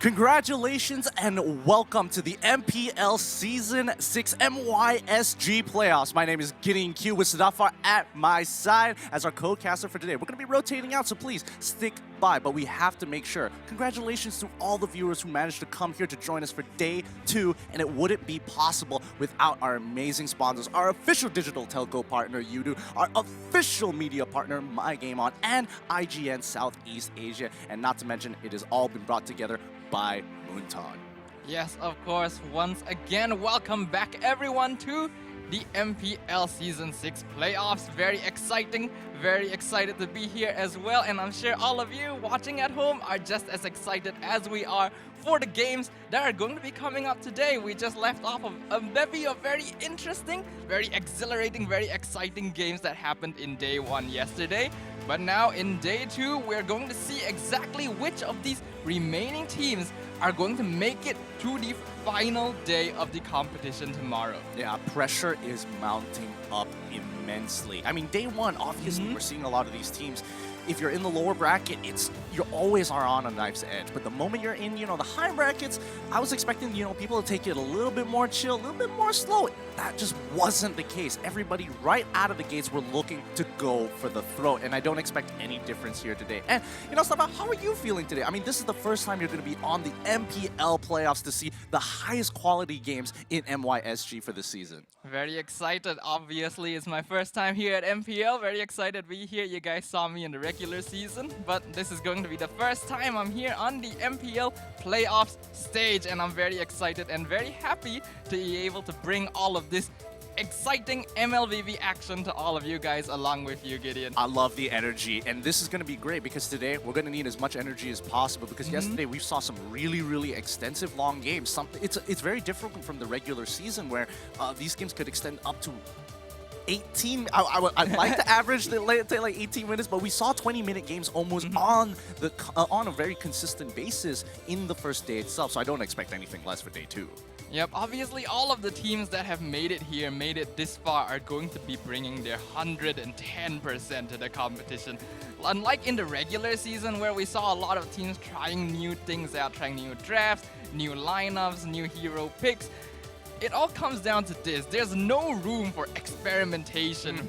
Congratulations and welcome to the MPL Season 6 MYSG Playoffs. My name is Gideon Q with Sadafar at my side as our co-caster for today. We're going to be rotating out, so please stick by, but we have to make sure. Congratulations to all the viewers who managed to come here to join us for Day 2, and it wouldn't be possible without our amazing sponsors, our official digital telco partner, Yudu, our official media partner, MyGameOn, and IGN Southeast Asia, and not to mention, it has all been brought together by Moonton. Yes, of course. Once again, welcome back everyone to the MPL Season 6 playoffs. Very exciting, very excited to be here as well. And I'm sure all of you watching at home are just as excited as we are for the games that are going to be coming up today. We just left off of a bevy of very interesting, very exhilarating, very exciting games that happened in Day 1 yesterday. But now in Day 2, we're going to see exactly which of these remaining teams are going to make it to the final day of the competition tomorrow. Yeah, pressure is mounting up immensely. I mean, Day 1, obviously, we're seeing a lot of these teams. If you're in the lower bracket, you always are on a knife's edge. But the moment you're in, the high brackets, I was expecting, people to take it a little bit more chill, a little bit more slow. That just wasn't the case. Everybody right out of the gates were looking to go for the throat, and I don't expect any difference here today. And, Slava, how are you feeling today? I mean, this is the first time you're going to be on the MPL playoffs to see the highest quality games in MYSG for the season. Very excited. Obviously, it's my first time here at MPL. Very excited to be here. You guys saw me in the regular season, but this is going to be the first time I'm here on the MPL playoffs stage, and I'm very excited and very happy to be able to bring all of this exciting MLBB action to all of you guys along with you, Gideon. I love the energy, and this is going to be great because today we're going to need as much energy as possible because yesterday we saw some really extensive long games. It's very different from the regular season where these games could extend up to 18. I'd like to average like 18 minutes, but we saw 20-minute games almost on a very consistent basis in the first day itself, so I don't expect anything less for Day 2. Yep, obviously all of the teams that have made it here, made it this far, are going to be bringing their 110% to the competition. Unlike in the regular season where we saw a lot of teams trying new things out, trying new drafts, new lineups, new hero picks, it all comes down to this. There's no room for experimentation,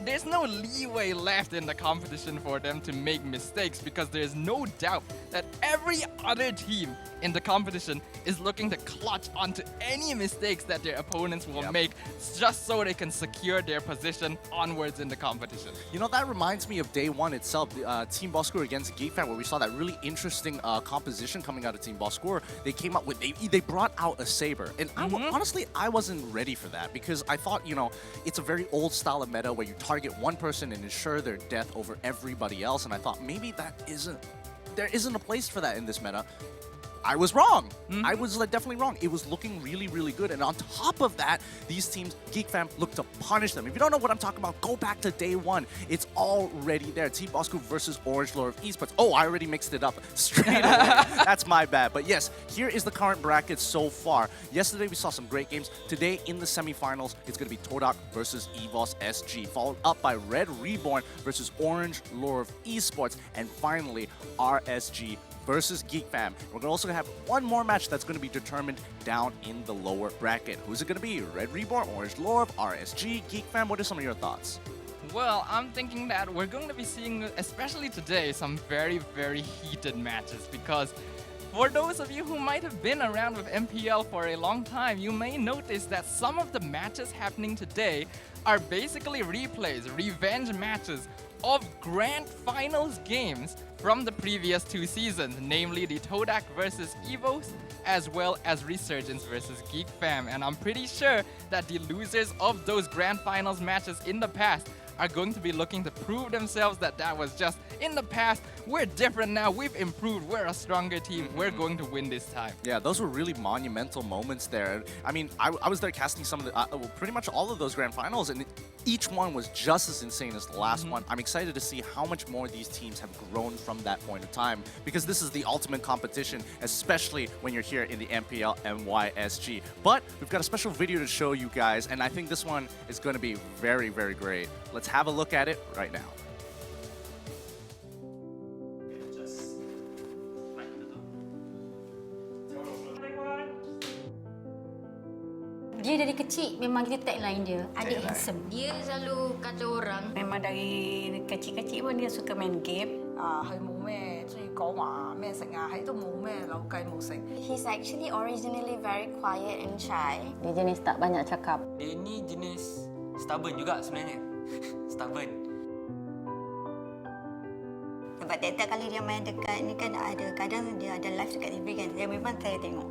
there's no leeway left in the competition for them to make mistakes, because there's no doubt that every other team in the competition is looking to clutch onto any mistakes that their opponents will make just so they can secure their position onwards in the competition. That reminds me of Day 1 itself, Team Boskur against GEEK, where we saw that really interesting composition coming out of Team Boskur. They came up with, they brought out a Saber, and honestly, I wasn't ready for that because I thought, it's a very old style of meta where you target one person and ensure their death over everybody else, and I thought maybe there isn't a place for that in this meta. I was wrong. I was definitely wrong. It was looking really good. And on top of that, these teams, GEEK fam, look to punish them. If you don't know what I'm talking about, go back to Day 1. It's already there. Team Bosku versus Orange Lore of Esports. Oh, I already mixed it up straight away. That's my bad. But yes, here is the current bracket so far. Yesterday, we saw some great games. Today, in the semifinals, it's going to be TODAK versus EVOS SG, followed up by Red Reborn versus Orange Lore of Esports, and finally, RSG versus GEEK fam. We're going to also have one more match that's going to be determined down in the lower bracket. Who's it going to be? Red Reborn, Orange Lore, RSG, GEEK fam? What are some of your thoughts? Well, I'm thinking that we're going to be seeing, especially today, some very heated matches, because for those of you who might have been around with MPL for a long time, you may notice that some of the matches happening today are basically replays, revenge matches of Grand Finals games from the previous 2 seasons, namely the TODAK versus EVOS, as well as Resurgence versus GEEK fam. And I'm pretty sure that the losers of those Grand Finals matches in the past are going to be looking to prove themselves that was just in the past. We're different now. We've improved. We're a stronger team. We're going to win this time. Yeah, those were really monumental moments there. I mean, I was there casting some of the, pretty much all of those Grand Finals, and each one was just as insane as the last one. I'm excited to see how much more these teams have grown from that point in time, because this is the ultimate competition, especially when you're here in the MPL MYSG. But we've got a special video to show you guys, and I think this one is going to be very great. Let's have a look at it right now. kecil memang itu tagline dia. Adik handsome. Dia selalu kata orang. Memang dari kecil-kecil pun dia suka main game. 佢冇咩中意講話咩食啊，係都冇咩扭計冇食。 He's actually originally very quiet and shy. Dia jenis tak banyak cakap. Dia ni jenis stubborn juga sebenarnya. Stubborn. Sebab tiap-tiap kali dia main dekat ni kan ada, kadang dia ada live dekat TV kan. Dia memang saya tengok.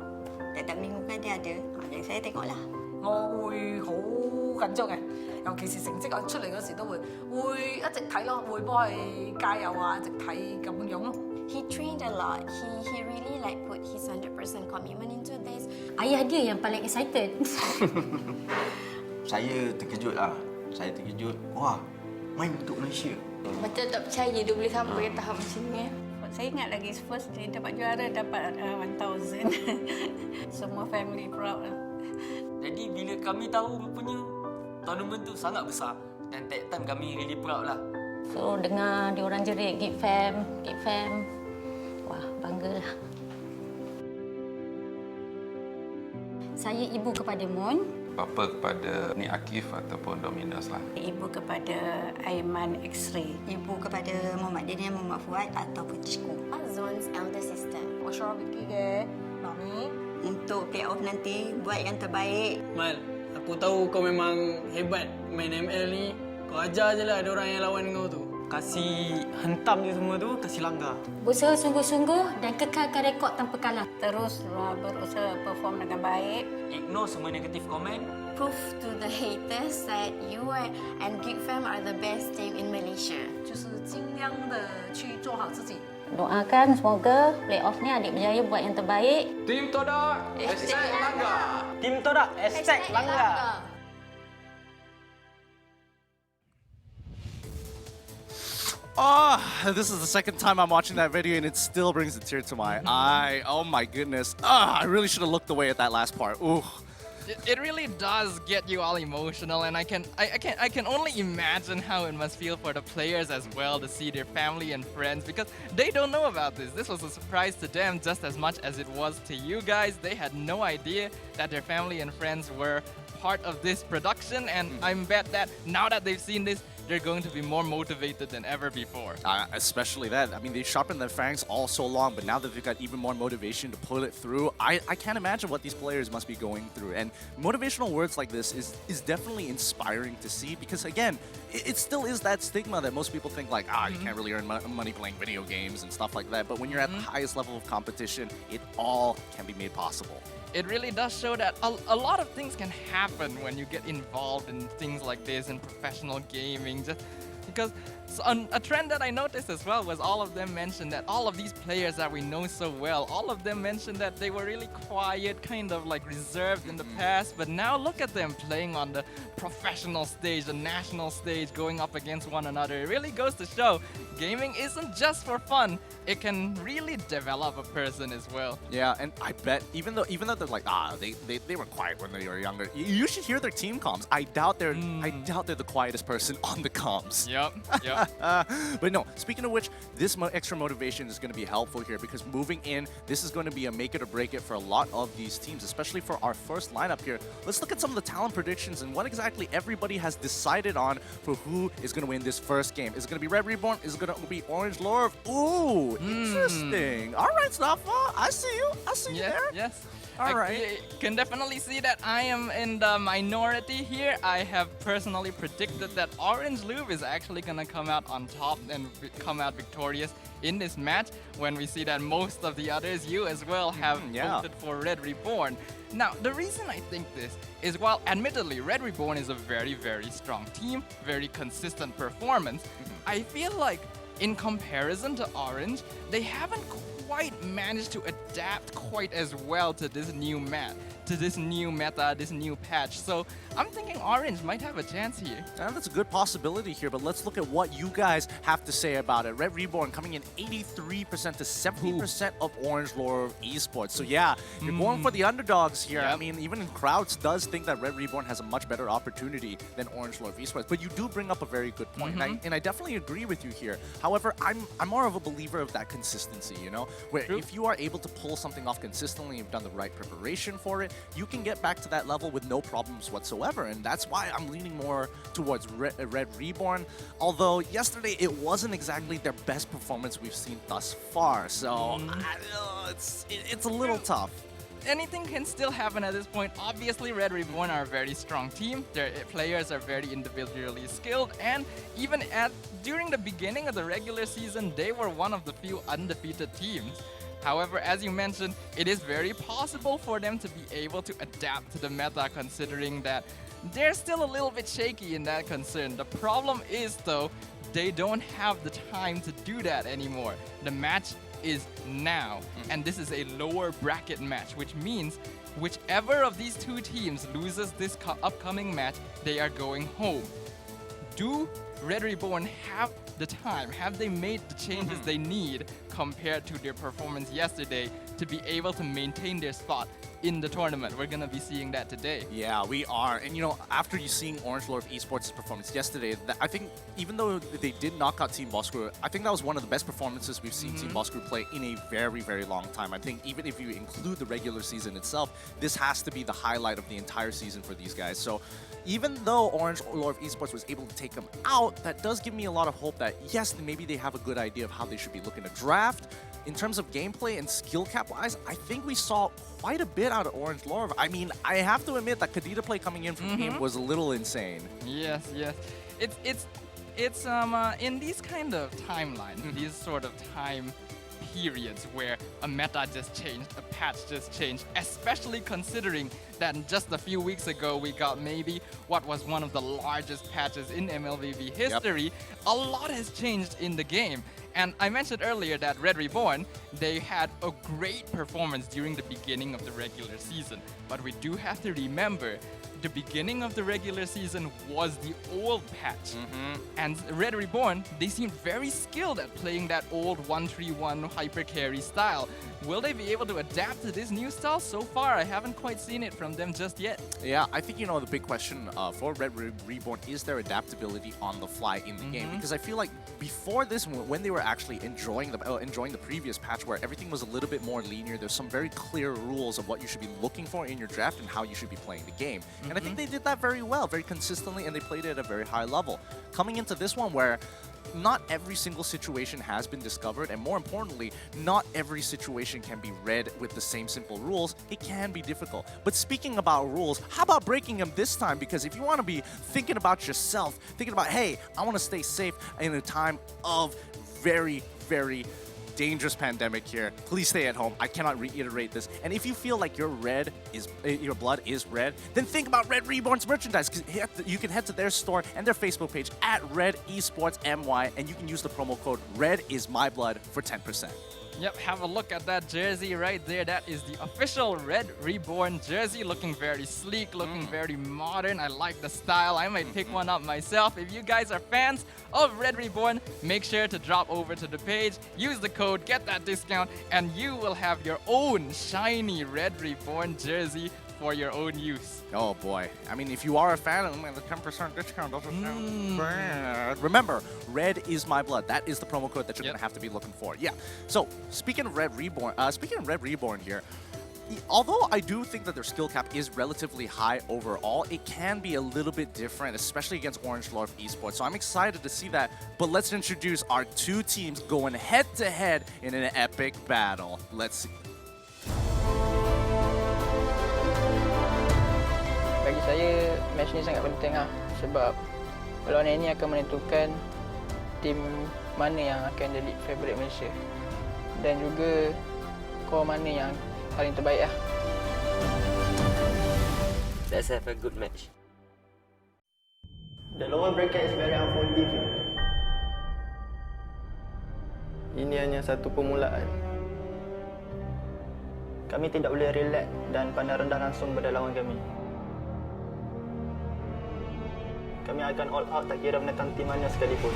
Tiap-tiap minggu kan dia ada. Jadi saya tengoklah. 我會好緊張嘅，尤其是成績出嚟嗰時都會一直睇咯，會幫佢加油啊，一直睇咁樣咯。 He trained a lot. He really like put his 100% commitment into this. Ayah dia yang paling excited. Saya terkejut lah. Saya terkejut. Wah, main untuk Malaysia. Macam tak percaya dia boleh sampai ke tahap macam ni. Saya ingat lagi first dia dapat juara, dapat 1,000. Semua family proud. Jadi bila kami tahu rupanya tournament tu sangat besar dan that time kami really proud lah. So dengar dia orang jerit GEEK fam. Wah, banggalah. Saya ibu kepada Moon. Bapa kepada Nik Akif ataupun Dominus lah. Ibu kepada Aiman X-Ray. Ibu kepada Muhammad Daniel Muhammad Fuad ataupun Cikgu. Zon's elder sister. 我 share Vicky 嘅媽咪。 Untuk play-off nanti, buat yang terbaik. Mal, aku tahu kau memang hebat main ML ni. Kau ajar je lah ada orang yang lawan kau tu. Kasih hentam je semua tu, kasih langgar. Berusaha sungguh-sungguh dan kekalkan rekod tanpa kalah. Terus berusaha perform dengan baik. Ignore semua negatif komen. Prove to the haters that you and GEEK fam are the best team in Malaysia. 就是尽量的去做好自己。 Doakan semoga playoff ni adik berjaya buat yang terbaik. Tim TODAK, hashtag langgar. Tim TODAK, hashtag langgar. This is the second time I'm watching that video and it still brings a tear to my eye. Oh my goodness. I really should have looked away at that last part. Ooh. It really does get you all emotional, and I can only imagine how it must feel for the players as well to see their family and friends, because they don't know about this. This was a surprise to them just as much as it was to you guys. They had no idea that their family and friends were part of this production, and I bet that now that they've seen this, they're going to be more motivated than ever before. Especially that. I mean, they sharpened their fangs all so long, but now that they've got even more motivation to pull it through, I can't imagine what these players must be going through. And motivational words like this is definitely inspiring to see, because again, it still is that stigma that most people think like, you can't really earn money playing video games and stuff like that. But when you're at the highest level of competition, it all can be made possible. It really does show that a lot of things can happen when you get involved in things like this in professional gaming. Just because a trend that I noticed as well was all of them mentioned that all of these players that we know so well, all of them mentioned that they were really quiet, kind of like reserved in the past, but now look at them playing on the professional stage, the national stage, going up against one another. It really goes to show gaming isn't just for fun. It can really develop a person as well. Yeah, and I bet even though they're like, they were quiet when they were younger, you should hear their team comms. I doubt they're the quietest person on the comms. Yep. But no, speaking of which, this extra motivation is going to be helpful here, because moving in, this is going to be a make it or break it for a lot of these teams, especially for our first lineup here. Let's look at some of the talent predictions and what exactly everybody has decided on for who is going to win this first game. Is it going to be Red Reborn? Is it going to be Orange Lorv? Ooh, interesting. All right, Stafa, I see you. I see you there. Yes. All right. I can definitely see that I am in the minority here. I have personally predicted that Orange Lube is actually going to come out on top and come out victorious in this match, when we see that most of the others, you as well, have voted for Red Reborn. Now, the reason I think this is, while admittedly Red Reborn is a very, very strong team, very consistent performance, I feel like in comparison to Orange, they haven't quite managed to adapt quite as well to this new meta, this new patch. So I'm thinking Orange might have a chance here. That's a good possibility here, but let's look at what you guys have to say about it. Red Reborn coming in 83% to 70% of Orange Lore Esports. So yeah, you're going for the underdogs here. Yep. I mean, even Krauts does think that Red Reborn has a much better opportunity than Orange Lore Esports. But you do bring up a very good point, and I definitely agree with you here. However, I'm more of a believer of that consistency, you know? where if you are able to pull something off consistently, you've done the right preparation for it, you can get back to that level with no problems whatsoever. And that's why I'm leaning more towards Red Reborn. Although yesterday it wasn't exactly their best performance we've seen thus far, so it's a little tough. Anything can still happen at this point. Obviously, Red Reborn are a very strong team. Their players are very individually skilled, and even during the beginning of the regular season, they were one of the few undefeated teams. However, as you mentioned, it is very possible for them to be able to adapt to the meta, considering that they're still a little bit shaky in that concern. The problem is, though, they don't have the time to do that anymore. The match is now, and this is a lower bracket match, which means whichever of these two teams loses this upcoming match, they are going home. Do Red Reborn have the time? Have they made the changes they need compared to their performance yesterday to be able to maintain their spot in the tournament? We're gonna be seeing that today. Yeah, we are. And you know, after you seeing Orange Lord of Esports' performance yesterday, I think even though they did knock out Team Boss Crew, I think that was one of the best performances we've seen Team Boss Crew play in a very, very long time. I think even if you include the regular season itself, this has to be the highlight of the entire season for these guys. So even though Orange Lord of Esports was able to take them out, that does give me a lot of hope that yes, maybe they have a good idea of how they should be looking to draft. In terms of gameplay and skill cap wise, I think we saw quite a bit out of Orange Lord. I mean, I have to admit that Kadita play coming in from him was a little insane. Yes. It's in these kind of timelines, these sort of time periods where a meta just changed, a patch just changed, especially considering that just a few weeks ago we got maybe what was one of the largest patches in MLBB history. A lot has changed in the game. And I mentioned earlier that Red Reborn, they had a great performance during the beginning of the regular season. But we do have to remember, the beginning of the regular season was the old patch. And Red Reborn, they seemed very skilled at playing that old 1-3-1 hyper carry style. Will they be able to adapt to this new style? So far, I haven't quite seen it from them just yet. Yeah, I think, you know, the big question for Red Reborn is their adaptability on the fly in the game. Because I feel like before this, when they were actually enjoying the previous patch where everything was a little bit more linear, there's some very clear rules of what you should be looking for in your draft and how you should be playing the game. And I think they did that very well, very consistently, and they played it at a very high level. Coming into this one where not every single situation has been discovered, and more importantly, not every situation can be read with the same simple rules. It can be difficult. But speaking about rules, how about breaking them this time? Because if you want to be thinking about yourself, thinking about, hey, I want to stay safe in a time of very, very dangerous pandemic here, please stay at home. I cannot reiterate this. And if you feel like your blood is red, then think about Red Reborn's merchandise, because you can head to their store and their Facebook page at Red Esports MY, and you can use the promo code REDISMYBLOOD for 10%. Yep, have a look at that jersey right there. That is the official Red Reborn jersey, looking very sleek, looking very modern. I like the style. I might pick one up myself. If you guys are fans of Red Reborn, make sure to drop over to the page, use the code, get that discount, and you will have your own shiny Red Reborn jersey for your own use. Oh boy. I mean, if you are a fan, the 10% discount doesn't sound bad. Remember, red is my blood. That is the promo code that you're going to have to be looking for. Yeah. So, speaking of Red Reborn here, although I do think that their skill cap is relatively high overall, it can be a little bit different, especially against Orange Lord of Esports. So I'm excited to see that. But let's introduce our two teams going head-to-head in an epic battle. Let's see. Bagi saya, match ni sangat penting lah. Sebab perlawanan ini akan menentukan tim mana yang akan jadi favourite Malaysia. Dan juga core mana yang paling terbaik lah. Let's have a good match. The lower bracket is very unforgiving. Ini hanya satu permulaan. Kami tidak boleh relax dan pandang rendah langsung pada lawan kami. Kami akan all out tak kira menentang tim mana sekalipun.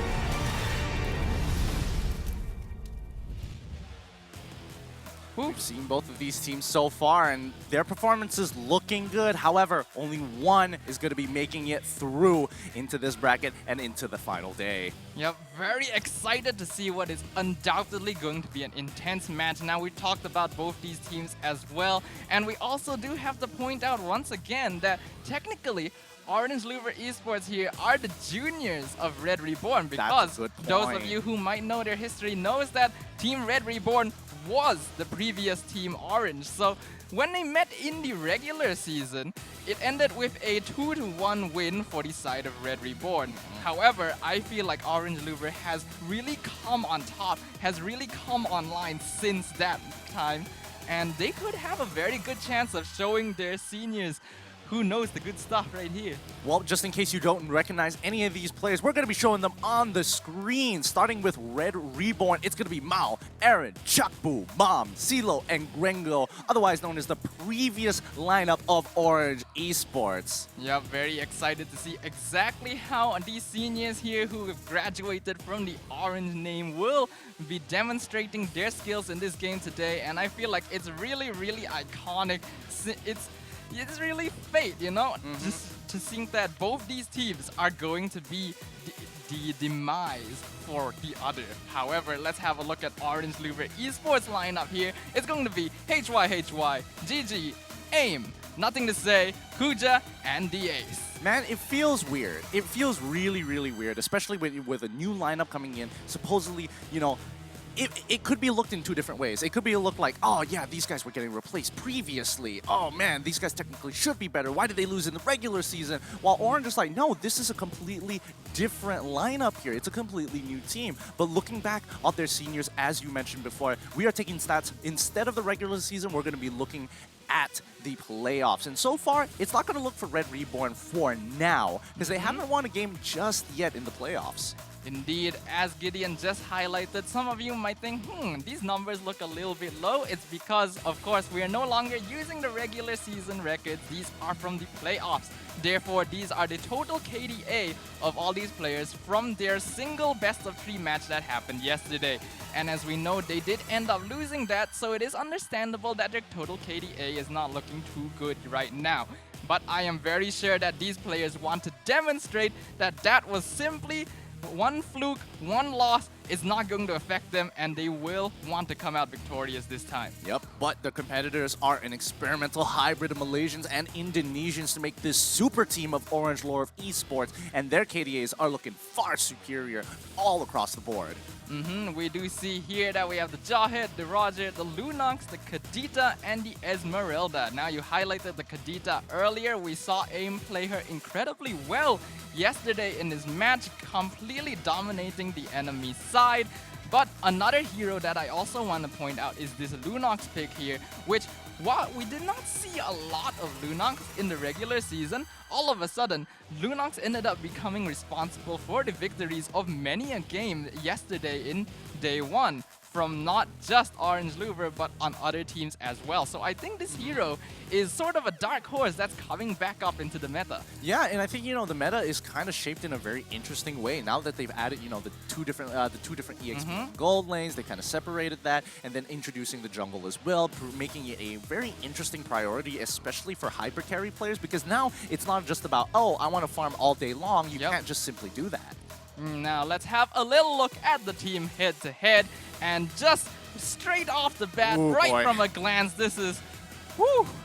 We've seen both of these teams so far, and their performances looking good. However, only one is going to be making it through into this bracket and into the final day. Yep, very excited to see what is undoubtedly going to be an intense match. Now, we talked about both these teams as well, and we also do have to point out once again that technically Orange Louver Esports here are the juniors of Red Reborn, because those of you who might know their history knows that Team Red Reborn was the previous Team Orange. So when they met in the regular season, it ended with a 2-1 win for the side of Red Reborn. However, I feel like Orange Louver has really come on top, has really come online since that time, and they could have a very good chance of showing their seniors who knows the good stuff right here. Well, just in case you don't recognize any of these players, we're going to be showing them on the screen. Starting with Red Reborn, it's going to be Mao, Aaron, Chakbu, Mom, CeeLo, and Grengo, otherwise known as the previous lineup of Orange Esports. Yeah, very excited to see exactly how these seniors here who have graduated from the Orange name will be demonstrating their skills in this game today, and I feel like it's really, really iconic. It's really fate, you know, just to think that both these teams are going to be the demise for the other. However, let's have a look at Orange Louver Esports lineup here. It's going to be HYHY, GG, AIM, Nothing to Say, Kuja, and the Ace. Man, it feels weird. It feels really, really weird, especially with a new lineup coming in. Supposedly, you know, it could be looked in two different ways. It could be looked like, oh yeah, these guys were getting replaced previously. Oh man, these guys technically should be better. Why did they lose in the regular season? While Orange is like, no, this is a completely different lineup here. It's a completely new team. But looking back at their seniors, as you mentioned before, we are taking stats. Instead of the regular season, we're going to be looking at the playoffs. And so far, it's not going to look for Red Reborn for now, because they haven't won a game just yet in the playoffs. Indeed, as Gideon just highlighted, some of you might think, these numbers look a little bit low. It's because, of course, we are no longer using the regular season records. These are from the playoffs. Therefore, these are the total KDA of all these players from their single best-of-3 match that happened yesterday. And as we know, they did end up losing that, so it is understandable that their total KDA is not looking too good right now. But I am very sure that these players want to demonstrate that that was simply one fluke, one loss is not going to affect them, and they will want to come out victorious this time. Yep, but the competitors are an experimental hybrid of Malaysians and Indonesians to make this super team of Orange Lore of Esports, and their KDAs are looking far superior all across the board. We do see here that we have the Jawhead, the Roger, the Lunox, the Kadita, and the Esmeralda. Now, you highlighted the Kadita earlier. We saw AIM play her incredibly well yesterday in this match, completely dominating the enemy side. But another hero that I also want to point out is this Lunox pick here, which, while we did not see a lot of Lunox in the regular season, all of a sudden, Lunox ended up becoming responsible for the victories of many a game yesterday in Day 1. From not just Orange Louver, but on other teams as well. So I think this hero is sort of a dark horse that's coming back up into the meta. Yeah, and I think, you know, the meta is kind of shaped in a very interesting way. Now that they've added, you know, the two different EXP gold lanes, they kind of separated that, and then introducing the jungle as well, making it a very interesting priority, especially for hyper carry players, because now it's not just about, oh, I want to farm all day long. You can't just simply do that. Now let's have a little look at the team head-to-head, and just straight off the bat, from a glance, this is,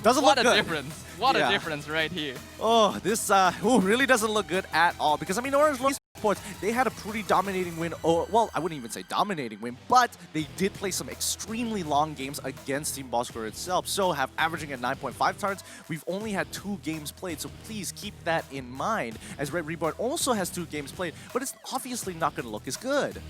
doesn't look good. What a difference. What a difference right here. Oh, this really doesn't look good at all, because, I mean, Orange Esports, they had a pretty dominating win. Well, I wouldn't even say dominating win, but they did play some extremely long games against Team Bosco itself. So, averaging at 9.5 turns, we've only had 2 games played, so please keep that in mind, as Red Reborn also has 2 games played, but it's obviously not going to look as good.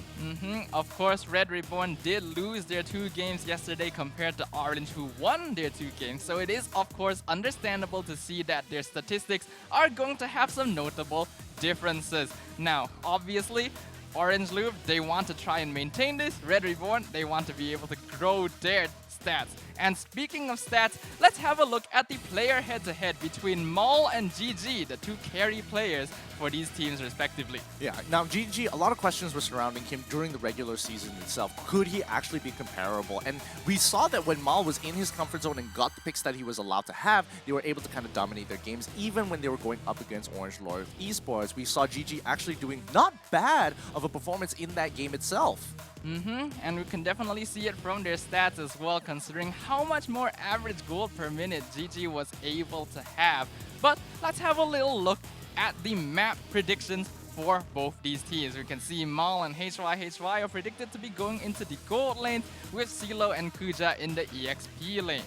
Of course, Red Reborn did lose their 2 games yesterday compared to Orange, who won their 2 games, so it is, of course, understandable to see that their statistics are going to have some notable differences. Now, obviously, Orange Louver, they want to try and maintain this. Red Reborn, they want to be able to grow their stats. And speaking of stats, let's have a look at the player head-to-head between Maul and GG, the two carry players for these teams respectively. Yeah, now GG, a lot of questions were surrounding him during the regular season itself. Could he actually be comparable? And we saw that when Maul was in his comfort zone and got the picks that he was allowed to have, they were able to kind of dominate their games, even when they were going up against Orange Lord Esports. We saw GG actually doing not bad of a performance in that game itself. And we can definitely see it from their stats as well, considering how much more average gold per minute GG was able to have. But let's have a little look at the map predictions for both these teams. We can see Maul and HY are predicted to be going into the gold lanes, with CeeLo and Kuja in the EXP lanes.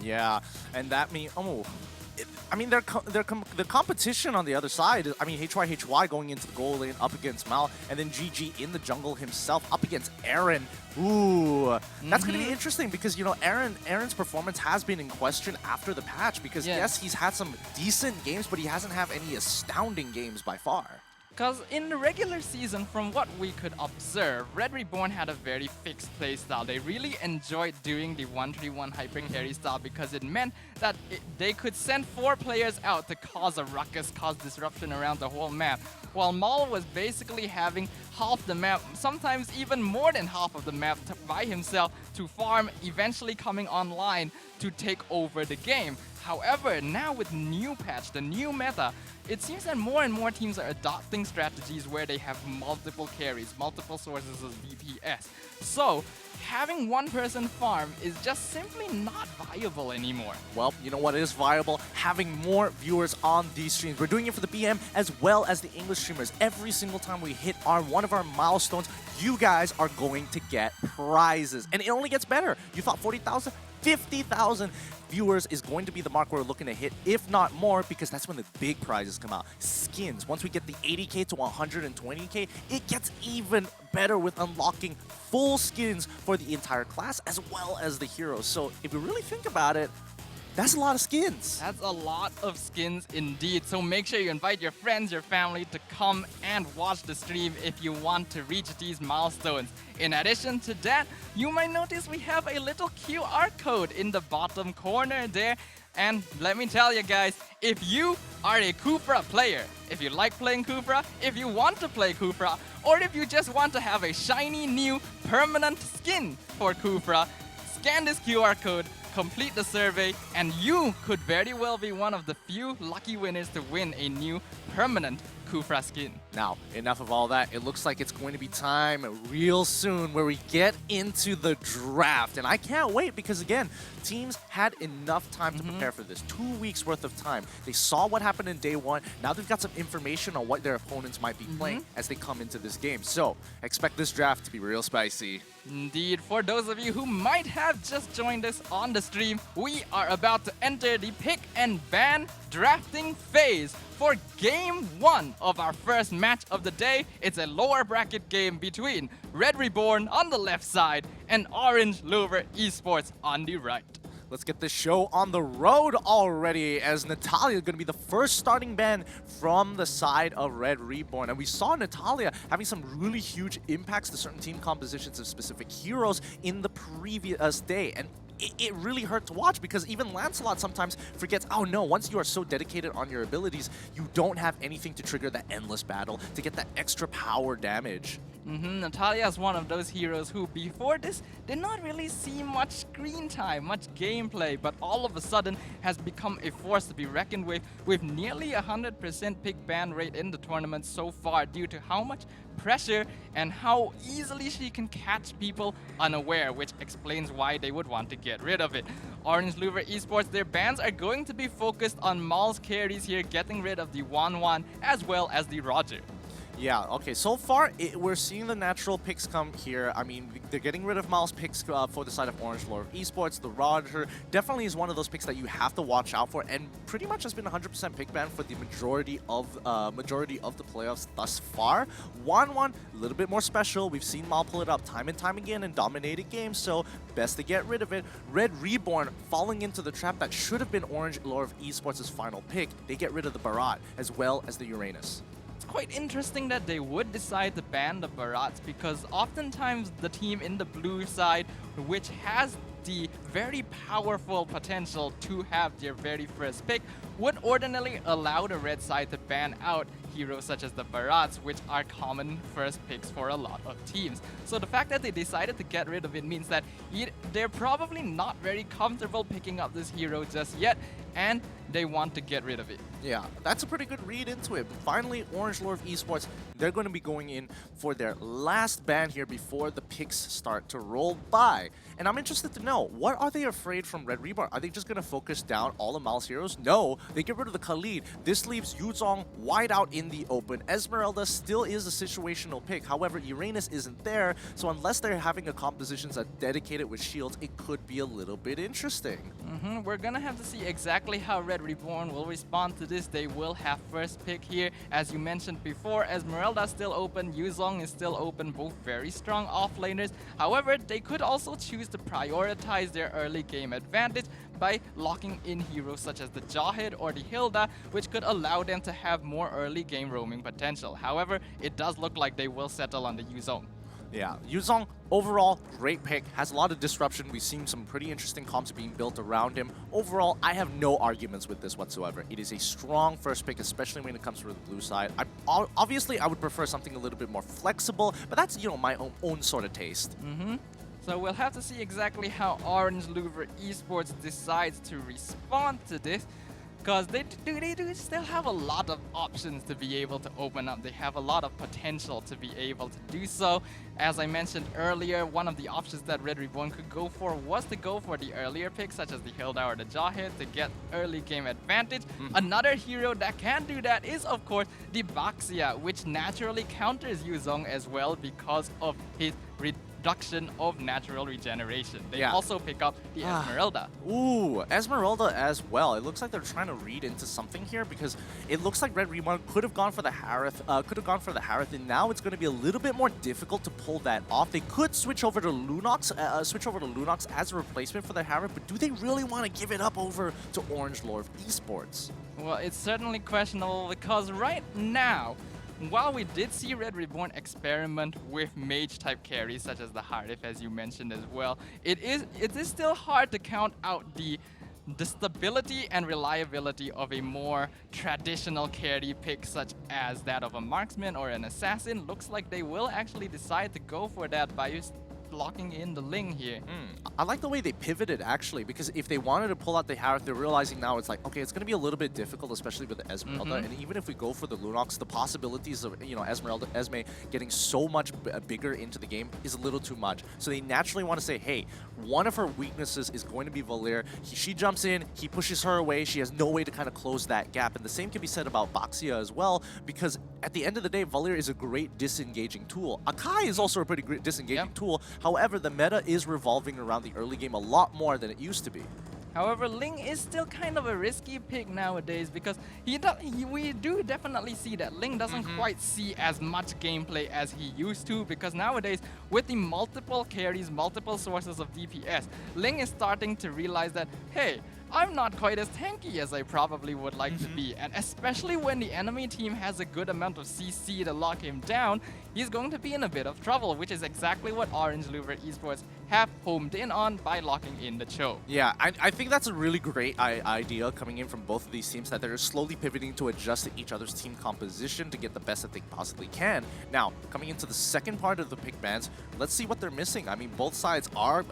Yeah, and that means, the competition on the other side, HY going into the goal lane up against Mal, and then GG in the jungle himself up against Aaron. Ooh, that's going to be interesting because, Aaron's performance has been in question after the patch because, yes, he's had some decent games, but he hasn't had any astounding games by far. Because in the regular season, from what we could observe, Red Reborn had a very fixed playstyle. They really enjoyed doing the 1-3-1 hyper carry style because it meant that they could send 4 players out to cause a ruckus, cause disruption around the whole map. While Maul was basically having half the map, sometimes even more than half of the map by himself to farm, eventually coming online to take over the game. However, now with new patch, the new meta, it seems that more and more teams are adopting strategies where they have multiple carries, multiple sources of DPS. So, having one person farm is just simply not viable anymore. Well, you know what is viable? Having more viewers on these streams. We're doing it for the BM as well as the English streamers. Every single time we hit one of our milestones, you guys are going to get prizes. And it only gets better. You thought 40,000? 50,000 viewers is going to be the mark we're looking to hit, if not more, because that's when the big prizes come out. Skins. Once we get the 80k to 120k, it gets even better with unlocking full skins for the entire class as well as the heroes. So if you really think about it, that's a lot of skins. That's a lot of skins indeed. So make sure you invite your friends, your family to come and watch the stream if you want to reach these milestones. In addition to that, you might notice we have a little QR code in the bottom corner there. And let me tell you guys, if you are a Kufra player, if you like playing Kufra, if you want to play Kufra, or if you just want to have a shiny new permanent skin for Kufra, scan this QR code, complete the survey, and you could very well be one of the few lucky winners to win a new permanent Kufra skin. Now, enough of all that. It looks like it's going to be time real soon where we get into the draft. And I can't wait because, again, teams had enough time to prepare for this. 2 weeks worth of time. They saw what happened in day one. Now they've got some information on what their opponents might be playing as they come into this game. So, expect this draft to be real spicy. Indeed, for those of you who might have just joined us on the stream, we are about to enter the pick and ban drafting phase for game 1 of our first match of the day. It's a lower bracket game between Red Reborn on the left side and Orange Lure Esports on the right. Let's get this show on the road already, as Natalia is going to be the first starting ban from the side of Red Reborn. And we saw Natalia having some really huge impacts to certain team compositions of specific heroes in the previous day. And it really hurt to watch because even Lancelot sometimes forgets, oh no, once you are so dedicated on your abilities, you don't have anything to trigger that endless battle to get that extra power damage. Natalia is one of those heroes who, before this, did not really see much screen time, much gameplay, but all of a sudden has become a force to be reckoned with nearly 100% pick ban rate in the tournament so far due to how much pressure and how easily she can catch people unaware, which explains why they would want to get rid of it. Orange Lure Esports, their bans are going to be focused on Maul's carries here, getting rid of the Wan as well as the Roger. Yeah, okay, so far we're seeing the natural picks come here. I mean, they're getting rid of Miles' picks for the side of Orange Lure Esports. The Roger definitely is one of those picks that you have to watch out for, and pretty much has been 100% pick ban for the majority of the playoffs thus far. Wan, a little bit more special. We've seen Mal pull it up time and time again in dominated games, so best to get rid of it. Red Reborn falling into the trap that should have been Orange Lure Esports' final pick. They get rid of the Barat as well as the Uranus. Quite interesting that they would decide to ban the Barats because oftentimes the team in the blue side, which has the very powerful potential to have their very first pick would ordinarily allow the red side to ban out heroes such as the Barats, which are common first picks for a lot of teams. So the fact that they decided to get rid of it means that they're probably not very comfortable picking up this hero just yet, and they want to get rid of it. Yeah, that's a pretty good read into it. But finally, Orange Lord Esports, they're going to be going in for their last ban here before the picks start to roll by. And I'm interested to know, what are they afraid from Red Reborn? Are they just going to focus down all of Mal's heroes? No, they get rid of the Khalid. This leaves Yuzong wide out in the open. Esmeralda still is a situational pick. However, Uranus isn't there, so unless they're having a composition that's dedicated with shields, it could be a little bit interesting. We're gonna have to see exactly how Red Reborn will respond to this. They will have first pick here. As you mentioned before, Esmeralda still open, Yuzong is still open, both very strong offlaners. However, they could also choose to prioritize their early game advantage by locking in heroes such as the Jawhead or the Hilda, which could allow them to have more early game roaming potential. However, it does look like they will settle on the Yuzong. Yeah, Yuzong, overall, great pick. Has a lot of disruption. We've seen some pretty interesting comps being built around him. Overall, I have no arguments with this whatsoever. It is a strong first pick, especially when it comes to the blue side. Obviously, I would prefer something a little bit more flexible, but that's, you know, my own sort of taste. So we'll have to see exactly how Orange Louver Esports decides to respond to this, because they do still have a lot of options to be able to open up. They have a lot of potential to be able to do so. As I mentioned earlier, one of the options that Red Reborn could go for was to go for the earlier picks, such as the Hilda or the Jawhead, to get early game advantage. Another hero that can do that is, of course, the Baxia, which naturally counters Yuzong as well because of his reduction of natural regeneration. They also pick up the Esmeralda. Ooh, Esmeralda as well. It looks like they're trying to read into something here, because it looks like Red Reborn could have gone for the Harith, and now it's going to be a little bit more difficult to pull that off. They could switch over to Lunox, as a replacement for the Harith, but do they really want to give it up over to Orange Lord Esports? Well, it's certainly questionable, because right now, while we did see Red Reborn experiment with mage-type carries such as the Harith, as you mentioned as well, it is still hard to count out the stability and reliability of a more traditional carry pick such as that of a marksman or an assassin. Looks like they will actually decide to go for that by locking in the Ling here. I like the way they pivoted, actually, because if they wanted to pull out the Harith, they're realizing now it's like, okay, it's going to be a little bit difficult, especially with the Esmeralda, and even if we go for the Lunox, the possibilities of, you know, Esme getting so much bigger into the game is a little too much. So they naturally want to say, hey, one of her weaknesses is going to be Valir. She jumps in, he pushes her away, she has no way to kind of close that gap. And the same can be said about Baxia as well, because at the end of the day, Valir is a great disengaging tool. Akai is also a pretty great disengaging tool. However, the meta is revolving around the early game a lot more than it used to be. However, Ling is still kind of a risky pick nowadays, because we do definitely see that Ling doesn't quite see as much gameplay as he used to, because nowadays, with the multiple carries, multiple sources of DPS, Ling is starting to realize that, hey, I'm not quite as tanky as I probably would like to be, and especially when the enemy team has a good amount of CC to lock him down, he's going to be in a bit of trouble, which is exactly what Orange Louver Esports have homed in on by locking in the Cho. Yeah, I think that's a really great idea coming in from both of these teams, that they're slowly pivoting to adjust to each other's team composition to get the best that they possibly can. Now, coming into the second part of the pick bans, let's see what they're missing. I mean, both sides are,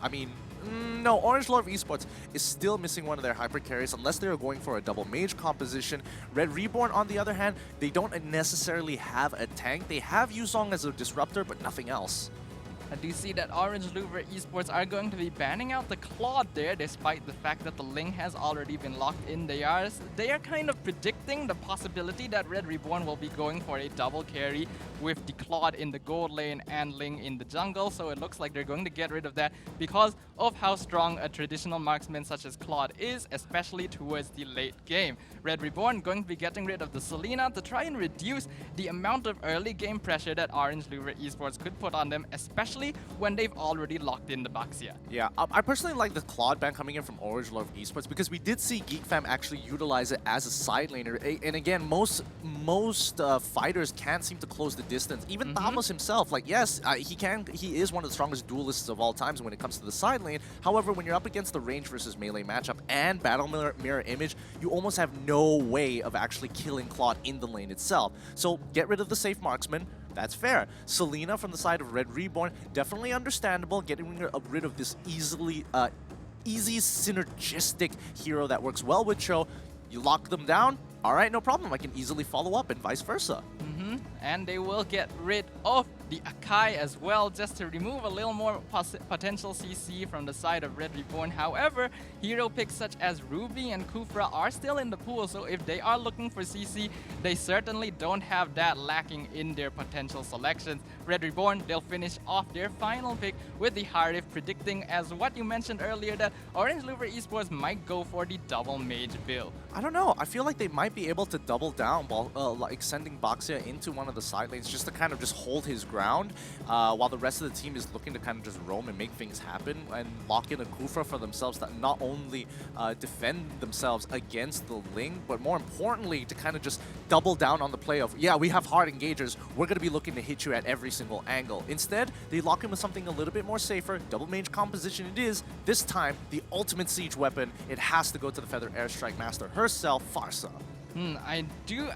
no, Orange Lord Esports is still missing one of their hyper carries unless they're going for a double mage composition. Red Reborn, on the other hand, they don't necessarily have a tank. They have Yuzong as a disruptor, but nothing else. I do see that Orange Louver Esports are going to be banning out the Claude there, despite the fact that the Ling has already been locked in. They are kind of predicting the possibility that Red Reborn will be going for a double carry with the Claude in the gold lane and Ling in the jungle, so it looks like they're going to get rid of that because of how strong a traditional marksman such as Claude is, especially towards the late game. Red Reborn going to be getting rid of the Selena to try and reduce the amount of early game pressure that Orange Louver Esports could put on them, especially especially when they've already locked in the Baxia. Yeah, I personally like the Claude ban coming in from Orange Love Esports because we did see GEEK Fam actually utilize it as a side laner. And again, most fighters can't seem to close the distance. Even Thamos himself, like yes, he is one of the strongest duelists of all times when it comes to the side lane. However, when you're up against the range versus melee matchup and battle mirror image, you almost have no way of actually killing Claude in the lane itself. So get rid of the safe marksman. That's fair. Selena from the side of Red Reborn, definitely understandable, getting rid of this easy synergistic hero that works well with Cho. You lock them down, all right, no problem. I can easily follow up and vice versa. And they will get rid of the Akai as well, just to remove a little more potential CC from the side of Red Reborn. However, hero picks such as Ruby and Kufra are still in the pool, so if they are looking for CC, they certainly don't have that lacking in their potential selections. Red Reborn, they'll finish off their final pick with the Harif, predicting, as what you mentioned earlier, that Orange Loover Esports might go for the double mage build. I don't know. I feel like they might be able to double down while like sending Baxia into one of the side lanes just to kind of just hold his ground, while the rest of the team is looking to kind of just roam and make things happen and lock in a Kufra for themselves that not only defend themselves against the Ling, but more importantly to kind of just double down on the play of, yeah, we have hard engagers, we're going to be looking to hit you at every single angle. Instead, they lock in with something a little bit more safer. Double mage composition it is. This time, the ultimate siege weapon, it has to go to the Feather Airstrike Master herself, Farsa. I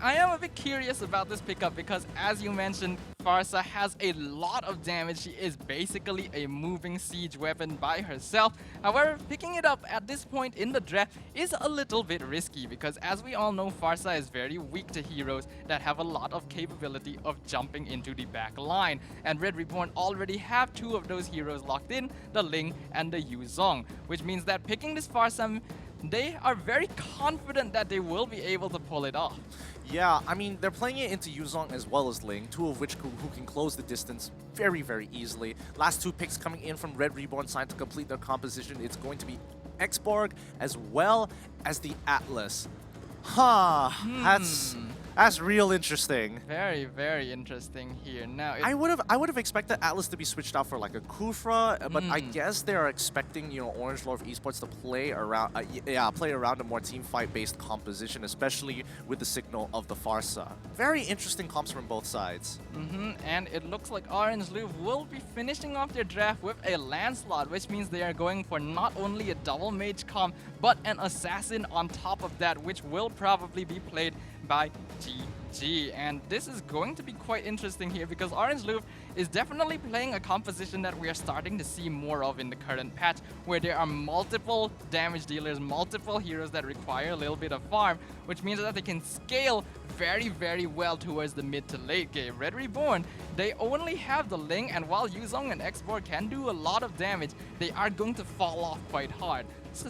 am a bit curious about this pickup because, as you mentioned, Farsa has a lot of damage. She is basically a moving siege weapon by herself. However, picking it up at this point in the draft is a little bit risky because, as we all know, Farsa is very weak to heroes that have a lot of capability of jumping into the back line. And Red Reborn already have two of those heroes locked in, the Ling and the Yuzong, which means that picking this Farsa, they are very confident that they will be able to pull it off. Yeah, I mean, they're playing it into Yuzong as well as Ling, two of which who can close the distance very, very easily. Last two picks coming in from Red Reborn side to complete their composition. It's going to be Xborg as well as the Atlas. That's real interesting. Very, very interesting here. Now, I would have expected Atlas to be switched out for like a Kufra, but I guess they are expecting, you know, Orange Love Esports to play around, play around a more team fight based composition, especially with the signal of the Farsa. Very interesting comps from both sides. And it looks like Orange Louvre will be finishing off their draft with a Lancelot, which means they are going for not only a double mage comp, but an assassin on top of that, which will probably be played by GG. And this is going to be quite interesting here because Orange Louvre is definitely playing a composition that we are starting to see more of in the current patch, where there are multiple damage dealers, multiple heroes that require a little bit of farm, which means that they can scale very, very well towards the mid to late game. Red Reborn, they only have the Ling, and while Yuzong and Xborg can do a lot of damage, they are going to fall off quite hard. So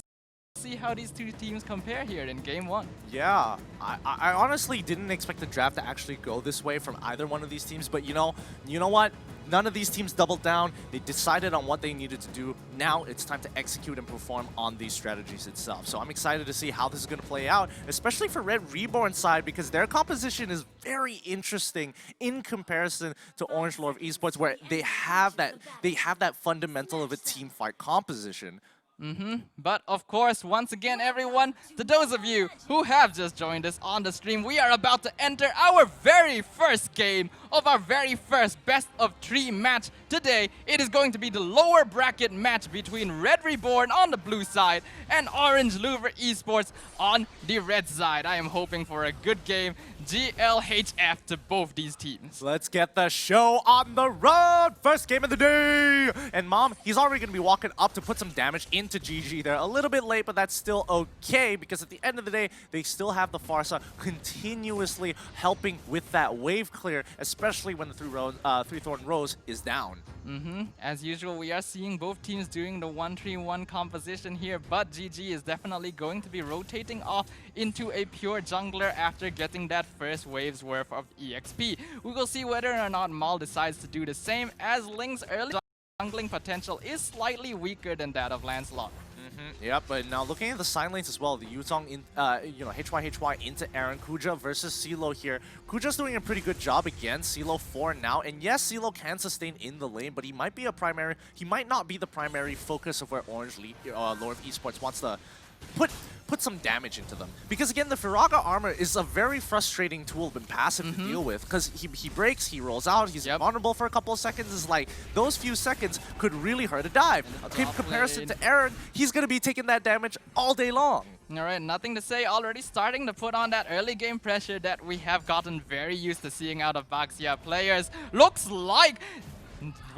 see how these two teams compare here in game one. Yeah, I honestly didn't expect the draft to actually go this way from either one of these teams, but you know what? None of these teams doubled down. They decided on what they needed to do. Now it's time to execute and perform on these strategies itself. So I'm excited to see how this is going to play out, especially for Red Reborn side, because their composition is very interesting in comparison to Orange Lord Esports, where they have that fundamental of a team fight composition. But of course, once again, everyone, to those of you who have just joined us on the stream, we are about to enter our very first game of our very first best of 3 match. Today, it is going to be the lower bracket match between Red Reborn on the blue side and Orange Louvre Esports on the red side. I am hoping for a good game. GLHF to both these teams. Let's get the show on the road. First game of the day. And Mom, he's already going to be walking up to put some damage into GG. They're a little bit late, but that's still okay because at the end of the day, they still have the Farsa continuously helping with that wave clear, especially when the three Thorn Rose is down. As usual, we are seeing both teams doing the 1-3-1 composition here, but GG is definitely going to be rotating off into a pure jungler after getting that first wave's worth of EXP. We will see whether or not Maul decides to do the same, as Ling's early jungling potential is slightly weaker than that of Lancelot. Yep, but now looking at the side lanes as well, the Yuzong in, HY into Aaron, Kuja versus CeeLo here. Kuja's doing a pretty good job again. CeeLo 4 now, and yes, CeeLo can sustain in the lane, but he might not be the primary focus of where Orange Lord Esports wants to put some damage into them. Because again, the Firaga armor is a very frustrating tool and passive to deal with, because he breaks, he rolls out, he's vulnerable for a couple of seconds. It's like, those few seconds could really hurt a dive. In comparison to Aaron, he's going to be taking that damage all day long. Alright, nothing to say, already starting to put on that early game pressure that we have gotten very used to seeing out of Baxia players. Looks like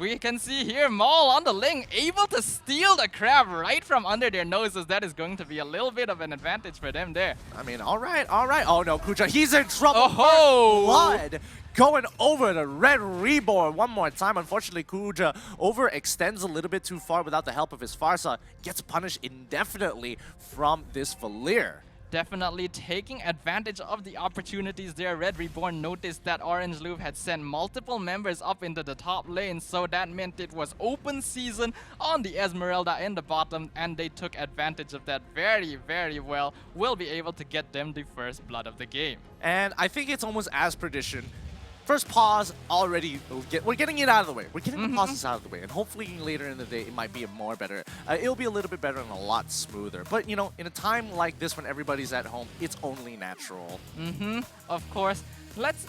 we can see here Maul on the link, able to steal the crab right from under their noses. That is going to be a little bit of an advantage for them there. I mean, all right. Oh no, Kuja, he's in trouble. Oh, blood going over the Red Reborn one more time. Unfortunately, Kuja overextends a little bit too far without the help of his Farsa. Gets punished indefinitely from this Valir. Definitely taking advantage of the opportunities there. Red Reborn noticed that Orange Louvre had sent multiple members up into the top lane, so that meant it was open season on the Esmeralda in the bottom, and they took advantage of that very, very well. Will be able to get them the first blood of the game. And I think it's almost as tradition. First pause already, we're getting it out of the way. We're getting the pauses out of the way, and hopefully later in the day it might be it'll be a little bit better and a lot smoother. But you know, in a time like this when everybody's at home, it's only natural. Of course. Let's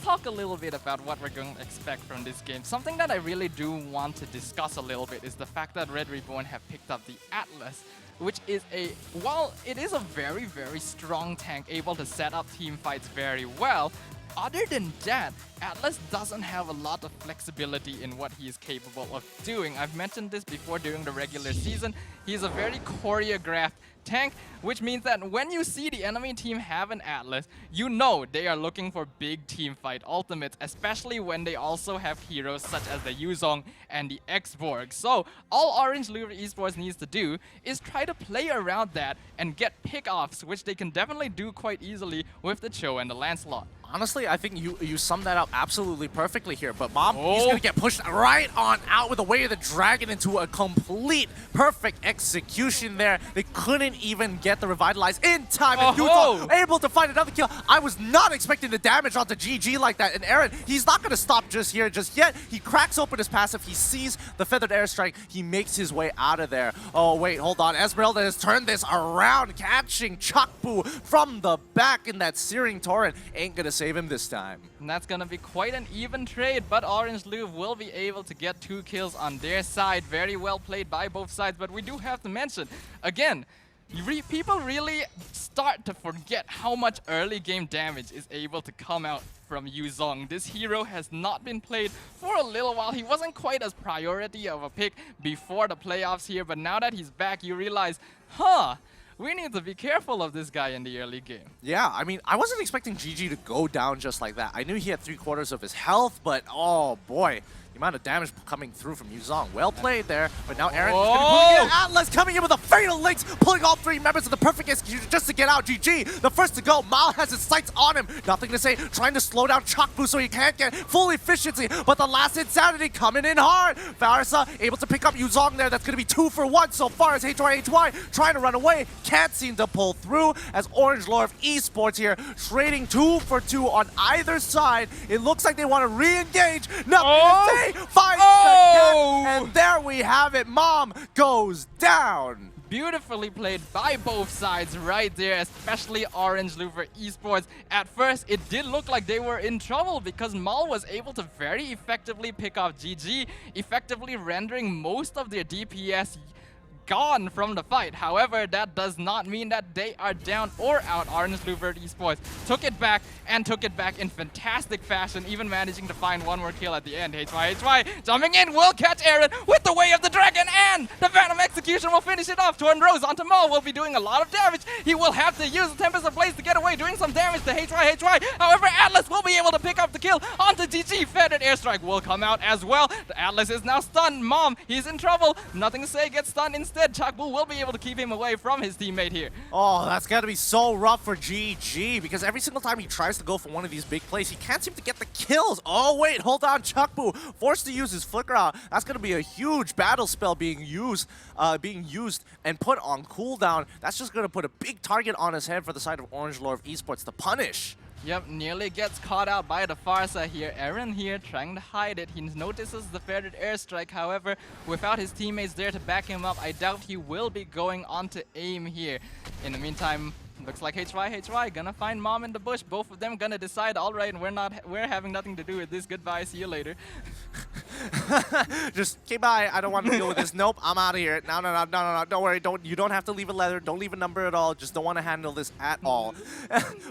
talk a little bit about what we're going to expect from this game. Something that I really do want to discuss a little bit is the fact that Red Reborn have picked up the Atlas, which is while it is a very, very strong tank, able to set up team fights very well, other than that, Atlas doesn't have a lot of flexibility in what he is capable of doing. I've mentioned this before during the regular season. He's a very choreographed tank, which means that when you see the enemy team have an Atlas, you know they are looking for big team fight ultimates, especially when they also have heroes such as the Yuzong and the X-Borg. So all Orange Louvre Esports needs to do is try to play around that and get pick-offs, which they can definitely do quite easily with the Cho and the Lancelot. Honestly, I think you summed that up absolutely perfectly here. But Mom, he's going to get pushed right on out with the Way of the Dragon into a complete perfect execution there. They couldn't even get the Revitalize in time. And Yuzong able to find another kill. I was not expecting the damage onto GG like that. And Aaron, he's not going to stop just yet. He cracks open his passive. He sees the Feathered Airstrike. He makes his way out of there. Oh, wait, hold on. Esmeralda has turned this around, catching Chakbu from the back in that Searing Torrent. Ain't going to save him this time. And that's gonna be quite an even trade, but Orange Louvre will be able to get 2 kills on their side. Very well played by both sides, but we do have to mention, again, people really start to forget how much early game damage is able to come out from Yuzong. This hero has not been played for a little while. He wasn't quite as priority of a pick before the playoffs here, but now that he's back, you realize, we need to be careful of this guy in the early game. Yeah, I mean, I wasn't expecting GG to go down just like that. I knew he had 3/4 of his health, but oh boy, the amount of damage coming through from Yuzong. Well played there, but now Aaron is going to be pulling in Atlas, coming in with a Fatal Links, pulling all 3 members of the perfect execution just to get out. GG, the first to go. Mal has his sights on him. Nothing to say, trying to slow down Chakbu so he can't get full efficiency, but the last Insanity coming in hard. Farsa able to pick up Yuzong there. That's going to be 2 for 1 so far as HY trying to run away. Can't seem to pull through as Orange Lord Esports here trading 2 for 2 on either side. It looks like they want to re-engage. Nothing to say. Finds the cat, and there we have it. Mom goes down. Beautifully played by both sides right there, especially Orange Louvre Esports. At first, it did look like they were in trouble because Mal was able to very effectively pick off GG, effectively rendering most of their DPS gone from the fight. However, that does not mean that they are down or out. Orange Louvre Esports took it back and took it back in fantastic fashion, even managing to find 1 more kill at the end. HY jumping in will catch Aaron with the Way of the Dragon, and the Phantom Execution will finish it off. Torn Rose onto Maul will be doing a lot of damage. He will have to use the Tempest of Blaze to get away, doing some damage to HY. However, Atlas will be able to pick up the kill onto GG. Feathered Airstrike will come out as well. The Atlas is now stunned. Mom, he's in trouble. Nothing to say, gets stunned instead. instead, Chakbu will be able to keep him away from his teammate here. Oh, that's got to be so rough for GG, because every single time he tries to go for one of these big plays, he can't seem to get the kills. Oh, wait, hold on. Chakbu forced to use his flicker out. That's going to be a huge battle spell being used and put on cooldown. That's just going to put a big target on his head for the side of Orange Lore of Esports to punish. Yep, nearly gets caught out by the Farsa here. Aaron here trying to hide it. He notices the feathered airstrike. However, without his teammates there to back him up, I doubt he will be going on to aim here. In the meantime, looks like HY gonna find Mom in the bush. Both of them gonna decide, all right, we're having nothing to do with this. Goodbye, see you later. Just, okay, bye. I don't want to deal with this. Nope, I'm out of here. No. Don't worry. You don't have to leave a letter. Don't leave a number at all. Just don't want to handle this at all.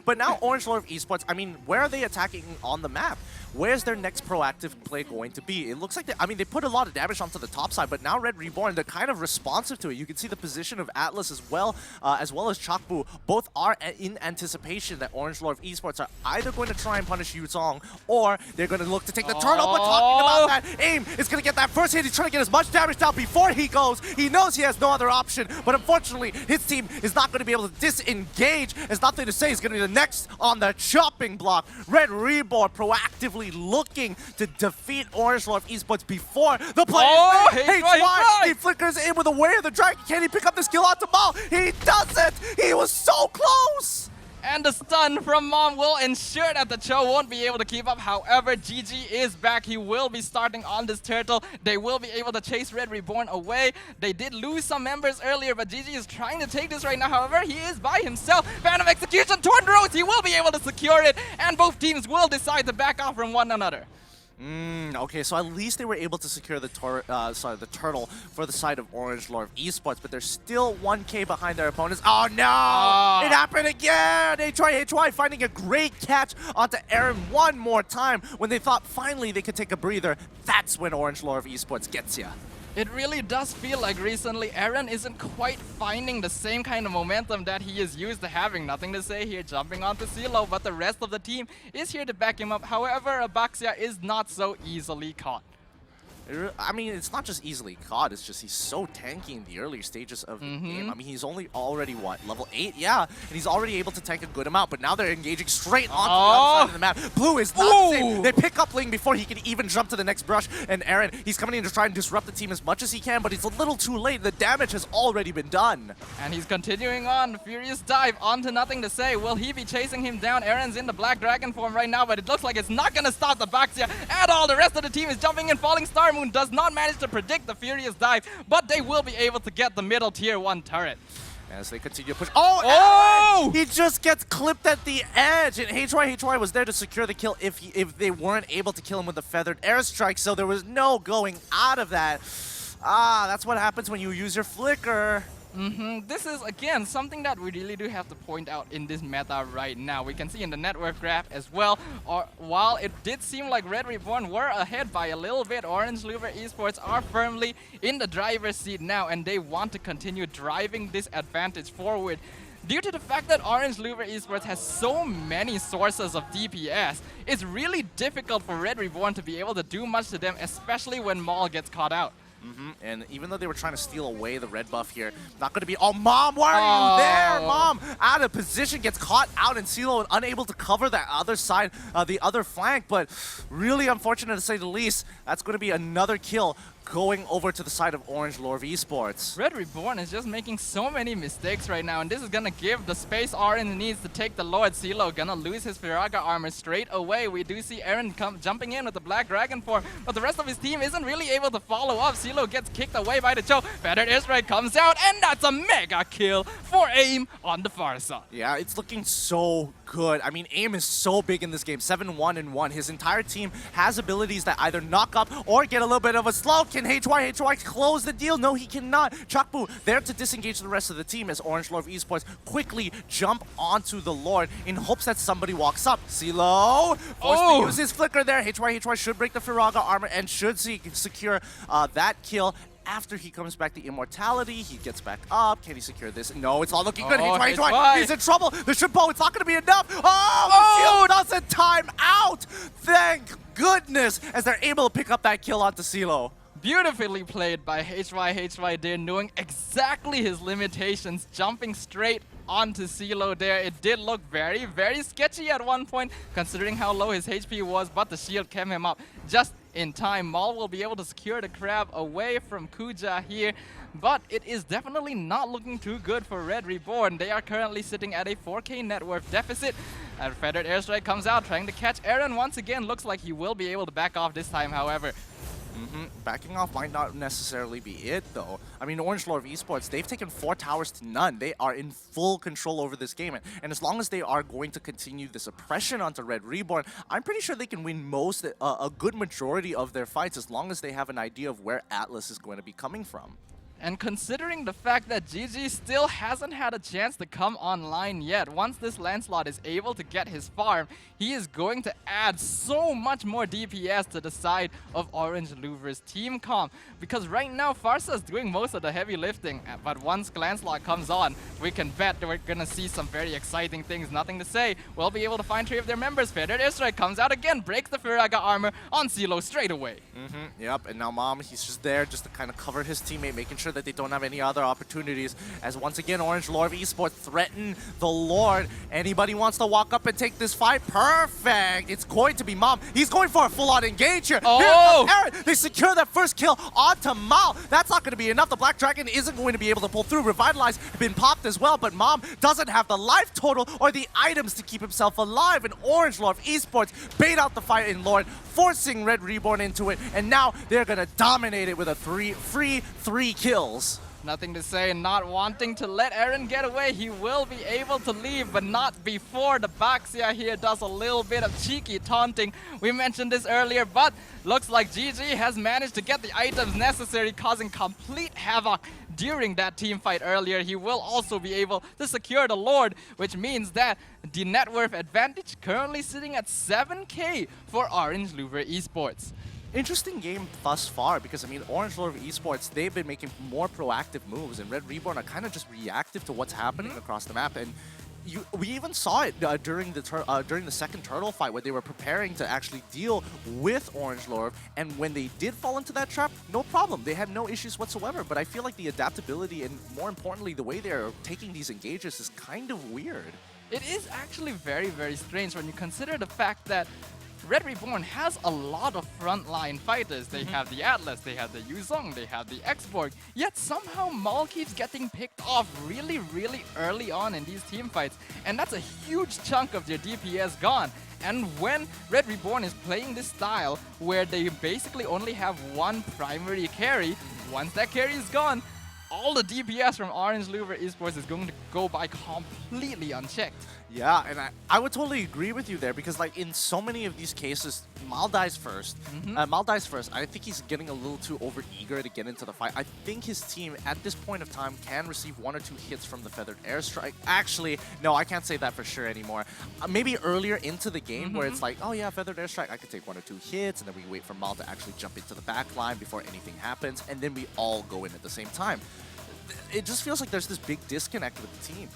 But now Orange Lore of Esports, I mean, where are they attacking on the map? Where's their next proactive play going to be? It looks like, they put a lot of damage onto the top side, but now Red Reborn, they're kind of responsive to it. You can see the position of Atlas as well as Chakbu. Both are in anticipation that Orange Lore of Esports are either going to try and punish Yuzong, or they're going to look to take the turtle. But talking about that, Aim is going to get that first hit. He's trying to get as much damage down before he goes. He knows he has no other option, but unfortunately, his team is not going to be able to disengage. There's nothing to say. He's going to be the next on the chopping block. Red Reborn proactively looking to defeat Orange Lore of Esports before the play. Oh, He flickers in with a Way of the Dragon. Can he pick up this kill onto Mal? He doesn't. He was so close. And the stun from Mom will ensure that the Cho won't be able to keep up. However, GG is back. He will be starting on this turtle. They will be able to chase Red Reborn away. They did lose some members earlier, but GG is trying to take this right now. However, he is by himself. Phantom Execution, Torn Rose, he will be able to secure it. And both teams will decide to back off from one another. Okay, so at least they were able to secure the turtle for the side of Orange Lore of Esports, but they're still 1K behind their opponents. Oh no! It happened again! HY finding a great catch onto Aaron one more time when they thought finally they could take a breather. That's when Orange Lore of Esports gets ya. It really does feel like recently Aaron isn't quite finding the same kind of momentum that he is used to having. Nothing to say here, jumping onto CeeLo, but the rest of the team is here to back him up. However, Abaxia is not so easily caught. I mean, it's not just easily caught, it's just he's so tanky in the earlier stages of the game. I mean, he's already, what, level 8? Yeah, and he's already able to tank a good amount, but now they're engaging straight onto the other side of the map. Blue is not safe. They pick up Ling before he can even jump to the next brush, and Aaron, he's coming in to try and disrupt the team as much as he can, but it's a little too late. The damage has already been done. And he's continuing on. Furious dive onto Nothing to Say. Will he be chasing him down? Aaron's in the Black Dragon form right now, but it looks like it's not going to stop the Abaxia at all. The rest of the team is jumping in. Falling Star Moon does not manage to predict the Furious dive, but they will be able to get the middle tier 1 turret. As they continue to push. Oh! He just gets clipped at the edge, and HY was there to secure the kill if they weren't able to kill him with a feathered airstrike, so there was no going out of that. That's what happens when you use your flicker. This is, again, something that we really do have to point out in this meta right now. We can see in the network graph as well, while it did seem like Red Reborn were ahead by a little bit, Orange Lure Esports are firmly in the driver's seat now, and they want to continue driving this advantage forward. Due to the fact that Orange Lure Esports has so many sources of DPS, it's really difficult for Red Reborn to be able to do much to them, especially when Maul gets caught out. And even though they were trying to steal away the red buff here, not going to be... Oh, Mom, why are you there? Mom, out of position, gets caught out, and CeeLo unable to cover that other side, the other flank. But really unfortunate to say the least. That's going to be another kill going over to the side of Orange Lore of Esports. Red Reborn is just making so many mistakes right now, and this is gonna give the space Orange needs to take the Lord. CeeLo gonna lose his Firaga armor straight away. We do see Aaron jumping in with the Black Dragon form, but the rest of his team isn't really able to follow up. CeeLo gets kicked away by the Cho. Feathered Airstrike comes out, and that's a mega kill for AIM on the Farsa. Yeah, it's looking so good. I mean, AIM is so big in this game, 7-1-1. His entire team has abilities that either knock up or get a little bit of a slow. Can HY close the deal? No, he cannot. Chakbu there to disengage the rest of the team as Orange Lore of Esports quickly jump onto the Lord in hopes that somebody walks up. CeeLo forced to use his flicker there. HY should break the Firaga armor and should secure that kill. After he comes back the immortality, he gets back up. Can he secure this? No, it's not looking good. HY, he's in trouble. The Shrimpo, it's not going to be enough. CeeLo doesn't time out. Thank goodness, as they're able to pick up that kill onto CeeLo. Beautifully played by HY there, knowing exactly his limitations, jumping straight onto CeeLo there. It did look very, very sketchy at one point, considering how low his HP was, but the shield kept him up just in time. Maul will be able to secure the crab away from Kuja here, but it is definitely not looking too good for Red Reborn. They are currently sitting at a 4K net worth deficit. And Feathered Airstrike comes out, trying to catch Aaron once again. Looks like he will be able to back off this time, however. Backing off might not necessarily be it, though. I mean, Orange Lore of Esports, they've taken 4 towers to none. They are in full control over this game. And as long as they are going to continue this oppression onto Red Reborn, I'm pretty sure they can win a good majority of their fights as long as they have an idea of where Atlas is going to be coming from. And considering the fact that GG still hasn't had a chance to come online yet, once this Lancelot is able to get his farm, he is going to add so much more DPS to the side of Orange Louver's team comp. Because right now, Farsa is doing most of the heavy lifting, but once Lancelot comes on, we can bet that we're going to see some very exciting things. Nothing to say. We'll be able to find 3 of their members. Feathered Airstrike comes out again, breaks the Firaga armor on CeeLo straight away. Yep, and now Mom, he's just there just to kind of cover his teammate, making sure that they don't have any other opportunities, as once again Orange Lore of Esports threaten the Lord. Anybody wants to walk up and take this fight? Perfect! It's going to be Mom. He's going for a full-on engage here. Oh! Here comes Aaron. They secure that first kill onto Mal. That's not going to be enough. The Black Dragon isn't going to be able to pull through. Revitalize been popped as well, but Mom doesn't have the life total or the items to keep himself alive. And Orange Lore of Esports bait out the fight in Lord, forcing Red Reborn into it, and now they're going to dominate it with a free 3 kills. Nothing to say, not wanting to let Aaron get away. He will be able to leave, but not before the Baxia here does a little bit of cheeky taunting. We mentioned this earlier, but looks like GG has managed to get the items necessary, causing complete havoc during that team fight earlier. He will also be able to secure the Lord, which means that the net worth advantage currently sitting at 7K for Orange Louver Esports. Interesting game thus far, because I mean, Orange Lore of Esports, they've been making more proactive moves, and Red Reborn are kind of just reactive to what's happening across the map. And we even saw it during the second turtle fight, where they were preparing to actually deal with Orange Lore, and when they did fall into that trap, no problem. They had no issues whatsoever. But I feel like the adaptability and, more importantly, the way they're taking these engages is kind of weird. It is actually very, very strange when you consider the fact that Red Reborn has a lot of frontline fighters. They have the Atlas, they have the Yuzong, they have the Xborg, yet somehow Maul keeps getting picked off really, really early on in these team fights, and that's a huge chunk of their DPS gone. And when Red Reborn is playing this style where they basically only have one primary carry, once that carry is gone, all the DPS from Orange Louver Esports is going to go by completely unchecked. Yeah, and I would totally agree with you there, because like in so many of these cases, Mal dies first. Mal dies first. I think he's getting a little too overeager to get into the fight. I think his team at this point of time can receive 1 or 2 hits from the Feathered Airstrike. Actually, no, I can't say that for sure anymore. Maybe earlier into the game where it's like, oh yeah, Feathered Airstrike, I could take 1 or 2 hits, and then we wait for Mal to actually jump into the back line before anything happens, and then we all go in at the same time. It just feels like there's this big disconnect with the team.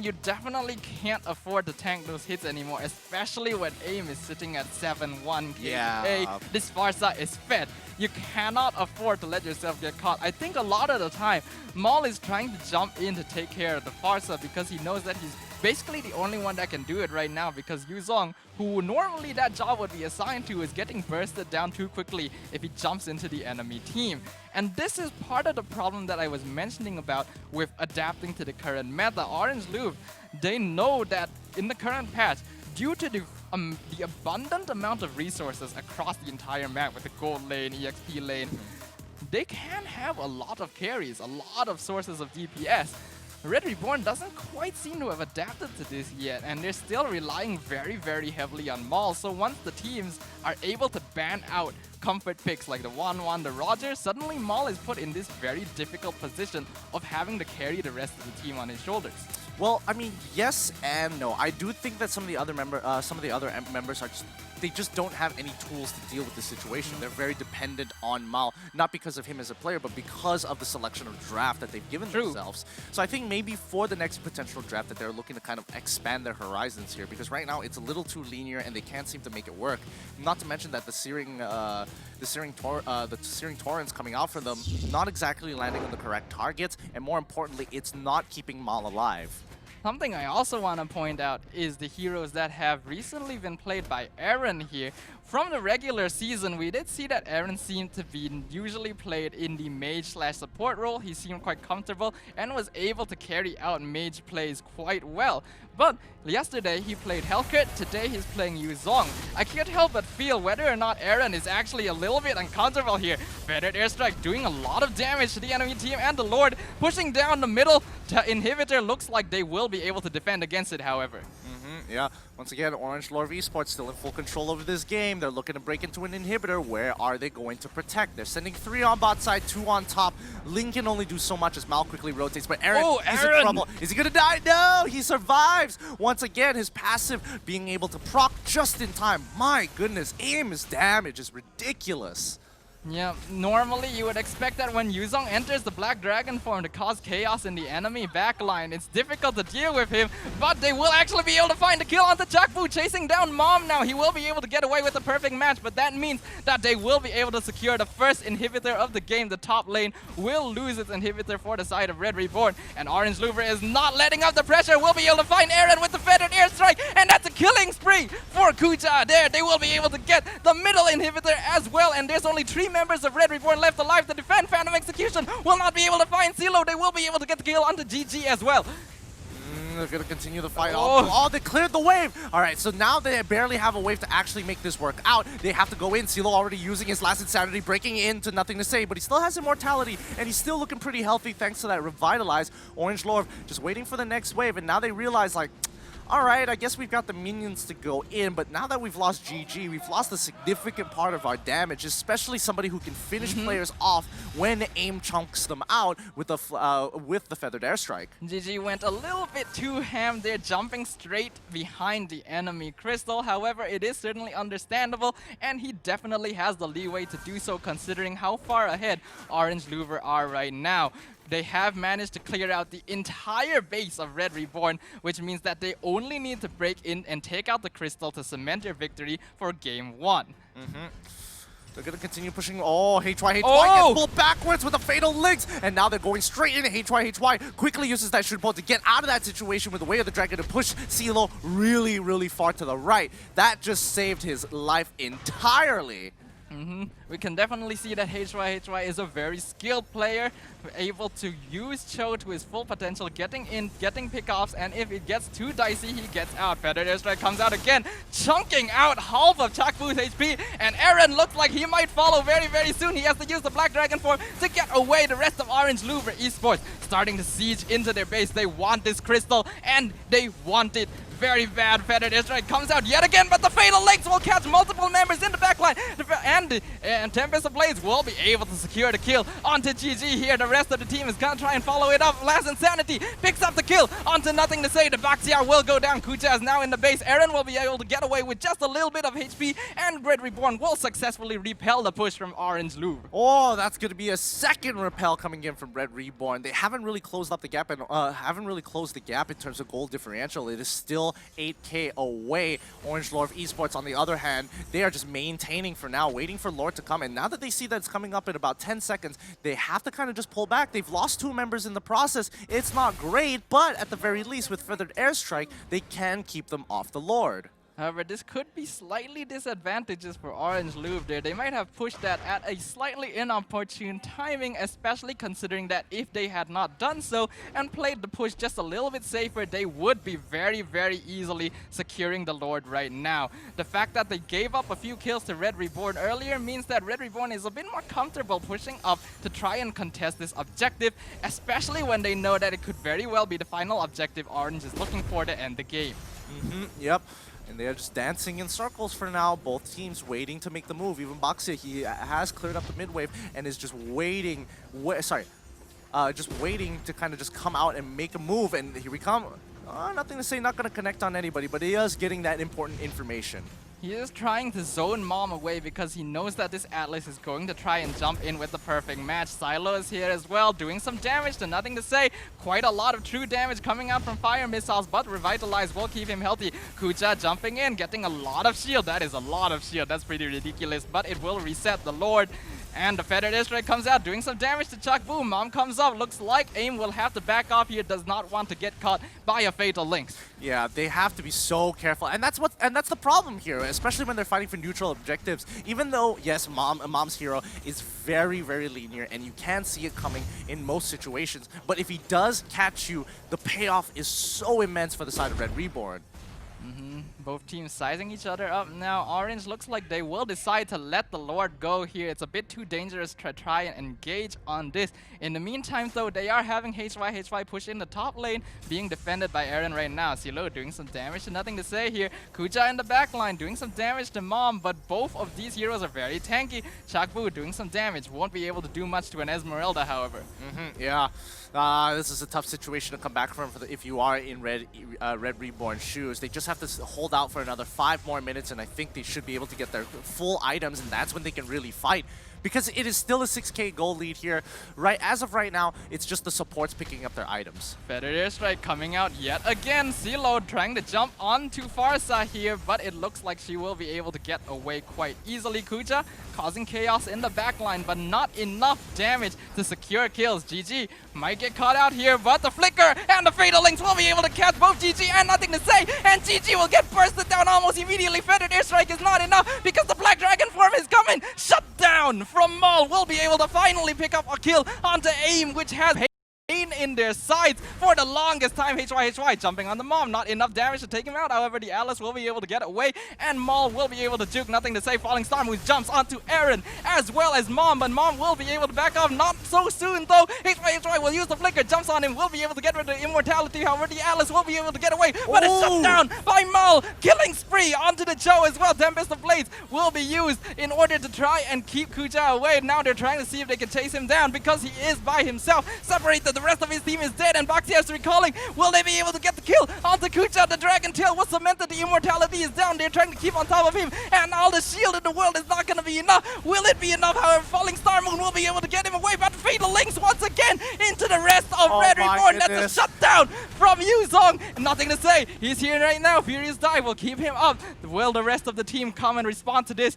You definitely can't afford to tank those hits anymore, especially when aim is sitting at 7-1 KDA. Yeah. This Farsa is fed. You cannot afford to let yourself get caught. I think a lot of the time, Maul is trying to jump in to take care of the Farsa because he knows that he's basically the only one that can do it right now, because Yuzong, who normally that job would be assigned to, is getting bursted down too quickly if he jumps into the enemy team. And this is part of the problem that I was mentioning about with adapting to the current meta. Orange Louv, they know that in the current patch, due to the abundant amount of resources across the entire map with the gold lane, EXP lane, they can have a lot of carries, a lot of sources of DPS. Red Reborn doesn't quite seem to have adapted to this yet, and they're still relying very, very heavily on Maul. So once the teams are able to ban out comfort picks like the 1-1, the Roger, suddenly Maul is put in this very difficult position of having to carry the rest of the team on his shoulders. Well, I mean, yes and no. I do think that some of the other members are just they just don't have any tools to deal with the situation. They're very dependent on Mal, not because of him as a player, but because of the selection of draft that they've given themselves. So I think maybe for the next potential draft that they're looking to kind of expand their horizons here, because right now it's a little too linear and they can't seem to make it work. Not to mention that the Searing Torrents coming out for them, not exactly landing on the correct targets, and more importantly, it's not keeping Mal alive. Something I also want to point out is the heroes that have recently been played by Aaron here. From the regular season, we did see that Aaron seemed to be usually played in the mage/support role. He seemed quite comfortable and was able to carry out mage plays quite well. But yesterday he played Hellcat, today he's playing Yuzong. I can't help but feel whether or not Aaron is actually a little bit uncomfortable here. Feathered Airstrike doing a lot of damage to the enemy team, and the Lord pushing down the middle to inhibitor. Looks like they will be able to defend against it, however. Yeah, once again, Orange Lord of Esports still in full control over this game. They're looking to break into an inhibitor. Where are they going to protect? They're sending 3 on bot side, 2 on top. Link can only do so much as Mal quickly rotates, but Aaron, he's in trouble. Is he gonna die? No, he survives. Once again, his passive being able to proc just in time. My goodness, aim's damage is ridiculous. Yeah, normally you would expect that when Yuzong enters the Black Dragon form to cause chaos in the enemy backline. It's difficult to deal with him, but they will actually be able to find the kill onto Chakfu, chasing down Mom now. He will be able to get away with a perfect match, but that means that they will be able to secure the first inhibitor of the game. The top lane will lose its inhibitor for the side of Red Reborn, and Orange Louver is not letting up the pressure. Will be able to find Aaron with the Feathered Airstrike, and that's a killing spree for Kucha there. They will be able to get the middle inhibitor as well, and there's only 3 members of Red Reborn left alive to defend. Phantom Execution will not be able to find CeeLo. They will be able to get the kill onto GG as well. They're going to continue the fight. Oh, they cleared the wave. All right, so now they barely have a wave to actually make this work out. They have to go in. CeeLo already using his last Insanity, breaking into Nothing to Say, but he still has Immortality, and he's still looking pretty healthy thanks to that Revitalize. Orange Lord just waiting for the next wave, and now they realize, like, all right, I guess we've got the minions to go in, but now that we've lost GG, we've lost a significant part of our damage, especially somebody who can finish players off when aim chunks them out with the Feathered Airstrike. GG went a little bit too ham there, jumping straight behind the enemy Crystal. However, it is certainly understandable, and he definitely has the leeway to do so considering how far ahead Orange Louver are right now. They have managed to clear out the entire base of Red Reborn, which means that they only need to break in and take out the Crystal to cement their victory for Game 1. They're going to continue pushing. Oh, HY gets pulled backwards with the Fatal Links, and now they're going straight into HY. Quickly uses that shoot bolt to get out of that situation with the Way of the Dragon to push CeeLo really, really far to the right. That just saved his life entirely. We can definitely see that HY is a very skilled player, able to use Cho to his full potential, getting in, getting pickoffs, and if it gets too dicey, he gets out. Feathered Airstrike comes out again, chunking out half of Chakfu's HP, and Aaron looks like he might follow very, very soon. He has to use the Black Dragon form to get away. The rest of Orange Louver Esports starting to siege into their base. They want this crystal, and they want it very bad. Feathered Airstrike comes out yet again, but the Fatal Links will catch multiple members in the backline, and Tempest of Blades will be able to secure the kill onto GG here. The rest of the team is gonna try and follow it up. Last Insanity picks up the kill onto Nothing to Say. The Baxiar will go down. Kucha is now in the base. Aaron will be able to get away with just a little bit of HP, and Red Reborn will successfully repel the push from Orange Louver. Oh, that's going to be a second repel coming in from Red Reborn. They haven't really closed up the gap and haven't really closed the gap in terms of goal differential. It is still 8K away. Orange Lord of Esports, on the other hand, they are just maintaining for now, waiting for Lord to come. And now that they see that it's coming up in about 10 seconds, they have to kind of just pull back. They've lost 2 members in the process. It's not great, but at the very least, with Feathered Airstrike, they can keep them off the Lord. However, this could be slightly disadvantageous for Orange Louver there. They might have pushed that at a slightly inopportune timing, especially considering that if they had not done so and played the push just a little bit safer, they would be very, very easily securing the Lord right now. The fact that they gave up a few kills to Red Reborn earlier means that Red Reborn is a bit more comfortable pushing up to try and contest this objective, especially when they know that it could very well be the final objective Orange is looking for to end the game. Yep. And they are just dancing in circles for now. Both teams waiting to make the move. Even Baxia, he has cleared up the mid wave and is just waiting. Just waiting to kind of just come out and make a move. And here we come. Nothing to Say, not going to connect on anybody, but he is getting that important information. He is trying to zone Mom away because he knows that this Atlas is going to try and jump in with the perfect match. Silo is here as well, doing some damage to nothing to say. Quite a lot of true damage coming out from fire missiles, but Revitalize will keep him healthy. Kuja jumping in, getting a lot of shield. That is a lot of shield. That's pretty ridiculous, but it will reset the Lord. And the Feathered Airstrike comes out, doing some damage to Chuck. Boom, Mom comes up. Looks like AIM will have to back off here. Does not want to get caught by a Fatal Lynx. Yeah, they have to be so careful, and that's the problem here, especially when they're fighting for neutral objectives. Even though, yes, Mom's hero is very, very linear, and you can see it coming in most situations. But if he does catch you, the payoff is so immense for the side of Red Reborn. Both teams sizing each other up now. Orange looks like they will decide to let the Lord go here. It's a bit too dangerous to try and engage on this. In the meantime, though, they are having HY push in the top lane, being defended by Aaron right now. Silo doing some damage to nothing to say here. Kuja in the back line doing some damage to Mom, but both of these heroes are very tanky. Chakbu doing some damage. Won't be able to do much to an Esmeralda, however. Yeah. This is a tough situation to come back from if you are in Red Reborn shoes. They just have to hold out for another 5 more minutes, and I think they should be able to get their full items, and that's when they can really fight. Because it is still a 6k gold lead here. As of right now, it's just the supports picking up their items. Feathered Airstrike coming out yet again. Silo trying to jump onto Farsa here, but it looks like she will be able to get away quite easily. Kuja causing chaos in the backline, but not enough damage to secure kills. GG might get caught out here, but the Flicker and the Fatal Lynx will be able to catch both GG and nothing to say, and GG will get bursted down almost immediately. Feathered Airstrike is not enough because the Black Dragon form is coming. Shut down from Maul will be able to finally pick up a kill onto AIM, which has pain in their sides for the longest time. HY jumping on the Mom, not enough damage to take him out. However, the Alice will be able to get away, and Maul will be able to juke. Nothing to say. Falling Star Moon jumps onto Aaron as well as Mom, but Mom will be able to back off. Not so soon though. HY will use the Flicker, jumps on him, will be able to get rid of the immortality. However, the Alice will be able to get away, but it's shut down by Maul. Killing spree onto the Joe as well. Tempest of Blades will be used in order to try and keep Kuja away. Now they're trying to see if they can chase him down because he is by himself. Separated, the rest of his team is dead, and Boxy has recalling. Will they be able to get the kill onto Kuja? The Dragon Tail was cemented. The immortality is down. They're trying to keep on top of him, and all the shield in the world is not going to be enough. Will it be enough? However, Falling Star Moon will be able to get him away, but Fatal Lynx once again into the rest of Red Reborn. That's a shutdown from Yuzong. Nothing to say. He's here right now. Furious Dive will keep him up. Will the rest of the team come and respond to this?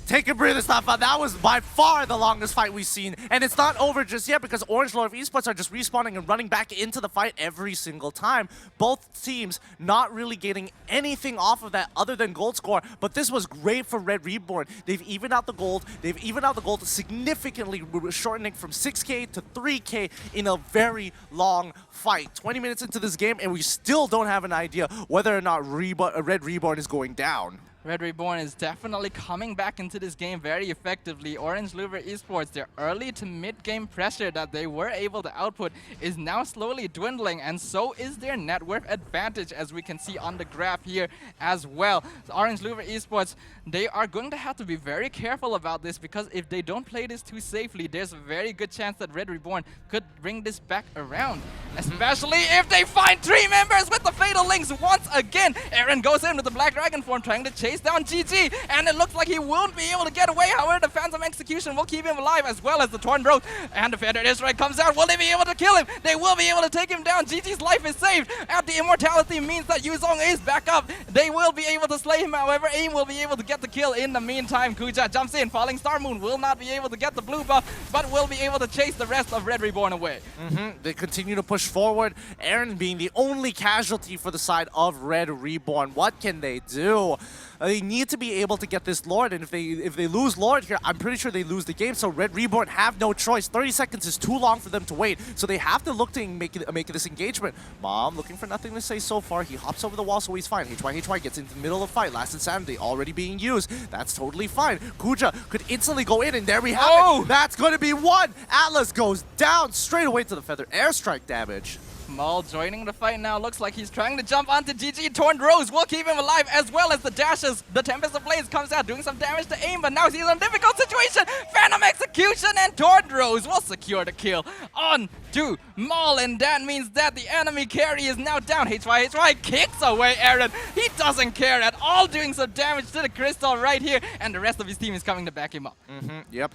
Take a breather, Safa. That was by far the longest fight we've seen. And it's not over just yet because Orange Lord of Esports are just respawning and running back into the fight every single time. Both teams not really getting anything off of that other than gold score. But this was great for Red Reborn. They've evened out the gold. They've evened out the gold significantly, shortening from 6k to 3k in a very long fight. 20 minutes into this game, and we still don't have an idea whether or not Red Reborn is going down. Red Reborn is definitely coming back into this game very effectively. Orange Lure Esports, their early to mid-game pressure that they were able to output is now slowly dwindling, and so is their net worth advantage, as we can see on the graph here as well. So Orange Lure Esports, they are going to have to be very careful about this, because if they don't play this too safely, there's a very good chance that Red Reborn could bring this back around. Especially if they find 3 members with the Fatal Lynx once again. Aaron goes in with the Black Dragon form, trying to chase down GG, and it looks like he won't be able to get away. However, the Phantom Execution will keep him alive, as well as the Torn Road, and the Feathered Airstrike comes out. Will they be able to kill him? They will be able to take him down. GG's life is saved, and the immortality means that Yuzong is back up. They will be able to slay him. However, AIM will be able to get the kill. In the meantime, Kuja jumps in. Falling Star Moon will not be able to get the blue buff, but will be able to chase the rest of Red Reborn away. They continue to push forward. Aaron being the only casualty for the side of Red Reborn. What can they do? They need to be able to get this Lord, and if they lose Lord here, I'm pretty sure they lose the game. So Red Reborn have no choice. 30 seconds is too long for them to wait, so they have to look to make this engagement. Mom looking for nothing to say so far. He hops over the wall, so he's fine. HY gets into the middle of the fight. Last Insanity already being used. That's totally fine. Kuja could instantly go in, and there we have it. That's going to be one. Atlas goes down straight away to the Feather Airstrike damage. Maul joining the fight now. Looks like he's trying to jump onto GG. Torn Rose will keep him alive, as well as the dashes. The Tempest of Blaze comes out, doing some damage to aim, but now he's in a difficult situation. Phantom Execution, and Torn Rose will secure the kill on to Maul, and that means that the enemy carry is now down. HY kicks away Aaron. He doesn't care at all, doing some damage to the crystal right here, and the rest of his team is coming to back him up. Yep.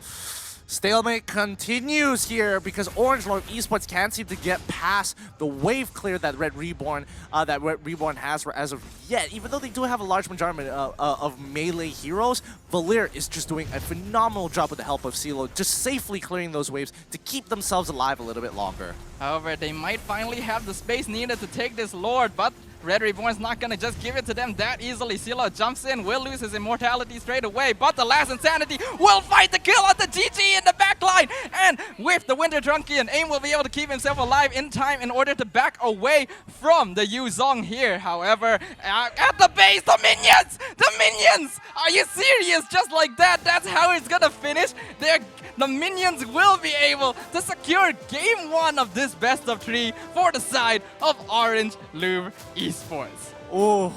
Stalemate continues here because Orange Lord Esports can't seem to get past the wave clear that Red Reborn has as of yet. Even though they do have a large majority of melee heroes, Valir is just doing a phenomenal job with the help of CeeLo, just safely clearing those waves to keep themselves alive a little bit longer. However, they might finally have the space needed to take this Lord, but Red Reborn's not gonna just give it to them that easily. CeeLo jumps in, will lose his immortality straight away, but the last Insanity will fight the kill at the GG in the backline. And with the Winter Drunkian, AIM will be able to keep himself alive in time in order to back away from the Yuzong here. However, at the base, the minions! The minions! Are you serious? Just like that, that's how it's gonna finish. The minions will be able to secure game 1 of this best of 3 for the side of Orange Louvre Esports. Oh,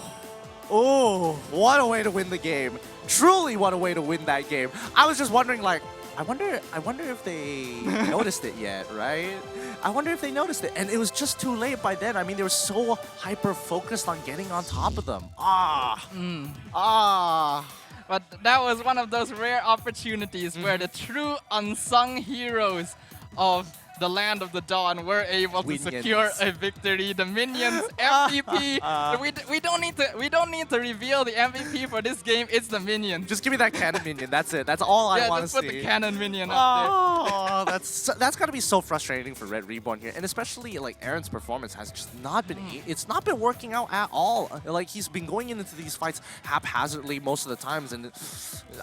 what a way to win the game. Truly what a way to win that game. I was just wondering, like, I wonder if they noticed it yet, right? I wonder if they noticed it. And it was just too late by then. I mean, they were so hyper-focused on getting on top of them. But that was one of those rare opportunities where the true unsung heroes of the Land of the Dawn were able to secure a victory. The minions, MVP. We don't need to reveal the MVP for this game. It's the minion. Just give me that cannon minion. That's it. That's all I want to see. Yeah, just put the cannon minion up there. That's gotta be so frustrating for Red Reborn here, and especially like Aaron's performance has just not been. It's not been working out at all. Like he's been going into these fights haphazardly most of the times, and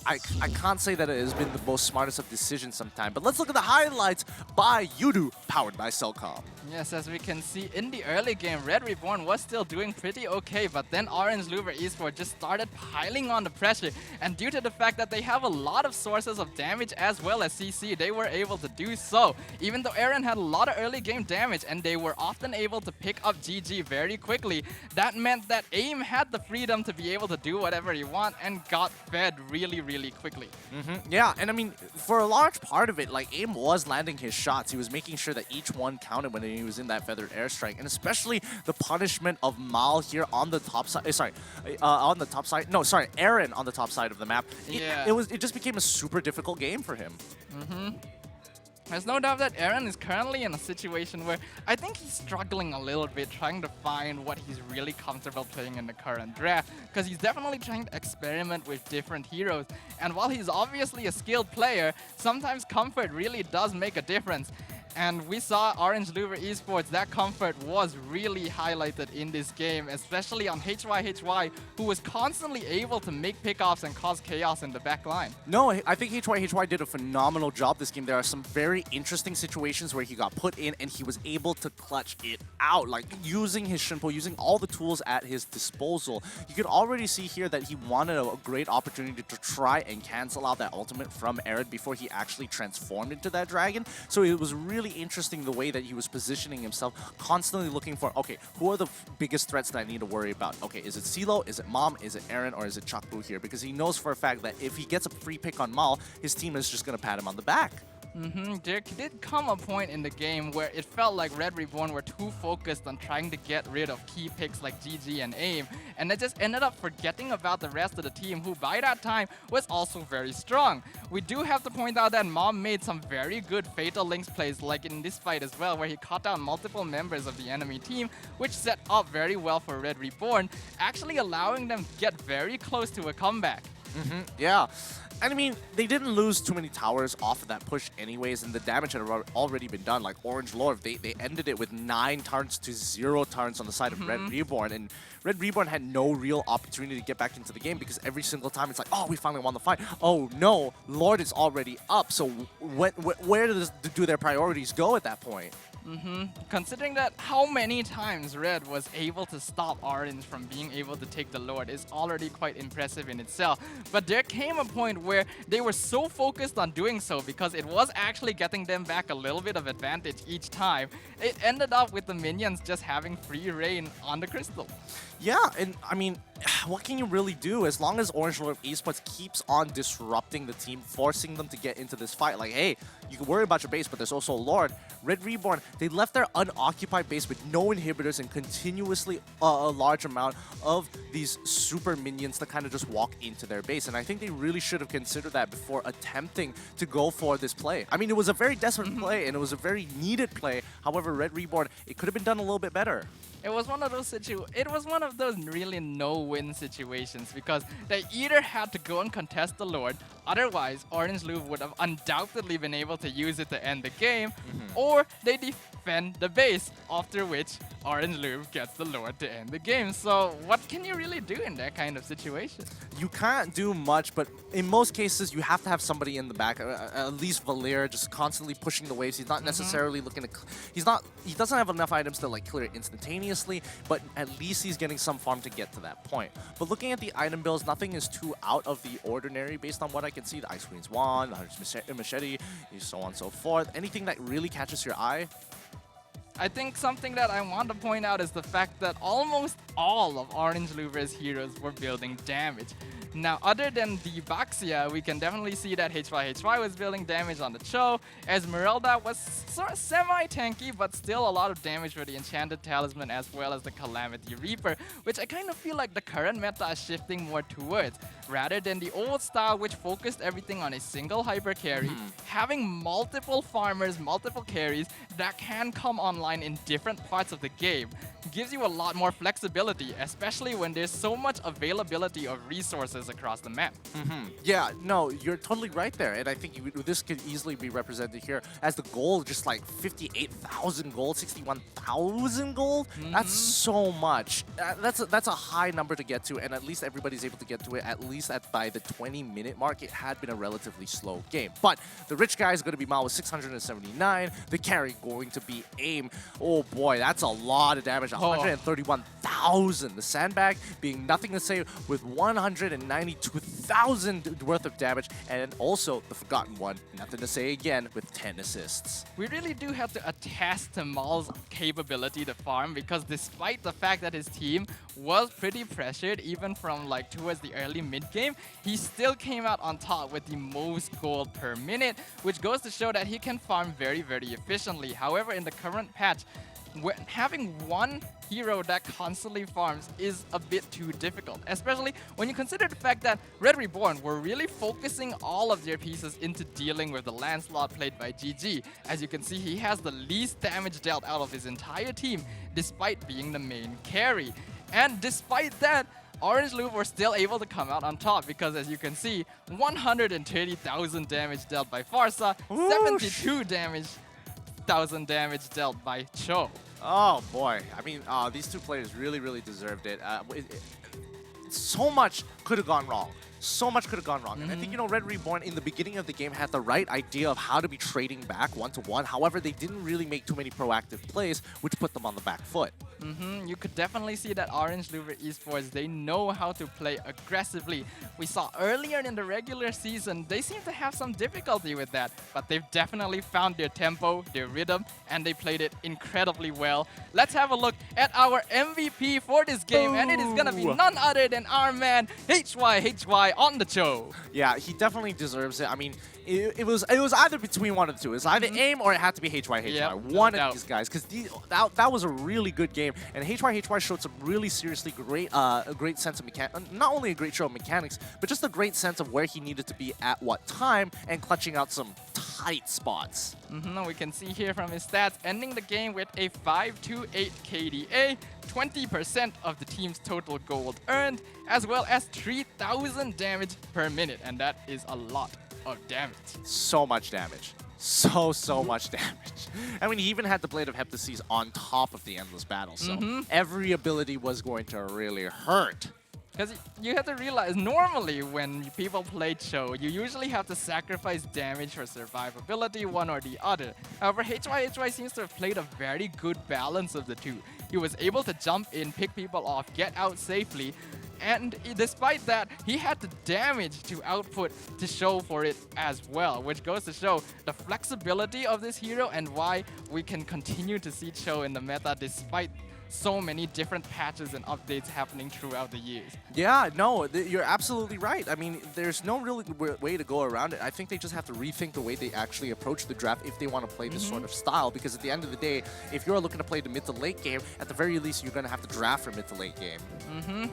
I can't say that it has been the most smartest of decisions sometimes. But let's look at the highlights by Yudu, powered by Cellcom. Yes, as we can see in the early game, Red Reborn was still doing pretty okay, but then Orange Louvre Esports just started piling on the pressure, and due to the fact that they have a lot of sources of damage as well as CC, they were able to do so. Even though Aaron had a lot of early game damage and they were often able to pick up GG very quickly, that meant that AIM had the freedom to be able to do whatever he want and got fed really, really quickly. Yeah, and I mean, for a large part of it, like AIM was landing his shots. He was making sure that each one counted when he was in that feathered airstrike, and especially the punishment of Mal here on the top side. On the top side. No, sorry, Aaron on the top side of the map. Yeah. It just became a super difficult game for him. There's no doubt that Aaron is currently in a situation where I think he's struggling a little bit trying to find what he's really comfortable playing in the current draft, because he's definitely trying to experiment with different heroes. And while he's obviously a skilled player, sometimes comfort really does make a difference. And we saw Orange Louvre Esports, that comfort was really highlighted in this game, especially on HY, who was constantly able to make pickoffs and cause chaos in the back line. No, I think HY did a phenomenal job this game. There are some very interesting situations where he got put in and he was able to clutch it out, like using his Shinpo, using all the tools at his disposal. You could already see here that he wanted a great opportunity to try and cancel out that ultimate from Aaron before he actually transformed into that dragon. So it was really interesting the way that he was positioning himself, constantly looking for, okay, who are the biggest threats that I need to worry about? Okay, is it CeeLo, is it Mom, is it Aaron, or is it Chakbu here? Because he knows for a fact that if he gets a free pick on Mal, his team is just going to pat him on the back. There did come a point in the game where it felt like Red Reborn were too focused on trying to get rid of key picks like GG and AIM, and they just ended up forgetting about the rest of the team, who by that time was also very strong. We do have to point out that Mom made some very good Fatal Links plays, like in this fight as well, where he caught down multiple members of the enemy team, which set up very well for Red Reborn, actually allowing them to get very close to a comeback. Yeah. And I mean, they didn't lose too many towers off of that push anyways, and the damage had already been done. Like Orange Lord, they ended it with 9 turns to 0 turns on the side of Red Reborn, and Red Reborn had no real opportunity to get back into the game because every single time it's like, oh, we finally won the fight. Oh no, Lord is already up. So where do their priorities go at that point? Considering that how many times Red was able to stop Orange from being able to take the Lord is already quite impressive in itself. But there came a point where they were so focused on doing so because it was actually getting them back a little bit of advantage each time. It ended up with the minions just having free reign on the crystal. Yeah, and I mean, what can you really do as long as Orange Lord Esports keeps on disrupting the team, forcing them to get into this fight? Like, hey, you can worry about your base, but there's also a Lord. Red Reborn, they left their unoccupied base with no inhibitors and continuously a large amount of these super minions to kind of just walk into their base. And I think they really should have considered that before attempting to go for this play. I mean, it was a very desperate play and it was a very needed play. However, Red Reborn, it could have been done a little bit better. It was one of those really no-win situations because they either had to go and contest the Lord, otherwise Orange Louvre would have undoubtedly been able to use it to end the game, or they defend the base, after which Orange Louvre gets the Lord to end the game. So what can you really do in that kind of situation? You can't do much, but in most cases you have to have somebody in the back, at least Valir, just constantly pushing the waves. He's not necessarily looking to, he doesn't have enough items to like clear it instantaneously, but at least he's getting some farm to get to that point. But looking at the item builds, nothing is too out of the ordinary based on what I can see. The Ice Queen's Wand, the Machete, so on and so forth. Anything that really catches your eye? I think something that I want to point out is the fact that almost all of Orange Louvre's heroes were building damage. Now, other than the Baxia, we can definitely see that HY was building damage on the Cho. Esmeralda was sort of semi-tanky, but still a lot of damage for the Enchanted Talisman as well as the Calamity Reaper, which I kind of feel like the current meta is shifting more towards. Rather than the old style, which focused everything on a single hyper carry, having multiple farmers, multiple carries that can come online in different parts of the game gives you a lot more flexibility, especially when there's so much availability of resources across the map. Yeah, no, you're totally right there. And I think this could easily be represented here as the gold, just like 58,000 gold, 61,000 gold. That's so much. That's a high number to get to, and at least everybody's able to get to it at least by the 20-minute mark. It had been a relatively slow game. But the rich guy is going to be Mao with 679. The carry going to be AIM. Oh boy, that's a lot of damage. 131,000. The sandbag being nothing to say with 192,000 worth of damage. And also the forgotten one, nothing to say again, with 10 assists. We really do have to attest to Maul's capability to farm, because despite the fact that his team was pretty pressured even from like towards the early mid game, he still came out on top with the most gold per minute, which goes to show that he can farm very, very efficiently. However, in the current patch, having one hero that constantly farms is a bit too difficult, especially when you consider the fact that Red Reborn were really focusing all of their pieces into dealing with the Lancelot played by GG. As you can see, he has the least damage dealt out of his entire team, despite being the main carry. And despite that, Orange Louvre were still able to come out on top because, as you can see, 130,000 damage dealt by Farsa, 72,000 damage dealt by Cho. Oh boy, I mean, these two players really, really deserved it. So much could have gone wrong. So much could have gone wrong. And I think, you know, Red Reborn in the beginning of the game had the right idea of how to be trading back one-to-one. However, they didn't really make too many proactive plays, which put them on the back foot. You could definitely see that Orange Louvre Esports, they know how to play aggressively. We saw earlier in the regular season, they seem to have some difficulty with that, but they've definitely found their tempo, their rhythm, and they played it incredibly well. Let's have a look at our MVP for this game, and it is gonna be none other than our man, HY on the show. Yeah, he definitely deserves it. I mean, it was either between one of the two. It's either AIM or it had to be HY. Yep, one of these guys, because that was a really good game, and HY showed some really seriously great a great sense of not only a great show of mechanics, but just a great sense of where he needed to be at what time and clutching out some tight spots. We can see here from his stats, ending the game with a 528 KDA, 20% of the team's total gold earned, as well as 3,000 damage per minute, and that is a lot of damage. So much damage. So much damage. I mean, he even had the Blade of Heptases on top of the Endless Battle, so every ability was going to really hurt. Because you have to realize, normally when people play Cho, you usually have to sacrifice damage for survivability, one or the other. However, HY seems to have played a very good balance of the two. He was able to jump in, pick people off, get out safely, and despite that, he had the damage to output to show for it as well, which goes to show the flexibility of this hero and why we can continue to see Cho in the meta despite so many different patches and updates happening throughout the years. Yeah, no, you're absolutely right. I mean, there's no really way to go around it. I think they just have to rethink the way they actually approach the draft if they want to play this sort of style, because at the end of the day, if you're looking to play the mid to late game, at the very least, you're going to have to draft for mid to late game.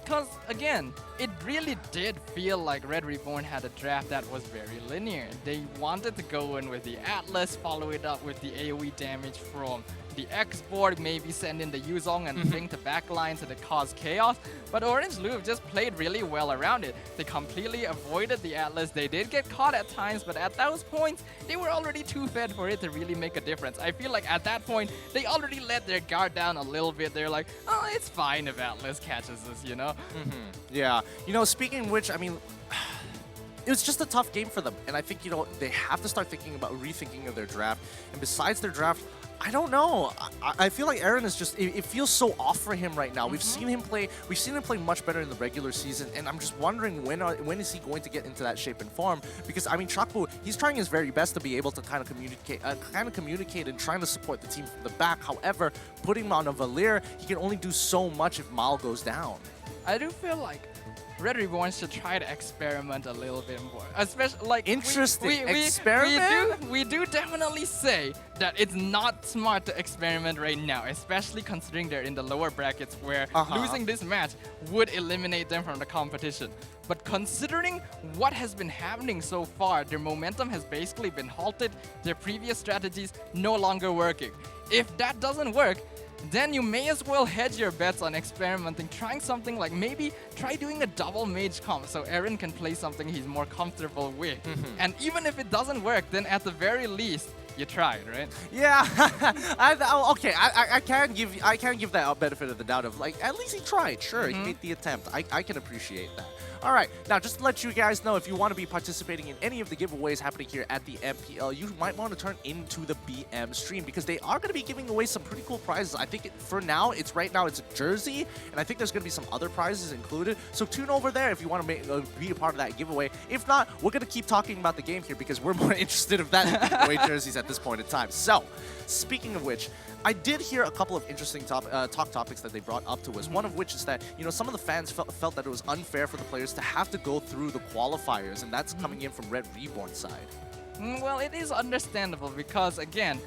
Because, again, it really did feel like Red Reborn had a draft that was very linear. They wanted to go in with the Atlas, follow it up with the AoE damage from the X-Board, maybe send in the Yuzong and bring the backline to cause chaos. But Orange Loop just played really well around it. They completely avoided the Atlas. They did get caught at times, but at those points, they were already too fed for it to really make a difference. I feel like at that point, they already let their guard down a little bit. They're like, oh, it's fine if Atlas catches us, you know? Yeah. You know, speaking of which, I mean, it was just a tough game for them. And I think, you know, they have to start thinking about rethinking of their draft. And besides their draft, I don't know. I feel like Aaron is just, it feels so off for him right now. We've seen him play much better in the regular season, and I'm just wondering when is he going to get into that shape and form? Because I mean, Chakbu, he's trying his very best to be able to kind of communicate and trying to support the team from the back. However, putting him on a Valir, he can only do so much if Mal goes down. I do feel like Red Reborn should try to experiment a little bit more. Especially like interesting experiment. We do definitely say that it's not smart to experiment right now, especially considering they're in the lower brackets where losing this match would eliminate them from the competition. But considering what has been happening so far, their momentum has basically been halted, their previous strategies no longer working. If that doesn't work, then you may as well hedge your bets on experimenting, trying something like maybe try doing a double mage comp so Aaron can play something he's more comfortable with. And even if it doesn't work, then at the very least, you tried, right? Yeah, okay. I can't give that a benefit of the doubt of like at least he tried. Sure, he made the attempt. I can appreciate that. All right, now just to let you guys know, if you want to be participating in any of the giveaways happening here at the MPL, you might want to turn into the BM stream because they are going to be giving away some pretty cool prizes. I think for now, it's a jersey, and I think there's going to be some other prizes included. So tune over there if you want to be a part of that giveaway. If not, we're going to keep talking about the game here because we're more interested in that giveaway jerseys at this point in time. So, speaking of which, I did hear a couple of interesting talk topics that they brought up to us. One of which is that, you know, some of the fans felt that it was unfair for the players to have to go through the qualifiers, and that's coming in from Red Reborn side. Well, it is understandable because, again,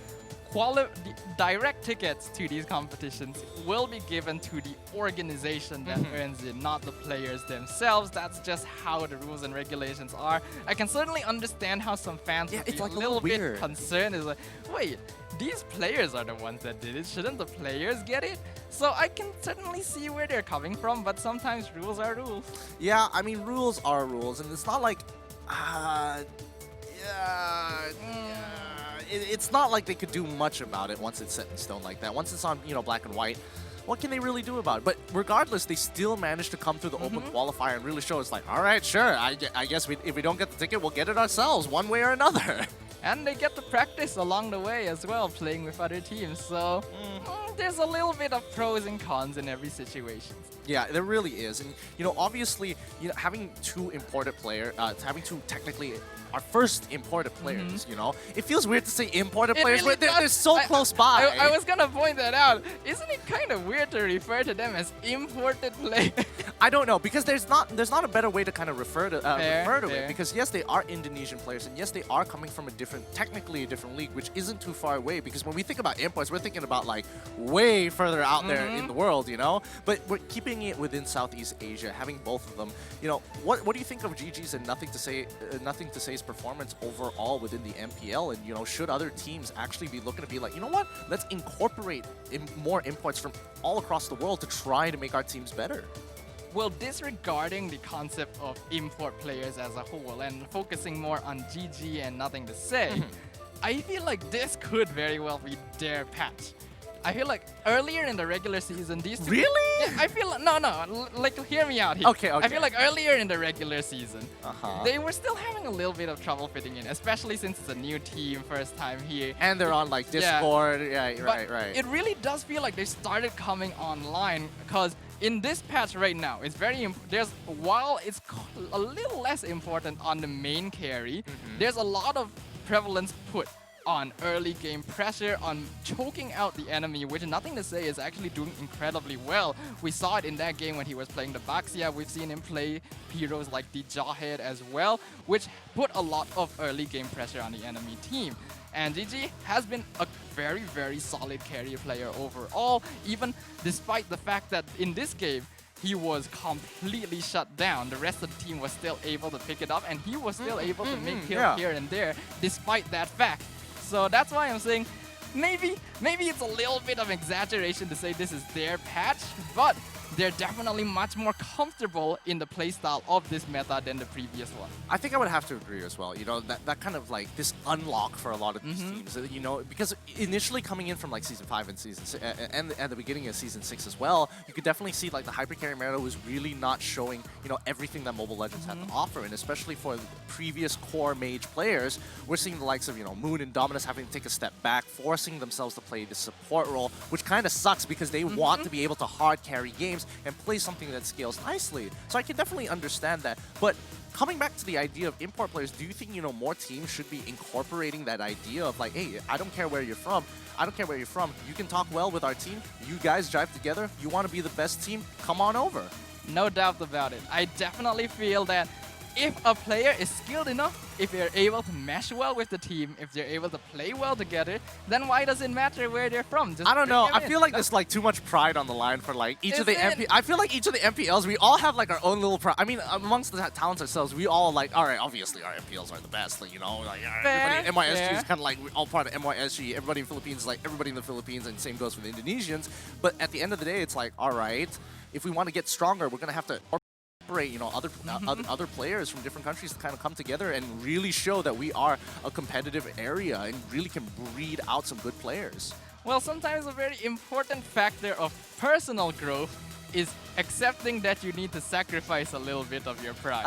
direct tickets to these competitions will be given to the organization that earns it, not the players themselves. That's just how the rules and regulations are. I can certainly understand how some fans would be like a little bit concerned. It's like, wait, these players are the ones that did it. Shouldn't the players get it? So I can certainly see where they're coming from, but sometimes rules are rules. Yeah, I mean, rules are rules, and it's not like, it's not like they could do much about it once it's set in stone like that. Once it's on, you know, black and white, what can they really do about it? But regardless, they still managed to come through the open qualifier and really show it's like, all right, sure, I guess if we don't get the ticket, we'll get it ourselves one way or another. And they get to practice along the way as well, playing with other teams. So there's a little bit of pros and cons in every situation. Yeah, there really is. And, you know, obviously, you know, having two imported players, having two technically our first imported players, you know? It feels weird to say imported players, really but they're so close by. I was gonna point that out. Isn't it kind of weird to refer to them as imported players? I don't know, because there's not a better way to kind of refer to fair. it, because yes, they are Indonesian players, and yes, they are coming from technically a different league, which isn't too far away, because when we think about imports, we're thinking about like way further out there in the world, you know? But we're keeping it within Southeast Asia, having both of them. You know, what do you think of GG's and Nothing to Say's performance overall within the MPL? And, you know, should other teams actually be looking to be like, you know what, let's incorporate more imports from all across the world to try to make our teams better? Well, disregarding the concept of import players as a whole and focusing more on GG and Nothing to Say, I feel like this could very well be their patch. I feel like earlier in the regular season, these two... Really? Yeah, I feel like, no, like hear me out here. Okay. I feel like earlier in the regular season, Uh-huh. they were still having a little bit of trouble fitting in, especially since it's a new team, first time here. And they're on like Discord. Yeah, But right. it really does feel like they started coming online because in this patch right now, it's very while it's a little less important on the main carry, there's a lot of prevalence put on early game pressure, on choking out the enemy, which nothing to say is actually doing incredibly well. We saw it in that game when he was playing the Baxia. We've seen him play heroes like the Jawhead as well, which put a lot of early game pressure on the enemy team. And GG has been a very, very solid carry player overall, even despite the fact that in this game, he was completely shut down. The rest of the team was still able to pick it up, and he was still able to make kills here and there, despite that fact. So that's why I'm saying maybe it's a little bit of exaggeration to say this is their patch, but they're definitely much more comfortable in the playstyle of this meta than the previous one. I think I would have to agree as well. You know, that kind of like this unlock for a lot of these teams. You know, because initially coming in from like Season 5 and and at the beginning of Season 6 as well, you could definitely see like the hypercarry meta was really not showing, you know, everything that Mobile Legends had to offer. And especially for the previous core mage players, we're seeing the likes of, you know, Moon and Dominus having to take a step back, forcing themselves to play the support role, which kind of sucks because they want to be able to hard carry games and play something that scales nicely. So I can definitely understand that. But coming back to the idea of import players, do you think, you know, more teams should be incorporating that idea of like, hey, I don't care where you're from. I don't care where you're from. You can talk well with our team. You guys drive together. You want to be the best team? Come on over. No doubt about it. I definitely feel that if a player is skilled enough, if they're able to mesh well with the team, if they're able to play well together, then why does it matter where they're from? Just I don't know. I feel like that's there's like too much pride on the line for like each of the Is it? I feel like each of the MPLs, we all have like our own little pride. I mean, amongst the talents ourselves, we all like, all right, obviously our MPLs are the best. Like, you know, like everybody, MYSG is kind of like, we're all part of MYSG. Everybody in Philippines is like everybody in the Philippines, and same goes for the Indonesians. But at the end of the day, it's like, all right, if we want to get stronger, we're going to have to, you know, other players from different countries to kind of come together and really show that we are a competitive area and really can breed out some good players. Well, sometimes a very important factor of personal growth is accepting that you need to sacrifice a little bit of your pride.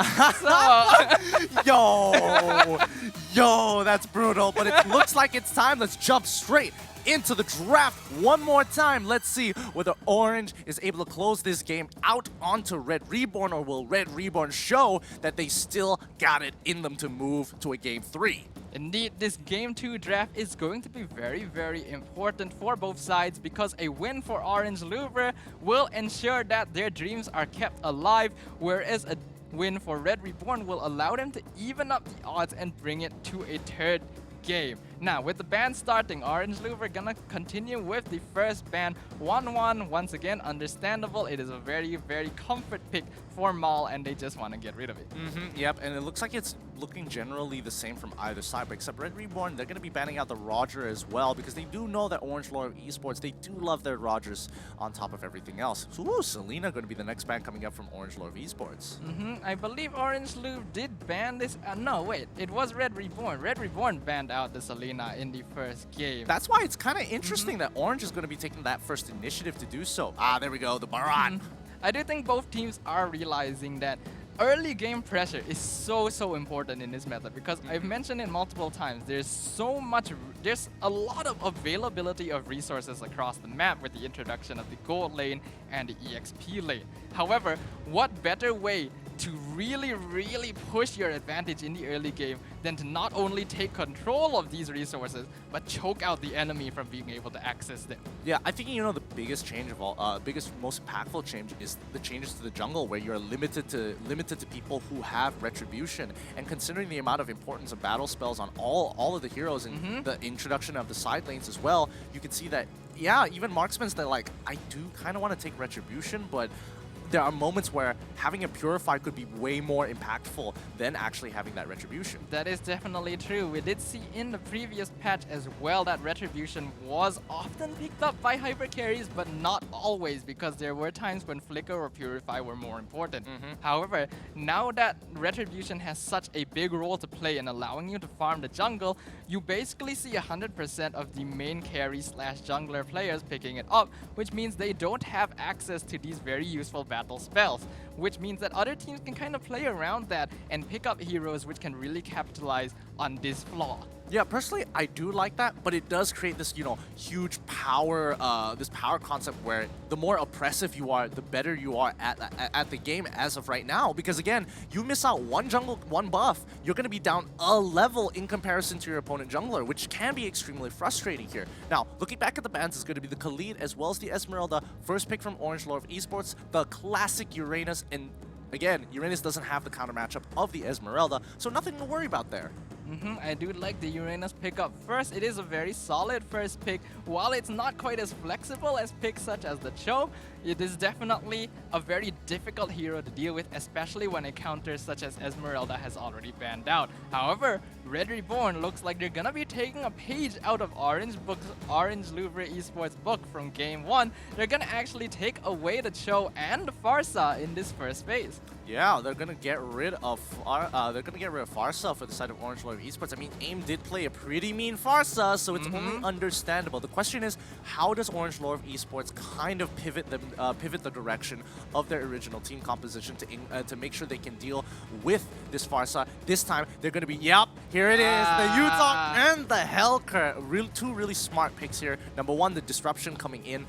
Yo, that's brutal. But it looks like it's time. Let's jump straight into the draft one more time. Let's see whether Orange is able to close this game out onto Red Reborn, or will Red Reborn show that they still got it in them to move to a Game 3. Indeed, this Game 2 draft is going to be very, very important for both sides because a win for Orange Louvre will ensure that their dreams are kept alive, whereas a win for Red Reborn will allow them to even up the odds and bring it to a third game. Now, with the ban starting, Orange Louvre gonna continue with the first ban 1-1. Once again, understandable. It is a very, very comfort pick for Maul, and they just want to get rid of it. Yep, and it looks like it's looking generally the same from either side, but except Red Reborn, they're going to be banning out the Roger as well, because they do know that Orange Lore of Esports, they do love their Rogers on top of everything else. So, ooh, Selena going to be the next ban coming up from Orange Lore of Esports. I believe Orange Louvre did ban this. No, wait, it was Red Reborn. Red Reborn banned out the Selena in the first game. That's why it's kind of interesting that Orange is going to be taking that first initiative to do so. Ah, there we go, the Baron. I do think both teams are realizing that early game pressure is so important in this meta, because I've mentioned it multiple times. There's a lot of availability of resources across the map with the introduction of the gold lane and the EXP lane. However, what better way to really push your advantage in the early game than to not only take control of these resources, but choke out the enemy from being able to access them. Yeah, I think, you know, the biggest change of all, most impactful change is the changes to the jungle, where you're limited to people who have retribution. And considering the amount of importance of battle spells on all of the heroes and the introduction of the side lanes as well, you can see that, yeah, even marksmen, they're like, I do kind of want to take retribution, but there are moments where having a Purify could be way more impactful than actually having that Retribution. That is definitely true. We did see in the previous patch as well that Retribution was often picked up by hyper carries, but not always, because there were times when Flicker or Purify were more important. However, now that Retribution has such a big role to play in allowing you to farm the jungle, you basically see 100% of the main carry slash jungler players picking it up, which means they don't have access to these very useful battle spells, which means that other teams can kind of play around that and pick up heroes which can really capitalize on this flaw. Yeah, personally, I do like that, but it does create this, huge power, this power concept where the more oppressive you are, the better you are at the game as of right now. Because again, you miss out one jungle, one buff, you're going to be down a level in comparison to your opponent jungler, which can be extremely frustrating here. Now, looking back at the bans, it's going to be the Khalid as well as the Esmeralda, first pick from Orange Lore of Esports, the classic Uranus, and again, Uranus doesn't have the counter matchup of the Esmeralda, so nothing to worry about there. I do like the Uranus pickup. First, it is a very solid first pick. While it's not quite as flexible as picks such as the Cho, it is definitely a very difficult hero to deal with, especially when encounters such as Esmeralda has already banned out. However, Red Reborn looks like they're gonna be taking a page out of Orange Louvre Esports book from Game 1. They're gonna actually take away the Cho and the Farsa in this first phase. Yeah, they're gonna get rid of Farsa for the side of Orange Lore of Esports. I mean, AIM did play a pretty mean Farsa, so it's only understandable. The question is, how does Orange Lore of Esports kind of pivot the direction of their original team composition to make sure they can deal with this Farsa? This time, they're gonna be, here it is, the Yutong and the Hellcurt. Two really smart picks here. Number one, the disruption coming in.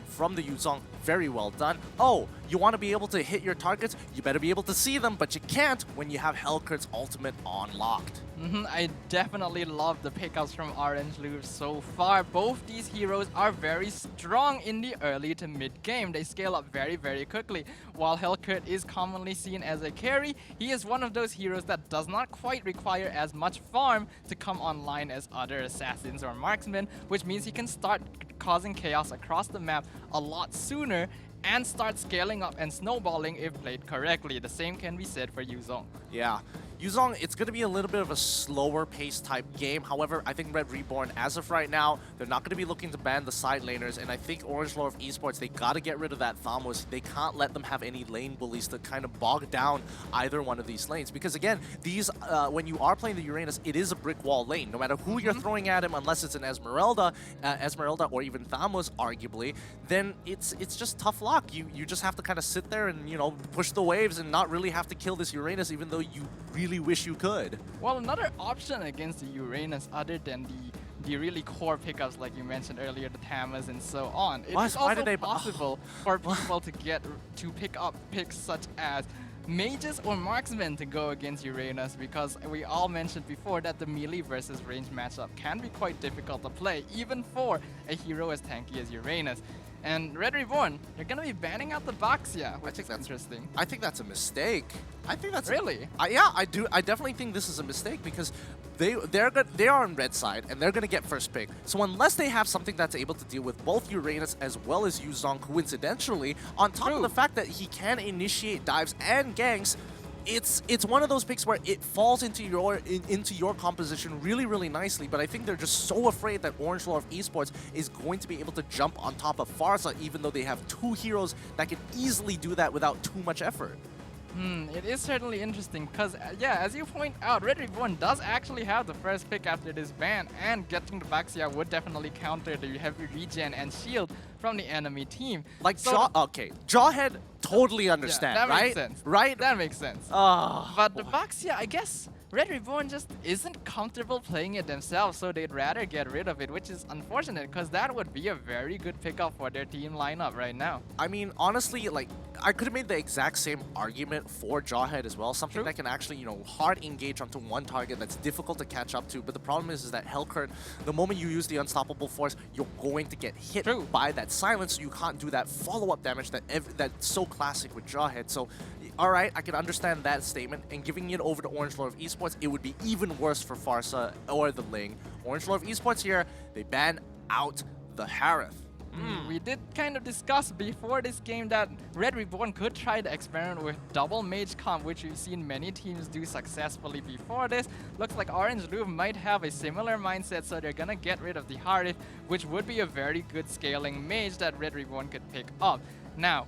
From the Yuzong, very well done. Oh, you want to be able to hit your targets? You better be able to see them, but you can't when you have Hellcurt's ultimate unlocked. I definitely love the pickups from Orange Louvre so far. Both these heroes are very strong in the early to mid game. They scale up very, very quickly. While Hellcurt is commonly seen as a carry, he is one of those heroes that does not quite require as much farm to come online as other assassins or marksmen, which means he can start causing chaos across the map a lot sooner and start scaling up and snowballing if played correctly. The same can be said for Yuzong. Yeah. Yuzong, it's going to be a little bit of a slower pace type game. However, I think Red Reborn, as of right now, they're not going to be looking to ban the side laners. And I think Orange Lore of Esports, they got to get rid of that Thamos. They can't let them have any lane bullies to kind of bog down either one of these lanes. Because again, these when you are playing the Uranus, it is a brick wall lane. No matter who you're throwing at him, unless it's an Esmeralda or even Thamos, arguably, then it's just tough luck. You just have to kind of sit there and, push the waves and not really have to kill this Uranus, even though you really wish you could. Well, another option against the Uranus, other than the really core pickups like you mentioned earlier, the Tamas and so on, it is also possible for people to pick up picks such as mages or marksmen to go against Uranus, because we all mentioned before that the melee versus range matchup can be quite difficult to play, even for a hero as tanky as Uranus. And Red Reborn, they're gonna be banning out the Baxia, which is interesting. I think that's a mistake. I think that's really. Yeah, I do. I definitely think this is a mistake because they are on red side and they're gonna get first pick. So unless they have something that's able to deal with both Uranus as well as Yuzong, coincidentally, on top of the fact that he can initiate dives and ganks, it's one of those picks where it falls into your composition really, really nicely, but I think they're just so afraid that Orange Lore of Esports is going to be able to jump on top of Farsa, even though they have two heroes that can easily do that without too much effort. It is certainly interesting because, yeah, as you point out, Red Reborn does actually have the first pick after this ban, and getting the Baxia would definitely counter the heavy regen and shield from the enemy team. Like, so Jawhead totally understand, that right? Makes sense. Right? That makes sense. Oh, but the Baxia, I guess, Red Reborn just isn't comfortable playing it themselves, so they'd rather get rid of it, which is unfortunate because that would be a very good pickup for their team lineup right now. I mean, honestly, like, I could have made the exact same argument for Jawhead as well, something that can actually, hard engage onto one target that's difficult to catch up to, but the problem is that Hellcurt, the moment you use the Unstoppable Force, you're going to get hit by that silence, so you can't do that follow-up damage that's so classic with Jawhead. So, alright, I can understand that statement, and giving it over to Orange Lore of Esports, it would be even worse for Farsa or the Ling. Orange Lore of Esports here, they ban out the Harith. We did kind of discuss before this game that Red Reborn could try to experiment with double mage comp, which we've seen many teams do successfully before this. Looks like Orange Louvre might have a similar mindset, so they're gonna get rid of the Harith, which would be a very good scaling mage that Red Reborn could pick up. Now,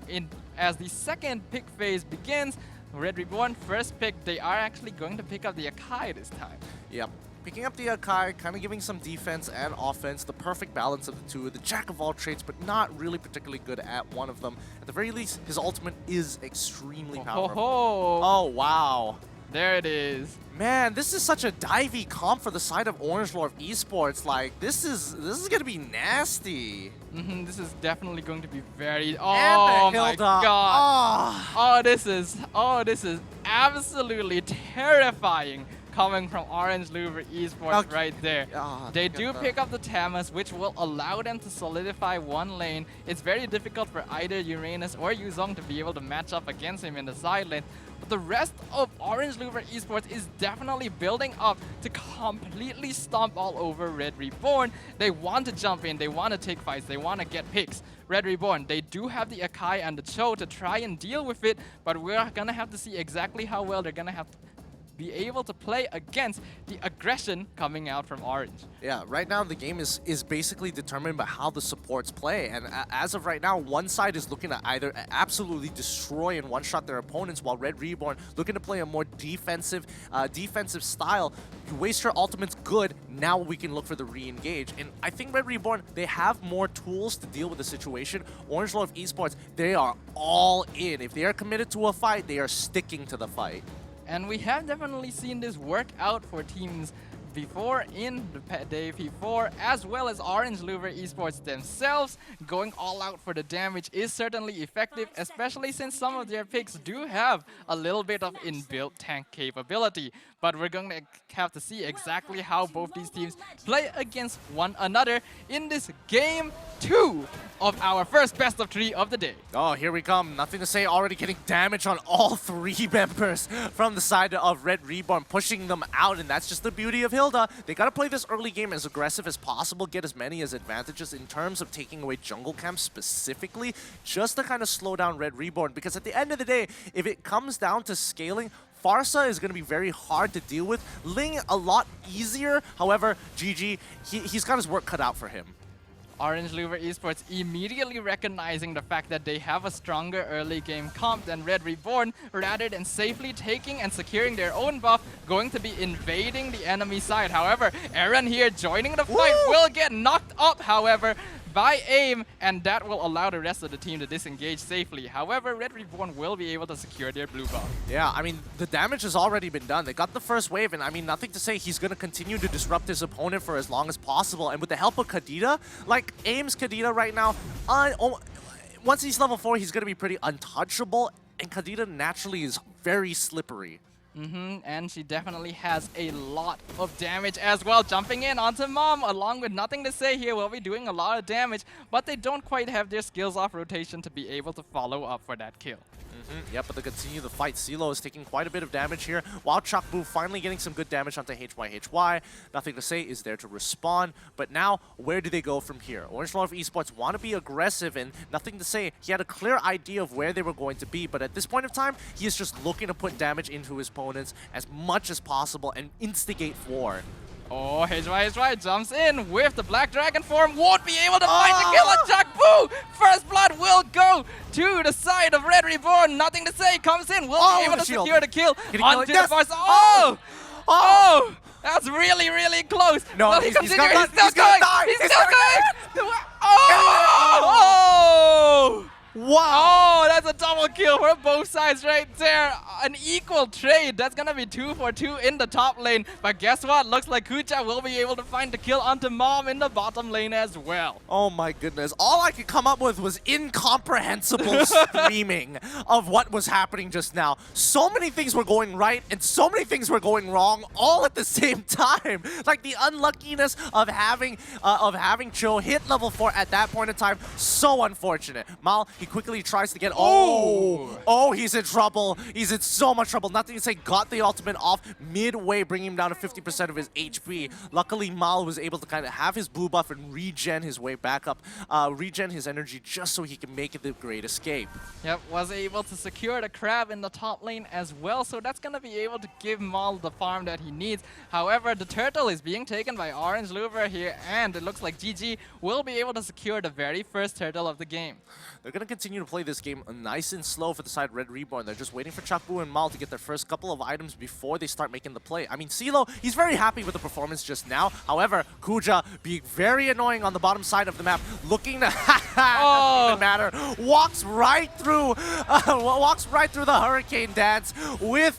as the second pick phase begins, Red Reborn first pick, they are actually going to pick up the Akai this time. Yep. Picking up the Akai, kind of giving some defense and offense, the perfect balance of the two, the jack of all trades, but not really particularly good at one of them. At the very least, his ultimate is extremely powerful. Oh, wow. There it is. Man, this is such a divey comp for the side of Orange Lord Esports. Like, this is gonna be nasty. This is definitely going to be very. Oh my god! Oh, this is absolutely terrifying. Coming from Orange Louvre Esports right there. They do pick up the Tamas, which will allow them to solidify one lane. It's very difficult for either Uranus or Yuzong to be able to match up against him in the side lane. But the rest of Orange Louvre Esports is definitely building up to completely stomp all over Red Reborn. They want to jump in, they want to take fights, they want to get picks. Red Reborn, they do have the Akai and the Cho to try and deal with it, but we're gonna have to see exactly how well they're gonna have to be able to play against the aggression coming out from Orange. Yeah, right now the game is basically determined by how the supports play, and as of right now, one side is looking to either absolutely destroy and one-shot their opponents, while Red Reborn looking to play a more defensive style. You waste your ultimates, good, now we can look for the re-engage, and I think Red Reborn, they have more tools to deal with the situation. Orange Lord Esports, they are all in. If they are committed to a fight, they are sticking to the fight. And we have definitely seen this work out for teams before in the day P4, as well as Orange Louvre Esports themselves. Going all out for the damage is certainly effective, especially since some of their picks do have a little bit of inbuilt tank capability. But we're going to have to see exactly how both these teams play against one another in this Game 2 of our first best of 3 of the day. Oh, here we come. Nothing to say, already getting damage on all 3 members from the side of Red Reborn, pushing them out, and that's just the beauty of Hilda. They gotta play this early game as aggressive as possible, get as many as advantages in terms of taking away jungle camps specifically, just to kind of slow down Red Reborn, because at the end of the day, if it comes down to scaling, Farsa is going to be very hard to deal with. Ling a lot easier. However, GG, he's got his work cut out for him. Orange Louvre Esports immediately recognizing the fact that they have a stronger early game comp than Red Reborn, rather than safely taking and securing their own buff, going to be invading the enemy side. However, Aaron here joining the fight will get knocked up, however, by aim, and that will allow the rest of the team to disengage safely. However, Red Reborn will be able to secure their blue buff. Yeah, I mean, the damage has already been done. They got the first wave, and I mean, nothing to say. He's going to continue to disrupt his opponent for as long as possible. And with the help of Kadita, like, Aim's Kadita right now, once he's level 4, he's going to be pretty untouchable, and Kadita naturally is very slippery. And she definitely has a lot of damage as well. Jumping in onto Mom, along with nothing to say here, will be doing a lot of damage, but they don't quite have their skills off rotation to be able to follow up for that kill. Yep, but they continue the fight. CeeLo is taking quite a bit of damage here, while Chakbu finally getting some good damage onto HYHY. Nothing to say is there to respond, but now, where do they go from here? Orange Lord Esports want to be aggressive, and nothing to say. He had a clear idea of where they were going to be, but at this point of time, he is just looking to put damage into his opponents as much as possible and instigate war. Oh, HY jumps in with the Black Dragon form, won't be able to find the kill on Chakbu! First blood will go to the side of Red Reborn, nothing to say, comes in, will be able to secure the kill onto the first. Oh! That's really, really close. No, well, he's still going. He's still going! Oh! Wow! Oh, that's a double kill for both sides right there. An equal trade. That's gonna be 2 for 2 in the top lane. But guess what? Looks like Kucha will be able to find the kill onto Mom in the bottom lane as well. Oh my goodness. All I could come up with was incomprehensible screaming of what was happening just now. So many things were going right and so many things were going wrong all at the same time. Like the unluckiness of having Cho hit level 4 at that point in time. So unfortunate. Mal, he quickly tries to get... Oh Oh, he's in trouble. He's in so much trouble. Nothing to say, got the ultimate off midway, bringing him down to 50% of his HP. Luckily, Mal was able to kind of have his blue buff and regen his way back up, regen his energy just so he can make it the great escape. Yep, was able to secure the crab in the top lane as well, so that's going to be able to give Mal the farm that he needs. However, the turtle is being taken by Orange Louver here, and it looks like GG will be able to secure the very first turtle of the game. They're going to continue to play this game nice and slow for the side Red Reborn. They're just waiting for Chakbu and Mal to get their first couple of items before they start making the play. I mean, CeeLo, he's very happy with the performance just now. However, Kuja being very annoying on the bottom side of the map, looking to doesn't even matter. Walks right through the hurricane dance with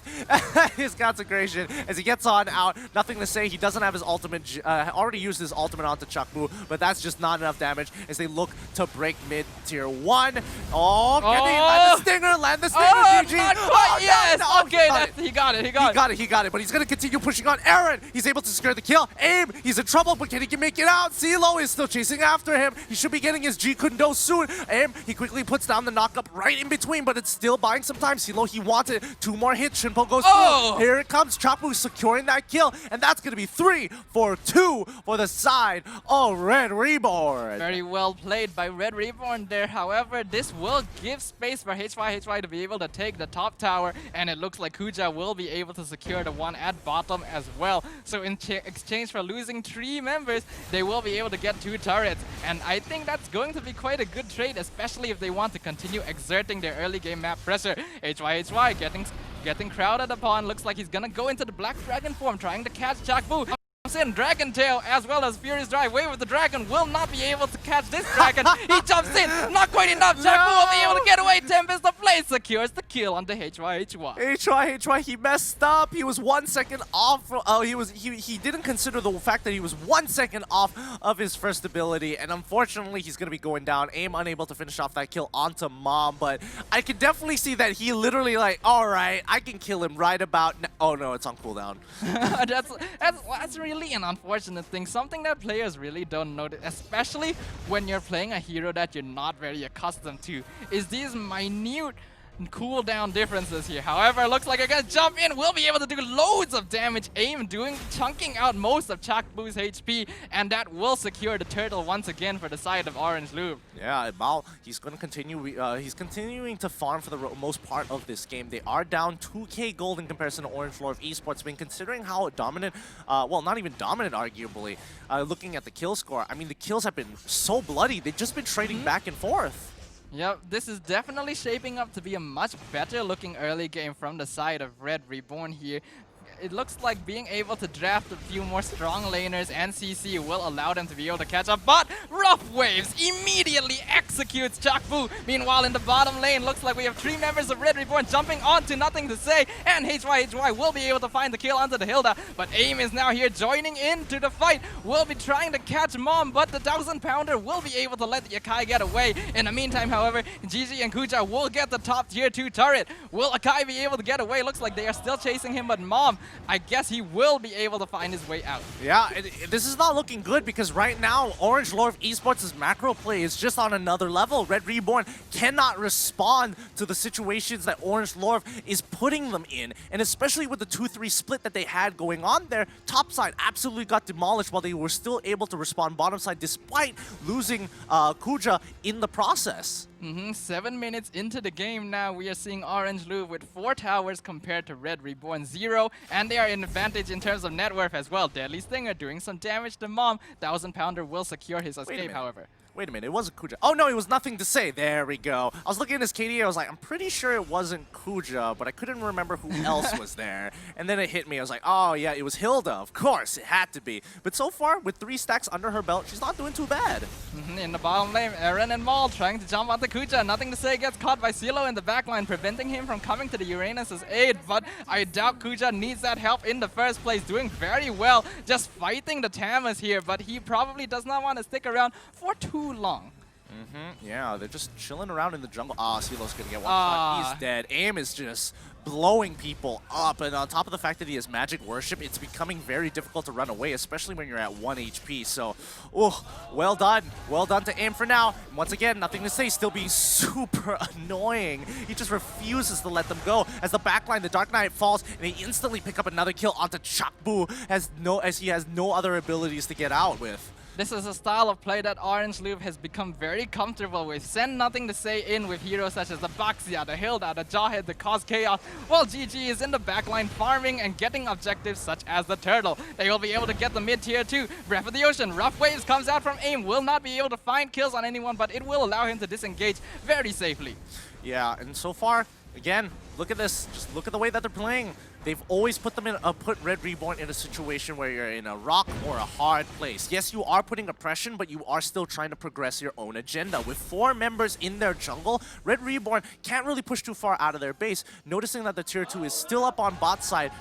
his consecration as he gets on out. Nothing to say. He doesn't have his ultimate. Already used his ultimate onto Chakbu, but that's just not enough damage as they look to break mid tier 1. Oh, can he land the stinger? Land the stinger, GG. Not quite, yes. No, Okay, he got it. He got it, but he's going to continue pushing on Aaron. He's able to secure the kill. Aim, he's in trouble, but can he make it out? CeeLo is still chasing after him. He should be getting his G Kundo soon. Aim, he quickly puts down the knockup right in between, but it's still buying some time. CeeLo, he wants it. 2 more hits. Shinpo goes through. Here it comes. Chapu securing that kill, and that's going to be 3 for 2 for the side of Red Reborn. Very well played by Red Reborn there. However, this will give space for HY to be able to take the top tower, and it looks like Kuja will be able to secure the one at bottom as well. So in exchange for losing 3 members, they will be able to get 2 turrets, and I think that's going to be quite a good trade, especially if they want to continue exerting their early game map pressure. HY getting crowded upon. Looks like he's gonna go into the Black Dragon form, trying to catch Chakbu. In Dragon Tail as well as Furious Drive. Wave of the Dragon will not be able to catch this dragon. He jumps in, not quite enough. Chakbu will be able to get away. Tempest the Flame secures the kill on the HY. He messed up. He was 1 second off. He didn't consider the fact that he was 1 second off of his first ability, and unfortunately he's gonna be going down. Aim unable to finish off that kill onto Mom, but I can definitely see that he literally like, all right, I can kill him right about now. Oh no, it's on cooldown. that's really an unfortunate thing, something that players really don't notice, especially when you're playing a hero that you're not very accustomed to, is these minute cooldown differences here. However, it looks like they're gonna jump in, will be able to do loads of damage. Aim chunking out most of Chakbu's HP, and that will secure the turtle once again for the side of Orange Loop. Yeah, Mal, he's going to continue. He's continuing to farm for the most part of this game. They are down 2k gold in comparison to Orange Lore of Esports. Been considering how dominant, well, not even dominant, arguably. Looking at the kill score, I mean, the kills have been so bloody. They've just been trading back and forth. Yep, this is definitely shaping up to be a much better looking early game from the side of Red Reborn here. It looks like being able to draft a few more strong laners and CC will allow them to be able to catch up, but Rough Waves immediately executes Chakbu. Meanwhile, in the bottom lane, looks like we have 3 members of Red Reborn jumping onto Nothing to Say, and HY will be able to find the kill onto the Hilda, but Aim is now here joining into the fight. Will be trying to catch Mom, but the 1000-pounder will be able to let the Akai get away. In the meantime, however, GG and Kuja will get the top tier 2 turret. Will Akai be able to get away? Looks like they are still chasing him, but Mom, I guess he will be able to find his way out. Yeah, this is not looking good because right now, Orange Lore of Esports' macro play is just on another level. Red Reborn cannot respond to the situations that Orange Lore is putting them in. And especially with the 2-3 split that they had going on there, top side absolutely got demolished while they were still able to respond bottom side despite losing Kuja in the process. 7 minutes into the game now, we are seeing Orange Loop with 4 towers compared to Red Reborn 0, and they are in advantage in terms of net worth as well. Deadly Stinger doing some damage to Mom. 1000-pounder will secure his escape, however. Wait a minute, it wasn't Kuja. Oh no, it was Nothing to Say. There we go. I was looking at his KD, I was like, I'm pretty sure it wasn't Kuja, but I couldn't remember who else was there. And then it hit me, I was like, oh yeah, it was Hilda. Of course, it had to be. But so far, with 3 stacks under her belt, she's not doing too bad. In the bottom lane, Eren and Maul trying to jump onto Kuja. Nothing to Say gets caught by CeeLo in the backline, preventing him from coming to the Uranus' aid. But I doubt Kuja needs that help in the first place. Doing very well, just fighting the Tamas here, but he probably does not want to stick around for too long. Yeah, they're just chilling around in the jungle. CeeLo's gonna get one shot. He's dead. Aim is just blowing people up. And on top of the fact that he has magic worship, it's becoming very difficult to run away, especially when you're at 1 HP. So, well done. Well done to AIM for now. And once again, nothing to say, still being super annoying. He just refuses to let them go. As the backline, the Dark Knight falls, and they instantly pick up another kill onto Chakbu, as he has no other abilities to get out with. This is a style of play that Orange Loop has become very comfortable with. Send nothing to say in with heroes such as the Baxia, the Hilda, the Jawhead, the Cause Chaos, while GG is in the backline farming and getting objectives such as the Turtle. They will be able to get the mid-tier too. Breath of the Ocean, Rough Waves comes out from AIM, will not be able to find kills on anyone, but it will allow him to disengage very safely. Yeah, and so far, again, look at this. Just look at the way that they're playing. They've always put them in put Red Reborn in a situation where you're in a rock or a hard place. Yes, you are putting oppression, but you are still trying to progress your own agenda. With 4 members in their jungle, Red Reborn can't really push too far out of their base. Noticing that the tier 2 is still up on bot side,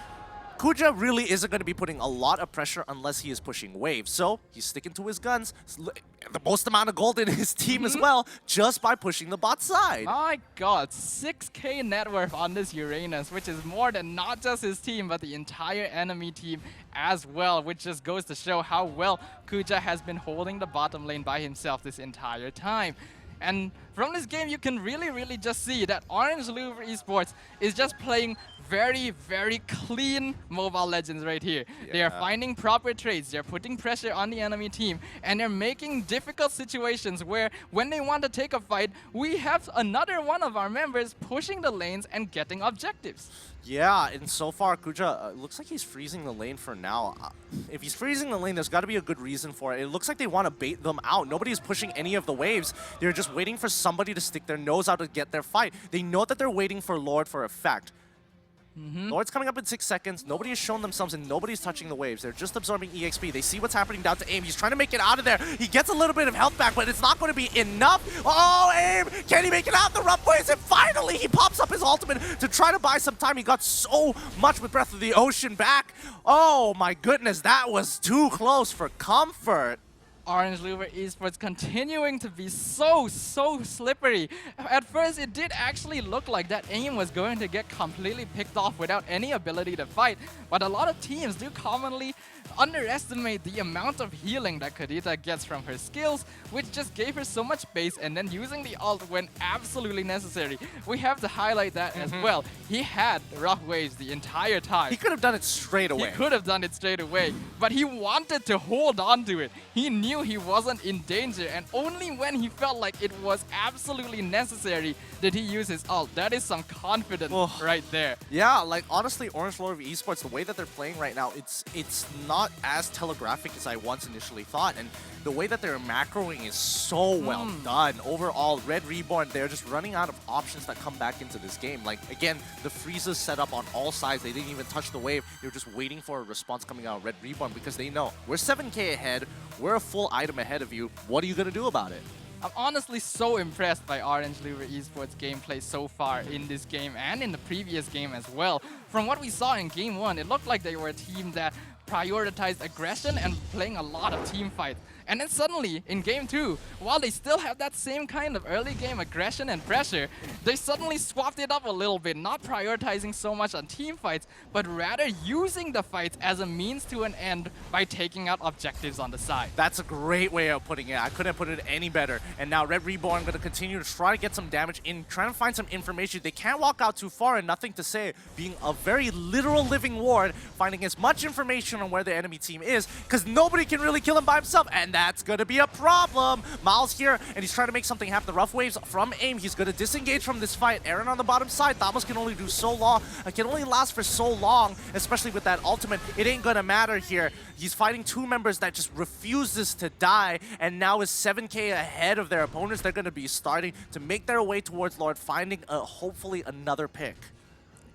Kuja really isn't going to be putting a lot of pressure unless he is pushing waves. So he's sticking to his guns, the most amount of gold in his team as well, just by pushing the bot side. My god, 6k net worth on this Uranus, which is more than not just his team, but the entire enemy team as well, which just goes to show how well Kuja has been holding the bottom lane by himself this entire time. And from this game, you can really just see that Orange Louvre Esports is just playing very clean Mobile Legends right here. Yeah. They are finding proper trades, they're putting pressure on the enemy team, and they're making difficult situations where when they want to take a fight, we have another one of our members pushing the lanes and getting objectives. Yeah, and so far, Kuja, looks like he's freezing the lane for now. If he's freezing the lane, there's got to be a good reason for it. It looks like they want to bait them out. Nobody's pushing any of the waves. They're just waiting for somebody to stick their nose out to get their fight. They know that they're waiting for Lord for a fact. Lord's coming up in 6 seconds. Nobody has shown themselves and nobody's touching the waves. They're just absorbing EXP. They see what's happening down to AIM. He's trying to make it out of there. He gets a little bit of health back, but it's not going to be enough. Oh, AIM! Can he make it out the rough waves? And finally, he pops up his ultimate to try to buy some time. He got so much with Breath of the Ocean back. Oh my goodness, that was too close for comfort. Orange Louvre Esports continuing to be so slippery. At first, it did actually look like that AIM was going to get completely picked off without any ability to fight. But a lot of teams do commonly underestimate the amount of healing that Kadita gets from her skills, which just gave her so much base, and then using the ult when absolutely necessary. We have to highlight that as well. He had rough waves the entire time. He could have done it straight away. He could have done it straight away, but he wanted to hold on to it. He knew he wasn't in danger, and only when he felt like it was absolutely necessary did he use his ult. That is some confidence right there. Yeah, like honestly, Orange Louvre Esports, the way that they're playing right now, it's not as telegraphic as I once initially thought, and the way that they're macroing is so well done. Overall, Red Reborn, they're just running out of options that come back into this game. Like, again, the freezes set up on all sides. They didn't even touch the wave. They were just waiting for a response coming out of Red Reborn because they know we're 7k ahead. We're a full item ahead of you. What are you going to do about it? I'm honestly so impressed by Orange Louvre Esports gameplay so far in this game and in the previous game as well. From what we saw in Game 1, it looked like they were a team that prioritized aggression and playing a lot of team fights. And then suddenly, in Game 2, while they still have that same kind of early game aggression and pressure, they suddenly swapped it up a little bit, not prioritizing so much on team fights, but rather using the fights as a means to an end by taking out objectives on the side. That's a great way of putting it. I couldn't put it any better. And now Red Reborn going to continue to try to get some damage in, trying to find some information. They can't walk out too far and nothing to say, being a very literal living ward, finding as much information on where the enemy team is, because nobody can really kill him by himself, and that's going to be a problem. Miles here, and he's trying to make something happen. The rough waves from AIM. He's going to disengage from this fight. Aaron on the bottom side. Thamos can only do so long. It can only last for so long, especially with that ultimate. It ain't going to matter here. He's fighting 2 members that just refuses to die, and now is 7k ahead of their opponents. They're going to be starting to make their way towards Lord, finding hopefully another pick.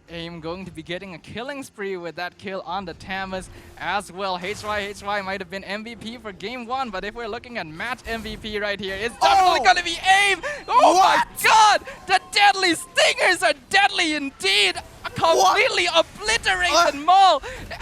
AIM going to be getting a killing spree with that kill on the Tamas as well. HY might have been MVP for Game 1, but if we're looking at match MVP right here, it's definitely going to be AIM! Oh my god! The deadly stingers are deadly indeed! A completely obliterated Maul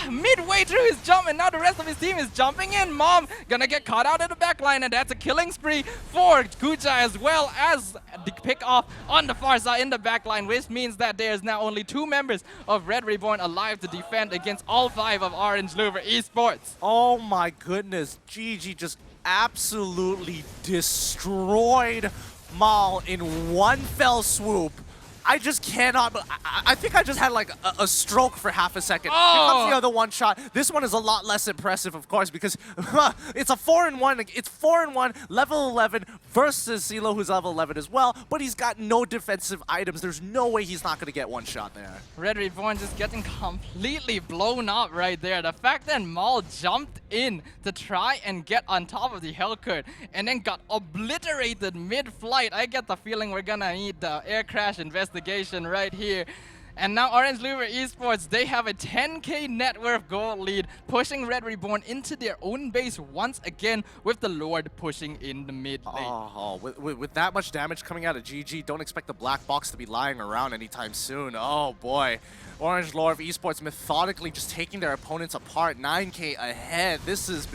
midway through his jump, and now the rest of his team is jumping in. Mom gonna get caught out at the back line, and that's a killing spree for Kuja, as well as the pick off on the far side in the back line, which means that there's now only 2 members of Red Reborn alive to defend against all 5 of Orange Louver Esports. Oh my goodness, GG just absolutely destroyed Mal in one fell swoop. I just cannot. I think I just had like a stroke for half a second. Oh. Here comes the other one shot. This one is a lot less impressive, of course, because it's a 4-1. It's 4-1, level 11 versus CeeLo, who's level 11 as well. But he's got no defensive items. There's no way he's not going to get one shot there. Red Reborn just getting completely blown up right there. The fact that Maul jumped in to try and get on top of the Hellcurt and then got obliterated mid-flight. I get the feeling we're gonna need the air crash investigation right here. And now Orange Louver Esports, they have a 10k net worth gold lead, pushing Red Reborn into their own base once again, with the Lord pushing in the mid lane. With that much damage coming out of GG, don't expect the black box to be lying around anytime soon. Oh boy. Orange Louver Esports methodically just taking their opponents apart, 9k ahead. This has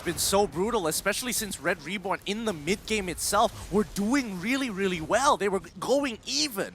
been so brutal, especially since Red Reborn in the mid game itself were doing really, really well. They were going even.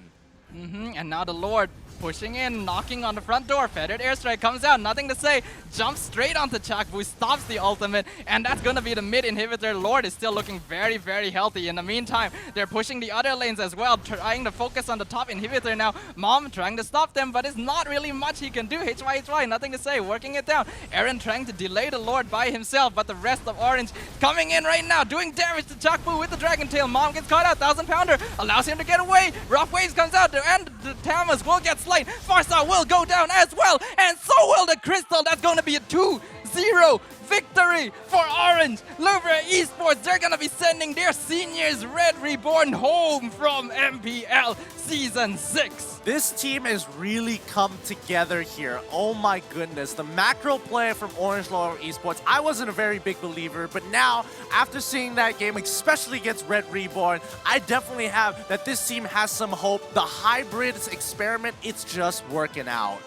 And now the Lord pushing in, knocking on the front door. Feathered airstrike comes out, nothing to say. Jumps straight onto Chakbu, stops the ultimate, and that's gonna be the mid inhibitor. Lord is still looking very, very healthy. In the meantime, they're pushing the other lanes as well, trying to focus on the top inhibitor now. Mom trying to stop them, but it's not really much he can do. HY, nothing to say, working it down. Aaron trying to delay the Lord by himself, but the rest of Orange coming in right now, doing damage to Chakbu with the Dragon Tail. Mom gets caught out, 1000 pounder, allows him to get away. Rough Waves comes out, and the Tamas will get slain. Farstar will go down as well, and so will the Crystal. That's going to be a 2-0 victory for Orange Louver Esports. They're going to be sending their seniors Red Reborn home from MPL Season 6. This team has really come together here. Oh my goodness. The macro play from Orange Louver Esports, I wasn't a very big believer, but now, after seeing that game, especially against Red Reborn, I definitely have that this team has some hope. The hybrids experiment, it's just working out.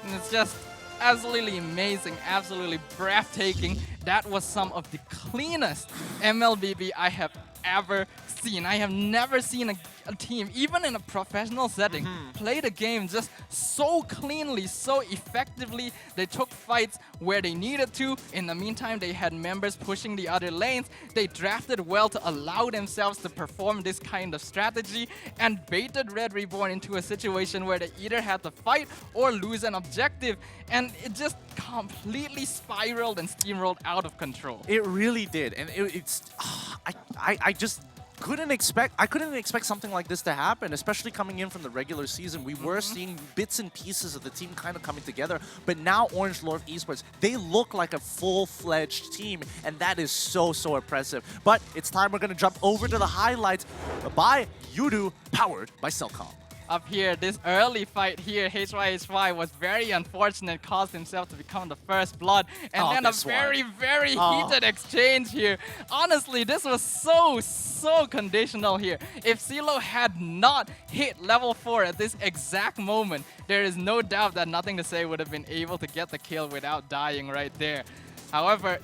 And it's just absolutely amazing, absolutely breathtaking. That was some of the cleanest MLBB I have ever seen. I have never seen a team, even in a professional setting, play the game just so cleanly, so effectively. They took fights where they needed to. In the meantime, they had members pushing the other lanes. They drafted well to allow themselves to perform this kind of strategy, and baited Red Reborn into a situation where they either had to fight or lose an objective, and it just completely spiraled and steamrolled out of control. It really did, and I just couldn't expect something like this to happen, especially coming in from the regular season. We were seeing bits and pieces of the team kind of coming together, but now Orange Louver Esports, they look like a full-fledged team, and that is so, so impressive. But it's time we're going to jump over to the highlights by Yudu, powered by Cellcom. Up here, this early fight here, HY was very unfortunate, caused himself to become the first blood, and then a very, very heated exchange here. Honestly, this was so conditional here. If CeeLo had not hit level 4 at this exact moment, there is no doubt that Nothing to Say would have been able to get the kill without dying right there. However,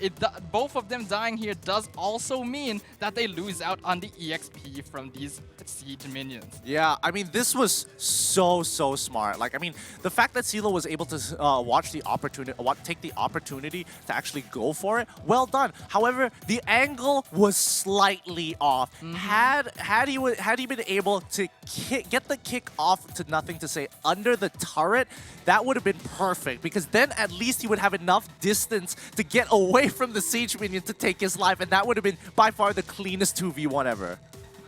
both of them dying here does also mean that they lose out on the EXP from these siege minions. Yeah, I mean, this was so smart. Like, I mean, the fact that CeeLo was able to take the opportunity to actually go for it, well done. However, the angle was slightly off. Had he been able to get the kick off to Nothing to Say under the turret, that would have been perfect, because then at least he would have enough distance to get away from the siege minion to take his life, and that would have been by far the cleanest 2v1 ever.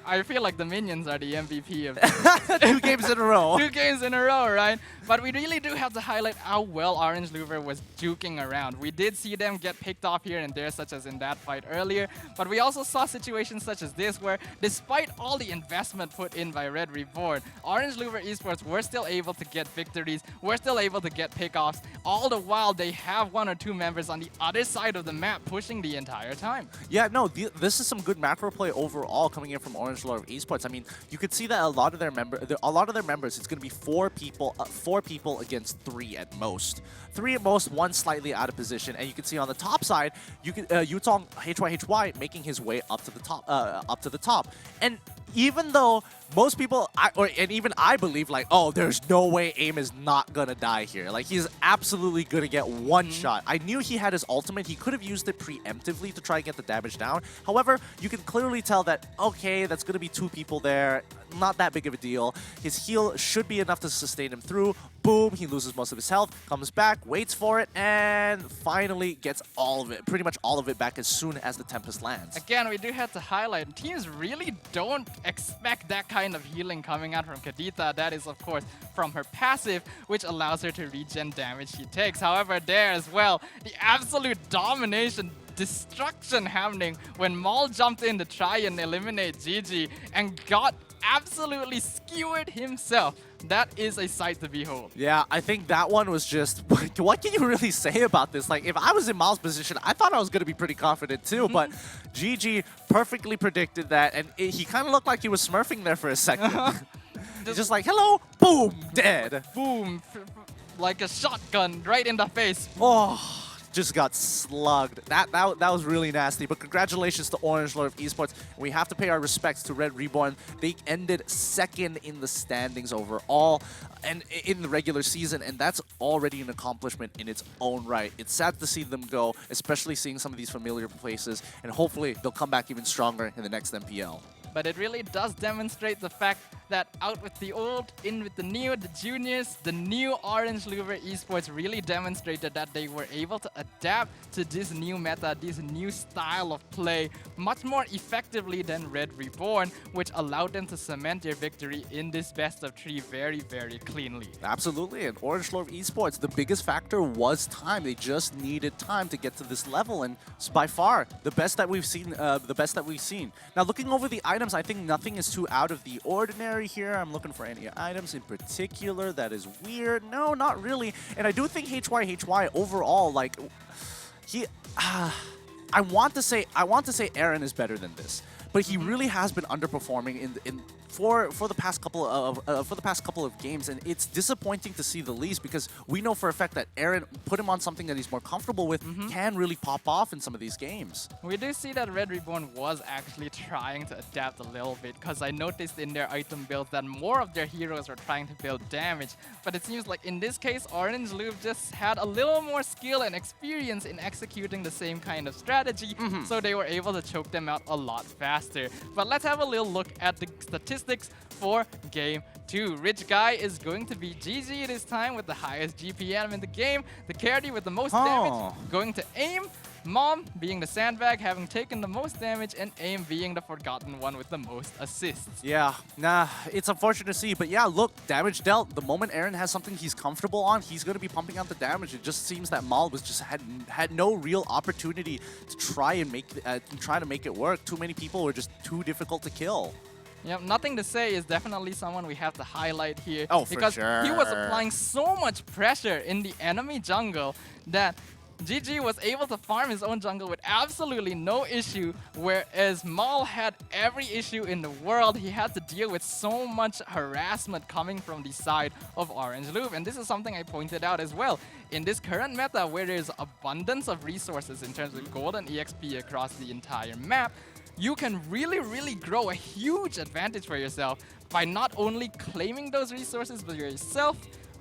I feel like the minions are the MVP of this. 2 games in a row. 2 games in a row, right? But we really do have to highlight how well Orange Louver was juking around. We did see them get picked off here and there, such as in that fight earlier. But we also saw situations such as this, where despite all the investment put in by Red Reborn, Orange Louver Esports were still able to get victories, were still able to get pickoffs. All the while, they have 1 or 2 members on the other side of the map pushing the entire time. Yeah, no, this is some good macro play overall coming in from Orange Orange Lore of Esports. I mean, you could see that a lot of their members, it's going to be four people against three at most. Three at most, one slightly out of position. And you can see on the top side, you can Yutong HYHY making his way up to the top. And even though most people, and even I believe, like, oh, there's no way AIM is not gonna die here. Like, he's absolutely gonna get one shot. I knew he had his ultimate. He could have used it preemptively to try and get the damage down. However, you can clearly tell that, okay, that's gonna be two people there. Not that big of a deal. His heal should be enough to sustain him through. Boom, he loses most of his health, comes back, waits for it, and finally gets all of it, pretty much all of it back as soon as the Tempest lands. Again, we do have to highlight, teams really don't expect that kind of healing coming out from Kadita. That is, of course, from her passive, which allows her to regen damage she takes. However, there as well, the absolute domination, destruction happening when Maul jumped in to try and eliminate GG and got absolutely skewered himself. That is a sight to behold. Yeah, I think that one was just, what can you really say about this? Like, if I was in Maul's position, I thought I was going to be pretty confident too, but GG perfectly predicted that, and he kind of looked like he was smurfing there for a second. Just like, hello, boom, dead. Boom, like a shotgun right in the face. Oh. Just got slugged. That was really nasty. But congratulations to Orange Lore of Esports. We have to pay our respects to Red Reborn. They ended second in the standings overall and in the regular season, and that's already an accomplishment in its own right. It's sad to see them go, especially seeing some of these familiar places, and hopefully they'll come back even stronger in the next MPL. But it really does demonstrate the fact that out with the old, in with the new, the juniors, the new Orange Lure Esports really demonstrated that they were able to adapt to this new meta, this new style of play much more effectively than Red Reborn, which allowed them to cement their victory in this best of 3 very, very cleanly. Absolutely, and Orange Lure Esports, the biggest factor was time. They just needed time to get to this level, and it's by far the best that we've seen. Now, looking over the items, I think nothing is too out of the ordinary here. I'm looking for any items in particular that is weird. No, not really. And I do think HYHY overall, like, he, I want to say Aaron is better than this, but he really has been underperforming for the past couple of games, and it's disappointing to see the least, because we know for a fact that Aaron, put him on something that he's more comfortable with, can really pop off in some of these games. We do see that Red Reborn was actually trying to adapt a little bit, because I noticed in their item builds that more of their heroes were trying to build damage, but it seems like in this case Orange Lure just had a little more skill and experience in executing the same kind of strategy, so they were able to choke them out a lot faster. But let's have a little look at the statistics for Game 2. Rich Guy is going to be GG this time with the highest GPM in the game. The carry with the most damage going to AIM. Mom being the sandbag, having taken the most damage, and AIM being the forgotten one with the most assists. Yeah, nah, it's unfortunate to see, but yeah, look, damage dealt. The moment Aaron has something he's comfortable on, he's going to be pumping out the damage. It just seems that Maul was just had no real opportunity to try and make it work. Too many people were just too difficult to kill. Yep, Nothing to Say is definitely someone we have to highlight here. Oh, for because sure. He was applying so much pressure in the enemy jungle that GG was able to farm his own jungle with absolutely no issue, whereas Maul had every issue in the world. He had to deal with so much harassment coming from the side of Orange Lure, and this is something I pointed out as well. In this current meta where there's abundance of resources in terms of gold and EXP across the entire map, you can really grow a huge advantage for yourself by not only claiming those resources for yourself,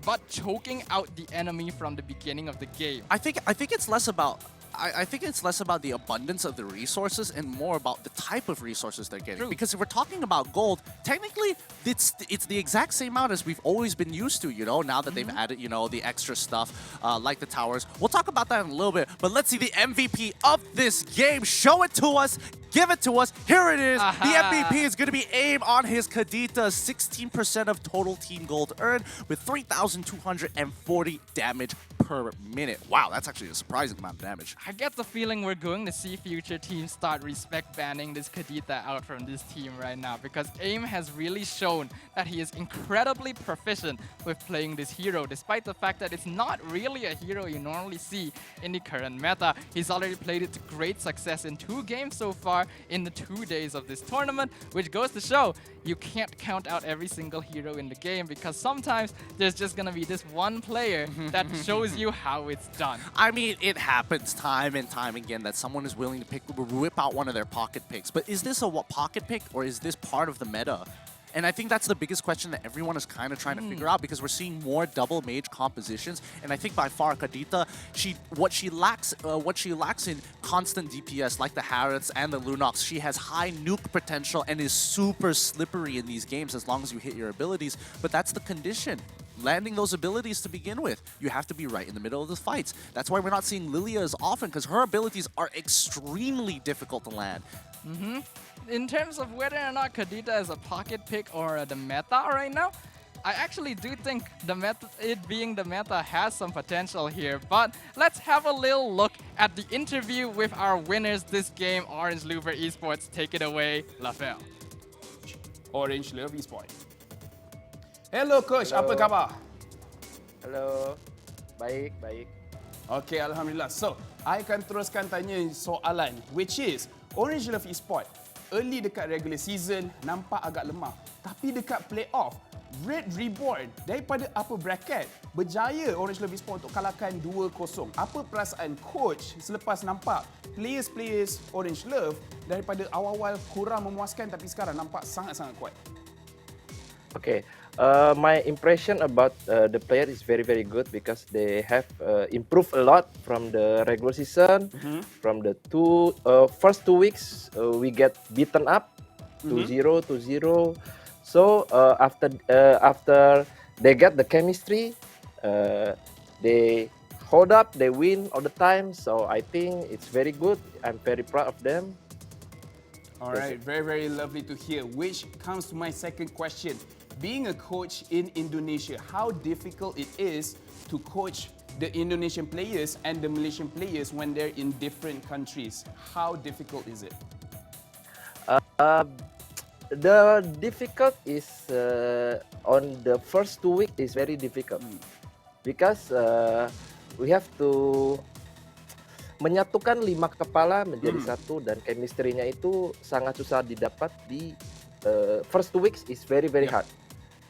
but choking out the enemy from the beginning of the game. I think it's less about the abundance of the resources and more about the type of resources they're getting. True. Because if we're talking about gold, technically it's the exact same amount as we've always been used to, you know, now that they've added, you know, the extra stuff like the towers. We'll talk about that in a little bit, but let's see the MVP of this game. Show it to us. Give it to us. Here it is. The MVP is going to be AIM on his Kadita. 16% of total team gold earned with 3,240 damage per minute. Wow, that's actually a surprising amount of damage. I get the feeling we're going to see future teams start respect banning this Kadita out from this team right now, because AIM has really shown that he is incredibly proficient with playing this hero, despite the fact that it's not really a hero you normally see in the current meta. He's already played it to great success in 2 games so far in the 2 days of this tournament, which goes to show you can't count out every single hero in the game, because sometimes there's just gonna be this one player that shows you how it's done. I mean, it happens time and time again that someone is willing to whip out one of their pocket picks. But is this a pocket pick, or is this part of the meta? And I think that's the biggest question that everyone is kind of trying to figure out, because we're seeing more double mage compositions. And I think by far Kadita, what she lacks in constant DPS like the Harrods and the Lunox, she has high nuke potential and is super slippery in these games as long as you hit your abilities. But that's the condition. Landing those abilities to begin with, you have to be right in the middle of the fights. That's why we're not seeing Lilia as often, because her abilities are extremely difficult to land. In terms of whether or not Kadita is a pocket pick or the meta right now, I actually do think it being the meta has some potential here. But let's have a little look at the interview with our winners this game, Orange Looper Esports. Take it away, Lafel. Orange Love Esports. Hello Coach, apa khabar? Hello, baik. Okay, Alhamdulillah. So, I akan teruskan tanya soalan, which is, Orange Love Esports, early dekat regular season, nampak agak lemah. Tapi dekat playoff, Red Reborn daripada upper bracket, berjaya Orange Love Esports untuk kalahkan 2-0. Apa perasaan Coach selepas nampak players Orange Love daripada awal-awal kurang memuaskan, tapi sekarang nampak sangat-sangat kuat? Okay, my impression about the player is very good, because they have improved a lot from the regular season. From the first 2 weeks, we get beaten up 2-0. So after they get the chemistry, they hold up, they win all the time. So I think it's very good. I'm very proud of them. All right, very lovely to hear. Which comes to my second question. Being a coach in Indonesia, how difficult it is to coach the Indonesian players and the Malaysian players when they're in different countries? How difficult is it? The difficult is on the first 2 weeks is very difficult, because we have to menyatukan 5 kepala menjadi satu, dan chemistry-nya itu sangat susah didapat di first 2 weeks is very hard.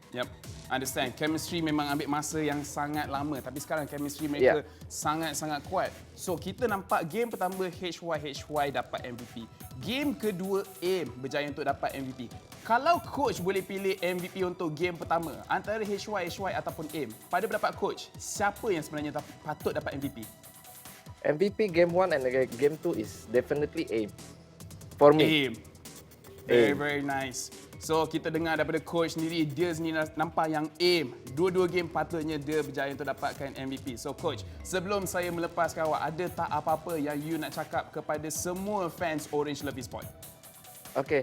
Yep, understand. Chemistry memang ambil masa yang sangat lama, tapi sekarang chemistry mereka sangat-sangat kuat. So kita nampak game pertama HY dapat MVP. Game kedua AIM berjaya untuk dapat MVP. Kalau coach boleh pilih MVP untuk game pertama antara HY ataupun AIM, pada pendapat coach, siapa yang sebenarnya patut dapat MVP? MVP game 1 and game 2 is definitely AIM. For me. AIM. Very nice. So kita dengar daripada coach sendiri, dia sendiri nampak yang AIM dua-dua game patutnya dia berjaya untuk dapatkan MVP. So coach, sebelum saya melepaskan awak, ada tak apa-apa yang you nak cakap kepada semua fans Orange Love Esports? Okay,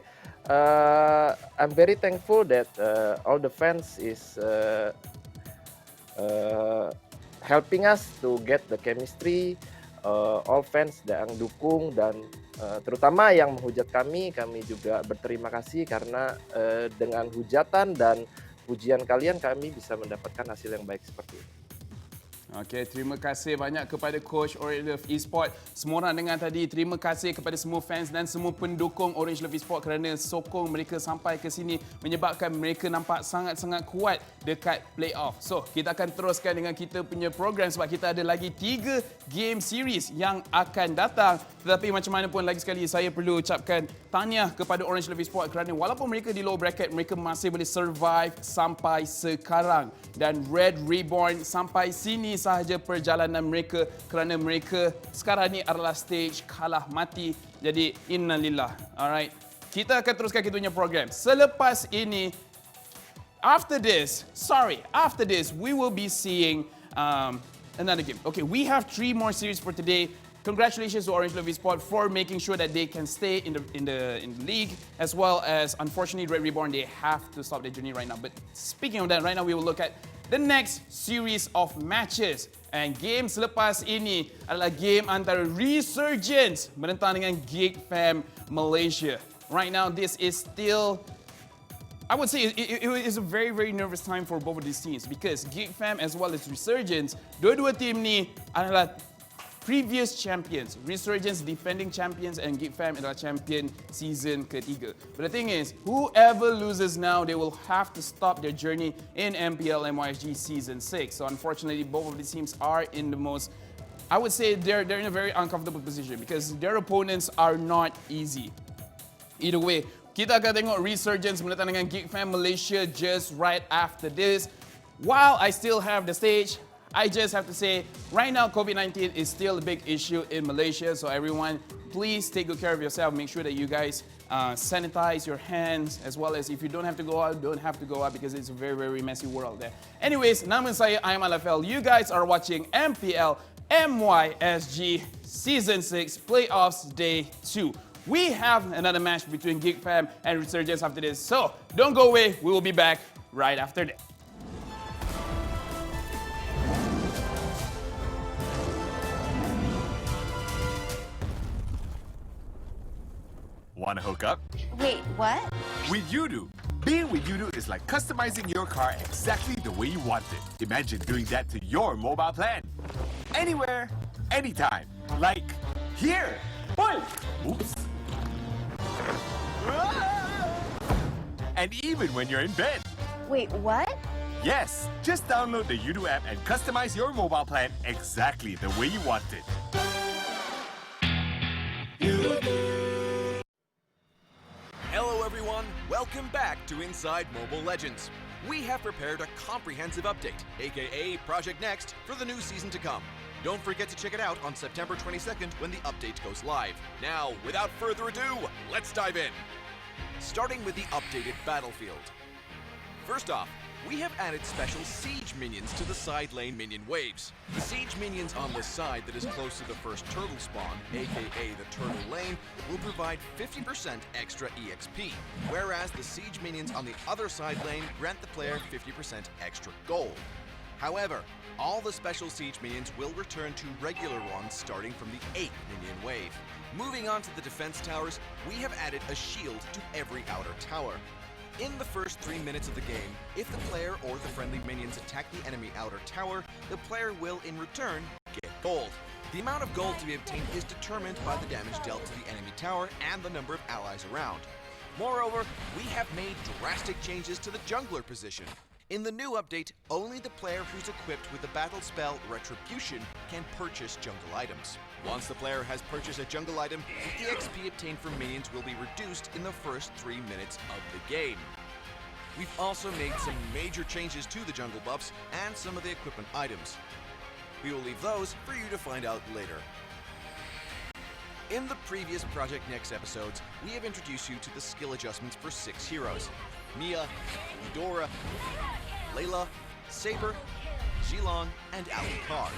I'm very thankful that all the fans is helping us to get the chemistry. All fans yang dukung, dan terutama yang menghujat kami juga berterima kasih, karena dengan hujatan dan pujian kalian kami bisa mendapatkan hasil yang baik seperti ini. Okey, terima kasih banyak kepada Coach Orange Love Esports. Semua orang dengar tadi, terima kasih kepada semua fans dan semua pendukung Orange Love Esports kerana sokong mereka sampai ke sini, menyebabkan mereka nampak sangat-sangat kuat dekat playoff. So, kita akan teruskan dengan kita punya program sebab kita ada lagi 3 game series yang akan datang. Tetapi macam mana pun, lagi sekali saya perlu ucapkan tahniah kepada Orange Love Esports kerana walaupun mereka di low bracket, mereka masih boleh survive sampai sekarang. Dan Red Reborn sampai sini sahaja perjalanan mereka kerana mereka sekarang ni adalah stage kalah mati. Jadi innalillah. Alright. Kita akan teruskan kita punya program. Selepas ini, after this, we will be seeing another game. Okay, we have 3 more series for today. Congratulations to Orange Love Esports for making sure that they can stay in the league, as well as, unfortunately, Red Reborn, they have to stop their journey right now. But speaking of that, right now we will look at the next series of matches. And game selepas ini adalah game antara Resurgence menentang dengan GEEK Fam Malaysia. Right now, this is still, I would say it is a very, very nervous time for both of these teams because GEEK Fam as well as Resurgence, dua-dua tim ni adalah previous champions. Resurgence defending champions and GEEK Fam adalah champion season ketiga. But the thing is, whoever loses now, they will have to stop their journey in MPL MYG season 6. So unfortunately, both of these teams are in the most, I would say they're in a very uncomfortable position because their opponents are not easy. Either way, kita akan tengok Resurgence menentang dengan GEEK Fam Malaysia just right after this. While I still have the stage, I just have to say, right now, COVID-19 is still a big issue in Malaysia. So everyone, please take good care of yourself. Make sure that you guys sanitize your hands, as well as if you don't have to go out, don't have to go out because it's a very, very messy world there. Anyways, nama saya, I am LFL. You guys are watching MPL MYSG Season 6 Playoffs Day 2. We have another match between GEEK Fam and Resurgence after this. So don't go away. We will be back right after that. Want to hook up? Wait, what? With Yudu. Being with Yudu is like customizing your car exactly the way you want it. Imagine doing that to your mobile plan. Anywhere, anytime. Like here. Boy! Oops. And even when you're in bed. Wait, what? Yes, just download the Yudu app and customize your mobile plan exactly the way you want it. Hello everyone, welcome back to Inside Mobile Legends. We have prepared a comprehensive update, aka Project Next, for the new season to come. Don't forget to check it out on September 22nd when the update goes live. Now, without further ado, let's dive in. Starting with the updated battlefield. First off, we have added special siege minions to the side lane minion waves. The siege minions on the side that is close to the first turtle spawn, aka the turtle lane, will provide 50% extra EXP, whereas the siege minions on the other side lane grant the player 50% extra gold. However, all the special siege minions will return to regular ones starting from the 8th minion wave. Moving on to the defense towers, we have added a shield to every outer tower. In the first 3 minutes of the game, if the player or the friendly minions attack the enemy outer tower, the player will, in return, get gold. The amount of gold to be obtained is determined by the damage dealt to the enemy tower and the number of allies around. Moreover, we have made drastic changes to the jungler position. In the new update, only the player who's equipped with the battle spell Retribution can purchase jungle items. Once the player has purchased a jungle item, the EXP obtained from minions will be reduced in the first 3 minutes of the game. We've also made some major changes to the jungle buffs and some of the equipment items. We will leave those for you to find out later. In the previous Project Next episodes, we have introduced you to the skill adjustments for 6 heroes: Mia, Eudora, Layla, Saber, Zilong, and Alucard.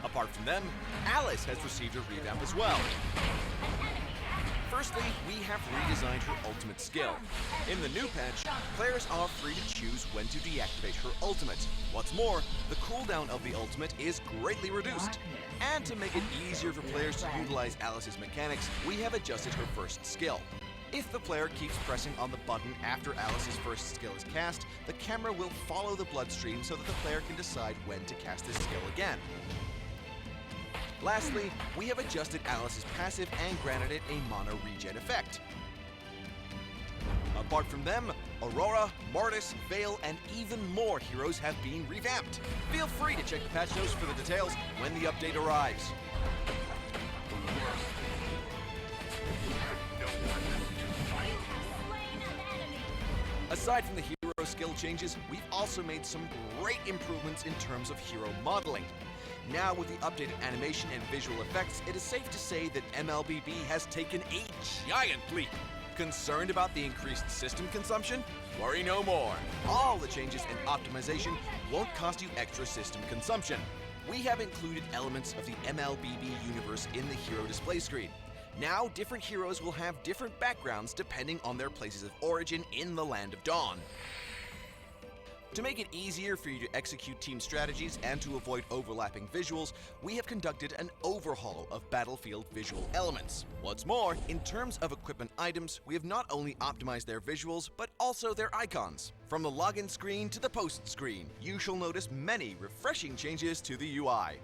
Apart from them, Alice has received a revamp as well. Firstly, we have redesigned her ultimate skill. In the new patch, players are free to choose when to deactivate her ultimate. What's more, the cooldown of the ultimate is greatly reduced. And to make it easier for players to utilize Alice's mechanics, we have adjusted her first skill. If the player keeps pressing on the button after Alice's first skill is cast, the camera will follow the bloodstream so that the player can decide when to cast this skill again. Lastly, we have adjusted Alice's passive and granted it a mono regen effect. Apart from them, Aurora, Mortis, Vale, and even more heroes have been revamped. Feel free to check the patch notes for the details when the update arrives. Aside from the hero skill changes, we've also made some great improvements in terms of hero modeling. Now with the updated animation and visual effects, it is safe to say that MLBB has taken a giant leap. Concerned about the increased system consumption? Worry no more. All the changes and optimization won't cost you extra system consumption. We have included elements of the MLBB universe in the hero display screen. Now, different heroes will have different backgrounds depending on their places of origin in the Land of Dawn. To make it easier for you to execute team strategies and to avoid overlapping visuals, we have conducted an overhaul of Battlefield visual elements. What's more, in terms of equipment items, we have not only optimized their visuals, but also their icons. From the login screen to the post screen, you shall notice many refreshing changes to the UI.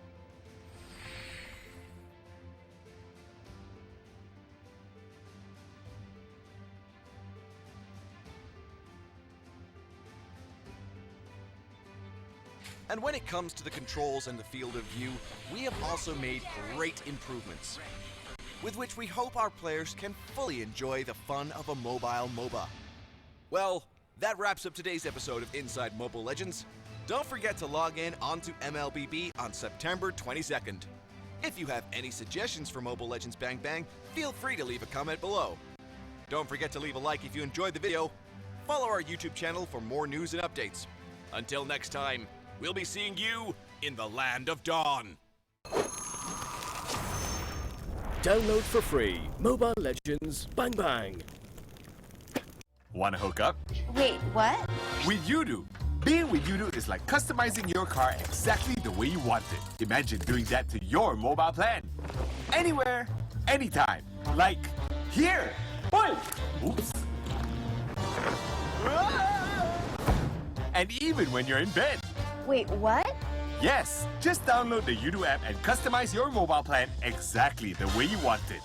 And when it comes to the controls and the field of view, we have also made great improvements, with which we hope our players can fully enjoy the fun of a mobile MOBA. Well, that wraps up today's episode of Inside Mobile Legends. Don't forget to log in onto MLBB on September 22nd. If you have any suggestions for Mobile Legends Bang Bang, feel free to leave a comment below. Don't forget to leave a like if you enjoyed the video. Follow our YouTube channel for more news and updates. Until next time, we'll be seeing you in the Land of Dawn. Download for free Mobile Legends Bang Bang. Want to hook up? Wait, what? With Yudu. Being with Yudu is like customizing your car exactly the way you want it. Imagine doing that to your mobile plan. Anywhere, anytime. Like here. Oi! Oops. And even when you're in bed. Wait, what? Yes, just download the Yudu app and customize your mobile plan exactly the way you want it.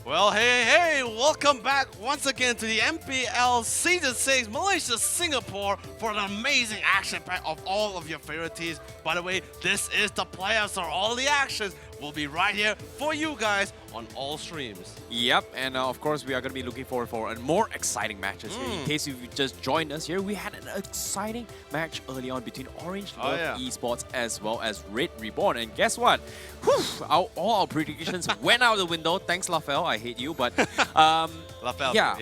Well, hey, welcome back once again to the MPL Season 6 Malaysia Singapore for an amazing action pack of all of your favorite teams. By the way, this is the playoffs, so all the actions will be right here for you guys on all streams. Yep, and of course we are going to be looking forward for more exciting matches here. In case you just joined us here, we had an exciting match early on between Orange Love Esports as well as Red Reborn. And guess what? Whew, all our predictions went out the window. Thanks, Lafel. I hate you, but Lafel, yeah,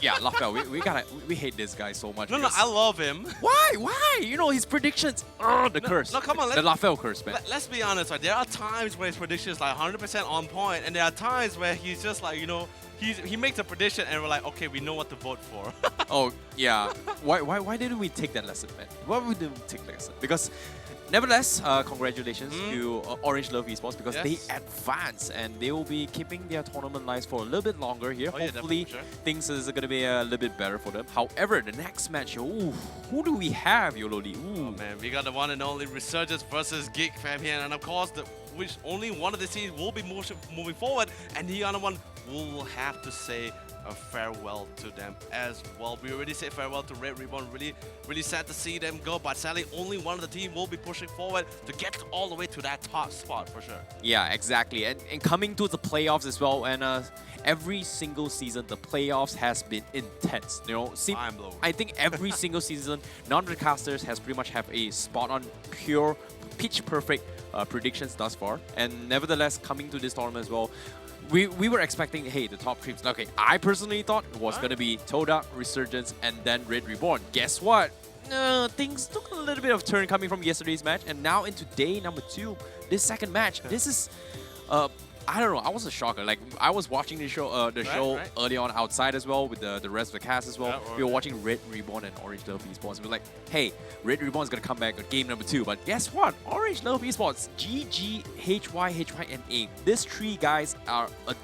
yeah, Lafel. We hate this guy so much. No, I love him. Why? Why? You know his predictions. The curse. No, come on. The Lafel curse, man. Let's be honest, right? There are times where his predictions like 100% on point, and there are times where he's just like, you know, he makes a prediction and we're like, okay, we know what to vote for. Oh yeah. Why didn't we take that lesson, man? Why didn't we take that lesson? Because nevertheless, congratulations to Orange Love Esports because they advance and they will be keeping their tournament lives for a little bit longer here. Hopefully, things is going to be a little bit better for them. However, the next match, ooh, who do we have, Yololi? Oh man, we got the one and only Resurgence versus GEEK fam here, and of course, which only one of the teams will be moving forward, and the other one will have to say a farewell to them as well. We already said farewell to Red Reborn. Really sad to see them go, but sadly only one of the team will be pushing forward to get all the way to that top spot for sure. Yeah, exactly. And coming to the playoffs as well, and every single season the playoffs has been intense. You know, I think every single season non-recasters has pretty much have a spot on pure pitch perfect predictions thus far. And nevertheless, coming to this tournament as well, we were expecting, hey, the top teams. Okay, I personally thought it was going to be TODAK, Resurgence, and then Red Reborn. Guess what? Things took a little bit of turn coming from yesterday's match, and now into day number 2, this second match. This is, I don't know, I was a shocker. Like, I was watching the show early on outside as well with the rest of the cast as well. We were watching Red Reborn and Orange Love Esports. We were like, hey, Red Reborn is going to come back at game number 2. But guess what? Orange Love Esports, GG, HY, and A. These 3 guys are a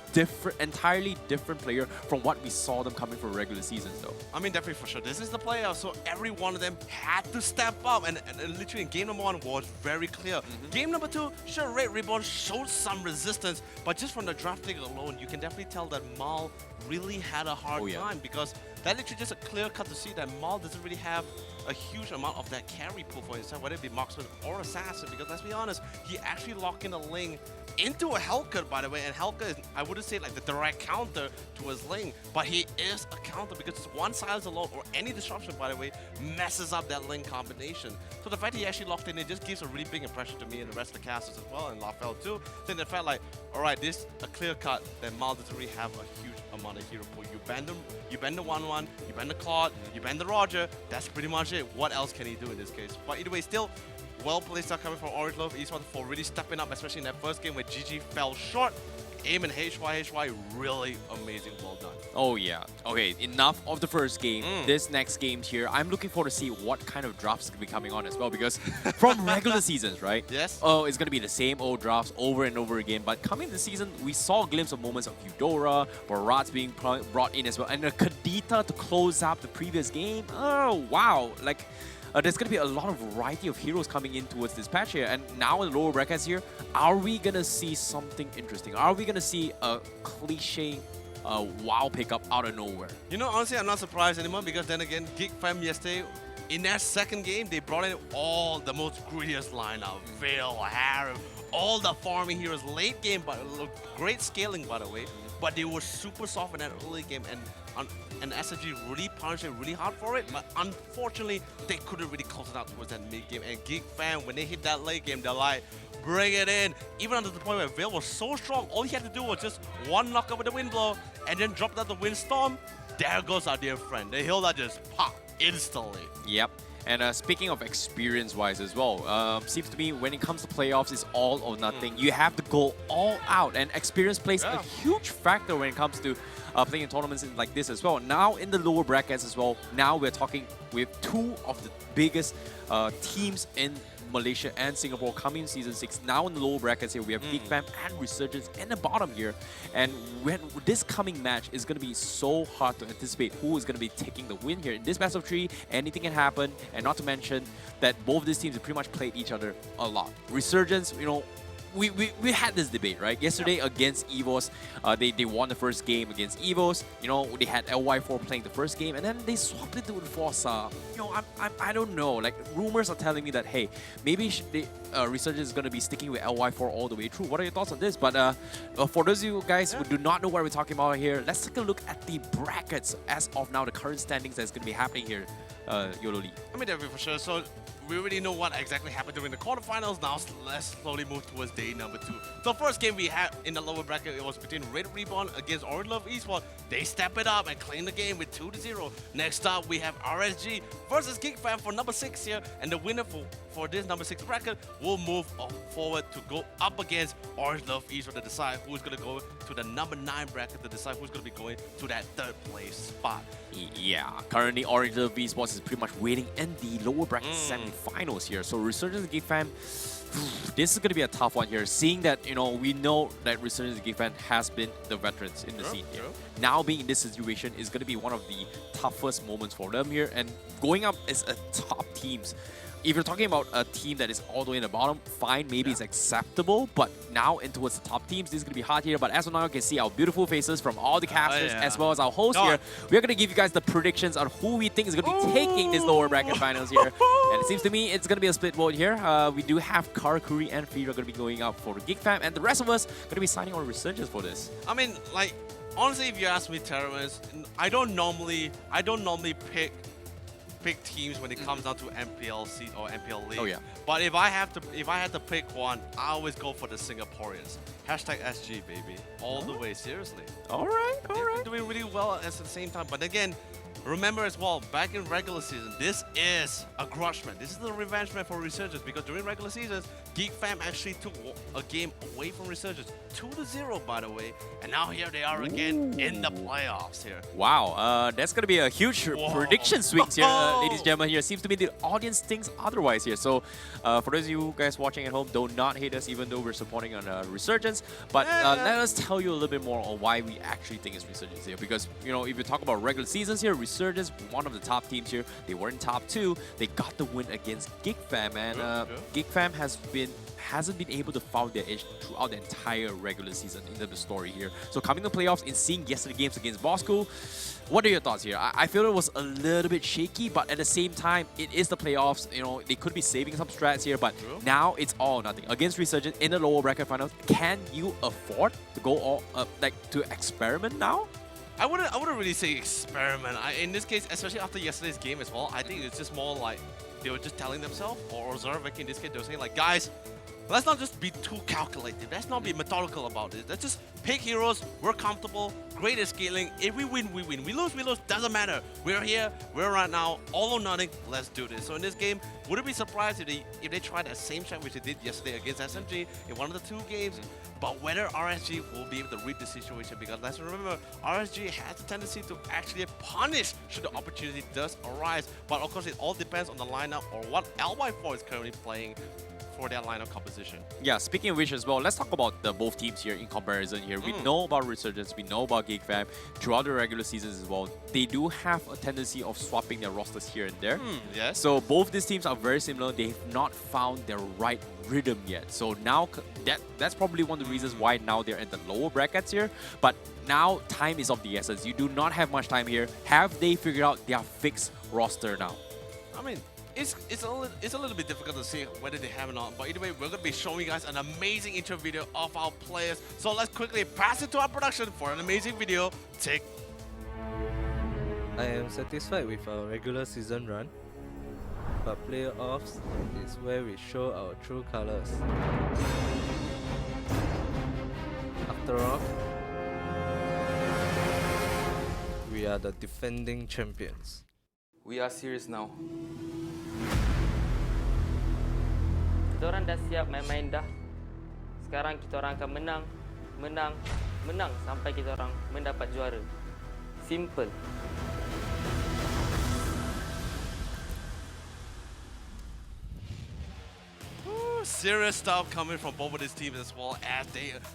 entirely different player from what we saw them coming for regular seasons though. I mean, definitely for sure. This is the playoffs, so every one of them had to step up. And literally in game number 1 was very clear. Game number 2, sure, Red Reborn showed some resistance, but just from the drafting alone, you can definitely tell that Mal really had a hard time because that literally just a clear cut to see that Mal doesn't really have a huge amount of that carry pool for himself, whether it be marksman or assassin, because let's be honest, he actually locked in a Ling into a Hellcut, by the way, and Hellcut is, I wouldn't say like the direct counter to his Ling, but he is a counter because just one silence alone or any disruption, by the way, messes up that Ling combination. So the fact that he actually locked in, it just gives a really big impression to me and the rest of the casters as well, and Lafel too. Then it felt like, alright, this a clear cut that Mal doesn't really have a huge amount of hero pool. You bend the 1-1, you bend the Claude, you bend the Roger, that's pretty much it. What else can he do in this case? But either way, still well-placed stuff coming from Orange Love Esports for really stepping up, especially in that first game where GG fell short. Aim and HY, really amazing, well done. Oh yeah. Okay, enough of the first game. This next game here, I'm looking forward to see what kind of drafts will be coming on as well, because from regular seasons, right? Yes. Oh, it's going to be the same old drafts over and over again, but coming this season, we saw a glimpse of moments of Eudora, Barat's being brought in as well, and a Kadita to close up the previous game. Oh, wow. Like, there's going to be a lot of variety of heroes coming in towards this patch here. And now in the lower brackets here, are we going to see something interesting? Are we going to see a cliche WoW pickup out of nowhere? You know, honestly, I'm not surprised anymore because then again, GEEK fam yesterday, in their second game, they brought in all the most greediest lineup. Veil, Harem, all the farming heroes. Late game, but great scaling, by the way. But they were super soft in that early game, and SSG really punished it really hard for it, but unfortunately, they couldn't really close it out towards that mid-game. And GEEK fam, when they hit that late game, they're like, bring it in. Even under the point where Veil was so strong, all he had to do was just one knockup with the wind blow, and then drop out the windstorm. There goes our dear friend. The hill that just pop instantly. Yep. And speaking of experience-wise as well, seems to me when it comes to playoffs, it's all or nothing. You have to go all out, and experience plays a huge factor when it comes to playing in tournaments like this as well. Now in the lower brackets as well, now we're talking with 2 of the biggest teams in Malaysia and Singapore coming in Season 6. Now in the lower brackets here, we have GEEK fam and Resurgence in the bottom here. And when this coming match is going to be so hard to anticipate who is going to be taking the win here. In this best of 3, anything can happen. And not to mention that both of these teams have pretty much played each other a lot. Resurgence, you know, we had this debate, right? Yesterday against EVOS, they won the first game against EVOS. You know, they had LY4 playing the first game, and then they swapped it to Enforcer. You know, I don't know. Like, rumors are telling me that, hey, maybe Resurgence is going to be sticking with LY4 all the way through. What are your thoughts on this? But for those of you guys who do not know what we're talking about here, let's take a look at the brackets as of now, the current standings that's going to be happening here, Yololi. I mean, definitely for sure. So we already know what exactly happened during the quarterfinals. Now let's slowly move towards day number 2. So first game we had in the lower bracket, it was between Red Reborn against Orange Love Esports. They step it up and claim the game with 2-0. Next up, we have RSG versus GEEK Fam for number 6 here. And the winner for this number 6 bracket will move forward to go up against Orange Love Esports to decide who's going to go to the number 9 bracket, to decide who's going to be going to that 3rd place spot. Yeah, currently Orange Love Esports is pretty much waiting in the lower bracket semi-finals here. So Resurgence and GEEK Fam, this is going to be a tough one here, seeing that, you know, we know that Resurgence and GEEK Fam has been the veterans in the scene here. Now being in this situation is going to be one of the toughest moments for them here, and going up as a top teams. If you're talking about a team that is all the way in the bottom, fine, maybe it's acceptable, but now in towards the top teams, this is going to be hard here. But as of now, you can see our beautiful faces from all the casters as well as our host here. We're going to give you guys the predictions on who we think is going to be taking this lower bracket finals here. And it seems to me it's going to be a split vote here. We do have Karakuri and Fear going to be going up for the GEEK Fam, and the rest of us going to be signing on Resurgence for this. I mean, like, honestly, if you ask me, Terrence, I don't normally pick teams when it comes down to MPLC or MPL League. Oh yeah. But if I had to pick one, I always go for the Singaporeans. #SG baby, all the way. Seriously. All right. They're doing really well at the same time. But again, remember as well, back in regular season, this is a grudge match. This is the revenge match for Resurgence, because during regular seasons, GEEK Fam actually took a game away from Resurgence, 2-0 by the way, and now here they are again in the playoffs here. Wow, that's going to be a huge prediction swings here, ladies and gentlemen. Here seems to be the audience thinks otherwise here. So for those of you guys watching at home, do not hate us, even though we're supporting on Resurgence. But let us tell you a little bit more on why we actually think it's Resurgence here. Because, you know, if you talk about regular seasons here, Resurgence, one of the top teams here. They were in top 2. They got the win against GEEK Fam, and GEEK Fam hasn't been able to found their edge throughout the entire regular season in the story here. So coming to playoffs and seeing yesterday's games against Bosco, what are your thoughts here? I feel it was a little bit shaky, but at the same time, it is the playoffs. You know, they could be saving some strats here, but now it's all or nothing. Against Resurgence in the lower bracket finals, can you afford to go all to experiment now? I wouldn't really say experiment. In this case, especially after yesterday's game as well, I think it's just more like they were just telling themselves, or Zervik in this case, they were saying like, guys, let's not just be too calculated. Let's not be methodical about it. Let's just pick heroes. We're comfortable. Great at scaling. If we win, we win. We lose, doesn't matter. We're here. We're right now. All or nothing. Let's do this. So in this game, wouldn't be surprised if they tried that same shot which they did yesterday against SMG in one of the 2 games. But whether RSG will be able to read the situation, because let's remember, RSG has a tendency to actually punish should the opportunity does arise. But of course, it all depends on the lineup or what LY4 is currently playing for their lineup composition. Yeah, speaking of which as well, let's talk about both teams here in comparison here. We know about Resurgence, we know about GEEK Fam throughout the regular seasons as well. They do have a tendency of swapping their rosters here and there. Yes. So both these teams are very similar. They have not found their right rhythm yet. So now that's probably one of the reasons why now they're in the lower brackets here. But now time is of the essence. You do not have much time here. Have they figured out their fixed roster now? I mean, it's a little bit difficult to see whether they have or not, but either way, we're going to be showing you guys an amazing intro video of our players. So let's quickly pass it to our production for an amazing video. I am satisfied with our regular season run, but playoffs is where we show our true colors. After all, we are the defending champions. We are serious now. Kita orang dah siap main-main dah. Sekarang kita orang akan menang sampai kita orang mendapat juara. Simple. Serious stuff coming from both of these teams, as well as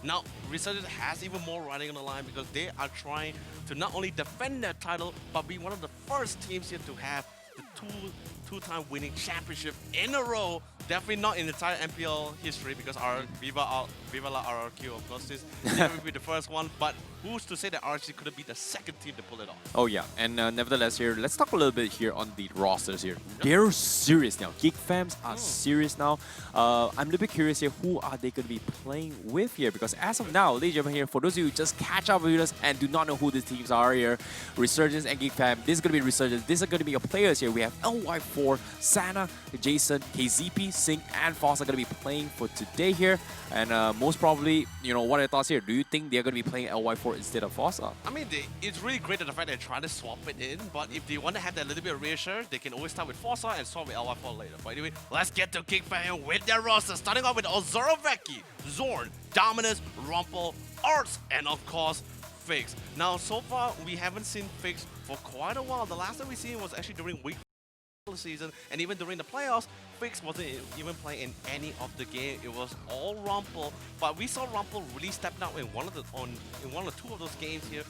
now Resurgence has even more riding on the line, because they are trying to not only defend their title but be one of the first teams here to have the two-time winning championship in a row definitely not in the entire MPL history because our Viva La RRQ, of course, is never be the first one. But who's to say that RSG couldn't be the second team to pull it off? Oh yeah, and nevertheless here, let's talk a little bit here on the rosters here. They're serious now. GEEK fams are serious now. I'm a little bit curious here, who are they going to be playing with here? Because as of now, ladies and gentlemen here, for those of you who just catch up with us and do not know who these teams are here, Resurgence and GEEK fam, this is going to be Resurgence. These are going to be your players here. We have LY4, Sana, Jason, KZP, Sync, and Foss are going to be playing for today here. And most probably, you know, what are your thoughts here? Do you think they're going to be playing LY4 instead of Foss? I mean, it's really great that the fact they're trying to swap it in, but if they want to have that little bit of reassurance, they can always start with Forza and swap with LY4 later. But anyway, let's get to GEEK fam with their roster, starting off with Ozoroveki, Zorn, Dominus, Rumpel, Arts, and of course, Fix. Now, so far, we haven't seen Fix for quite a while. The last time we seen him was actually during week season, and even during the playoffs, Fix wasn't even playing in any of the game. It was all Rumpel, but we saw Rumpel really stepping out in one or two of those games here,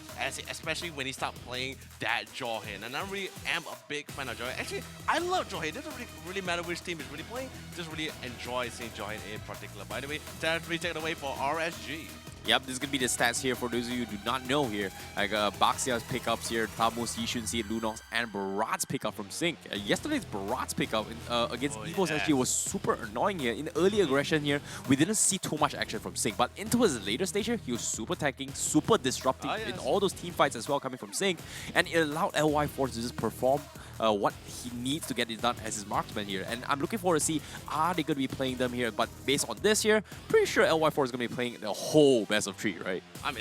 especially when he started playing that Johin. And I really am a big fan of Johin. Actually, I love Johin. It doesn't really matter which team is really playing. Just really enjoy seeing Johin in particular. By the way, territory taken away for RSG. Yep, this is going to be the stats here for those of you who do not know here. Like Baxia's pickups here, Tamus, Yishun, Lunox, and Barat's pickup from Sync. Yesterday's Barat's pickup against EVOS actually was super annoying here. In the early aggression here, we didn't see too much action from Sync, but into his later stage here, he was super tanking, super disrupting in all those team fights as well coming from Sync, and it allowed LY4 to just perform what he needs to get it done as his marksman here. And I'm looking forward to see, are they going to be playing them here? But based on this here, pretty sure LY4 is going to be playing the whole best of 3, right? I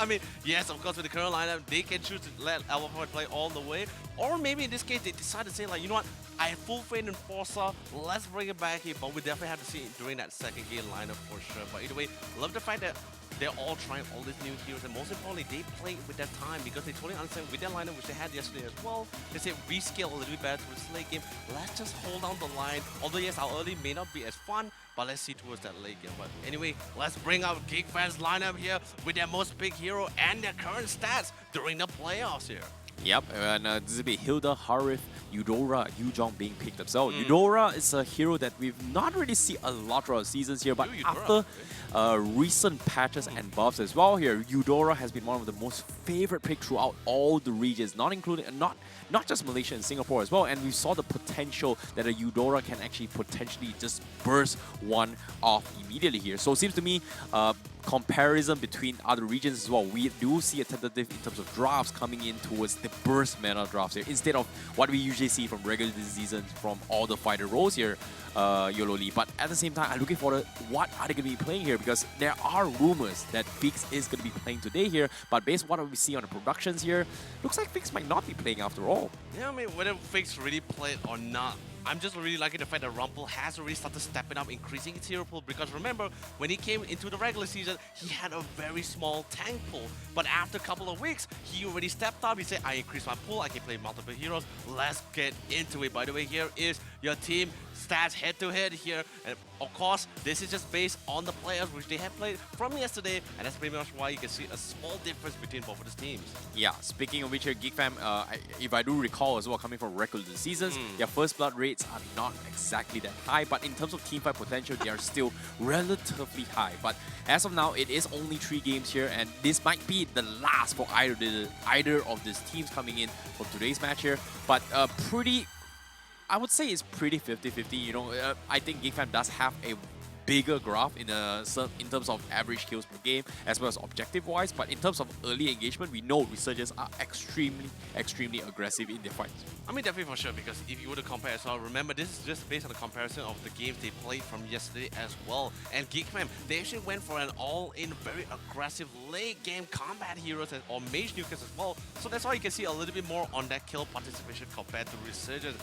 mean, yes, of course, with the current lineup, they can choose to let LY4 play all the way. Or maybe in this case, they decide to say, like, you know what, I have full faith in Forza, let's bring it back here. But we definitely have to see it during that second game lineup for sure. But either way, love the fact that they're all trying all these new heroes, and most importantly, they play with their time because they totally understand with their lineup, which they had yesterday as well. They said rescale a little bit better towards the late game. Let's just hold down the line. Although yes, our early may not be as fun, but let's see towards that late game. But anyway, let's bring out GEEK fans lineup here with their most big hero and their current stats during the playoffs here. Yep, and this will be Hilda, Harith, Eudora, Yujong being picked up. So Eudora is a hero that we've not really seen a lot throughout seasons here, but after recent patches and buffs as well here, Eudora has been one of the most favorite picks throughout all the regions, not just Malaysia and Singapore as well. And we saw the potential that a Eudora can actually potentially just burst one off immediately here. So it seems to me, comparison between other regions as well, we do see a tentative in terms of drafts coming in towards the burst meta drafts here, instead of what we usually see from regular seasons from all the fighter roles here, YOLO. But at the same time, I'm looking forward to what are they going to be playing here, because there are rumors that Fix is going to be playing today here, but based on what we see on the productions here, looks like Fix might not be playing after all. Yeah, I mean, whether Fix really played or not, I'm just really liking the fact that Rumpel has already started stepping up, increasing his hero pool, because remember, when he came into the regular season, he had a very small tank pool. But after a couple of weeks, he already stepped up. He said, I increased my pool, I can play multiple heroes. Let's get into it. By the way, here is your team stats head-to-head here. And of course, this is just based on the players which they have played from yesterday, and that's pretty much why you can see a small difference between both of these teams. Yeah, speaking of which here, GEEK fam, if I do recall as well, coming from regular seasons, their first blood rates are not exactly that high, but in terms of teamfight potential, they are still relatively high. But as of now, it is only 3 games here, and this might be the last for either of these teams coming in for today's match here. But I would say it's pretty 50-50. You know, I think GEEK fam does have a bigger graph in terms of average kills per game as well as objective-wise, but in terms of early engagement, we know Resurgence are extremely aggressive in their fights. I mean, definitely for sure, because if you were to compare as well, remember, this is just based on the comparison of the games they played from yesterday as well. And GEEK fam, they actually went for an all-in, very aggressive late-game combat heroes or mage nukers as well. So that's why you can see a little bit more on that kill participation compared to Resurgence.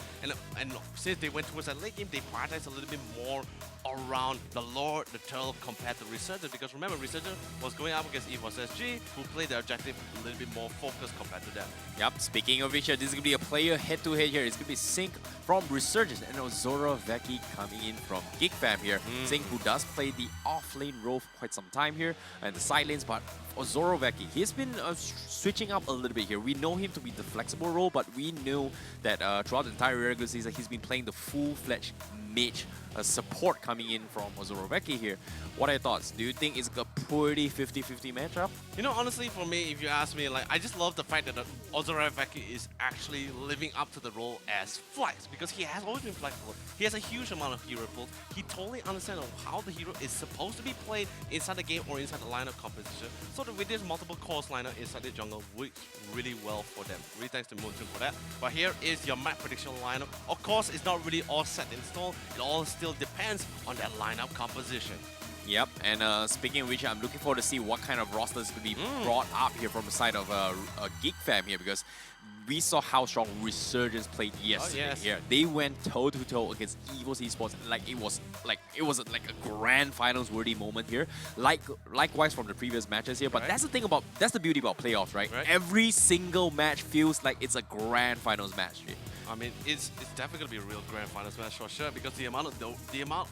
And since they went towards that late game, they prioritized a little bit more around the Lord, the Turtle compared to Resurgence, because remember, Resurgence was going up against EVOS SG, who played their objective a little bit more focused compared to them. Yep, speaking of which, this is going to be a player head-to-head here. It's going to be Sync from Resurgence and Ozoroveki coming in from GEEK fam here. Sync, who does play the off-lane role for quite some time here, and the side lanes, but Ozoroveki, he's been switching up a little bit here. We know him to be the flexible role, but we know that throughout the entire regular season, he's been playing the full-fledged mage support coming in from Ozoroveki here. What are your thoughts? Do you think it's a pretty 50-50 matchup? You know, honestly, for me, if you ask me, like, I just love the fact that Ozoroveki is actually living up to the role as Flex, because he has always been flexible. He has a huge amount of hero pools. He totally understands how the hero is supposed to be played inside the game or inside the lineup composition. So that with this multiple course lineup inside the jungle works really well for them. Really thanks to Moonton for that. But here is your map prediction lineup. Of course, it's not really all set in stone. It all still depends on that lineup composition. Yep, and speaking of which, I'm looking forward to see what kind of rosters could be brought up here from the side of GEEK fam here, because we saw how strong Resurgence played yesterday. Here, they went toe to toe against EVOS Esports. It was like a grand finals worthy moment here. Likewise from the previous matches here. But that's the beauty about playoffs, right? Every single match feels like it's a grand finals match here. I mean, it's definitely gonna be a real grand finals match for sure, because the amount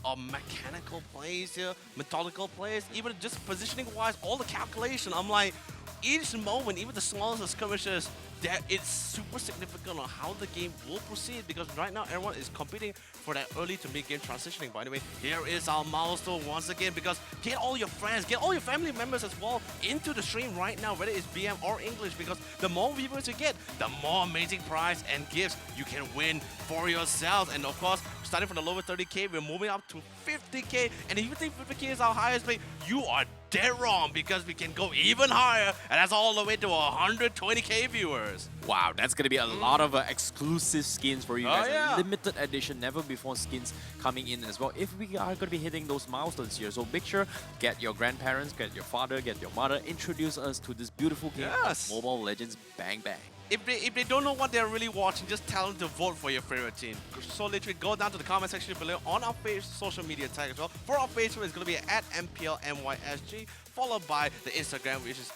of mechanical plays here, methodical plays, even just positioning wise, all the calculation. I'm like, each moment, even the smallest of skirmishes, that it's super significant on how the game will proceed, because right now everyone is competing for that early to mid game transitioning. By the way, here is our milestone once again, because get all your friends, get all your family members as well into the stream right now, whether it's BM or English, because the more viewers you get, the more amazing prize and gifts you can win for yourselves. And of course, starting from the lower 30k, we're moving up to 50k, and if you think 50k is our highest pay, you are dead wrong, because we can go even higher, and that's all the way to 120k viewers. Wow, that's going to be a lot of exclusive skins for you guys. Limited edition, never before skins coming in as well, if we are going to be hitting those milestones here. So make sure, get your grandparents, get your father, get your mother, introduce us to this beautiful game of Mobile Legends Bang Bang. If they don't know what they're really watching, just tell them to vote for your favorite team. So literally go down to the comment section below on our social media tag as well. For our Facebook, it's going to be at MPL MYSG, followed by the Instagram, which is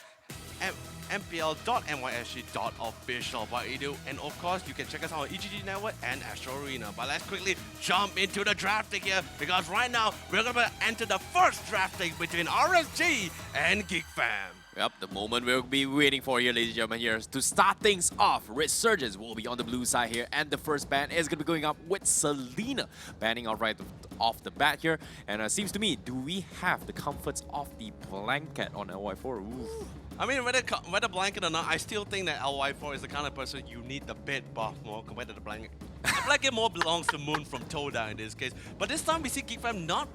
mpl.mysg.official by Edu. And of course, you can check us out on EGG Network and Astro Arena. But let's quickly jump into the drafting here, because right now we're going to enter the first drafting between RSG and GEEK fam. Yep, the moment we'll be waiting for here, ladies and gentlemen, here to start things off. Resurgence will be on the blue side here, and the first ban is going to be going up with Selena, banning out right off the bat here. And seems to me, do we have the comforts of the blanket on LY4? Oof. I mean, whether blanket or not, I still think that LY4 is the kind of person you need the bed buff more compared to the blanket. The blanket more belongs to Moon from TODAK in this case. But this time we see GEEK fam not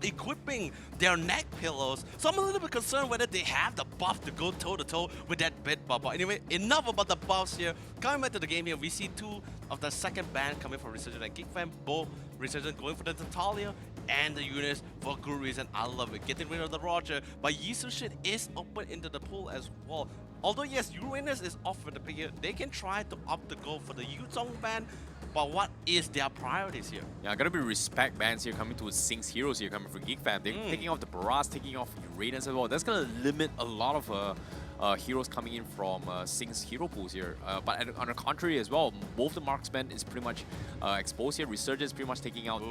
equipping their neck pillows. So I'm a little bit concerned whether they have the buff to go toe to toe with that bed buff. But anyway, enough about the buffs here. Coming back to the game here, we see two of the second ban coming from Resurgence and GEEK fam. Both Resurgence going for the Natalia and the Eunice for good reason. I love it. Getting rid of the Roger. But Yisushin is open into the pool as well. Although yes, Uranus is off for the pick here, they can try to opt to go for the Yuzong ban. But what is their priorities here? Yeah, gotta be respect bans here coming to Sing's heroes here coming from GEEK fam. They're taking off the Barras, taking off Uranus as well. That's gonna limit a lot of heroes coming in from Sing's hero pools here. But on the contrary as well, both the marksmen is pretty much exposed here. Resurgence is pretty much taking out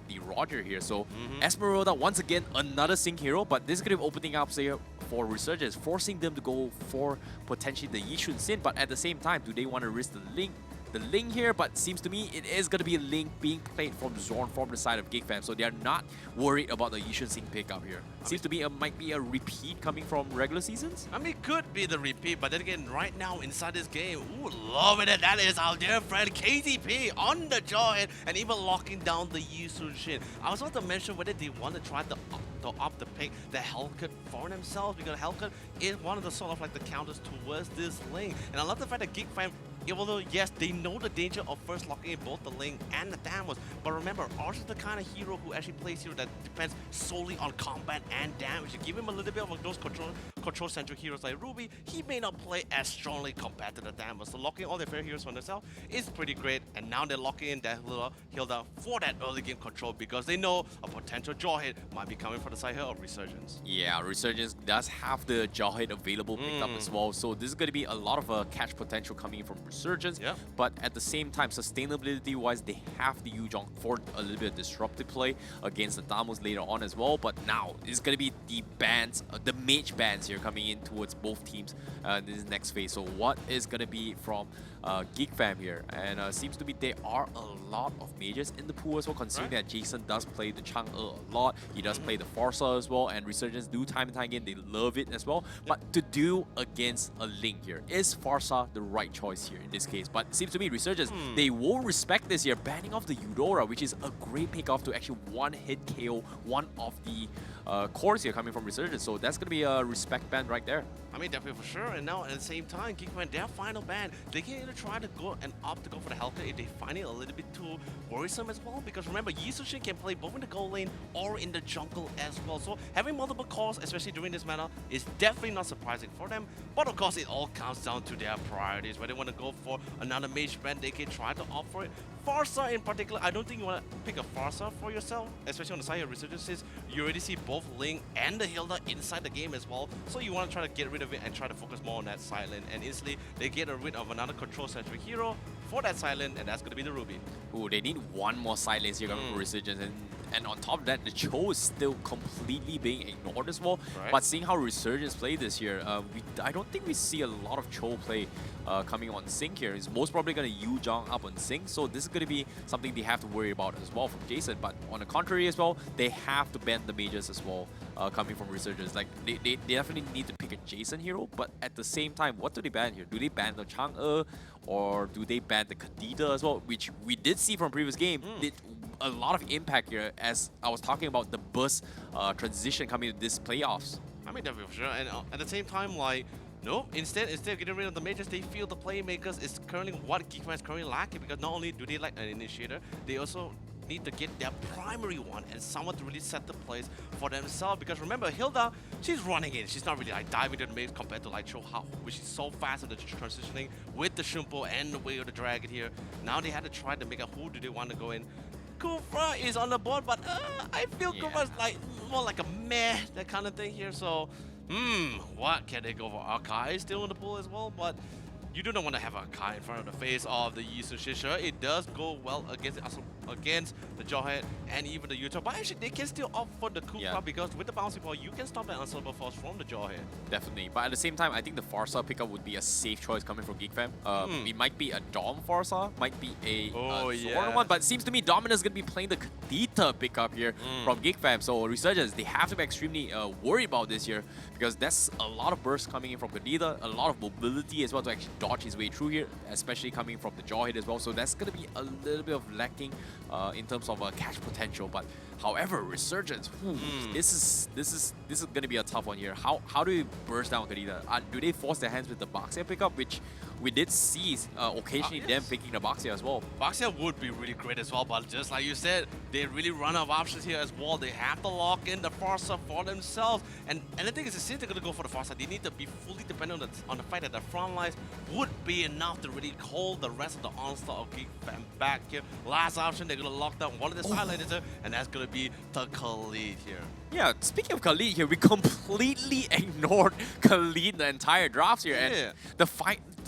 the Roger here. So Esmeralda, once again, another Sing hero, but this is going to be opening up here for Resurgence, forcing them to go for potentially the Yishun Sin. But at the same time, do they want to risk the Link the Ling here, but seems to me it is going to be a Ling being played from Zorn from the side of GEEK fam, so they are not worried about the Yishun Sing pickup here. Seems to me it might be a repeat coming from regular seasons. I mean, it could be the repeat, but then again, right now inside this game, ooh, love it. That is our dear friend KTP on the jawhead and even locking down the Yishun Shin. I was about to mention whether they want to try to opt to pick the Hellcut for themselves, because Hellcut is one of the sort of like the counters towards this Ling. And I love the fact that GEEK fam, even though, yes, they know the danger of first locking in both the Ling and the Damage, but remember, Arch is the kind of hero who actually plays hero that depends solely on combat and damage. You give him a little bit of those control-centric heroes like Ruby, he may not play as strongly compared to the Damage. So locking all their favorite heroes for themselves is pretty great, and now they're locking in that little Hilda for that early game control, because they know a potential jaw hit might be coming from the side here of Resurgence. Yeah, Resurgence does have the jaw hit available picked up as well, so this is going to be a lot of catch potential coming from Resurgence, but at the same time, sustainability-wise, they have the Yuzong for a little bit of disruptive play against the Damus later on as well, but now it's going to be the bans, the mage bans here here coming in towards both teams in this next phase. So what is going to be from GEEK fam here? And seems to be there are a lot of majors in the pool as well, considering that Jason does play the Chang'e a lot. He does play the Forza as well, and Resurgence do time and time again. They love it as well. But to do against a Link here, is Forza the right choice here in this case? But it seems to me Resurgence, they will respect this here, banning off the Eudora, which is a great pick off to actually one-hit KO one of the cores here coming from Resurgence. So that's going to be a respect ban right there. I mean, definitely for sure. And now at the same time, GEEK, their final ban, they can either try to go and opt to go for the healthcare if they find it a little bit too worrisome as well. Because remember, Yisushin can play both in the gold lane or in the jungle as well. So having multiple cores, especially during this meta, is definitely not surprising for them. But of course, it all comes down to their priorities. Whether they want to go for another mage ban, they can try to opt for it. Forza in particular, I don't think you want to pick a Forza for yourself, especially on the side of Resurgences. You already see both Ling and the Hilda inside the game as well, so you want to try to get rid of it and try to focus more on that side lane, and instantly they get rid of another control-centric hero for that side lane, and that's going to be the Ruby. Ooh, they need one more side lanes here coming from Resurgence, and on top of that, the Cho is still completely being ignored as well. Right. But seeing how Resurgence play this year, I don't think we see a lot of Cho play coming on Sync here. It's most probably going to Yu Zhang up on Sync, so this is going to be something they have to worry about as well from Jason. But on the contrary as well, they have to ban the mages as well coming from Resurgence. Like, they definitely need to pick a Jason hero, but at the same time, what do they ban here? Do they ban the Chang'e, or do they ban the Kadita as well, which we did see from previous game did a lot of impact here, as I was talking about the burst transition coming to this playoffs. I mean, definitely for sure. And at the same time, like, no, instead of getting rid of the mages, they feel the playmakers is currently what GEEK is currently lacking, because not only do they lack an initiator, they also need to get their primary one and someone to really set the place for themselves. Because remember, Hilda, she's running in. She's not really like diving to the maze compared to like Cho Hao, which is so fast at the transitioning with the Shumpo and the way of the dragon here. Now they had to try to make a who do they want to go in. Kufra is on the board, but I feel Kufra's like more like a meh, that kind of thing here. So, what can they go for? Akai still in the pool as well, but you do not want to have Akai in front of the face of the Yisushin. Sure, it does go well against the Jawhead and even the Utah, but actually they can still opt for the Kufra because with the bouncy ball, you can stop that unstoppable force from the Jawhead. Definitely, but at the same time, I think the Forza pickup would be a safe choice coming from GEEK fam. It might be a Dom Forza, might be a Zora one, but it seems to me Dominus is going to be playing the Kadita pickup here from GEEK fam. So Resurgence, they have to be extremely worried about this here, because that's a lot of bursts coming in from Kadita, a lot of mobility as well to actually dodge his way through here, especially coming from the Jawhead as well. So that's going to be a little bit of lacking in terms of catch potential. But however, Resurgence, this is going to be a tough one here. How do you burst down Kadita? Do they force their hands with the Baxia pickup, which we did see occasionally them picking the Baxia as well. Baxia would be really great as well, but just like you said, they really run out of options here as well. They have to lock in the Forza for themselves. And the thing is, since they're going to go for the Forza, they need to be fully dependent on the fact that the front lines would be enough to really hold the rest of the onslaught of GEEK fam back here. Last option, they're going to lock down one of the side lanes, and that's going to be the Khalid here. Yeah, speaking of Khalid here, we completely ignored Khalid the entire draft here. And the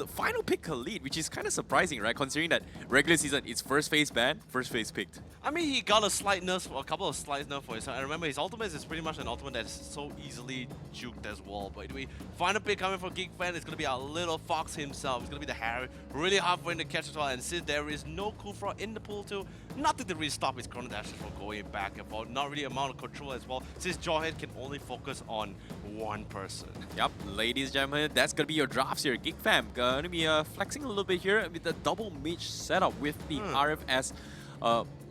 final pick Khalid, which is kind of surprising, right? Considering that regular season, it's first phase banned, first phase picked. I mean, he got a slight nerf, a couple of slight nerf for his. I remember his ultimate is pretty much an ultimate that's so easily juked as well. But anyway, final pick coming from GEEK fan is going to be our little Fox himself. It's going to be the Harry. Really hard for him to catch as well. And since there is no Kufra in the pool too, nothing to really stop his Chrono Dashes from going back and forth. Not really amount of control as well, since Jawhead can only focus on one person. Yep, ladies and gentlemen, that's going to be your drafts here. GEEK fam going to be flexing a little bit here with the double mage setup with the RFS.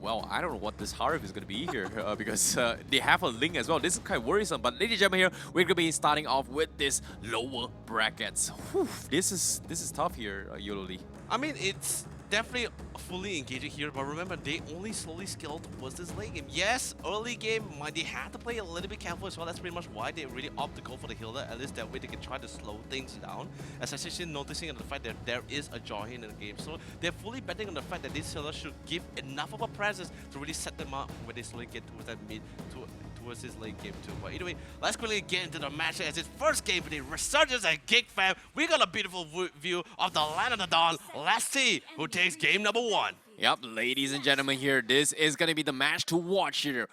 Well, I don't know what this Harif is going to be here because they have a Link as well. This is kind of worrisome. But ladies and gentlemen here, we're going to be starting off with this lower brackets. Whew, this is tough here, Yololi. I mean, it's definitely fully engaging here, but remember, they only slowly scaled towards this late game. Yes, early game, they had to play a little bit careful as well. That's pretty much why they really opt to go for the Hilda. At least that way they can try to slow things down, especially noticing the fact that there is a Jawhead in the game. So they're fully betting on the fact that this Hilda should give enough of a presence to really set them up when they slowly get towards that mid, towards this late game too. But anyway, let's quickly get into the match as its first game for the Resurgence and GEEK fam. We got a beautiful view of the Land of the Dawn. Let's see who takes game number 1. Yep, ladies and gentlemen here, this is going to be the match to watch here.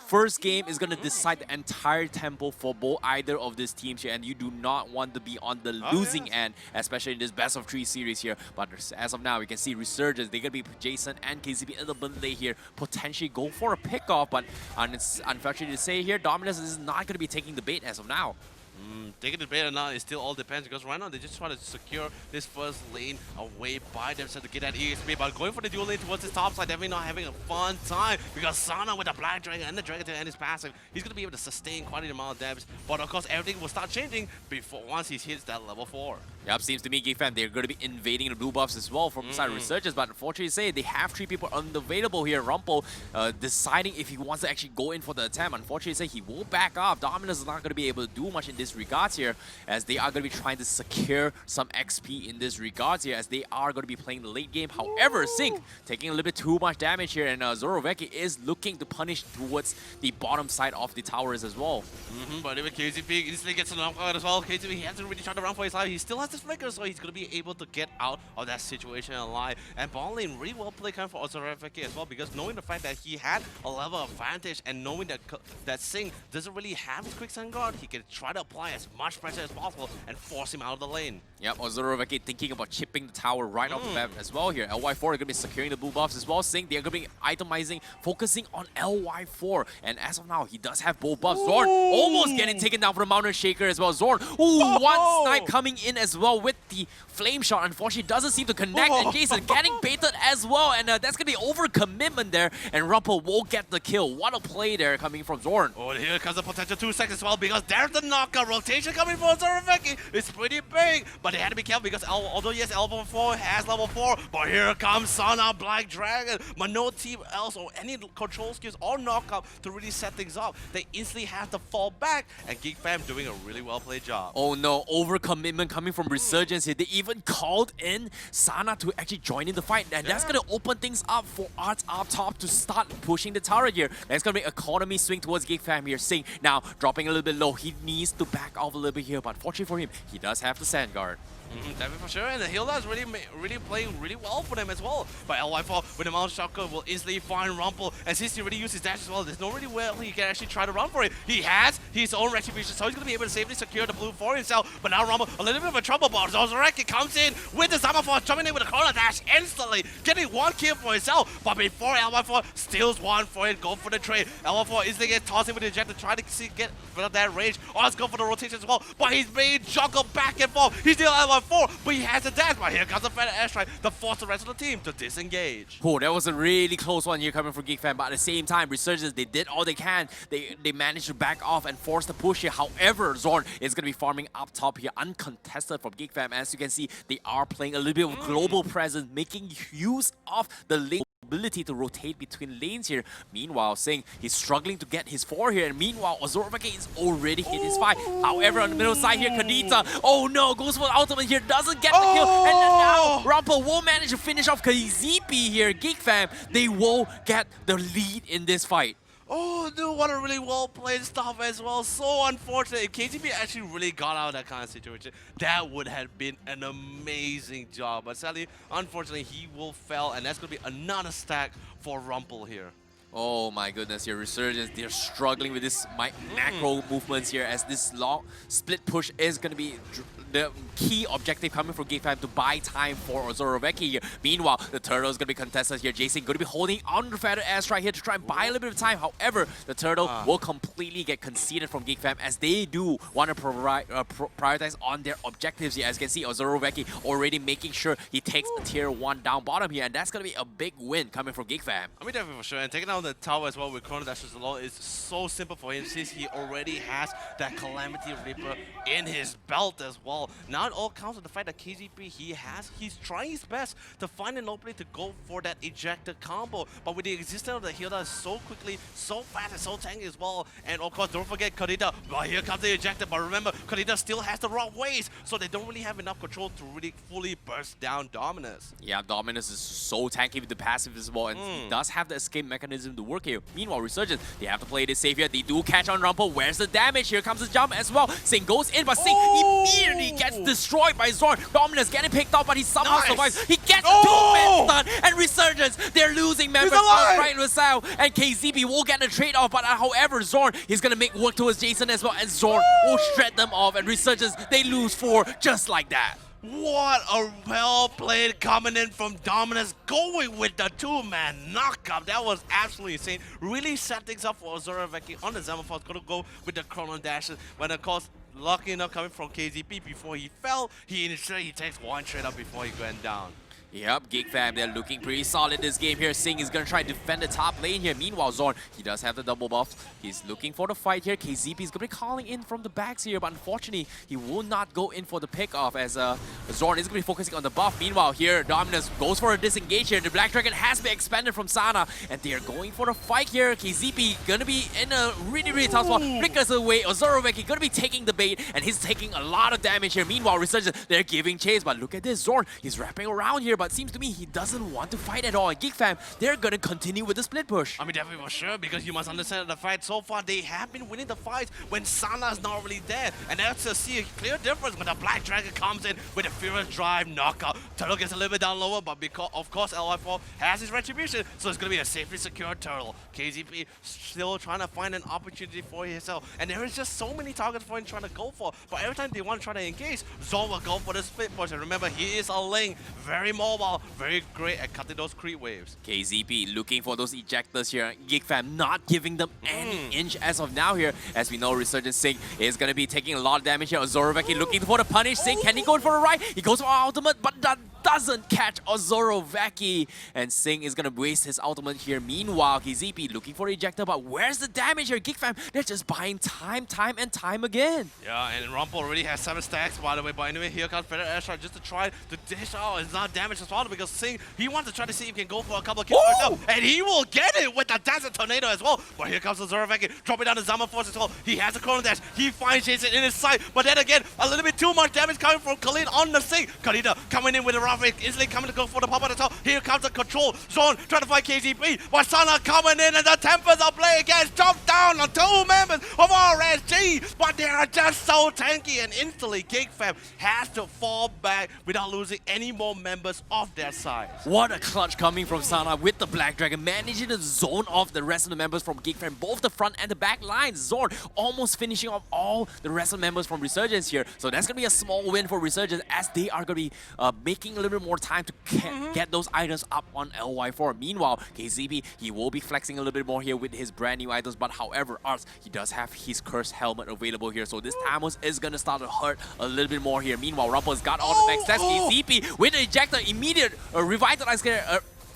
First game is going to decide the entire tempo for either of these teams here, and you do not want to be on the losing end, especially in this best of 3 series here. But as of now, we can see Resurgence, they're going to be Jason and KCP in the mid lane here, potentially go for a pick-off, but it's unfortunate to say here, Dominus is not going to be taking the bait as of now. Taking the bait or not, it still all depends, because right now they just try to secure this first lane away by themselves to get that EXP, but going for the dual lane towards his top side, definitely not having a fun time, because Sana with the Black Dragon and the Dragon to end his passive, he's going to be able to sustain quite an amount of damage, but of course everything will start changing once he hits that level 4. Yep, seems to me, Geek Fam, they're going to be invading the blue buffs as well from side Resurgence, but unfortunately say they have 3 people unavailable here. Rumpel deciding if he wants to actually go in for the attempt. Unfortunately say he will back off. Dominus is not going to be able to do much in this regards here, as they are going to be trying to secure some XP in this regards here, as they are going to be playing the late game. However, Sync taking a little bit too much damage here, and Zoroveki is looking to punish towards the bottom side of the towers as well. But even KCP instantly gets a knockout as well. KCP, he hasn't really tried to run for his life. He still has this flicker, so he's going to be able to get out of that situation alive. And ball lane really well played coming for Zoroveki as well, because knowing the fact that he had a level advantage and knowing that Sync doesn't really have his quick sun guard, he can try to apply as much pressure as possible and force him out of the lane. Yep, Zoroveki thinking about chipping the tower right off the bat as well here. LY4 are going to be securing the blue buffs as well. Sync, they're going to be itemizing, focusing on LY4. And as of now, he does have both buffs. Zorn almost getting taken down for the Mountain Shaker as well. Zorn, one snipe coming in as well with the flame shot. Unfortunately, doesn't seem to connect. And Jason getting baited as well. And that's going to be overcommitment there. And Rumpel will get the kill. What a play there coming from Zorn. Oh, and here comes the potential 2 seconds as well, because there's the knockout rotation coming for Zoroveki. It's pretty big, but they had to be careful, because although yes, level 4 has level 4, but here comes Sana, Black Dragon, but no team else or any control skills or knockout to really set things up. They instantly have to fall back, and Geek Fam doing a really well played job. Oh no, overcommitment coming from Resurgence here. They even called in Sana to actually join in the fight, and that's going to open things up for Arts up top to start pushing the tower here. That's going to be economy swing towards Geek Fam here. Sing now dropping a little bit low. He needs to back off a little bit here, but fortunately for him, he does have the Sand Guard. Definitely for sure, and the Hilda is really playing really well for them as well. But LY4 with the Mount Shocker will instantly find Rumpel, and since he already used his dash as well, there's no really way he can actually try to run for it. He has his own retribution, so he's going to be able to safely secure the blue for himself. But now Rumpel, a little bit of a trouble box. Ozareki comes in with the Zamaforce, jumping in with a Chrono Dash instantly, getting 1 kill for himself. But before LY4 steals 1 for it, go for the trade. LY4 instantly gets tossed in with the ejector, trying to get rid of that range. Oh, let's go for the rotation as well. But he's being juggled back and forth. He's still LY4, but he has a dash. But here comes the Feather Airstrike to force the rest of the team to disengage. Oh, that was a really close one here coming from Geek Fam, but at the same time, Resurgence, they did all they can. They managed to back off and force the push here. However, Zorn is going to be farming up top here, uncontested from Geek Fam. As you can see, they are playing a little bit of global presence, making use of the lane ability to rotate between lanes here. Meanwhile, Singh, he's struggling to get his 4 here, and meanwhile, Zoroveki is already hit his 5. However, on the middle side here, Kadita, oh no, goes for the ultimate here, doesn't get the kill, and then now Rumpel will manage to finish off KZP here. Geek Fam, they will get the lead in this fight. Oh, dude, what a really well-played stuff as well. So unfortunate. If KTB actually really got out of that kind of situation, that would have been an amazing job. But sadly, unfortunately, he will fail, and that's going to be another stack for Rumpel here. Oh my goodness, your Resurgence, they're struggling with this macro movements here, as this long split push is going to be the key objective coming from Geek Fam to buy time for Zoroveki here. Meanwhile, the Turtle is going to be contested here. Jason going to be holding on the Feather Airstrike here to try and buy a little bit of time. However, the Turtle will completely get conceded from Geek Fam, as they do want to prioritize on their objectives here. As you can see, Zoroveki already making sure he takes a tier 1 down bottom here, and that's going to be a big win coming from Geek Fam. I mean, definitely for sure. And taking out the tower as well with Chrono Dashes alone is so simple for him, since he already has that Calamity Reaper in his belt as well. Now it all counts with the fact that KZP, he's trying his best to find an opening to go for that ejector combo. But with the existence of the Hilda so quickly, so fast, and so tanky as well. And of course, don't forget Kadita. Well, here comes the ejector. But remember, Kadita still has the raw waves, so they don't really have enough control to really fully burst down Dominus. Yeah, Dominus is so tanky with the passive as well, and he does have the escape mechanism to work here. Meanwhile, Resurgence, they have to play this safe here. They do catch on Rumpel. Where's the damage? Here comes the jump as well. Singh goes in, but Singh immediately gets destroyed by Zorn. Dominus getting picked off, but he somehow survives. He gets Oh! 2-man stun, and Resurgence, they're losing members alive! right with Sao, and KZP will get the trade-off, but however, Zorn is gonna make work towards Jason as well, and Zorn will shred them off, and Resurgence, they lose 4 just like that. What a well-played coming in from Dominus, going with the 2-man knockup. That was absolutely insane. Really set things up for Ozoroveki on the Xamaphos. Going to go with the Chrono Dashes. But of course, lucky enough coming from KZP before he fell, he takes one trade up before he went down. Yep, GEEK fam, they're looking pretty solid this game here. Singh is going to try to defend the top lane here. Meanwhile, Zorn, he does have the double buff. He's looking for the fight here. KZP is going to be calling in from the backs here, but unfortunately, he will not go in for the pick-off as Zorn is going to be focusing on the buff. Meanwhile, here, Dominus goes for a disengage here. The Black Dragon has been expanded from Sana, and they are going for the fight here. KZP going to be in a really tough spot. Flickers away. Ozoroveki going to be taking the bait, and he's taking a lot of damage here. Meanwhile, Resurgence, they're giving chase, but look at this. Zorn, he's wrapping around here, but seems to me he doesn't want to fight at all. And GEEK fam, they're gonna continue with the split push. I mean, definitely for sure, because you must understand that the fight so far, they have been winning the fights when Sana is not really there. And that's to see a clear difference when the Black Dragon comes in with a Furious Drive knockout. Turtle gets a little bit down lower, but because, of course, LY4 has his retribution, so it's gonna be a safely secure Turtle. KZP still trying to find an opportunity for himself. And there is just so many targets for him trying to go for. But every time they want to try to engage, Zorn will go for the split push. And remember, he is a lane, very mobile, very great at cutting those creep waves. KZP looking for those ejectors here. GEEK fam not giving them any inch as of now here. As we know, Resurgence Singh is going to be taking a lot of damage here. Ozoroveki looking for the punish. Singh, can he go for a right? He goes for ultimate, but that doesn't catch Ozoroveki. And Singh is going to waste his ultimate here. Meanwhile, KZP looking for ejector, but where's the damage here? GEEK fam, they're just buying time and time again. Yeah, and Rumple already has 7 stacks, by the way. But anyway, here comes Feather Airstrike just to try to dish out. It's not damage as well because Singh, he wants to try to see if he can go for a couple of kills himself. And he will get it with the Desert Tornado as well. But here comes the Ozoroveki, dropping down the Xamaphos as well. He has a Chrono Dash. He finds Jason in his sight. But then again, a little bit too much damage coming from Khalid on the Singh. Khalida coming in with a Ravik, instantly coming to go for the pop at the top. Here comes the control. Zorn trying to fight KZP. But Sana coming in and the Tempers are playing against. Jump down on 2 members of RSG. But they are just so tanky. And instantly, GEEK fam has to fall back without losing any more members of their side. What a clutch coming from Sana with the Black Dragon, managing to zone off the rest of the members from GEEK fam, both the front and the back lines. Zorn almost finishing off all the rest of the members from Resurgence here. So that's going to be a small win for Resurgence as they are going to be making a little bit more time to get those items up on LY4. Meanwhile, KZP, he will be flexing a little bit more here with his brand new items, but however, Arts, he does have his Cursed Helmet available here, so this Tamos is going to start to hurt a little bit more here. Meanwhile, Rumple's got all the max stats. KZP with the ejector, immediate revitalize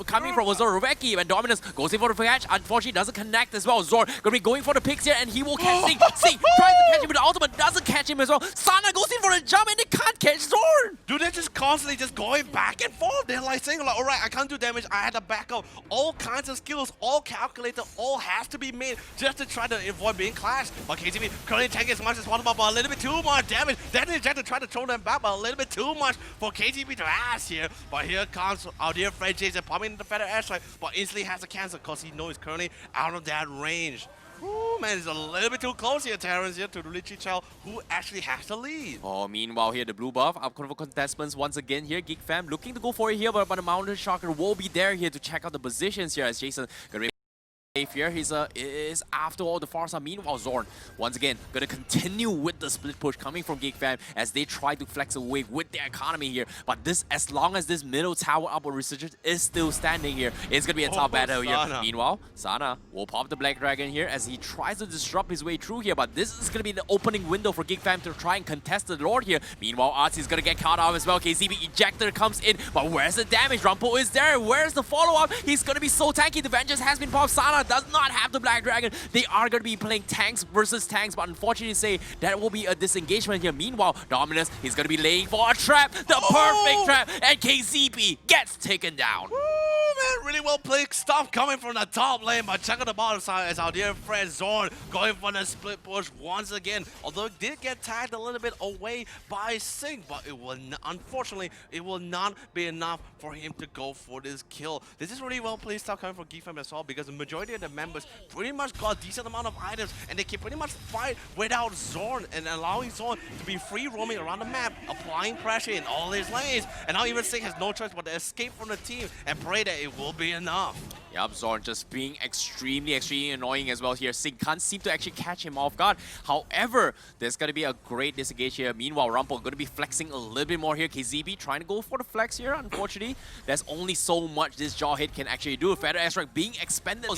coming from Ozoroveki, and Dominus goes in for the catch. Unfortunately, doesn't connect as well. Zorn gonna be going for the picks here, and he will catch Singh. Singh tries to catch him with the ultimate, doesn't catch him as well. Sana goes in for a jump, and they can't catch Zorn. Dude, they're just constantly just going back and forth. They're like saying, like, all right, I can't do damage. I had to back up. All kinds of skills, all calculated, all has to be made just to try to avoid being clashed. But KZP currently taking as much as possible, but a little bit too much damage. Then they tried to try to throw them back, but a little bit too much for KZP to ask here. But here comes our dear friend Jason popping in the Feather Airstrike, but instantly has to cancel because he knows he's currently out of that range. Ooh, man, it's a little bit too close here, Terrence, here to Luigi Chow, who actually has to lead. Oh, meanwhile here, the blue buff up for contestants once again here. GEEK fam looking to go for it here, but the Mountain Shocker will be there here to check out the positions here as Jason gonna here. He's is after all the far side. Meanwhile, Zorn once again gonna continue with the split push coming from GEEK fam as they try to flex away with their economy here. But this, as long as this middle tower up on Resurgence is still standing here, it's gonna be a tough battle here. Meanwhile, Sana will pop the Black Dragon here as he tries to disrupt his way through here. But this is gonna be the opening window for GEEK fam to try and contest the Lord here. Meanwhile, Arts is gonna get caught off as well. KZP ejector comes in, but where's the damage? Rumple is there. Where's the follow-up? He's gonna be so tanky. The Vengeance has been popped. Sana does not have the Black Dragon. They are going to be playing tanks versus tanks, but unfortunately say that will be a disengagement here. Meanwhile, Dominus, he's going to be laying for a trap, the perfect trap, and KZP gets taken down. Ooh, man, really well played stuff coming from the top lane, but check out the bottom side as our dear friend Zorn going for the split push once again. Although it did get tagged a little bit away by Sing, but it will unfortunately it will not be enough for him to go for this kill. This is really well played stuff coming from GEEK as well, because the majority of the members pretty much got a decent amount of items, and they can pretty much fight without Zorn and allowing Zorn to be free roaming around the map, applying pressure in all his lanes. And now even Sing has no choice but to escape from the team and pray that it will be enough. Yup, Zorn just being extremely annoying as well here. Sing can't seem to actually catch him off guard. However, there's going to be a great disengage here. Meanwhile, Rumple going to be flexing a little bit more here. KZB trying to go for the flex here. Unfortunately, there's only so much this jaw hit can actually do. Feather Airstrike being expended.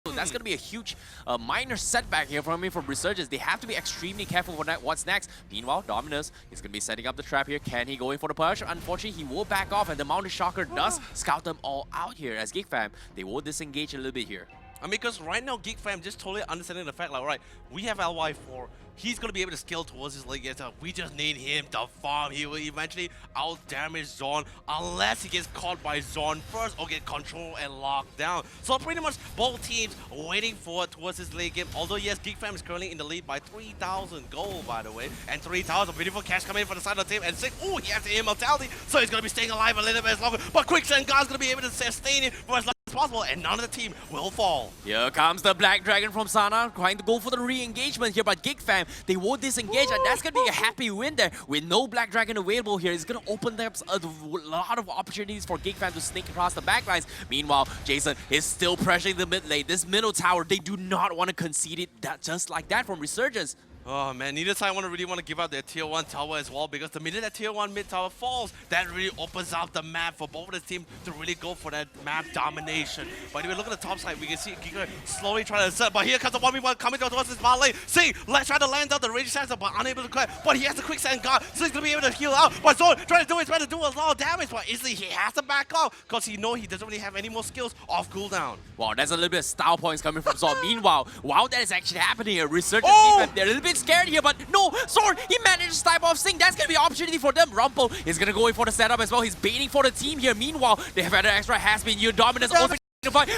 So that's going to be a huge minor setback here from Resurgence. They have to be extremely careful for what's next. Meanwhile, Dominus is going to be setting up the trap here. Can he go in for the push? Unfortunately, he will back off, and the Mountain Shocker does scout them all out here. As GEEK fam, they will disengage a little bit here. I mean, because right now, GEEK fam just totally understanding the fact, like, right, we have LY4. He's going to be able to scale towards his late game. We just need him to farm. He will eventually out-damage Zorn unless he gets caught by Zorn first or get control and locked down. So pretty much both teams waiting for it towards his late game. Although, yes, GEEK fam is currently in the lead by 3,000 gold, by the way. And 3,000 beautiful cash coming in for the side of the team. And 6, oh, he has the immortality. So he's going to be staying alive a little bit longer. But Quicksand God's going to be able to sustain it for as long as possible. And none of the team will fall. Here comes the Black Dragon from Sana, trying to go for the re-engagement here. But GEEK fam, they won't disengage, and that's going to be a happy win there. With no Black Dragon available here, it's going to open up a lot of opportunities for GEEK fam to sneak across the backlines. Meanwhile, Jason is still pressuring the mid lane. This middle tower, they do not want to concede it just like that from Resurgence. Oh man, neither side really want to give up their tier 1 tower as well, because the minute that tier 1 mid tower falls, that really opens up the map for both of the teams to really go for that map domination. But if we look at the top side, we can see GEEK slowly trying to set, but here comes the 1v1 coming towards his bot lane. See, let's try to land out the rage sensor, but unable to clear. But he has the Quicksand God, so he's going to be able to heal out. But Zorn trying to do his best to do a lot of damage, but instantly he has to back off because he knows he doesn't really have any more skills off cooldown. Wow, there's a little bit of style points coming from Zorn. Meanwhile, while that is actually happening here, Resurgence, they're a little bit scared here, but no, Zorn, he managed to snipe off Sing. That's going to be an opportunity for them. Rumple is going to go in for the setup as well. He's baiting for the team here. Meanwhile, the Feather Extra has been used. Dominance also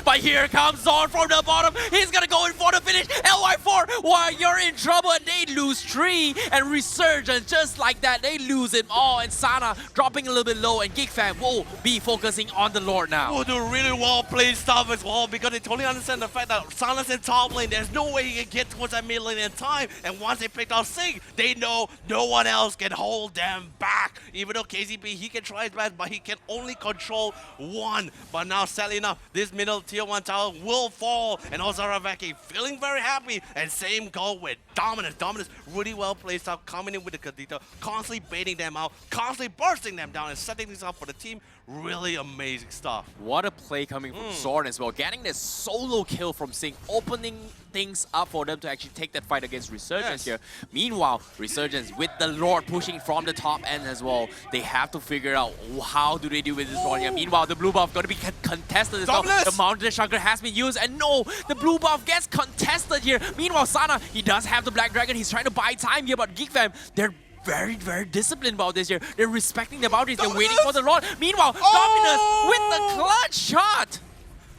but here comes Zorn from the bottom. He's gonna go in for the finish. LY4, while you're in trouble, and they lose 3. And Resurgence, just like that, they lose it all. And Sana dropping a little bit low, and GEEK fam will be focusing on the Lord now. Oh, do really well played stuff as well, because they totally understand the fact that Sana's in top lane. There's no way he can get towards that mid lane in time. And once they picked out Sing, they know no one else can hold them back. Even though KZB, he can try his best, but he can only control 1. But now, sadly enough, this middle tier 1 tower will fall, and Ozaravaki feeling very happy, and same goal with Dominance. Dominance really well placed out, coming in with the Kadita, constantly baiting them out, constantly bursting them down and setting things up for the team. Really amazing stuff. What a play coming from Zorn as well, getting this solo kill from Sing, opening things up for them to actually take that fight against Resurgence here. Meanwhile, Resurgence with the Lord pushing from the top end as well. They have to figure out how do they do with this Lord here. Meanwhile, the blue buff going to be contested as well. The Mountain Shocker has been used, and no, the blue buff gets contested here. Meanwhile, Sana, he does have the Black Dragon. He's trying to buy time here, but GEEK fam, they're very disciplined about this here. They're respecting the boundaries. They're waiting for the Lord. Meanwhile, Dominus with the clutch shot.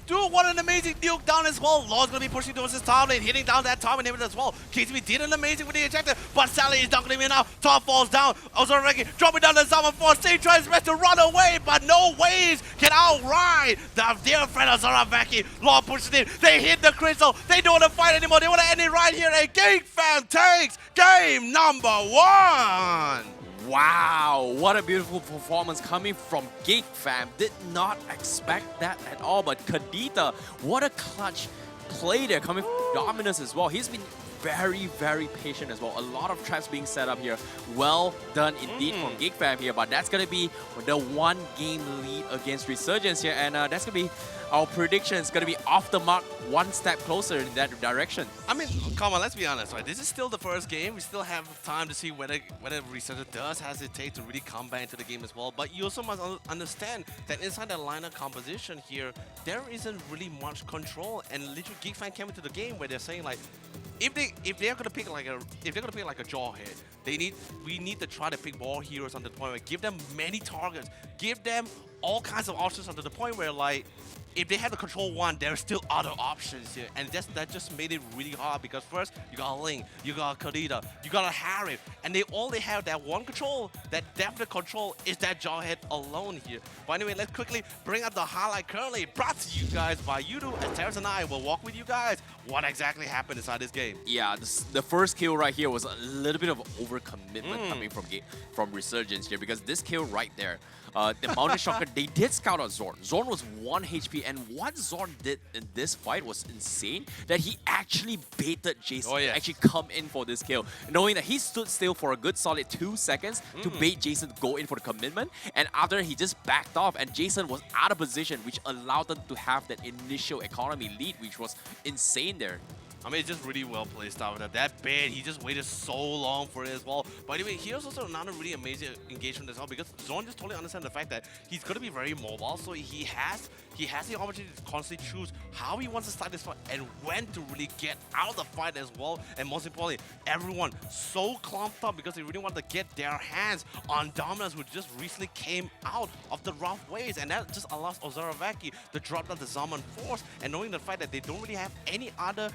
Dude, what an amazing nuke down as well. Lord's going to be pushing towards his top lane, hitting down that top inhibitor as well. KTB did an amazing with the ejector, but Sally is not going to be enough. Top falls down. Ozoraki dropping down the Zama 4. Sage tries his best to run away, but no ways can outride the dear friend of Zoravaki. Lord pushes in. They hit the crystal. They don't want to fight anymore. They want to end it right here. And GEEK fam takes game number 1. Wow, what a beautiful performance coming from GEEK fam. Did not expect that at all, but Kadita, what a clutch play there coming from Dominus as well. He's been very patient as well. A lot of traps being set up here. Well done indeed from GEEK fam here, but that's going to be the 1 game lead against Resurgence here, and that's going to be our prediction. Is going to be off the mark, 1 step closer in that direction. I mean, come on, let's be honest, right? This is still the first game. We still have time to see whether Resurgence does hesitate to really come back into the game as well. But you also must understand that inside the lineup composition here, there isn't really much control. And literally, GEEK fam came into the game where they're saying like, if they're gonna pick like a jaw hit, we need to try to pick more heroes on the deployment. Give them many targets. Give them all kinds of options to the point where, like, if they have the control one, there's still other options here. And that just made it really hard because first, you got a Link, you got a Kadita, you got a Harry, and they only have that one control. That definite control is that Jawhead alone here. But anyway, let's quickly bring up the highlight currently brought to you guys by Yudu, and Terrence and I will walk with you guys what exactly happened inside this game. Yeah, the first kill right here was a little bit of overcommitment coming from Resurgence here, because this kill right there, the Mountain Shocker, they did scout out Zorn. Zorn was 1 HP, and what Zorn did in this fight was insane, that he actually baited Jason to actually come in for this kill, knowing that he stood still for a good solid 2 seconds to bait Jason to go in for the commitment, and after he just backed off, and Jason was out of position, which allowed them to have that initial economy lead, which was insane there. I mean, it's just really well placed out there. That bait, he just waited so long for it as well. But anyway, here's also another really amazing engagement as well, because Zorn just totally understands the fact that he's going to be very mobile, so he has the opportunity to constantly choose how he wants to start this fight and when to really get out of the fight as well. And most importantly, everyone so clumped up because they really wanted to get their hands on Dominus, who just recently came out of the rough ways, and that just allows Ozaravaki to drop down the Zaman Force, and knowing the fact that they don't really have any other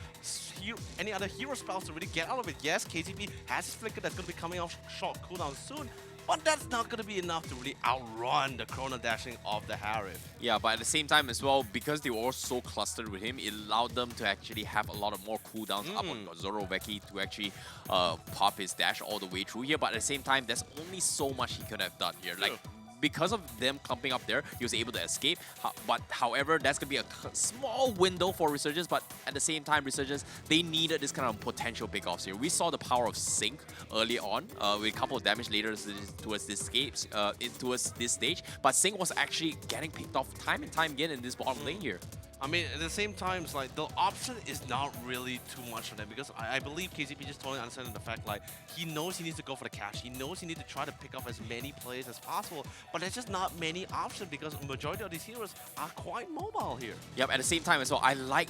hero spells to really get out of it. Yes, KCP has his Flicker that's going to be coming off short cooldown soon, but that's not going to be enough to really outrun the Chrono Dashing of the Harith. Yeah, but at the same time as well, because they were all so clustered with him, it allowed them to actually have a lot of more cooldowns up on Zoroveki to actually pop his dash all the way through here. But at the same time, there's only so much he could have done here. Like, because of them clumping up there, he was able to escape. But however, that's going to be a small window for Resurgence, but at the same time, Resurgence, they needed this kind of potential pickoffs here. We saw the power of Sync early on, with a couple of damage later towards this stage, but Sync was actually getting picked off time and time again in this bottom lane here. I mean, at the same time, it's like the option is not really too much for them, because I believe KCP just totally understands the fact, like, he knows he needs to go for the cash. He knows he needs to try to pick up as many players as possible, but there's just not many options because the majority of these heroes are quite mobile here. Yep, at the same time as well, I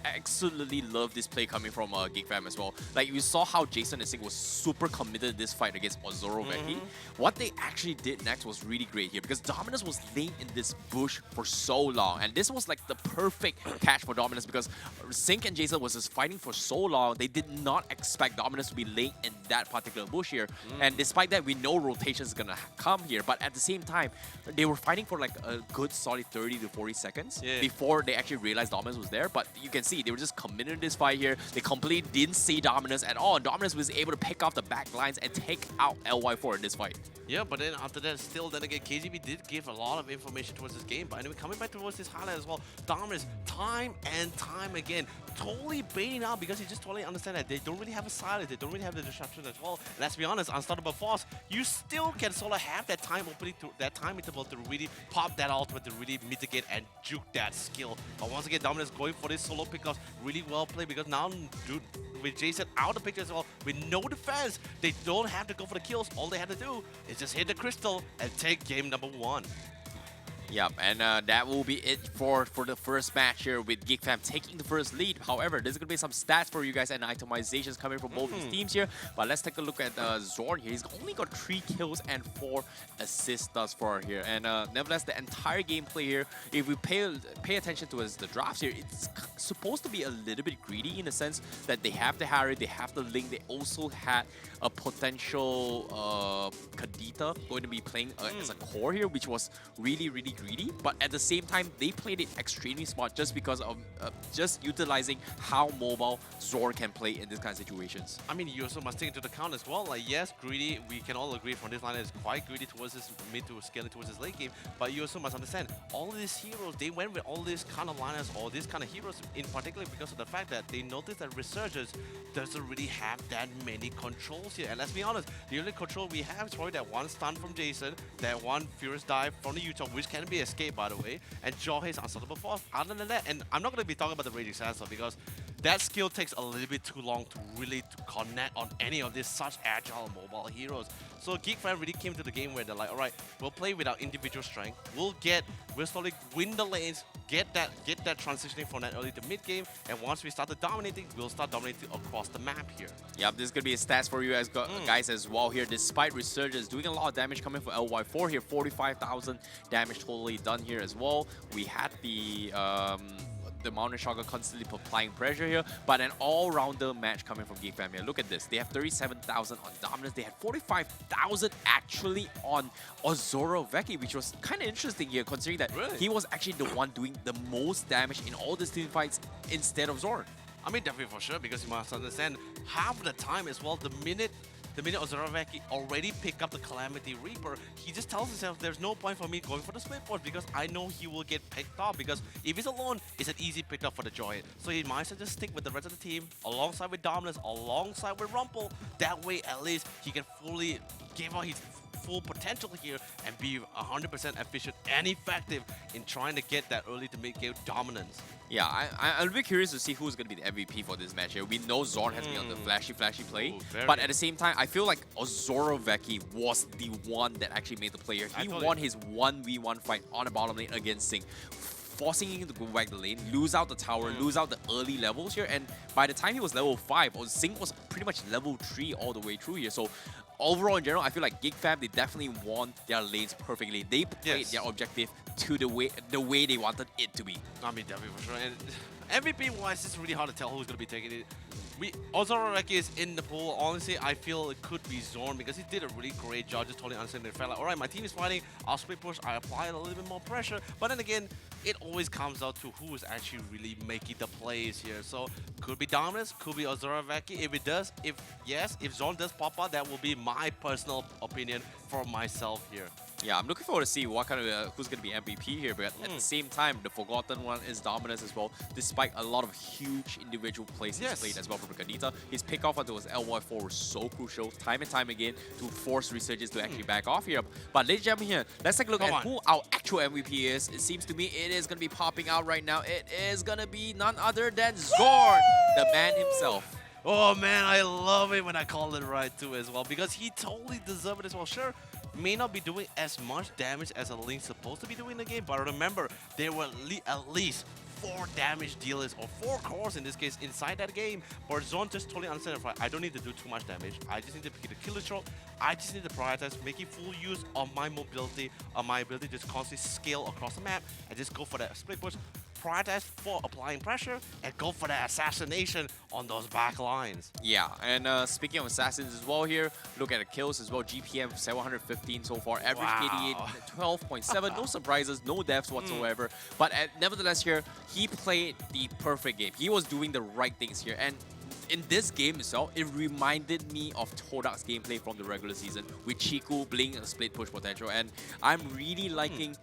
absolutely love this play coming from GEEK Fam as well. Like, you saw how Jason and Sync was super committed to this fight against Ozoroveki. What they actually did next was really great here, because Dominus was laying in this bush for so long, and this was like the perfect catch for Dominus, because Sync and Jason was just fighting for so long. They did not expect Dominus to be laying in that particular bush here. And despite that, we know rotation is going to come here. But at the same time, they were fighting for like a good solid 30 to 40 seconds before they actually realized Dominus was there. But you can see they were just committed to this fight here. They completely didn't see Dominus at all. And Dominus was able to pick off the back lines and take out LY4 in this fight. Yeah, but then after that, still, then again, KGB did give a lot of information towards this game. But anyway, coming back towards this highlight as well, Dominus, time and time again, totally baiting out because he just totally understand that they don't really have a silence, they don't really have the disruption at all. And let's be honest, Unstoppable Force, you still can sort of have that time opening, that time interval to really pop that ultimate, to really mitigate and juke that skill. But once again, Dominus going for this solo pickups, really well played, because now, dude, with Jason out of the picture as well, with no defense, they don't have to go for the kills. All they have to do is just hit the crystal and take game number 1. Yep, and that will be it for the first match here, with GEEK Fam taking the first lead. However, there's going to be some stats for you guys and itemizations coming from both these teams here. But let's take a look at Zorn here. He's only got 3 kills and 4 assists thus far here. And nevertheless, the entire gameplay here, if we pay attention to the drafts here, it's supposed to be a little bit greedy in the sense that they have the Harry, they have the Link, they also had a potential Kadita going to be playing as a core here, which was really, really greedy. But at the same time, they played it extremely smart just because of just utilizing how mobile Zorn can play in this kind of situations. I mean, you also must take into account as well, like, yes, greedy, we can all agree from this line is quite greedy towards this mid to scaling towards this late game, but you also must understand, all of these heroes, they went with all these kind of liners or these kind of heroes in particular because of the fact that they noticed that Resurgence doesn't really have that many controls here. And let's be honest, the only control we have is probably that one stun from Jason, that one Furious Dive from the Utah, which can be escaped, by the way, and Jawhead's Unstoppable Force. Other than that, and I'm not going to be talking about the Raging Sandstorm because that skill takes a little bit too long to really connect on any of these such agile mobile heroes. So GEEK fan really came to the game where they're like, all right, we'll play with our individual strength. We'll slowly win the lanes, get that transitioning from that early to mid game, and once we start dominating, we'll start dominating across the map here. Yep, this is gonna be a stats for you guys as well here. Despite Resurgence doing a lot of damage coming for LY4 here, 45,000 damage totally done here as well. We had the Mountain Shocker constantly applying pressure here, but an all-rounder match coming from GEEK fam here. Look at this. They have 37,000 on Dominance. They had 45,000 actually on Ozoroveki, which was kind of interesting here, considering that he was actually the one doing the most damage in all these team fights instead of Zorn. I mean, definitely for sure, because you must understand, half the time as well, the minute Ozoroveki already pick up the Calamity Reaper, he just tells himself there's no point for me going for the split push because I know he will get picked up, because if he's alone, it's an easy pick up for the Giant. So he might as well just stick with the rest of the team, alongside with Dominus, alongside with Rumple. That way, at least, he can fully give out his full potential here and be 100% efficient and effective in trying to get that early to mid-game dominance. Yeah, I'm a bit curious to see who's going to be the MVP for this match here. We know Zorn has been on the flashy play, but at the same time, I feel like Ozoroveki was the one that actually made the play here. He won his 1v1 fight on the bottom lane against Sing, forcing him to go back the lane, lose out the tower, lose out the early levels here, and by the time he was level 5, Sing was pretty much level 3 all the way through here. So overall, in general, I feel like GEEK fam, they definitely won their lanes perfectly. They played their objective to the way they wanted it to be. I mean, definitely for sure. And MVP-wise, it's really hard to tell who's going to be taking it. Ozoroveki is in the pool. Honestly, I feel it could be Zorn because he did a really great job just totally understanding the fact like, all right, my team is fighting, I'll split push, I apply a little bit more pressure. But then again, it always comes out to who is actually really making the plays here. So could be Dominus, could be Ozoroveki. If Zorn does pop out, that will be my personal opinion for myself here. Yeah, I'm looking forward to see what kind of who's going to be MVP here, but at the same time, the forgotten one is Dominus as well, despite a lot of huge individual plays he's played as well from Kanita. His pick-off onto his LY4 was so crucial, time and time again, to force Resurgence to actually back off here. But ladies and gentlemen here, let's take a look at who our actual MVP is. It seems to me it is going to be popping out right now. It is going to be none other than Zorn, the man himself. Oh man, I love it when I call it right too as well, because he totally deserved it as well. Sure, may not be doing as much damage as a Link's supposed to be doing in the game, but remember, there were at least 4 damage dealers, or 4 cores in this case, inside that game. But Zorn just totally understands, I don't need to do too much damage. I just need to get a killer stroke. I just need to prioritize making full use of my mobility, my ability to just constantly scale across the map, and just go for that split push. Prioritize for applying pressure and go for that assassination on those back lines. Yeah, and speaking of assassins as well here, look at the kills as well. GPM 715 so far, average KD 12.7, no surprises, no deaths whatsoever. But nevertheless here, he played the perfect game. He was doing the right things here, and in this game itself, it reminded me of TODAK's gameplay from the regular season with Chiku, Blink, and split push potential. And I'm really liking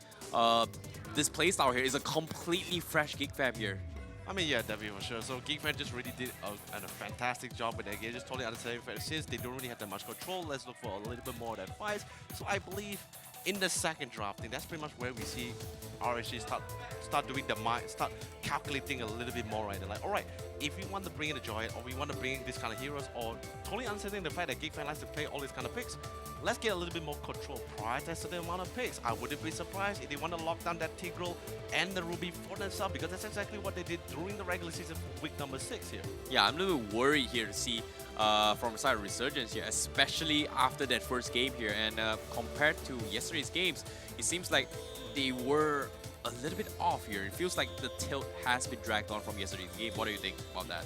this playstyle here. Is a completely fresh GEEK fam here. I mean, yeah, definitely for sure. So GEEK fan just really did a fantastic job with that game. Just totally understanding since they don't really have that much control. Let's look for a little bit more of that fight. So I believe in the second drafting, that's pretty much where we see RSG start doing start calculating a little bit more, right? They're like, all right, if we want to bring in a Giant, or we want to bring in this kind of heroes, or totally understanding the fact that GEEK fan likes to play all these kind of picks, let's get a little bit more control, prioritize the amount of picks. I wouldn't be surprised if they want to lock down that Tigreal and the Ruby for themselves, because that's exactly what they did during the regular season week number 6 here. Yeah, I'm a little bit worried here to see from the side of Resurgence here, especially after that first game here. And compared to yesterday's games, it seems like they were a little bit off here. It feels like the tilt has been dragged on from yesterday's game. What do you think about that?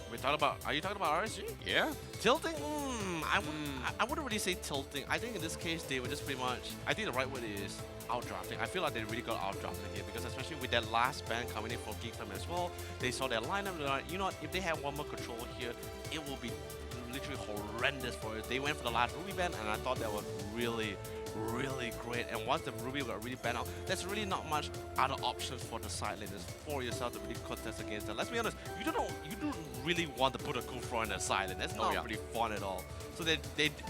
Are you talking about RSG? Yeah. Tilting? I wouldn't really say tilting. I think in this case, they were just pretty much, I think the right word is outdrafting. I feel like they really got outdrafted here, because especially with that last ban coming in for GEEK fam as well, they saw their lineup, they're like, you know what, if they have one more control here, it will be literally horrendous for it. They went for the last Ruby ban, and I thought that was really great. And once the Ruby got really banned out, there's really not much other options for the side laners for yourself to really contest against them. Let's be honest, you don't really want to put a Kufra in a side lane. That's not really fun at all. So they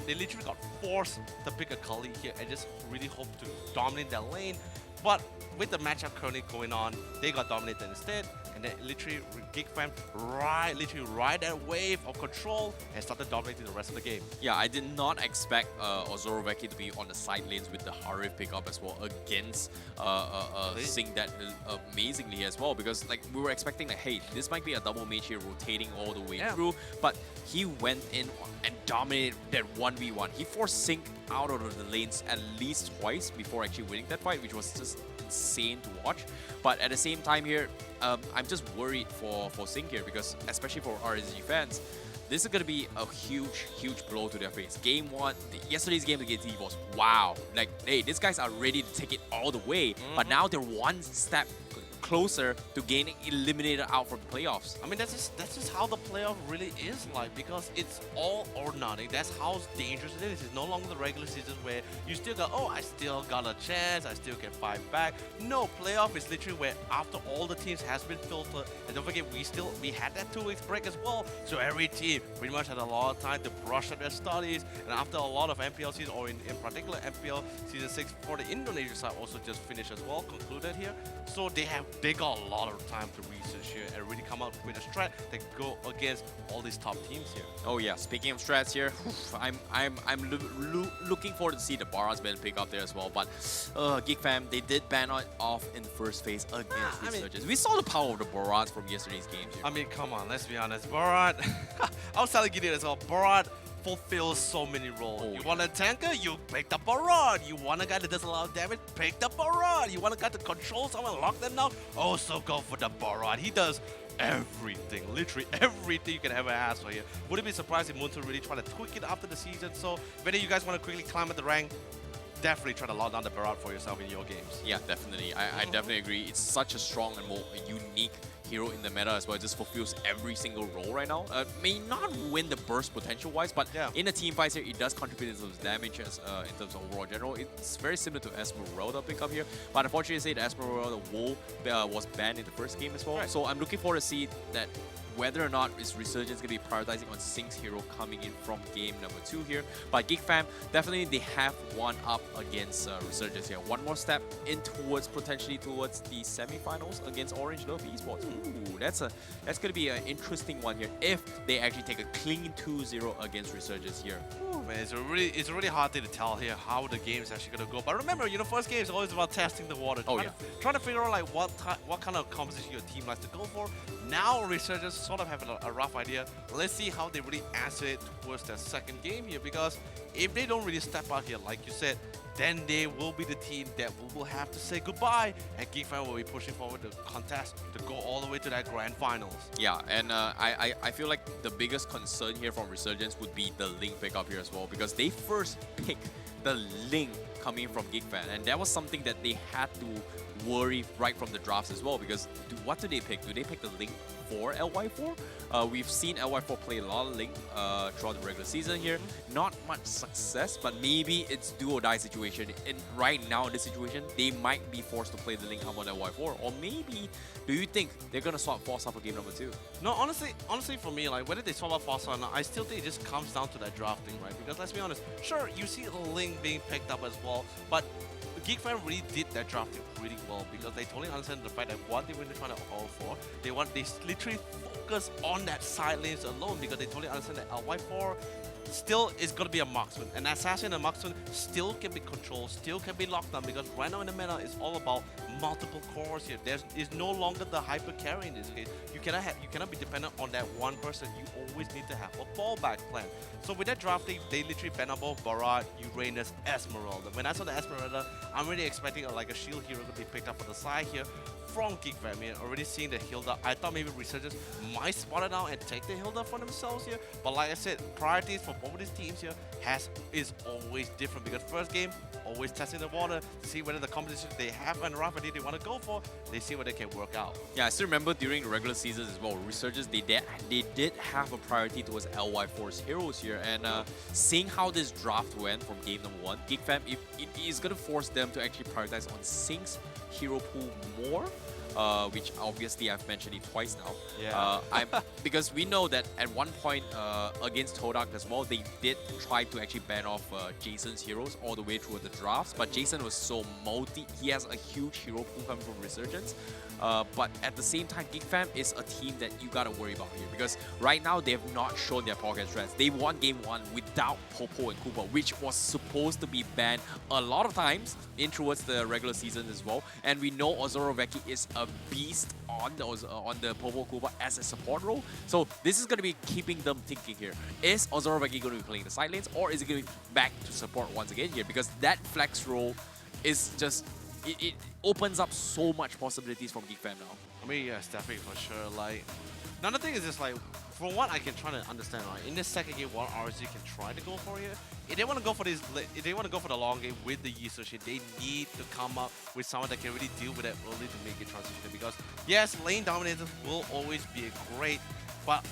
literally got forced to pick a Kali here and just really hope to dominate that lane. But with the matchup currently going on, they got dominated instead. And then literally, GEEK fam literally ride that wave of control and started dominating the rest of the game. Yeah, I did not expect Ozorovic to be on the side lanes with the Harif pickup as well against Sing that amazingly as well, because like we were expecting like, hey, this might be a double mage here rotating all the way through, but he went in and dominated that 1v1. He forced Sing out of the lanes at least twice before actually winning that fight, which was just insane to watch. But at the same time here, I'm just worried for Sing here, because especially for RSG fans, this is going to be a huge blow to their face. Game 1, yesterday's game against EVOS, wow. Like, hey, these guys are ready to take it all the way, but now they're one step closer to getting eliminated out from the playoffs. I mean, that's just how the playoff really is like, because it's all or nothing. That's how dangerous it is. It's no longer the regular season where you still got, oh, I still got a chance, I still can fight back. No, playoff is literally where after all the teams has been filtered, and don't forget, we had that 2 weeks break as well, so every team pretty much had a lot of time to brush up their studies, and after a lot of MPL season, or in particular MPL Season 6 for the Indonesia side also just finished as well, concluded here. So they got a lot of time to research here and really come up with a strat that go against all these top teams here. Oh yeah, speaking of strats here, I'm looking forward to see the Baron's ban pick up there as well. But GEEK fam, they did ban it off in the first phase against Resurgence. We saw the power of the Barons from yesterday's games here. I mean, come on, let's be honest. Baron, I was telling Gideon as well, Baron fulfills so many roles. You want a tanker? You pick the Baron. You want a guy that does a lot of damage? Pick the Baron. You want a guy to control someone, lock them down? Also go for the Baron. He does everything, literally everything you can ever ask for here. Wouldn't be surprised if Munto really try to tweak it after the season. So whether you guys want to quickly climb at the rank, definitely try to lock down the Baron for yourself in your games. Yeah, definitely. I definitely agree. It's such a strong and more unique hero in the meta as well. It just fulfills every single role right now. May not win the burst potential-wise, but in the team fights here, it does contribute to those damage as, in terms of overall general. It's very similar to Esmeralda pick up here, but unfortunately, the Esmeralda WoE was banned in the first game as well. So I'm looking forward to see that whether or not is Resurgence going to be prioritizing on Sing's hero coming in from game number 2 here. But GEEK fam, definitely they have one up against Resurgence here. One more step in potentially towards the semifinals against Orange Love Esports. Ooh, that's going to be an interesting one here if they actually take a clean 2-0 against Resurgence here. Ooh, man, it's a really hard thing to tell here how the game is actually going to go. But remember, first game is always about testing the water. Trying to figure out like what kind of composition your team likes to go for. Now Resurgence sort of having a rough idea. Let's see how they really answer it towards their second game here, because if they don't really step out here, like you said, then they will be the team that will have to say goodbye, and GEEK fam will be pushing forward the contest to go all the way to that grand finals. Yeah, and I feel like the biggest concern here from Resurgence would be the Link pickup here as well, because they first picked the Link coming from GEEK fam, and that was something that they had to worry right from the drafts as well, because what do they pick? Do they pick the Link for LY4? We've seen LY4 play a lot of Link throughout the regular season here. Not much success, but maybe it's do or die situation. And right now in this situation, they might be forced to play the Link on LY4. Or maybe, do you think they're going to swap Forza for game number 2? No, honestly for me, like whether they swap out Forza or not, I still think it just comes down to that drafting, right? Because let's be honest, sure, you see Link being picked up as well, but GEEK fam really did that drafting pretty well, because they totally understand the fact that what they were trying to go for, they literally focus on that side lanes alone, because they totally understand that LY4 still is going to be a marksman. An assassin and marksman still can be controlled, still can be locked down, because right now in the meta it's all about multiple cores here. There's no longer the hyper carry in this case. You cannot be dependent on that one person. You always need to have a fallback plan. So with that drafting, they literally ban up both Barat, Uranus, Esmeralda. When I saw the Esmeralda, I'm really expecting like a shield hero to be picked up on the side here from GEEK fam. Already seeing the Hilda, I thought maybe Resurgence might spot it out and take the Hilda for themselves here. But like I said, priorities for both of these teams here is always different, because first game, always testing the water to see whether the competition they have and rough idea they want to go for, they see what they can work out. Yeah, I still remember during the regular seasons as well, Resurgence, they did have a priority towards LY4's heroes here, and seeing how this draft went from game number 1, GEEK fam, it is going to force them to actually prioritize on Sing's hero pool more. which obviously I've mentioned it twice now. Yeah. Because we know that at one point against TODAK as well, they did try to actually ban off Jason's heroes all the way through the drafts, but Jason was so he has a huge hero pool coming from Resurgence. But at the same time, GEEK Fam is a team that you gotta worry about here, because right now they have not shown their pocket strength. They won game 1 without Popo and Koopa, which was supposed to be banned a lot of times in towards the regular season as well. And we know Ozoroveki is a beast on the Popo Koopa as a support role. So this is gonna be keeping them thinking here. Is Ozoroveki gonna be playing the side lanes, or is it gonna be back to support once again here? Because that flex role is just it opens up so much possibilities from GEEK Fam now. I mean, yes, definitely for sure. Like, another thing is just like, from what I can try to understand, right, in this second game, what RSG can try to go for here, if they want to go for this, if they want to go for the long game with the Yisushi, they need to come up with someone that can really deal with it early to make it transition. Because yes, lane dominators will always be great, but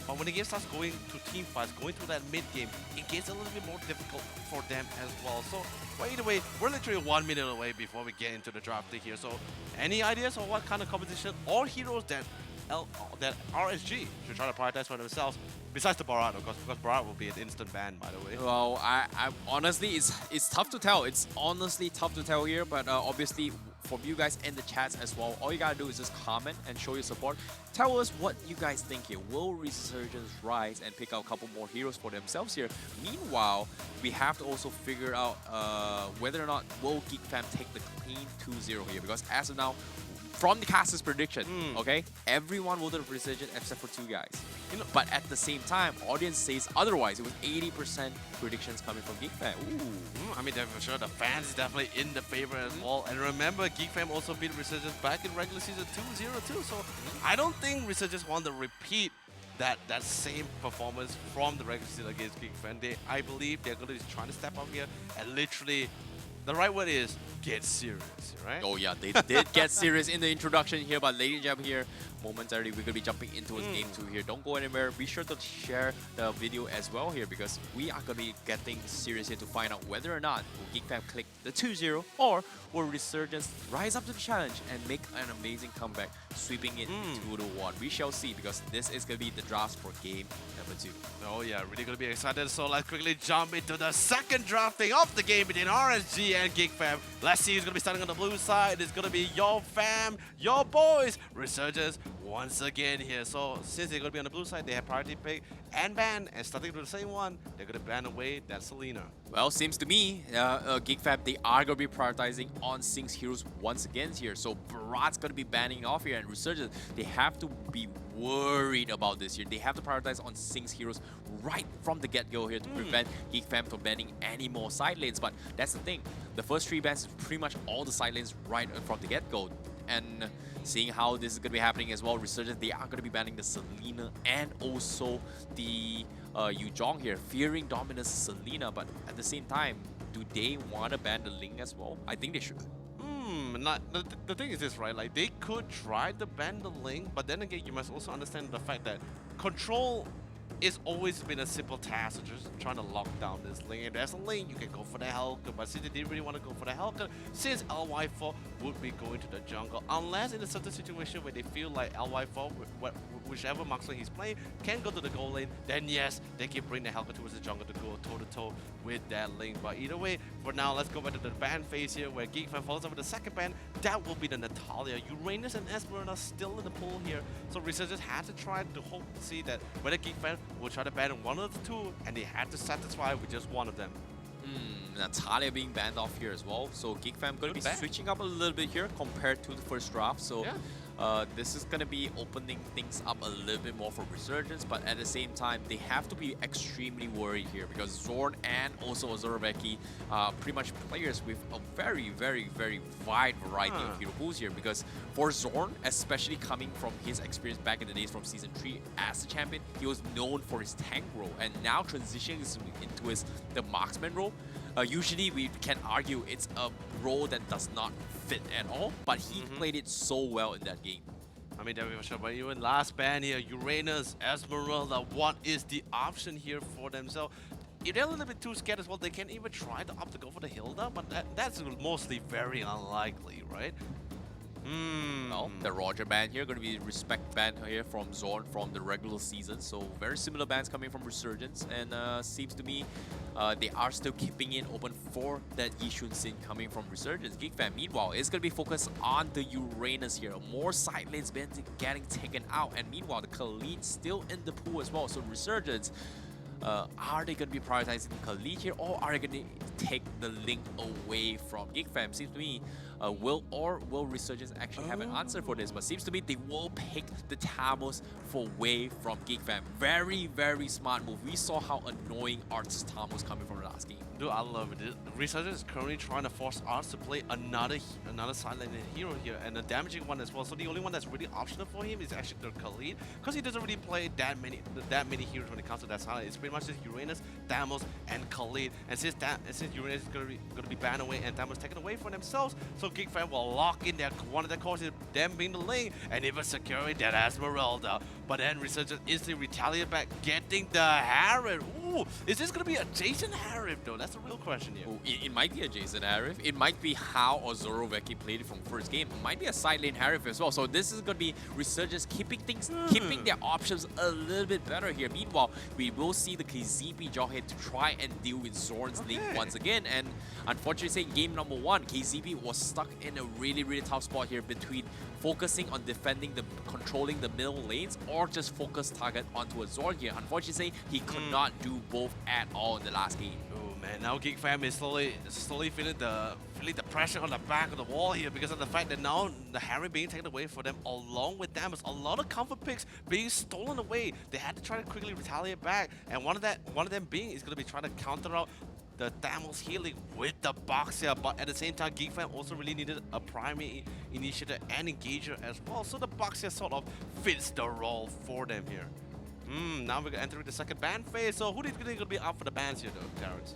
when the game starts going to team fights, going through that mid game, it gets a little bit more difficult for them as well. So, well, either way, we're literally 1 minute away before we get into the draft here. So, any ideas on what kind of competition or heroes that RSG should try to prioritize for themselves, besides the Barat, of course, because Barat will be an instant ban, by the way. Well, I honestly, it's tough to tell. It's honestly tough to tell here, but obviously, from you guys in the chats as well, all you gotta do is just comment and show your support. Tell us what you guys think here. Will Resurgence rise and pick out a couple more heroes for themselves here? Meanwhile, we have to also figure out whether or not will GEEK Fam take the clean 2-0 here, because as of now, from the caster's prediction, okay, everyone voted for Resurgence except for 2 guys. You know, but at the same time, audience says otherwise. It was 80% predictions coming from GEEK Fam. Ooh, I mean, for sure, the fans is definitely in the favor as well. And remember, GEEK Fam also beat Resurgence back in regular season 2-0 too. So I don't think Resurgence want to repeat that same performance from the regular season against GEEK Fam. I believe they're going to be trying to step up here and literally, the right word is get serious, right? Oh yeah, they did get serious in the introduction here, but ladies and gentlemen here, momentarily we're going to be jumping into game 2 here. Don't go anywhere. Be sure to share the video as well here, because we are going to be getting serious here to find out whether or not will GEEK Fam click the 2-0, or will Resurgence rise up to the challenge and make an amazing comeback, sweeping it 2-1. We shall see, because this is going to be the draft for game number 2. Oh yeah, really going to be excited. So let's quickly jump into the second drafting of the game between RSG and GEEK Fam. Let's see who's going to be starting on the blue side. It's going to be your fam, your boys, Resurgence once again here. So since they're going to be on the blue side, they have priority pick and ban, and starting with the same one, they're going to ban away that Selena. Well, seems to me, GEEK Fam, they are going to be prioritizing on Sing's heroes once again here. So Barat's going to be banning off here, and Resurgence, they have to be worried about this here. They have to prioritize on Sing's heroes right from the get-go here to prevent GEEK Fam from banning any more side lanes. But that's the thing. The first 3 bans is pretty much all the side lanes right from the get-go. And seeing how this is going to be happening as well, Resurgence, they are going to be banning the Selena and also the Yu Zhong here, fearing dominance Selena. But at the same time, do they want to ban the Ling as well? I think they should. The thing is this, right? Like, they could try to ban the Ling, but then again, you must also understand the fact that control it's always been a simple task of just trying to lock down this lane. If there's a lane, you can go for the Helker, but since they didn't really want to go for the Helker, since LY4 would be going to the jungle, unless in a certain situation where they feel like LY4, whichever marksman he's playing, can go to the goal lane, then yes, they can bring the Helker towards the jungle to go toe-to-toe with that lane. But either way, for now, let's go back to the ban phase here, where GEEK Fam follows up with the second ban. That will be the Natalia. Uranus and Esmeralda still in the pool here, so Resurgence had to try to hope to see that whether GEEK Fam will try to ban one of the 2, and they had to satisfy with just one of them. Natalia being banned off here as well, so GEEK Fam going to be switching up a little bit here compared to the first draft. So this is going to be opening things up a little bit more for Resurgence, but at the same time, they have to be extremely worried here because Zorn and also Ozoroveki are pretty much players with a very, very, very wide variety of hero pools here. Because for Zorn, especially coming from his experience back in the days from Season 3 as a champion, he was known for his tank role, and now transitioning into the marksman role. Usually we can argue it's a role that does not fit at all, but he played it so well in that game. I mean, definitely for sure, but even last ban here, Uranus, Esmeralda, what is the option here for them? So if they're a little bit too scared as well, they can even try to opt to go for the Hilda, but that's mostly very unlikely, right? Well, the Roger ban here, going to be respect ban here from Zorn from the regular season. So very similar bans coming from Resurgence, and seems to me they are still keeping it open for that Yishun Sin coming from Resurgence. GEEK Fam, meanwhile, it's going to be focused on the Uranus here. More side lanes been getting taken out, and meanwhile, the Khalid still in the pool as well. So Resurgence, are they going to be prioritizing Khalid here, or are they going to take the link away from GEEK Fam? Seems to me, will Resurgence actually have an answer for this? But seems to me they will pick the Tamos away from GEEK Fam. Very, very smart move. We saw how annoying Art's Tamos coming from the last game. Dude, I love it. Resurgence is currently trying to force Arts to play another silent hero here, and a damaging one as well. So the only one that's really optional for him is actually the Khalid, because he doesn't really play that many heroes when it comes to that silent. It's pretty much just Uranus, Thamos, and Khalid. And since Uranus is going to be banned away and Thamos taken away for themselves, so GEEK Fam will lock in one of their courses, them being the lane, and even securing that Esmeralda. But then Resurgence instantly retaliate back, getting the Harif. Ooh, is this going to be a Jason Harif though? That's a real question here. Ooh, it might be a Jason Harif. It might be how Ozoroveki played it from first game. It might be a side lane Harif as well. So this is going to be Resurgence keeping their options a little bit better here. Meanwhile, we will see the KZP Jawhead to try and deal with Zorn's link once again. And unfortunately, in game number 1, KZP was stuck in a really, really tough spot here between focusing on controlling the middle lanes, or just focus target onto a Zorn here. Unfortunately, he could not do both at all in the last game. Oh man, now GEEK Fam is slowly feeling the pressure on the back of the wall here, because of the fact that now the Harry being taken away for them along with Damas. A lot of comfort picks being stolen away. They had to try to quickly retaliate back, and one of them being is going to be trying to counter out the Thamels healing with the box here, but at the same time, GEEK Fam also really needed a primary initiator and engager as well, so the box here sort of fits the role for them here. Now we're entering the second ban phase, so who do you think is going to be up for the bans here though, Terrence?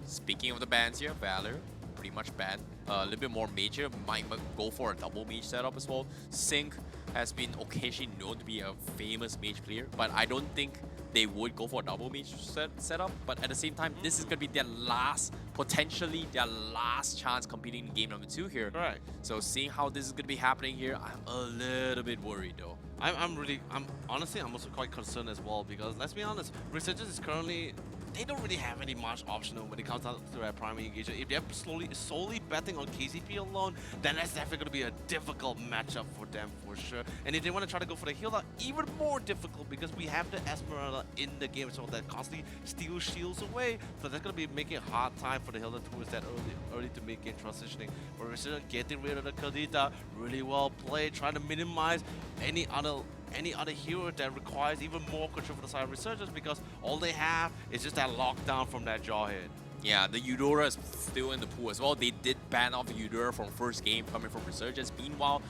Speaking of the bans here, Valor, pretty much banned. A little bit more major, might go for a double mage setup as well. Sync has been occasionally known to be a famous mage player, but I don't think they would go for a double mage setup. But at the same time, this is going to be their potentially their last chance competing in game number 2 here. Right. So seeing how this is going to be happening here, I'm a little bit worried though. Honestly, I'm also quite concerned as well, because let's be honest, Resurgence is currently, they don't really have any much optional when it comes down to their primary engager. If they're solely betting on KCP alone, then that's definitely going to be a difficult matchup for them for sure. And if they want to try to go for the healer, even more difficult, because we have the Esmeralda in the game, so that constantly steals shields away. So that's going to be making a hard time for the healer towards that early to mid game transitioning. But Resurgence getting rid of the Khadija, really well played, trying to minimize any other hero that requires even more control for the side of Resurgence, because all they have is just that lockdown from that Jawhead. Yeah, the Eudora is still in the pool as well. They did ban off the Eudora from first game coming from Resurgence. Meanwhile,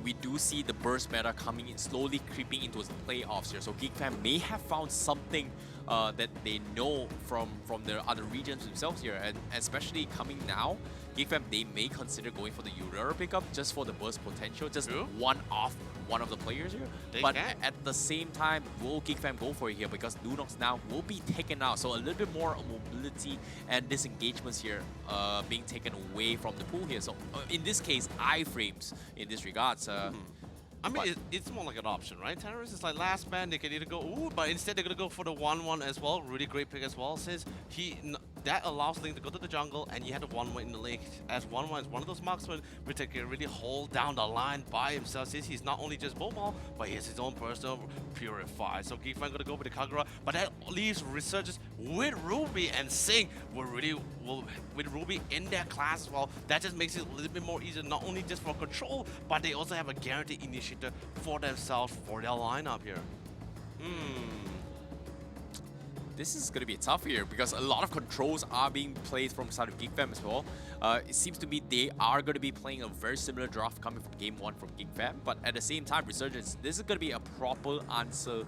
we do see the burst meta coming in, slowly creeping into the playoffs here. So GEEK Fam may have found something that they know from their other regions themselves here, and especially coming now, GEEK Fam, they may consider going for the Eudora pickup just for the burst potential, just one off one of the players here. But at the same time, will GEEK Fam go for it here, because Lunox now will be taken out, so a little bit more mobility and disengagements here being taken away from the pool here. So in this case, iframes in this regards. I mean, it's more like an option, right? Terrorist is like last man, they can either go, ooh, but instead they're going to go for the 1-1 as well. Really great pick as well, since that allows Link to go to the jungle, and you had the 1-1 in the lane. As 1-1 is one of those marksmen which can really hold down the line by himself, since he's not only just Bomal, but he has his own personal Purify. So GEEK Fam going to go with the Kagura, but that leaves Resurgence with Ruby and Sing with Ruby in their class as well. That just makes it a little bit more easier, not only just for control, but they also have a guaranteed initiator for themselves for their lineup here. This is going to be tough here, because a lot of controls are being played from the side of GEEK Fam as well. It seems to be they are going to be playing a very similar draft coming from game 1 from GEEK Fam, but at the same time, Resurgence, this is going to be a proper answer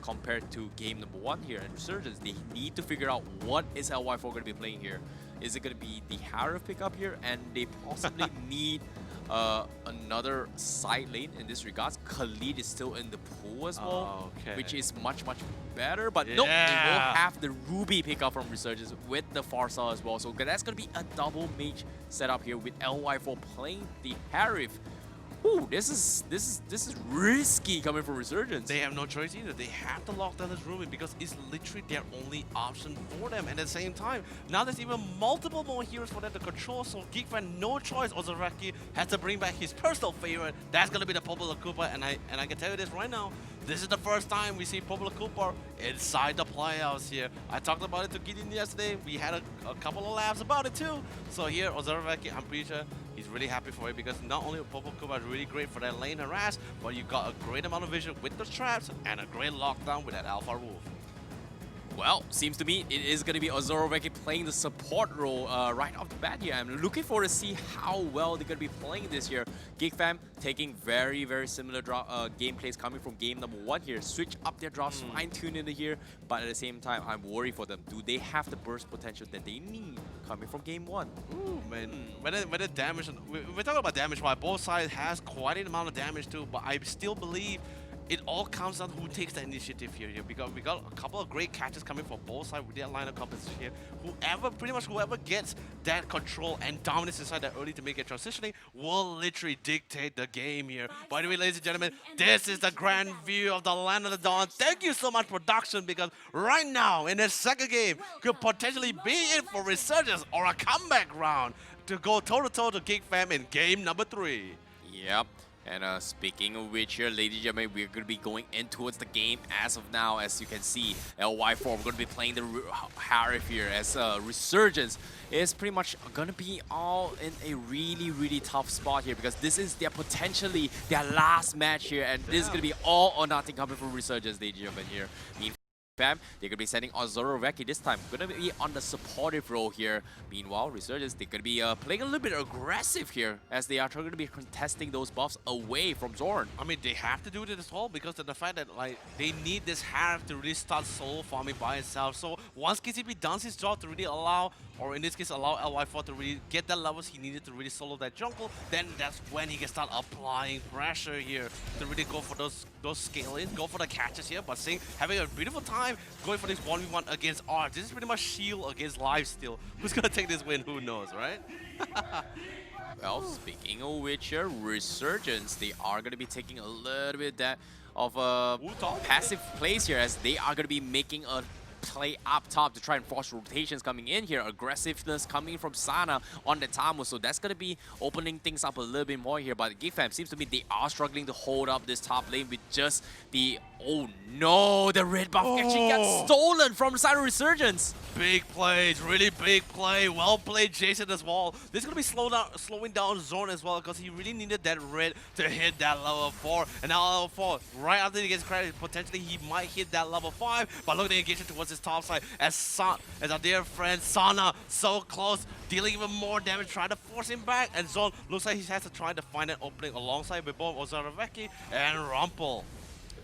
compared to game number 1 here. And Resurgence, they need to figure out what is LY4 going to be playing here. Is it going to be the Harif pickup here? And they possibly need another side lane in this regards. Khalid is still in the pool as well, which is much better. But nope, they will have the Ruby pickup from Resurgence with the Farsal as well. So that's going to be a double mage setup here with LY4 playing the Harif. Ooh, this is risky coming from Resurgence. They have no choice either. They have to lock down this Ruby because it's literally their only option for them. And at the same time, now there's even multiple more heroes for them to control. So GEEK fan, no choice. Ozaraki has to bring back his personal favorite. That's gonna be the Popular Cooper. And I can tell you this right now. This is the first time we see Popular Cooper inside the playoffs here. I talked about it to Gideon yesterday. We had a couple of laughs about it too. So here, Ozaraki, I'm pretty sure he's really happy for it because not only Popular Cooper is really great for that lane harass, but you got a great amount of vision with the traps and a great lockdown with that Alpha Wolf. Well, seems to me it is going to be Ozoroweki playing the support role right off the bat here. I'm looking forward to see how well they're going to be playing this year. GEEK fam taking very similar gameplays coming from game number 1 here. Switch up their drops, fine-tune in here, but at the same time, I'm worried for them. Do they have the burst potential that they need coming from game 1? Ooh, man. Whether damage, we're talking about damage, while both sides has quite an amount of damage too, but I still believe it all comes down who takes the initiative here, because we got a couple of great catches coming from both sides with their lineup composition here. Whoever gets that control and dominance inside that early to make it transitioning will literally dictate the game here. By the way, ladies and gentlemen, this is the grand view of the Land of the Dawn. Thank you so much, production, because right now in the second game could potentially be it for Resurgence or a comeback round to go toe-to-toe to GEEK fam in game number 3. Yep. And speaking of which here, ladies and gentlemen, we're going to be going in towards the game as of now. As you can see, LY4, we're going to be playing the Harif here as Resurgence is pretty much going to be all in a really tough spot here because this is potentially their last match here, and this is going to be all or nothing coming from Resurgence, ladies and gentlemen here. They're going to be sending Ozoroweki this time. Going to be on the supportive role here. Meanwhile, Resurgence, they're going to be playing a little bit aggressive here as they are going to be contesting those buffs away from Zorn. I mean, they have to do this as well because of the fact that like they need this Harif to really start solo farming by itself. So once KCP does his job to really allow, or in this case allow LY4 to really get the levels he needed to really solo that jungle, then that's when he can start applying pressure here to really go for those scale-ins, go for the catches here. But seeing having a beautiful time going for this 1v1 against Arch. This is pretty much shield against lifesteal. Who's gonna take this win? Who knows, right? Well, speaking of which here, Resurgence, they are going to be taking a little bit of passive plays here as they are going to be making a play up top to try and force rotations coming in here. Aggressiveness coming from Sana on the Tamu, so that's going to be opening things up a little bit more here. But GEEK fam seems to me they are struggling to hold up this top lane with just the... Oh no, the red buff actually got stolen from the side of Resurgence. Big plays, really big play. Well played, Jason as well. This is going to be slowing down Zorn as well because he really needed that red to hit that level 4. And now level 4, right after he gets credit, potentially he might hit that level 5. But look at the engagement towards his top side as our dear friend Sana so close, dealing even more damage, trying to force him back. And Zorn looks like he has to try to find an opening alongside with both Ozoroweki and Rumpel.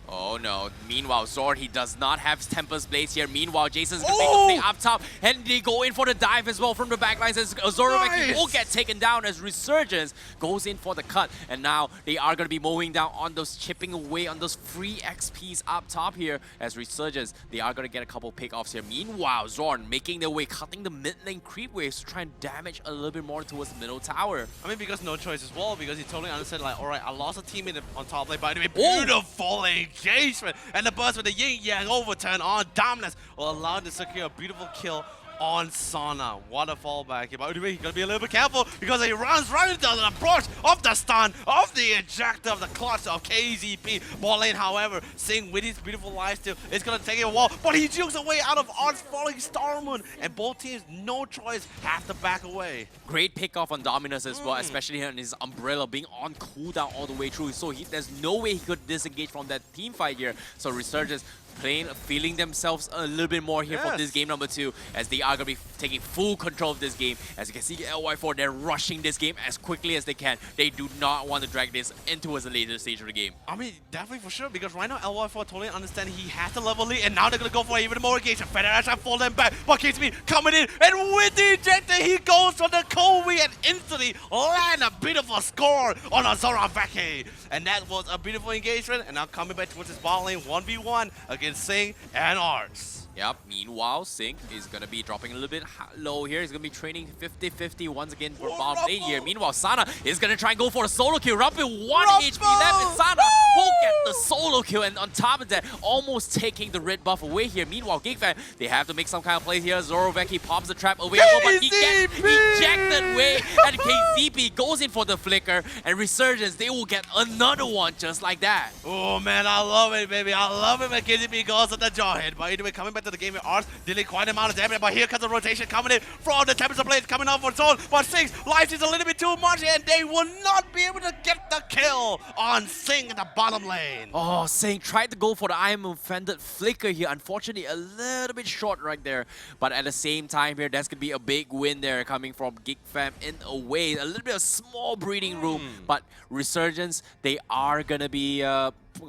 Oh no, meanwhile Zorn, he does not have Tempest Blades here. Meanwhile, Jason's gonna make a play up top and they go in for the dive as well from the backlines as Ozoroweki will get taken down as Resurgence goes in for the cut. And now they are gonna be mowing down on those, chipping away on those free XPs up top here as Resurgence. They are gonna get a couple pickoffs here. Meanwhile, Zorn making their way, cutting the mid lane creep waves to try and damage a little bit more towards the middle tower. I mean, because no choice as well, because he totally understood like, alright, I lost a teammate on top lane, by the way, beautiful engagement, and the burst with the yin yang overturn on Dominance will allow him to secure a beautiful kill on Sana. What a fallback here. By the way, you gotta be a little bit careful because he runs right into the approach of the stun, of the ejector, of the clutch of KZP. Ball lane, however, Singh with his beautiful lifesteal, it's gonna take a while, but he jukes away out of Arch falling Starmoon, and both teams, no choice, have to back away. Great pickoff on Dominus as well, especially here on his Umbrella being on cooldown all the way through, so there's no way he could disengage from that team fight here. So Resurgence feeling themselves a little bit more here from this game number 2, as they are going to be taking full control of this game. As you can see, LY4, they're rushing this game as quickly as they can. They do not want to drag this into a later stage of the game. I mean, definitely for sure, because right now LY4 totally understand he has the level lead, and now they're going to go for even more engagement. Federation fall them back, but KCB coming in, and with the ejector, he goes for the Kobe and instantly land a beautiful score on Azora Veke. And that was a beautiful engagement, and now coming back towards his bot lane, 1v1 against Sing and Arts. Yep, meanwhile, Sing is going to be dropping a little bit low here. He's going to be training 50-50 once again for bottom lane here. Meanwhile, Sana is going to try and go for a solo kill. Rumble 1 HP left, and Sana will get the solo kill. And on top of that, almost taking the red buff away here. Meanwhile, GEEK Fan, they have to make some kind of play here. Zoroveki pops the trap away, but he gets ejected away. And KZP goes in for the flicker. And Resurgence, they will get another one just like that. Oh man, I love it, baby. I love it when KZP goes at the jawhead. But anyway, coming back to the game with Arts, dealing quite an amount of damage, but here comes the rotation coming in from the Tempest Blade coming off for Zone, but Sing's life is a little bit too much, and they will not be able to get the kill on Sing in the bottom lane. Oh, Sing tried to go for the I am offended flicker here. Unfortunately, a little bit short right there. But at the same time here, that's going to be a big win there coming from GEEK Fam in a way. A little bit of small breathing room, but Resurgence, they are going to be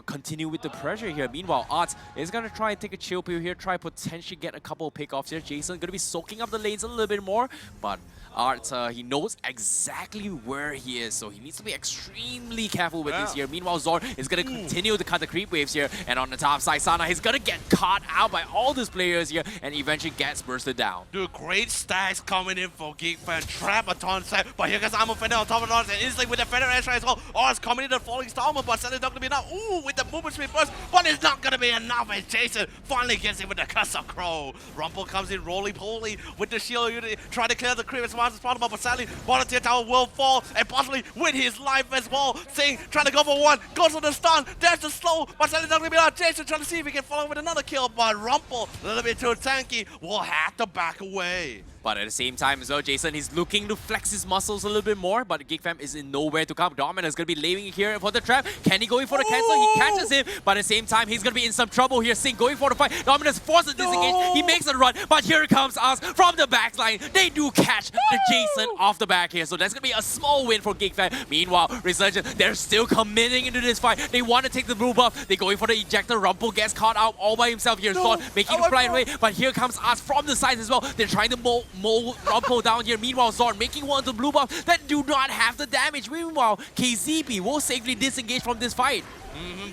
continue with the pressure here. Meanwhile, Arts is going to try and take a chill pill here, try potentially get a couple of pickoffs here. Jason going to be soaking up the lanes a little bit more, but Arts, he knows exactly where he is, so he needs to be extremely careful with this here. Meanwhile, Zorn is going to continue to cut the creep waves here, and on the top side, Sana is going to get caught out by all these players here, and eventually gets bursted down. Dude, great stacks coming in for GEEK Fan. Trap a ton set, but here comes Armor Fender on top of Arts, and instantly with the Fender Ash as well. Arts coming in the falling star armor, but suddenly not going to be enough. Ooh, with the movement speed burst, but it's not going to be enough, and Jason finally gets in with the Curse of Crow. Rumple comes in roly-poly with the shield unit, trying to clear the creep as much as possible, but sadly, bottom tier tower will fall, and possibly with his life as well. Sing trying to go for one, goes for the stun, there's the slow, but sadly not going to be out. Jason trying to see if he can follow with another kill, but Rumple, a little bit too tanky, will have to back away. But at the same time as well, Jason, he's looking to flex his muscles a little bit more, but GEEK Fam is in nowhere to come. Dominus is going to be laying here for the trap. Can he go in for the cancel? He catches him, but at the same time, he's going to be in some trouble here. Sing going for the fight. Dominus forces a disengage. He makes a run, but here comes us from the backline. They do catch the Jason off the back here, so that's going to be a small win for GEEK Fam. Meanwhile, Resurgence, they're still committing into this fight. They want to take the blue buff. They're going for the ejector. Rumple gets caught out all by himself here. Zorn making the fly away, but here comes us from the sides as well. They're trying to mold Rumple down here. Meanwhile, Zorn making one to blue buff that do not have the damage. Meanwhile, KZP will safely disengage from this fight.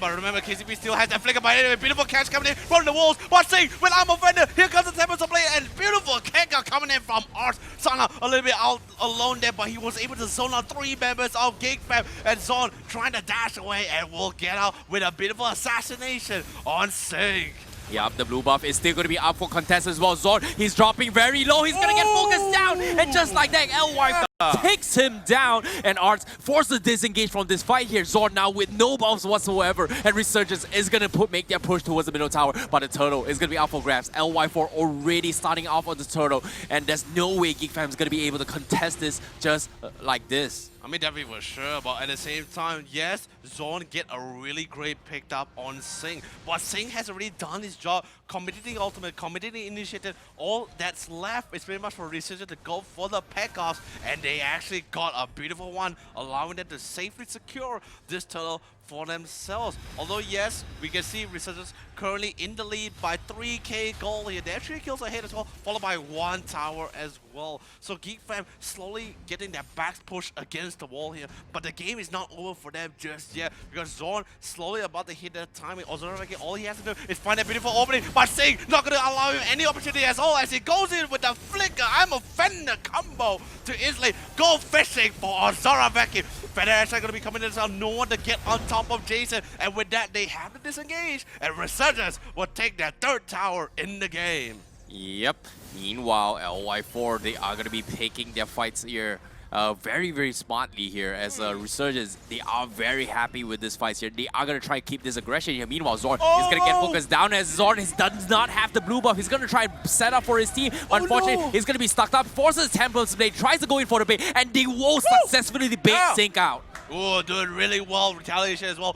But remember, KCP still has that flicker, but anyway, beautiful catch coming in from the walls. But Sing with Armor Fender, here comes the Tempest of Play, and beautiful kicker coming in from Art. Sana a little bit out alone there, but he was able to zone out 3 members of GEEK Fam, and Zorn trying to dash away and will get out with a beautiful assassination on Sing. Yep, the blue buff is still going to be up for contest as well. Zorn, he's dropping very low. He's going to get focused down. And just like that, LY takes him down. And Arts forces the disengage from this fight here. Zorn now with no buffs whatsoever. And Resurgence is going to make their push towards the middle tower. But the turtle is going to be up for grabs. LY4 already starting off on the turtle. And there's no way GEEK Fam is going to be able to contest this just like this. I mean, definitely for sure, but at the same time, yes, Zorn get a really great picked up on Sing. But Sing has already done his job, committing the ultimate, committing the initiative. All that's left is pretty much for Resurgence to go for the pickoffs, and they actually got a beautiful one, allowing them to safely secure this turtle for themselves. Although, yes, we can see Resurgence currently in the lead by 3k gold here. They're 3 kills ahead as well, followed by 1 tower as well. So GEEK Fam slowly getting their backs pushed against the wall here, but the game is not over for them just yet, because Zorn slowly about to hit that timing. All he has to do is find a beautiful opening, but Sing not going to allow him any opportunity at all as he goes in with the flicker. I'm a Fender combo to instantly go fishing for Zoraveki. Federation going to be coming in, so no one to get on top of Jason, and with that they have to disengage, and Resurgence will take their 3rd tower in the game. Yep. Meanwhile, LY4, they are going to be picking their fights here very, very smartly here as Resurgence. They are very happy with this fight here. They are going to try to keep this aggression here. Meanwhile, Zorn is going to get focused down as Zorn does not have the blue buff. He's going to try and set up for his team. Unfortunately, he's going to be stuck up, forces Tempest Blade, tries to go in for the bait, and they will successfully bait Sink out. Oh, doing really well. Retaliation as well.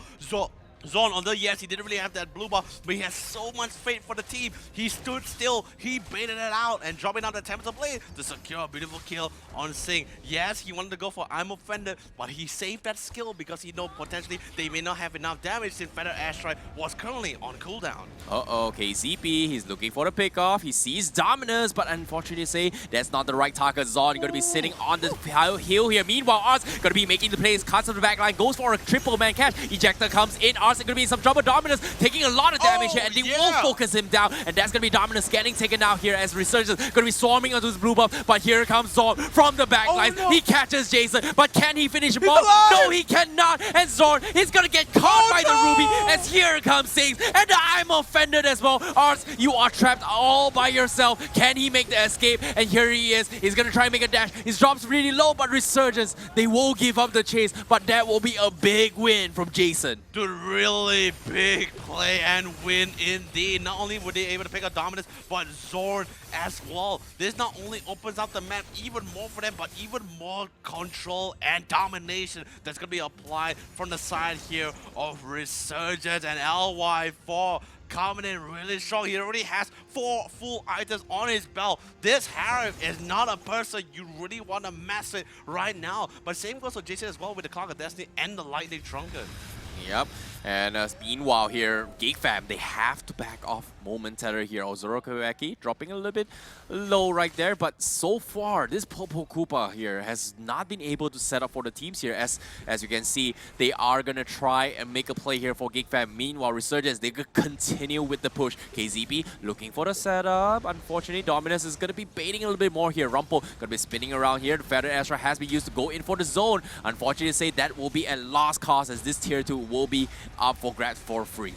Zorn, although yes, he didn't really have that blue buff, but he has so much faith for the team. He stood still, he baited it out, and dropping out the Tempest Blade to secure a beautiful kill on Sing. Yes, he wanted to go for I'm Offended, but he saved that skill because he know potentially they may not have enough damage since Feather Airstrike was currently on cooldown. Uh-oh, KZP, he's looking for the pickoff. He sees Dominus, but unfortunately say that's not the right target. Zorn going to be sitting on the hill here. Meanwhile, Ars going to be making the plays, cuts to the back line, goes for a triple man catch. Ejector comes in, Ars going to be in some trouble. Dominus taking a lot of damage here, and they will focus him down, and that's going to be Dominus getting taken out here as Resurgence going to be swarming onto his blue buff, but here comes Zorn from the back line. No. He catches Jason, but can he finish him off? No, he cannot, and Zorn is going to get caught by the Ruby, as here comes Sings, and I'm Offended as well. Ars, you are trapped all by yourself. Can he make the escape? And here he is. He's going to try and make a dash. His drop's really low, but Resurgence, they will give up the chase, but that will be a big win from Jason. Dude, really big play and win indeed. Not only were they able to pick up Dominus, but Zorn as well. This not only opens up the map even more for them, but even more control and domination that's going to be applied from the side here of Resurgence, and LY4 coming in really strong. He already has 4 full items on his belt. This Harif is not a person you really want to mess with right now. But same goes for Jason as well with the Clock of Destiny and the Lightning Trunken. Yep, and meanwhile here, GEEK fam, they have to back off momentarily here. Ozoro Kawaki dropping a little bit low right there, but so far, this Popo Koopa here has not been able to set up for the teams here. As you can see, they are going to try and make a play here for GEEK fam. Meanwhile, Resurgence, they could continue with the push. KZP looking for the setup. Unfortunately, Dominus is going to be baiting a little bit more here. Rumple going to be spinning around here. The Feather Astra has been used to go in for the zone. Unfortunately, say that will be at lost cost, as this tier 2 will be up for grabs for free.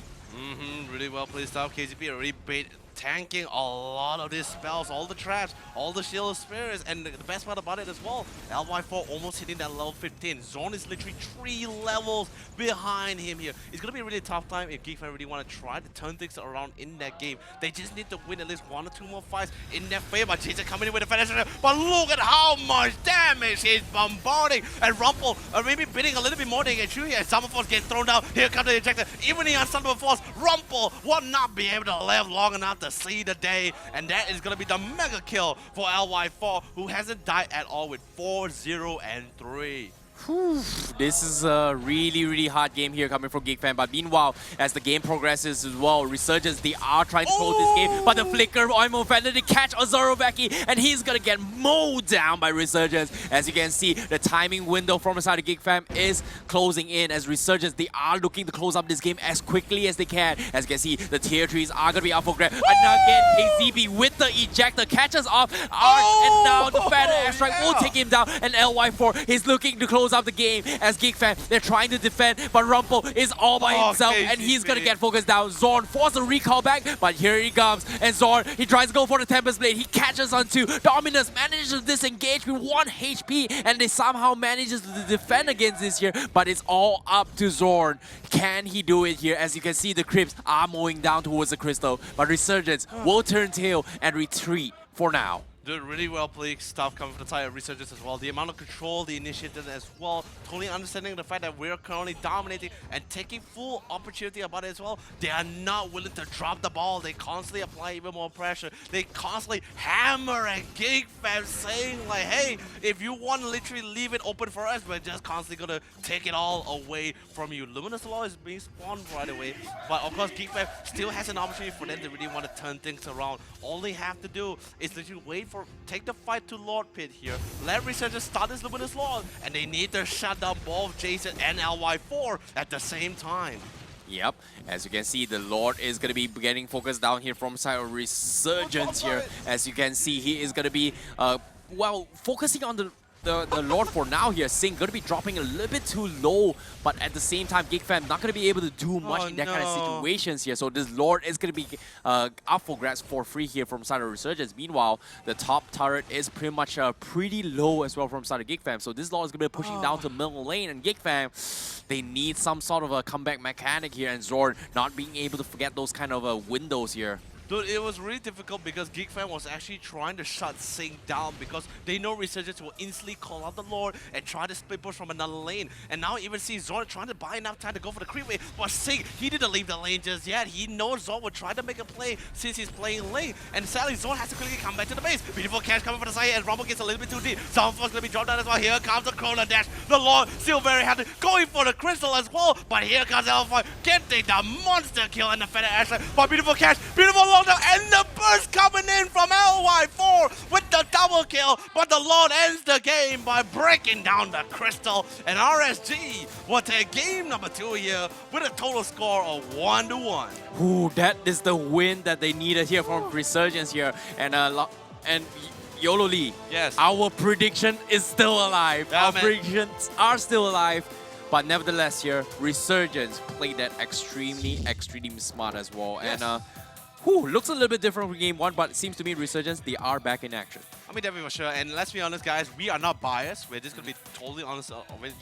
Really well played stuff. KZP already tanking a lot of these spells, all the traps, all the shield spirits, and the best part about it as well, LY4 almost hitting that level 15. Zorn is literally 3 levels behind him here. It's going to be a really tough time if GEEK really want to try to turn things around in that game. They just need to win at least 1 or 2 more fights in their favor. Jason coming in with a finish, but look at how much damage he's bombarding. And Rumple maybe bidding a little bit more than get through here. Summer Force gets thrown down. Here comes the ejector. Even the Unstoppable Force, Rumple will not be able to live long enough to see the day, and that is going to be the mega kill for LY4, who hasn't died at all with 4-0-3. This is a really hard game here coming from GEEK fam, but meanwhile, as the game progresses as well, Resurgence, they are trying to close this game, but the flicker, I'm offended to catch Ozoroveki, and he's gonna get mowed down by Resurgence. As you can see, the timing window from the side of GEEK fam is closing in, as Resurgence, they are looking to close up this game as quickly as they can. As you can see, the tier 3s are gonna be up for grab. And now again, KZP with the ejector catches off Art, and now the Feather Airstrike will take him down, and LY4 is looking to close up the game as GEEK fam, they're trying to defend, but Rumple is all by himself, and he's gonna get focused down. Zorn forces a recall back, but here he comes, and Zorn, he tries to go for the Tempest Blade. He catches on 2. Dominus manages to disengage with 1 HP, and they somehow manages to defend against this here, but it's all up to Zorn. Can he do it here? As you can see, the creeps are mowing down towards the crystal, but Resurgence will turn tail and retreat for now. Dude, really well played stuff coming from the side of Resurgence as well. The amount of control, the initiative as well. Totally understanding the fact that we're currently dominating and taking full opportunity about it as well. They are not willing to drop the ball. They constantly apply even more pressure. They constantly hammer at GEEK fam, saying like, hey, if you want to literally leave it open for us, we're just constantly going to take it all away from you. Luminous Law is being spawned right away. But of course, GEEK fam still has an opportunity for them to really want to turn things around. All they have to do is literally wait for take the fight to Lord Pit here. Let Resurgence start this Luminous Law, and they need to shut down both Jason and LY4 at the same time. Yep, as you can see, the Lord is going to be getting focused down here from side of Resurgence here. As you can see, he is going to be, well, focusing on the Lord for now here. Sing going to be dropping a little bit too low, but at the same time, GEEK fam not going to be able to do much in that kind of situations here. So this Lord is going to be up for grabs for free here from side of Resurgence. Meanwhile, the top turret is pretty much pretty low as well from side of GEEK fam. So this Lord is going to be pushing down to middle lane, and GEEK fam, they need some sort of a comeback mechanic here, and Zorn not being able to forget those kind of windows here. Dude, it was really difficult because Geek Fan was actually trying to shut Sync down because they know Resurgence will instantly call out the Lord and try to split push from another lane. And now even see Zorn trying to buy enough time to go for the creep wave, but Sync, he didn't leave the lane just yet. He knows Zorn would try to make a play since he's playing lane. And sadly, Zorn has to quickly come back to the base. Beautiful catch coming from the side, and Rumble gets a little bit too deep. Soundforce gonna be dropped down as well. Here comes the Chrono Dash. The Lord still very happy, going for the crystal as well. But here comes Alpha getting the monster kill and the Feather Ashland. But beautiful catch, beautiful long down, and the burst coming in from LY4 with the double kill. But the Lord ends the game by breaking down the crystal. And RSG will take game number 2 here with a total score of 1-1. Ooh, that is the win that they needed here from Resurgence here. And YOLO Lee, yes, our prediction is still alive. Yeah, our man. predictions are still alive. But nevertheless here, Resurgence played that extremely smart as well. Yes. And looks a little bit different from game 1, but it seems to me Resurgence, they are back in action. I mean, definitely for sure. And let's be honest, guys, we are not biased. We're just going to be totally honest.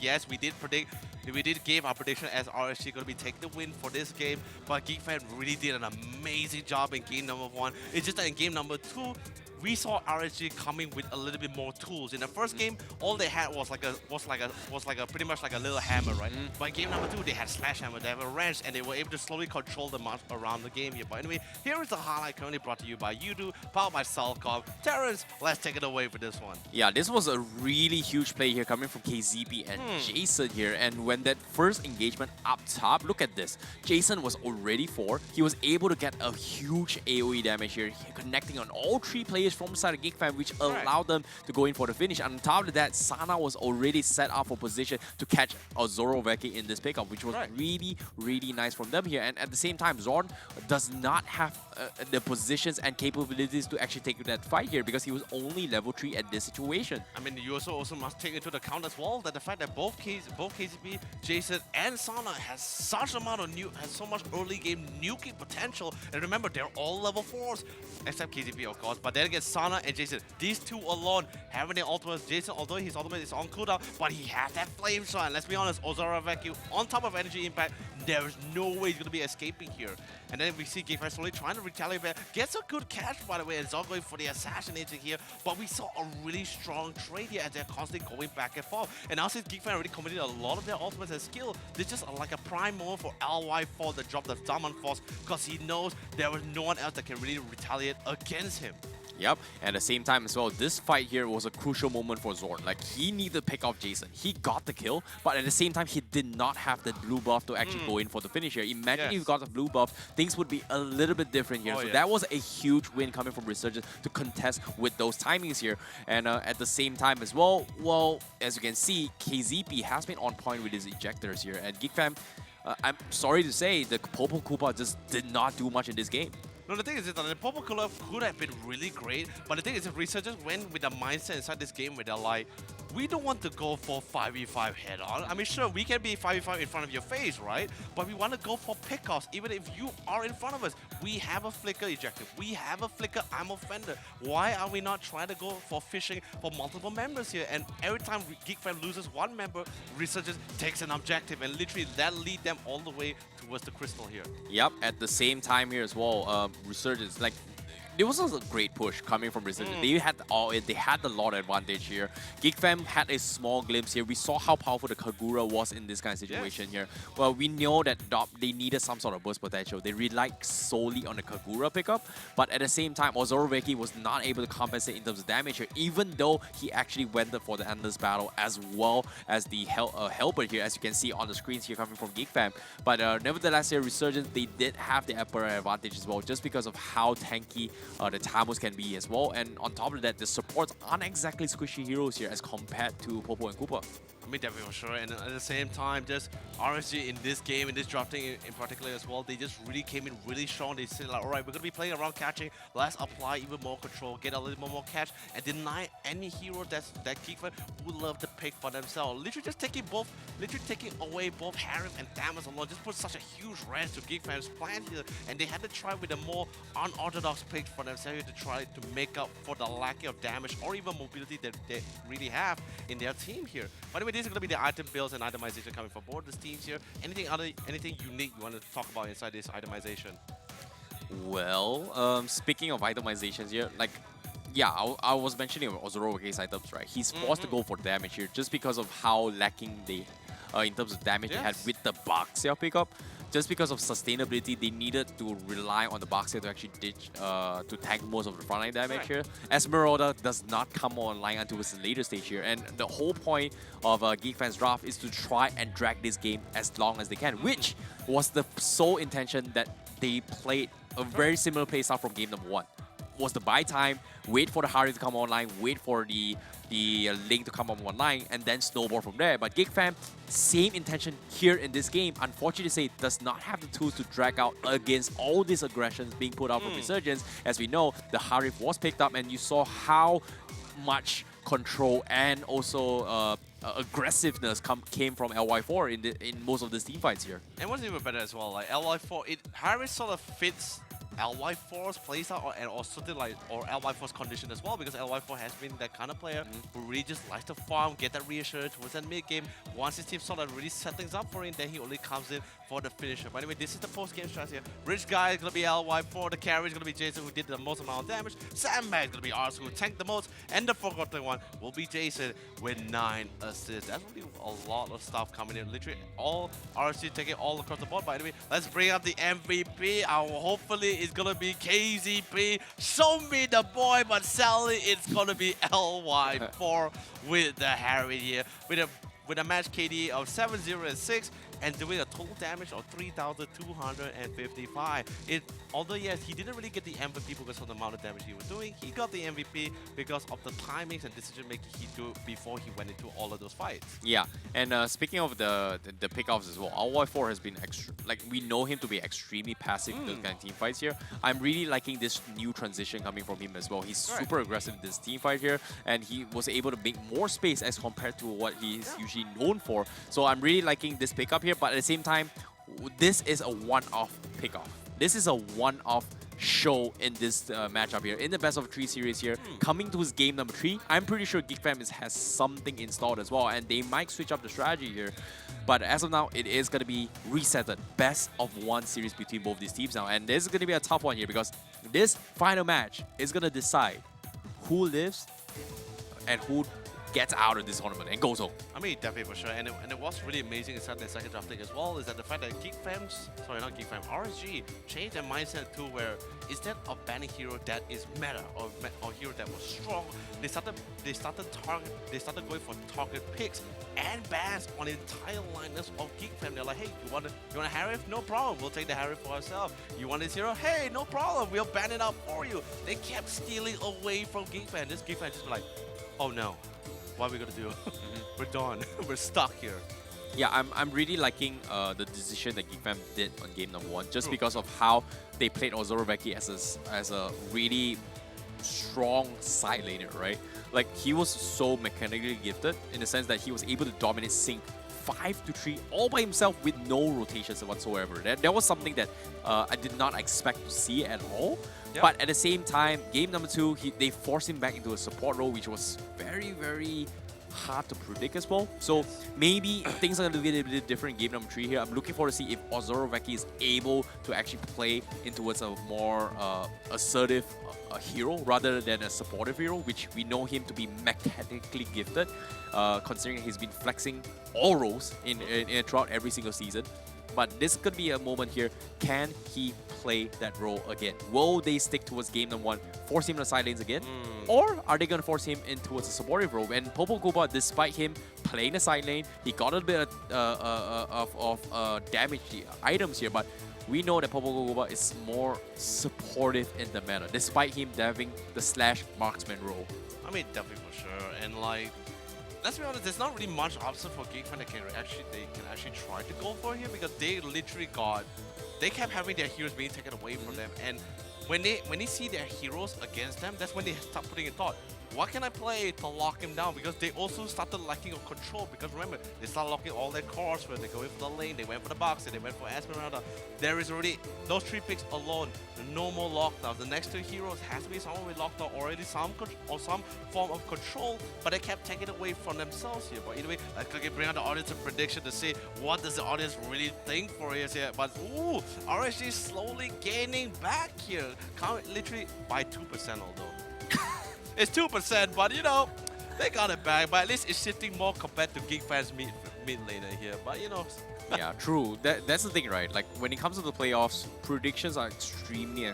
Yes, we did give our prediction as RSG going to be taking the win for this game. But Geek Fan really did an amazing job in game number 1. It's just that in game number 2, we saw RSG coming with a little bit more tools. In the first game, all they had was pretty much like a little hammer, right? But in game number 2, they had Slash Hammer, they have a wrench, and they were able to slowly control the match around the game here. But anyway, here is the highlight currently brought to you by Yudu, powered by Salcom. Terrence, let's take it away for this one. Yeah, this was a really huge play here coming from KZP and Jason here. And when that first engagement up top, look at this. Jason was already 4. He was able to get a huge AoE damage here, connecting on all 3 players from the side of Geek Fan, which allowed them to go in for the finish. And on top of that, Sana was already set up for position to catch Zoroveki in this pickup, which was really nice from them here. And at the same time, Zorn does not have the positions and capabilities to actually take that fight here because he was only level 3 at this situation. I mean, you also must take into account as well that the fact that both KZP, Jason, and Sana has such amount of so much early game nuking potential. And remember, they're all level 4s, except KZP, of course. But then again, Sana and Jason, these two alone having their ultimates. Jason, although his ultimate is on cooldown, but he has that flame shot. And let's be honest, Zoroveki on top of energy impact, there is no way he's going to be escaping here. And then we see Geekfire slowly trying to retaliate back. Gets a good catch, by the way, and Zon going for the assassination here. But we saw a really strong trade here as they're constantly going back and forth. And now since Geekfire already committed a lot of their ultimates and skill, this is just like a prime moment for LY4 to drop the Summon Force because he knows there was no one else that can really retaliate against him. Yep, and at the same time as well, this fight here was a crucial moment for Zorn. Like, he needed to pick off Jason. He got the kill, but at the same time, he did not have the blue buff to actually go in for the finish here. Imagine if he got the blue buff, things would be a little bit different here. So that was a huge win coming from Resurgence to contest with those timings here. And at the same time as well, as you can see, KZP has been on point with his ejectors here. And Geek Fam, I'm sorry to say, the Popo Koopa just did not do much in this game. No, the thing is that the Popo Koopa could have been really great, but the thing is, if Resurgence went with the mindset inside this game where they're like, we don't want to go for 5v5 head-on. I mean, sure, we can be 5v5 in front of your face, right? But we want to go for pickoffs, even if you are in front of us. We have a Flicker ejector. We have a Flicker Ammo Fender. Why are we not trying to go for fishing for multiple members here? And every time Geek Fan loses one member, Resurgence takes an objective, and literally that lead them all the way towards the crystal here. Yep, at the same time here as well, Resurgence, like, it was also a great push coming from Resurgence. They had the lot advantage here. Geek Fam had a small glimpse here. We saw how powerful the Kagura was in this kind of situation here. Well, we know that they needed some sort of burst potential. They relied solely on the Kagura pickup, but at the same time, Zoroveki was not able to compensate in terms of damage here, even though he actually went for the endless battle as well as the helper here, as you can see on the screens here coming from Geek Fam. But nevertheless here, Resurgence, they did have the upper advantage as well, just because of how tanky the Tamus can be as well. And on top of that, the supports aren't exactly squishy heroes here as compared to Popo and Koopa. I mean, definitely for sure. And at the same time, just RSG in this game, in this drafting in particular as well, they just really came in really strong. They said, like, all right, we're going to be playing around catching. Let's apply even more control, get a little more catch, and deny any hero that Geek Fan would love to pick for themselves. Literally just taking away both Harif and Damas alone, just put such a huge wrench to Geek Fan's plan here. And they had to try with a more unorthodox pick for themselves to try to make up for the lack of damage or even mobility that they really have in their team here. By the way, these are going to be the item builds and itemization coming from both the teams here. Anything unique you want to talk about inside this itemization? Well, speaking of itemizations here, like, yeah, I was mentioning Ozoroweki's items, right? He's forced to go for damage here just because of how lacking they, in terms of damage they had with the Baxia pickup. Just because of sustainability, they needed to rely on the Baxia to actually ditch, to tank most of the frontline damage here. Esmeralda does not come online until its later stage here, and the whole point of GEEK Fans Draft is to try and drag this game as long as they can, which was the sole intention that they played a very similar playstyle from game number 1. Was to buy time, wait for the Harry to come online, wait for the Link to come online, and then snowball from there. But GEEK Fam, same intention here in this game. Unfortunately to say, does not have the tools to drag out against all these aggressions being put out from Resurgence. As we know, the Harif was picked up, and you saw how much control and also aggressiveness came from LY4 in most of the team fights here. And what's even better as well, like LY4, Harris sort of fits LY4's playstyle or something like, or LY4's condition as well, because LY4 has been that kind of player who really just likes to farm, get that reassurance towards that mid game. Once his team sort of really set things up for him, then he only comes in for the finisher. But anyway, this is the post-game strat here. Rich Guy is going to be LY4, the carry is going to be Jason, who did the most amount of damage. Sandbag is going to be Ars, who tanked the most, and the forgotten one will be Jason with 9 assists. That's really a lot of stuff coming in. Literally all RSG taking all across the board. But anyway, let's bring up the MVP. Hopefully it's going to be KZP. Show me the boy, but sadly it's going to be LY4 with the Harry here. With a match KD of 7-0 and 6, and doing a total damage of 3,255. Although yes, he didn't really get the MVP because of the amount of damage he was doing, he got the MVP because of the timings and decision making he did before he went into all of those fights. Yeah, and speaking of the pickoffs as well, LY4 has been we know him to be extremely passive in those kind of team fights here. I'm really liking this new transition coming from him as well. He's super aggressive in this team fight here, and he was able to make more space as compared to what he's usually known for. So I'm really liking this pickup here, but at the same time, this is a one-off pickoff. This is a one-off show in this matchup here, in the best of 3 series here. Coming to his game number 3, I'm pretty sure GEEK Fam has something installed as well, and they might switch up the strategy here. But as of now, it is going to be resetted. Best of 1 series between both these teams now, and this is going to be a tough one here because this final match is going to decide who lives and who gets out of this tournament and goes home. I mean, definitely for sure. And what's really amazing inside the second draft league as well is that the fact that RSG changed their mindset to where instead of banning hero that is meta or hero that was strong, they started going for target picks and bans on the entire lineups of GEEK Fam. They're like, hey, you want a Harif? No problem, we'll take the Harif for ourselves. You want this hero? Hey, no problem, we'll ban it out for you. They kept stealing away from GEEK Fam. This GEEK Fam just like, oh no. What are we gonna do? We're done. We're stuck here. Yeah, I'm really liking the decision that GEEK Fam did on game number 1, just because of how they played Ozoroweky as a really strong side laner, right? Like, he was so mechanically gifted in the sense that he was able to dominate sync 5-3 all by himself with no rotations whatsoever. That was something that I did not expect to see at all. Yep. But at the same time, game number 2, they forced him back into a support role, which was very, very hard to predict as well. So maybe things are going to be a bit different in game number 3 here. I'm looking forward to see if Ozoroweky is able to actually play in towards a more assertive hero rather than a supportive hero, which we know him to be mechanically gifted, considering he's been flexing all roles throughout every single season. But this could be a moment here. Can he play that role again? Will they stick towards game number 1, force him to side lanes again? Or are they going to force him in towards a supportive role? And Popo Kuba, despite him playing the side lane, he got a bit of damage items here, but we know that Popo Kuba is more supportive in the meta, despite him having the slash marksman role. I mean, definitely for sure. And like, let's be honest, there's not really much option for GEEK Fam that they can actually try to go for here, because they literally they kept having their heroes being taken away from them, and when they see their heroes against them, that's when they start putting in thought. What can I play to lock him down? Because they also started lacking of control. Because remember, they started locking all their cores where they go in for the lane, they went for the boxer, they went for Esmeralda. There is already those 3 picks alone. No more lockdowns. The next 2 heroes has to be someone with lockdown already, some form of control. But they kept taking it away from themselves here. But anyway, let's quickly bring out the audience a prediction to see what does the audience really think for us here. But ooh, RSG slowly gaining back here. Literally by 2% although. It's 2%, but you know, they got it back. But at least it's shifting more compared to Geek fans mid laner here. But you know. Yeah, true. That's the thing, right? Like when it comes to the playoffs, predictions are extremely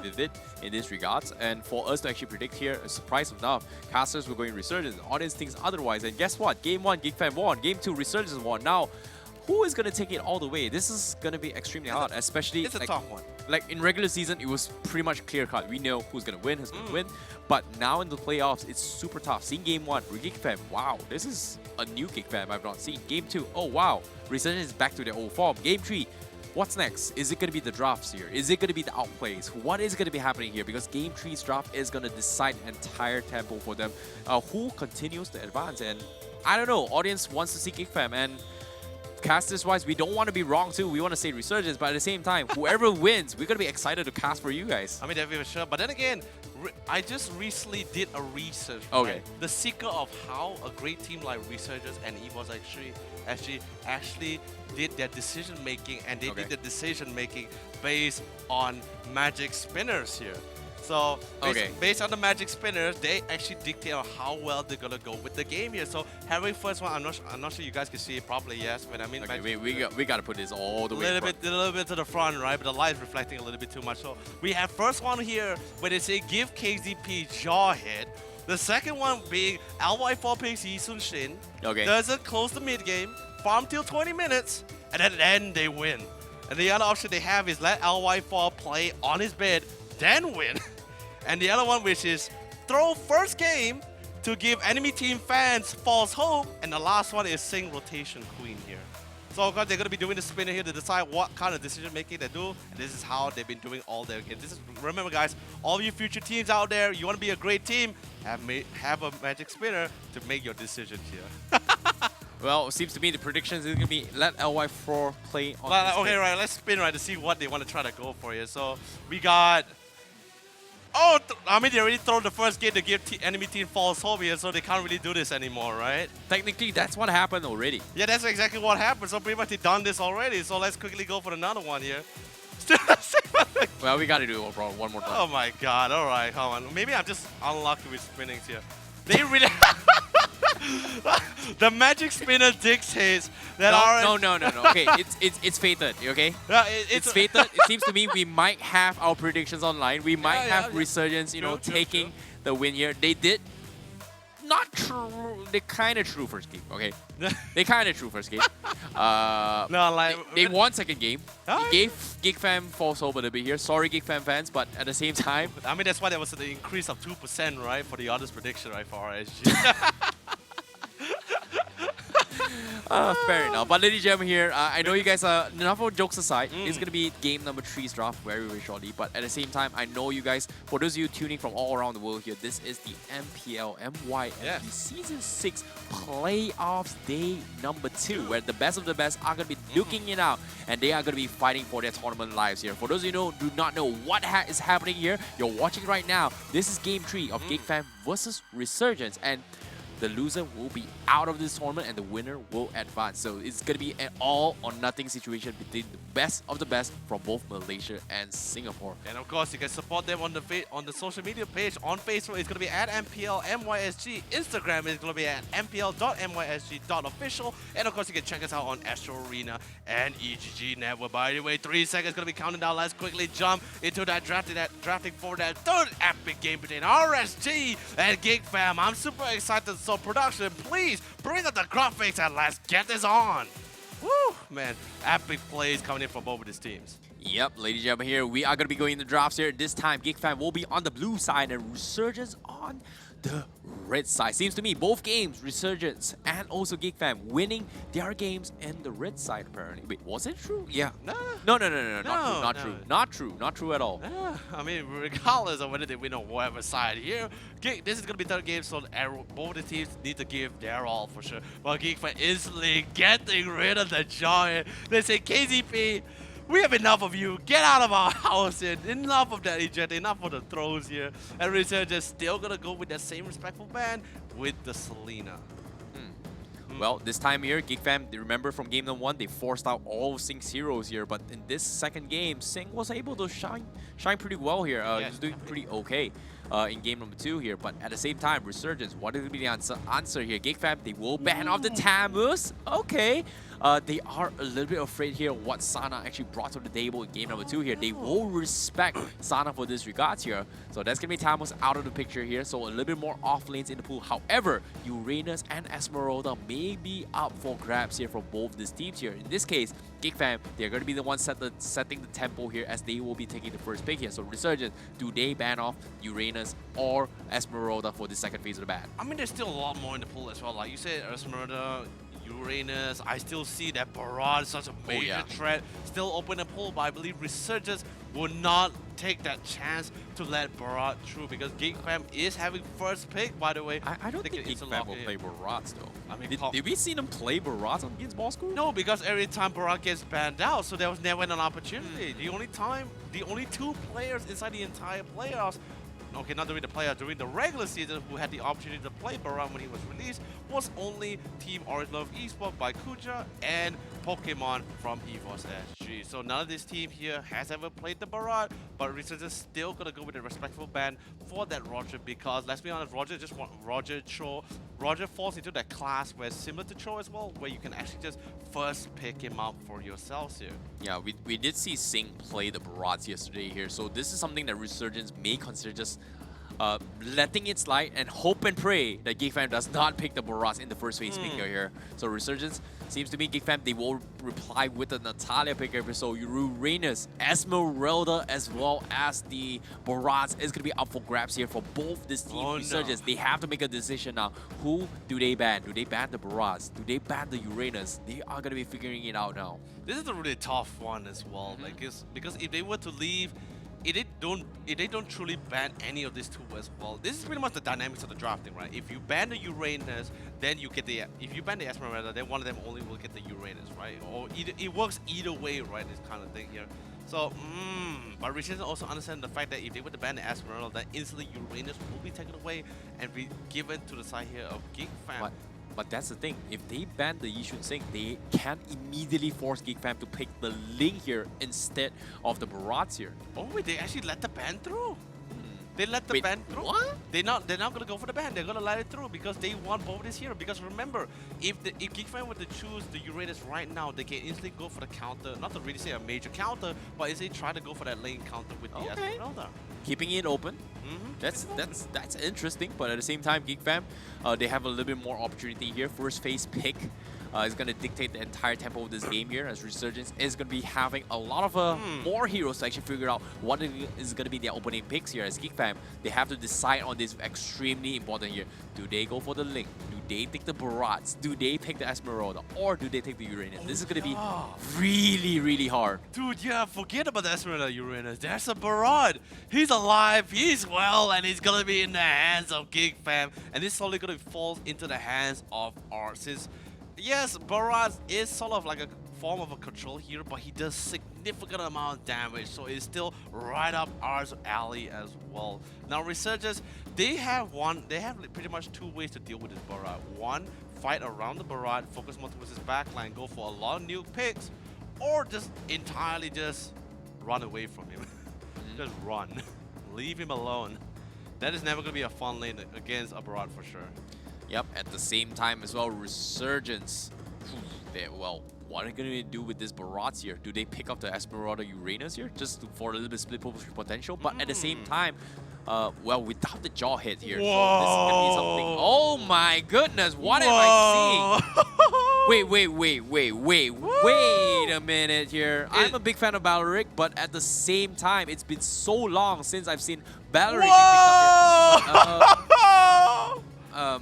vivid in this regards. And for us to actually predict here, surprise enough, casters were going Resurgence. The audience thinks otherwise. And guess what? Game 1, Geek fan won. Game 2, Resurgence won. Now, who is going to take it all the way? This is going to be extremely hard, especially it's a tough one. Like in regular season, it was pretty much clear cut. We know who's going to win, who's going to win. But now in the playoffs, it's super tough. Seeing Game 1, Geek fam, wow, this is a new Geek fam I've not seen. Game 2, oh wow, Resurgence is back to their old form. Game 3, what's next? Is it going to be the drafts here? Is it going to be the outplays? What is going to be happening here? Because Game 3's draft is going to decide the entire tempo for them. Who continues to advance? And I don't know, audience wants to see Geek fam, and casters-wise, we don't want to be wrong too. We want to say Resurgence, but at the same time, whoever wins, we're going to be excited to cast for you guys. I mean, definitely for sure. But then again, I just recently did a research. Okay. Right? The secret of how a great team like Resurgence and EVOS actually did their decision making, and they did the decision making based on magic spinners here. So based on the magic spinners, they actually dictate on how well they're gonna go with the game here. So having first one, I'm not sure you guys can see it properly. Yes, but I mean, okay, we gotta put this all the way. A little bit to the front, right? But the light is reflecting a little bit too much. So we have first one here where they say give KZP jaw hit. The second one being LY4 picks Yisun Shin. Okay. Doesn't close the mid game, farm till 20 minutes, and then they win. And the other option they have is let LY4 play on his bed, then win. And the other one, which is throw first game to give enemy team fans false hope. And the last one is sing rotation queen here. So of course they're going to be doing the spinner here to decide what kind of decision making they do. And this is how they've been doing all their games. Remember guys, all you future teams out there, you want to be a great team, have a magic spinner to make your decisions here. Well, it seems to me the predictions is going to be let LY4 play on okay, right, let's spin right to see what they want to try to go for here. So we got... Oh, I mean, they already thrown the first game to give enemy team false hope here, so they can't really do this anymore, right? Technically, that's what happened already. Yeah, that's exactly what happened. So pretty much they done this already. So let's quickly go for another one here. Well, we got to do it one more time. Oh my god, all right, come on. Maybe I'm just unlucky with spinnings here. They really... The magic spinner dictates that no. Okay, it's fated, okay? Yeah, it's fated. It seems to me we might have our predictions online. We might have Resurgence, you know, taking the win here. They did not true. They kind of true first game, okay? They kind of true first game. No, like they won second game. Gave Geek Fam false hope a little bit here. Sorry, Geek Fam fans, but at the same time, I mean that's why there was an increase of 2%, right, for the others' prediction, right, for RSG. Fair enough. But ladies and gentlemen here, I know you guys are, enough of jokes aside, it's going to be game number 3's draft very, very shortly. But at the same time, I know you guys, for those of you tuning from all around the world here, this is the MPL MY Season 6 Playoffs Day number 2, where the best of the best are going to be duking it out, and they are going to be fighting for their tournament lives here. For those of you who do not know what is happening here, you're watching right now. This is game 3 of Geek Fam versus Resurgence, and the loser will be out of this tournament and the winner will advance. So it's going to be an all or nothing situation between the best of the best from both Malaysia and Singapore. And of course, you can support them on the social media page. On Facebook, it's going to be at MPL MYSG. Instagram is going to be at mpl.mysg.official. And of course, you can check us out on Astro Arena and EGG Network. By the way, 3 seconds going to be counting down. Let's quickly jump into that drafting for that third epic game between RSG and Geek Fam. I'm super excited. So production, please bring up the graphics and let's get this on. Woo, man, epic plays coming in from both of these teams. Yep, ladies and gentlemen, here we are going to be going in the drafts here. This time, GEEK Fam will be on the blue side and Resurgence on the red side. Seems to me both games, Resurgence and also GEEK Fam, winning their games in the red side apparently. Wait, was it true? Yeah. No, not true at all. I mean, regardless of whether they win on whatever side here, this is going to be third game, so both the teams need to give their all for sure. But GEEK Fam instantly getting rid of the giant. They say, KZP, we have enough of you. Get out of our house here. Enough of that eject, enough of the throws here. And Resurgence still gonna go with that same respectful ban with the Selena. Well, this time here, GEEK Fam, they remember from game number 1, they forced out all Sing's heroes here, but in this second game, Sing was able to shine pretty well here. He was doing pretty okay in game number 2 here, but at the same time, Resurgence, what is going to be the answer here? GEEK Fam, they will ban off the Tamus. Okay. They are a little bit afraid here what Sana actually brought to the table in game number 2 here. They will respect Sana for this regards here. So that's going to be Tamus out of the picture here. So a little bit more off lanes in the pool. However, Uranus and Esmeralda may be up for grabs here for both these teams here. In this case, GEEK Fam, they're going to be the ones setting the tempo here as they will be taking the first pick here. So Resurgence, do they ban off Uranus or Esmeralda for the second phase of the ban? I mean, there's still a lot more in the pool as well. Like you said, Esmeralda, Uranus, I still see that Barrage is such a major threat. Still open the pool, but I believe Resurgence will not take that chance to let Barrage through because GEEK Fam is having first pick, by the way. I don't think GEEK Fam will play Barrage though. I mean, did we see them play Barrage against Ball School? No, because every time Barrage gets banned out, so there was never an opportunity. The only two players inside the entire playoffs, okay, not during the playoffs, during the regular season, who had the opportunity to play Baran when he was released, was only Team Orange Love Esports by Kuja and Pokemon from EVOS SG. So none of this team here has ever played the Baran, but Resurgence is still gonna go with a respectful ban for that Roger because let's be honest, Roger falls into that class where similar to Cho as well, where you can actually just first pick him up for yourselves here. Yeah, we did see Sing play the Barats yesterday here, so this is something that Resurgence may consider just letting it slide and hope and pray that GEEK Fam does not pick the Barats in the first phase picker here. So Resurgence, seems to me GEEK Fam, they will reply with the Natalia picker. So Uranus, Esmeralda, as well as the Barats is going to be up for grabs here for both this team. Resurgence, they have to make a decision now. Who do they ban? Do they ban the Barats? Do they ban the Uranus? They are going to be figuring it out now. This is a really tough one as well, because if they were to leave, if they don't truly ban any of these two as well, this is pretty much the dynamics of the drafting, right? If you ban the Uranus, then you get the, if you ban the Esmeralda, then one of them only will get the Uranus, right? Or it works either way, right? This kind of thing here. So, but Resurgence also understand the fact that if they were to ban the Esmeralda, then instantly Uranus will be taken away and be given to the side here of GEEK Fam. But that's the thing, if they ban the Yishun Sing, they can immediately force GEEK Fam to pick the Ling here instead of the Barats here. Oh wait, they actually let the ban through? They let the ban through? What? They're not gonna go for the ban, they're gonna let it through because they want both this hero. Because remember, if GEEK Fam were to choose the Uranus right now, they can instantly go for the counter, not to really say a major counter, but instantly try to go for that lane counter with the Esmeralda. Keeping it open. That's interesting, but at the same time, GEEK Fam, they have a little bit more opportunity here. First phase pick is going to dictate the entire tempo of this game here, as Resurgence is going to be having a lot of more heroes to actually figure out what is going to be their opening picks here. As GEEK Fam, they have to decide on this extremely important here. Do they go for the Link? Do they take the Barats? Do they pick the Esmeralda? Or do they take the Uranus? This is going to be really, really hard. Dude, yeah, forget about the Esmeralda Uranus. There's a Barat. He's alive, he's well, and he's going to be in the hands of GEEK Fam. And this is only going to fall into the hands of Art. Since, yes, Barat is sort of like a form of a control hero, but he does significant amount of damage, so it's still right up Art's alley as well. Now Resurgence, they have pretty much two ways to deal with this Barat. One, fight around the Barat, focus more towards his backline, go for a lot of nuke picks, or just entirely just run away from him. Just run. Leave him alone. That is never going to be a fun lane against a Barat for sure. Yep, at the same time as well, Resurgence. Well, what are they going to do with this Barats here? Do they pick up the Esmeralda Uranus here just for a little bit split push potential? But at the same time, well, without the jaw hit here, so this is going to be something. Oh my goodness, what am I seeing? Wait a minute here. I'm a big fan of Baloric, but at the same time, it's been so long since I've seen Baloric being picked up here.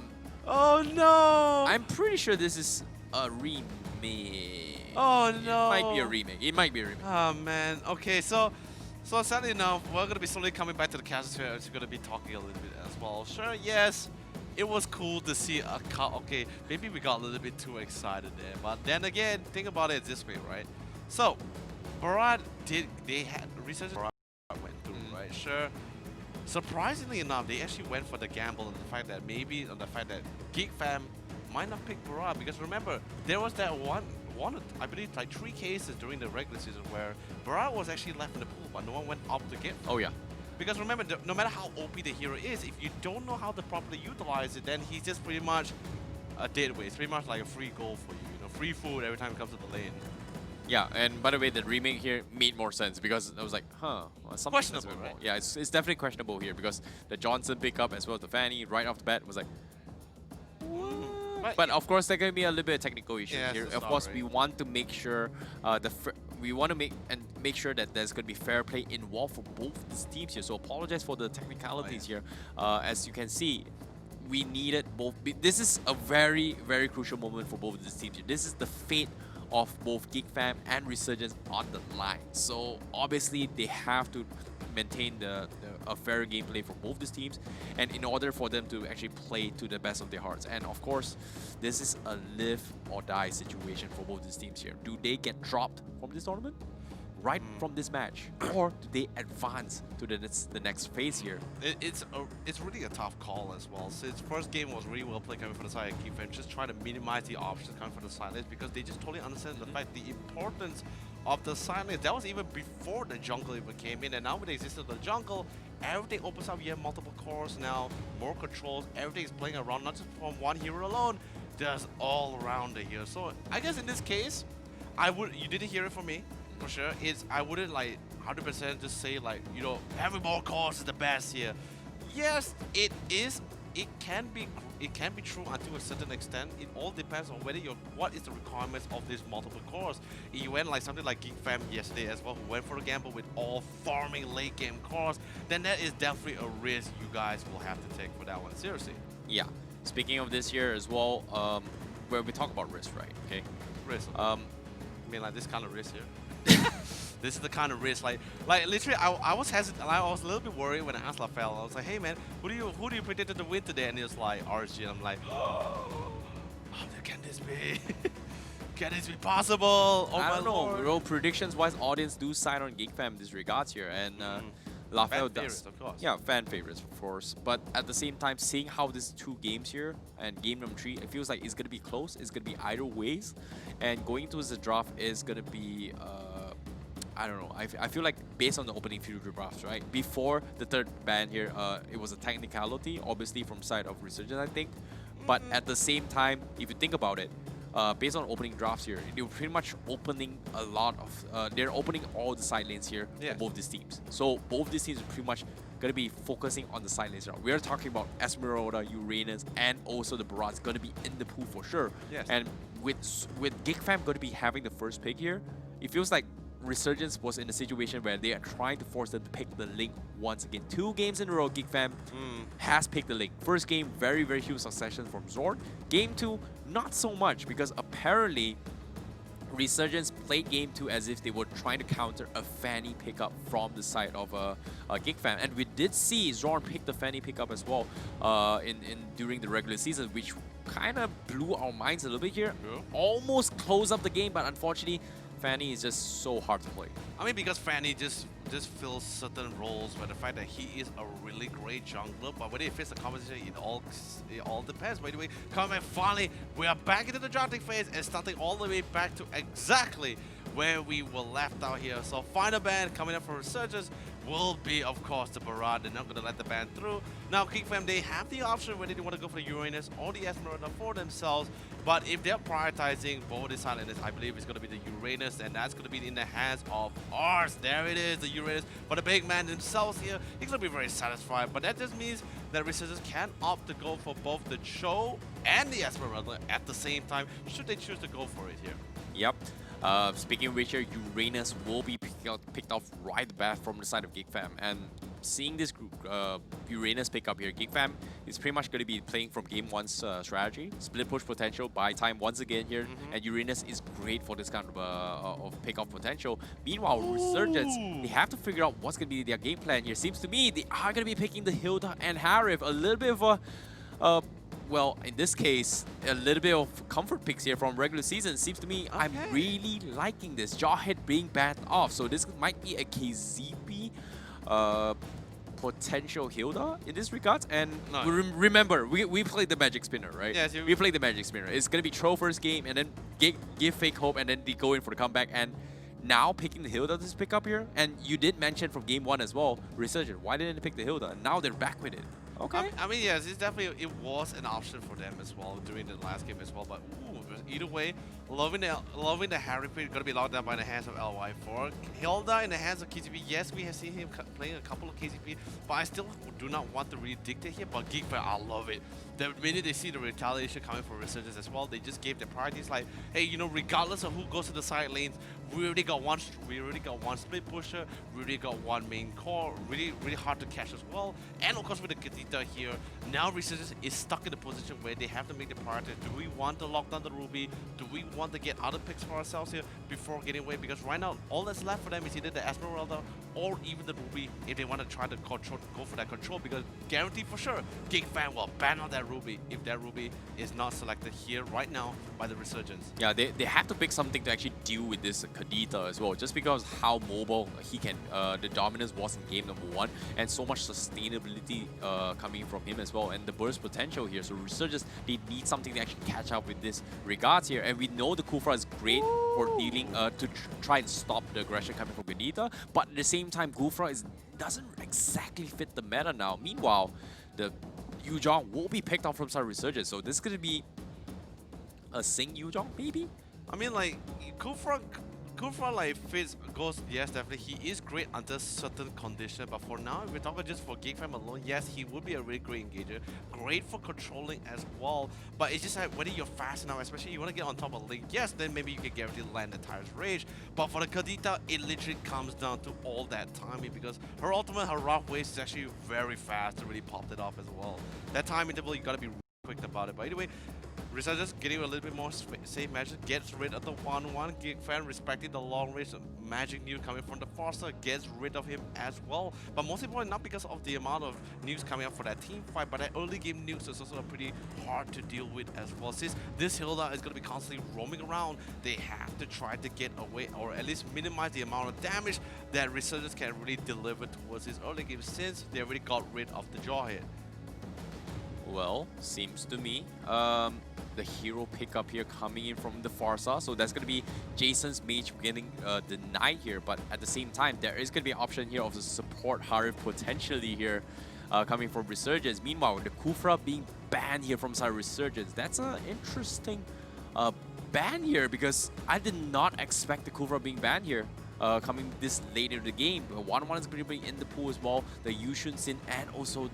Oh no! I'm pretty sure this is a remake. Oh no! It might be a remake. It might be a remake. Oh man. Okay, so sadly enough, we're gonna be slowly coming back to the cast sphere. We're gonna be talking a little bit as well. Sure, yes, it was cool to see a cut. Okay, maybe we got a little bit too excited there, but then again, think about it this way, right? So, Barat they had research Barat went through, right? Sure. Surprisingly enough, they actually went for the gamble on the fact that GEEK fam might not pick Barat, because remember, there was that one, I believe like 3 cases during the regular season where Barat was actually left in the pool, but no one went up to get him. Oh yeah. Because remember, no matter how OP the hero is, if you don't know how to properly utilize it, then he's just pretty much a dead weight. It's pretty much like a free goal for you, free food every time it comes to the lane. Yeah, and by the way, the remake here made more sense because I was like, well, questionable, right? Yeah, it's definitely questionable here because the Johnson pickup as well as the Fanny right off the bat was like, but of course, there's gonna be a little bit of technical issues here. Of course, we want to make sure make sure that there's gonna be fair play involved for both these teams here. So apologize for the technicalities here. As you can see, we needed both. This is a very, very crucial moment for both of these teams here. This is the fate of both GEEK fam and Resurgence on the line. So obviously they have to maintain a fair gameplay for both these teams, and in order for them to actually play to the best of their hearts. And of course, this is a live or die situation for both these teams here. Do they get dropped from this tournament right from this match, or do they advance to the next phase here? It's really a tough call as well. Since first game was really well played coming from the side of GEEK fam, just trying to minimize the options coming from the side lanes because they just totally understand the fact, the importance of the side lanes. That was even before the jungle even came in, and now with the existence of the jungle, everything opens up. You have multiple cores now, more controls, everything is playing around, not just from one hero alone, just all around here. So I guess in this case, you didn't hear it from me, for sure. I wouldn't like 100% just say like, having more cores is the best here. Yes, it is. It can be true until a certain extent. It all depends on what is the requirements of these multiple cores. You went like something like GEEK fam yesterday as well, who went for a gamble with all farming late game cores, then that is definitely a risk you guys will have to take for that one. Seriously. Yeah. Speaking of this year as well, where we talk about risk, right? Okay. Risk. I mean like this kind of risk here. This is the kind of risk, like literally, I was hesitant. I was a little bit worried when I asked LaFell. I was like, "Hey man, who do you predict to win today?" And he was like, "RSG." And I'm like, "Oh, can this be? Can this be possible?" Oh, I don't know. Lord. Bro, predictions-wise, audience do sign on GEEK fam in this regards here, and LaFell does. Of course. Yeah, fan favorites, of course. But at the same time, seeing how these 2 games here and game number 3, it feels like it's gonna be close. It's gonna be either ways, and going towards the draft is gonna be. I don't know. I feel like based on the opening few drafts, right? Before the 3rd ban here, it was a technicality, obviously from side of Resurgence, I think. But at the same time, if you think about it, based on opening drafts here, they're pretty much opening a lot of. They're opening all the side lanes here for both these teams. So both these teams are pretty much gonna be focusing on the side lanes. We're talking about Esmeralda, Uranus, and also the Barat's gonna be in the pool for sure. Yes. And with GEEK fam gonna be having the first pick here, it feels like Resurgence was in a situation where they are trying to force them to pick the Link once again. 2 games in a row, GEEK fam has picked the Link. First game, very, very huge succession from Zorn. Game 2, not so much, because apparently Resurgence played game 2 as if they were trying to counter a Fanny pickup from the side of GEEK fam. And we did see Zorn pick the Fanny pickup as well during the regular season, which kind of blew our minds a little bit here. Almost closed up the game, but unfortunately, Fanny is just so hard to play. I mean, because Fanny just fills certain roles, but the fact that he is a really great jungler, but when he fits the competition, it all depends. By the way, coming finally, we are back into the drafting phase and starting all the way back to exactly where we were left out here. So final ban coming up for Resurgence will be, of course, the Barad. They're not going to let the ban through. Now, GEEK fam, they have the option whether they want to go for the Uranus or the Esmeralda for themselves. But if they're prioritizing both the Silent, I believe it's going to be the Uranus, and that's going to be in the hands of ours. There it is, the Uranus. But the big man himself here, he's going to be very satisfied. But that just means that Resurgence can opt to go for both the Cho and the Esmeralda at the same time, should they choose to go for it here. Yep. Speaking of which, here, Uranus will be picked off right back from the side of GEEK fam. And seeing this group, Uranus pick up here, GEEK fam is pretty much going to be playing from game 1's strategy. Split push potential, buy time once again here. And Uranus is great for this kind of pick-off potential. Meanwhile, Resurgence, they have to figure out what's going to be their game plan here. Seems to me they are going to be picking the Hilda and Harif. A little bit of a... well, in this case, a little bit of comfort picks here from regular season. Seems to me I'm really liking this. Jawhead being banned off. So this might be a KZP potential Hilda in this regard. And remember, we played the Magic Spinner, right? Yes, we played the Magic Spinner. It's going to be throw first game and then give fake hope and then they go in for the comeback. And now picking the Hilda to pick up here. And you did mention from game 1 as well, Resurgent, why didn't they pick the Hilda? And now they're back with it. Okay. I mean, yes, it's definitely, it was an option for them as well during the last game as well. But either way, loving the Harry Quinn, going to be locked down by the hands of LY. For Hilda in the hands of KCP, yes, we have seen him playing a couple of KCP, but I still do not want to really dictate here. But GEEK fam, I love it. The minute they see the retaliation coming for Resurgence as well, they just gave the priorities like, hey, you know, regardless of who goes to the side lanes, we already got one split pusher, we already got one main core, really hard to catch as well. And of course with the Kadita here, now Resurgence is stuck in the position where they have to make the priority. Do we want to lock down the Ruby? Do we want to get other picks for ourselves here before getting away? Because right now, all that's left for them is either the Esmeralda or even the Ruby if they want to try to go for that control, because guaranteed for sure, GEEK fam will ban out that Ruby if that Ruby is not selected here right now by the Resurgence. Yeah, they have to pick something to actually deal with this Kadita as well, just because how mobile he can, the dominance was in game number 1, and so much sustainability coming from him as well, and the burst potential here. So Resurgence, they need something to actually catch up with this regards here, and we know the Kufra is great for dealing to try and stop the aggression coming from Kadita, but at the same time, Kufra doesn't exactly fit the meta now. Meanwhile, the Yujong will be picked off from side Resurgence, so this is going to be a Sing Yujong, maybe? I mean, like, Kufra like goes, yes, definitely, he is great under certain conditions, but for now, if we're talking just for GEEK fam alone, yes, he would be a really great engager, great for controlling as well, but it's just like, whether you're fast enough, especially you want to get on top of Link, yes, then maybe you can guarantee land the Tire's Rage, but for the Kadita, it literally comes down to all that timing, because her ultimate, her rough waste is actually very fast to really pop it off as well. That time interval, you gotta be quick about it, but anyway, Resurgence getting a little bit more safe measure, gets rid of the 1-1. GEEK fam respecting the long range magic news coming from the Forster, gets rid of him as well. But most important, not because of the amount of news coming up for that team fight, but that early game news is also pretty hard to deal with as well. Since this Hilda is going to be constantly roaming around, they have to try to get away, or at least minimize the amount of damage that Resurgence can really deliver towards his early game, since they already got rid of the Jawhead. Well, seems to me, the hero pickup here coming in from the Farsa. So that's going to be Jason's mage getting denied here. But at the same time, there is going to be an option here of the support Harif potentially here coming from Resurgence. Meanwhile, the Kufra being banned here from side Resurgence. That's an interesting ban here, because I did not expect the Kufra being banned here. Coming this late in the game. 1-1 is going to be in the pool as well. The Yushun Sin and also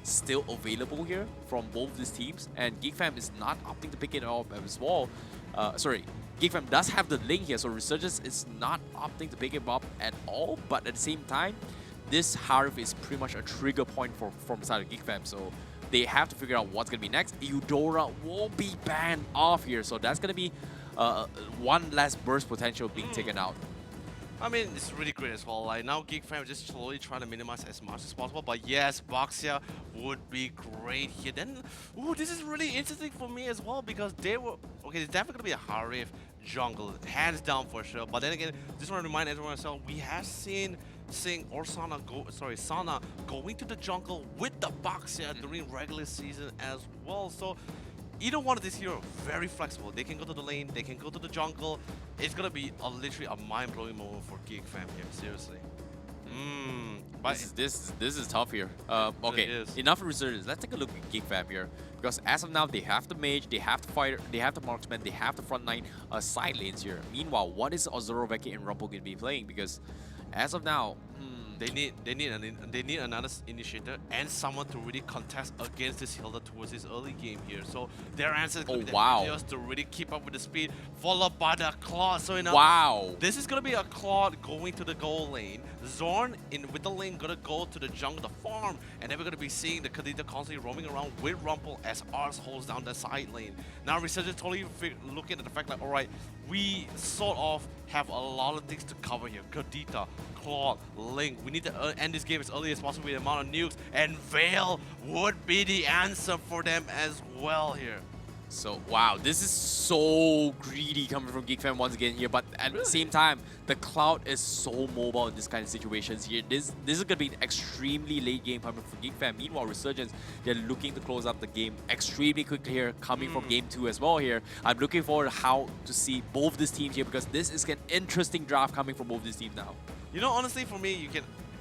still available here from both these teams, and GEEK fam is not opting to pick it up as well. Sorry, GEEK fam does have the link here, so Resurgence is not opting to pick it up at all, but at the same time, this Harif is pretty much a trigger point from the side of GEEK fam, so they have to figure out what's going to be next. Eudora will be banned off here, so that's going to be one less burst potential being taken out. I mean, it's really great as well. Like, now GEEK fam just slowly trying to minimize as much as possible. But yes, Boxia would be great here. Then, ooh, this is really interesting for me as well, because they were, okay, it's definitely going to be a Harif jungle, hands down for sure. But then again, just want to remind everyone as well, we have seen Sing or Sana going to the jungle with the Boxia during regular season as well. So either one of these heroes, very flexible. They can go to the lane, they can go to the jungle. It's gonna be literally a mind-blowing moment for GEEK fam here, seriously. But This is tough here. Okay, enough of Resurgence. Let's take a look at Geek Fam here. Because as of now, they have the mage, they have the fighter, they have the marksman, they have the front line side lanes here. Meanwhile, what is Ozoroveki and Rumble going to be playing? Because as of now, they need another initiator and someone to really contest against this Hilda towards this early game here. So their answer is going to be just to really keep up with the speed, followed by the Claude. So this is going to be a Claude going to the goal lane. Zorn with the lane going to go to the jungle, the farm, and then we're going to be seeing the Kadita constantly roaming around with Rumple as Ars holds down the side lane. Now Resurgence totally looking at the fact like, alright, we sort of have a lot of things to cover here. Kadita, Claude, Link. We need to end this game as early as possible with the amount of nukes, and Veil would be the answer for them as well here. So, wow, this is so greedy coming from Geek Fam once again here, but at the same time, the Cloud is so mobile in this kind of situations here. This is going to be an extremely late game coming from Geek Fam. Meanwhile, Resurgence, they're looking to close up the game extremely quickly here, coming from Game 2 as well here. I'm looking forward to how to see both these teams here, because this is an interesting draft coming from both these teams now. You know, honestly, for me,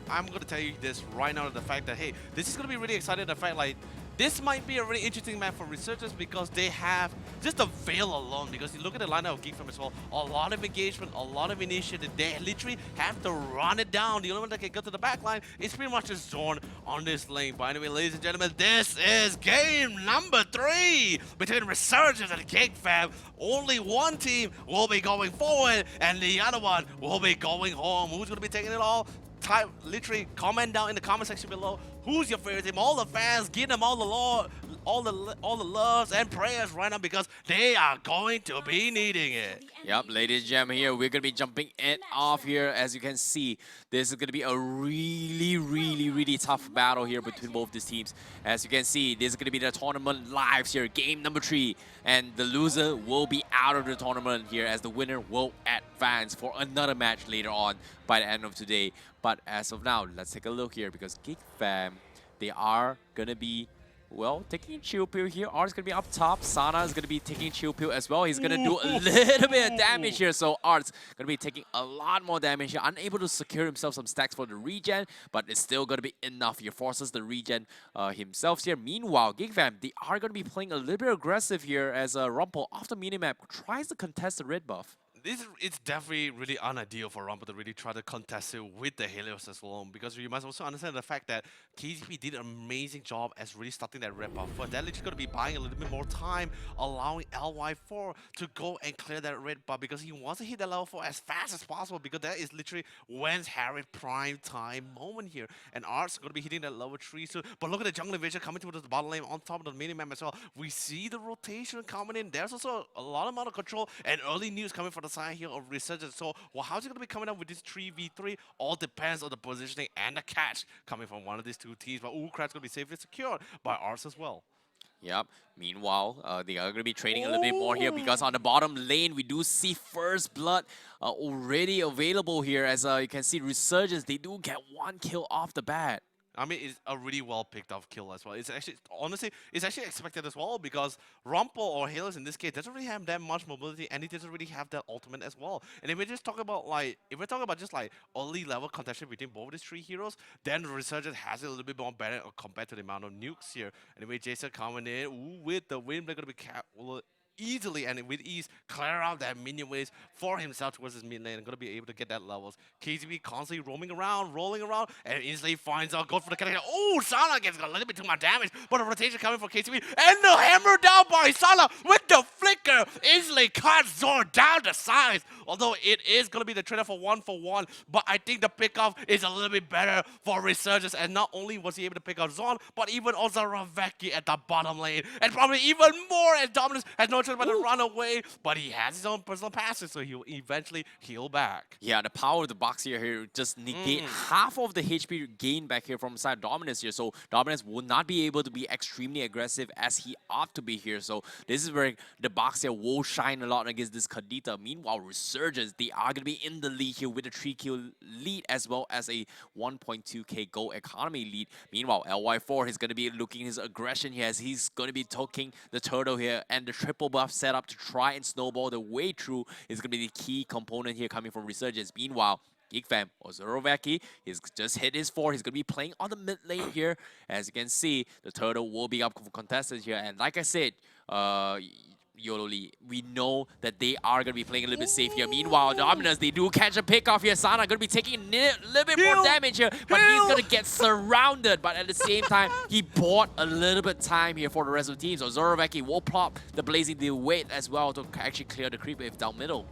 I'm going to tell you this right now, the fact that, hey, this is going to be really exciting, the fact, like, this might be a really interesting map for Resurgence because they have just the Veil alone. Because you look at the lineup of Geek Fam as well, a lot of engagement, a lot of initiative. They literally have to run it down. The only one that can go to the back line is pretty much just Zorn on this lane. But anyway, ladies and gentlemen, this is game number 3 between Resurgence and Geek Fam. Only one team will be going forward, and the other one will be going home. Who's going to be taking it all? Type, literally comment down in the comment section below who's your favorite team. All the fans, give them all the love, all the loves and prayers right now, because they are going to be needing it. Yep, ladies and gentlemen, here we're gonna be jumping it off here. As you can see, this is gonna be a really tough battle here between both these teams. As you can see, this is gonna be the tournament lives here, game number 3, and the loser will be out of the tournament here, as the winner will advance for another match later on by the end of today. But as of now, let's take a look here, because Geek Fam, they are gonna be, well, taking chill pill here. Art's gonna be up top. Sana is gonna be taking chill pill as well. He's gonna do a little bit of damage here. So Art's gonna be taking a lot more damage here. Unable to secure himself some stacks for the regen, but it's still gonna be enough. He forces the regen himself here. Meanwhile, Geek Fam, they are gonna be playing a little bit aggressive here, as Rumple off the minimap tries to contest the red buff. It's definitely really unideal for Rumble to really try to contest it with the Helios as well, because you must also understand the fact that KZP did an amazing job as really starting that red buff first. They're literally going to be buying a little bit more time, allowing LY4 to go and clear that red buff, because he wants to hit that level 4 as fast as possible, because that is literally when's Harry prime time moment here. And Art's going to be hitting that level 3 soon. But look at the jungle invasion coming towards the bottom lane on top of the minimap as well. We see the rotation coming in. There's also a lot of amount of control and early news coming from the side here of Resurgence. So, well, how's it going to be coming up with this 3v3? All depends on the positioning and the catch coming from one of these two teams. But Ukrat's going to be safely secured by Ars as well. Yep. Meanwhile, they are going to be trading a little bit more here, because on the bottom lane, we do see First Blood already available here. As you can see, Resurgence, they do get 1 kill off the bat. I mean, it's a really well picked off kill as well. It's actually, honestly, it's actually expected as well, because Rumple or Helios in this case doesn't really have that much mobility, and he doesn't really have that ultimate as well. And if we just talk about just like early level contention between both of these 3 heroes, then Resurgence has it a little bit more better compared to the amount of nukes here. Anyway, Jason coming in with the win, they're gonna be easily and with ease clear out that minion waves for himself towards his mid lane and going to be able to get that levels. KZB constantly roaming around, rolling around, and instantly finds out, goes for the connection. Oh, Sana gets a little bit too much damage, but a rotation coming from KZB, and the hammer down by Sana with the flicker instantly cuts Zor down to size. Although it is going to be the trade-off for 1-for-1, but I think the pickoff is a little bit better for Resurgence, and not only was he able to pick up Zon, but even Ozaraveki at the bottom lane, and probably even more as Dominus has no choice but to run away, but he has his own personal passes, so he'll eventually heal back. Yeah, the power of the box here just negate half of the HP gain back here from side Dominus here, so Dominus will not be able to be extremely aggressive as he ought to be here. So this is where the box here will shine a lot against this Kadita. Meanwhile, Resurgence, they are going to be in the lead here with a 3-kill lead as well as a 1.2k gold economy lead. Meanwhile, LY4 is going to be looking his aggression here, as he's going to be taking the turtle here, and the triple buff setup to try and snowball the way through is going to be the key component here coming from Resurgence. Meanwhile, Geek Fam, Ozorovaki, he's just hit his 4. He's going to be playing on the mid lane here. As you can see, the turtle will be up for contestants here. And like I said, Yololi, we know that they are going to be playing a little bit safe here. Meanwhile, Dominus, they do catch a pick off here. Sana going to be taking a little bit more damage here, but he's going to get surrounded. But at the same time, he bought a little bit time here for the rest of the team. So Zorovaki will plop the Blazing the weight as well to actually clear the creep wave down middle.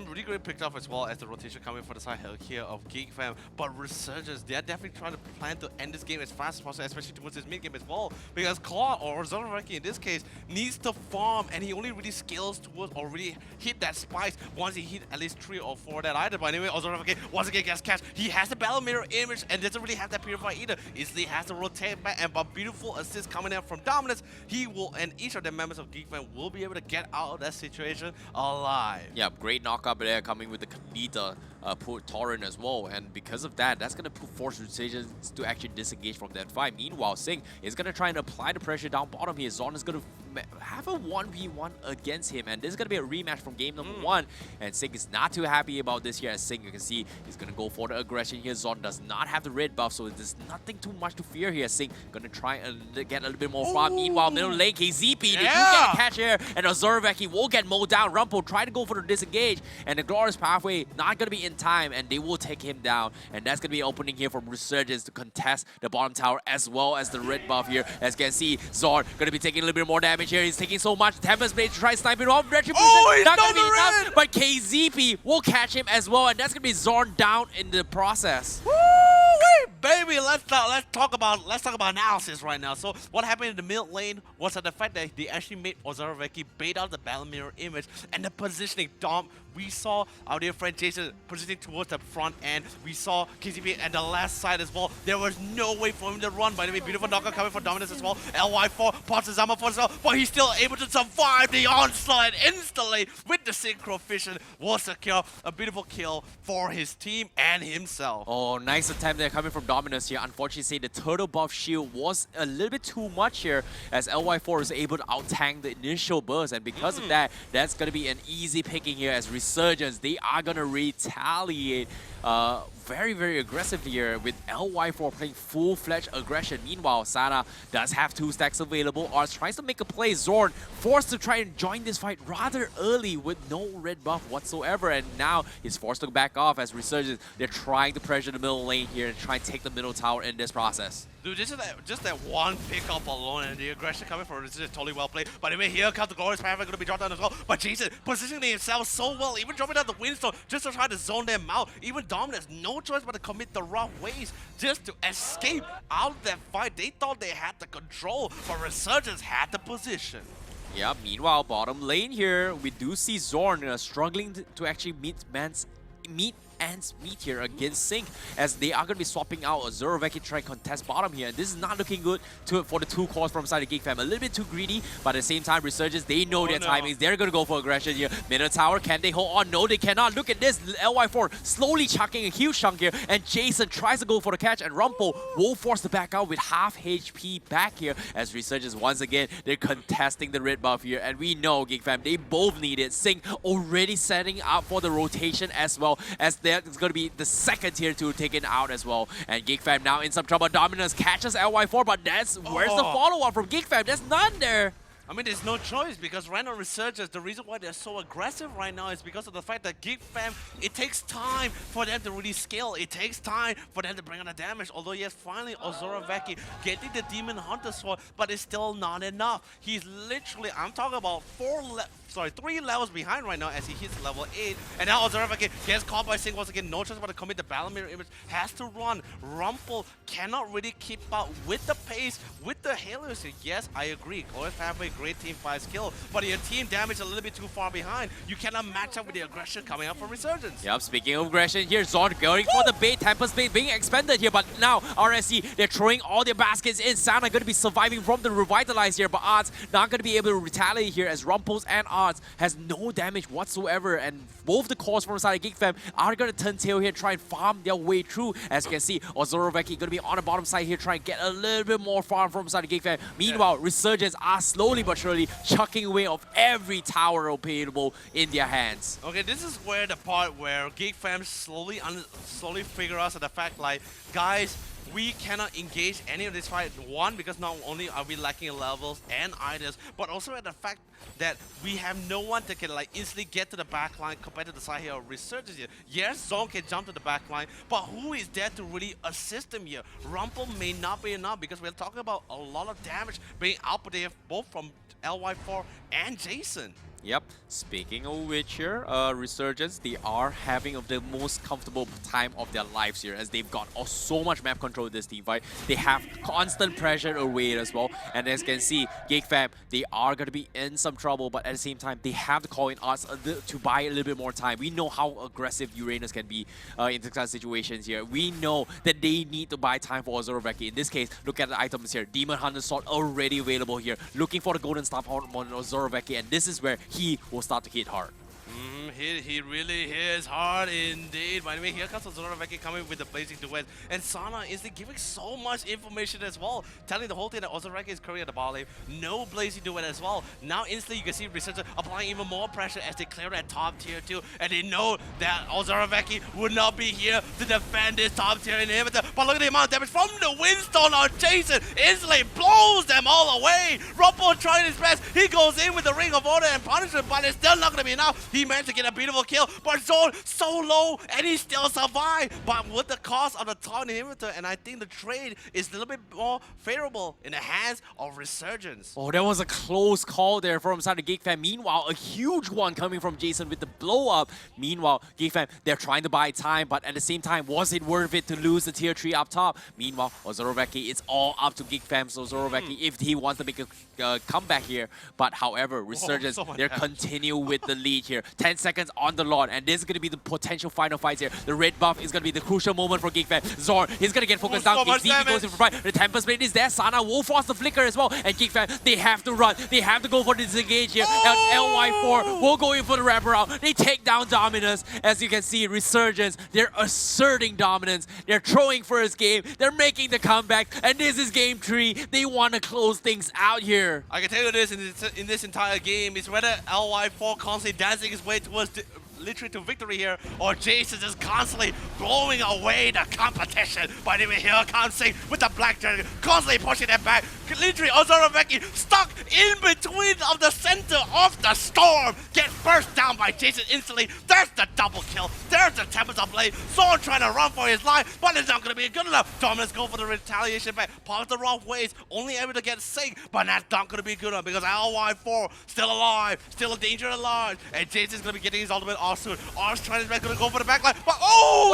Really great picked up as well as the rotation coming for the side here of Geek Fam. But Resurgence, they're definitely trying to plan to end this game as fast as possible, especially towards this mid game as well. Because Claw or Zorovaki in this case needs to farm, and he only really scales towards or really hit that spice once he hit at least 3 or 4 that item. But anyway, Zorovaki once again gets catch. He has the Battle Mirror image and doesn't really have that Purify either. Easily has to rotate back, and but beautiful assist coming out from Dominus. He will, and each of the members of Geek Fam will be able to get out of that situation alive. Yeah, great knockup there coming with the Kanita Torrent as well, and because of that, that's going to force Resurgence to actually disengage from that fight. Meanwhile, Sing is going to try and apply the pressure down bottom here. Zon is going to have a 1v1 against him, and this is going to be a rematch from game number 1, and Sing is not too happy about this here. As Sing, you can see, he's going to go for the aggression here. Zon does not have the red buff, so there's nothing too much to fear here. Sing going to try and get a little bit more farm. Meanwhile, middle lane, KZP, they do get a catch here, and Ozorovaki will get mowed down. Rumple try to go for the disengage, and the Glorious Pathway not going to be in time, and they will take him down, and that's going to be opening here from Resurgence to contest the bottom tower as well as the red buff here. As you can see, Zord going to be taking a little bit more damage here. He's taking so much. Tempest Blade to try sniping off. Retribution not going to be enough, but KZP will catch him as well, and that's going to be Zorn down in the process. Baby, let's talk about analysis right now. So what happened in the mid lane was that the fact that they actually made Ozorovaki bait out the Battle Mirror image and the positioning. Dom, we saw our dear friend Jason positioning towards the front end. We saw KCP at the last side as well. There was no way for him to run. By the way, beautiful knockout coming for Dominus as well. LY4 pops his armor for himself, but he's still able to survive the onslaught instantly with the Synchro Fission. Will secure a beautiful kill for his team and himself. Oh, nice attempt there coming from Dominus here. Unfortunately, the turtle buff shield was a little bit too much here as LY4 is able to out-tank the initial burst, and because of that, that's going to be an easy picking here as Resurgence, they are going to retaliate very, very aggressively here with LY4 playing full-fledged aggression. Meanwhile, Sana does have 2 stacks available. Ars tries to make a play. Zorn forced to try and join this fight rather early with no red buff whatsoever, and now he's forced to back off as Resurgence, they're trying to pressure the middle lane here and try and take the middle tower in this process. Dude, just that one pickup alone, and the aggression coming from Resurgence is totally well played. But anyway, here comes the Glorious Pathway going to be dropped down as well. But Jason positioning himself so well, even dropping down the Windstone just to try to zone them out. Even Dominus, no choice but to commit the rough ways just to escape out of that fight. They thought they had the control, but Resurgence had the position. Yeah, meanwhile, bottom lane here, we do see Zorn struggling to actually meet ends meet here against Sync, as they are going to be swapping out Zorovaki trying to contest bottom here. This is not looking good for the 2 cores from side of Geek Fam. A little bit too greedy, but at the same time, Resurgence, they know their timings. They're going to go for aggression here. Middle tower, can they hold on? No, they cannot. Look at this. LY4 slowly chucking a huge chunk here, and Jason tries to go for the catch, and Rumple will force to back out with half HP back here as Resurgence, once again, they're contesting the red buff here, and we know, Geek Fam, they both need it. Sync already setting up for the rotation as well, as it's going to be the second tier 2 taken out as well. And Geek Fam now in some trouble. Dominus catches LY4, but where's the follow-up from Geek Fam? There's none there. I mean, there's no choice because right now Resurgence, the reason why they're so aggressive right now is because of the fact that Geek Fam, it takes time for them to really scale. It takes time for them to bring on the damage. Although, yes, finally, Ozorovaki getting the Demon Hunter Sword, but it's still not enough. He's literally, I'm talking about 3 levels behind right now as he hits level 8. And now Ozorovaki gets caught by Sync once again. No choice but to commit the Battle Mirror image. Has to run. Rumple cannot really keep up with the pace, with the Helios. Yes, I agree. Glorious Pathway, great team fight skill, but your team damage a little bit too far behind. You cannot match up with the aggression coming up from Resurgence. Yep, speaking of aggression, here's Zon going for the bait. Tempest Blade being expended here, but now RSG, they're throwing all their baskets in. Sana going to be surviving from the Revitalize here, but Arts not going to be able to retaliate here as Rumples and Arts has no damage whatsoever, and both the cores from the side of Geek Fam are going to turn tail here, try and farm their way through. As you can see, Ozorovaki going to be on the bottom side here, trying to get a little bit more farm from the side of Geek Fam. Meanwhile, Resurgence are slowly but surely chucking away of every tower obtainable in their hands. Okay, this is where the part where Geek fam slowly figure out the fact like, guys, we cannot engage any of this fight. One, because not only are we lacking in levels and items, but also at the fact that we have no one that can like instantly get to the backline compared to the side here of Resurgence here. Yes, Zone can jump to the backline, but who is there to really assist him here? Rumple may not be enough because we're talking about a lot of damage being outputted both from LY4 and Jason. Yep, speaking of which here, Resurgence, they are having the most comfortable time of their lives here as they've got so much map control in this team fight. They have constant pressure away as well. And as you can see, GEEK fam, they are going to be in some trouble, but at the same time, they have to call in us to buy a little bit more time. We know how aggressive Uranus can be in these kind of situations here. We know that they need to buy time for Ozoroveki. In this case, look at the items here. Demon Hunter Sword already available here. Looking for the Golden Staff on Ozoroveki, and this is where he will start to hit hard. He really hits hard indeed. By the way, here comes Ozoroveki coming with the Blazing Duet. And Sana is giving so much information as well, telling the whole thing that Ozoroveki is currently at the bottom lane. No Blazing Duet as well. Now instantly you can see Resurgence applying even more pressure as they clear that top tier 2. And they know that Ozoroveki would not be here to defend this top tier inhibitor. But look at the amount of damage from the Windstone on Jason. Instantly blows them all away. Rumple trying his best. He goes in with the Ring of Order and Punishment, but it's still not going to be enough. He managed to get a beautiful kill, but Zone so low and he still survived, but with the cost of the Taunt inhibitor, and I think the trade is a little bit more favorable in the hands of Resurgence. Oh, that was a close call there from inside the GEEK fam. Meanwhile, a huge one coming from Jason with the blow up. Meanwhile, GEEK fam, they're trying to buy time, but at the same time, was it worth it to lose the tier 3 up top? Meanwhile, Ozoroveki, it's all up to GEEK fam. So Ozoroveki, if he wants to make a comeback here, but however, Resurgence, they're continue with the lead here. 10 seconds on the Lord, and this is going to be the potential final fights here. The red buff is going to be the crucial moment for GEEK fam. Zorn, he's going to get focused down. KCP goes in for fight. The Tempest Blade is there. Sana will force the flicker as well. And GEEK fam, they have to run. They have to go for the disengage here. And LY4 will go in for the wraparound. They take down Dominus. As you can see, Resurgence, they're asserting dominance. They're throwing first game. They're making the comeback. And this is game 3. They want to close things out here. I can tell you this in this entire game is whether LY4 constantly dancing his way towards literally to victory here, or Jason is constantly blowing away the competition. But even here comes Sing with the Black Dragon, constantly pushing them back. Literally, Ozoroveki stuck in between of the center of the storm, gets burst down by Jason instantly. There's the double kill. There's the Tempest of Blade. Zorn trying to run for his life, but it's not going to be good enough. Dominus go for the retaliation back. Parks the wrong ways, only able to get Sing, but that's not going to be good enough because LY4 still alive, still a danger at large, and Jason's going to be getting his ultimate off soon. Ars trying his best, going to go for the backline, but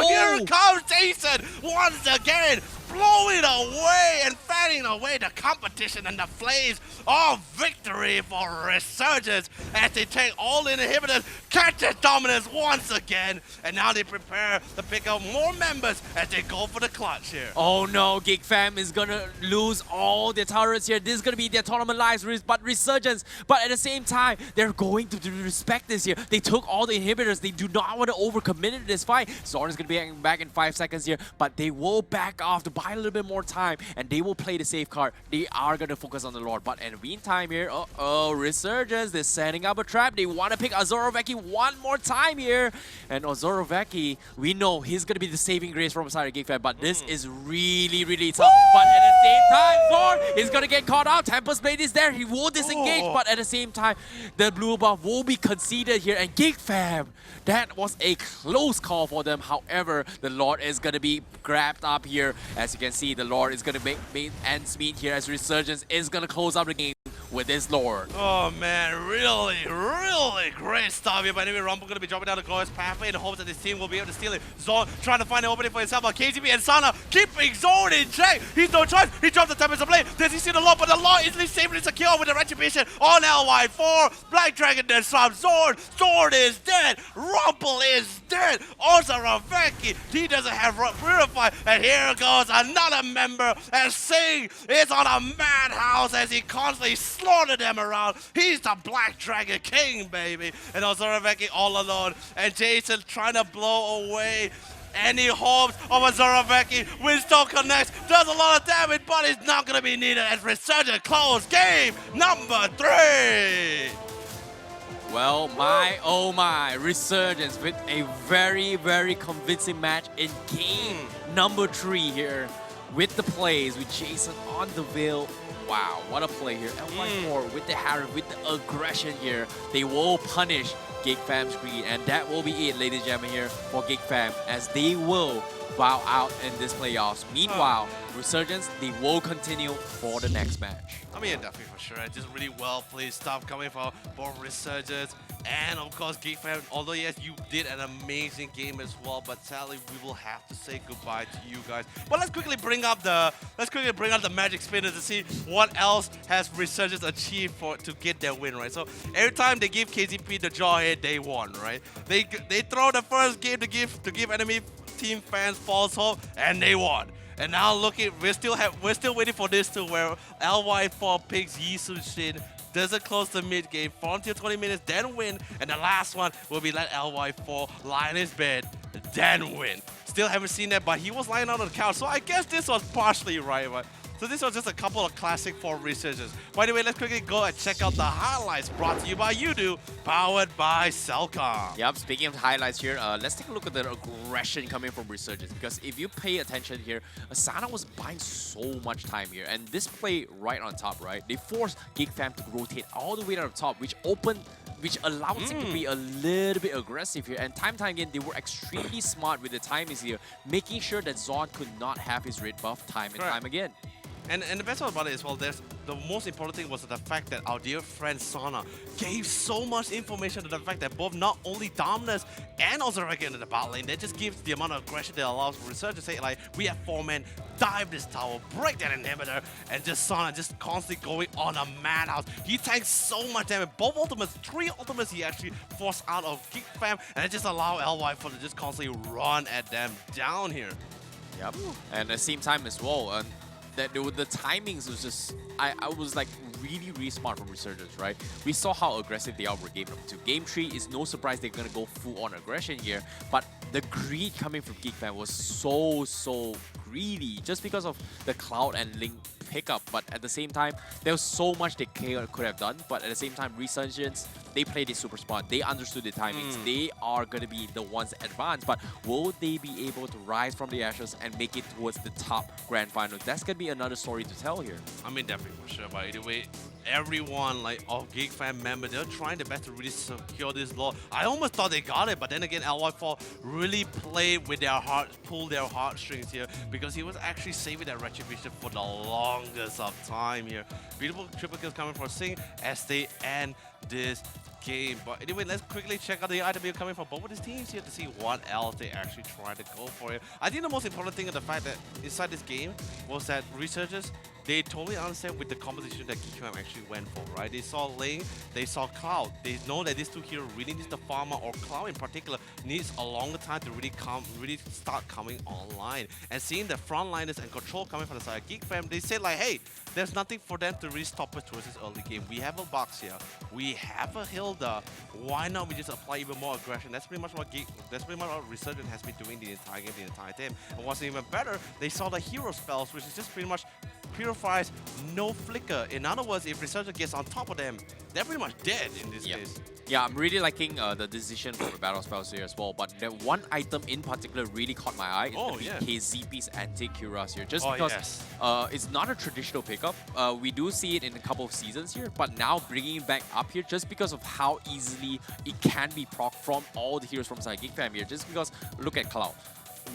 here comes Jason once again, blowing away and fanning away the competition and the flames of victory for Resurgence as they take all in inhibitors, catches Dominance once again, and now they prepare to pick up more members as they go for the clutch here. Oh no, GEEK fam is gonna lose all their turrets here. This is gonna be their tournament lives, but Resurgence, but at the same time, they're going to respect this here. They took all the inhibitors. They do not want to overcommit in this fight. Zorn is gonna be back in 5 seconds here, but they will back off to buy a little bit more time, and they will play the safe card. They are going to focus on the Lord, but in the meantime here, Resurgence, they're setting up a trap. They want to pick Ozoroveki one more time here, and Ozoroveki, we know he's going to be the saving grace from inside of GEEK fam, but this is really, really tough. But at the same time, Zorn is going to get caught out. Tempest Blade is there. He will disengage, but at the same time, the blue buff will be conceded here, and GEEK fam, that was a close call for them. However, the Lord is going to be grabbed up here. As you can see, the Lord is going to make ends meet here as Resurgence is going to close out the game with this Lord. Oh man, really, really great stuff here. But anyway, Rumble going to be dropping down the glorious pathway in the hopes that this team will be able to steal it. Zorn trying to find an opening for himself, but KGB and Sana keeping Zorn in check. He's no choice. He drops the Tempest of Blade. Does he see the Lord? But the Lord easily saving and secure with the Retribution on LY4. Black Dragon then swamps Zorn. Zorn is dead. Rumble is dead. Ozoroveki, he doesn't have Purify. And here goes another member as Sing is on a madhouse as he constantly slaughtered them around. He's the Black Dragon King, baby. And Ozoroveki all alone. And Jason trying to blow away any hopes of a Zoroveki. Winstone connects, does a lot of damage, but it's not going to be needed as Resurgence close game number 3. Well, my oh my, Resurgence with a very, very convincing match in game number 3 here with the plays with Jason on the Veil. Wow, what a play here. LY4 with the Harry, with the aggression here. They will punish GEEK Fam's greed, and that will be it, ladies and gentlemen, here for GEEK Fam, as they will bow out in this playoffs. Meanwhile, Resurgence, they will continue for the next match. I mean, definitely for sure. Just really well played stuff coming from both Resurgence and of course GEEK Fam. Although yes, you did an amazing game as well, but sadly we will have to say goodbye to you guys. But let's quickly bring up the magic spinner to see what else has Resurgence achieved to get their win, right? So every time they give KZP the jaw hit, they won, right? They throw the first game to give enemy team fans false hope, and they won. And now look at we're still waiting for this too, where LY4 picks Yisu Shin, doesn't close the mid game for until 20 minutes, then win, and the last one will be let LY4 lie in his bed, then win. Still haven't seen that, but he was lying on the couch, so I guess this was partially right, but so this was just a couple of classic for Resurgence. By the way, let's quickly go and check out the highlights brought to you by Udo, powered by Cellcom. Yep, speaking of highlights here, let's take a look at the aggression coming from Resurgence, because if you pay attention here, Asana was buying so much time here, and this play right on top, right, they forced GEEK Fam to rotate all the way down the top, which allows him to be a little bit aggressive here. And time again, they were extremely smart with the timings here, making sure that Zon could not have his red buff time and time again. And the best part about it as well, the most important thing was the fact that our dear friend Sana gave so much information to the fact that both not only Dominus and also Regan in the bot lane, that just gives the amount of aggression that allows for Resurgence to say, like, we have 4 men, dive this tower, break that inhibitor, and just Sana just constantly going on a madhouse. He tanks so much damage. Both ultimates, 3 ultimates he actually forced out of GEEK Fam, and it just allowed LY4 to just constantly run at them down here. Yep, and at the same time as well, that the timings was just, I was like really smart from Resurgence, right? We saw how aggressive they are for game number 2. Game 3 is no surprise they're gonna go full on aggression here, but the greed coming from GEEK Fam was so greedy just because of the Cloud and Link pickup. But at the same time, there was so much they could have done, but at the same time, Resurgence, they played it super smart. They understood the timings. They are going to be the ones advanced, but will they be able to rise from the ashes and make it towards the top grand final? That's going to be another story to tell here. I mean, definitely for sure, but anyway, everyone, like all GEEK Fam members, they're trying their best to really secure this law. I almost thought they got it, but then again, LY4 really played with their heart, pulled their heartstrings here, because he was actually saving that retribution for the longest of time here. Beautiful triple kills coming for Sing as they end this game. But anyway, let's quickly check out the item here coming from both of these teams here to see what else they actually try to go for here. I think the most important thing is the fact that inside this game was that Resurgence, they totally understand with the composition that GEEK Fam actually went for, right? They saw Lane, they saw Cloud. They know that these two heroes really needs the farmer, or Cloud in particular needs a longer time to really start coming online. And seeing the frontliners and control coming from the side of GEEK Fam, they said like, hey, there's nothing for them to really stop us towards this early game. We have a box here. We have a Hilda. Why not we just apply even more aggression? That's pretty much what Resurgence has been doing the entire game, the entire time. And what's even better, they saw the hero spells, which is just pretty much purifies, no flicker. In other words, if Resurgence gets on top of them, they're pretty much dead in this case. Yeah, I'm really liking the decision from the battle spells here as well, but that one item in particular really caught my eye. It's KZP's anti-Cuirass here, just because it's not a traditional pickup. We do see it in a couple of seasons here, but now bringing it back up here just because of how easily it can be proc from all the heroes from side GEEK Fam here, just because, look at Cloud.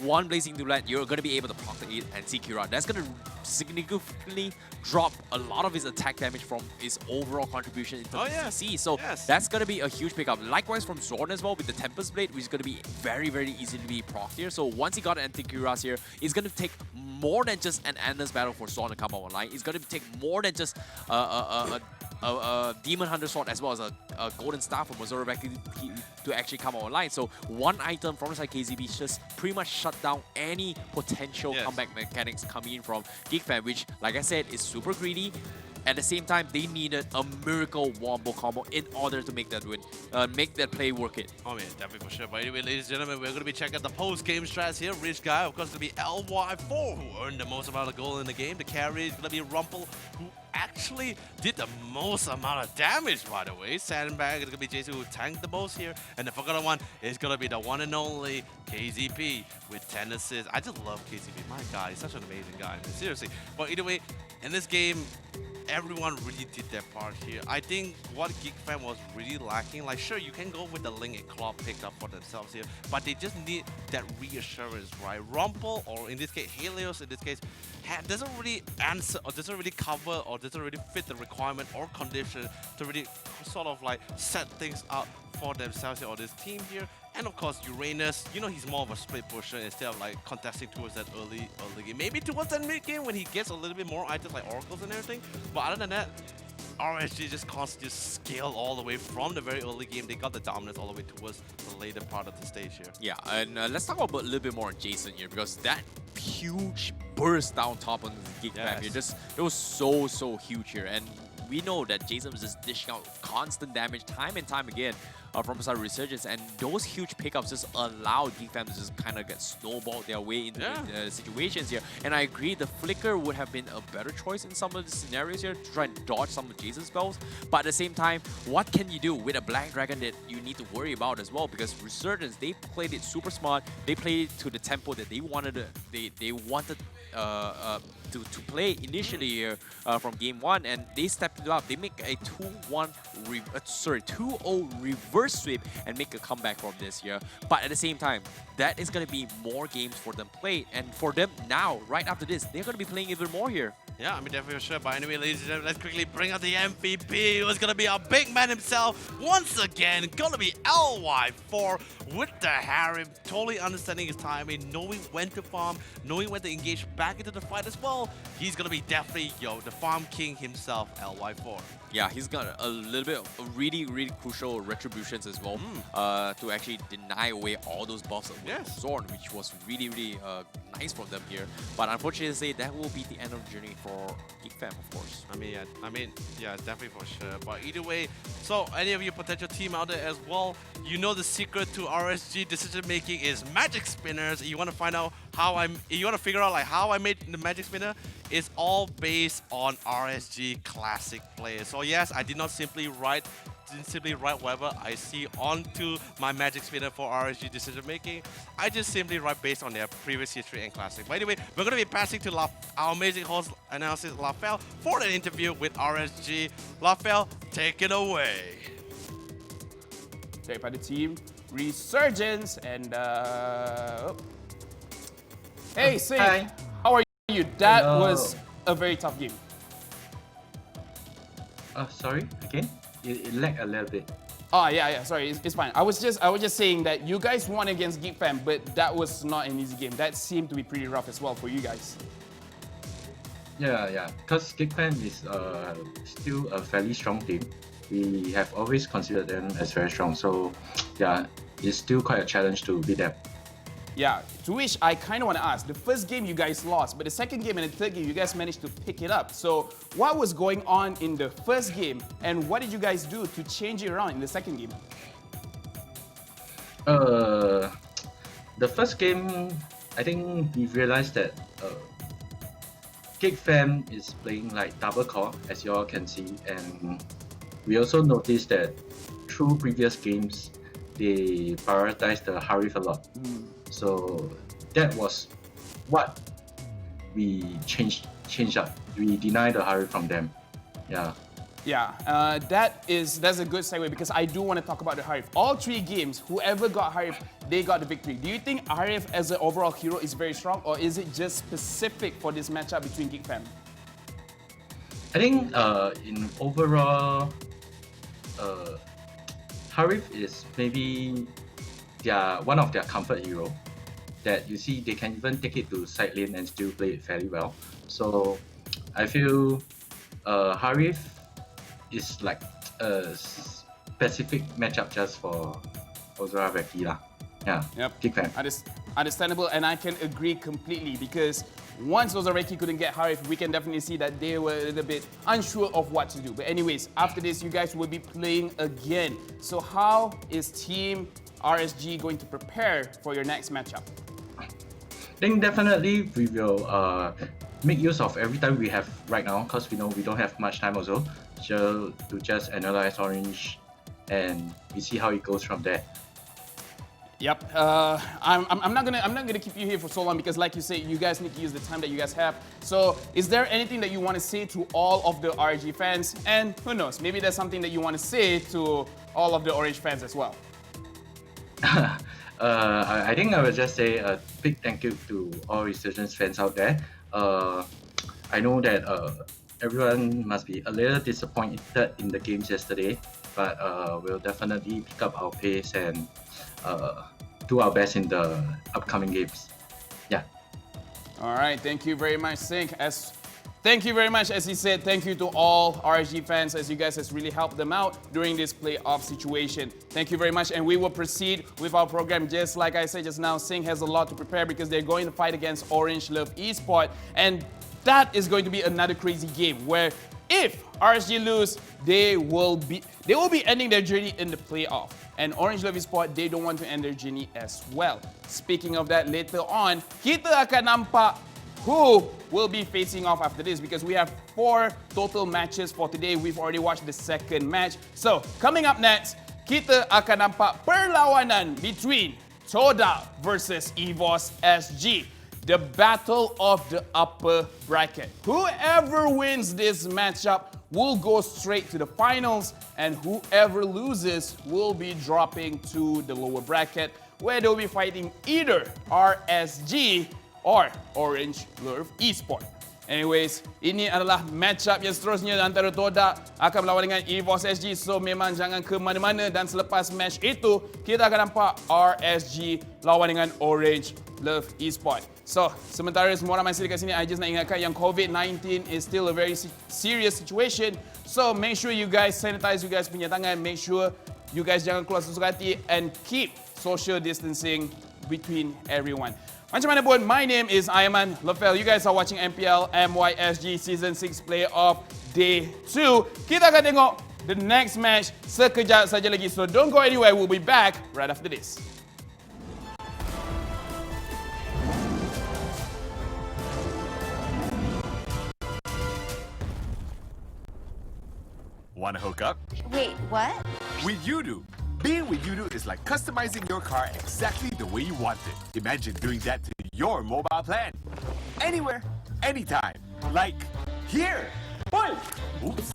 One Blazing Duelet, you're going to be able to proc the anti-Cuirass. That's going to significantly drop a lot of his attack damage from his overall contribution in terms of CC. So that's going to be a huge pickup. Likewise from Zorn as well with the Tempest Blade, which is going to be very easily be proc here. So once he got an anti-Cuirass here, it's going to take more than just an endless battle for Zorn to come out online. It's going to take more than just a Demon Hunter Sword as well as a Golden Staff from Zorovek to actually come online. So one item from the side KZB just pretty much shut down any potential comeback mechanics coming in from GEEK Fam, which, like I said, is super greedy. At the same time, they needed a miracle wombo combo in order to make that win, make that play work it. Oh man, definitely for sure. But anyway, ladies and gentlemen, we're going to be checking out the post-game strats here. Rich guy, of course, going to be LY4, who earned the most amount of goal in the game. The carry is going to be Rumpel, who actually did the most amount of damage, by the way. Sandbag is going to be Jason, who tanked the most here. And the forgotten one is going to be the one and only KZP with 10 assists. I just love KZP. My God, he's such an amazing guy, man. Seriously. But either way, in this game, everyone really did their part here. I think what Geek Fam was really lacking, like sure, you can go with the Link and Claw picked up for themselves here, but they just need that reassurance, right? Rumpel, or in this case, Helios in this case, doesn't really answer, or doesn't really cover, or doesn't really fit the requirement or condition to really sort of like set things up for themselves here, or this team here. And of course, Uranus, you know, he's more of a split pusher instead of like contesting towards that early game. Maybe towards that mid game when he gets a little bit more items like oracles and everything. But other than that, RSG just constantly scale all the way from the very early game. They got the dominance all the way towards the later part of the stage here. Yeah, and let's talk about a little bit more on Jason here, because that huge burst down top on the Geek map here, it was so huge here. And we know that Jason was just dishing out constant damage time and time again from his Resurgence, and those huge pickups just allowed Geek Fam to just kind of get snowballed their way into situations here. And I agree, the Flicker would have been a better choice in some of the scenarios here to try and dodge some of Jason's spells. But at the same time, what can you do with a Black Dragon that you need to worry about as well? Because Resurgence, they played it super smart. They played it to the tempo that they wanted. They wanted to play initially here from game 1, and they stepped it up. They make a 2-0 reverse sweep and make a comeback from this here. But at the same time, that is going to be more games for them played, and for them now, right after this, they're going to be playing even more here. Yeah, I mean, definitely for sure. But anyway, ladies and gentlemen, let's quickly bring out the MVP. It was going to be our big man himself once again. Going to be LY4 with the Harry, totally understanding his timing, knowing when to farm, knowing when to engage back into the fight as well. He's going to be definitely, the farm king himself, LY4. Yeah, he's got a little bit of really crucial retributions as well to actually deny away all those buffs with Zorn, which was really nice from them here. But unfortunately, that will be the end of the journey for Geek Fam, of course. I mean, yeah, definitely for sure. But either way, so any of you potential team out there as well, you know the secret to RSG decision making is magic spinners. You want to find out you want to figure out like how I made the magic spinner? It's all based on RSG classic players. So yes, I did not simply write whatever I see onto my magic spinner for RSG decision making. I just simply write based on their previous history and classic. But anyway, we're going to be passing to our amazing host analysis, Lafel, for an interview with RSG. Lafel, take it away. Daripada team Resurgence and hey, Sing, how are you? That was a very tough game. Sorry, again? It lagged a little bit. Oh yeah, sorry, it's fine. I was just saying that you guys won against Geek Fam, but that was not an easy game. That seemed to be pretty rough as well for you guys. Yeah, because Geek Fam is still a fairly strong team. We have always considered them as very strong, so yeah, it's still quite a challenge to beat them. Yeah, to which I kind of want to ask. The first game you guys lost, but the second game and the third game you guys managed to pick it up. So what was going on in the first game, and what did you guys do to change it around in the second game? The first game, I think we realized that Geek Fam is playing like double core, as you all can see, and we also noticed that through previous games, they prioritized the Harif a lot. So that was what we changed up. We denied the Harif from them. Yeah. Yeah, that's a good segue because I do want to talk about the Harif. All three games, whoever got Harif, they got the victory. Do you think Harif as an overall hero is very strong, or is it just specific for this matchup between Geek Fam? I think in overall, Harif is maybe one of their comfort hero that you see they can even take it to side lane and still play it fairly well. So I feel Harif is like a specific matchup just for Ozora Veki lah. Yeah. Yep. Geek Fam. Understandable, and I can agree completely because once Ozareki couldn't get Harif, we can definitely see that they were a little bit unsure of what to do. But anyways, after this, you guys will be playing again. So how is Team RSG going to prepare for your next matchup? I think definitely we will make use of every time we have right now, because we know we don't have much time also, so to just analyze Orange and we see how it goes from there. Yep. I'm not gonna keep you here for so long because, like you say, you guys need to use the time that you guys have. So, is there anything that you want to say to all of the RSG fans? And who knows, maybe there's something that you want to say to all of the Orange fans as well. I think I will just say a big thank you to all Resurgence fans out there. I know that everyone must be a little disappointed in the games yesterday, but we'll definitely pick up our pace and do our best in the upcoming games. Yeah. All right, thank you very much, Sink. Thank you very much, as he said. Thank you to all RSG fans, as you guys has really helped them out during this playoff situation. Thank you very much, and we will proceed with our program. Just like I said just now, Sink has a lot to prepare because they're going to fight against Orange Love Esports, and that is going to be another crazy game where if RSG lose, they will be ending their journey in the playoff. And Orange Love Esports, they don't want to end their journey as well. Speaking of that, later on, kita akan nampak who will be facing off after this because we have 4 total matches for today. We've already watched the second match. So, coming up next, kita akan nampak perlawanan between TODAK versus EVOS SG. The battle of the upper bracket. Whoever wins this matchup will go straight to the finals, and whoever loses will be dropping to the lower bracket, where they'll be fighting either RSG or Orange Love Esports. Anyways, ini adalah matchup yang seterusnya antara TODAK akan melawan dengan EVOS SG. So memang jangan ke mana-mana, dan selepas match itu kita akan nampak RSG lawan dengan Orange Love Esports. So, sementara semua orang masih dekat sini, I just nak ingatkan yang COVID-19 is still a very serious situation. So, make sure you guys sanitize you guys punya tangan. Make sure you guys jangan keluar sesuka hati and keep social distancing between everyone. Macam mana pun, my name is Aiman Lefel. You guys are watching MPL MY Season 6 Playoff Day 2. Kita akan tengok the next match sekejap saja lagi. So, don't go anywhere. We'll be back right after this. Want to hook up? Wait, what? With Yudu. Being with Yudu is like customizing your car exactly the way you want it. Imagine doing that to your mobile plan. Anywhere, anytime. Like here. Boy! Oops.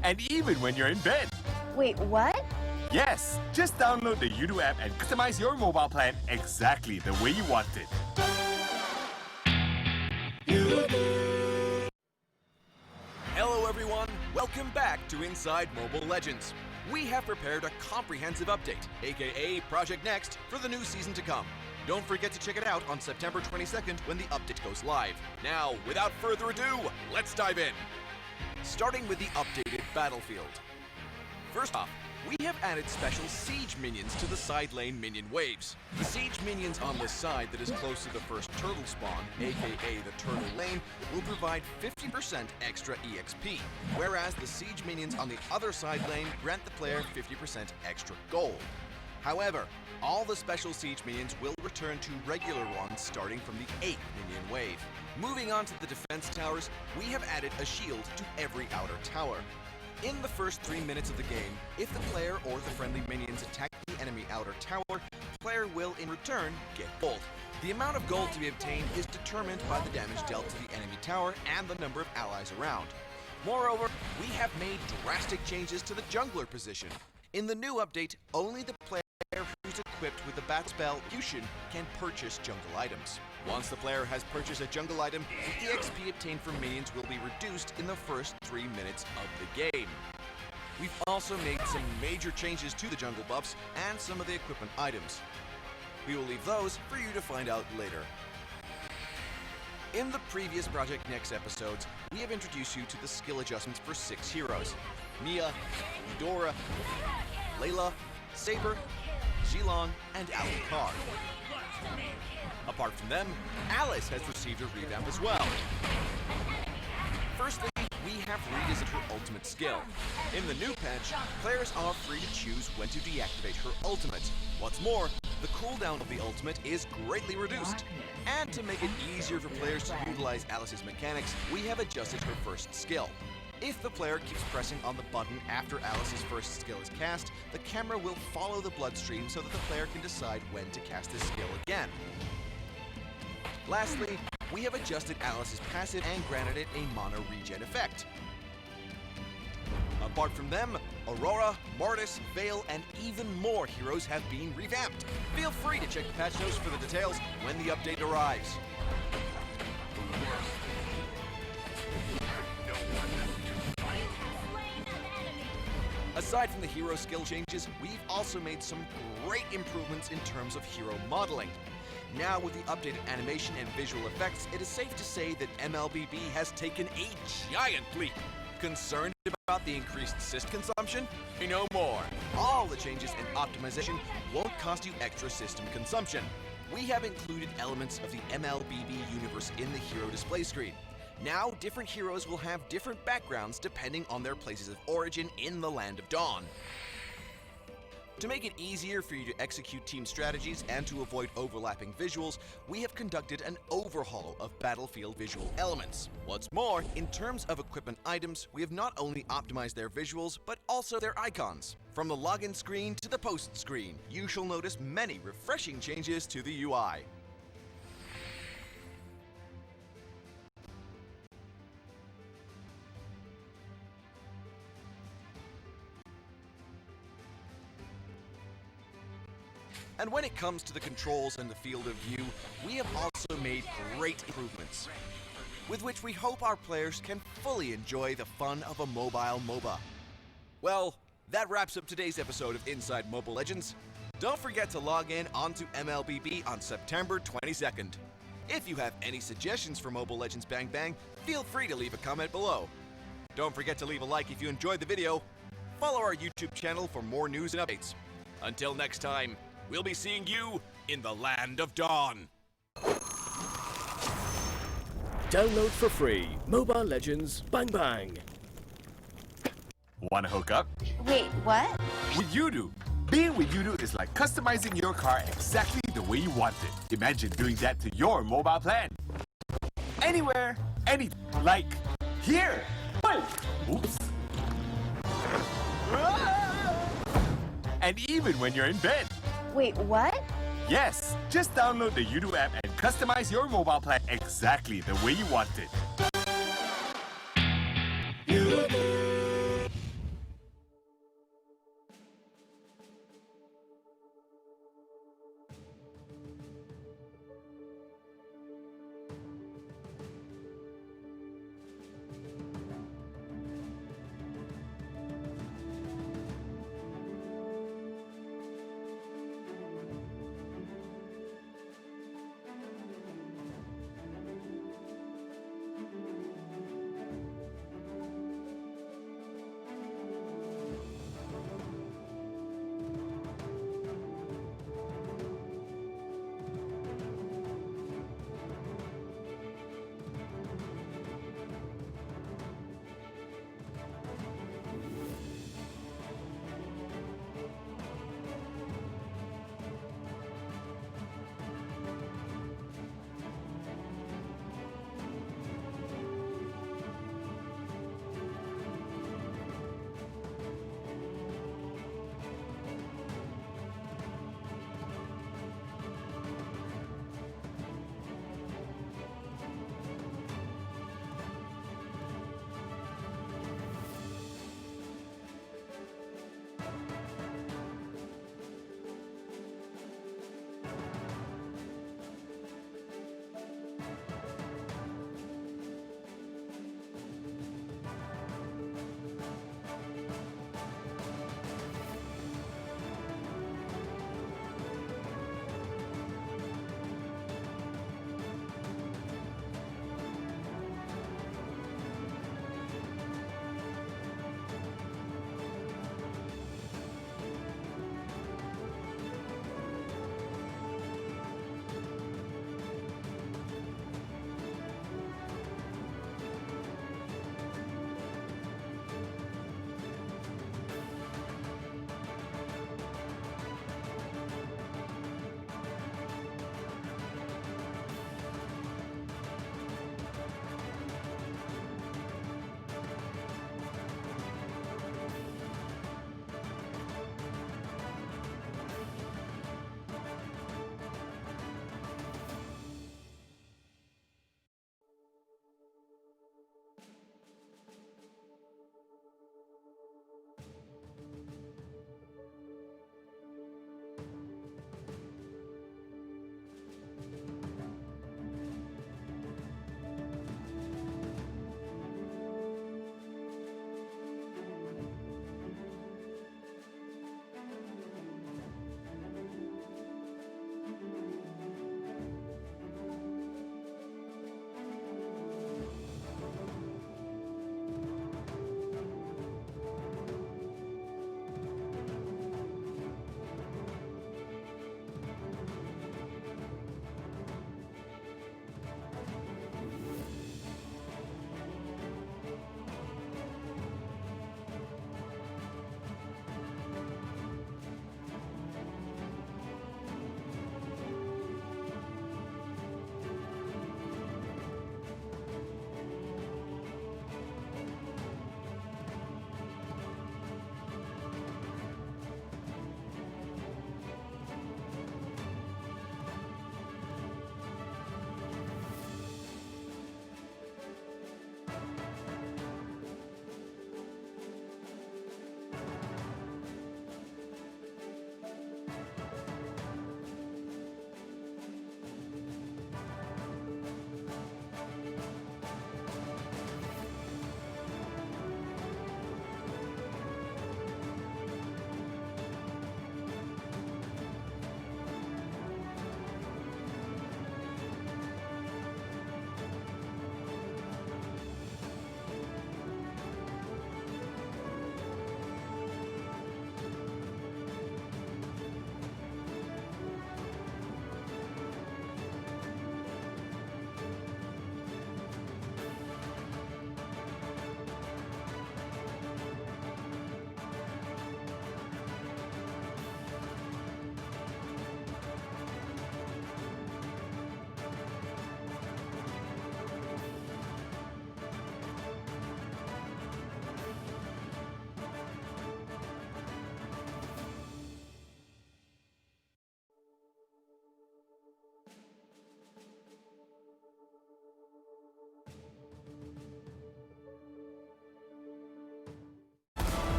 And even when you're in bed. Wait, what? Yes, just download the Yudu app and customize your mobile plan exactly the way you want it. Hello everyone, welcome back to Inside Mobile Legends. We have prepared a comprehensive update, aka Project Next, for the new season to come. Don't forget to check it out on September 22nd when the update goes live. Now, without further ado, let's dive in. Starting with the updated battlefield. First off, we have added special siege minions to the side lane minion waves. The siege minions on the side that is close to the first turtle spawn, aka the turtle lane, will provide 50% extra EXP, whereas the siege minions on the other side lane grant the player 50% extra gold. However, all the special siege minions will return to regular ones starting from the 8th minion wave. Moving on to the defense towers, we have added a shield to every outer tower. In the first 3 minutes of the game, if the player or the friendly minions attack the enemy outer tower, the player will in return get gold. The amount of gold to be obtained is determined by the damage dealt to the enemy tower and the number of allies around. Moreover, we have made drastic changes to the jungler position. In the new update, only the player who's equipped with the bat spell Fusion can purchase jungle items. Once the player has purchased a jungle item, the EXP obtained from minions will be reduced in the first 3 minutes of the game. We've also made some major changes to the jungle buffs and some of the equipment items. We will leave those for you to find out later. In the previous Project Next episodes, we have introduced you to the skill adjustments for 6 heroes: Mia, Eudora, Layla, Saber, Geelong, and Alucard. Apart from them, Alice has received a revamp as well. Firstly, we have redesigned her ultimate skill. In the new patch, players are free to choose when to deactivate her ultimate. What's more, the cooldown of the ultimate is greatly reduced. And to make it easier for players to utilize Alice's mechanics, we have adjusted her first skill. If the player keeps pressing on the button after Alice's first skill is cast, the camera will follow the bloodstream so that the player can decide when to cast this skill again. Lastly, we have adjusted Alice's passive and granted it a mana regen effect. Apart from them, Aurora, Mortis, Vale, and even more heroes have been revamped. Feel free to check the patch notes for the details when the update arrives. Aside from the hero skill changes, we've also made some great improvements in terms of hero modeling. Now, with the updated animation and visual effects, it is safe to say that MLBB has taken a giant leap. Concerned about the increased SIST consumption? No more. All the changes and optimization won't cost you extra system consumption. We have included elements of the MLBB universe in the hero display screen. Now, different heroes will have different backgrounds depending on their places of origin in the Land of Dawn. To make it easier for you to execute team strategies and to avoid overlapping visuals, we have conducted an overhaul of battlefield visual elements. What's more, in terms of equipment items, we have not only optimized their visuals, but also their icons. From the login screen to the post screen, you shall notice many refreshing changes to the UI. And when it comes to the controls and the field of view, we have also made great improvements, with which we hope our players can fully enjoy the fun of a mobile MOBA. Well, that wraps up today's episode of Inside Mobile Legends. Don't forget to log in onto MLBB on September 22nd. If you have any suggestions for Mobile Legends Bang Bang, feel free to leave a comment below. Don't forget to leave a like if you enjoyed the video. Follow our YouTube channel for more news and updates. Until next time, we'll be seeing you in the Land of Dawn. Download for free Mobile Legends Bang Bang. Want to hook up? Wait, what? With Udo. Being with Udo is like customizing your car exactly the way you want it. Imagine doing that to your mobile plan. Anywhere, like here. Oops. And even when you're in bed. Wait, what? Yes, just download the Udo app and customize your mobile plan exactly the way you want it.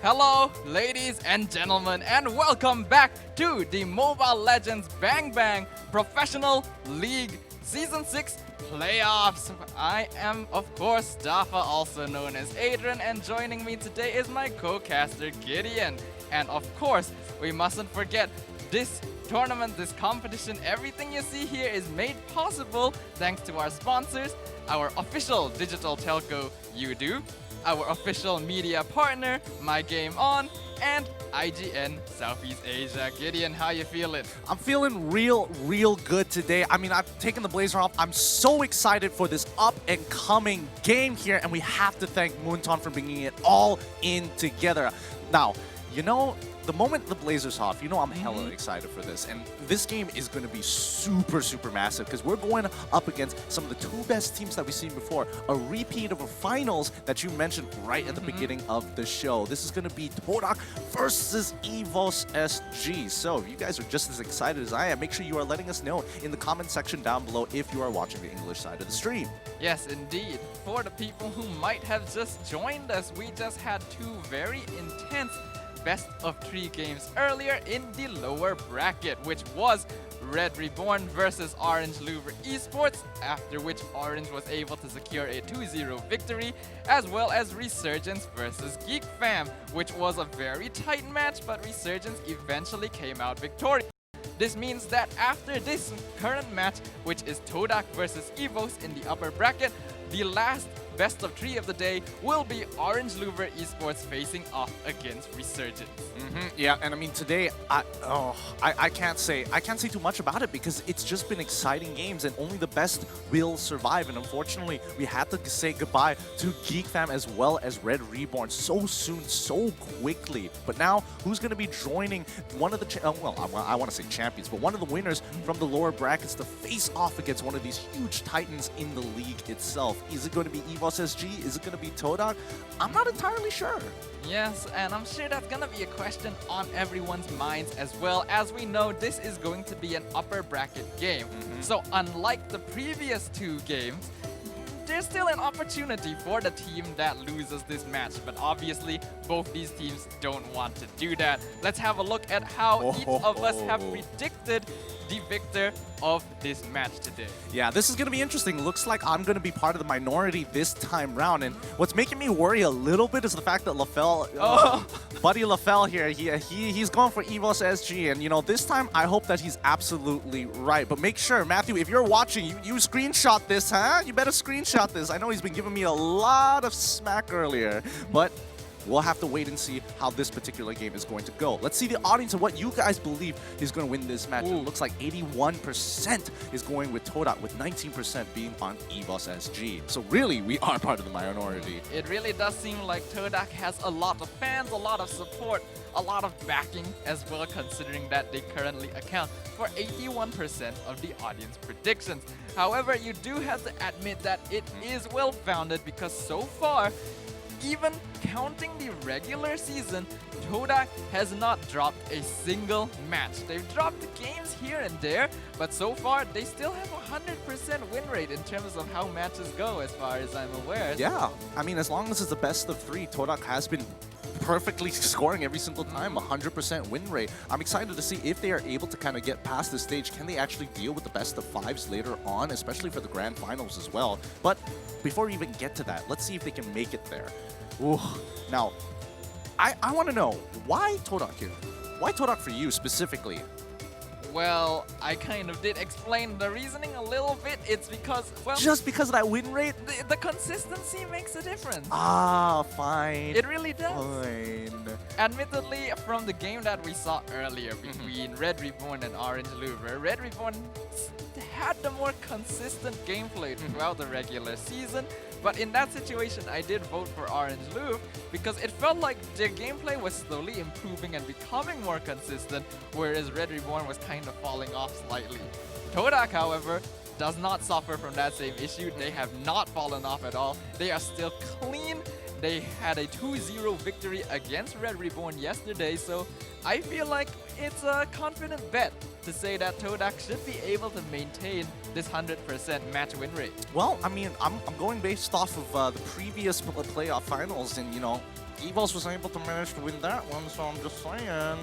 Hello, ladies and gentlemen, and welcome back to the Mobile Legends Bang Bang Professional League Season 6 Playoffs. I am, of course, Dafa, also known as Adrian, and joining me today is my co-caster, Gideon. And of course, we mustn't forget this tournament, this competition, everything you see here is made possible thanks to our sponsors, our official digital telco, UDO, our official media partner, My Game On, and IGN Southeast Asia. Gideon, how you feeling? I'm feeling real good today. I mean, I've taken the blazer off. I'm so excited for this up-and-coming game here, and we have to thank Moonton for bringing it all in together. Now, you know, the moment the blazer's off, you know I'm hella excited for this. And this game is going to be super massive because we're going up against some of the two best teams that we've seen before. A repeat of a finals that you mentioned right at the beginning of the show. This is going to be TODAK versus EVOS SG. So if you guys are just as excited as I am, make sure you are letting us know in the comment section down below if you are watching the English side of the stream. Yes, indeed. For the people who might have just joined us, we just had two very intense best of 3 games earlier in the lower bracket, which was Red Reborn versus Orange Louvre Esports, after which Orange was able to secure a 2-0 victory, as well as Resurgence versus GEEK Fam, which was a very tight match, but Resurgence eventually came out victorious. This means that after this current match, which is TODAK versus EVOS in the upper bracket, the last best of 3 of the day will be Orange Louvre Esports facing off against Resurgence. Yeah, and I mean today, I can't say too much about it because it's just been exciting games and only the best will survive. And unfortunately, we had to say goodbye to GEEK Fam as well as Red Reborn so soon, so quickly. But now, who's going to be joining one of the I want to say champions, but one of the winners from the lower brackets to face off against one of these huge titans in the league itself? Is it going to be EVOS SG? Is it going to be TODAK? I'm not entirely sure. Yes, and I'm sure that's gonna be a question on everyone's minds as well. As we know, this is going to be an upper bracket game. So unlike the previous 2 games, there's still an opportunity for the team that loses this match. But obviously, both these teams don't want to do that. Let's have a look at how each of us have predicted the victor of this match today. Yeah, this is going to be interesting. Looks like I'm going to be part of the minority this time round. And what's making me worry a little bit is the fact that LaFell, Buddy LaFell here, he's going for EVOS SG. And, you know, this time I hope that he's absolutely right. But make sure, Matthew, if you're watching, you screenshot this, huh? You better screenshot this. I know he's been giving me a lot of smack earlier, but we'll have to wait and see how this particular game is going to go. Let's see the audience and what you guys believe is going to win this match. It looks like 81% is going with TODAK, with 19% being on EVOS SG. So really, we are part of the minority. It really does seem like TODAK has a lot of fans, a lot of support, a lot of backing as well, considering that they currently account for 81% of the audience predictions. However, you do have to admit that it is well-founded because so far, even counting the regular season, TODAK has not dropped a single match. They've dropped games here and there, but so far they still have a 100% win rate in terms of how matches go, as far as I'm aware. Yeah, I mean, as long as it's the best of 3, TODAK has been perfectly scoring every single time, 100% win rate. I'm excited to see if they are able to kind of get past this stage. Can they actually deal with the best of 5s later on, especially for the grand finals as well? But before we even get to that, let's see if they can make it there. Ooh. Now, I want to know, why TODAK here? Why TODAK for you specifically? Well, I kind of did explain the reasoning a little bit. It's because, well... Just because of that win rate? The consistency makes a difference. Ah, fine. It really does. Fine. Admittedly, from the game that we saw earlier between Red Reborn and Orange Louvre, Red Reborn had the more consistent gameplay throughout the regular season. But in that situation, I did vote for Orange Louvre because it felt like their gameplay was slowly improving and becoming more consistent, whereas Red Reborn was kind of falling off slightly. TODAK, however, does not suffer from that same issue. They have not fallen off at all. They are still clean. They had a 2-0 victory against Red Reborn yesterday, so I feel like it's a confident bet to say that TODAK should be able to maintain this 100% match win rate. Well, I mean, I'm going based off of the previous playoff finals, and you know, EVOS was able to manage to win that one, so I'm just saying,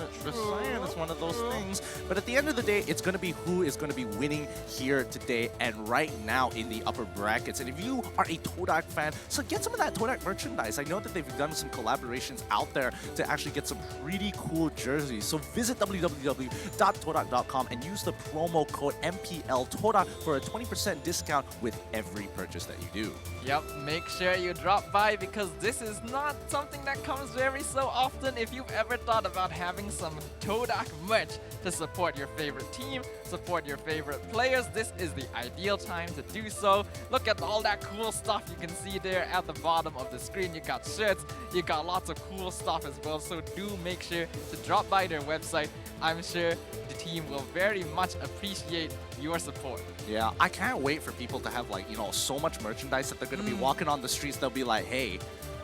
it's one of those things. But at the end of the day, it's going to be who is going to be winning here today and right now in the upper brackets. And if you are a TODAK fan, so get some of that TODAK merchandise. I know that they've done some collaborations out there to actually get some pretty cool jerseys. So visit www.todak.com and use the promo code MPL TODAK for a 20% discount with every purchase that you do. Yep, make sure you drop by because this is not something that comes very so often. If you've ever thought about having some TODAK merch to support your favorite team, support your favorite players, this is the ideal time to do so. Look at all that cool stuff you can see there at the bottom of the screen. You got shirts, you got lots of cool stuff as well, so do make sure to drop by their website. I'm sure the team will very much appreciate your support. Yeah, I can't wait for people to have, like, you know, so much merchandise that they're going to be walking on the streets. They'll be like, hey,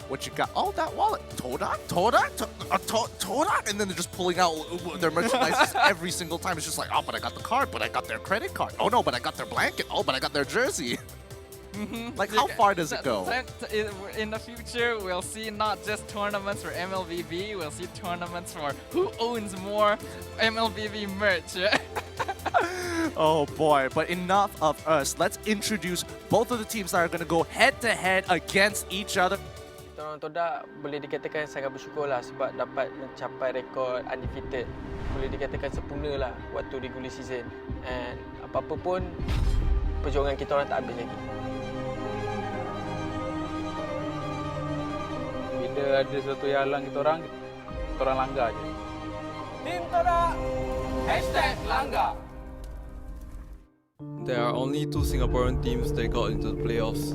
what you got? Oh, that wallet. TODAK? TODAK? And then they're just pulling out their merchandise every single time. It's just like, oh, but I got the card, but I got their credit card. Oh, no, but I got their blanket. Oh, but I got their jersey. Like, how far does it go? In the future, we'll see not just tournaments for MLBB, we'll see tournaments for who owns more MLBB merch. Oh boy, but enough of us. Let's introduce both of the teams that are going to go head-to-head against each other. Orang TODAK boleh dikatakan sangat bersyukur lah sebab dapat mencapai rekod undefeated. Boleh dikatakan sempurna lah waktu regular season. And apa-apa pun, perjuangan kita orang tak habis lagi. Bila ada sesuatu yang halang kita orang langgar je. Team TODAK, #langgar. There are only 2 Singaporean teams that got into the playoffs.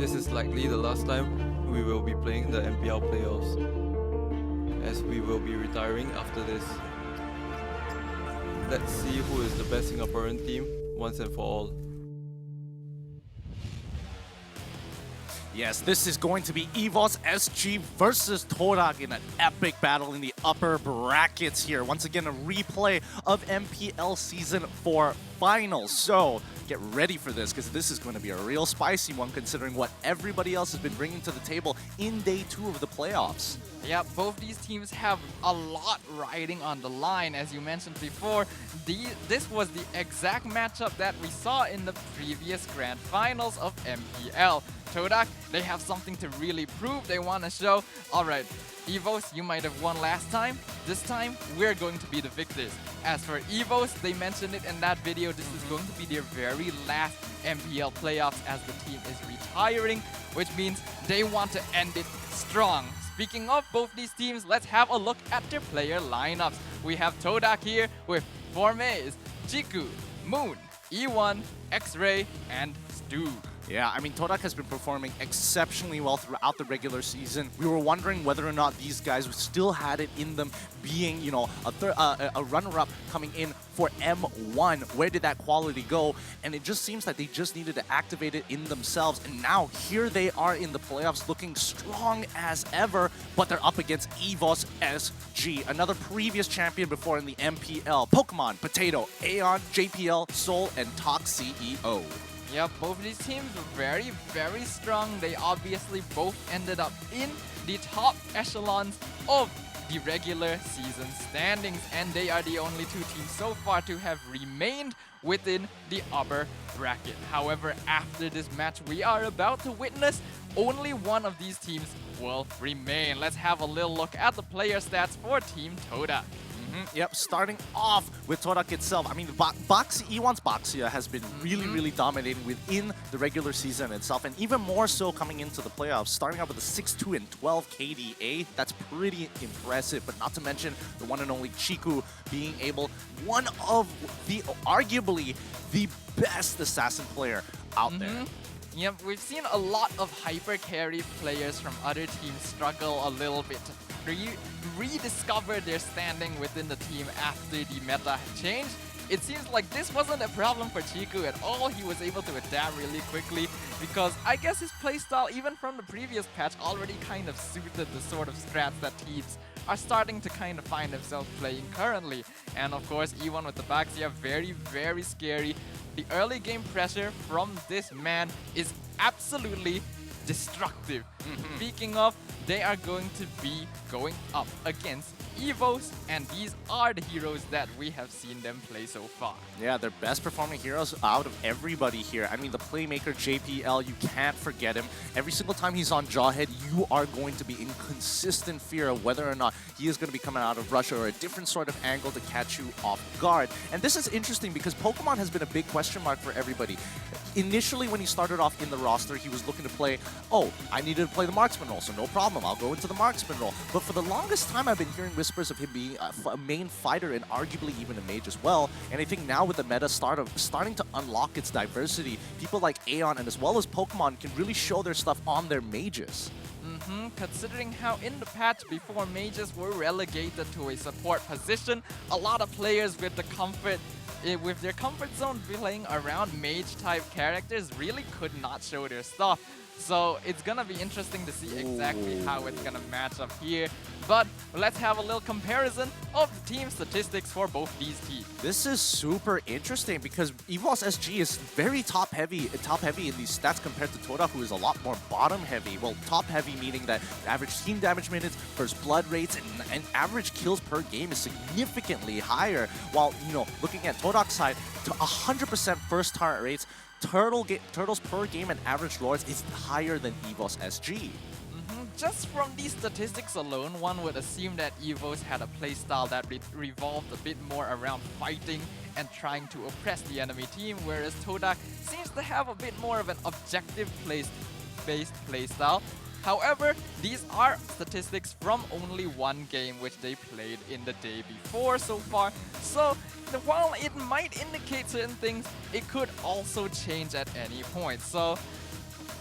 This is likely the last time we will be playing the MPL playoffs, as we will be retiring after this. Let's see who is the best Singaporean team once and for all. Yes, this is going to be EVOS SG versus TODAK in an epic battle in the upper brackets here. Once again, a replay of MPL Season 4 Finals. So get ready for this because this is going to be a real spicy one considering what everybody else has been bringing to the table in Day 2 of the playoffs. Yeah, both these teams have a lot riding on the line. As you mentioned before, this was the exact matchup that we saw in the previous Grand Finals of MPL. TODAK, they have something to really prove. They want to show, all right, EVOS, you might have won last time. This time, we're going to be the victors. As for EVOS, they mentioned it in that video, this is going to be their very last MPL playoffs as the team is retiring, which means they want to end it strong. Speaking of both these teams, let's have a look at their player lineups. We have TODAK here with Formaze, Chiku, Moon, E1, X-Ray, and Stu. Yeah, I mean, TODAK has been performing exceptionally well throughout the regular season. We were wondering whether or not these guys still had it in them being, you know, a runner-up coming in for M1. Where did that quality go? And it just seems that they just needed to activate it in themselves. And now here they are in the playoffs looking strong as ever, but they're up against EVOS SG, another previous champion before in the MPL. Pokemon, Potato, Aeon, JPL, Soul, and Talk CEO. Yeah, both of these teams were very, very strong. They obviously both ended up in the top echelons of the regular season standings, and they are the only 2 teams so far to have remained within the upper bracket. However, after this match we are about to witness, only one of these teams will remain. Let's have a little look at the player stats for Team TODAK. Yep, starting off with TODAK itself. I mean, E1's Baxia has been really dominating within the regular season itself, and even more so coming into the playoffs. Starting out with a 6-2 and 12 KDA, that's pretty impressive, but not to mention the one and only Chiku being able, one of the, arguably, the best assassin player out there. Yep, we've seen a lot of hyper carry players from other teams struggle a little bit to rediscover their standing within the team after the meta changed. It seems like this wasn't a problem for Chiku at all. He was able to adapt really quickly because I guess his playstyle, even from the previous patch, already kind of suited the sort of strats that teams are starting to kind of find themselves playing currently. And of course, E1 with the Baxia, very, very scary. The early game pressure from this man is absolutely destructive. Speaking of, they are going to be going up against EVOS, and these are the heroes that we have seen them play so far. Yeah, they're best performing heroes out of everybody here. I mean, the playmaker JPL, you can't forget him. Every single time he's on Jawhead, you are going to be in consistent fear of whether or not he is going to be coming out of Russia or a different sort of angle to catch you off guard. And this is interesting because Pokemon has been a big question mark for everybody. Initially, when he started off in the roster, he was looking to play, oh, I needed to play the marksman role, so no problem, I'll go into the marksman role. But for the longest time, I've been hearing whispers of him being a main fighter and arguably even a mage as well. And I think now with the meta starting to unlock its diversity, people like Aeon and as well as Pokemon can really show their stuff on their mages. Considering how in the patch before mages were relegated to a support position, a lot of players with their comfort zone playing around mage type characters really could not show their stuff. So it's gonna be interesting to see exactly how it's gonna match up here. But let's have a little comparison of the team statistics for both these teams. This is super interesting because EVOS SG is very top heavy in these stats compared to TODAK, who is a lot more bottom heavy. Well, top heavy meaning that average team damage minutes, first blood rates, and average kills per game is significantly higher. While, you know, looking at TODAK's side, to 100% first target rates, turtles per game and average lords is higher than EVOS SG. Just from these statistics alone, one would assume that EVOS had a playstyle that revolved a bit more around fighting and trying to oppress the enemy team, whereas TODAK seems to have a bit more of an objective-based playstyle. However, these are statistics from only one game which they played in the day before so far, so while it might indicate certain things, it could also change at any point. So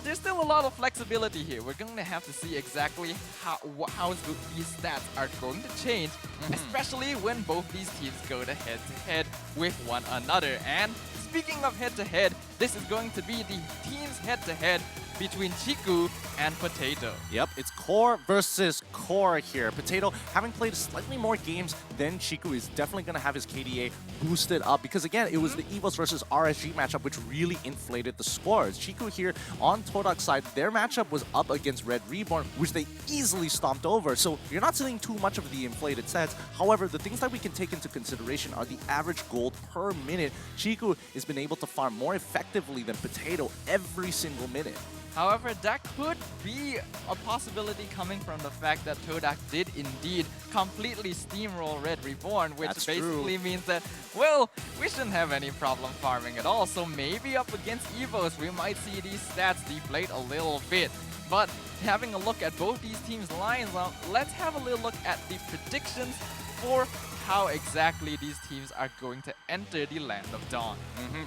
there's still a lot of flexibility here. We're going to have to see exactly how these stats are going to change, especially when both these teams go to head-to-head with one another. And speaking of head-to-head, this is going to be the teams head-to-head between Chiku and Potato. Yep, it's core versus core here. Potato, having played slightly more games than Chiku, is definitely going to have his KDA boosted up because, again, it was the EVOS versus RSG matchup which really inflated the scores. Chiku here on TODAK's side, their matchup was up against Red Reborn, which they easily stomped over. So you're not seeing too much of the inflated stats. However, the things that we can take into consideration are the average gold per minute. Chiku has been able to farm more effectively than Potato every single minute. However, that could be a possibility coming from the fact that TODAK did indeed completely steamroll Red Reborn, which That's basically true. means that, well, we shouldn't have any problem farming at all. So maybe up against EVOS, we might see these stats deflate a little bit. But having a look at both these teams' lines, let's have a little look at the predictions for how exactly these teams are going to enter the Land of Dawn.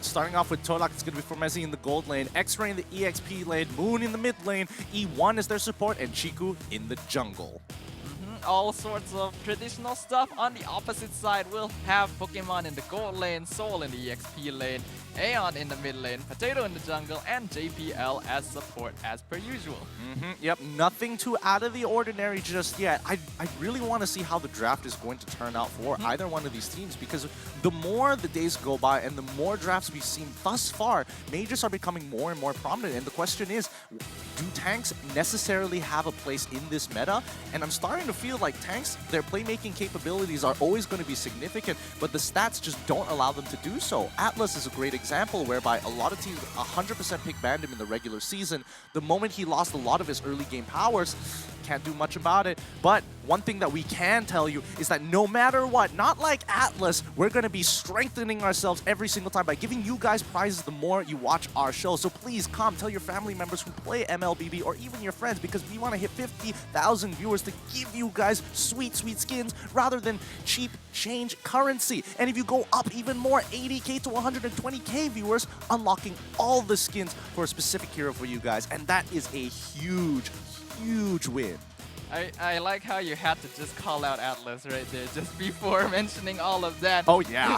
Starting off with TODAK, it's going to be Formezi in the gold lane, X-Ray in the EXP lane, Moon in the mid lane, E1 is their support, and Chiku in the jungle. All sorts of traditional stuff. On the opposite side, we'll have Pokemon in the gold lane, Soul in the EXP lane, Aeon in the mid lane, Potato in the jungle, and JPL as support as per usual. Yep, nothing too out of the ordinary just yet. I really want to see how the draft is going to turn out for either one of these teams, because the more the days go by and the more drafts we've seen thus far, mages are becoming more and more prominent. And the question is, do tanks necessarily have a place in this meta? And I'm starting to feel like tanks, their playmaking capabilities are always going to be significant, but the stats just don't allow them to do so. Atlas is a great example whereby a lot of teams 100% pick banned him in the regular season. The moment he lost a lot of his early game powers, can't do much about it. But one thing that we can tell you is that no matter what, not like Atlas, we're going to be strengthening ourselves every single time by giving you guys prizes the more you watch our show. So please come, tell your family members who play MLBB or even your friends, because we want to hit 50,000 viewers to give you guys sweet, sweet skins rather than cheap change currency. And if you go up even more, 80k to 120k viewers, unlocking all the skins for a specific hero for you guys. And that is a huge, huge win. I like how you had to just call out Atlas right there just before mentioning all of that. Oh yeah,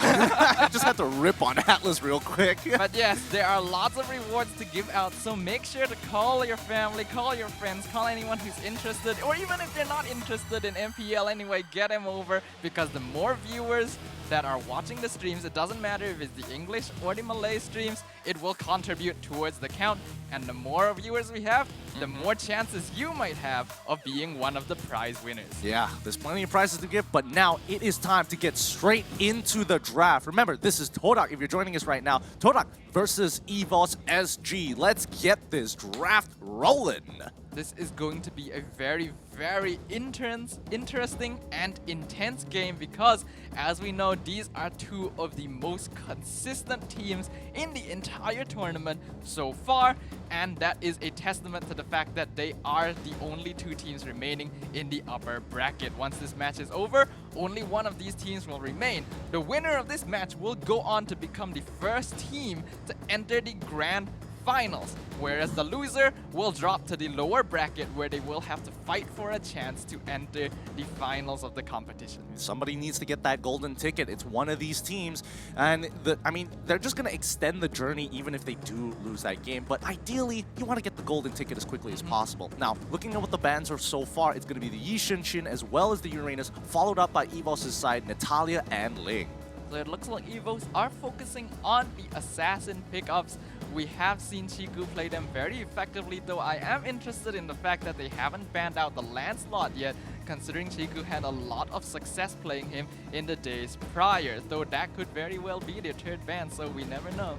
I just had to rip on Atlas real quick. But yes, there are lots of rewards to give out, so make sure to call your family, call your friends, call anyone who's interested, or even if they're not interested in MPL anyway, get them over, because the more viewers, that are watching the streams, it doesn't matter if it's the English or the Malay streams, it will contribute towards the count. And the more viewers we have, the more chances you might have of being one of the prize winners. Yeah, there's plenty of prizes to give, but now it is time to get straight into the draft. Remember, this is TODAK. If you're joining us right now, TODAK versus EVOS SG. Let's get this draft rolling. This is going to be a very, very interesting and intense game because, as we know, these are two of the most consistent teams in the entire tournament so far, and that is a testament to the fact that they are the only two teams remaining in the upper bracket. Once this match is over, only one of these teams will remain. The winner of this match will go on to become the first team to enter the grand finals, whereas the loser will drop to the lower bracket where they will have to fight for a chance to enter the finals of the competition. Somebody needs to get that golden ticket. It's one of these teams, and I mean, they're just going to extend the journey even if they do lose that game, but ideally, you want to get the golden ticket as quickly as possible. Now, looking at what the bans are so far, it's going to be the Yi Shin as well as the Uranus, followed up by EVOS' side, Natalia and Ling. So it looks like EVOS are focusing on the assassin pickups. We have seen Chiku play them very effectively, though I am interested in the fact that they haven't banned out the Lancelot yet, considering Chiku had a lot of success playing him in the days prior, though that could very well be their third ban, so we never know.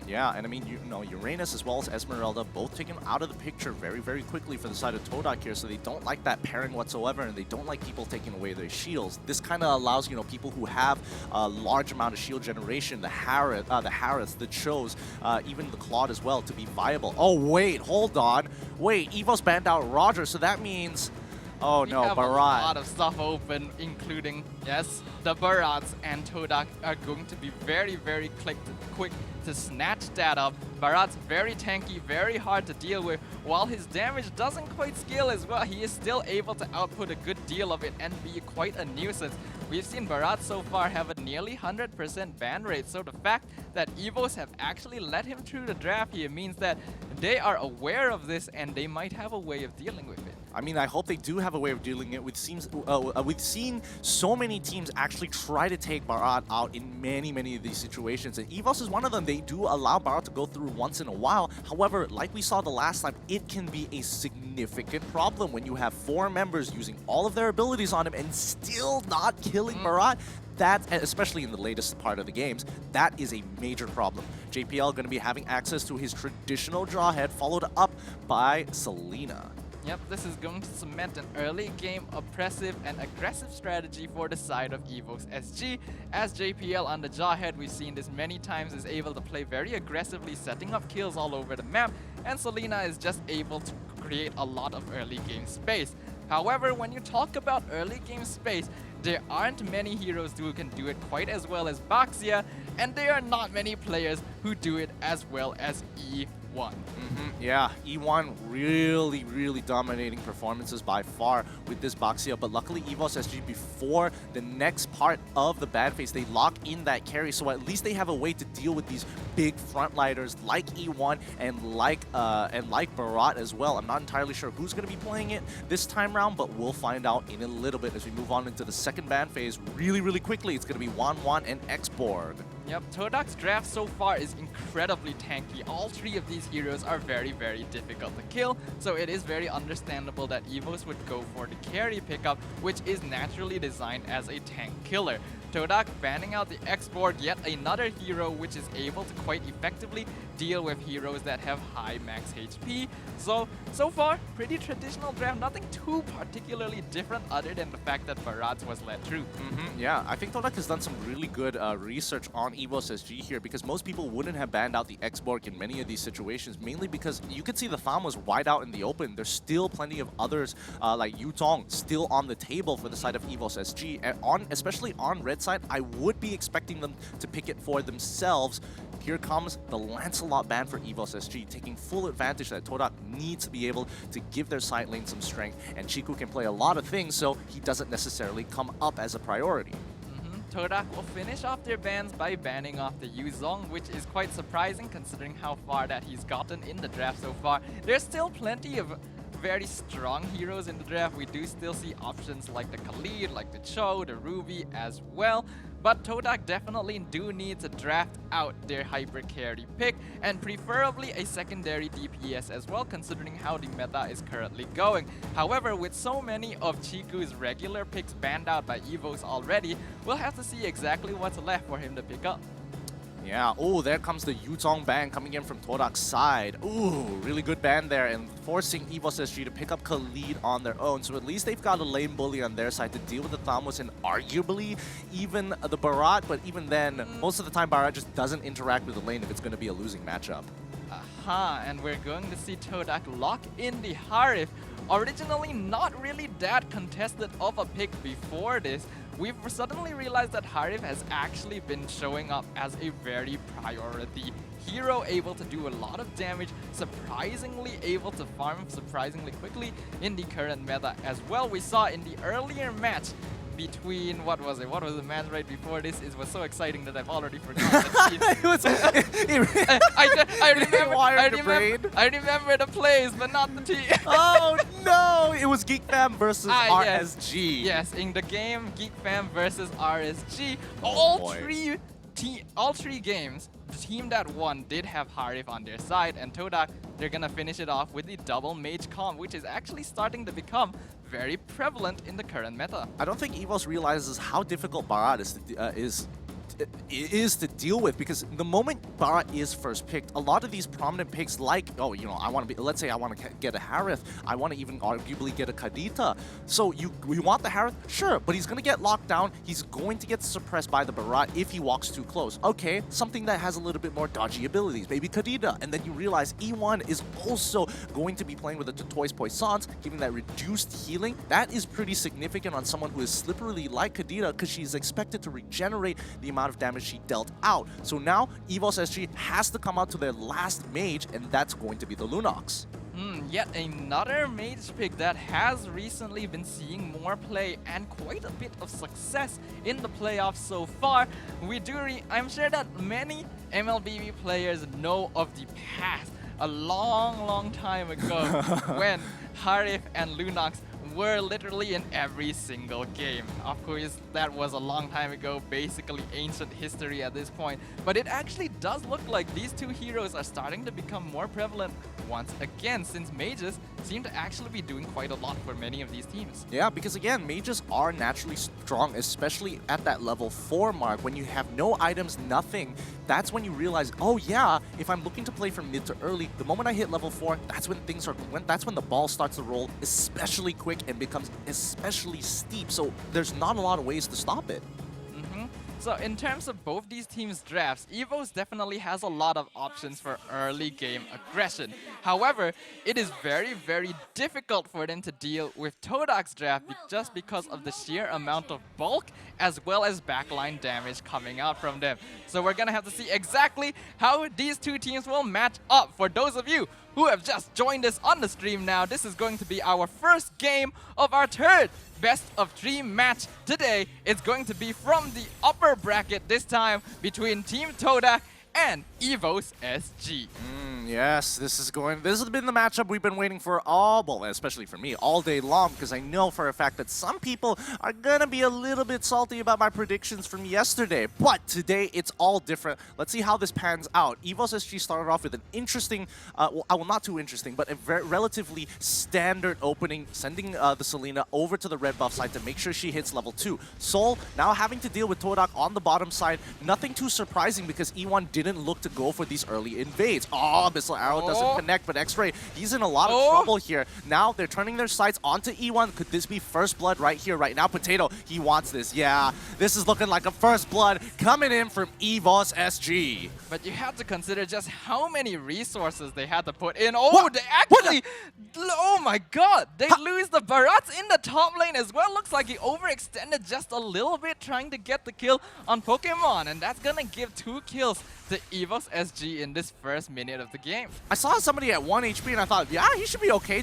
Yeah, and I mean, you know, Uranus as well as Esmeralda both taken out of the picture very, very quickly for the side of TODAK here, so they don't like that pairing whatsoever, and they don't like people taking away their shields. This kind of allows, you know, people who have a large amount of shield generation, the Harris, the Chose, even the Claude as well, to be viable. Oh, wait, hold on. Wait, EVOS banned out Roger, so that means... Oh no, We have Barat. a lot of stuff open, including, yes, the Barats and TODAK are going to be very, very quick to snatch that up. Barat's very tanky, very hard to deal with. While his damage doesn't quite scale as well, he is still able to output a good deal of it and be quite a nuisance. We've seen Barat so far have a nearly 100% ban rate, so the fact that EVOS have actually let him through the draft here means that they are aware of this and they might have a way of dealing with it. I mean, I hope they do have a way of dealing it. We've seen so many teams actually try to take Barat out in many of these situations, and EVOS is one of them. They do allow Barat to go through once in a while. However, like we saw the last time, it can be a significant problem when you have 4 members using all of their abilities on him and still not killing Barat. That, especially in the latest part of the games, that is a major problem. JPL going to be having access to his traditional drawhead, followed up by Selena. Yep, this is going to cement an early game oppressive and aggressive strategy for the side of EVOS SG. As JPL on the Jawhead, we've seen this many times, is able to play very aggressively, setting up kills all over the map, and Selena is just able to create a lot of early game space. However, when you talk about early game space, there aren't many heroes who can do it quite as well as Baxia, and there are not many players who do it as well as E1. Yeah, E1 really dominating performances by far with this Baxia, but luckily EVOS SG, before the next part of the bad phase, they lock in that carry, so at least they have a way to deal with these big frontliners like E1 and like Barat as well. I'm not entirely sure who's going to be playing it this time round, but we'll find out in a little bit as we move on into the second ban phase really quickly. It's going to be Wan and Xborg. Yep, TODAK's draft so far is incredibly tanky. All 3 of these heroes are very difficult to kill, so it is very understandable that EVOS would go for the carry pickup, which is naturally designed as a tank killer. TODAK banning out the Xborg, yet another hero which is able to quite effectively deal with heroes that have high max HP. So far, pretty traditional draft, nothing too particularly different other than the fact that Barat was let through. Yeah, I think TODAK has done some really good research on EVOS SG here, because most people wouldn't have banned out the Xborg in many of these situations, mainly because you could see the farm was wide out in the open. There's still plenty of others like Yutong still on the table for the side of EVOS SG, and especially on red side, I would be expecting them to pick it for themselves. Here comes the Lancelot ban for EVOS SG, taking full advantage that TODAK needs to be able to give their side lane some strength, and Chiku can play a lot of things, so he doesn't necessarily come up as a priority. TODAK will finish off their bans by banning off the Yuzong, which is quite surprising considering how far that he's gotten in the draft so far. There's still plenty of very strong heroes in the draft. We do still see options like the Khalid, like the Cho, the Ruby as well. But TODAK definitely do need to draft out their hyper carry pick and preferably a secondary DPS as well, considering how the meta is currently going. However, with so many of Chiku's regular picks banned out by EVOS already, we'll have to see exactly what's left for him to pick up. Yeah, oh, there comes the Yutong ban coming in from TODAK's side. Ooh, really good ban there, and forcing EVOS SG to pick up Khalid on their own. So at least they've got a lane bully on their side to deal with the Thamos and arguably even the Barat, but even then, most of the time Barat just doesn't interact with the lane if it's going to be a losing matchup. Aha, and we're going to see TODAK lock in the Harif. Originally not really that contested of a pick before this, we've suddenly realized that Harif has actually been showing up as a very priority hero, able to do a lot of damage, surprisingly able to farm surprisingly quickly in the current meta as well. We saw in the earlier match between, what was the match right before this? It was so exciting that I've already forgotten. I remember the plays, but not the team. Oh no! It was GEEK Fam versus RSG. Yes, in the game, GEEK Fam versus RSG. All three games, the team that won did have Harif on their side, and TODAK, they're gonna finish it off with the double mage comp, which is actually starting to become very prevalent in the current meta. I don't think EVOS realizes how difficult Barat is to deal with, because the moment Barat is first picked, a lot of these prominent picks like, oh, you know, I want to be, let's say I want to get a Harith, I want to even arguably get a Kadita. So we want the Harith? Sure, but he's going to get locked down. He's going to get suppressed by the Barat if he walks too close. Okay, something that has a little bit more dodgy abilities, maybe Kadita. And then you realize E1 is also going to be playing with the Tortoise Poissons, giving that reduced healing. That is pretty significant on someone who is slippery like Kadita, because she's expected to regenerate the amount of damage she dealt out. So now EVOS SG has to come out to their last mage, and that's going to be the Lunox. Yet another mage pick that has recently been seeing more play and quite a bit of success in the playoffs so far. I'm sure that many MLBB players know of the past, a long time ago, when Harif and Lunox were literally in every single game. Of course, that was a long time ago, basically ancient history at this point. But it actually does look like these two heroes are starting to become more prevalent once again, since mages seem to actually be doing quite a lot for many of these teams. Yeah, because again, mages are naturally strong, especially at that level 4 mark. When you have no items, nothing, that's when you realize, oh yeah, if I'm looking to play from mid to early, the moment I hit level 4, that's when that's when the ball starts to roll, especially quick, and becomes especially steep. So there's not a lot of ways to stop it. So in terms of both these teams' drafts, EVOS definitely has a lot of options for early game aggression. However, it is very difficult for them to deal with TODAK's draft just because of the sheer amount of bulk as well as backline damage coming out from them. So we're gonna have to see exactly how these two teams will match up. For those of you who have just joined us on the stream now, this is going to be our first game of our third best of 3 match today. It's going to be from the upper bracket this time between Team TODAK and EVOS SG. Yes, this has been the matchup we've been waiting for well, especially for me, all day long, because I know for a fact that some people are gonna be a little bit salty about my predictions from yesterday. But today, it's all different. Let's see how this pans out. EVOS SG started off with an interesting, well, not too interesting, but a relatively standard opening, sending the Selena over to the red buff side to make sure she hits level 2. Sol now having to deal with TODAK on the bottom side. Nothing too surprising, because E1 didn't look to go for these early invades. Oh, Missile Arrow doesn't connect, but X-Ray, he's in a lot of trouble here. Now they're turning their sights onto E1. Could this be first blood right here, right now? Potato, he wants this. Yeah, this is looking like a first blood coming in from EVOS SG. But you have to consider just how many resources they had to put in. Oh, they actually, oh my god, they lose the Barats in the top lane as well. Looks like he overextended just a little bit trying to get the kill on Pokemon, and that's gonna give 2 kills to EVOS SG in this first minute of the game. I saw somebody at 1 HP and I thought, yeah, he should be okay.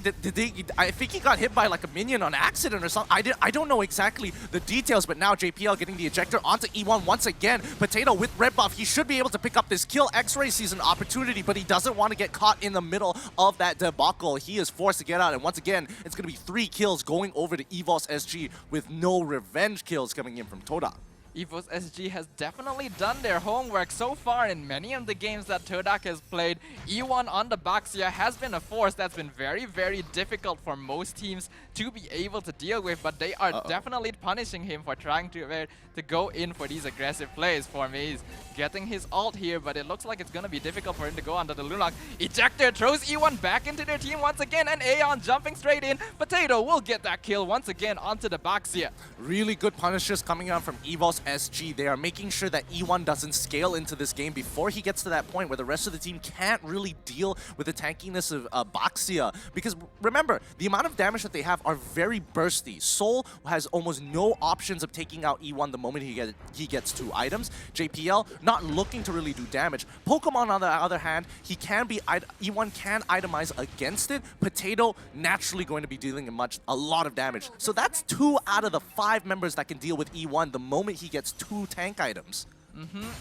I think he got hit by like a minion on accident or something. I don't know exactly the details, but now JPL getting the ejector onto E1 once again. Potato with red buff, he should be able to pick up this kill. X-Ray sees an opportunity, but he doesn't want to get caught in the middle of that debacle. He is forced to get out, and once again, it's going to be 3 kills going over to EVOS SG with no revenge kills coming in from TODAK. EVOS SG has definitely done their homework so far in many of the games that TODAK has played. E1 on the Baxia has been a force that's been very, very difficult for most teams to be able to deal with, but they are definitely punishing him for trying to go in for these aggressive plays. For me, he's getting his ult here, but it looks like it's going to be difficult for him to go under the Lunok. Ejector throws E1 back into their team once again, and Aeon jumping straight in. Potato will get that kill once again onto the Baxia. Really good punishes coming out from EVOS SG. They are making sure that E1 doesn't scale into this game before he gets to that point where the rest of the team can't really deal with the tankiness of Baxia. Because remember, the amount of damage that they have are very bursty. Soul has almost no options of taking out E1 the moment he gets 2 items. JPL not looking to really do damage. Pokemon on the other hand, E1 can itemize against it. Potato naturally going to be dealing a lot of damage. So that's 2 out of the 5 members that can deal with E1 the moment he gets 2 tank items.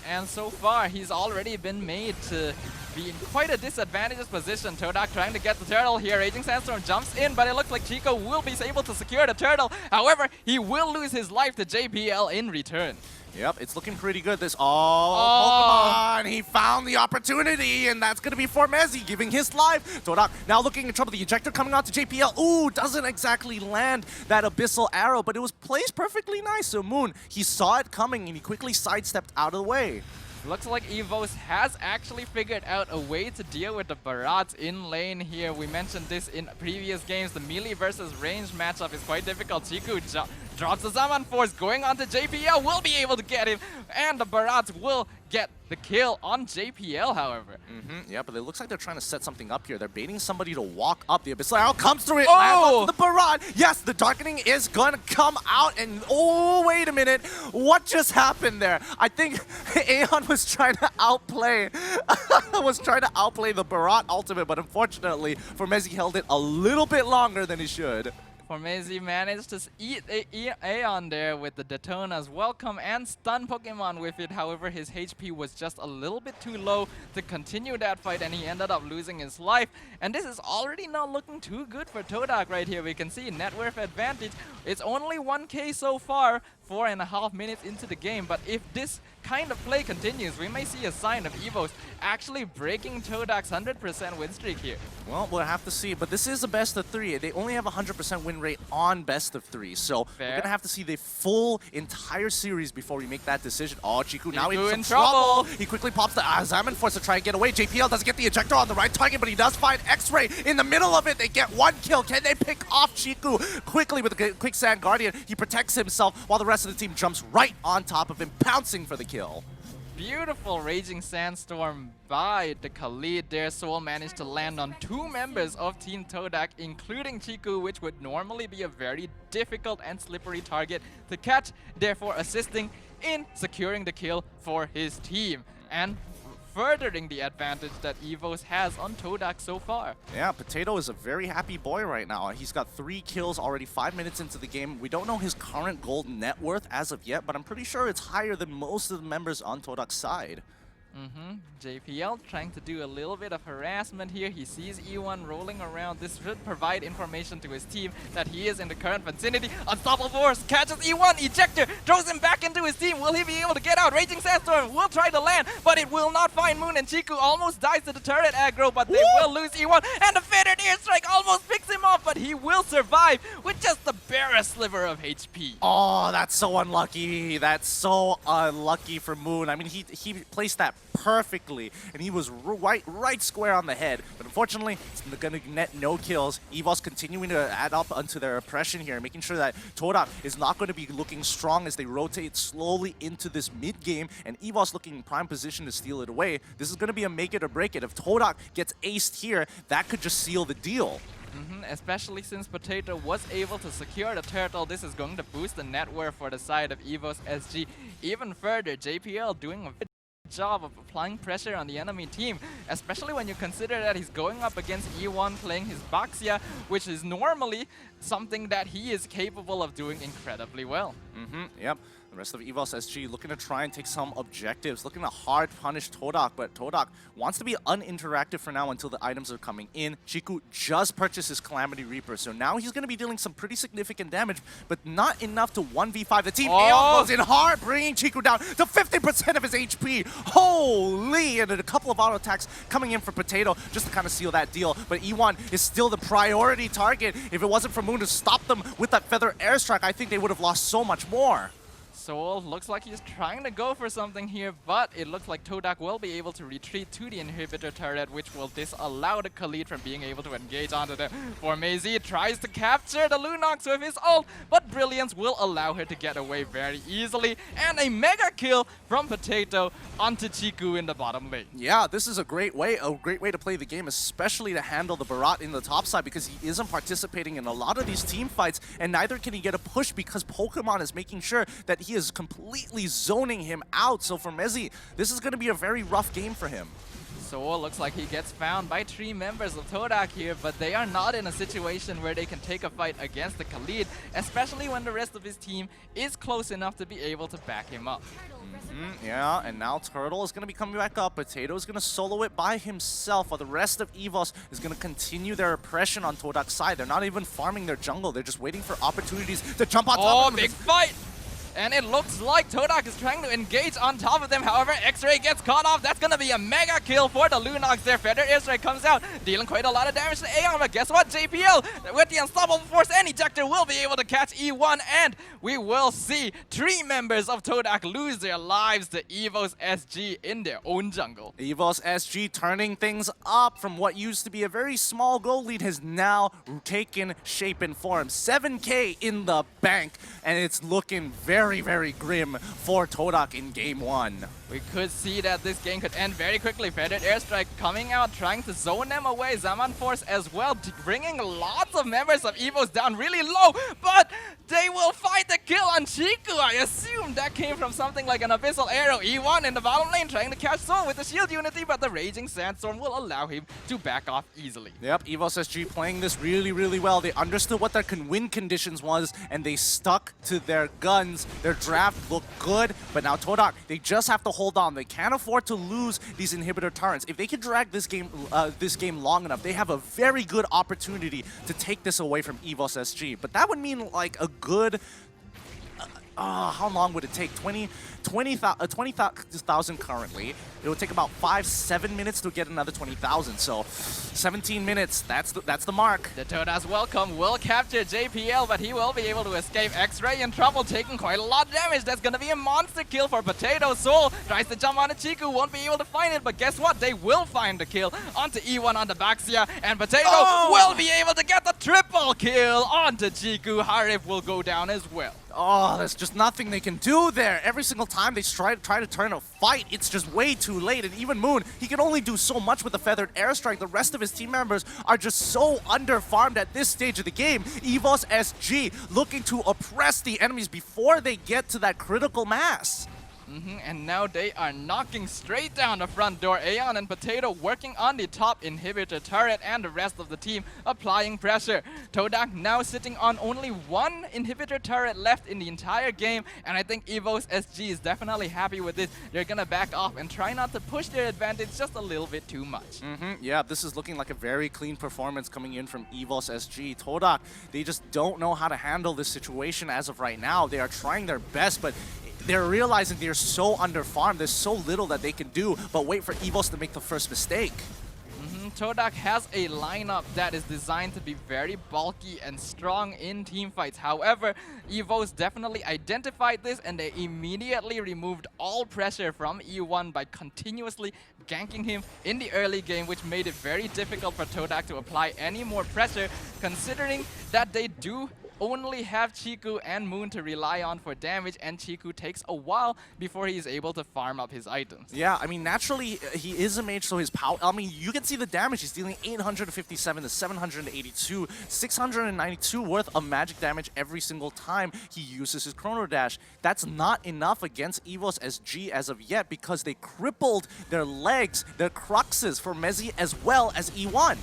And so far, he's already been made to be in quite a disadvantageous position. TODAK trying to get the turtle here. Raging Sandstorm jumps in, but it looks like Chico will be able to secure the turtle. However, he will lose his life to JPL in return. Yep, it's looking pretty good. Pokemon! He found the opportunity, and that's going to be Formezi giving his life. TODAK now looking in trouble. The ejector coming out to JPL. Ooh, doesn't exactly land that abyssal arrow, but it was placed perfectly nice. So Moon, he saw it coming, and he quickly sidestepped out of the way. Looks like EVOS has actually figured out a way to deal with the Barats in lane here. We mentioned this in previous games. The melee versus range matchup is quite difficult. Chiku drops the Zaman Force going onto JPL. Will be able to get him. And the Barats will get the kill on JPL, however. Yeah, but it looks like they're trying to set something up here. They're baiting somebody to walk up. The Abyssal Arrow comes through it. Lands onto the Barat. Yes, the Darkening is going to come out. And oh, wait a minute. What just happened there? I think Aeon was trying to outplay the Barat ultimate, but unfortunately, Formezi held it a little bit longer than he should. Formezi managed to eat Aeon there with the Detona's welcome and stun Pokemon with it. However, his HP was just a little bit too low to continue that fight, and he ended up losing his life. And this is already not looking too good for TODAK right here. We can see net worth advantage. It's only 1K so far, 4.5 minutes into the game, but if this kind of play continues, we may see a sign of EVOS actually breaking TODAK's 100% win streak here. Well, we'll have to see, but this is a best of 3. They only have a 100% win rate on best of 3, so we're going to have to see the full entire series before we make that decision. Oh, Chiku now in trouble. He quickly pops the Zaman Force to try and get away. JPL doesn't get the ejector on the right target, but he does find X-Ray in the middle of it. They get 1 kill. Can they pick off Chiku quickly with the Quicksand Guardian? He protects himself while the rest of the team jumps right on top of him, pouncing for the kill. Beautiful Raging Sandstorm by the Khalid there. Soul managed to land on 2 members of Team TODAK, including Chiku, which would normally be a very difficult and slippery target to catch, therefore assisting in securing the kill for his team and furthering the advantage that EVOS has on TODAK so far. Yeah, Potato is a very happy boy right now. He's got 3 kills already 5 minutes into the game. We don't know his current gold net worth as of yet, but I'm pretty sure it's higher than most of the members on TODAK's side. JPL trying to do a little bit of harassment here. He sees E1 rolling around. This should provide information to his team that he is in the current vicinity. Unstoppable Force catches E1. Ejector throws him back into his team. Will he be able to get out? Raging Sandstorm will try to land, but it will not find Moon, and Chiku almost dies to the turret aggro, but they will lose E1. And the Fettered Airstrike almost picks him off, but he will survive with just the barest sliver of HP. Oh, that's so unlucky. That's so unlucky for Moon. I mean, he placed that perfectly, and he was right square on the head. But unfortunately, it's going to net no kills. EVOS continuing to add up onto their oppression here, making sure that TODAK is not going to be looking strong as they rotate slowly into this mid-game, and EVOS looking in prime position to steal it away. This is going to be a make it or break it. If TODAK gets aced here, that could just seal the deal. Especially since Potato was able to secure the turtle, this is going to boost the net worth for the side of EVOS SG even further. JPL doing a job of applying pressure on the enemy team, especially when you consider that he's going up against E1 playing his Baxia, which is normally something that he is capable of doing incredibly well. Yep. The rest of EVOS SG looking to try and take some objectives, looking to hard punish TODAK, but TODAK wants to be uninteractive for now until the items are coming in. Chiku just purchased his Calamity Reaper, so now he's going to be dealing some pretty significant damage, but not enough to 1v5. The team Aeon goes in hard, bringing Chiku down to 50% of his HP. Holy! And a couple of auto attacks coming in for Potato just to kind of seal that deal, but E1 is still the priority target. If it wasn't for Moon to stop them with that Feather Airstrike, I think they would have lost so much more. Soul looks like he's trying to go for something here, but it looks like TODAK will be able to retreat to the inhibitor turret, which will disallow the Khalid from being able to engage onto them. Formaz tries to capture the Lunox with his ult, but Brilliance will allow her to get away very easily. And a mega kill from Potato onto Chiku in the bottom lane. Yeah, this is a great way to play the game, especially to handle the Barat in the top side, because he isn't participating in a lot of these team fights, and neither can he get a push because Pokemon is making sure that he is completely zoning him out. So for Mezzi, this is going to be a very rough game for him. So looks like he gets found by 3 members of TODAK here, but they are not in a situation where they can take a fight against the Khalid, especially when the rest of his team is close enough to be able to back him up. Yeah, and now Turtle is going to be coming back up. Potato is going to solo it by himself, while the rest of EVOS is going to continue their oppression on TODAK's side. They're not even farming their jungle. They're just waiting for opportunities to jump on top of them. Oh, big fight! And it looks like TODAK is trying to engage on top of them. However, X-Ray gets caught off. That's going to be a mega kill for the Lunox there. Feather Airstrike comes out, dealing quite a lot of damage to Aeon. But guess what? JPL, with the Unstoppable Force and Ejector, will be able to catch E1. And we will see 3 members of TODAK lose their lives to EVOS SG in their own jungle. EVOS SG turning things up from what used to be a very small goal lead has now taken shape and form. 7K in the bank, and it's looking very grim for TODAK in game 1. We could see that this game could end very quickly. Feathered Airstrike coming out, trying to zone them away. Zaman Force as well, bringing lots of members of EVOS down really low, but they will find the kill on Chiku. I assume that came from something like an Abyssal Arrow. E1 in the bottom lane trying to catch Soul with the shield unity, but the Raging Sandstorm will allow him to back off easily. Yep, EVOS SG playing this really well. They understood what their win conditions was, and they stuck to their guns. Their draft looked good, but now TODAK, they just have to hold on. They can't afford to lose these inhibitor turrets. If they can drag this game long enough, they have a very good opportunity to take this away from EVOS SG. But that would mean like a good... how long would it take? 20,000 currently. It would take about 5-7 minutes to get another 20,000. So 17 minutes, that's the mark. The Todas welcome will capture JPL, but he will be able to escape. X-Ray in trouble, taking quite a lot of damage. That's going to be a monster kill for Potato. Soul tries to jump onto Chiku, won't be able to find it, but guess what? They will find the kill onto E1 on the Baxia, and Potato will be able to get the triple kill onto Chiku. Harif will go down as well. Oh, there's just nothing they can do there. Every single time they try to turn a fight, it's just way too late. And even Moon, he can only do so much with the Feathered Airstrike. The rest of his team members are just so under-farmed at this stage of the game. EVOS SG looking to oppress the enemies before they get to that critical mass. And now they are knocking straight down the front door. Aeon and Potato working on the top inhibitor turret, and the rest of the team applying pressure. TODAK now sitting on only 1 inhibitor turret left in the entire game, and I think EVOS SG is definitely happy with this. They're gonna back off and try not to push their advantage just a little bit too much. Yeah, this is looking like a very clean performance coming in from EVOS SG. TODAK, they just don't know how to handle this situation as of right now. They are trying their best, but they're realizing they're so under-farmed, there's so little that they can do, but wait for EVOS to make the first mistake. TODAK has a lineup that is designed to be very bulky and strong in team fights. However, EVOS definitely identified this, and they immediately removed all pressure from E1 by continuously ganking him in the early game, which made it very difficult for TODAK to apply any more pressure, considering that they do only have Chiku and Moon to rely on for damage, and Chiku takes a while before he's able to farm up his items. Yeah, I mean, naturally, he is a mage, so his power... I mean, you can see the damage. He's dealing 857 to 782, 692 worth of magic damage every single time he uses his Chrono Dash. That's not enough against EVOS SG as of yet because they crippled their legs, their cruxes for Mezzi as well as E1.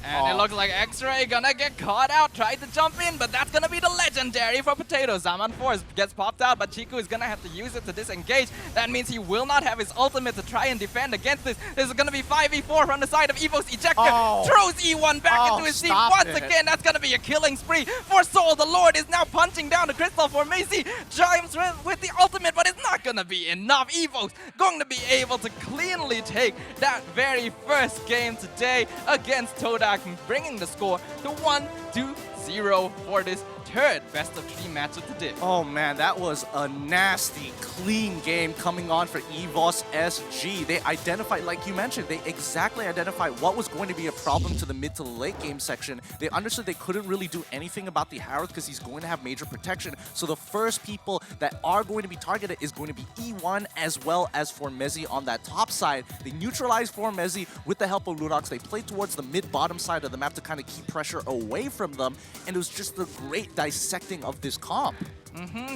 And it looks like X-Ray gonna get caught out, tried to jump in, but that's gonna be the legendary for Potato. Zaman Force gets popped out, but Chiku is gonna have to use it to disengage. That means he will not have his ultimate to try and defend against this. This is gonna be 5v4 from the side of EVOS. Ejector throws E1 back into his team once again. That's gonna be a killing spree for Soul. The Lord is now punching down the Crystal for Macy. Chimes with the ultimate, but it's not gonna be enough. EVOS going to be able to cleanly take that very first game today against TODAK, bringing the score to 1-0 for this third best-of-3 match of the day. Oh man, that was a nasty, clean game coming on for EVOS SG. They identified, like you mentioned, they exactly identified what was going to be a problem to the mid to late game section. They understood they couldn't really do anything about the Harrow because he's going to have major protection. So the first people that are going to be targeted is going to be E1 as well as Formezi on that top side. They neutralized Formezi with the help of Lunox. They played towards the mid-bottom side of the map to kind of keep pressure away from them. And it was just a great dissecting of this comp.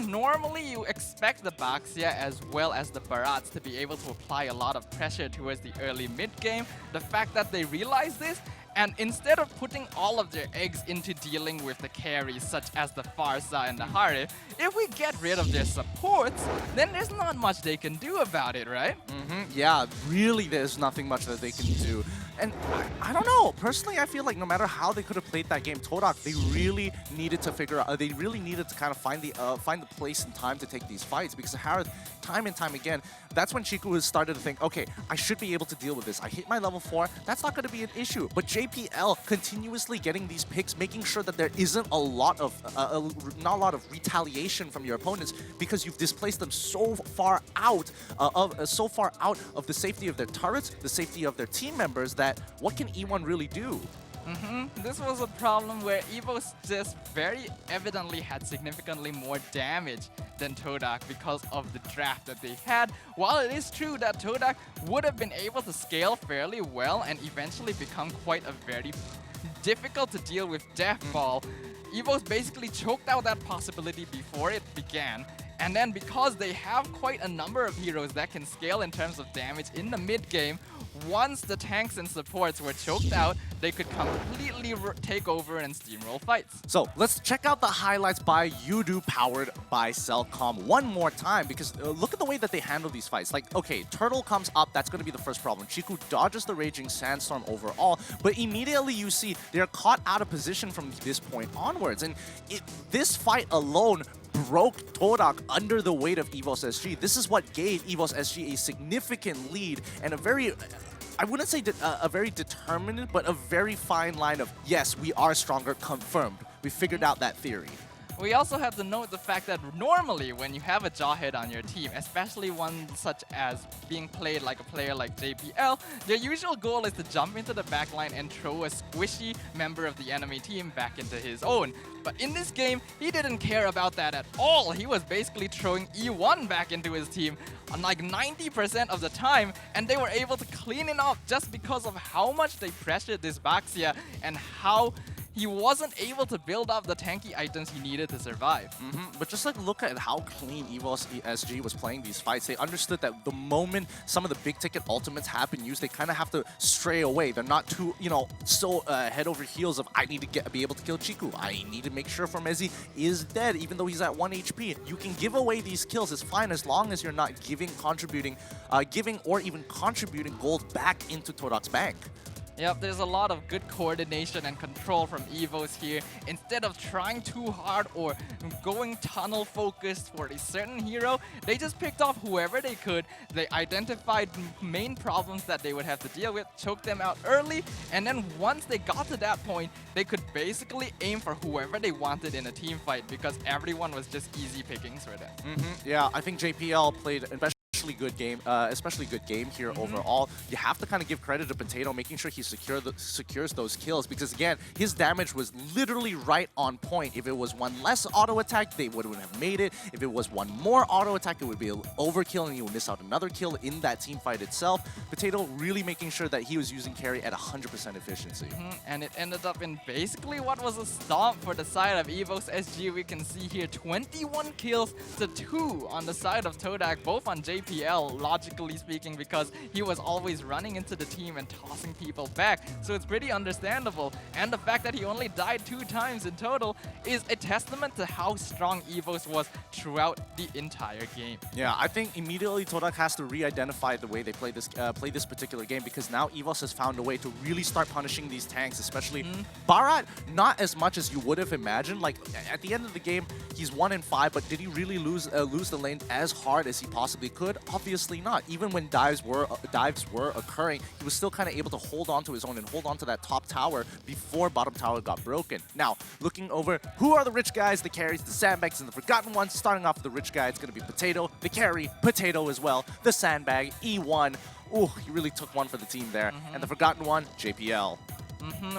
Normally, you expect the Baxia as well as the Barats to be able to apply a lot of pressure towards the early mid-game. The fact that they realize this, and instead of putting all of their eggs into dealing with the carries such as the Farsa and the Hare, if we get rid of their supports, then there's not much they can do about it, right? Yeah, really there's nothing much that they can do. And I don't know, personally I feel like no matter how they could have played that game, TODAK, they really needed to figure out, they really needed to kind of find the place and time to take these fights, because Harith, time and time again, that's when Chiku has started to think, okay, I should be able to deal with this. I hit my level 4, that's not going to be an issue. But JPL continuously getting these picks, making sure that there isn't a lot of, not a lot of retaliation from your opponents, because you've displaced them so far out of the safety of their turrets, the safety of their team members, that what can E1 really do? This was a problem where EVOS just very evidently had significantly more damage than TODAK because of the draft that they had. While it is true that TODAK would have been able to scale fairly well and eventually become quite a very difficult to deal with death ball, EVOS basically choked out that possibility before it began. And then because they have quite a number of heroes that can scale in terms of damage in the mid game, once the tanks and supports were choked out, they could completely take over and steamroll fights. So let's check out the highlights by Yudu, powered by Cellcom one more time, because look at the way that they handle these fights. Like, okay, Turtle comes up, that's going to be the first problem. Chiku dodges the Raging Sandstorm overall, but immediately you see they're caught out of position from this point onwards. And this fight alone broke TODAK under the weight of EVOS SG. This is what gave EVOS SG a significant lead and a very, I wouldn't say a very determined, but a very fine line of, yes, we are stronger, confirmed. We figured out that theory. We also have to note the fact that normally when you have a Jawhead on your team, especially one such as being played like a player like JPL, their usual goal is to jump into the backline and throw a squishy member of the enemy team back into his own. But in this game, he didn't care about that at all. He was basically throwing E1 back into his team on like 90% of the time, and they were able to clean it up just because of how much they pressured this Baxia and how he wasn't able to build up the tanky items he needed to survive. But just like look at how clean EVOS SG was playing these fights. They understood that the moment some of the big ticket ultimates have been used, they kind of have to stray away. They're not too, so head over heels of, I need to be able to kill Chiku. I need to make sure Formezi is dead, even though he's at 1 HP. You can give away these kills, it's fine, as long as you're not giving or even contributing gold back into TODAK's bank. Yep, there's a lot of good coordination and control from EVOS here. Instead of trying too hard or going tunnel focused for a certain hero, they just picked off whoever they could. They identified main problems that they would have to deal with, choked them out early, and then once they got to that point, they could basically aim for whoever they wanted in a team fight because everyone was just easy pickings for them. Yeah, I think JPL played especially especially good game here overall. You have to kind of give credit to Potato, making sure he secures those kills, because again, his damage was literally right on point. If it was one less auto attack, they wouldn't have made it. If it was one more auto attack, it would be an overkill and you would miss out another kill in that team fight itself. Potato really making sure that he was using carry at 100% efficiency. And it ended up in basically what was a stomp for the side of EVOS SG. We can see here 21 kills to 2 on the side of TODAK, both on JPL, logically speaking, because he was always running into the team and tossing people back. So it's pretty understandable. And the fact that he only died 2 times in total is a testament to how strong EVOS was throughout the entire game. Yeah, I think immediately TODAK has to re-identify the way they play this particular game, because now EVOS has found a way to really start punishing these tanks, especially Barat, not as much as you would have imagined. Like, at the end of the game, he's 1-5, but did he really lose the lane as hard as he possibly could? Obviously not. Even when dives were occurring, he was still kind of able to hold on to his own and hold on to that top tower before bottom tower got broken. Now, looking over, who are the rich guys, the carries, the sandbags, and the forgotten ones? Starting off with the rich guy, it's going to be Potato, the carry, Potato as well, the sandbag, E1. Ooh, he really took one for the team there. And the forgotten one, JPL.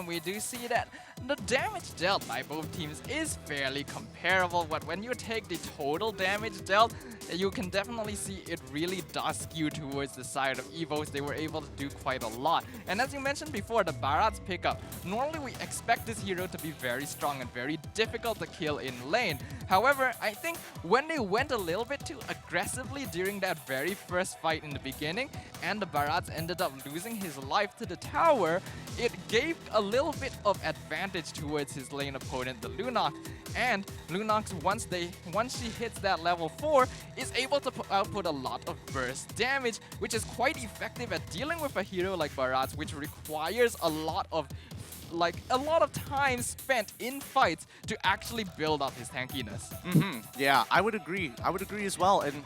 We do see that the damage dealt by both teams is fairly comparable, but when you take the total damage dealt, you can definitely see it really does skew towards the side of EVOS. They were able to do quite a lot. And as you mentioned before, the Barat's pickup, normally we expect this hero to be very strong and very difficult to kill in lane. However, I think when they went a little bit too aggressively during that very first fight in the beginning, and the Barats ended up losing his life to the tower, it gave a little bit of advantage towards his lane opponent, the Lunox. And Lunox, once she hits that level 4, is able to output a lot of burst damage, which is quite effective at dealing with a hero like Barats, which requires a lot of time spent in fights to actually build up his tankiness. Yeah, I would agree. I would agree as well. And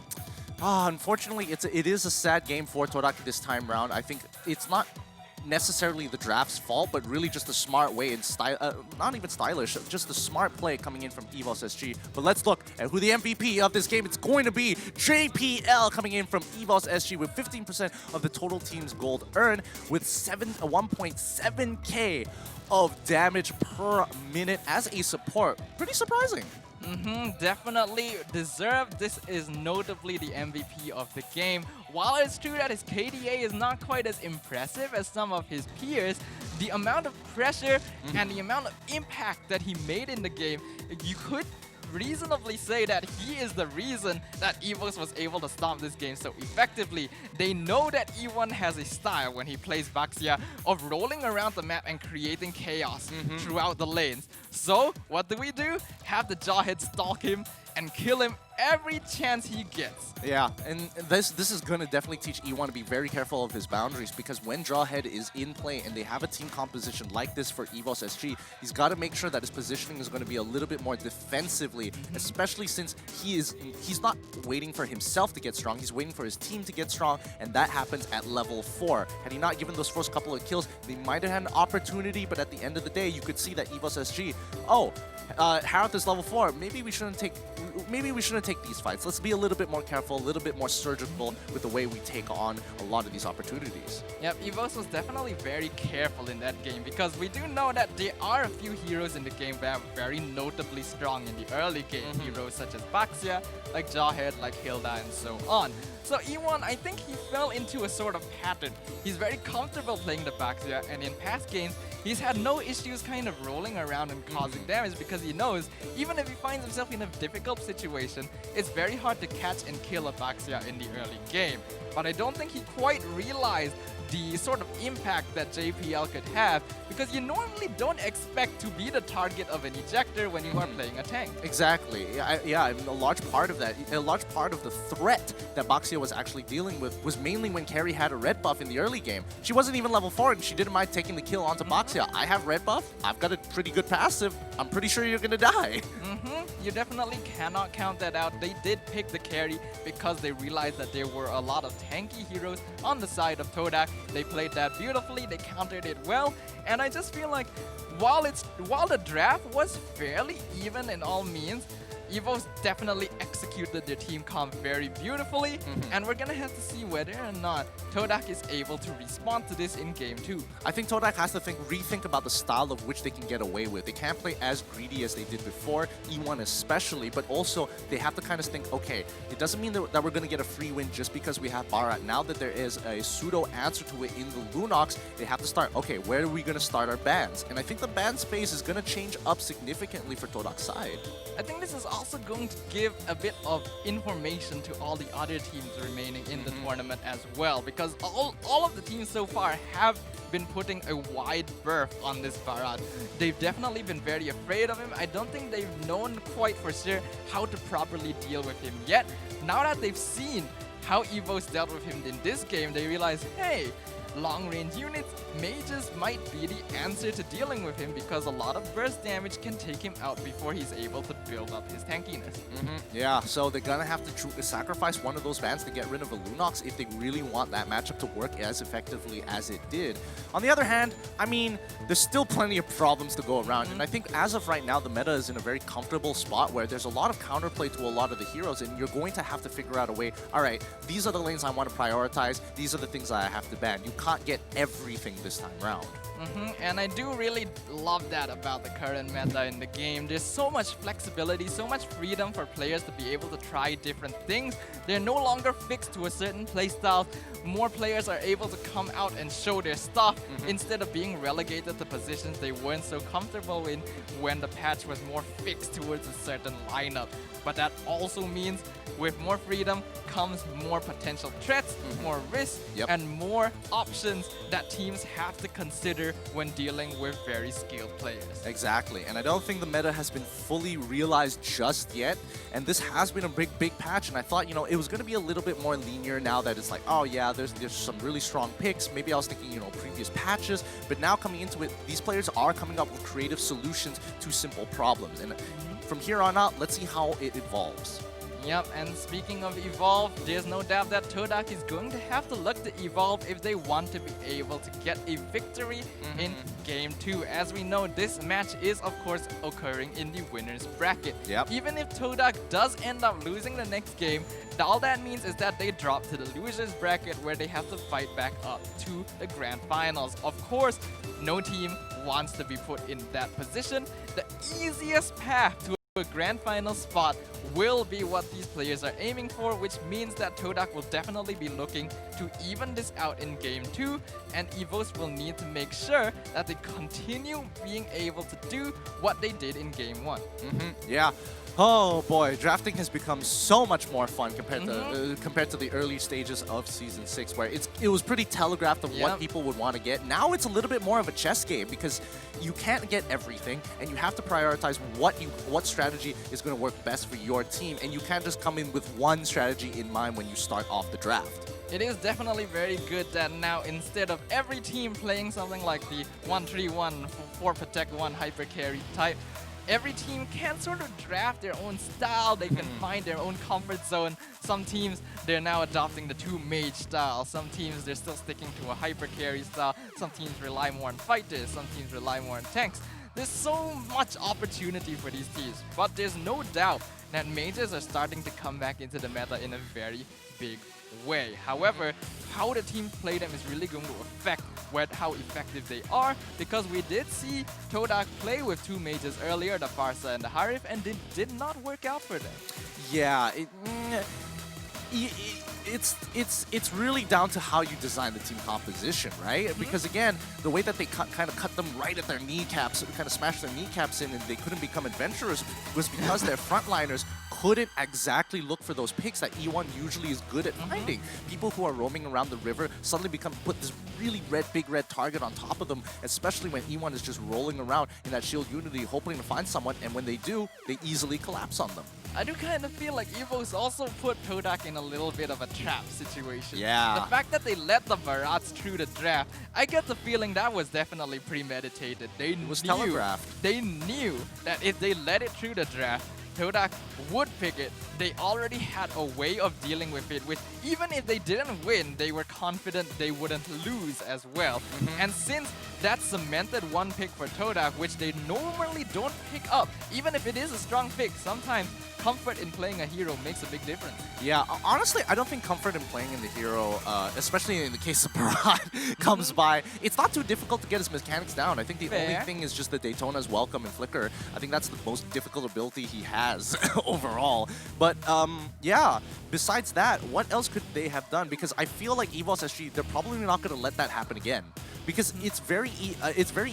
unfortunately, it is a sad game for TODAK this time round. I think it's not necessarily the draft's fault, but really just a smart way and not even stylish, just a smart play coming in from EVOS SG. But let's look at who the MVP of this game. It's going to be JPL coming in from EVOS SG with 15% of the total team's gold earned with 1.7k of damage per minute as a support. Pretty surprising. Definitely deserved. This is notably the MVP of the game. While it's true that his KDA is not quite as impressive as some of his peers, the amount of pressure and the amount of impact that he made in the game, you could reasonably say that he is the reason that EVOS was able to stomp this game so effectively. They know that E1 has a style when he plays Baxia of rolling around the map and creating chaos throughout the lanes. So what do? Have the Jawhead stalk him and kill him every chance he gets. Yeah, and this is going to definitely teach E1 to be very careful of his boundaries, because when Jawhead is in play and they have a team composition like this for EVOS SG, he's got to make sure that his positioning is going to be a little bit more defensively, especially since he's not waiting for himself to get strong, he's waiting for his team to get strong, and that happens at level 4. Had he not given those first couple of kills, they might have had an opportunity, but at the end of the day, you could see that EVOS SG, Harith is level 4, maybe we shouldn't take these fights. Let's be a little bit more careful, a little bit more surgical with the way we take on a lot of these opportunities. Yep, EVOS was definitely very careful in that game, because we do know that there are a few heroes in the game that are very notably strong in the early game. Heroes such as Baxia, like Jawhead, like Hilda, and so on. So E1, I think he fell into a sort of pattern. He's very comfortable playing the Baxia, and in past games, he's had no issues kind of rolling around and causing damage, because he knows even if he finds himself in a difficult situation, it's very hard to catch and kill a Baxia in the early game. But I don't think he quite realized the sort of impact that JPL could have, because you normally don't expect to be the target of an ejector when you are playing a tank. Exactly. Yeah, and a large part of that, a large part of the threat that Baxia was actually dealing with was mainly when Carrie had a red buff in the early game. She wasn't even level 4 and she didn't mind taking the kill onto Baxia. I have red buff, I've got a pretty good passive, I'm pretty sure you're gonna die. You definitely cannot count that out. They did pick the carry because they realized that there were a lot of tanky heroes on the side of TODAK. They played that beautifully, they countered it well, and I just feel like while the draft was fairly even in all means, EVOS definitely executed their team comp very beautifully, and we're gonna have to see whether or not TODAK is able to respond to this in Game 2. I think TODAK has to rethink about the style of which they can get away with. They can't play as greedy as they did before, E1 especially, but also they have to kind of think, okay, it doesn't mean that we're going to get a free win just because we have Barat. Now that there is a pseudo answer to it in the Lunox, they have to start, okay, where are we going to start our bans? And I think the ban space is going to change up significantly for TODAK's side. I think this is also going to give a bit of information to all the other teams remaining in the tournament as well, because all of the teams so far have been putting a wide berth on this Barat. They've definitely been very afraid of him. I don't think they've known quite for sure how to properly deal with him yet. Now that they've seen how EVOS dealt with him in this game, they realize, hey, long-range units, mages might be the answer to dealing with him, because a lot of burst damage can take him out before he's able to build up his tankiness. Yeah, so they're gonna have to sacrifice one of those bans to get rid of a Lunox if they really want that matchup to work as effectively as it did. On the other hand, I mean, there's still plenty of problems to go around, and I think as of right now, the meta is in a very comfortable spot where there's a lot of counterplay to a lot of the heroes, and you're going to have to figure out a way, all right, these are the lanes I want to prioritize, these are the things I have to ban. You can't get everything this time round. And I do really love that about the current meta in the game. There's so much flexibility, so much freedom for players to be able to try different things. They're no longer fixed to a certain playstyle. More players are able to come out and show their stuff instead of being relegated to positions they weren't so comfortable in when the patch was more fixed towards a certain lineup. But that also means with more freedom comes more potential threats, more risks, and more options that teams have to consider when dealing with very skilled players. Exactly, and I don't think the meta has been fully realized just yet, and this has been a big patch, and I thought, you know, it was going to be a little bit more linear now that it's like, oh yeah, there's some really strong picks. Maybe I was thinking, you know, previous patches, but now coming into it, these players are coming up with creative solutions to simple problems, and from here on out, let's see how it evolves. Yep, and speaking of evolve, there's no doubt that TODAK is going to have to look to evolve if they want to be able to get a victory in Game 2. As we know, this match is of course occurring in the winner's bracket. Even if TODAK does end up losing the next game, all that means is that they drop to the loser's bracket where they have to fight back up to the grand finals. Of course, no team wants to be put in that position. The easiest path to a grand final spot will be what these players are aiming for, which means that TODAK will definitely be looking to even this out in Game 2, and EVOS will need to make sure that they continue being able to do what they did in Game 1. Yeah. Oh boy, drafting has become so much more fun compared to the early stages of Season 6, where it was pretty telegraphed of what people would want to get. Now it's a little bit more of a chess game because you can't get everything, and you have to prioritize what strategy is going to work best for your team, and you can't just come in with one strategy in mind when you start off the draft. It is definitely very good that now instead of every team playing something like the 1-3-1, 4-protect-1 hyper carry type, every team can sort of draft their own style. They can find their own comfort zone. Some teams, they're now adopting the 2-mage style. Some teams, they're still sticking to a hyper carry style. Some teams rely more on fighters. Some teams rely more on tanks. There's so much opportunity for these teams, but there's no doubt that mages are starting to come back into the meta in a very big way. However, how the teams play them is really going to affect how effective they are, because we did see TODAK play with 2 mages earlier, the Farsa and the Harif, and it did not work out for them. Yeah, it's really down to how you design the team composition, right? Because again, the way that they kind of cut them right at their kneecaps, kind of smashed their kneecaps in, and they couldn't become adventurers, was because their frontliners couldn't exactly look for those picks that E1 usually is good at finding. People who are roaming around the river suddenly put this really big red target on top of them, especially when E1 is just rolling around in that shield unity hoping to find someone, and when they do, they easily collapse on them. I do kind of feel like EVOS also put TODAK in a little bit of a trap situation. Yeah. The fact that they let the Barats through the draft, I get the feeling that was definitely premeditated. It was telegraphed. They knew that if they let it through the draft, TODAK would pick it. They already had a way of dealing with it, which even if they didn't win, they were confident they wouldn't lose as well. And since that cemented one pick for TODAK, which they normally don't pick up, even if it is a strong pick, sometimes comfort in playing a hero makes a big difference. Yeah, honestly, I don't think comfort in playing in the hero, especially in the case of Barat, comes by. It's not too difficult to get his mechanics down. I think the only thing is just the Daytona's Welcome and Flicker. I think that's the most difficult ability he has overall. But yeah, besides that, what else could they have done? Because I feel like EVOS SG, they're probably not going to let that happen again. Because it's very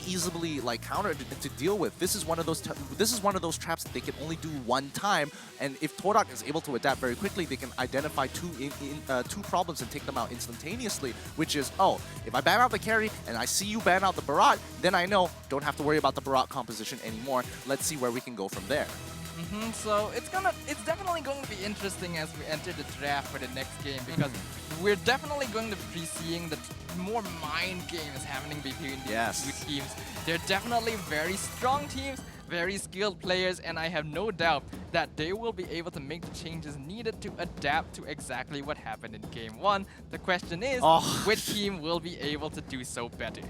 easily like countered to deal with. This is one of those traps that they can only do one time, and if TODAK is able to adapt very quickly, they can identify two problems and take them out instantaneously. Which is, oh, if I ban out the carry and I see you ban out the Barat, then I know don't have to worry about the Barat composition anymore. Let's see where we can go from there. So it's definitely going to be interesting as we enter the draft for the next game, because we're definitely going to be seeing the more mind games happening between these two teams. They're definitely very strong teams, very skilled players, and I have no doubt that they will be able to make the changes needed to adapt to exactly what happened in Game 1. The question is, which team will be able to do so better?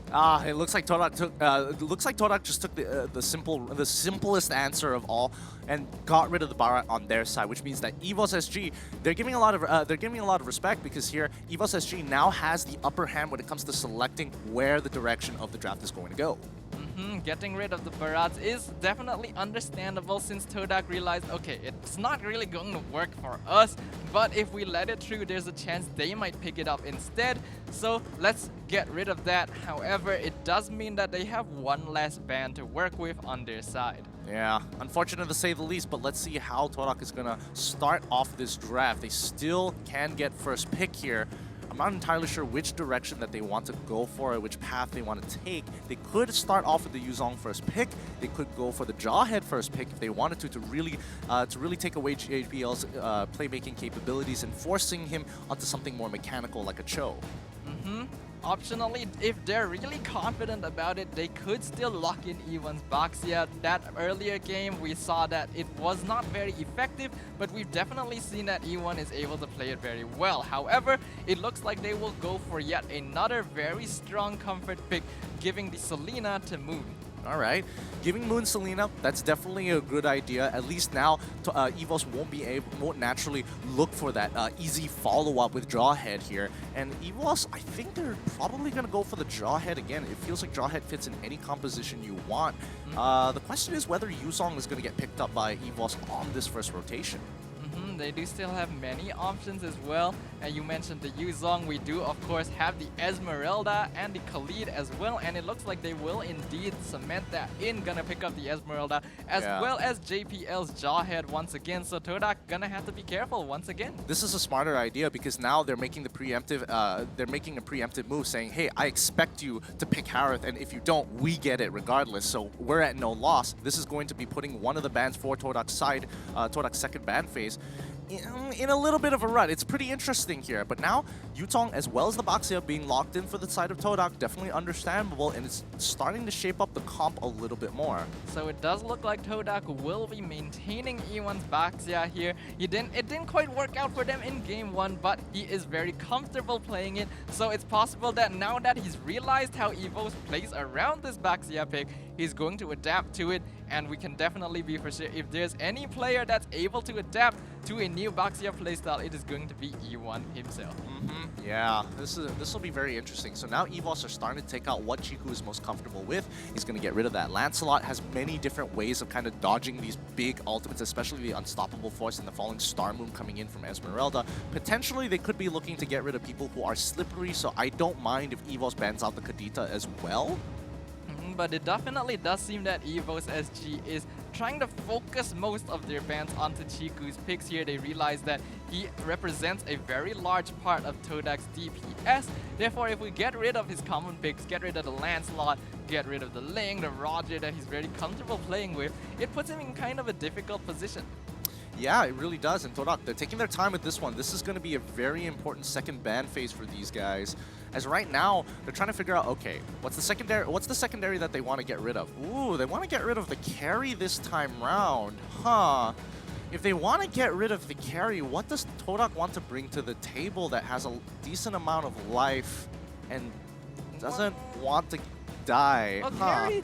It looks like TODAK just took the simplest answer of all and got rid of the Barat on their side, which means that EVOS SG, they're giving a lot of respect, because here EVOS SG now has the upper hand when it comes to selecting where the direction of the draft is going to go. Getting rid of the Barats is definitely understandable, since TODAK realized, okay, it's not really going to work for us, but if we let it through, there's a chance they might pick it up instead. So let's get rid of that. However, it does mean that they have one less ban to work with on their side. Yeah, unfortunate to say the least, but let's see how TODAK is going to start off this draft. They still can get first pick here. I'm not entirely sure which direction that they want to go for, or which path they want to take. They could start off with the Yuzong first pick. They could go for the Jawhead first pick if they wanted to really take away JPL's playmaking capabilities and forcing him onto something more mechanical like a Cho. Optionally, if they're really confident about it, they could still lock in E1's Baxia. That earlier game, we saw that it was not very effective, but we've definitely seen that E1 is able to play it very well. However, it looks like they will go for yet another very strong comfort pick, giving the Selena to Moon. All right, giving Moon Selena, that's definitely a good idea. At least now, EVOS won't naturally look for that easy follow-up with Jawhead here. And EVOS, I think they're probably going to go for the Jawhead again. It feels like Jawhead fits in any composition you want. The question is whether Yuzong is going to get picked up by EVOS on this first rotation. They do still have many options as well. And you mentioned the Yuzong. We do, of course, have the Esmeralda and the Khalid as well. And it looks like they will indeed cement that in. Gonna pick up the Esmeralda as well as JPL's Jawhead once again. So TODAK gonna have to be careful once again. This is a smarter idea, because now they're making the preemptive. They're making a preemptive move, saying, "Hey, I expect you to pick Harith, and if you don't, we get it regardless. So we're at no loss." This is going to be putting one of the bans for TODAK's side, TODAK's second ban phase, in a little bit of a rut. It's pretty interesting here, but now Yutong as well as the Baxia being locked in for the side of TODAK, definitely understandable, and it's starting to shape up the comp a little bit more. So it does look like TODAK will be maintaining E1's Baxia here. It didn't quite work out for them in Game 1, but he is very comfortable playing it, so it's possible that now that he's realized how EVOS plays around this Baxia pick, he's going to adapt to it, and we can definitely be for sure, if there's any player that's able to adapt to a new Baxia playstyle, it is going to be E1 himself. Yeah, this will be very interesting. So now EVOS are starting to take out what Chiku is most comfortable with. He's going to get rid of that. Lancelot has many different ways of kind of dodging these big ultimates, especially the Unstoppable Force and the Falling Star Moon coming in from Esmeralda. Potentially, they could be looking to get rid of people who are slippery, so I don't mind if EVOS bans out the Kadita as well. But it definitely does seem that EVOS SG is trying to focus most of their bans onto Chiku's picks here. They realize that he represents a very large part of TODAK's DPS. Therefore, if we get rid of his common picks, get rid of the Lancelot, get rid of the Ling, the Roger that he's very comfortable playing with, it puts him in kind of a difficult position. Yeah, it really does. And TODAK, they're taking their time with this one. This is going to be a very important second ban phase for these guys. As right now, they're trying to figure out, okay, what's the secondary that they want to get rid of? Ooh, they want to get rid of the carry this time round. Huh. If they want to get rid of the carry, what does TODAK want to bring to the table that has a decent amount of life and doesn't want to die. Well,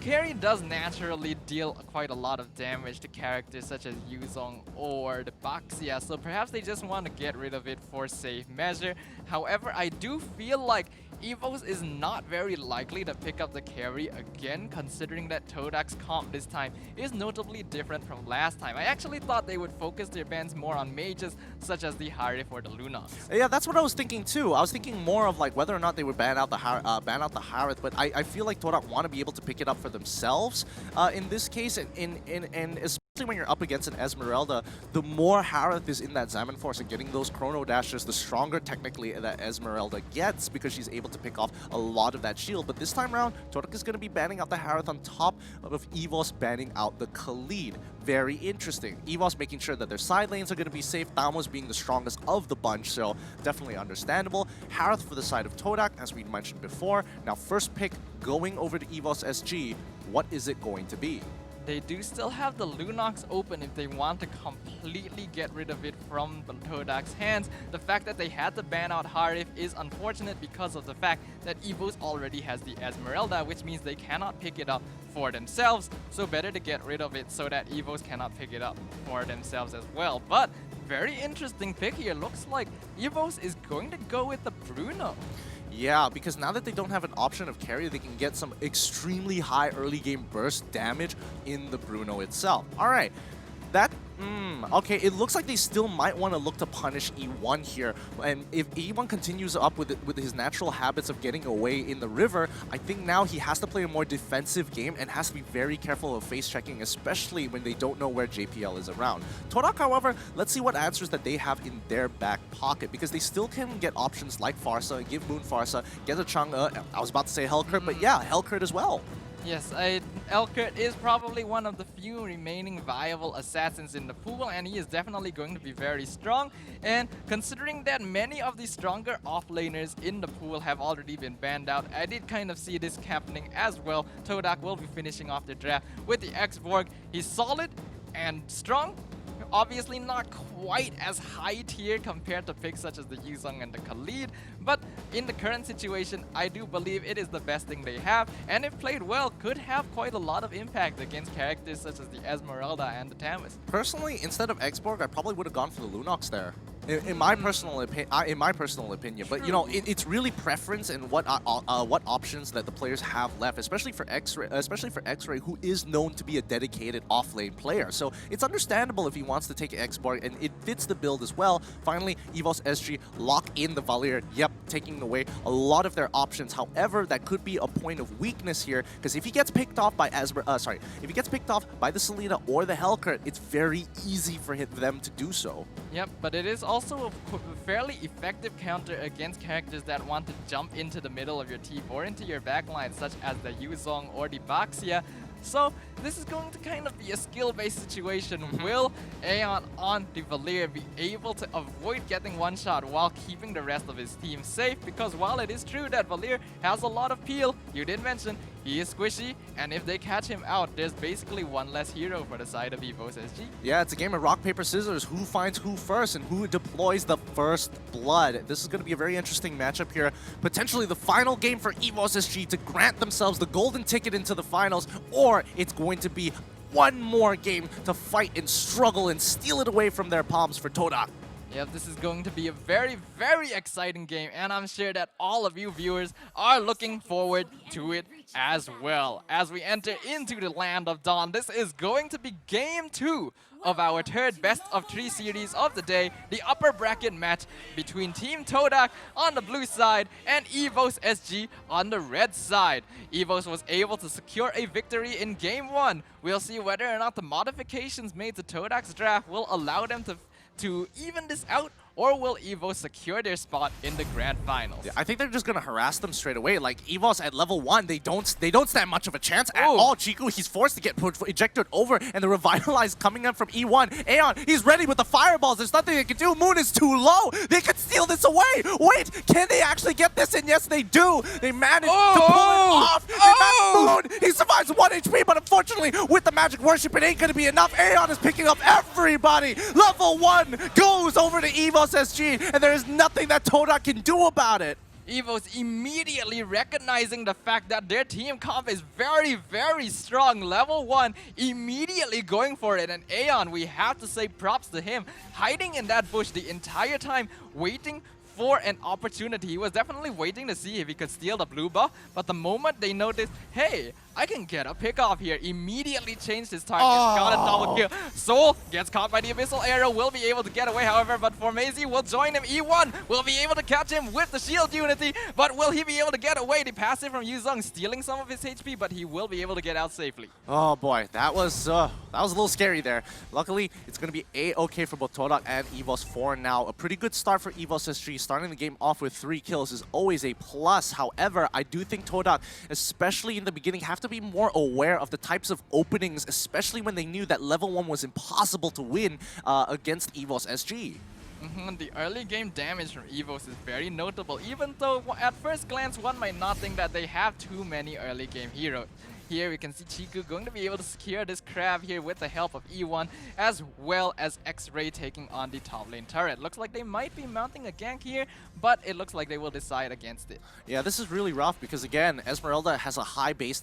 Carry does naturally deal quite a lot of damage to characters such as Yuzong or the Baxia, so perhaps they just want to get rid of it for safe measure. However, I do feel like EVOS is not very likely to pick up the carry again, considering that TODAK's comp this time is notably different from last time. I actually thought they would focus their bans more on mages, such as the Harif or the Lunox. Yeah, that's what I was thinking too. I was thinking more of like whether or not they would ban out the Harith, but I feel like TODAK want to be able to pick it up for themselves in this case, and especially when you're up against an Esmeralda, the more Harith is in that Zaman Force and getting those Chrono Dashes, the stronger technically that Esmeralda gets, because she's able to pick off a lot of that shield. But this time around, TODAK is going to be banning out the Harith on top of EVOS banning out the Khalid. Very interesting. EVOS making sure that their side lanes are going to be safe, Thamos being the strongest of the bunch, so definitely understandable. Harith for the side of TODAK, as we mentioned before. Now first pick going over to EVOS SG, what is it going to be? They do still have the Lunox open if they want to completely get rid of it from the TODAK's hands. The fact that they had to ban out Harif is unfortunate because of the fact that EVOS already has the Esmeralda, which means they cannot pick it up for themselves. So better to get rid of it so that EVOS cannot pick it up for themselves as well. But very interesting pick here. Looks like EVOS is going to go with the Bruno. Yeah, because now that they don't have an option of carry, they can get some extremely high early game burst damage in the Bruno itself. All right, that... okay, it looks like they still might want to look to punish E1 here. And if E1 continues up with his natural habits of getting away in the river, I think now he has to play a more defensive game and has to be very careful of face checking, especially when they don't know where JPL is around. TODAK, however, let's see what answers that they have in their back pocket, because they still can get options like Farsa, give Moon Farsa, get a Chang'e, I was about to say Hellcurt, but yeah, Hellcurt as well. Yes, Hellcurt is probably one of the few remaining viable assassins in the pool, and he is definitely going to be very strong. And considering that many of the stronger offlaners in the pool have already been banned out, I did kind of see this happening as well. TODAK will be finishing off the draft with the X-Borg. He's solid and strong. Obviously not quite as high tier compared to picks such as the Yuzong and the Khalid, but in the current situation, I do believe it is the best thing they have, and if played well, could have quite a lot of impact against characters such as the Esmeralda and the Tamis. Personally, instead of X-Borg, I probably would have gone for the Lunox there. In my personal opinion, but you know, it's really preference and what options that the players have left, especially for X-Ray, who is known to be a dedicated off-lane player. So it's understandable if he wants to take X-Borg, and it fits the build as well. Finally, EVOS SG lock in the Valier. Yep, taking away a lot of their options. However, that could be a point of weakness here, because if he gets picked off by if he gets picked off by the Selena or the Hellcurt, it's very easy for them to do so. Yep, but it is also a fairly effective counter against characters that want to jump into the middle of your team or into your backline, such as the Yuzong or the Baxia. So this is going to kind of be a skill-based situation. Will Aeon on the Valier be able to avoid getting one shot while keeping the rest of his team safe? Because while it is true that Valier has a lot of peel, you did mention he is squishy, and if they catch him out, there's basically one less hero for the side of EVOS SG. Yeah, it's a game of rock, paper, scissors. Who finds who first and who deploys the first blood? This is going to be a very interesting matchup here. Potentially the final game for EVOS SG to grant themselves the golden ticket into the finals, or it's going to be one more game to fight and struggle and steal it away from their palms for TODAK. Yep, this is going to be a very, very exciting game, and I'm sure that all of you viewers are looking forward to it as well. As we enter into the Land of Dawn, this is going to be Game 2 of our third best of 3 series of the day, the upper bracket match between Team TODAK on the blue side and EVOS SG on the red side. EVOS was able to secure a victory in Game 1. We'll see whether or not the modifications made to TODAK's draft will allow them to even this out, or will EVOS secure their spot in the grand finals? Yeah, I think they're just gonna harass them straight away. Like EVOS at level 1, they don't stand much of a chance at all. Chiku, he's forced to get ejected over, and the Revitalize coming up from E1. Aeon, he's ready with the fireballs. There's nothing they can do. Moon is too low. They could steal this away. Wait, can they actually get this? And yes, they do. They managed to pull it off. Moon, he survives 1 HP, but unfortunately, with the magic worship, it ain't gonna be enough. Aeon is picking up everybody. Level 1 goes over to EVOS SG, and there is nothing that TODAK can do about it. EVOS immediately recognizing the fact that their team comp is very, very strong. Level 1, immediately going for it. And Aeon, we have to say props to him, hiding in that bush the entire time, waiting for an opportunity. He was definitely waiting to see if he could steal the blue buff, but the moment they noticed, hey, I can get a pick off here, immediately changed his target, got a double kill. Soul gets caught by the Abyssal Arrow, will be able to get away, however, but Formasi will join him. E1 will be able to catch him with the shield unity, but will he be able to get away? The passive from Yuzong stealing some of his HP, but he will be able to get out safely. Oh boy, that was a little scary there. Luckily, it's going to be A-okay for both TODAK and EVOS for now. A pretty good start for EVOS SG. Starting the game off with 3 kills is always a plus. However, I do think TODAK, especially in the beginning, have to be more aware of the types of openings, especially when they knew that level 1 was impossible to win against EVOS SG. The early game damage from EVOS is very notable, even though at first glance one might not think that they have too many early game heroes. Here we can see Chiku going to be able to secure this crab here with the help of E1, as well as X-Ray taking on the top lane turret. Looks like they might be mounting a gank here, but it looks like they will decide against it. Yeah, this is really rough because again, Esmeralda has a high base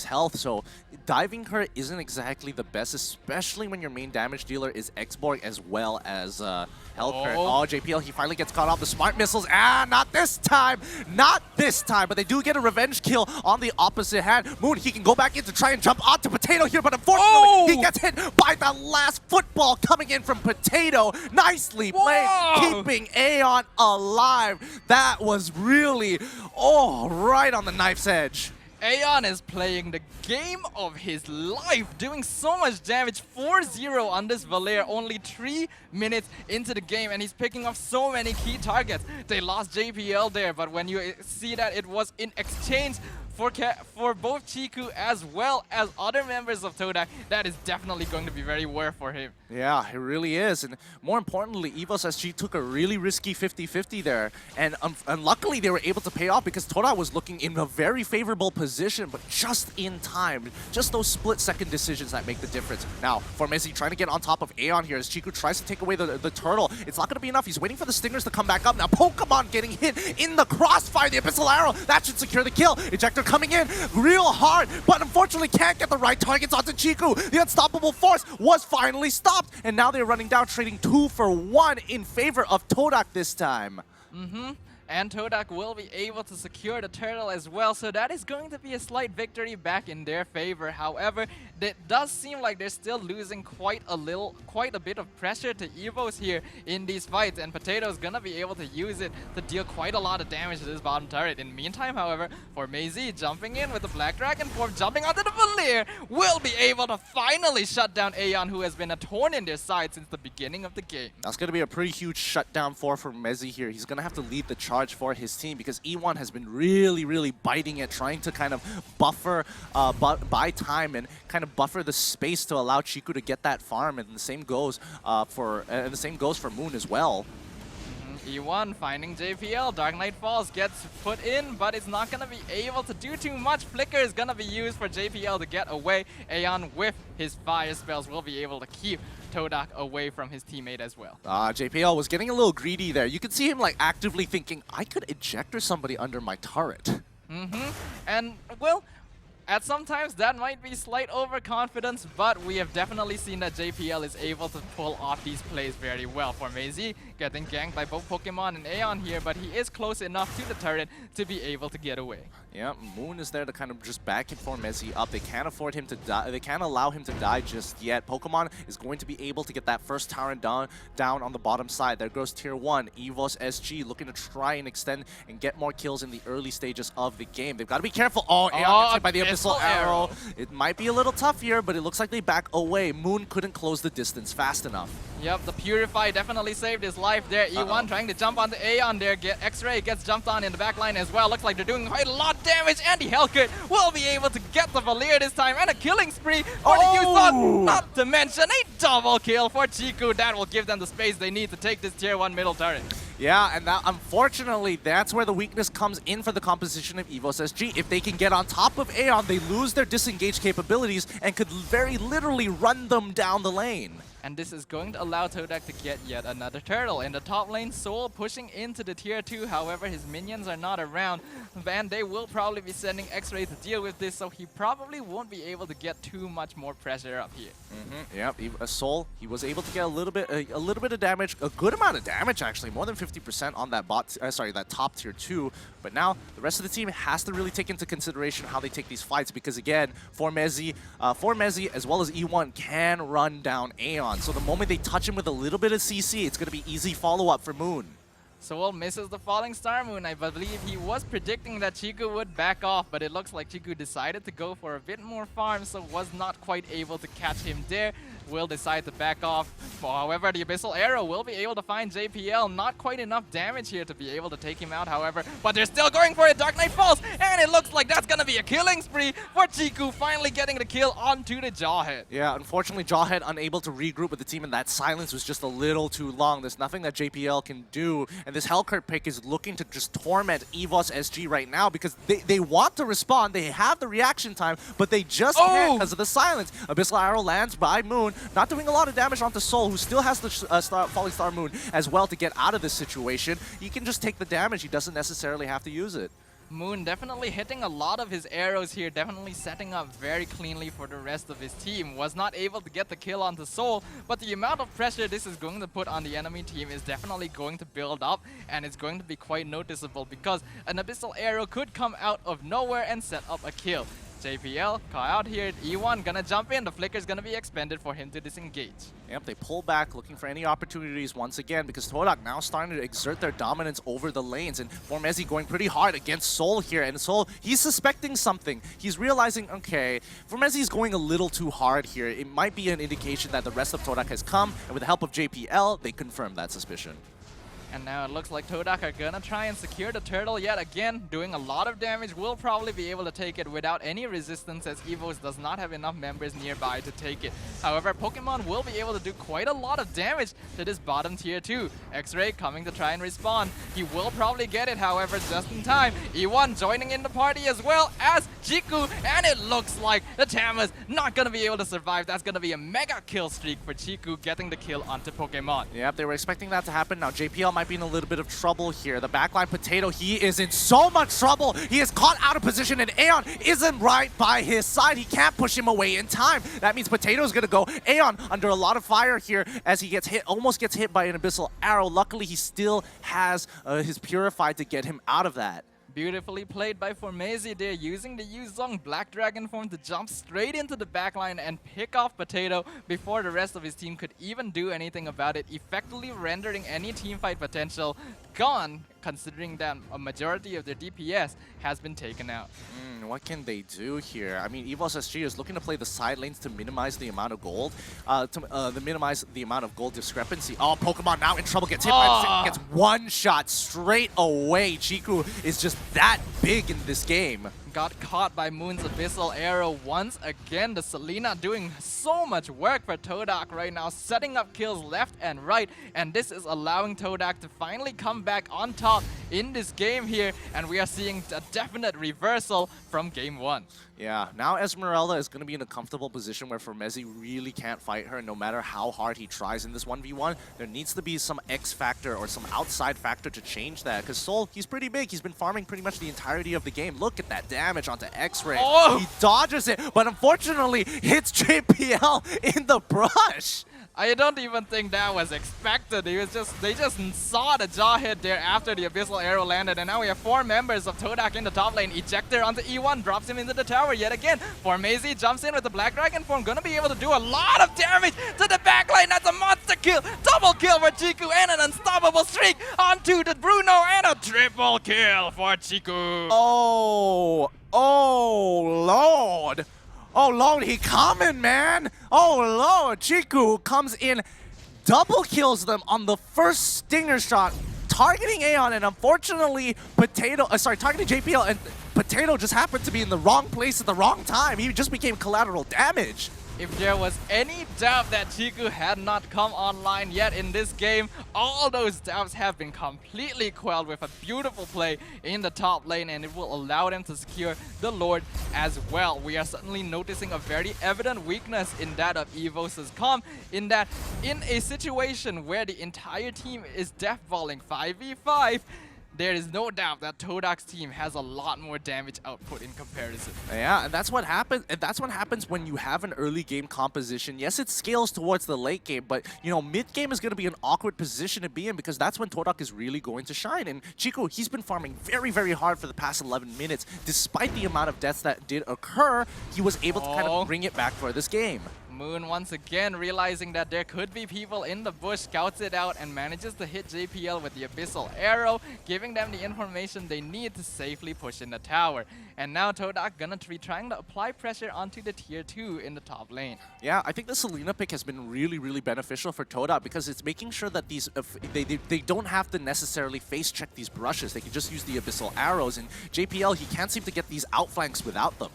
health, so diving her isn't exactly the best, especially when your main damage dealer is Xborg as well as Hellcurt. Oh, JPL, he finally gets caught off the smart missiles. Not this time! Not this time! But they do get a revenge kill on the opposite hand. Moon, he can go back in to try and jump onto Potato here, but unfortunately, he gets hit by the last football coming in from Potato. Nicely played, keeping Aeon alive. That was really, right on the knife's edge. Aeon is playing the game of his life, doing so much damage, 4-0 on this Valier, only 3 minutes into the game, and he's picking off so many key targets. They lost JPL there, but when you see that it was in exchange for both Chiku as well as other members of TODAK, that is definitely going to be very rare for him. Yeah, it really is. And more importantly, EVOS SG took a really risky 50-50 there. And luckily, they were able to pay off because TODAK was looking in a very favorable position, but just in time. Just those split-second decisions that make the difference. Now, Formasi trying to get on top of Aeon here as Chiku tries to take away the turtle. It's not going to be enough. He's waiting for the stingers to come back up. Now, Pokemon getting hit in the crossfire. The Abyssal Arrow, that should secure the kill. Ejector coming in real hard, but unfortunately can't get the right targets onto Chiku. The unstoppable force was finally stopped, and now they're running down, trading 2 for 1 in favor of TODAK this time. And TODAK will be able to secure the turtle as well, so that is going to be a slight victory back in their favor. However, it does seem like they're still losing quite a bit of pressure to EVOS here in these fights, and Potato's gonna be able to use it to deal quite a lot of damage to this bottom turret. In the meantime, however, Formasi jumping in with the Black Dragon form, jumping onto the Valier, will be able to finally shut down Aeon, who has been a thorn in their side since the beginning of the game. That's gonna be a pretty huge shutdown for Formasi here. He's gonna have to lead the charge for his team because E1 has been really biting it, trying to kind of buffer, buy time and kind of buffer the space to allow Chiku to get that farm, and the same goes for Moon as well. E1 finding JPL, Dark Knight Falls gets put in, but it's not going to be able to do too much. Flicker is going to be used for JPL to get away. Aeon with his fire spells will be able to keep TODAK away from his teammate as well. JPL was getting a little greedy there. You could see him like actively thinking, I could ejector somebody under my turret. And well, at sometimes that might be slight overconfidence, but we have definitely seen that JPL is able to pull off these plays very well. Formasi getting ganked by both Pokemon and Aeon here, but he is close enough to the turret to be able to get away. Yeah, Moon is there to kind of just back Formasi up. They can't afford him to die. They can't allow him to die just yet. Pokemon is going to be able to get that first tower down on the bottom side. There goes Tier 1. EVOS SG looking to try and extend and get more kills in the early stages of the game. They've got to be careful. Aeon gets hit by the Abyssal Arrow. It might be a little tough here, but it looks like they back away. Moon couldn't close the distance fast enough. Yep, the Purify definitely saved his life there. E1 trying to jump onto Aeon there. X-Ray gets jumped on in the back line as well. Looks like they're doing quite a lot of damage. And the Hellcurt will be able to get the Valier this time. And a killing spree for the Yuzong. Not to mention a double kill for Chiku. That will give them the space they need to take this Tier 1 middle turret. Yeah, and that, unfortunately, that's where the weakness comes in for the composition of EVOS SG. If they can get on top of Aeon, they lose their disengage capabilities and could very literally run them down the lane. And this is going to allow TODAK to get yet another turtle. In the top lane, Soul pushing into the tier 2. However, his minions are not around. And they will probably be sending X-Ray to deal with this, so he probably won't be able to get too much more pressure up here. Yep, Soul, he was able to get a little bit of damage, a good amount of damage actually, more than 50% on that that top tier 2. But now the rest of the team has to really take into consideration how they take these fights, because again, Formezi as well as E1 can run down Aeon. So the moment they touch him with a little bit of CC, it's going to be easy follow-up for Moon. Soul misses the falling star Moon. I believe he was predicting that Chiku would back off, but it looks like Chiku decided to go for a bit more farm, so was not quite able to catch him there. Will decide to back off. However, the Abyssal Arrow will be able to find JPL. Not quite enough damage here to be able to take him out, however. But they're still going for it. Dark Knight falls, and it looks like that's going to be a killing spree for Chiku, finally getting the kill onto the Jawhead. Yeah, unfortunately, Jawhead unable to regroup with the team, and that silence was just a little too long. There's nothing that JPL can do, and this Hellcurt pick is looking to just torment EVOS SG right now, because they want to respond. They have the reaction time, but they just can't because of the silence. Abyssal Arrow lands by Moon, not doing a lot of damage onto Soul, who still has the Falling Star Moon as well to get out of this situation. He can just take the damage. He doesn't necessarily have to use it. Moon definitely hitting a lot of his arrows here, definitely setting up very cleanly for the rest of his team. Was not able to get the kill onto Soul, but the amount of pressure this is going to put on the enemy team is definitely going to build up, and it's going to be quite noticeable, because an Abyssal Arrow could come out of nowhere and set up a kill. JPL caught out here. E1 gonna jump in. The flicker's gonna be expended for him to disengage. Yep, they pull back, looking for any opportunities once again, because TODAK now starting to exert their dominance over the lanes, and Formezi going pretty hard against Soul here, and Soul, he's suspecting something. He's realizing, okay, Formezi's going a little too hard here. It might be an indication that the rest of TODAK has come, and with the help of JPL, they confirm that suspicion. And now it looks like TODAK are gonna try and secure the turtle yet again, doing a lot of damage. Will probably be able to take it without any resistance, as EVOS does not have enough members nearby to take it. However, Pokemon will be able to do quite a lot of damage to this bottom tier 2. X-Ray coming to try and respond. He will probably get it, however, just in time. E1 joining in the party as well as Chiku, and it looks like the Tama's not gonna be able to survive. That's gonna be a mega kill streak for Chiku, getting the kill onto Pokemon. Yep, they were expecting that to happen. Now JPL might be in a little bit of trouble here. The backline Potato, he is in so much trouble. He is caught out of position, and Aeon isn't right by his side. He can't push him away in time. That means Potato's gonna go. Aeon under a lot of fire here as he gets hit, almost gets hit by an Abyssal Arrow. Luckily, he still has his Purify to get him out of that. Beautifully played by Formezi there, using the Yuzong Black Dragon form to jump straight into the backline and pick off Potato before the rest of his team could even do anything about it, effectively rendering any teamfight potential gone, considering that a majority of their DPS has been taken out. What can they do here? I mean, EVOS SG is looking to play the side lanes to minimize the amount of gold, minimize the amount of gold discrepancy. Oh, Pokemon now in trouble, gets hit by gets one shot straight away. Chiku is just that big in this game. Got caught by Moon's Abyssal Arrow once again. The Selena doing so much work for TODAK right now, setting up kills left and right, and this is allowing TODAK to finally come back on top in this game here, and we are seeing a definite reversal from game 1. Yeah, now Esmeralda is going to be in a comfortable position where Formezi really can't fight her, no matter how hard he tries in this 1v1. There needs to be some X factor or some outside factor to change that, because Soul, he's pretty big. He's been farming pretty much the entirety of the game. Look at that damage onto X-Ray. He dodges it, but unfortunately hits JPL in the brush. I don't even think that was expected. They just saw the jaw hit there after the Abyssal Arrow landed, and now we have 4 members of TODAK in the top lane. Ejector onto E1, drops him into the tower yet again. Formezi jumps in with the Black Dragon form, gonna be able to do a lot of damage to the backline. That's a monster kill, double kill for Chiku, and an unstoppable streak onto the Bruno, and a triple kill for Chiku. Oh Lord. Oh Lord, he coming, man. Oh Lord, Chiku comes in, double kills them on the first stinger shot, targeting Aeon, and unfortunately targeting JPL, and Potato just happened to be in the wrong place at the wrong time. He just became collateral damage. If there was any doubt that Chiku had not come online yet in this game, all those doubts have been completely quelled with a beautiful play in the top lane, and it will allow them to secure the Lord as well. We are suddenly noticing a very evident weakness in that of EVOS' comp, in that in a situation where the entire team is death-balling 5v5, there is no doubt that TODAK's team has a lot more damage output in comparison. Yeah, and that's what happens. And that's what happens when you have an early game composition. Yes, it scales towards the late game, but you know, mid game is going to be an awkward position to be in because that's when TODAK is really going to shine. And Chico, he's been farming very, very hard for the past 11 minutes. Despite the amount of deaths that did occur, he was able to kind of bring it back for this game. Moon once again realizing that there could be people in the bush, scouts it out and manages to hit JPL with the Abyssal Arrow, giving them the information they need to safely push in the tower. And now TODAK gonna be trying to apply pressure onto the tier 2 in the top lane. Yeah, I think the Selena pick has been really, really beneficial for TODAK because it's making sure that these they don't have to necessarily face check these brushes. They can just use the Abyssal Arrows, and JPL, he can't seem to get these outflanks without them.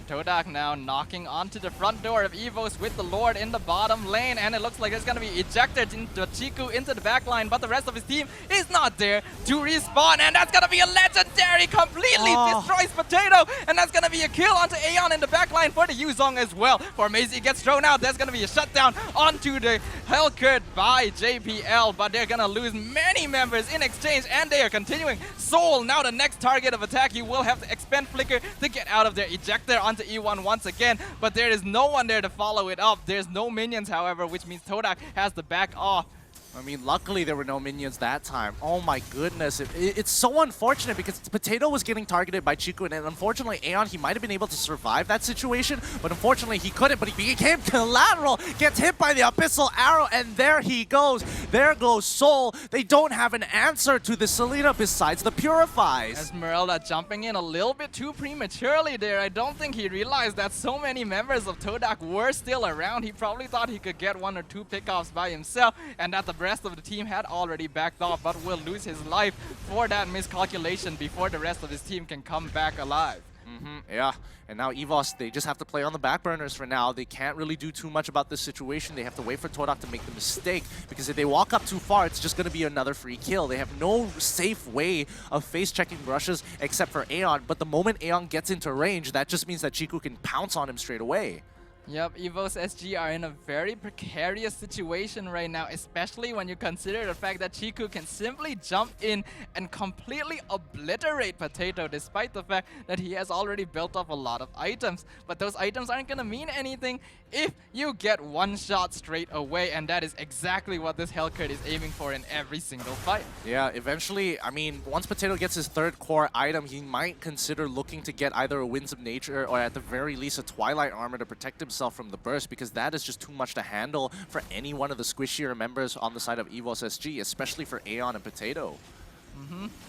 TODAK now knocking onto the front door of EVOS with the Lord in the bottom lane, and it looks like it's going to be ejected into Chiku into the back line, but the rest of his team is not there to respawn, and that's going to be a legendary, completely destroys Potato, and that's going to be a kill onto Aeon in the back line for the Yuzong as well. For Maisie gets thrown out, there's going to be a shutdown onto the Hellcurt by JPL, but they're going to lose many members in exchange, and they are continuing. Soul, now the next target of attack, you will have to expend Flicker to get out of their ejector onto E1 once again, but there is no one there to follow it up. There's no minions, however, which means TODAK has to back off. I mean, luckily there were no minions that time. Oh my goodness. It's so unfortunate because Potato was getting targeted by Chiku, and unfortunately Aeon, he might have been able to survive that situation, but unfortunately he couldn't, but he became collateral, gets hit by the Abyssal Arrow, and there he goes. There goes Soul. They don't have an answer to the Selena besides the Purifies. Esmeralda jumping in a little bit too prematurely there. I don't think he realized that so many members of TODAK were still around. He probably thought he could get 1 or 2 pickoffs by himself, and that the rest of the team had already backed off, but will lose his life for that miscalculation before the rest of his team can come back alive. Yeah, and now EVOS, they just have to play on the back burners for now. They can't really do too much about this situation. They have to wait for TODAK to make the mistake, because if they walk up too far, it's just going to be another free kill. They have no safe way of face-checking brushes except for Aeon, but the moment Aeon gets into range, that just means that Chiku can pounce on him straight away. Yep, EVOS SG are in a very precarious situation right now, especially when you consider the fact that Chiku can simply jump in and completely obliterate Potato, despite the fact that he has already built up a lot of items. But those items aren't going to mean anything if you get one shot straight away, and that is exactly what this Hellcurt is aiming for in every single fight. Yeah, eventually, I mean, once Potato gets his 3rd core item, he might consider looking to get either a Winds of Nature or at the very least a Twilight Armor to protect himself from the burst, because that is just too much to handle for any one of the squishier members on the side of EVOS SG, especially for Aeon and Potato.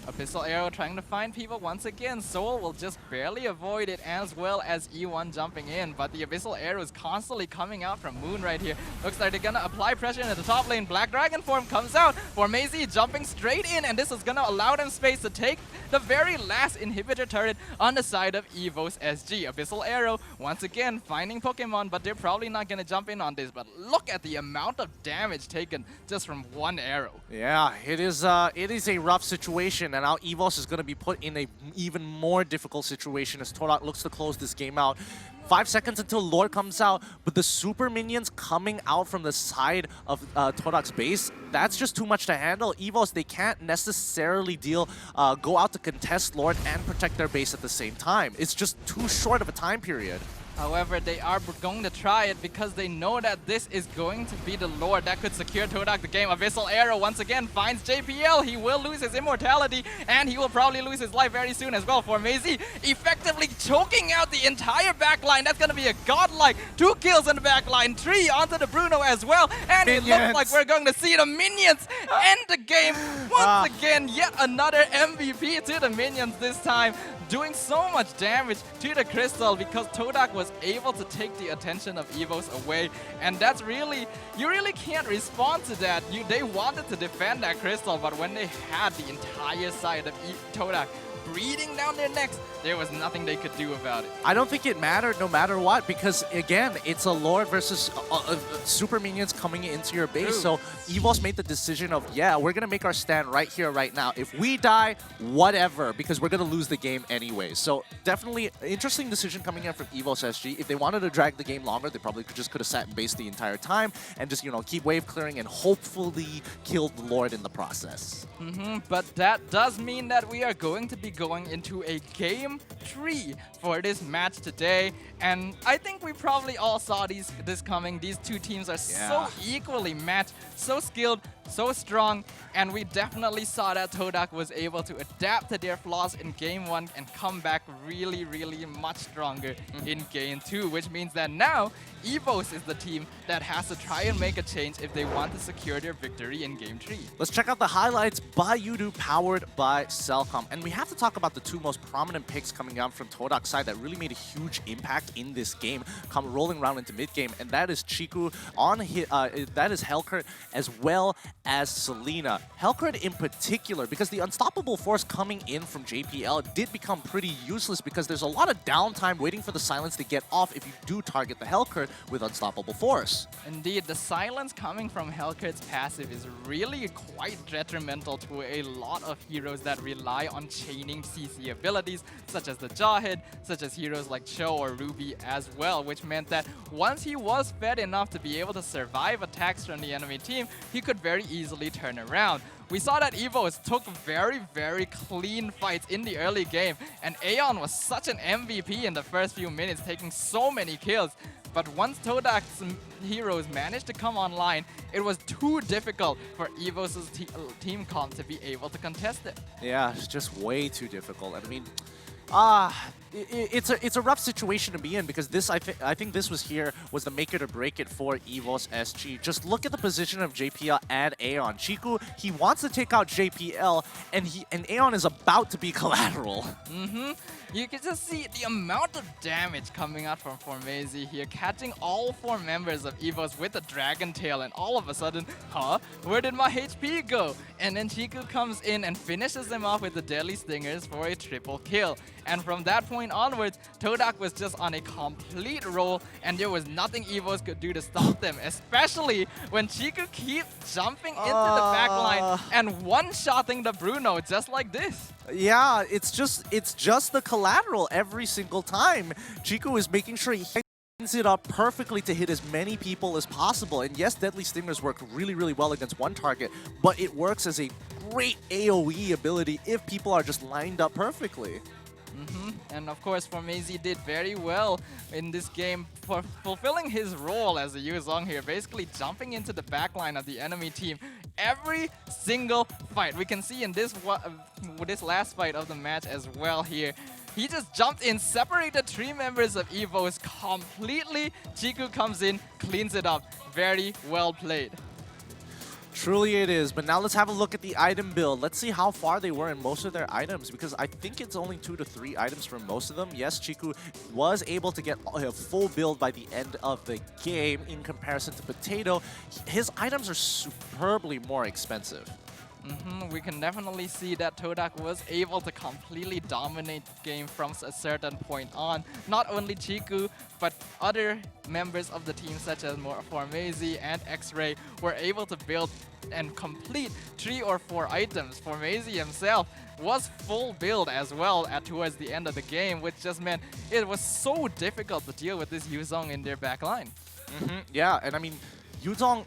Abyssal Arrow trying to find people once again. Soul will just barely avoid it, as well as E1 jumping in, but the Abyssal Arrow is constantly coming out from Moon right here. Looks like they're gonna apply pressure into the top lane. Black Dragon form comes out for Maisie, jumping straight in, and this is gonna allow them space to take the very last inhibitor turret on the side of EVOS SG. Abyssal Arrow once again finding Pokemon, but they're probably not gonna jump in on this, but look at the amount of damage taken just from one arrow. Yeah, it is a rough situation, and now EVOS is going to be put in a even more difficult situation as TODAK looks to close this game out. 5 seconds until Lord comes out, but the super minions coming out from the side of TODAK's base, that's just too much to handle. EVOS, they can't necessarily go out to contest Lord and protect their base at the same time. It's just too short of a time period. However, they are going to try it because they know that this is going to be the Lord that could secure TODAK the game. Abyssal Arrow once again finds JPL. He will lose his immortality, and he will probably lose his life very soon as well. For Maisie, effectively choking out the entire backline. That's going to be a godlike 2 kills in the backline, 3 onto the Bruno as well. And it looks like we're going to see the minions end the game once again. Yet another MVP to the minions this time. doing so much damage to the crystal because TODAK was able to take the attention of EVOS away, and that's really, you really can't respond to that. They wanted to defend that crystal, but when they had the entire side of TODAK breathing down their necks, there was nothing they could do about it. I don't think it mattered no matter what, because again, it's a Lord versus super minions coming into your base. So EVOS made the decision of, yeah, we're gonna make our stand right here, right now. If we die, whatever, because we're gonna lose the game anyway. So definitely interesting decision coming in from EVOS SG. If they wanted to drag the game longer, they probably just could have sat in base the entire time and just, you know, keep wave clearing and hopefully kill the Lord in the process. But that does mean that we are going to be going into a game 3 for this match today, and I think we probably all saw this coming. These two teams are so equally matched, so skilled, so strong, and we definitely saw that TODAK was able to adapt to their flaws in game 1 and come back really, really much stronger in game 2, which means that now EVOS is the team that has to try and make a change if they want to secure their victory in game 3. Let's check out the highlights by Yudu, powered by Cellcom. And we have to talk about the two most prominent picks coming out from TODAK's side that really made a huge impact in this game, come rolling around into mid-game, and that is Chiku, that is Hellcurt, as well as Selena. Hellcurt in particular, because the unstoppable force coming in from JPL did become pretty useless because there's a lot of downtime waiting for the silence to get off if you do target the Hellcurt with unstoppable force. Indeed, the silence coming from Hellcurt's passive is really quite detrimental to a lot of heroes that rely on chaining CC abilities, such as the Jawhead, such as heroes like Cho or Ruby as well, which meant that once he was fed enough to be able to survive attacks from the enemy team, he could very easily turn around. We saw that EVOS took very, very clean fights in the early game, and Aeon was such an MVP in the first few minutes, taking so many kills. But once TODAK's heroes managed to come online, it was too difficult for EVOS' team comp to be able to contest it. Yeah, it's just way too difficult. I mean, it's a rough situation to be in, because this I think this was the make it or break it for EVOS SG. Just look at the position of JPL and Aeon. Chiku, he wants to take out JPL, and Aeon is about to be collateral. You can just see the amount of damage coming out from Formezi here, catching all 4 members of EVOS with a Dragon Tail, and all of a sudden, where did my HP go? And then Chiku comes in and finishes them off with the Deadly Stingers for a triple kill. And from that point onwards, TODAK was just on a complete roll, and there was nothing EVOS could do to stop them, especially when Chiku keeps jumping into the backline and one-shotting the Bruno just like this. Yeah, it's just the collateral every single time. Chiku is making sure he lines it up perfectly to hit as many people as possible. And yes, Deadly Stingers work really, really well against one target, but it works as a great AoE ability if people are just lined up perfectly. And of course, Formezi did very well in this game for fulfilling his role as a Yuzong here, basically jumping into the backline of the enemy team every single fight. We can see in this last fight of the match as well here. He just jumped in, separated 3 members of EVOS completely. Chiku comes in, cleans it up. Very well played. Truly it is, but now let's have a look at the item build. Let's see how far they were in most of their items, because I think it's only 2 to 3 items for most of them. Yes, Chiku was able to get a full build by the end of the game in comparison to Potato. His items are superbly more expensive. We can definitely see that TODAK was able to completely dominate the game from a certain point on. Not only Chiku, but other members of the team such as Formezi and X-Ray were able to build and complete 3 or 4 items. Formezi himself was full build as well towards the end of the game, which just meant it was so difficult to deal with this Yuzong in their backline. Yeah, and I mean, Yuzong,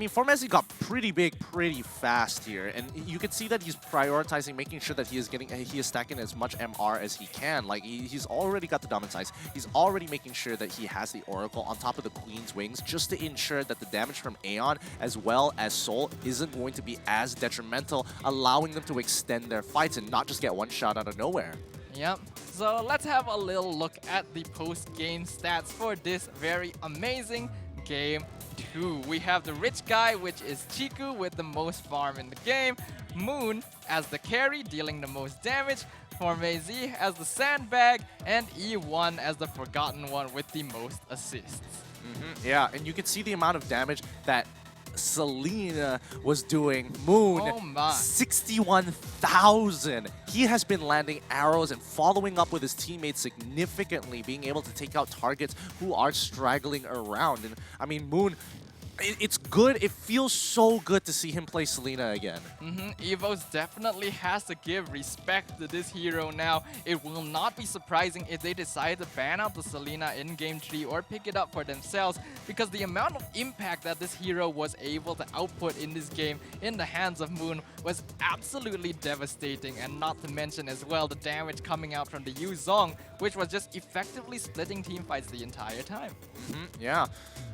Formezi got pretty big pretty fast here, and you can see that he's prioritizing making sure that he is stacking as much MR as he can. Like, he's already got the Dominant Size, he's already making sure that he has the Oracle on top of the Queen's Wings, just to ensure that the damage from Aeon as well as Soul isn't going to be as detrimental, allowing them to extend their fights and not just get one shot out of nowhere. Yep, so let's have a little look at the post-game stats for this very amazing game 2. We have the rich guy, which is Chiku with the most farm in the game, Moon as the carry, dealing the most damage, Formaz as the sandbag, and E1 as the forgotten one with the most assists. Yeah, and you can see the amount of damage that Selena was doing. Moon, Oh my. 61,000. He has been landing arrows and following up with his teammates significantly, being able to take out targets who are straggling around. And I mean, Moon, it's good. It feels so good to see him play Selena again. EVOS definitely has to give respect to this hero now. It will not be surprising if they decide to ban out the Selena in Game 3 or pick it up for themselves, because the amount of impact that this hero was able to output in this game in the hands of Moon was absolutely devastating, and not to mention as well the damage coming out from the Yu Zhong, which was just effectively splitting teamfights the entire time. Yeah,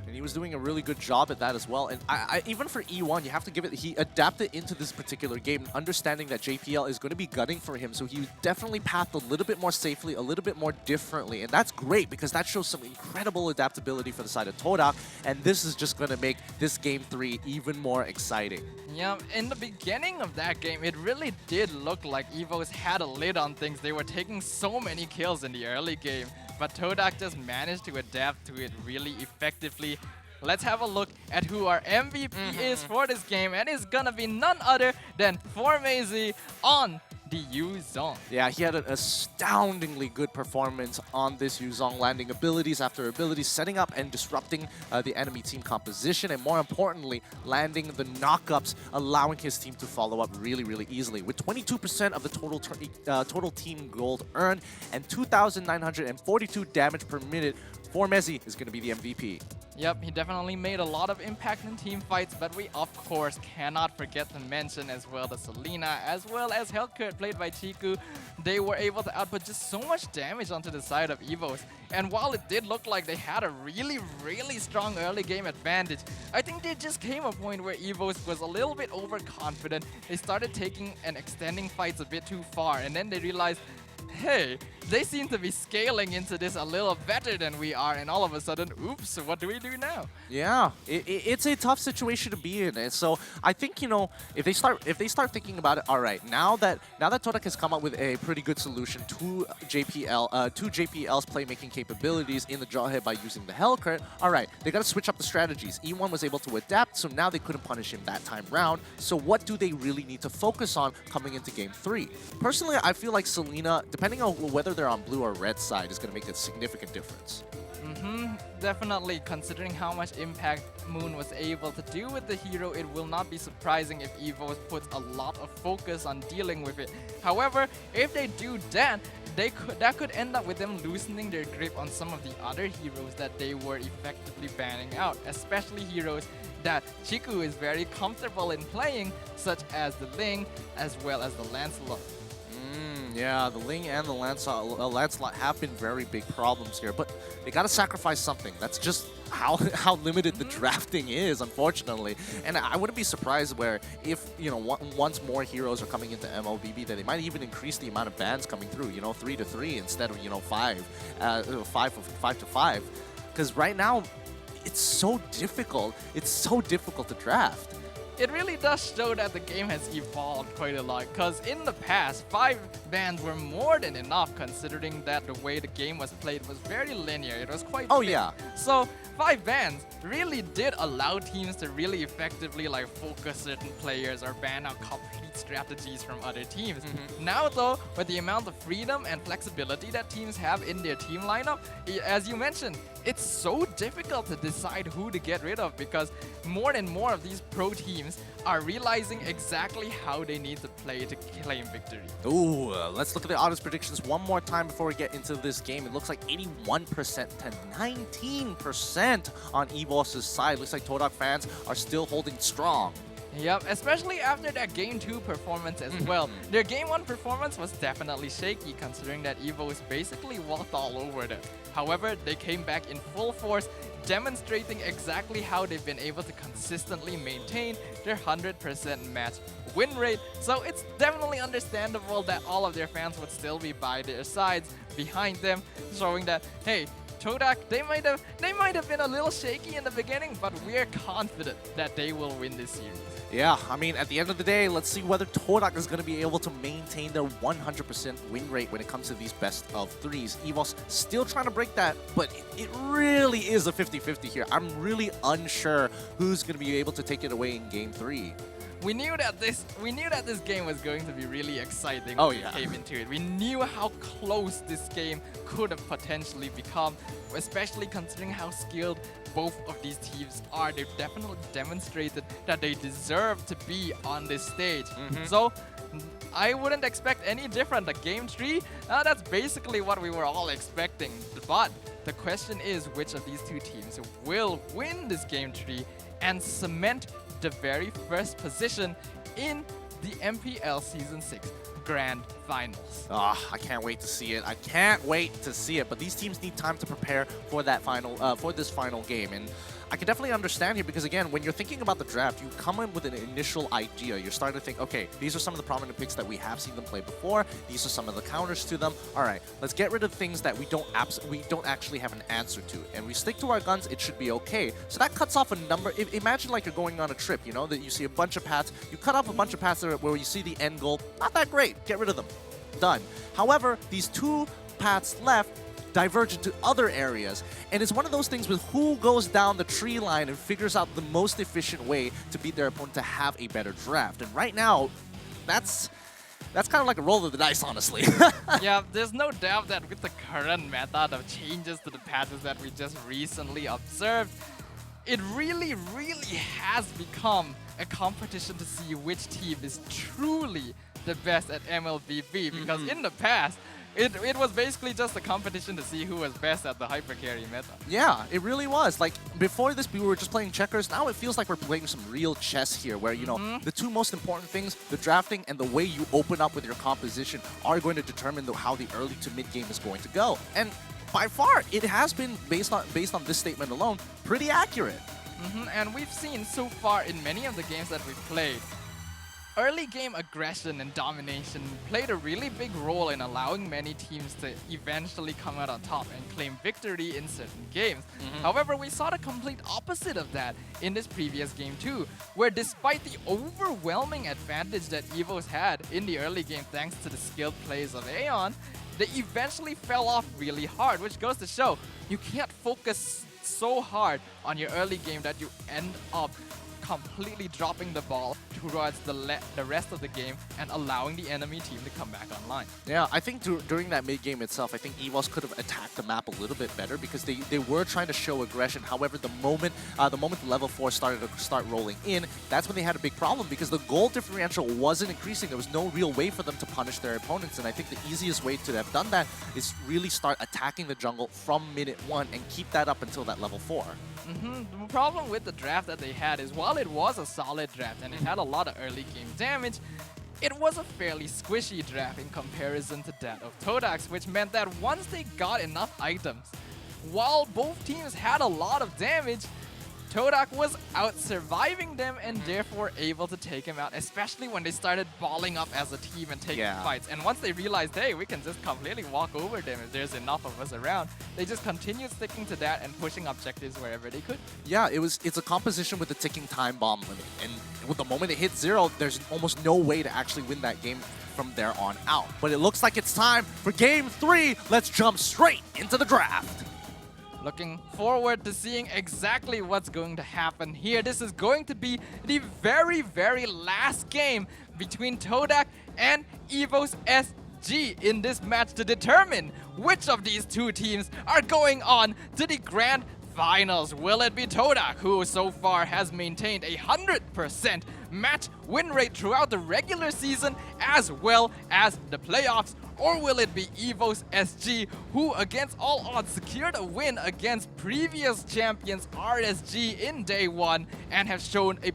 and he was doing a really good job at that as well. And even for E1, you have to give it, he adapted into this particular game, understanding that JPL is going to be gunning for him, so he definitely pathed a little bit more safely, a little bit more differently. And that's great, because that shows some incredible adaptability for the side of TODAK, and this is just going to make this Game 3 even more exciting. Yeah, in the beginning of that game, it really did look like EVOS had a lid on things. They were taking so many kills in the early game, but TODAK just managed to adapt to it really effectively. Let's have a look at who our MVP is for this game, and it's gonna be none other than Formaz on the Yu Zhong. Yeah, he had an astoundingly good performance on this Yu Zhong, landing abilities after abilities, setting up and disrupting the enemy team composition, and more importantly, landing the knockups, allowing his team to follow up really, really easily. With 22% of the total team gold earned and 2,942 damage per minute, Formaz is going to be the MVP. Yep, he definitely made a lot of impact in team fights, but we of course cannot forget to mention as well the Selena as well as Hellkurt played by Chiku. They were able to output just so much damage onto the side of EVOS. And while it did look like they had a really, really strong early game advantage, I think there just came a point where EVOS was a little bit overconfident. They started taking and extending fights a bit too far, and then they realized, hey, they seem to be scaling into this a little better than we are, and all of a sudden, oops, what do we do now? Yeah, it's a tough situation to be in, and so I think, you know, if they start thinking about it, all right, now that TODAK has come up with a pretty good solution to JPL's playmaking capabilities in the drawhead by using the Hellkurt, all right, they got to switch up the strategies. E1 was able to adapt, so now they couldn't punish him that time round. So what do they really need to focus on coming into Game 3? Personally, I feel like Selena, depending on whether they're on blue or red side, is going to make a significant difference. Definitely, considering how much impact Moon was able to do with the hero, it will not be surprising if EVOS puts a lot of focus on dealing with it. However, if they do that, that could end up with them loosening their grip on some of the other heroes that they were effectively banning out, especially heroes that Chiku is very comfortable in playing, such as the Ling as well as the Lancelot. Yeah, the Ling and the Lancelot have been very big problems here, but they gotta sacrifice something. That's just how limited the drafting is, unfortunately. And I wouldn't be surprised where if, you know, once more heroes are coming into MLBB, that they might even increase the amount of bans coming through, you know, 3 to 3 instead of, you know, 5 to 5. Because right now, it's so difficult. It's so difficult to draft. It really does show that the game has evolved quite a lot, because in the past, 5 bans were more than enough, considering that the way the game was played was very linear. It was quite big. Yeah. So 5 bans really did allow teams to really effectively like focus certain players or ban out complete strategies from other teams. Now though, with the amount of freedom and flexibility that teams have in their team lineup, as you mentioned, it's so difficult to decide who to get rid of, because more and more of these pro teams are realizing exactly how they need to play to claim victory. Ooh, let's look at the odds predictions one more time before we get into this game. It looks like 81% to 19% on EVOS' side. Looks like TODAK fans are still holding strong. Yep, especially after that Game 2 performance as well. Their Game 1 performance was definitely shaky, considering that EVOS basically walked all over them. However, they came back in full force, demonstrating exactly how they've been able to consistently maintain their 100% match win rate. So it's definitely understandable that all of their fans would still be by their sides, behind them, showing that, hey, TODAK, they might have been a little shaky in the beginning, but we're confident that they will win this series. Yeah, I mean, at the end of the day, let's see whether TODAK is going to be able to maintain their 100% win rate when it comes to these best of threes. EVOS still trying to break that, but it really is a 50-50 here. I'm really unsure who's going to be able to take it away in Game 3. We knew that this game was going to be really exciting Oh, when yeah. we came into it. We knew how close this game could have potentially become, especially considering how skilled both of these teams are. They've definitely demonstrated that they deserve to be on this stage. So I wouldn't expect any different. The Game 3, that's basically what we were all expecting. But the question is, which of these two teams will win this Game 3 and cement the very first position in the MPL Season 6 Grand Finals. I can't wait to see it. I can't wait to see it. But these teams need time to prepare for that for this final game. And I can definitely understand here because, again, when you're thinking about the draft, you come in with an initial idea. You're starting to think, okay, these are some of the prominent picks that we have seen them play before. These are some of the counters to them. All right, let's get rid of things that we don't actually have an answer to. And we stick to our guns, it should be okay. So that cuts off a number. Imagine like you're going on a trip, you know, that you see a bunch of paths. You cut off a bunch of paths where you see the end goal. Not that great. Get rid of them. Done. However, these two paths left diverge into other areas, and it's one of those things with who goes down the tree line and figures out the most efficient way to beat their opponent to have a better draft. And right now, that's kind of like a roll of the dice, honestly. Yeah, there's no doubt that with the current method of changes to the patterns that we just recently observed, it really, really has become a competition to see which team is truly the best at MLBB, because in the past, it was basically just a competition to see who was best at the hyper carry meta. Yeah, it really was. Like, before this, we were just playing checkers. Now it feels like we're playing some real chess here, where, you know, the two most important things, the drafting and the way you open up with your composition, are going to determine how the early to mid game is going to go. And by far, it has been, based on this statement alone, pretty accurate. And we've seen so far in many of the games that we've played, early game aggression and domination played a really big role in allowing many teams to eventually come out on top and claim victory in certain games. However, we saw the complete opposite of that in this previous game too, where despite the overwhelming advantage that EVOS had in the early game thanks to the skilled plays of Aeon, they eventually fell off really hard, which goes to show you can't focus so hard on your early game that you end up completely dropping the ball towards the rest of the game and allowing the enemy team to come back online. Yeah, I think during that mid-game itself, I think EVOS could have attacked the map a little bit better because they were trying to show aggression. However, the moment the level 4 started to start rolling in, that's when they had a big problem because the goal differential wasn't increasing. There was no real way for them to punish their opponents, and I think the easiest way to have done that is really start attacking the jungle from minute 1 and keep that up until that level 4. The problem with the draft that they had is while it was a solid draft and it had a lot of early game damage, it was a fairly squishy draft in comparison to that of TODAK's, which meant that once they got enough items, while both teams had a lot of damage, TODAK was out surviving them and therefore able to take him out, especially when they started balling up as a team and taking fights. And once they realized, hey, we can just completely walk over them if there's enough of us around, they just continued sticking to that and pushing objectives wherever they could. Yeah, it's a composition with a ticking time bomb limit. And with the moment it hits 0, there's almost no way to actually win that game from there on out. But it looks like it's time for Game 3. Let's jump straight into the draft. Looking forward to seeing exactly what's going to happen here. This is going to be the very, very last game between TODAK and EVOS SG in this match to determine which of these two teams are going on to the Grand Finals. Will it be TODAK, who so far has maintained a 100% match win rate throughout the regular season as well as the playoffs? Or will it be EVOS SG, who against all odds secured a win against previous champions RSG in day 1 and have shown a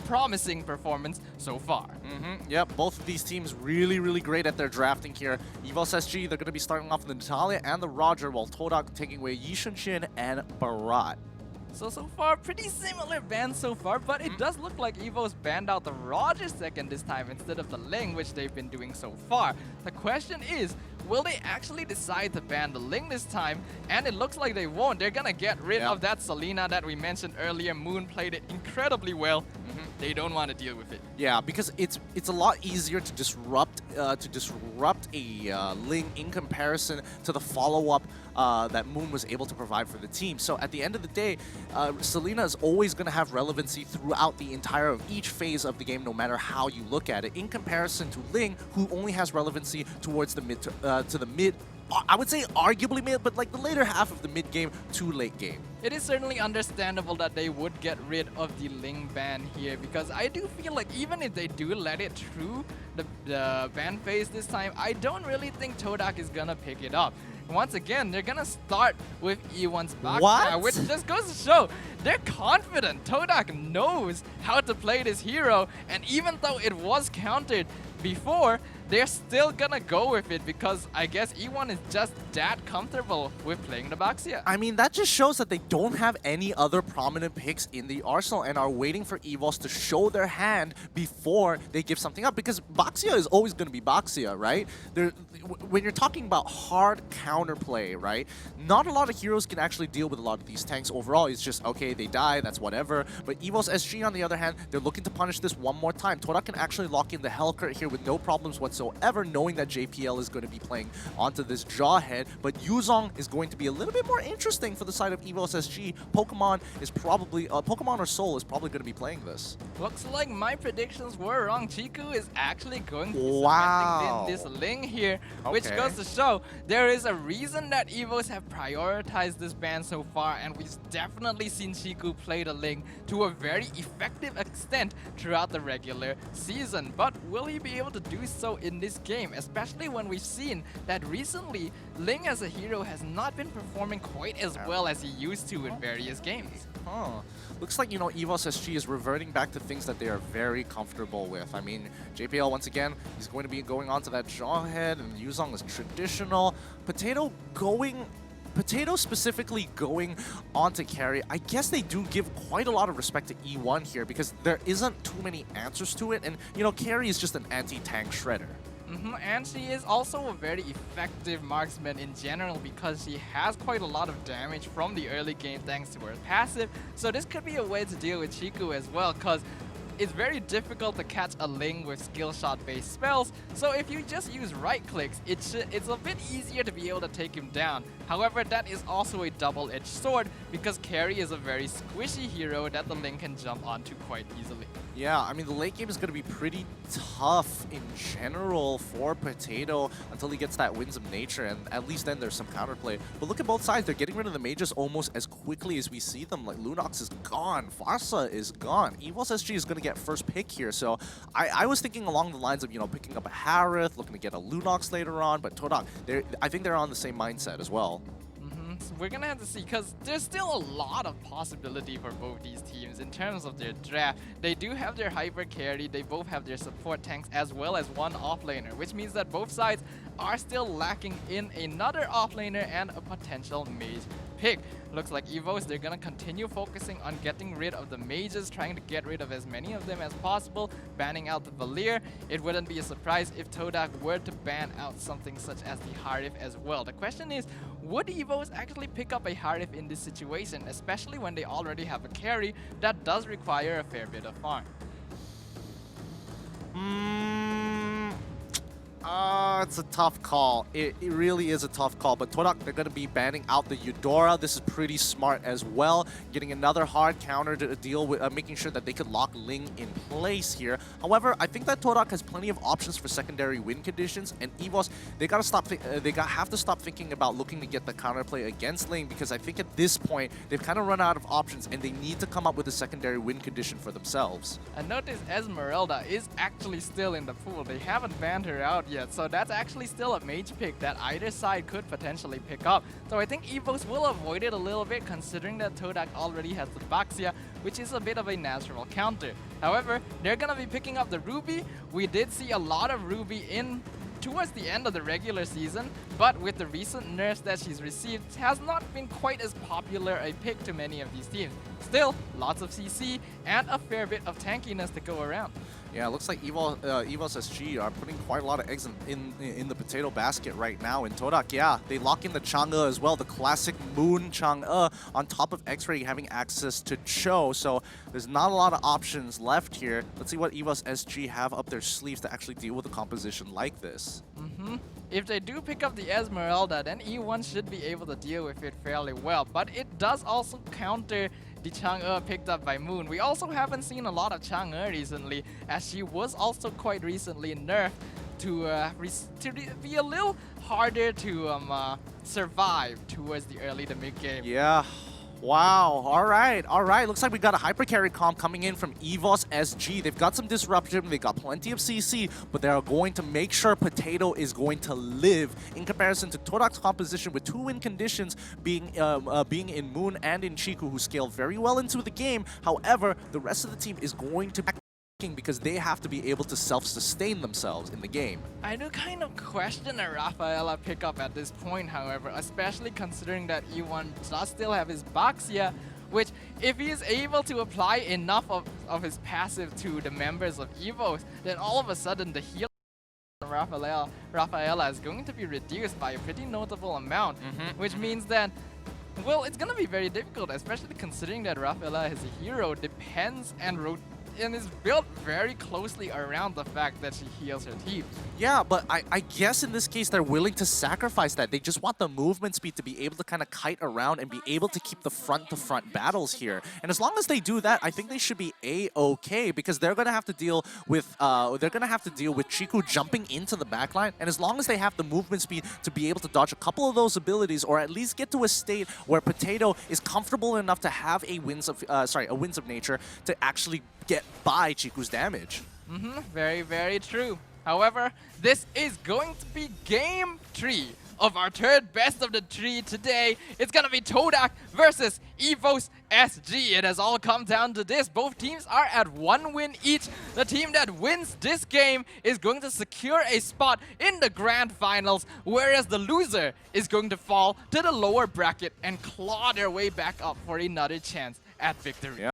promising performance so far? Yep, both of these teams really, really great at their drafting here. EVOS SG, they're going to be starting off with the Natalia and the Roger, while TODAK taking away Yishun Shin and Barat. So far, pretty similar bans so far, but it does look like EVOS banned out the Roger second this time instead of the Ling, which they've been doing so far. The question is, will they actually decide to ban the Ling this time? And it looks like they won't. They're gonna get rid of that Selena that we mentioned earlier. Moon played it incredibly well. They don't want to deal with it. Yeah, because it's a lot easier to disrupt a Ling in comparison to the follow-up that Moon was able to provide for the team. So at the end of the day, Selena is always going to have relevancy throughout the entire of each phase of the game, no matter how you look at it, in comparison to Ling, who only has relevancy towards the mid to the mid. I would say arguably mid, but like the later half of the mid game to late game. It is certainly understandable that they would get rid of the Ling ban here, because I do feel like even if they do let it through the ban phase this time, I don't really think TODAK is gonna pick it up. Once again, they're gonna start with E1's back, which just goes to show they're confident. TODAK knows how to play this hero, and even though it was countered before, they're still gonna go with it because I guess E1 is just that comfortable with playing the Baxia. I mean, that just shows that they don't have any other prominent picks in the arsenal and are waiting for EVOS to show their hand before they give something up, because Baxia is always going to be Baxia, right? When you're talking about hard counterplay, right? Not a lot of heroes can actually deal with a lot of these tanks overall. It's just, okay, they die, that's whatever. But EVOS SG, on the other hand, they're looking to punish this one more time. TODAK can actually lock in the Hellcurt here with no problems whatsoever, knowing that JPL is going to be playing onto this Jawhead. But Yuzong is going to be a little bit more interesting for the side of EVOS SG. Pokemon is probably, Pokemon or Soul is probably going to be playing this. Looks like my predictions were wrong. Chiku is actually going to be cementing this Ling here, which goes to show there is a reason that EVOS have prioritized this ban so far, and we've definitely seen Chiku play the Ling to a very effective extent throughout the regular season. But will he be able to do so in this game, especially when we've seen that recently Ling as a hero has not been performing quite as well as he used to in various games. Looks like, you know, EVOS SG is reverting back to things that they are very comfortable with. I mean, JPL, once again, he's going to be going on to that Jawhead, and Yuzong is traditional. Potato specifically going on to carry. I guess they do give quite a lot of respect to E1 here, because there isn't too many answers to it, and, you know, carry is just an anti-tank shredder. And she is also a very effective marksman in general, because she has quite a lot of damage from the early game thanks to her passive. So this could be a way to deal with Chiku as well, because it's very difficult to catch a Ling with skill shot based spells. So if you just use right clicks, it's a bit easier to be able to take him down. However, that is also a double-edged sword, because carry is a very squishy hero that the Ling can jump onto quite easily. Yeah, I mean, the late game is going to be pretty tough in general for Potato until he gets that Winds of Nature, and at least then there's some counterplay. But look at both sides. They're getting rid of the mages almost as quickly as we see them. Like, Lunox is gone. Farsa is gone. EVOS SG is going to get first pick here. So I was thinking along the lines of, you know, picking up a Harith, looking to get a Lunox later on. But TODAK, I think they're on the same mindset as well. So we're gonna have to see, because there's still a lot of possibility for both these teams in terms of their draft. They do have their hyper carry, they both have their support tanks, as well as one offlaner, which means that both sides are still lacking in another offlaner and a potential mage pick. Looks like EVOS, they're gonna continue focusing on getting rid of the mages, trying to get rid of as many of them as possible, banning out the Valir. It wouldn't be a surprise if TODAK were to ban out something such as the Harith as well. The question is, would EVOS actually pick up a Harith in this situation, especially when they already have a carry that does require a fair bit of farm? It's a tough call. It really is a tough call. But TODAK, they're going to be banning out the Eudora. This is pretty smart as well. Getting another hard counter to deal with, making sure that they could lock Ling in place here. However, I think that TODAK has plenty of options for secondary win conditions. And EVOS, they have to stop thinking about looking to get the counterplay against Ling, because I think at this point, they've kind of run out of options and they need to come up with a secondary win condition for themselves. And notice Esmeralda is actually still in the pool. They haven't banned her out yet. So that's actually still a mage pick that either side could potentially pick up. So I think EVOS will avoid it a little bit, considering that TODAK already has the Baxia, which is a bit of a natural counter. However, they're gonna be picking up the Ruby. We did see a lot of Ruby towards the end of the regular season, but with the recent nerfs that she's received, it has not been quite as popular a pick to many of these teams. Still, lots of CC and a fair bit of tankiness to go around. Yeah, it looks like EVOS SG are putting quite a lot of eggs in the potato basket right now. In TODAK, yeah, they lock in the Chang'e as well, the classic Moon Chang'e, on top of X-Ray having access to Cho. So there's not a lot of options left here. Let's see what EVOS SG have up their sleeves to actually deal with a composition like this. If they do pick up the Esmeralda, then E1 should be able to deal with it fairly well. But it does also counter the Chang'e picked up by Moon. We also haven't seen a lot of Chang'e recently, as she was also quite recently nerfed to be a little harder to survive towards the early to mid game. Yeah. Wow, all right. Looks like we got a hyper carry comp coming in from EVOS SG. They've got some disruption, they've got plenty of CC, but they are going to make sure Potato is going to live in comparison to TODAK's composition with 2 win conditions being in Moon and in Chiku, who scale very well into the game. However, the rest of the team is going to because they have to be able to self-sustain themselves in the game. I do kind of question a Rafaela pickup at this point, however, especially considering that E1 does still have his Baxia, which if he is able to apply enough of his passive to the members of EVOS, then all of a sudden the heal Rafaela is going to be reduced by a pretty notable amount, which means that, well, it's going to be very difficult, especially considering that Rafaela as a hero depends and is built very closely around the fact that she heals her team. Yeah, but I guess in this case they're willing to sacrifice that. They just want the movement speed to be able to kind of kite around and be able to keep the front-to-front battles here. And as long as they do that, I think they should be a-okay, because they're gonna have to deal with Chiku jumping into the backline. And as long as they have the movement speed to be able to dodge a couple of those abilities, or at least get to a state where Potato is comfortable enough to have a winds of nature to actually get by Chiku's damage. Very, very true. However, this is going to be game 3 of our third best of the 3 today. It's gonna be TODAK versus EVOS SG. It has all come down to this. Both teams are at 1 win each. The team that wins this game is going to secure a spot in the grand finals, whereas the loser is going to fall to the lower bracket and claw their way back up for another chance at victory. Yeah.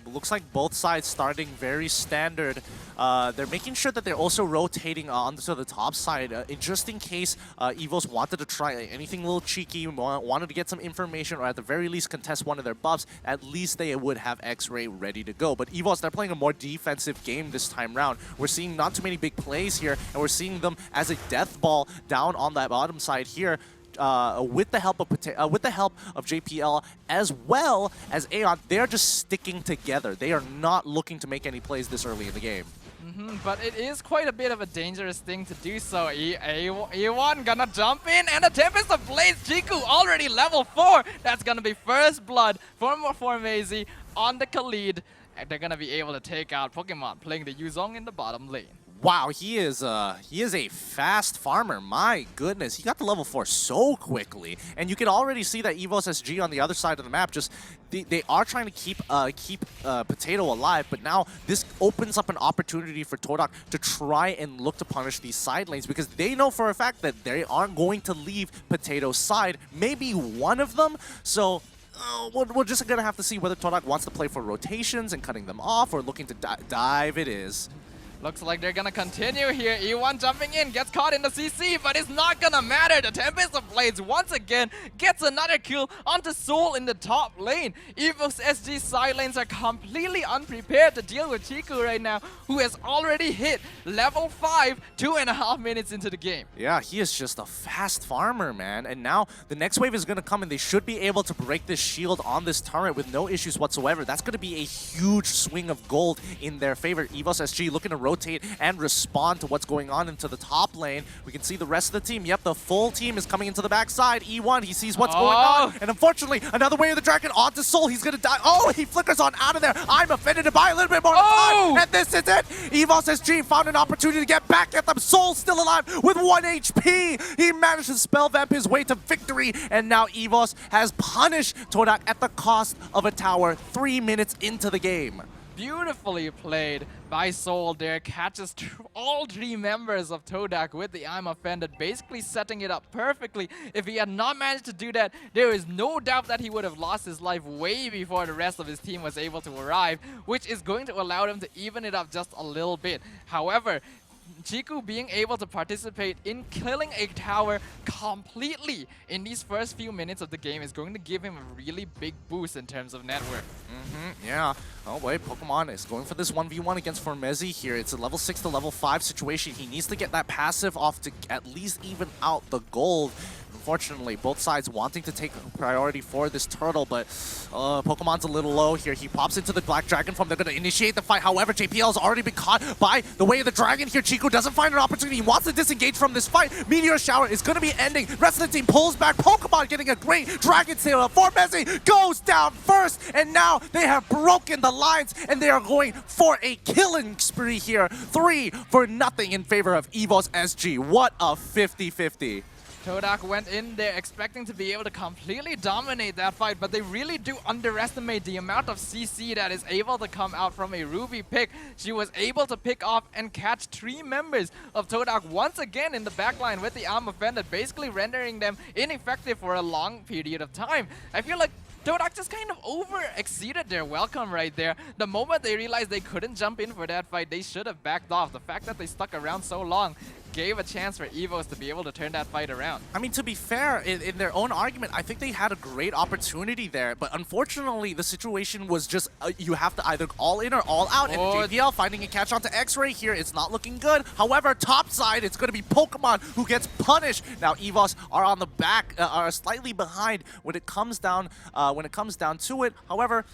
Looks like both sides starting very standard. They're making sure that they're also rotating onto the top side just in case EVOS wanted to try anything a little cheeky, wanted to get some information, or at the very least contest one of their buffs. At least they would have X-Ray ready to go. But EVOS, they're playing a more defensive game this time round. We're seeing not too many big plays here, and we're seeing them as a death ball down on that bottom side here. With the help of JPL as well as Aeon, they're just sticking together. They are not looking to make any plays this early in the game. But it is quite a bit of a dangerous thing to do so. E1 gonna jump in, and the Tempest of Blades, Jiku already level 4. That's gonna be first blood for Maisie on the Khalid. And they're gonna be able to take out Pokemon playing the Yuzong in the bottom lane. Wow, he is a fast farmer. My goodness, he got to level 4 so quickly, and you can already see that EVOS SG on the other side of the map just they are trying to keep Potato alive, but now this opens up an opportunity for TODAK to try and look to punish these side lanes, because they know for a fact that they aren't going to leave Potato's side. Maybe one of them, so. We're just gonna have to see whether TODAK wants to play for rotations and cutting them off, or looking to dive it is. Looks like they're gonna continue here. E1 jumping in, gets caught in the CC, but it's not gonna matter. The Tempest of Blades once again gets another kill onto Soul in the top lane. EVOS SG side lanes are completely unprepared to deal with Chiku right now, who has already hit level 5 2.5 minutes into the game. Yeah, he is just a fast farmer, man. And now the next wave is gonna come, and they should be able to break this shield on this turret with no issues whatsoever. That's gonna be a huge swing of gold in their favor. EVOS SG looking to rotate and respond to what's going on into the top lane. We can see the rest of the team. Yep, the full team is coming into the backside. E1, he sees what's going on. And unfortunately, another Way of the Dragon onto Soul. He's going to die. Oh, he flickers on out of there. I'm offended to buy a little bit more time. And this is it. EVOS SG found an opportunity to get back at them. Soul still alive with 1 HP. He managed to spell vamp his way to victory. And now EVOS has punished TODAK at the cost of a tower 3 minutes into the game. Beautifully played by Soul there. Catches all 3 members of TODAK with the I'm Offended, basically setting it up perfectly. If he had not managed to do that, there is no doubt that he would have lost his life way before the rest of his team was able to arrive, which is going to allow them to even it up just a little bit. However, Chiku being able to participate in killing a tower completely in these first few minutes of the game is going to give him a really big boost in terms of net worth. Yeah. Oh wait, Pokemon is going for this 1v1 against Formezi here. It's a level 6 to level 5 situation. He needs to get that passive off to at least even out the gold. Unfortunately, both sides wanting to take priority for this turtle, but Pokemon's a little low here. He pops into the Black Dragon form. They're going to initiate the fight. However, JPL has already been caught by the way of the dragon here. Chiku doesn't find an opportunity. He wants to disengage from this fight. Meteor Shower is going to be ending. Rest of the team pulls back. Pokemon getting a great Dragon Tail. Formezi goes down first, and now they have broken the lines, and they are going for a killing spree here. 3-0 in favor of EVOS SG. What a 50-50. TODAK went in there expecting to be able to completely dominate that fight, but they really do underestimate the amount of CC that is able to come out from a Ruby pick. She was able to pick off and catch 3 members of TODAK once again in the backline with the Arm Offended, basically rendering them ineffective for a long period of time. I feel like TODAK just kind of over-exceeded their welcome right there. The moment they realized they couldn't jump in for that fight, they should have backed off. The fact that they stuck around so long gave a chance for EVOS to be able to turn that fight around. I mean, to be fair, in their own argument, I think they had a great opportunity there, but unfortunately, the situation was just you have to either all in or all out, and JPL finding a catch onto X-Ray here, it's not looking good. However, top side, it's going to be Pokemon who gets punished. Now, EVOS are on the back, are slightly behind when it comes down to it. However,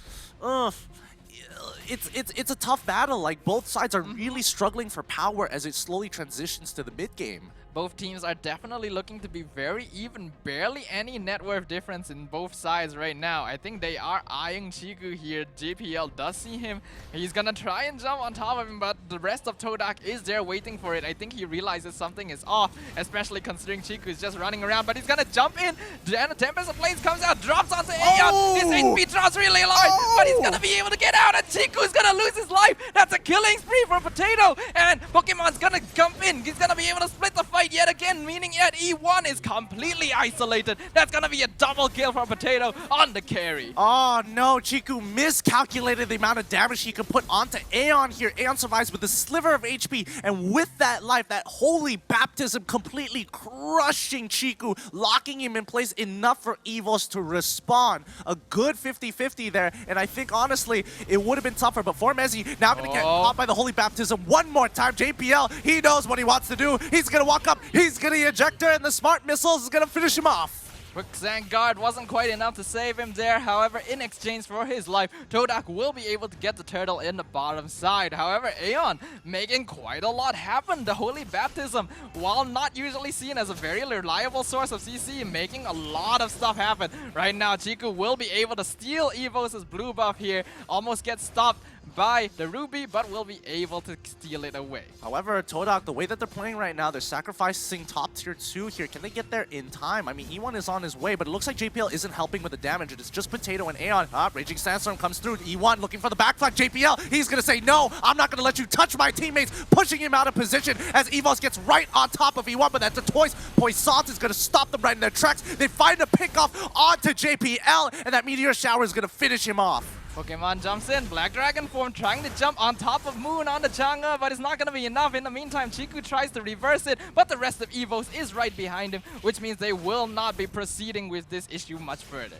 it's a tough battle. Like, both sides are really struggling for power as it slowly transitions to the mid game. Both teams are definitely looking to be very even, barely any net worth difference in both sides right now. I think they are eyeing Chiku here. JPL does see him. He's gonna try and jump on top of him, but the rest of TODAK is there waiting for it. I think he realizes something is off, especially considering Chiku is just running around, but he's gonna jump in. And Tempest of Blaze comes out, drops onto Aeon. His HP drops really low, but he's gonna be able to get out, and Chiku's gonna lose his life. That's a killing spree for Potato, and Pokemon's gonna jump in. He's gonna be able to split the fight yet again, meaning yet E1 is completely isolated. That's gonna be a double kill for Potato on the carry. Oh no, Chiku miscalculated the amount of damage he could put onto Aeon here. Aeon survives with a sliver of HP, and with that life, that holy baptism completely crushing Chiku, locking him in place enough for EVOS to respawn. A good 50-50 there, and I think honestly, it would have been tougher, but Formezi now gonna get caught by the holy baptism one more time. JPL, he knows what he wants to do. He's gonna walk up, he's gonna eject her, and the smart missiles is gonna finish him off. Quicksand Guard wasn't quite enough to save him there. However, in exchange for his life, TODAK will be able to get the turtle in the bottom side. However, Aeon making quite a lot happen. The Holy Baptism, while not usually seen as a very reliable source of CC, making a lot of stuff happen. Right now, Chiku will be able to steal EVOS' blue buff here. Almost gets stopped by the Ruby, but will be able to steal it away. However, TODAK, the way that they're playing right now, they're sacrificing top tier 2 here. Can they get there in time? I mean, E1 is on his way, but it looks like JPL isn't helping with the damage. It is just Potato and Aeon. Raging Sandstorm comes through. E1 looking for the backflip. JPL, he's going to say, no, I'm not going to let you touch my teammates, pushing him out of position as EVOS gets right on top of E1, but that's a choice. Poissant is going to stop them right in their tracks. They find a pickoff onto JPL, and that Meteor Shower is going to finish him off. Pokemon jumps in, Black Dragon form trying to jump on top of Moon on the Chang'e, but it's not going to be enough. In the meantime, Chiku tries to reverse it, but the rest of EVOS is right behind him, which means they will not be proceeding with this issue much further.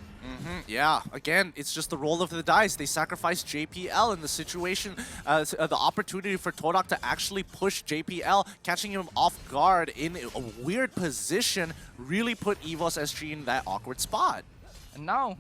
Yeah, again, it's just the roll of the dice. They sacrificed JPL in the situation, the opportunity for TODAK to actually push JPL, catching him off guard in a weird position, really put EVOS SG in that awkward spot. And now,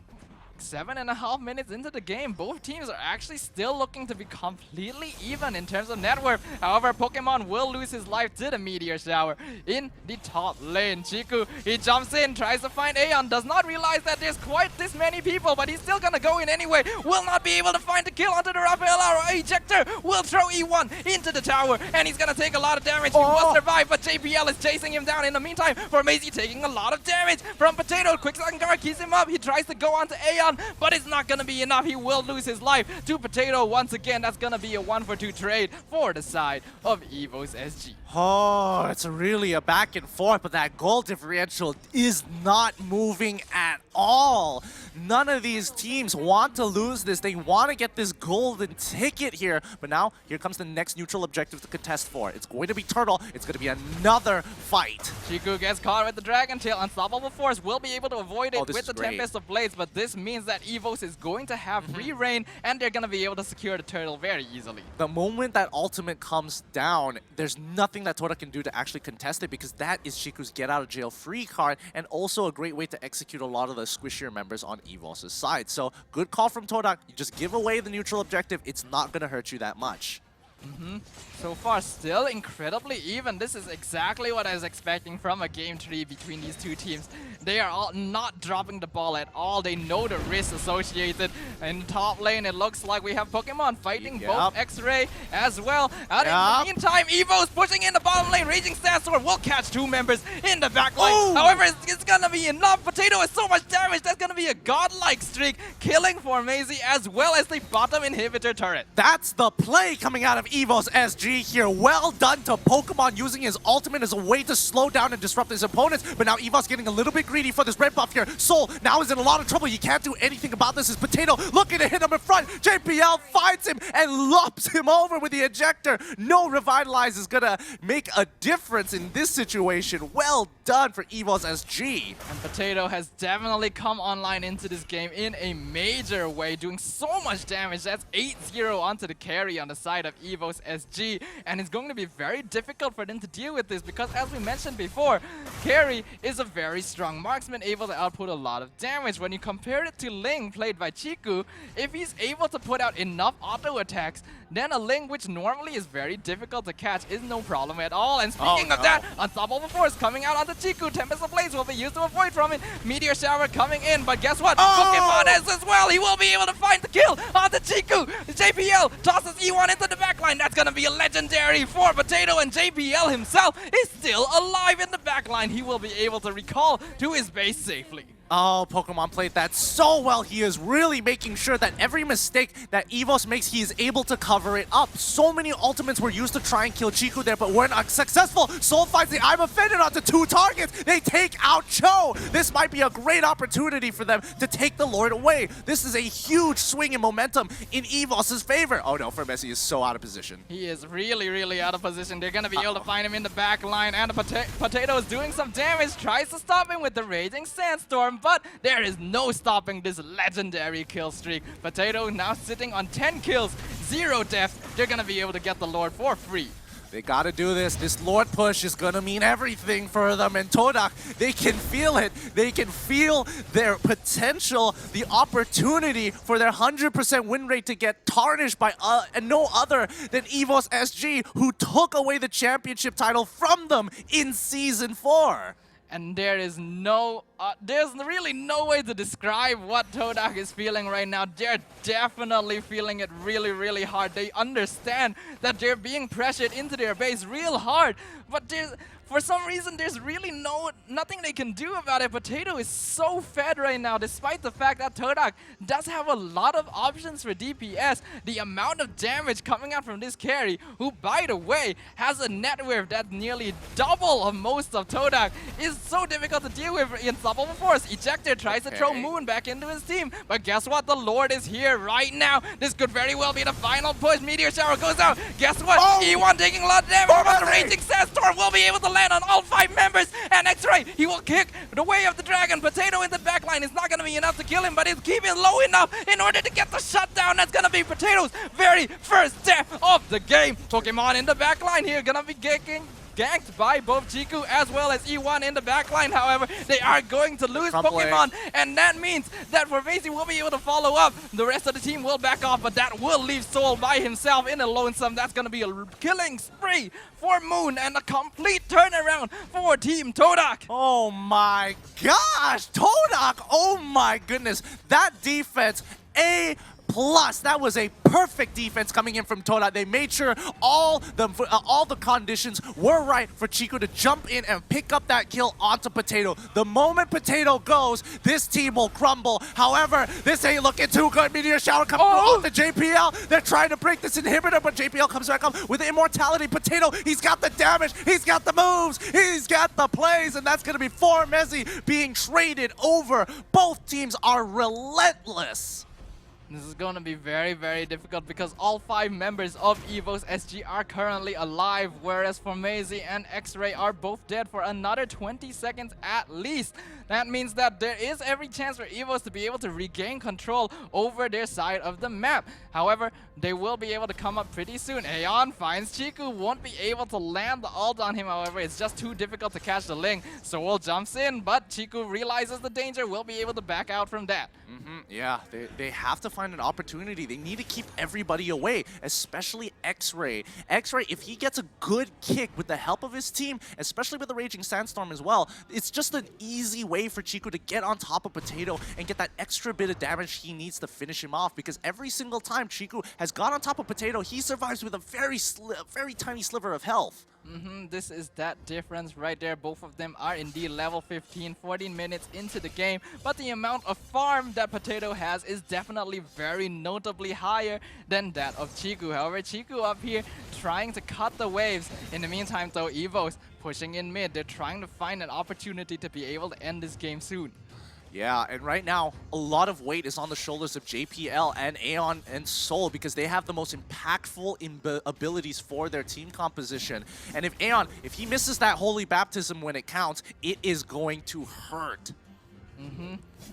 7.5 minutes into the game, both teams are actually still looking to be completely even in terms of net worth. However, Pokemon will lose his life to the Meteor Shower in the top lane. Chiku, he jumps in, tries to find Aeon, does not realize that there's quite this many people, but he's still gonna go in anyway. Will not be able to find the kill onto the Raphael Ejector. Will throw E1 into the tower, and he's gonna take a lot of damage. He will survive, but JPL is chasing him down. In the meantime, Formezi taking a lot of damage from Potato. Quicksand Guard keeps him up. He tries to go onto Aeon. down, but it's not gonna be enough. He will lose his life to Potato once again. That's gonna be a 1-for-2 trade for the side of EVOS SG. Oh, it's really a back and forth, but that goal differential is not moving at all. None of these teams want to lose this. They want to get this golden ticket here. But now, here comes the next neutral objective to contest for. It's going to be Turtle. It's going to be another fight. Chiku gets caught with the Dragon Tail. Unstoppable Force will be able to avoid it with the great. Tempest of Blades, but this means that EVOS is going to have free reign, and they're going to be able to secure the Turtle very easily. The moment that ultimate comes down, there's nothing that TODAK can do to actually contest it, because that is Chiku's get out of jail free card, and also a great way to execute a lot of the squishier members on EVOS' side. So good call from TODAK. You just give away the neutral objective. It's not going to hurt you that much. So far, still incredibly even. This is exactly what I was expecting from a game 3 between these two teams. They are all not dropping the ball at all. They know the risk associated. In the top lane, it looks like we have Pokemon fighting both X-Ray as well. And in the meantime, EVO's pushing in the bottom lane. Raging Sandstorm will catch 2 members in the back line. However, it's gonna be enough. Potato has so much damage. That's gonna be a godlike streak, killing Formazy as well as the bottom inhibitor turret. That's the play coming out of EVOS SG here. Well done to Pokemon, using his ultimate as a way to slow down and disrupt his opponents. But now EVOS getting a little bit greedy for this red buff here. Soul now is in a lot of trouble. He can't do anything about this. His Potato looking to hit him in front. JPL finds him and lops him over with the ejector. No Revitalize is gonna make a difference in this situation. Well done for EVOS SG. And Potato has definitely come online into this game in a major way, doing so much damage. That's 8-0 onto the carry on the side of EVOS SG, and it's going to be very difficult for them to deal with this because, as we mentioned before, carry is a very strong marksman, able to output a lot of damage. When you compare it to Ling, played by Chiku, if he's able to put out enough auto attacks, then a Ling, which normally is very difficult to catch, is no problem at all. And speaking of that, Unstoppable Force coming out onto Chiku. Tempest of Blades will be used to avoid from it. Meteor Shower coming in, but guess what? Pokemon has as well. He will be able to find the kill onto Chiku. JPL tosses E1 into the backline. That's going to be a legendary for Potato, and JPL himself is still alive in the backline. He will be able to recall to his base safely. Oh, Pokemon played that so well. He is really making sure that every mistake that EVOS makes, he is able to cover it up. So many ultimates were used to try and kill Chiku there, but were not successful. Soul finds the I'm offended onto 2 targets. They take out Cho. This might be a great opportunity for them to take the Lord away. This is a huge swing in momentum in EVOS' favor. Oh no, Messi is so out of position. He is really, really out of position. They're going to be able to find him in the back line, and the Potato is doing some damage. Tries to stop him with the Raging Sandstorm, but there is no stopping this legendary kill streak. Potato now sitting on 10 kills, 0 deaths. They're gonna be able to get the Lord for free. They gotta do this. This Lord push is gonna mean everything for them. And TODAK, they can feel it. They can feel their potential, the opportunity for their 100% win rate to get tarnished by no other than EVOS SG, who took away the championship title from them in Season 4. And there is there's really no way to describe what TODAK is feeling right now. They're definitely feeling it really, really hard. They understand that they're being pressured into their base real hard, but for some reason, there's really nothing they can do about it. Potato is so fed right now, despite the fact that TODAK does have a lot of options for DPS. The amount of damage coming out from this carry, who, by the way, has a net worth that's nearly double of most of TODAK, is so difficult to deal with. Unstoppable Force. Ejector tries to throw Moon back into his team, but guess what? The Lord is here right now. This could very well be the final push. Meteor Shower goes out. Guess what? E1 taking a lot of damage, but the Raging Sandstorm will be able to land on all 5 members, and X-Ray, he will kick the way of the dragon. Potato in the backline is not going to be enough to kill him, but he's keeping low enough in order to get the shutdown. That's going to be Potato's very first death of the game. Pokemon in the backline here, going to be ganked by both Chiku as well as E1 in the backline. However, they are going to lose Pokemon, and that means that Formazy will be able to follow up. The rest of the team will back off, but that will leave Soul by himself in a lonesome. That's going to be a killing spree for Moon and a complete turnaround for Team TODAK. Oh my gosh, TODAK! Oh my goodness, that defense, A+. Plus, that was a perfect defense coming in from TODAK. They made sure all the conditions were right for Chico to jump in and pick up that kill onto Potato. The moment Potato goes, this team will crumble. However, this ain't looking too good. Meteor Shower comes off the JPL. They're trying to break this inhibitor, but JPL comes back up with Immortality. Potato, he's got the damage, he's got the moves, he's got the plays, and that's going to be Formezi being traded over. Both teams are relentless. This is going to be very, very difficult because all 5 members of EVOS SG are currently alive, whereas Formezi and X-Ray are both dead for another 20 seconds at least. That means that there is every chance for EVOS to be able to regain control over their side of the map. However, they will be able to come up pretty soon. Aeon finds Chiku, won't be able to land the ult on him, however, it's just too difficult to catch the Ling. Soul jumps in, but Chiku realizes the danger, will be able to back out from that. Yeah, they have to find an opportunity. They need to keep everybody away, especially X-Ray. X-Ray, if he gets a good kick with the help of his team, especially with the Raging Sandstorm as well, it's just an easy way for Chico to get on top of Potato and get that extra bit of damage he needs to finish him off, because every single time Chico has got on top of Potato, he survives with a very tiny sliver of health. This is that difference right there. Both of them are indeed level 15, 14 minutes into the game, but the amount of farm that Potato has is definitely very notably higher than that of Chiku. However, Chiku up here trying to cut the waves. In the meantime though, EVOS pushing in mid. They're trying to find an opportunity to be able to end this game soon. Yeah, and right now, a lot of weight is on the shoulders of JPL and Aeon and Soul, because they have the most impactful abilities for their team composition. And if Aeon, if he misses that Holy Baptism when it counts, it is going to hurt.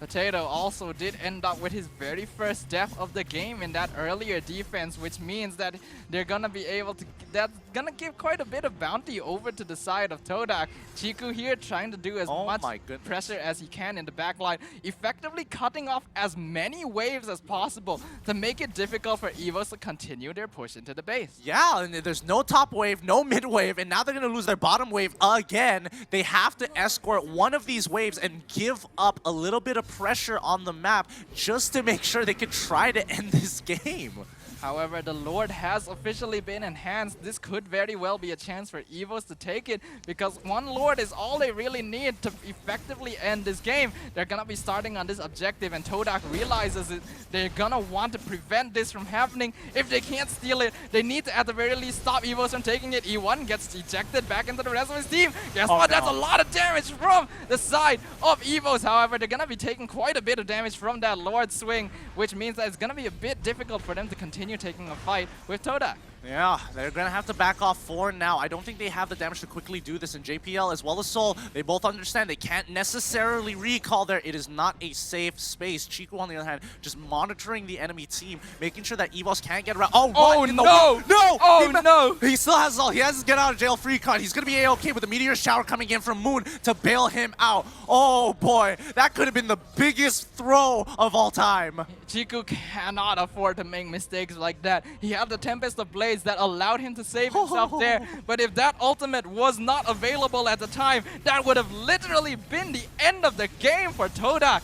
Potato also did end up with his very first death of the game in that earlier defense, which means that they're gonna be able to, that's gonna give quite a bit of bounty over to the side of TODAK. Chiku here trying to do as much pressure as he can in the backline, effectively cutting off as many waves as possible to make it difficult for EVOS to continue their push into the base. Yeah, and there's no top wave, no mid wave, and now they're gonna lose their bottom wave again. They have to escort one of these waves and give up a little bit of pressure on the map just to make sure they can try to end this game. However, the Lord has officially been enhanced. This could very well be a chance for EVOS to take it, because one Lord is all they really need to effectively end this game. They're gonna be starting on this objective, and TODAK realizes it. They're gonna want to prevent this from happening. If they can't steal it, they need to at the very least stop EVOS from taking it. E1 gets ejected back into the rest of his team. Guess what? That's a lot of damage from the side of EVOS. However, they're gonna be taking quite a bit of damage from that Lord swing, which means that it's gonna be a bit difficult for them to continue taking a fight with TODAK. Yeah, they're going to have to back off for now. I don't think they have the damage to quickly do this, and JPL as well as Soul, they both understand they can't necessarily recall there. It is not a safe space. Chiku, on the other hand, just monitoring the enemy team, making sure that EVOS can't get around. Oh, no! No! Oh, no! He still has all. He has his get out of jail free card. He's going to be A-okay with the meteor shower coming in from Moon to bail him out. Oh, boy. That could have been the biggest throw of all time. Chiku cannot afford to make mistakes like that. He had the Tempest of Blades that allowed him to save himself there, but if that ultimate was not available at the time, that would have literally been the end of the game for TODAK.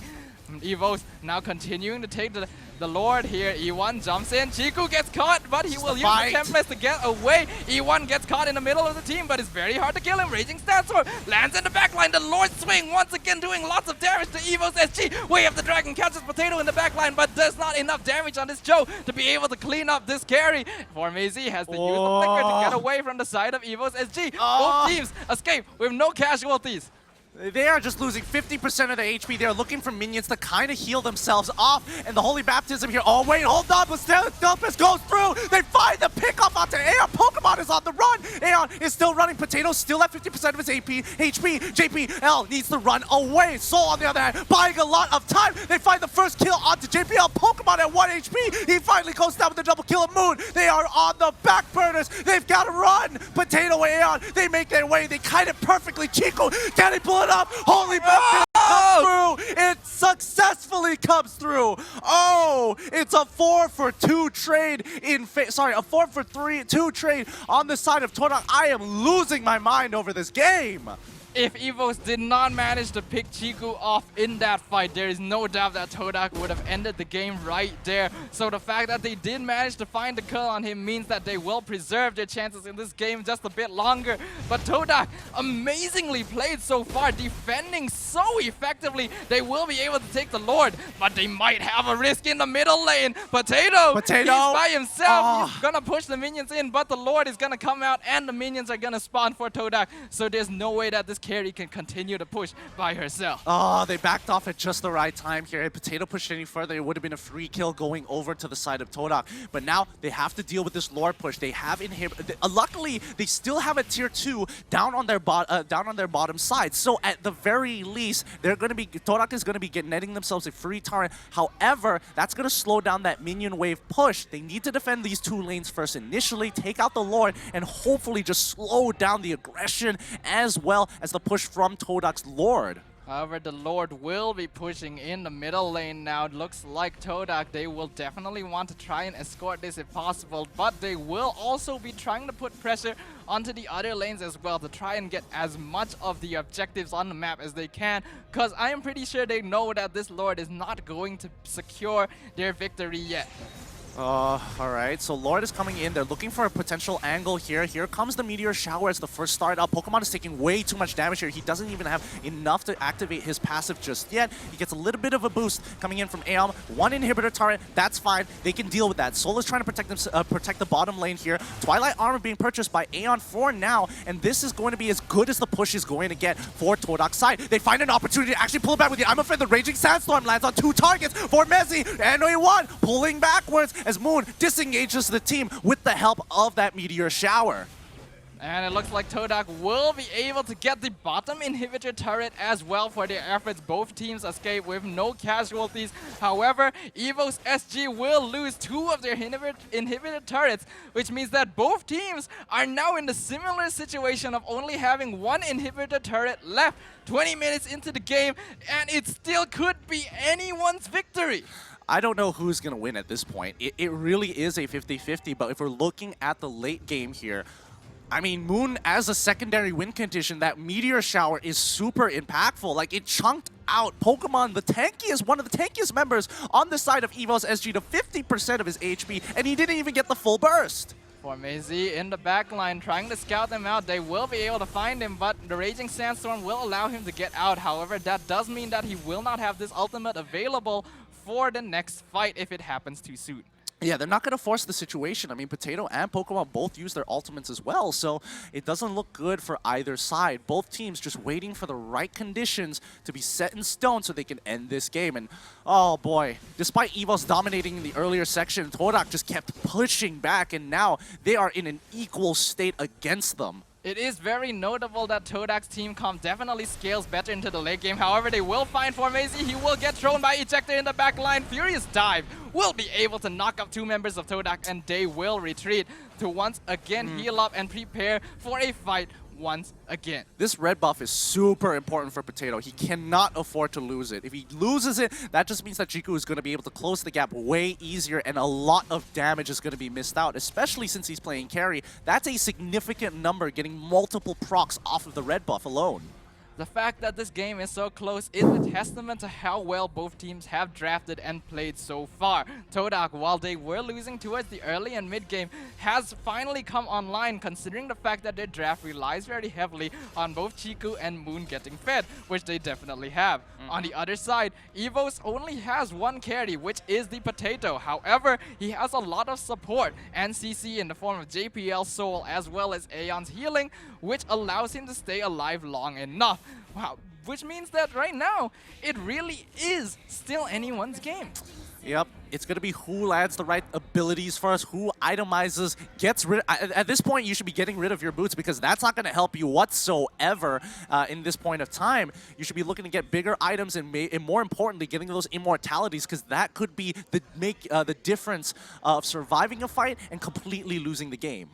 EVOS now continuing to take the Lord here. E1 jumps in. Chiku gets caught, but he will use the Tempest to get away. E1 gets caught in the middle of the team, but it's very hard to kill him. Raging Sandstorm lands in the backline. The Lord swing once again doing lots of damage to EVOS SG. Way of the Dragon catches Potato in the backline, but there's not enough damage on this Joe to be able to clean up this carry. Formezi has to use the flicker to get away from the side of EVOS SG. Both teams escape with no casualties. They are just losing 50% of their HP. They're looking for minions to kind of heal themselves off. And the Holy Baptism here. Oh, wait, hold on. But still, Delphus goes through. They find the pickoff onto Aeon. Pokemon is on the run. Aeon is still running. Potato still at 50% of his HP. JPL needs to run away. Soul, on the other hand, buying a lot of time. They find the first kill onto JPL. Pokemon at 1 HP. He finally goes down with the double kill of Moon. They are on the back burners. They've got to run. Potato and Aeon, they make their way. They kite it perfectly. Chico, can he pull it up? Holy Baptism comes through! It successfully comes through! Oh! It's a 4-for-2 trade in sorry, a 4-for-2 trade on the side of TODAK. I am losing my mind over this game. If EVOS did not manage to pick Chiku off in that fight, there is no doubt that TODAK would have ended the game right there. So the fact that they did manage to find the kill on him means that they will preserve their chances in this game just a bit longer. But TODAK amazingly played so far, defending so effectively. They will be able to take the Lord, but they might have a risk in the middle lane. Potato! He's by himself. He's gonna push the minions in, but the Lord is gonna come out and the minions are gonna spawn for TODAK. So there's no way that this carry can continue to push by herself. Oh, they backed off at just the right time here. If Potato pushed any further, it would have been a free kill going over to the side of TODAK. But now they have to deal with this Lord push. They have luckily, they still have a tier 2 down on their bottom side. So at the very least, TODAK is going to be netting themselves a free torrent. However, that's going to slow down that minion wave push. They need to defend these 2 lanes first initially, take out the Lord, and hopefully just slow down the aggression as well as the push from TODAK's Lord. However, the Lord will be pushing in the middle lane now. It looks like TODAK, they will definitely want to try and escort this if possible, but they will also be trying to put pressure onto the other lanes as well to try and get as much of the objectives on the map as they can, because I am pretty sure they know that this Lord is not going to secure their victory yet. Alright, so Lord is coming in. They're looking for a potential angle here. Here comes the Meteor Shower as the first start up. Pokemon is taking way too much damage here. He doesn't even have enough to activate his passive just yet. He gets a little bit of a boost coming in from Aeon. 1 inhibitor turret, that's fine. They can deal with that. Soul is trying to protect the bottom lane here. Twilight Armor being purchased by Aeon for now, and this is going to be as good as the push is going to get for TODAK's side. They find an opportunity to actually pull it back with the I'm afraid the Raging Sandstorm lands on 2 targets for Messi, and a 1 pulling backwards as Moon disengages the team with the help of that Meteor Shower. And it looks like TODAK will be able to get the bottom inhibitor turret as well for their efforts. Both teams escape with no casualties. However, EVOS SG will lose 2 of their inhibitor turrets, which means that both teams are now in the similar situation of only having 1 inhibitor turret left 20 minutes into the game, and it still could be anyone's victory. I don't know who's going to win at this point. It really is a 50-50, but if we're looking at the late game here, I mean, Moon as a secondary win condition, that Meteor Shower is super impactful. Like, it chunked out Pokemon, one of the tankiest members on the side of EVOS SG to 50% of his HP, and he didn't even get the full burst. For Mezi in the back line, trying to scout them out. They will be able to find him, but the Raging Sandstorm will allow him to get out. However, that does mean that he will not have this ultimate available for the next fight if it happens too soon. Yeah, they're not going to force the situation. I mean, Potato and Pokemon both use their ultimates as well, so it doesn't look good for either side. Both teams just waiting for the right conditions to be set in stone so they can end this game. And, oh boy, despite EVOS dominating in the earlier section, TODAK just kept pushing back, and now they are in an equal state against them. It is very notable that TODAK's team comp definitely scales better into the late game. However, they will find Formasi. He will get thrown by Ejector in the back line. Furious Dive will be able to knock up 2 members of TODAK, and they will retreat to once again heal up and prepare for a fight once again. This red buff is super important for Potato. He cannot afford to lose it. If he loses it, that just means that Jiku is going to be able to close the gap way easier, and a lot of damage is going to be missed out, especially since he's playing carry. That's a significant number, getting multiple procs off of the red buff alone. The fact that this game is so close is a testament to how well both teams have drafted and played so far. TODAK, while they were losing towards the early and mid game, has finally come online, considering the fact that their draft relies very heavily on both Chiku and Moon getting fed, which they definitely have. On the other side, EVOS only has 1 carry, which is the Potato. However, he has a lot of support and CC in the form of JPL Soul as well as Aeon's healing, which allows him to stay alive long enough. Wow, which means that right now, it really is still anyone's game. Yep, it's going to be who lands the right abilities first, who itemizes, gets rid. At this point, you should be getting rid of your boots because that's not going to help you whatsoever in this point of time. You should be looking to get bigger items and more importantly, getting those immortalities, because that could be the difference of surviving a fight and completely losing the game.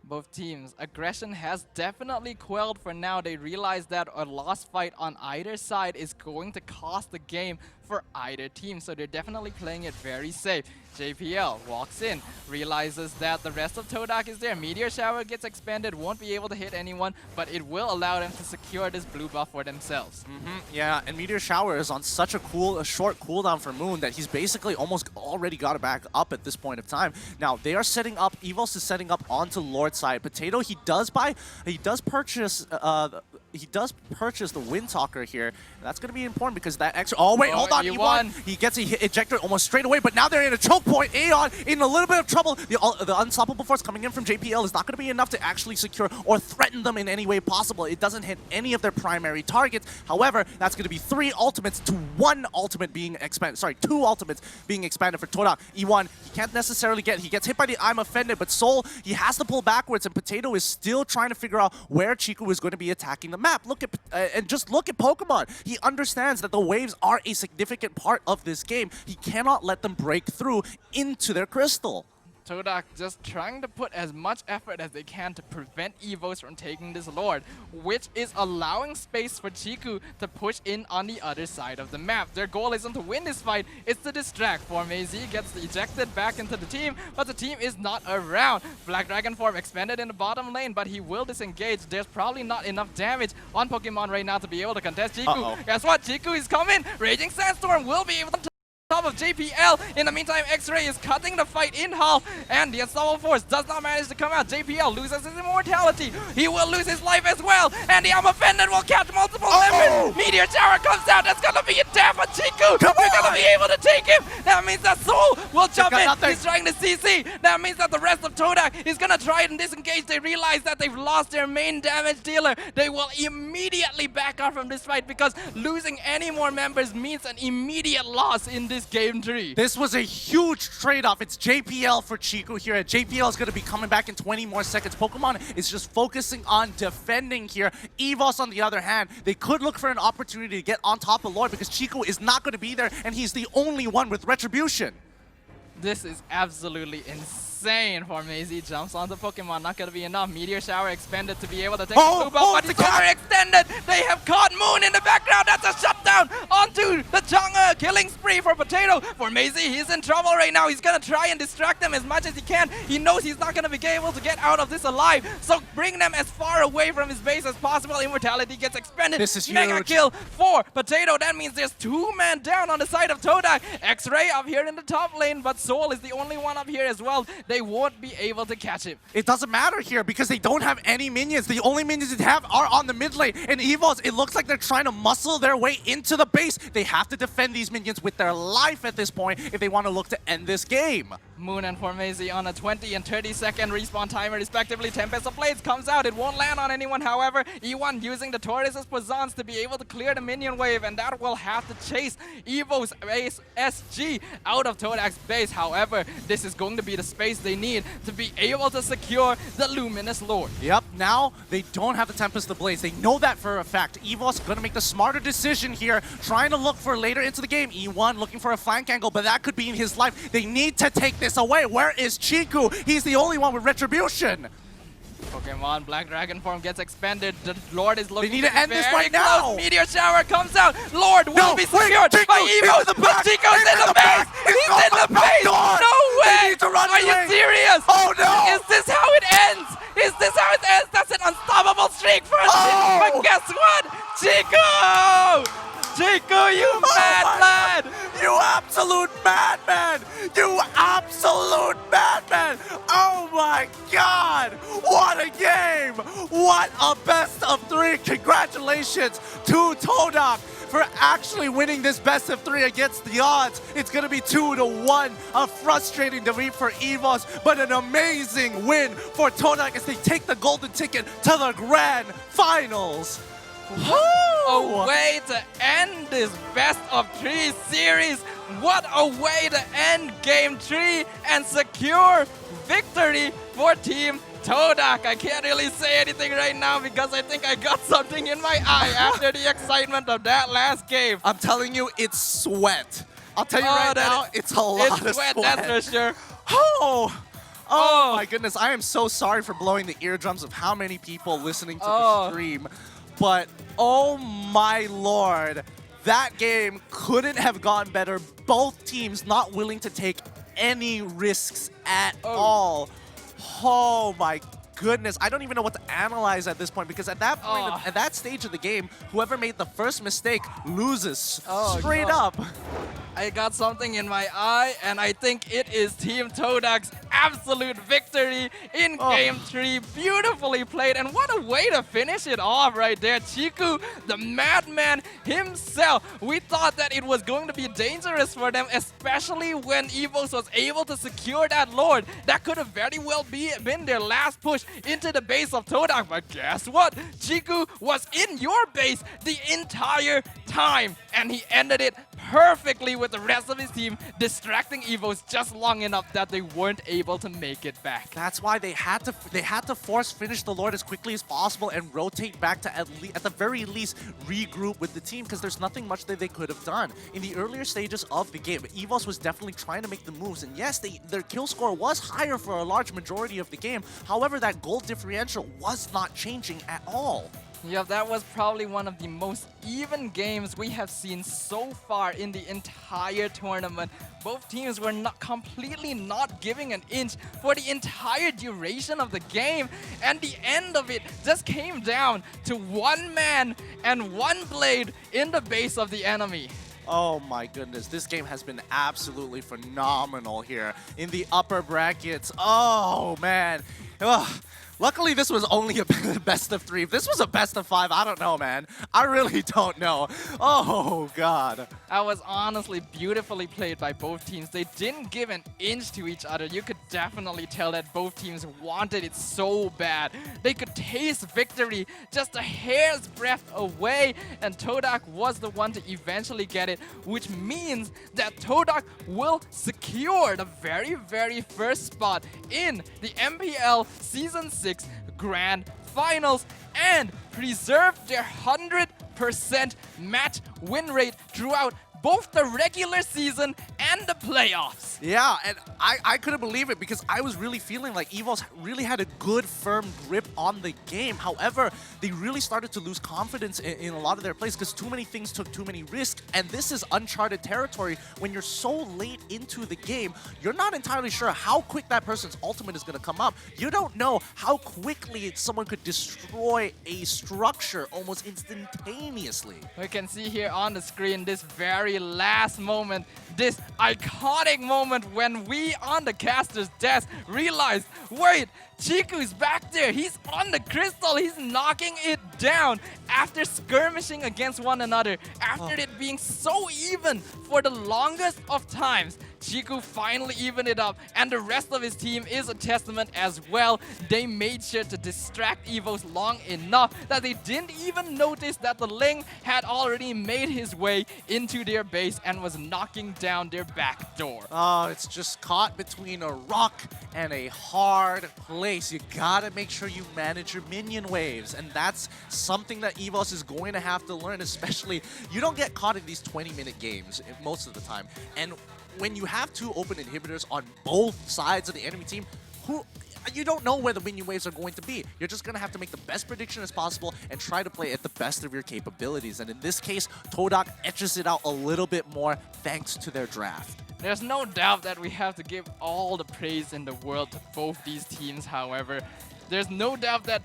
Both teams' aggression has definitely quelled for now. They realize that a lost fight on either side is going to cost the game for either team, so they're definitely playing it very safe. JPL walks in, realizes that the rest of TODAK is there. Meteor Shower gets expanded, won't be able to hit anyone, but it will allow them to secure this blue buff for themselves. Yeah, and Meteor Shower is on such a short cooldown for Moon that he's basically almost already got it back up at this point of time. Now, they are setting up, EVOS is setting up onto Lord side. Potato, he does purchase the Windtalker here. That's going to be important because that extra... Oh, wait, hold on. He gets ejected almost straight away, but now they're in a choke point. Aeon in a little bit of trouble. The Unstoppable Force coming in from JPL is not going to be enough to actually secure or threaten them in any way possible. It doesn't hit any of their primary targets. However, that's going to be 3 ultimates to 1 ultimate being expanded. Sorry, 2 ultimates being expanded for TODAK. E1, he can't necessarily get... He gets hit by the I'm Offended, but Soul, he has to pull backwards, and Potato is still trying to figure out where Chiku is going to be attacking the map. Look at and just look at Pokemon. He understands that the waves are a significant part of this game. He cannot let them break through into their crystal. TODAK just trying to put as much effort as they can to prevent EVOS from taking this Lord, which is allowing space for Chiku to push in on the other side of the map. Their goal isn't to win this fight, it's to distract. FormAZ gets ejected back into the team, but the team is not around. Black Dragon Form expanded in the bottom lane, but he will disengage. There's probably not enough damage on Pokemon right now to be able to contest Chiku. Guess what? Chiku is coming! Raging Sandstorm will be able to top of JPL. In the meantime, X-Ray is cutting the fight in half, and the Unstoppable Force does not manage to come out. JPL loses his immortality. He will lose his life as well, and the I'm Offended will catch multiple members. Meteor Shower comes out. That's gonna be a death for Chiku. We're gonna be able to take him. That means that Soul will jump in. He's trying to CC. That means that the rest of TODAK is gonna try and disengage. They realize that they've lost their main damage dealer. They will immediately back out from this fight because losing any more members means an immediate loss in this game tree. This was a huge trade-off. It's JPL for Chiku here. JPL is going to be coming back in 20 more seconds. Pokemon is just focusing on defending here. EVOS, on the other hand, they could look for an opportunity to get on top of Lord because Chiku is not going to be there, and he's the only one with Retribution. This is absolutely insane. FormAZ jumps onto Pokemon, not gonna be enough. Meteor Shower expanded to be able to take the blue buff, but it's overextended. They have caught Moon in the background. That's a shutdown onto the jungle. Killing spree for Potato. FormAZ, he's in trouble right now. He's gonna try and distract them as much as he can. He knows he's not gonna be able to get out of this alive, so bring them as far away from his base as possible. Immortality gets expended. This is Mega huge. kill for Potato. That means there's 2 men down on the side of TODAK. X-Ray up here in the top lane, but Soul is the only one up here as well. They won't be able to catch him. It doesn't matter here because they don't have any minions. The only minions they have are on the mid lane. And EVOS, it looks like they're trying to muscle their way into the base. They have to defend these minions with their life at this point if they want to look to end this game. Moon and FormAZ on a 20 and 30 second respawn timer respectively. Tempest of Blades comes out. It won't land on anyone, however. E1 using the Tortoise's Poisons to be able to clear the minion wave, and that will have to chase EVO's SG out of TODAK's base. However, this is going to be the space they need to be able to secure the Luminous Lord. Yep, now they don't have the Tempest of Blades. They know that for a fact. EVOS going to make the smarter decision here, trying to look for later into the game. E1 looking for a flank angle, but that could be in his life. They need to take this away. Where is Chiku? He's the only one with Retribution. Pokemon Black Dragon Form gets expanded. The Lord is looking They need to end this right now. Meteor Shower comes out. Lord will be secured by EVOS. But Chico's in the base. He's in the base. No way. Are you serious? Oh no. Is this how it ends? Is this how it ends? That's an unstoppable streak for us. But guess what? Chico! Chico, you mad lad! You absolute madman! You absolute madman! Oh my god! What a game! What a best of 3! Congratulations to TODAK for actually winning this best of 3 against the odds. It's gonna be 2-1. A frustrating defeat for EVOS, but an amazing win for TODAK as they take the golden ticket to the grand finals. A way to end this best of 3 series. What a way to end game 3 and secure victory for Team TODAK. I can't really say anything right now because I think I got something in my eye after the excitement of that last game. I'm telling you, it's sweat. I'll tell you right now, it's a lot of sweat. That's for sure. Oh my goodness, I am so sorry for blowing the eardrums of how many people listening to the stream. But oh my lord, That game couldn't have gone better. Both teams not willing to take any risks at all. Oh my goodness, I don't even know what to analyze at this point, because at that point, at that stage of the game, whoever made the first mistake loses. Straight up. I got something in my eye, and I think it is Team TODAK's absolute victory in Game 3. Beautifully played, and what a way to finish it off right there. Chiku, the madman himself. We thought that it was going to be dangerous for them, especially when EVOS was able to secure that Lord. That could have very well been their last push into the base of TODAK, but guess what? Chiku was in your base the entire time, and he ended it perfectly with the rest of his team, distracting EVOS just long enough that they weren't able to make it back. That's why they had to force finish the Lord as quickly as possible and rotate back to at the very least regroup with the team, because there's nothing much that they could have done. In the earlier stages of the game, EVOS was definitely trying to make the moves, and yes, their kill score was higher for a large majority of the game. However, that goal differential was not changing at all. Yeah, that was probably one of the most even games we have seen so far in the entire tournament. Both teams were completely not giving an inch for the entire duration of the game, and the end of it just came down to one man and one blade in the base of the enemy. Oh my goodness, this game has been absolutely phenomenal here in the upper brackets. Oh man. Ugh. Luckily, this was only a best of 3. If this was a best of 5, I don't know, man. I really don't know. Oh, God. That was honestly beautifully played by both teams. They didn't give an inch to each other. You could definitely tell that both teams wanted it so bad. They could taste victory just a hair's breadth away, and TODAK was the one to eventually get it, which means that TODAK will secure the very, very first spot in the MPL Season 6 Grand Finals and preserve their 100% match win rate throughout both the regular season and the playoffs. Yeah, and I couldn't believe it, because I was really feeling like EVOS really had a good, firm grip on the game. However, they really started to lose confidence in a lot of their plays, because too many things took too many risks, and this is uncharted territory. When you're so late into the game, you're not entirely sure how quick that person's ultimate is going to come up. You don't know how quickly someone could destroy a structure almost instantaneously. We can see here on the screen this very last moment, this iconic moment when we on the caster's desk realized, wait, Chiku's back there, he's on the crystal, he's knocking it down after skirmishing against one another, after it being so even for the longest of times. Chiku finally evened it up, and the rest of his team is a testament as well. They made sure to distract EVOS long enough that they didn't even notice that the Ling had already made his way into their base and was knocking down their back door. Oh, it's just caught between a rock and a hard place. You gotta make sure you manage your minion waves, and that's something that EVOS is going to have to learn, especially you don't get caught in these 20-minute games most of the time. And when you have 2 open inhibitors on both sides of the enemy team, you don't know where the minion waves are going to be. You're just going to have to make the best prediction as possible and try to play at the best of your capabilities. And in this case, TODAK etches it out a little bit more thanks to their draft. There's no doubt that we have to give all the praise in the world to both these teams, however. There's no doubt that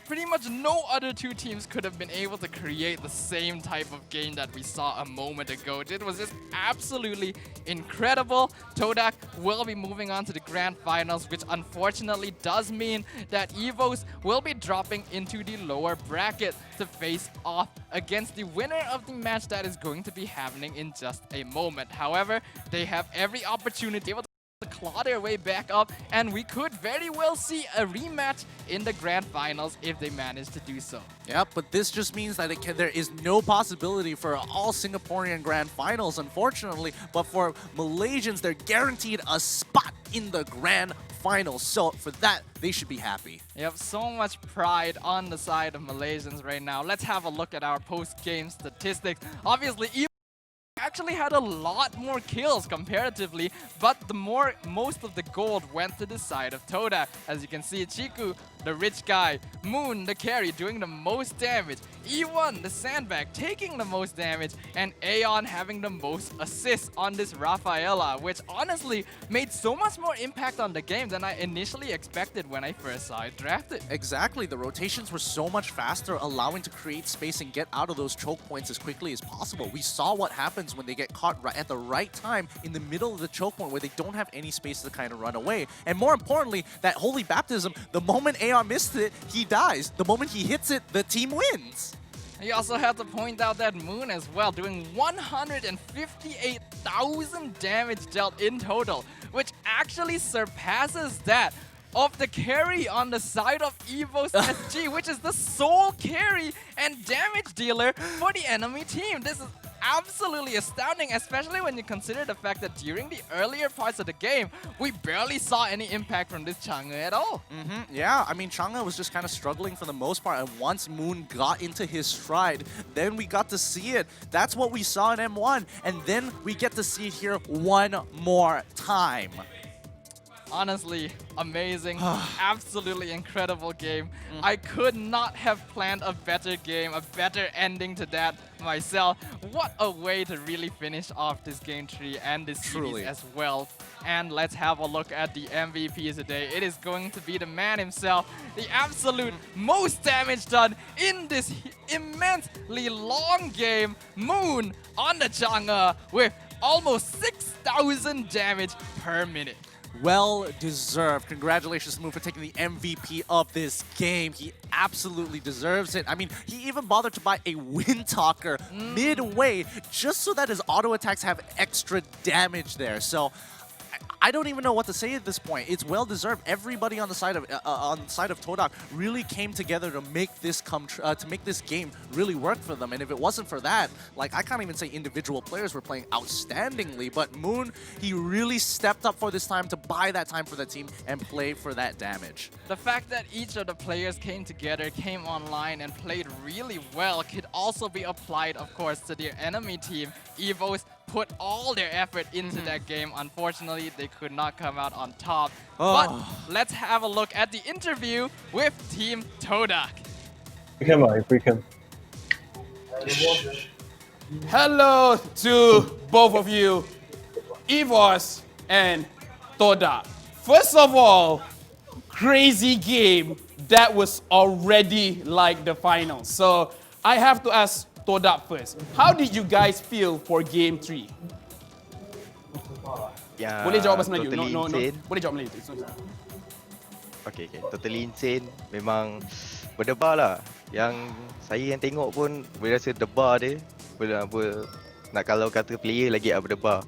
pretty much no other 2 teams could have been able to create the same type of game that we saw a moment ago. It was just absolutely incredible. TODAK will be moving on to the Grand Finals, which unfortunately does mean that EVOS will be dropping into the lower bracket to face off against the winner of the match that is going to be happening in just a moment. However, they have every opportunity to claw their way back up, and we could very well see a rematch in the Grand Finals if they manage to do so. Yep, but this just means that there is no possibility for all Singaporean Grand Finals, unfortunately. But for Malaysians, they're guaranteed a spot in the Grand Finals. So for that, they should be happy. Yep, so much pride on the side of Malaysians right now. Let's have a look at our post-game statistics. Obviously, actually had a lot more kills comparatively, but most of the gold went to the side of TODAK. As you can see, Chiku, the rich guy, Moon, the carry, doing the most damage. E1, the sandbag, taking the most damage, and Aeon having the most assists on this Rafaela, which honestly made so much more impact on the game than I initially expected when I first saw it drafted. Exactly, the rotations were so much faster, allowing to create space and get out of those choke points as quickly as possible. We saw what happens when they get caught right at the right time in the middle of the choke point where they don't have any space to kind of run away. And more importantly, that Holy Baptism, the moment Aeon missed it, he dies. The moment he hits it, the team wins. You also have to point out that Moon as well, doing 158,000 damage dealt in total, which actually surpasses that of the carry on the side of EVOS SG, which is the sole carry and damage dealer for the enemy team. This is absolutely astounding, especially when you consider the fact that during the earlier parts of the game, we barely saw any impact from this Chang'e at all. Yeah, I mean, Chang'e was just kind of struggling for the most part, and once Moon got into his stride, then we got to see it. That's what we saw in M1, and then we get to see it here one more time. Honestly, amazing, absolutely incredible game. I could not have planned a better game, a better ending to that myself. What a way to really finish off this game 3 and this series as well. And let's have a look at the MVP today. It is going to be the man himself, the absolute most damage done in this immensely long game, Moon on the Chang'e with almost 6,000 damage per minute. Well deserved. Congratulations to Moon for taking the MVP of this game. He absolutely deserves it. I mean, he even bothered to buy a Wind Talker midway just so that his auto attacks have extra damage there. So I don't even know what to say at this point. It's well deserved. Everybody on the side of TODAK really came together to make this game really work for them. And if it wasn't for that, like, I can't even say individual players were playing outstandingly, but Moon, he really stepped up for this time to buy that time for the team and play for that damage. The fact that each of the players came together, came online, and played really well could also be applied, of course, to their enemy team. EVOS put all their effort into that game. Unfortunately, they could not come out on top. But let's have a look at the interview with Team TODAK. Hello to both of you, EVOS and TODAK. First of all, crazy game that was already like the final. So I have to ask TODAK first. How did you guys feel for game 3? Boleh jawab bahasa Melayu. No. Boleh jawab Melayu. Okay. Totally insane. Memang berdebar lah. Yang saya yang tengok pun boleh rasa debar dia. Boleh nak kalau kata player lagi berdebar.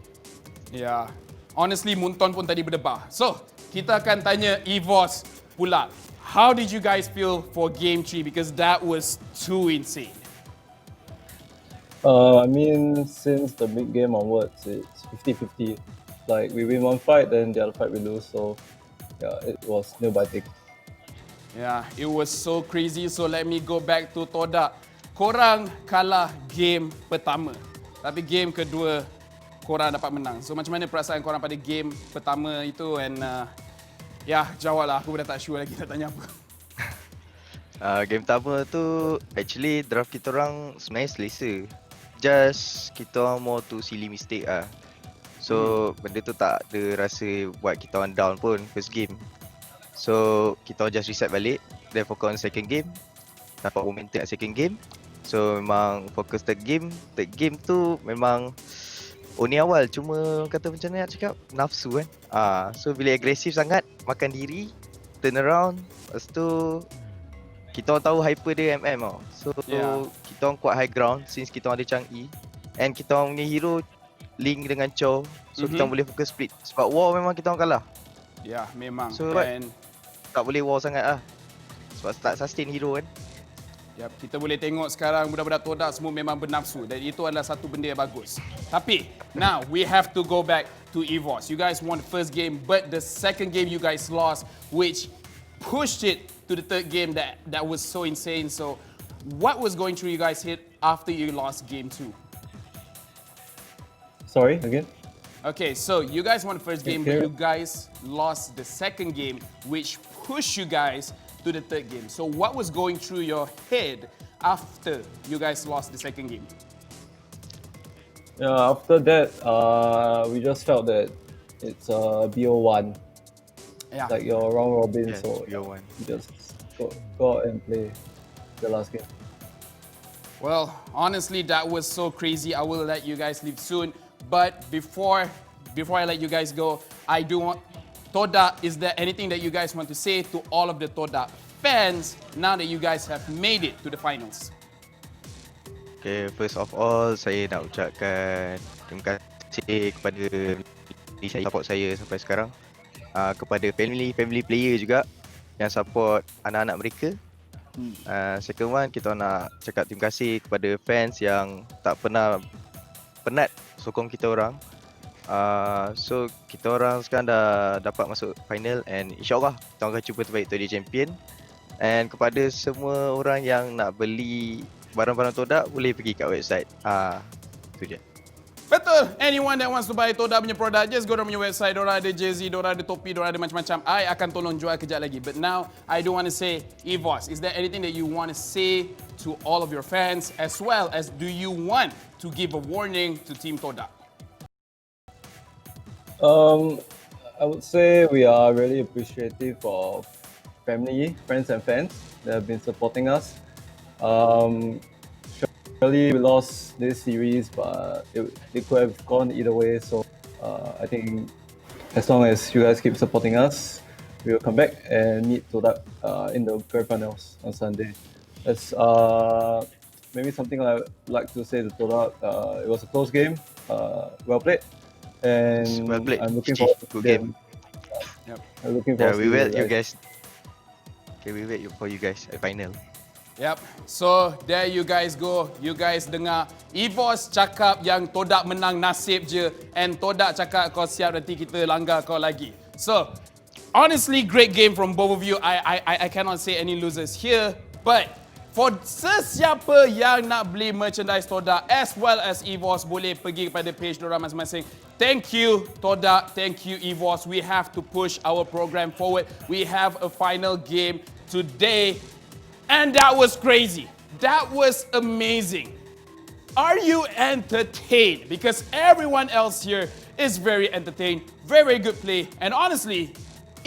Yeah. Honestly, Munton pun tadi berdebar. So, kita akan tanya EVOS pula. How did you guys feel for game 3? Because that was too insane. I mean, since the mid game onwards, it's 50-50. Like, we win one fight, then the other fight we lose. So, yeah, it was nail-biting. Yeah, it was so crazy. So, let me go back to TODAK. Korang kalah game pertama. Tapi game kedua, korang dapat menang. So, macam mana perasaan korang pada game pertama itu? And, jawablah. Aku dah tak sure lagi nak tanya apa. Game pertama tu, actually draft kita orang sebenarnya selesa. Just kita orang more to silly mistake lah. So benda tu tak ada rasa buat kita orang down pun first game. So kita orang just reset balik, then focus on second game. Dapat momentum at second game. So memang fokus third game. Third game tu memang ni awal, cuma kata macam mana nak cakap, nafsu kan. So bila agresif sangat, makan diri, turn around. Lepas tu kita orang tahu hyper dia MM tau. So kita orang kuat high ground since kita orang ada Chang'e. And kita orang punya hero link dengan Cho. So kita orang boleh fokus split. Sebab war memang kita orang kalah. Ya, memang. So tak boleh war sangat lah. Sebab tak sustain hero kan. Yap, kita boleh tengok sekarang budak-budak TODAK semua memang bernafsu dan itu adalah satu benda yang bagus. Tapi, now we have to go back to EVOS. You guys won the first game, but the second game you guys lost, which pushed it to the third game that was so insane. So, what was going through you guys' head after you lost game 2? Sorry, again? Okay, so you guys won the first game, but you guys lost the second game, which pushed you guys to the third game. So what was going through your head after you guys lost the second game? Yeah, after that, we just felt that it's BO1. Yeah. Like your round robin, Yes, so BO1. you just go out and play the last game. Well, honestly, that was so crazy. I will let you guys leave soon. But before I let you guys go, I do want TODAK, is there anything that you guys want to say to all of the TODAK fans now that you guys have made it to the finals? Okay, first of all, saya nak ucapkan terima kasih kepada support saya sampai sekarang. Kepada family player juga yang support anak-anak mereka. Second one, kita nak cakap terima kasih kepada fans yang tak pernah penat sokong kita orang. So kita orang sekarang dah dapat masuk final and insyaAllah kita akan cuba terbaik untuk jadi champion. And kepada semua orang yang nak beli barang-barang TODAK boleh pergi kat website. Itu je. Betul. Anyone that wants to buy TODAK punya produk, just go down punya website. Diorang ada jersey, diorang ada topi, diorang ada macam-macam. I akan tolong jual kejap lagi. But now, I do want to say, EVOS, is there anything that you want to say to all of your fans, as well as do you want to give a warning to Team TODAK? I would say we are really appreciative of family, friends and fans that have been supporting us. Surely we lost this series, but it could have gone either way. So I think as long as you guys keep supporting us, we will come back and meet TODAK in the grand finals on Sunday. That's maybe something I'd like to say to TODAK. It was a close game, well played, and Well played. I'm looking forward to Good them. game. Yep. I'm looking forward We to wait you guys. Okay, we wait for you guys at final. Yep. So, there you guys go. You guys dengar EVOS cakap yang TODAK menang nasib je, and TODAK cakap kau siap nanti kita langgar kau lagi. So, honestly, great game from both of you. I cannot say any losers here, but for sesiapa yang nak beli merchandise TODAK as well as EVOS, boleh pergi kepada page diorang masing-masing. Thank you TODAK, thank you EVOS. We have to push our program forward. We have a final game today. And that was crazy. That was amazing. Are you entertained? Because everyone else here is very entertained. Very good play. And honestly,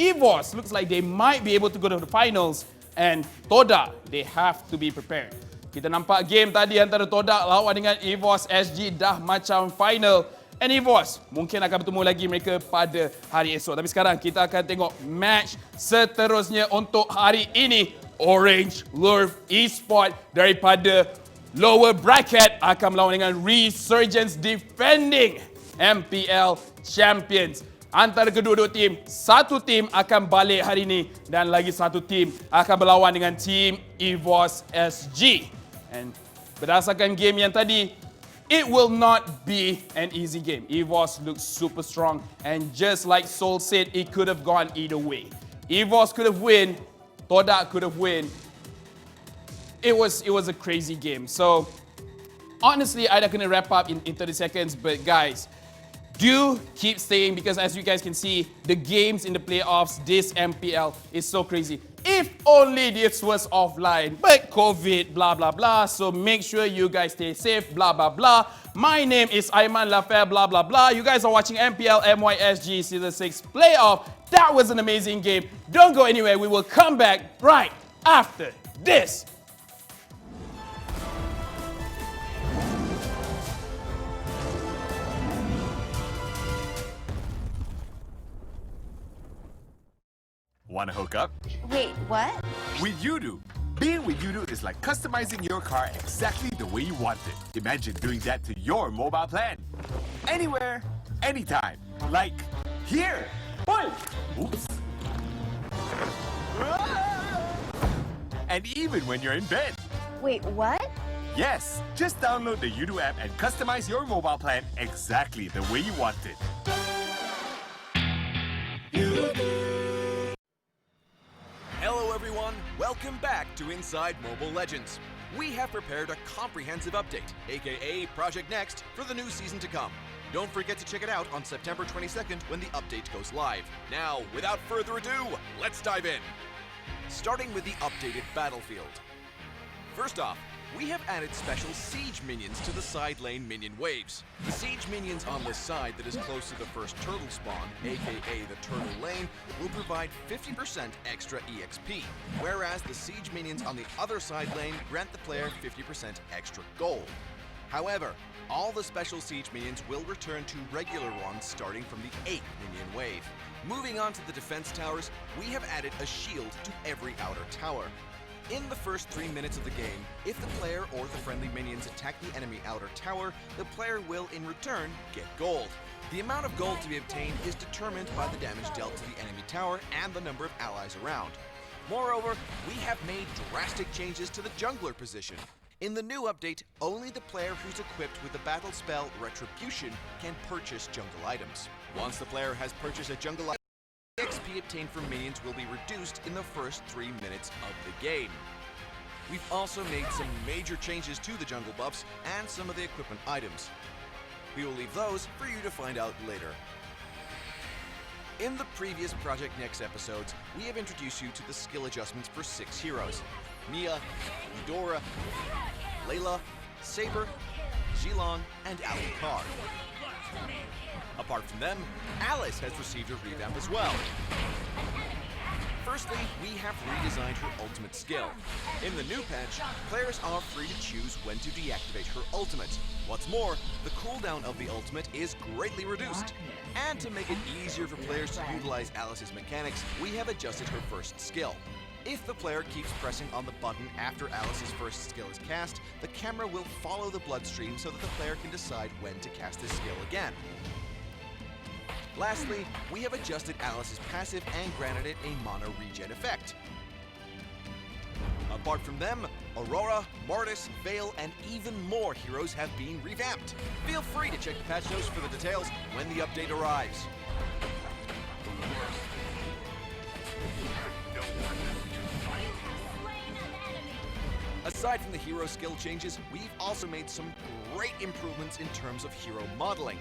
EVOS looks like they might be able to go to the finals. And TODAK, they have to be prepared. Kita nampak game tadi antara TODAK lawan dengan EVOS SG dah macam final. And EVOS mungkin akan bertemu lagi mereka pada hari esok. Tapi sekarang kita akan tengok match seterusnya untuk hari ini. Orange Lurf Esports daripada lower bracket akan melawan dengan Resurgence defending MPL champions. Antara kedua-dua tim, satu tim akan balik hari ini dan lagi satu tim akan berlawan dengan tim EVOS SG. And berdasarkan game yang tadi, it will not be an easy game. EVOS looks super strong, and just like Sol said, it could have gone either way. EVOS could have win, TODAK could have win. It was a crazy game. So honestly, I'm not gonna wrap up in 30 seconds, but guys, do keep staying because as you guys can see, the games in the playoffs this MPL is so crazy. If only this was offline, but COVID, blah, blah, blah. So make sure you guys stay safe, blah, blah, blah. My name is Aiman Lafer, blah, blah, blah. You guys are watching MPL MY Season 6 Playoff. That was an amazing game. Don't go anywhere. We will come back right after this. Want to hook up? Wait, what? With Yudu. Being with Yudu is like customizing your car exactly the way you want it. Imagine doing that to your mobile plan. Anywhere, anytime. Like here. Oops. And even when you're in bed. Wait, what? Yes, just download the Yudu app and customize your mobile plan exactly the way you want it. Hello everyone, welcome back to Inside Mobile Legends. We have prepared a comprehensive update, aka Project Next, for the new season to come. Don't forget to check it out on September 22nd when the update goes live. Now, without further ado, let's dive in. Starting with the updated battlefield. First off, we have added special siege minions to the side lane minion waves. The siege minions on the side that is close to the first turtle spawn, aka the turtle lane, will provide 50% extra EXP, whereas the siege minions on the other side lane grant the player 50% extra gold. However, all the special siege minions will return to regular ones starting from the 8th minion wave. Moving on to the defense towers, we have added a shield to every outer tower. In the first 3 minutes of the game, if the player or the friendly minions attack the enemy outer tower, the player will in return get gold. The amount of gold to be obtained is determined by the damage dealt to the enemy tower and the number of allies around. Moreover, we have made drastic changes to the jungler position. In the new update, only the player who's equipped with the battle spell Retribution can purchase jungle items. Once the player has purchased a jungle item, the XP obtained from minions will be reduced in the first 3 minutes of the game. We've also made some major changes to the jungle buffs and some of the equipment items. We will leave those for you to find out later. In the previous Project Next episodes, we have introduced you to the skill adjustments for 6 heroes: Mia, Eudora, Layla, Saber, Zilong, and Alucard. Apart from them, Alice has received a revamp as well. Firstly, we have redesigned her ultimate skill. In the new patch, players are free to choose when to deactivate her ultimate. What's more, the cooldown of the ultimate is greatly reduced. And to make it easier for players to utilize Alice's mechanics, we have adjusted her first skill. If the player keeps pressing on the button after Alice's first skill is cast, the camera will follow the bloodstream so that the player can decide when to cast this skill again. Lastly, we have adjusted Alice's passive and granted it a mana regen effect. Apart from them, Aurora, Mortis, Vale, and even more heroes have been revamped. Feel free to check the patch notes for the details when the update arrives. Aside from the hero skill changes, we've also made some great improvements in terms of hero modeling.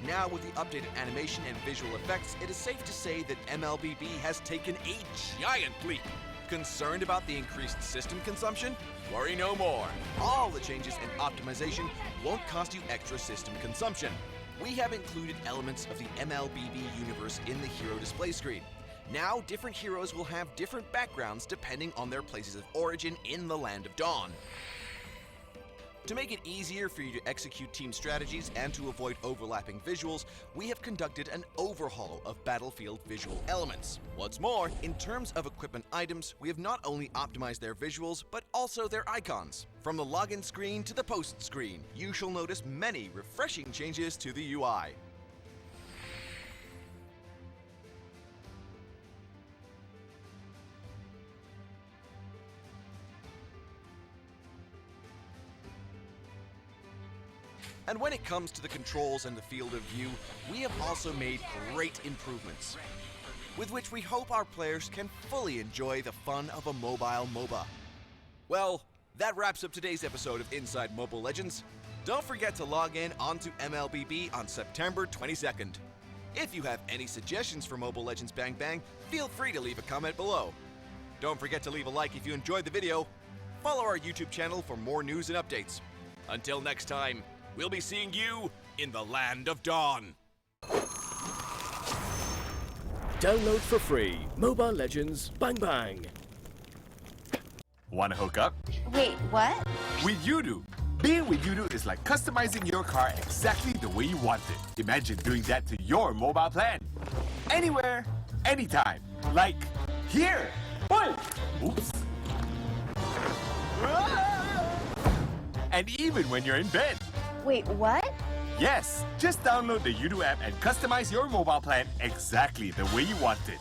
Now with the updated animation and visual effects, it is safe to say that MLBB has taken a giant leap. Concerned about the increased system consumption? Worry no more. All the changes and optimization won't cost you extra system consumption. We have included elements of the MLBB universe in the hero display screen. Now, different heroes will have different backgrounds depending on their places of origin in the Land of Dawn. To make it easier for you to execute team strategies and to avoid overlapping visuals, we have conducted an overhaul of battlefield visual elements. What's more, in terms of equipment items, we have not only optimized their visuals, but also their icons. From the login screen to the post screen, you shall notice many refreshing changes to the UI. And when it comes to the controls and the field of view, we have also made great improvements, with which we hope our players can fully enjoy the fun of a mobile MOBA. Well, that wraps up today's episode of Inside Mobile Legends. Don't forget to log in onto MLBB on September 22nd. If you have any suggestions for Mobile Legends Bang Bang, feel free to leave a comment below. Don't forget to leave a like if you enjoyed the video. Follow our YouTube channel for more news and updates. Until next time, we'll be seeing you in the Land of Dawn. Download for free Mobile Legends Bang Bang. Want to hook up? Wait, what? With Yudu. Being with Yudu is like customizing your car exactly the way you want it. Imagine doing that to your mobile plan. Anywhere, anytime. Like here. Oops. And even when you're in bed. Wait, what? Yes, just download the Yudu app and customize your mobile plan exactly the way you want it.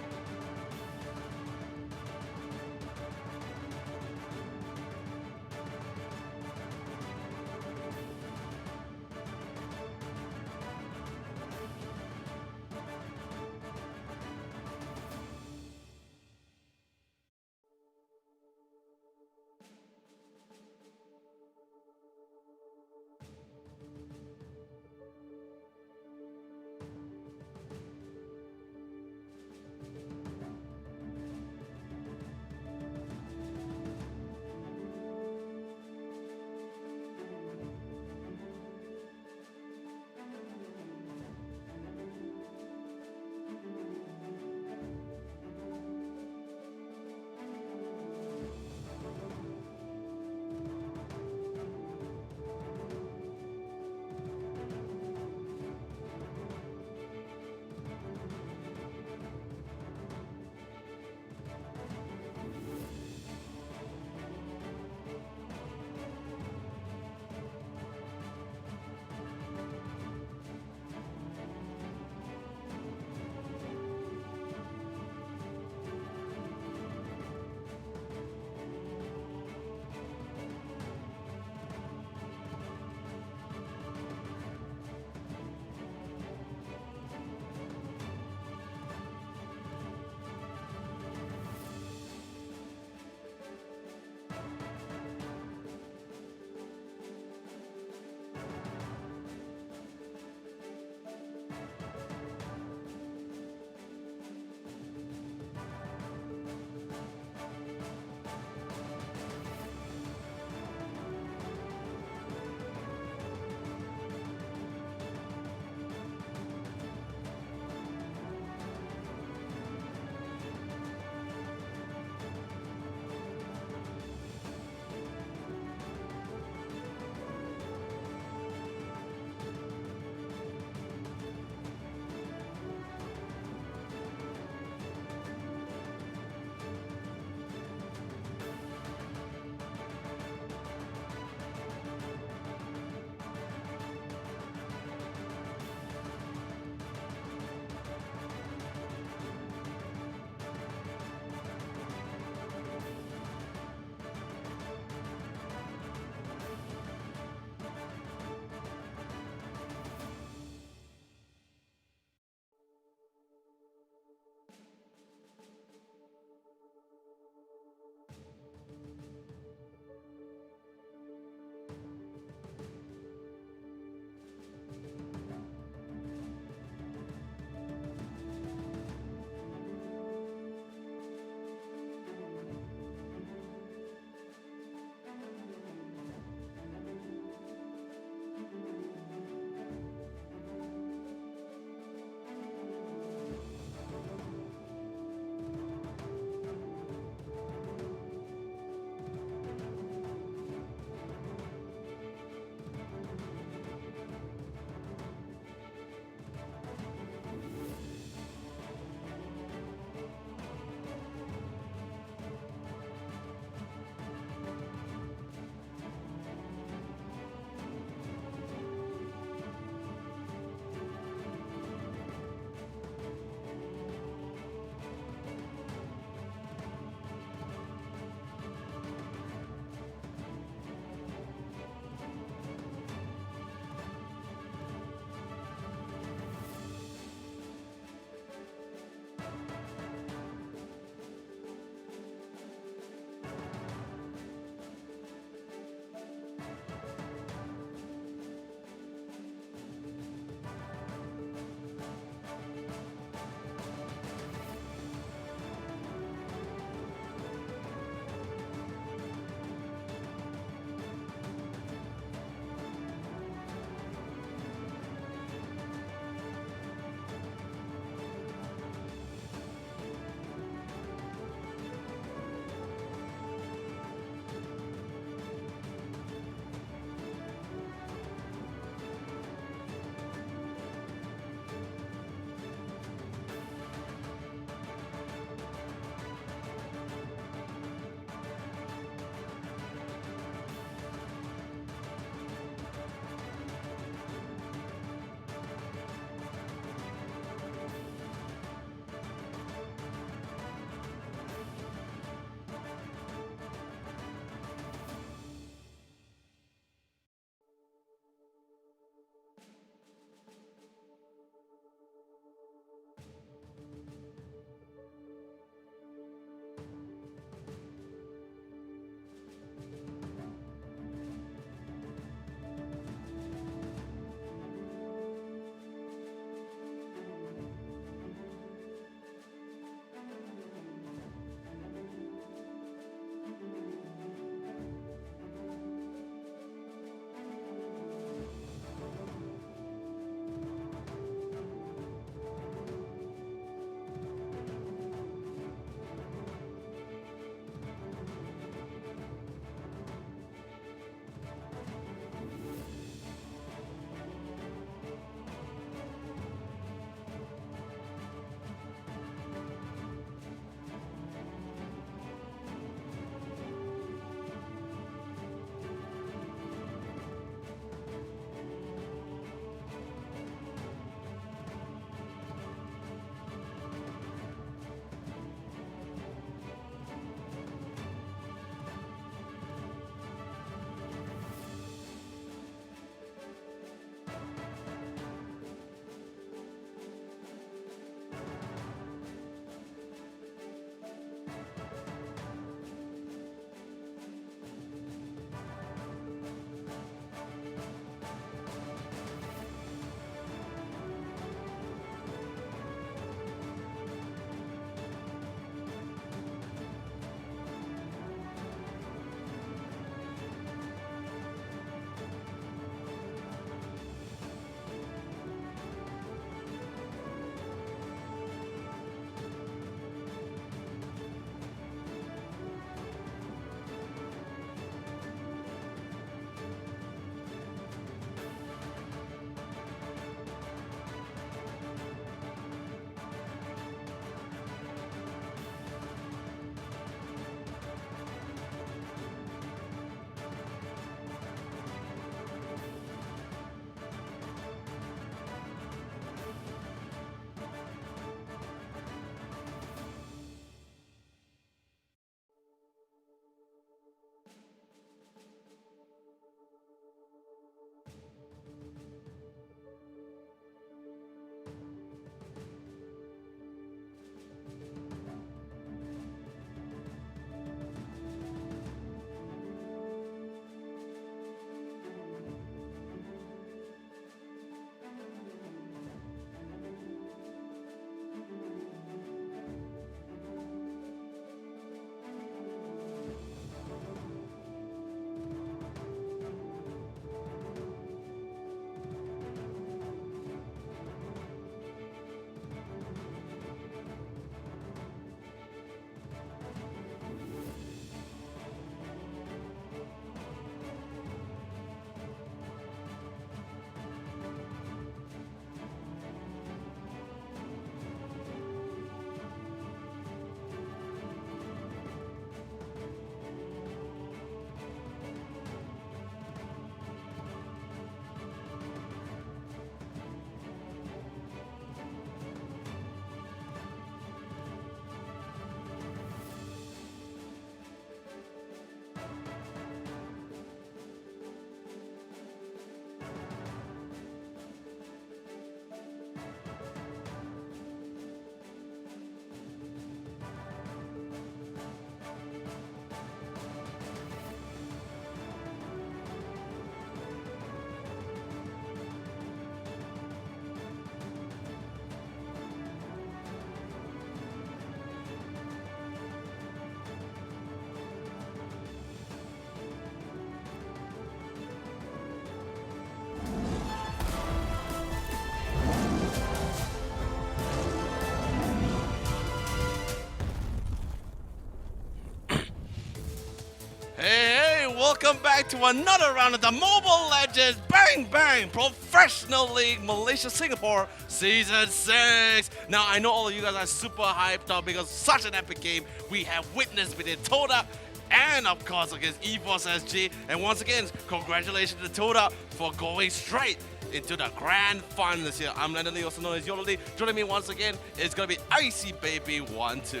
welcome back to another round of the Mobile Legends Bang Bang Professional League Malaysia Singapore Season 6. Now, I know all of you guys are super hyped up because such an epic game we have witnessed between TODAK and, of course, against EVOS SG. And once again, congratulations to TODAK for going straight into the grand finals here. I'm Leonard Lee, also known as Yola Lee. Joining me once again is going to be Icy Baby 1-2.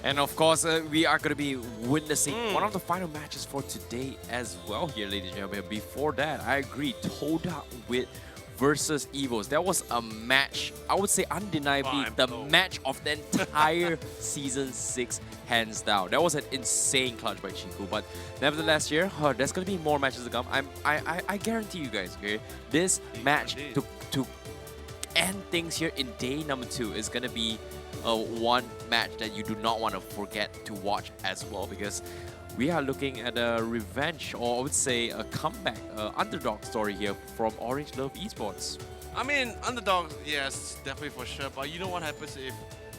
And of course, we are going to be witnessing one of the final matches for today as well here, ladies and gentlemen. Before that, I agree, TODAK with versus EVOS. That was a match, I would say undeniably, the match of the entire Season 6, hands down. That was an insane clutch by Chiku, but nevertheless here, there's going to be more matches to come. I guarantee you guys, okay, this match to end things here in day number 2 is going to be one match that you do not want to forget to watch as well, because we are looking at a revenge, or I would say a comeback, underdog story here from Orange Love Esports. I mean, underdog, yes, definitely for sure. But you know what happens if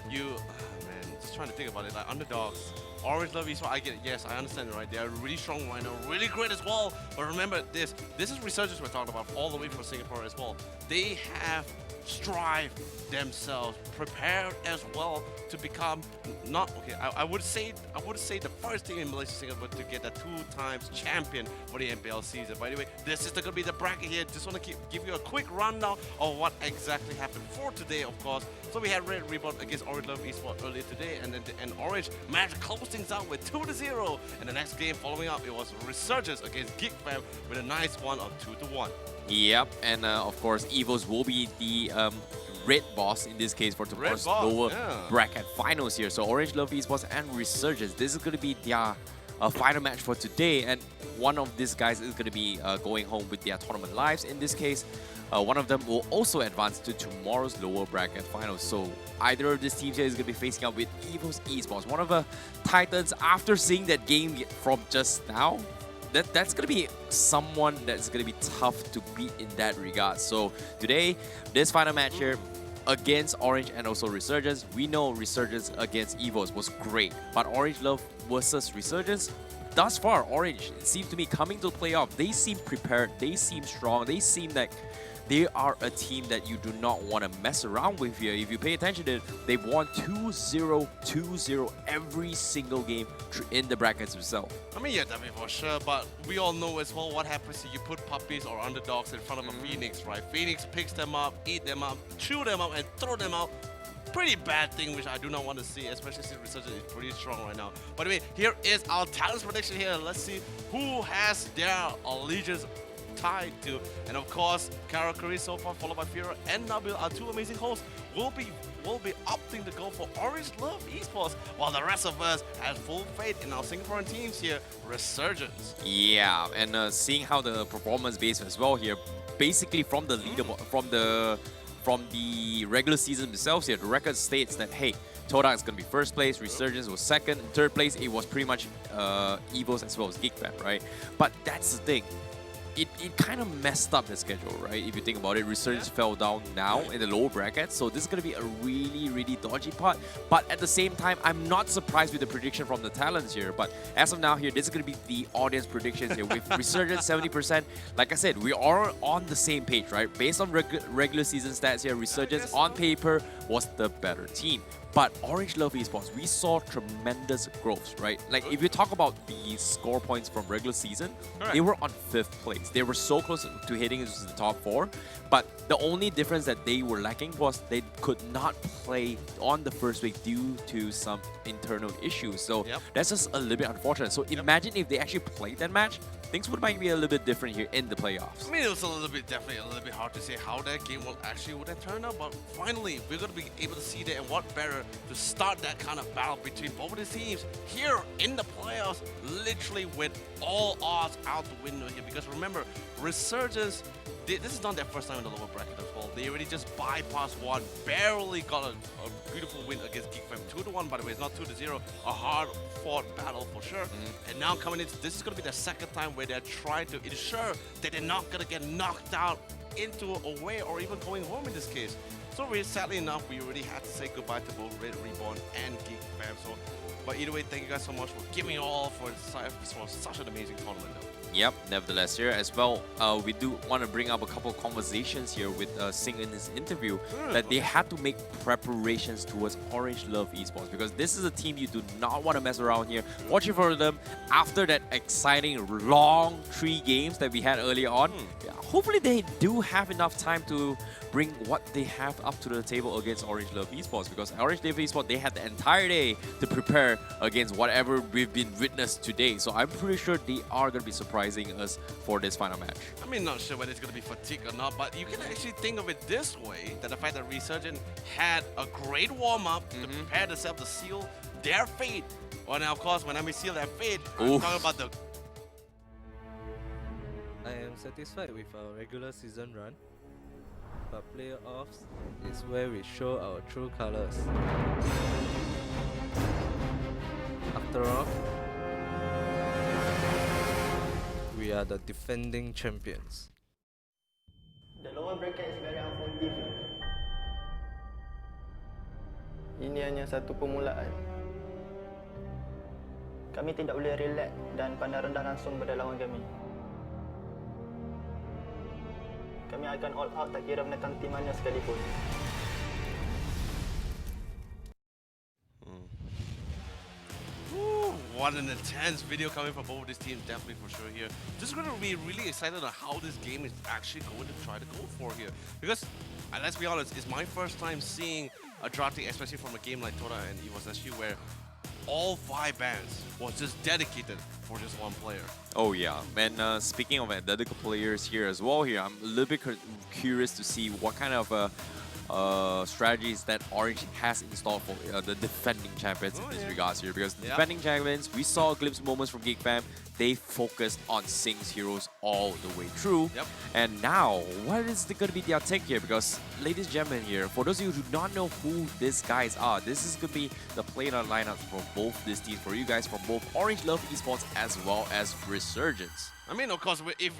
you, man, just trying to think about it. Like underdogs, Orange Love Esports, I get it. Yes, I understand it, right? They are really strong right now, really great as well. But remember this is Resurgence we're talking about, all the way from Singapore as well. They have strived themselves, prepared as well to become I would say the first team in Malaysia Singapore to get a 2-time champion for the MPL season. By the way, this is going to be the bracket here. Just want to give you a quick rundown of what exactly happened for today, of course. So we had Red Ribbon against Orange Love Esports earlier today, and then Orange managed to close things out with 2-0. And the next game following up, it was Resurgence against GEEK with a nice one of 2-1. Yep, and of course, EVOS will be the red boss in this case for tomorrow's lower bracket finals here. So Orange Love Esports and Resurgence, this is going to be their final match for today, and one of these guys is going to be going home with their tournament lives. In this case, one of them will also advance to tomorrow's lower bracket finals. So either of these teams here is going to be facing up with EVOS Esports, one of the titans. After seeing that game from just now, that's going to be someone that's going to be tough to beat in that regard. So today, this final match here against Orange and also Resurgence, we know Resurgence against EVOS was great, but Orange Love versus Resurgence, thus far, Orange, it seems to me, coming to the playoff, they seem prepared, they seem strong, they seem like they are a team that you do not want to mess around with here. If you pay attention to it, they've won 2-0, 2-0 every single game in the brackets themselves. I mean, yeah, definitely for sure, but we all know as well what happens if you put puppies or underdogs in front of a Phoenix, right? Phoenix picks them up, eat them up, chew them up, and throw them out. Pretty bad thing, which I do not want to see, especially since Resurgence is pretty strong right now. By the way, here is our talents prediction here. Let's see who has their allegiance tied to, and of course Karakuri so far, followed by Fira and Nabil, our two amazing hosts, will be opting to go for Orange Love Esports, while the rest of us have full faith in our Singaporean teams here, Resurgence. Yeah, and seeing how the performance base as well here, basically from the leaderboard, from the regular season themselves here, the record states that hey, TODAK is going to be first place, Resurgence was second, and third place it was pretty much EVOS as well as GEEK, right? But that's the thing. It kind of messed up the schedule, right? If you think about it, Resurgence fell down now in the lower bracket, so this is going to be a really, really dodgy part. But at the same time, I'm not surprised with the prediction from the talents here. But as of now here, this is going to be the audience predictions here with Resurgence 70%. Like I said, we are on the same page, right? Based on regular season stats here, Resurgence on paper was the better team. But Orange Love Esports, we saw tremendous growth, right? Like if you talk about the score points from regular season, they were on 5th place. They were so close to hitting into the top 4. But the only difference that they were lacking was they could not play on the first week due to some internal issues. So that's just a little bit unfortunate. So imagine if they actually played that match, things might be a little bit different here in the playoffs. I mean, it was definitely a little bit hard to say how that game would have turned out, but finally, we're going to be able to see that, and what better to start that kind of battle between both of the teams here in the playoffs, literally with all odds out the window here, because remember, Resurgence, this is not their first time in the lower bracket as well. They already just bypassed one, barely got a beautiful win against GEEK 2-1, by the way, it's not 2-0, a hard-fought battle for sure. And now coming into this is going to be the second time where they're trying to ensure that they're not going to get knocked out into away or even going home in this case. So sadly enough, we already had to say goodbye to both Red Reborn and Geek Fam. So, but either way, thank you guys so much for giving it all for such an amazing tournament though. Yep, nevertheless here as well, we do want to bring up a couple of conversations here with Singh in his interview that they had to make preparations towards Orange Love Esports because this is a team you do not want to mess around here. Watching for them after that exciting long 3 games that we had earlier on. Hopefully they do have enough time to bring what they have up to the table against Orange Love Esports because Orange Love Esports, they had the entire day to prepare against whatever we've been witnessed today. So I'm pretty sure they are going to be surprising us for this final match. I mean, not sure whether it's going to be fatigue or not, but you can actually think of it this way, that the fact that Resurgent had a great warm-up to prepare themselves to seal their fate. Well, now, of course, when I mean seal their fate, I'm talking about the... I am satisfied with our regular season run, but playoffs is where we show our true colors. After all, we are the defending champions. The lower bracket is very unforgiving. Ini hanya satu permulaan. Kami tidak boleh relax dan pandang rendah langsung pada lawan kami. Kami akan all out tak kira menentang tim mana sekalipun. What an intense video coming from both of these teams, definitely for sure here. Just going to be really excited on how this game is actually going to try to go for here. Because, let's be honest, it's my first time seeing a drafting, especially from a game like TODAK and EVOS SG, where all 5 bands was just dedicated for just one player. Oh yeah, and speaking of identical players here as well, I'm a little bit curious to see what kind of strategies that Orange has installed for the defending champions in this regards here, because the defending champions, we saw glimpse moments from GEEK Fam. They focused on Singh's heroes all the way through. And now, what is going to be their take here? Because, ladies and gentlemen here, for those of you who do not know who these guys are, this is going to be the player lineups for both these teams, for you guys from both Orange Love Esports as well as Resurgence. I mean, of course, if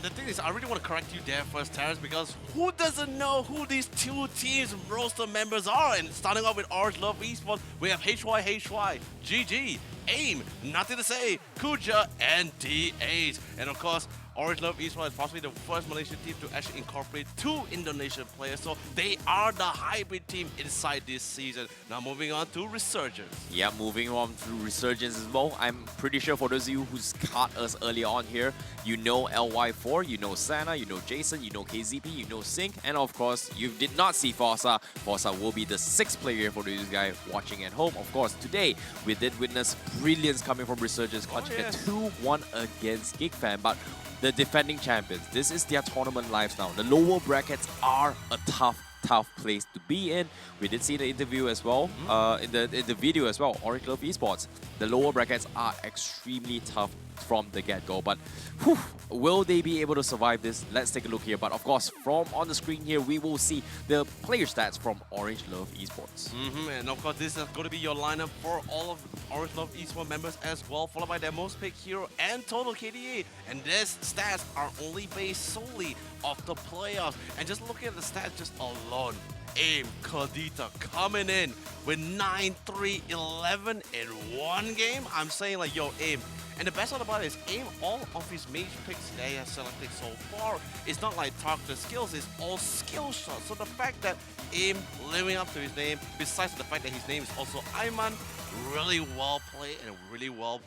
the thing is, I really want to correct you there first, Terrence, because who doesn't know who these 2 teams' roster members are? And starting off with Orange Love Esports, we have HY, GG, AIM, nothing to say, Kuja, and D8. And of course, Orange Love Esports is possibly the first Malaysian team to actually incorporate 2 Indonesian players, so they are the hybrid team inside this season. Now moving on to Resurgence. Yeah, moving on to Resurgence as well. I'm pretty sure for those of you who's caught us early on here, you know LY4, you know Sana, you know Jason, you know KZP, you know Singh, and of course, you did not see Forza. Forza will be the 6th player for those guys watching at home. Of course, today, we did witness brilliance coming from Resurgence, clutching a 2-1 against GEEK Fam, but the defending champions, this is their tournament lives now. The lower brackets are a tough place to be in. We did see the interview as well, in the video as well, Orange Love Esports. The lower brackets are extremely tough from the get-go, but will they be able to survive this? Let's take a look here. But of course, from on the screen here, we will see the player stats from Orange Love Esports. And of course, this is going to be your lineup for all of Orange Love Esports members as well, followed by their most picked hero and total KDA. And these stats are only based solely off the playoffs. And just looking at the stats just alone, AIM, Kadita coming in with 9-3-11 in one game. I'm saying like, yo, AIM. And the best part about it is AIM, all of his mage picks that he has selected so far, it's not like targeted skills, it's all skill shots. So the fact that AIM living up to his name, besides the fact that his name is also Ayman, really well played and really well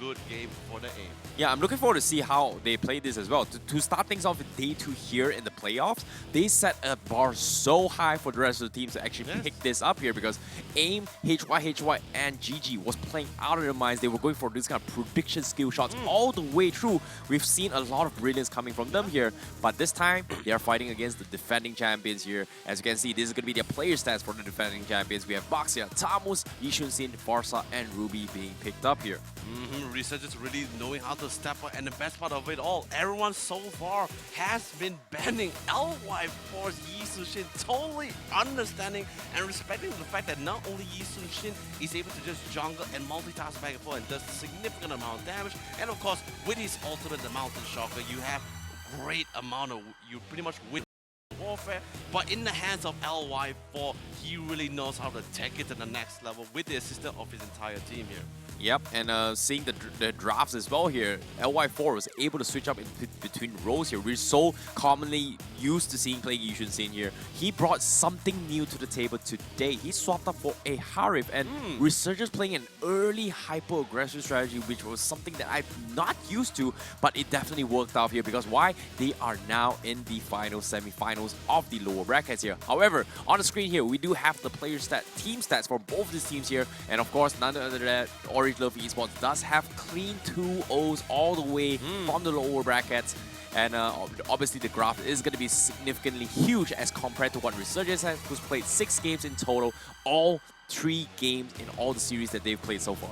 good game for the AIM. Yeah, I'm looking forward to see how they play this as well. To start things off with day 2 here in the playoffs, they set a bar so high for the rest of the teams to actually pick this up here, because AIM, HY, and GG was playing out of their minds. They were going for this kind of prediction skill shots all the way through. We've seen a lot of brilliance coming from them here, but this time they are fighting against the defending champions here. As you can see, this is going to be their player stats for the defending champions. We have Baxia, Tamus, Yishun Sin, Farsa, and Ruby being picked up here. Resurgence really knowing how to step up, and the best part of it all, everyone so far has been banning LY4's Yi Sun-shin, totally understanding and respecting the fact that not only Yi Sun-shin is able to just jungle and multitask back and forth and does significant amount of damage, and of course with his ultimate, the Mountain Shocker, you have great amount of, you pretty much win warfare, but in the hands of LY4, he really knows how to take it to the next level with the assistance of his entire team here. Yep, and seeing the drafts as well here, LY4 was able to switch up in between roles here. We're so commonly used to seeing playing Yishun Sin here. He brought something new to the table today. He swapped up for a Harif, and Resurgence playing an early hyper-aggressive strategy, which was something that I'm not used to, but it definitely worked out here because why? They are now in the final semi-finals of the lower brackets here. However, on the screen here, we do have the player team stats for both these teams here, and of course, none other than Orange Love Esports does have clean 2-0s all the way from the lower brackets. And obviously the graph is going to be significantly huge as compared to what Resurgence has, who's played 6 games in total, all 3 games in all the series that they've played so far.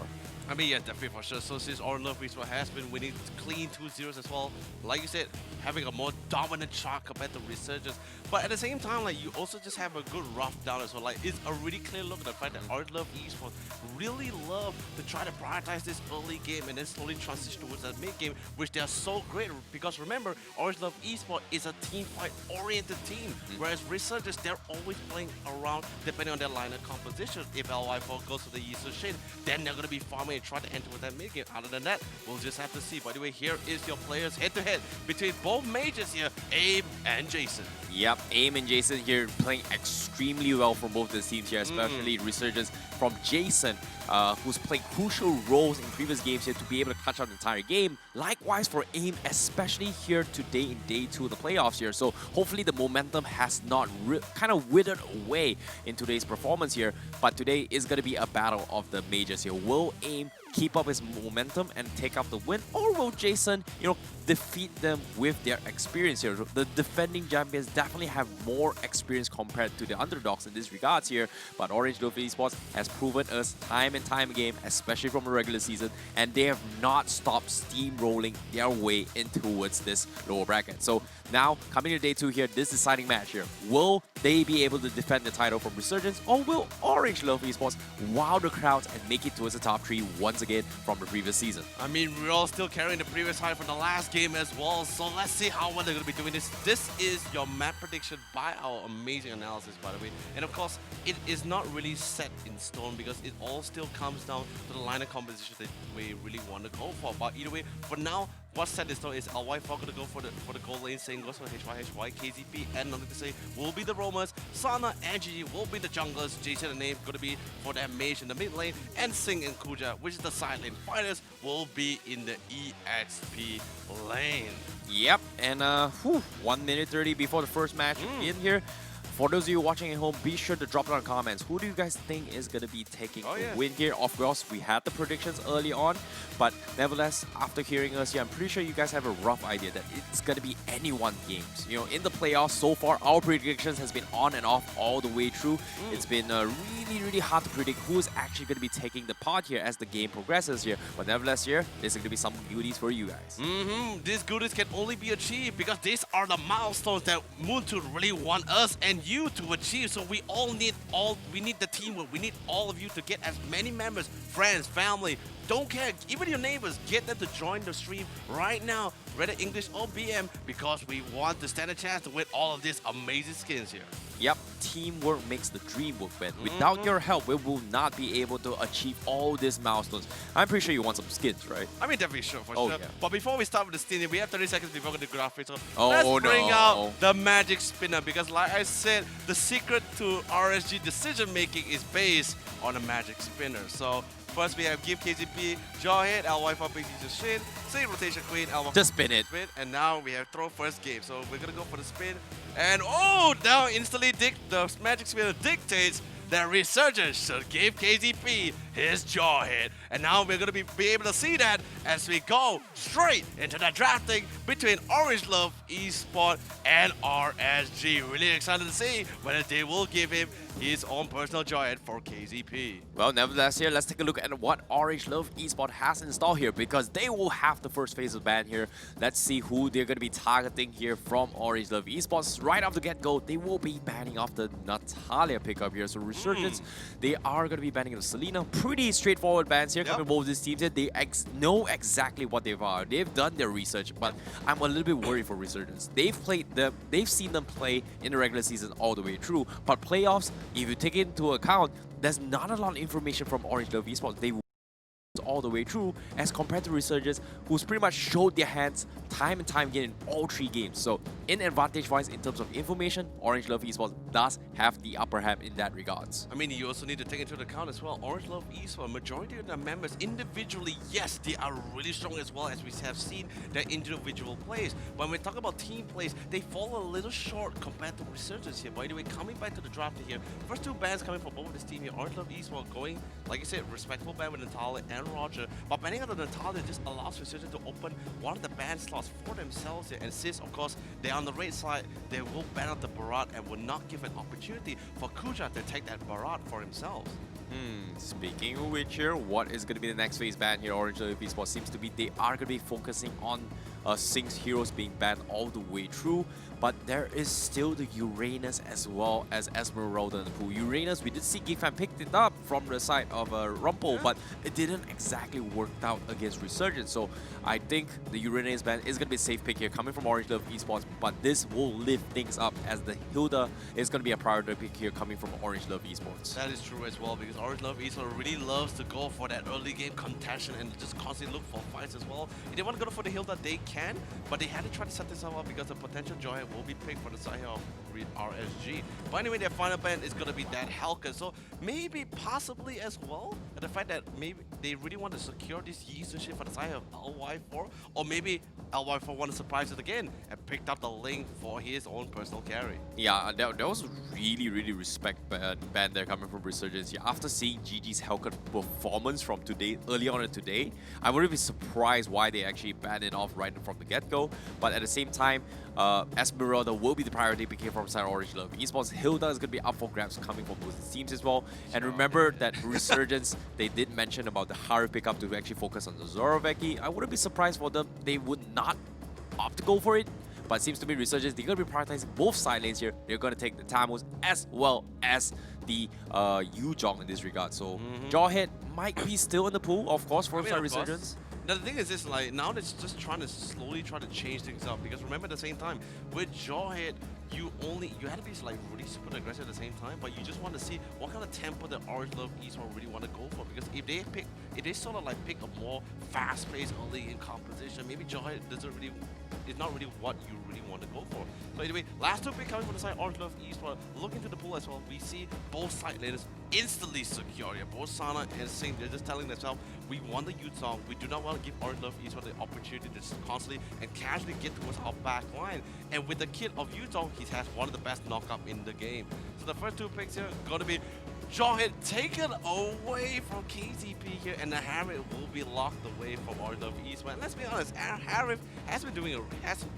I mean, yeah, definitely for sure. So since Orange Love Esports has been winning clean 2-0s as well, like you said, having a more dominant chart compared to Resurgence. But at the same time, like, you also just have a good rough down as well. Like, it's a really clear look at the fact that Orange Love Esports really love to try to prioritize this early game and then slowly transition towards that mid game, which they are so great because remember, Orange Love Esports is a team fight oriented team, whereas Resurgence, they're always playing around depending on their lineup composition. If LY4 goes to the Yishun Shin, then they're going to be farming and try to enter with that mid game. Other than that, we'll just have to see. By the way, here is your players head to head between both majors here, Abe and Jason. Yep, Aim and Jason here playing extremely well for both the teams here, especially Resurgence from Jason, who's played crucial roles in previous games here to be able to clutch out the entire game. Likewise for Aim, especially here today in day 2 of the playoffs here. So hopefully the momentum has not kind of withered away in today's performance here. But today is going to be a battle of the majors here. Will Aim keep up his momentum and take out the win, or will Jason, defeat them with their experience here? The defending champions definitely have more experience compared to the underdogs in this regards here, but Orange Love Esports has proven us time and time again, especially from a regular season, and they have not stopped steamrolling their way in towards this lower bracket. So now, coming to day 2 here, this deciding match here, will they be able to defend the title from Resurgence, or will Orange Love Esports wow the crowds and make it towards the top 3 once again from the previous season? I mean, we're all still carrying the previous high from the last game as well, so let's see how well they're going to be doing this. This is your map prediction by our amazing analysis, by the way. And of course, it is not really set in stone because it all still comes down to the lineup composition that we really want to go for. But either way, for now, what's set in stone is LY4 going to go for the gold lane, saying goes for HY, KZP, and nothing to say will be the roamers. Sana and GG will be the junglers. Jason and Name going to be for that mage in the mid lane, and Sing and Kuja, which is the side lane fighters, will be in the EXP lane. Yep, and 1 minute 30 before the first match in here. For those of you watching at home, be sure to drop down comments. Who do you guys think is going to be taking the win here? Of course, we had the predictions early on, but nevertheless, after hearing us here, I'm pretty sure you guys have a rough idea that it's going to be anyone games. In the playoffs so far, our predictions has been on and off all the way through. It's been really hard to predict who's actually going to be taking the part here as the game progresses here. But nevertheless here, there's going to be some goodies for you guys. These goodies can only be achieved because these are the milestones that Moontoon really want us and you to achieve. So we need the teamwork. We need all of you to get as many members, friends, family, don't care, even your neighbors, get them to join the stream right now, whether English or BM, because we want to stand a chance to win all of these amazing skins here. Yep, teamwork makes the dream work, man. Without your help, we will not be able to achieve all these milestones. I'm pretty sure you want some skins, right? I mean, definitely sure, for sure. Yeah. But before we start with the skin, we have 30 seconds before we go to graphics. So Oh, let's bring no. out the magic spinner, because like I said, the secret to RSG decision making is based on a magic spinner. So first we have GEEK KZP, Jawhead, LY4 Big Shin, Say Rotation Queen, LY4 Just spin it. and now we have throw first game. So we're gonna go for the spin. And now instantly the magic spinner dictates that Resurgence should give KZP his Jawhead. And now we're going to be able to see that as we go straight into the drafting between Orange Love Esports and RSG. Really excited to see whether they will give him his own personal giant for KZP. Well, nevertheless here, let's take a look at what Orange Love Esports has installed here, because they will have the first phase of ban here. Let's see who they're going to be targeting here from Orange Love Esports. Right off the get-go, they will be banning off the Natalia pickup here. So Resurgence, they are going to be banning the Selena. Pretty straightforward bans here coming from both these teams. They know exactly what they are. They've done their research, but I'm a little bit worried for Resurgence. They've seen them play in the regular season all the way through, but playoffs, if you take it into account, there's not a lot of information from Orange Love Esports. They all the way through as compared to Resurgence, who's pretty much showed their hands time and time again in all 3 games. So in advantage-wise, in terms of information, Orange Love Esports does have the upper hand in that regards. I mean, you also need to take into account as well, Orange Love Esports, majority of their members individually, yes, they are really strong as well, as we have seen their individual plays. But when we talk about team plays, they fall a little short compared to Resurgence here. By the way, coming back to the draft here, first 2 bans coming from both of this team here, Orange Love Esports going, like you said, respectful ban with Natalia and Roger, but banning out the Natalia just allows Resurgence to open one of the ban slots for themselves here. And since, of course, they're on the red side, they will ban out the Barat and will not give an opportunity for Kuja to take that Barat for himself. Speaking of which here, what is going to be the next phase ban here? Orange Love Esports seems to be they are going to be focusing on Sing's heroes being banned all the way through, but there is still the Uranus as well as Esmeralda in the pool. Uranus, we did see GEEK picked it up from the side of Rumple, but it didn't exactly work out against Resurgence. So I think the Uranus ban is going to be a safe pick here coming from Orange Love Esports, but this will lift things up as the Hilda is going to be a priority pick here coming from Orange Love Esports. That is true as well, because Orange Love Esports really loves to go for that early game contention and just constantly look for fights as well. If they want to go for the Hilda, they can, but they had to try to set this up because the potential giant will be picked for the side here of RSG. But anyway, their final ban is going to be that Helka, so maybe possibly as well, the fact that maybe they really want to secure this Yeezy shit for the side of LY4, or maybe LY4 want to surprise it again and picked up the link for his own personal carry. Yeah, that was really respect ban there coming from Resurgence. Yeah, after seeing GG's Helka performance from today, early on in today, I wouldn't be surprised why they actually banned it off right from the get-go. But at the same time, Esmeralda will be the priority pick from side Orange Love Esports. Hilda is going to be up for grabs coming from both teams as well. And remember that Resurgence, they did mention about the Haru pickup to actually focus on the Zoroveki. I wouldn't be surprised for them. They would not opt to go for it. But it seems to be Resurgence, they're going to be prioritizing both side lanes here. They're going to take the Tamus as well as the Yuzhong in this regard. So Jawhead might be still in the pool, of course, for side Resurgence. Now the thing is this, like, now they're just trying to slowly try to change things up, because remember at the same time, with Jawhead, you had to be like really super aggressive at the same time, but you just want to see what kind of tempo that Orange Love Esports really want to go for, because if they sort of like pick a more fast-paced early in composition, maybe Jawhead is not really what you really want to go for. So anyway, last 2 picks coming from the side Orange Love Esports. Look into the pool as well. We see both side laners instantly secure. Yeah, both Sana and Sing, they're just telling themselves, we want the Yuzhong. We do not want to give Orange Love Esports the opportunity to just constantly and casually get towards our back line. And with the kit of Yuzhong, he has one of the best knockup in the game. So the first 2 picks here going to be Jawhead taken away from KZP here, and the Harif will be locked away from Orange Love Esports. And let's be honest, Harif has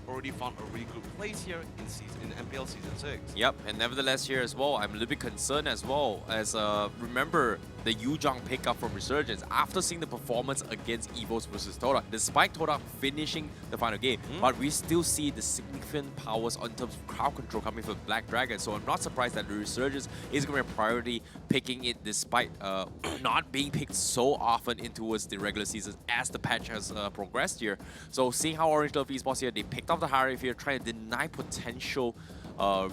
already found a really good place here in MPL Season 6. Yep, and nevertheless here as well, I'm a little bit concerned as well, as remember the Yuzhong pickup from Resurgence after seeing the performance against EVOS versus TODAK. Despite TODAK finishing the final game, but we still see the significant powers in terms of crowd control coming from Black Dragon. So I'm not surprised that the Resurgence is going to be a priority picking it, despite not being picked so often in towards the regular season as the patch has progressed here. So seeing how Orange Love Esports here, they picked up the Harif here, trying to deny potential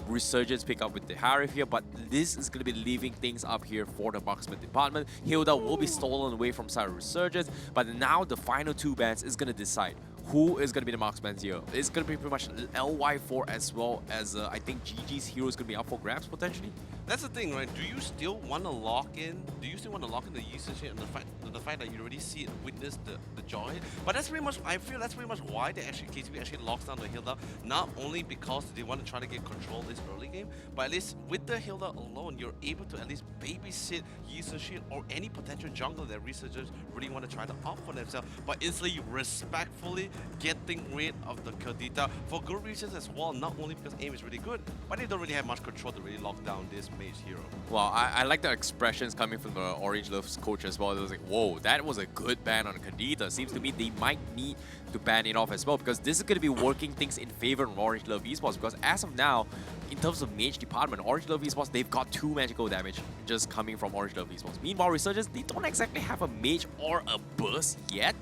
Resurgence pick up with the Harif here, but this is going to be leaving things up here for the marksman department. Hilda will be stolen away from side Resurgence, but now the final 2 bans is going to decide who is going to be the marksman here. It's going to be pretty much LY4 as well as I think GG's hero is going to be up for grabs potentially. That's the thing, right? Do you still want to lock in? Do you still want to lock in the usage and the fact that you already see it, witness the joy? But that's pretty much, I feel that's pretty much why they actually KTB actually locks down the Hilda. Not only because they want to try to get control this early game, but at least with the Hilda alone, you're able to at least babysit Yusushi or any potential jungler that researchers really want to try to opt for themselves, but instantly respectfully getting rid of the Kadita for good reasons as well. Not only because aim is really good, but they don't really have much control to really lock down this mage hero. Well, I like the expressions coming from the Orange Love's coach as well. It was like, whoa, that was a good ban on Kadita. Seems to me they might need to ban it off as well, because this is going to be working things in favor of Orange Love Esports, because as of now, in terms of mage department, Orange Love Esports, they've got 2 magical damage just coming from Orange Love Esports. Meanwhile, Resurgence, they don't exactly have a mage or a burst yet,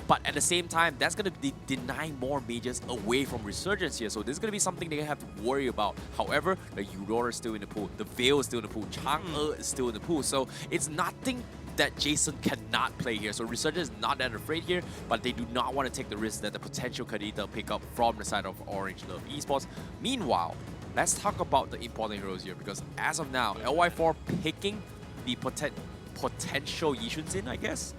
but at the same time, that's going to be denying more mages away from Resurgence here, so this is going to be something they're going to have to worry about. However, the Eudora is still in the pool, the Veil is still in the pool, Chang'e is still in the pool, so it's nothing that Jason cannot play here. So Resurgence is not that afraid here, but they do not want to take the risk that the potential Kadita pick up from the side of Orange Love Esports. Meanwhile, let's talk about the important heroes here, because as of now, LY4 picking the potential Yishun Sin, I guess.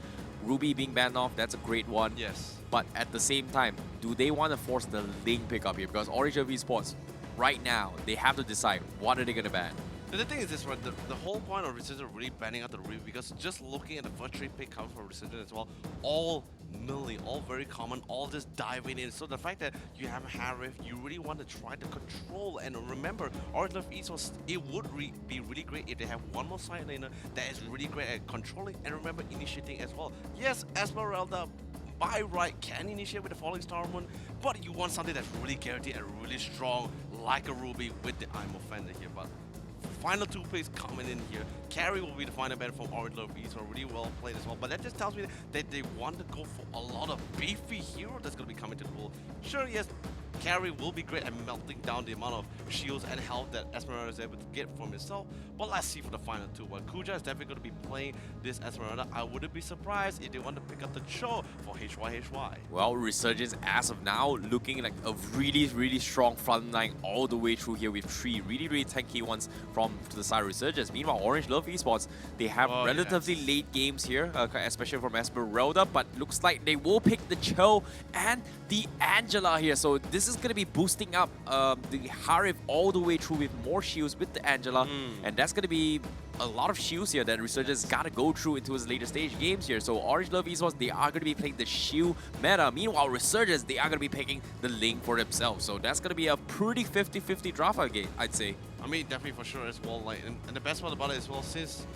Ruby being banned off, that's a great one. Yes. But at the same time, do they want to force the Ling pickup here? Because Orange Love Esports, right now, they have to decide what are they going to ban. The thing is this, right? The whole point of Resurgence really banning out the Ruby, because just looking at the virtual pick coming from Resurgence as well, all milling, all very common, all just diving in. So the fact that you have Harif, you really want to try to control. And remember, Orange Love Esports, it would be really great if they have one more side laner that is really great at controlling and remember initiating as well. Yes, Esmeralda by right can initiate with the Falling Star Moon, but you want something that's really guaranteed and really strong, like a Ruby with the I'm Offender here. But final 2 picks coming in here. Carry will be the final ban from Orange Love Esports, really well played as well. But that just tells me that they want to go for a lot of beefy hero that's going to be coming to the pool. Sure, yes, Carry will be great at melting down the amount of shields and health that Esmeralda is able to get from himself. But let's see for the final 2. Well, Kuja is definitely going to be playing this Esmeralda. I wouldn't be surprised if they want to pick up the Cho for HY. Well, Resurgence as of now looking like a really strong front line all the way through here with 3 really tanky ones from to the side of Resurgence. Meanwhile, Orange Love Esports, they have relatively late games here, especially from Esmeralda, but looks like they will pick the Cho and the Angela here. So this is going to be boosting up the Harif all the way through with more shields with the Angela, and that's going to be a lot of shields here that Resurgence got to go through into his later stage games here. So Orange Love Esports, they are going to be playing the shield meta. Meanwhile, Resurgence, they are going to be picking the Ling for themselves. So that's going to be a pretty 50-50 draft game, I'd say. I mean, definitely for sure as well. Like, and the best part about it as well, since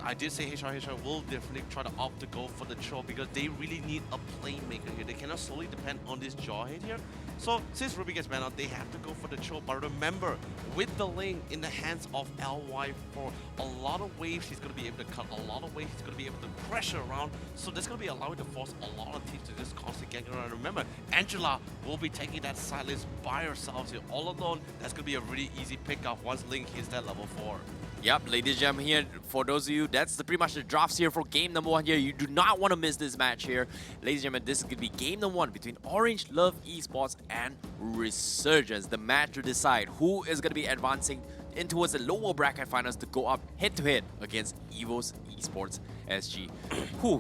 I did say HY will definitely try to opt to go for the Cho, because they really need a playmaker here. They cannot solely depend on this Jawhead here. So since Ruby gets banned out, they have to go for the Cho. But remember, with the Ling in the hands of LY4, a lot of waves he's going to be able to cut, a lot of waves he's going to be able to pressure around. So that's going to be allowing to force a lot of teams to just constantly gank around. Remember, Angela will be taking that side list by herself here all alone. That's going to be a really easy pickup once Ling hits that level 4. Yep, ladies and gentlemen, here, for those of you, that's pretty much the drafts here for game number 1 here. You do not want to miss this match here. Ladies and gentlemen, this is going to be game number 1 between Orange Love Esports and Resurgence. The match to decide who is going to be advancing in towards the lower bracket finals to go up head-to-head against EVOS Esports SG.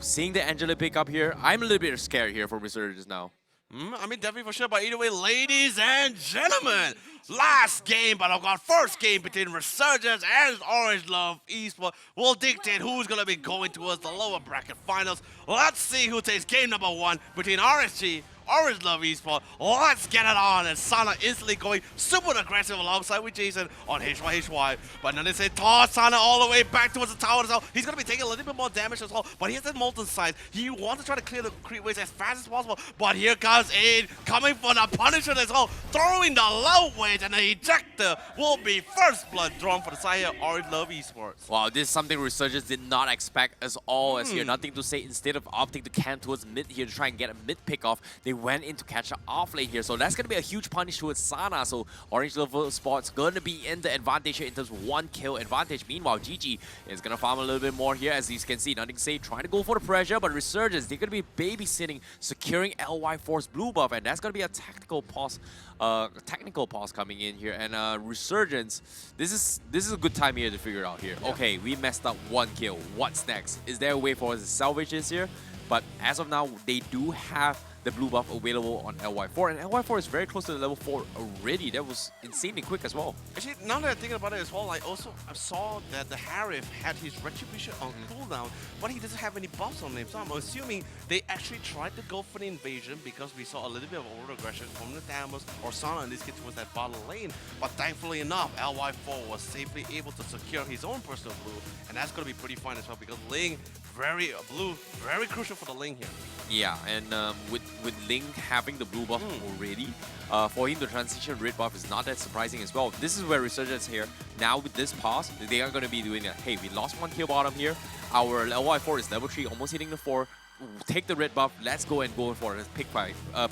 Seeing the Angela pick up here, I'm a little bit scared here for Resurgence now. I mean, definitely for sure, but either way, ladies and gentlemen, last game, but I've got first game between Resurgence and Orange Love Esports will dictate who's going to be going towards the lower bracket finals. Let's see who takes game number 1 between RSG, Orange Love Esports. Let's get it on, and Sana instantly going super aggressive alongside with Jason on HY. But then they say toss Sana all the way back towards the tower as well. He's going to be taking a little bit more damage as well, but he has that Molten Side. He wants to try to clear the creep waves as fast as possible, but here comes Aid coming for the Punisher as well, throwing the low wage, and the ejector will be first blood drawn for the side here, Orange Love Esports. Wow, this is something Resurgence did not expect as all, as here, nothing to say. Instead of opting to camp towards mid here to try and get a mid pick off, they went in to catch the off lane here. So that's going to be a huge punish towards Sana. So Orange Love Esports going to be in the advantage here in terms of 1 kill advantage. Meanwhile, GG is going to farm a little bit more here, as you can see. Nothing to say, trying to go for the pressure, but Resurgence, they're going to be babysitting, securing LY4's blue buff, and that's going to be a technical pause coming in here. And Resurgence, this is a good time here to figure it out here. Okay, we messed up 1 kill. What's next? Is there a way for us to salvage this here? But as of now, they do have the blue buff available on LY4, and LY4 is very close to the level 4 already. That was insanely quick as well. Actually, now that I'm thinking about it as well, I saw that the Harif had his Retribution on cooldown, but he doesn't have any buffs on him. So I'm assuming they actually tried to go for the invasion because we saw a little bit of over-aggression from the Thamus or Sana in this case towards that bottom lane. But thankfully enough, LY4 was safely able to secure his own personal blue, and that's going to be pretty fine as well because Ling, blue, very crucial for the Ling here. Yeah, and with Ling having the blue buff already, for him to transition red buff is not that surprising as well. This is where Resurgence here, now with this pass, they are going to be doing that. Hey, we lost one kill bottom here. Our LY4 is level 3, almost hitting the 4. Take the red buff, let's go for it.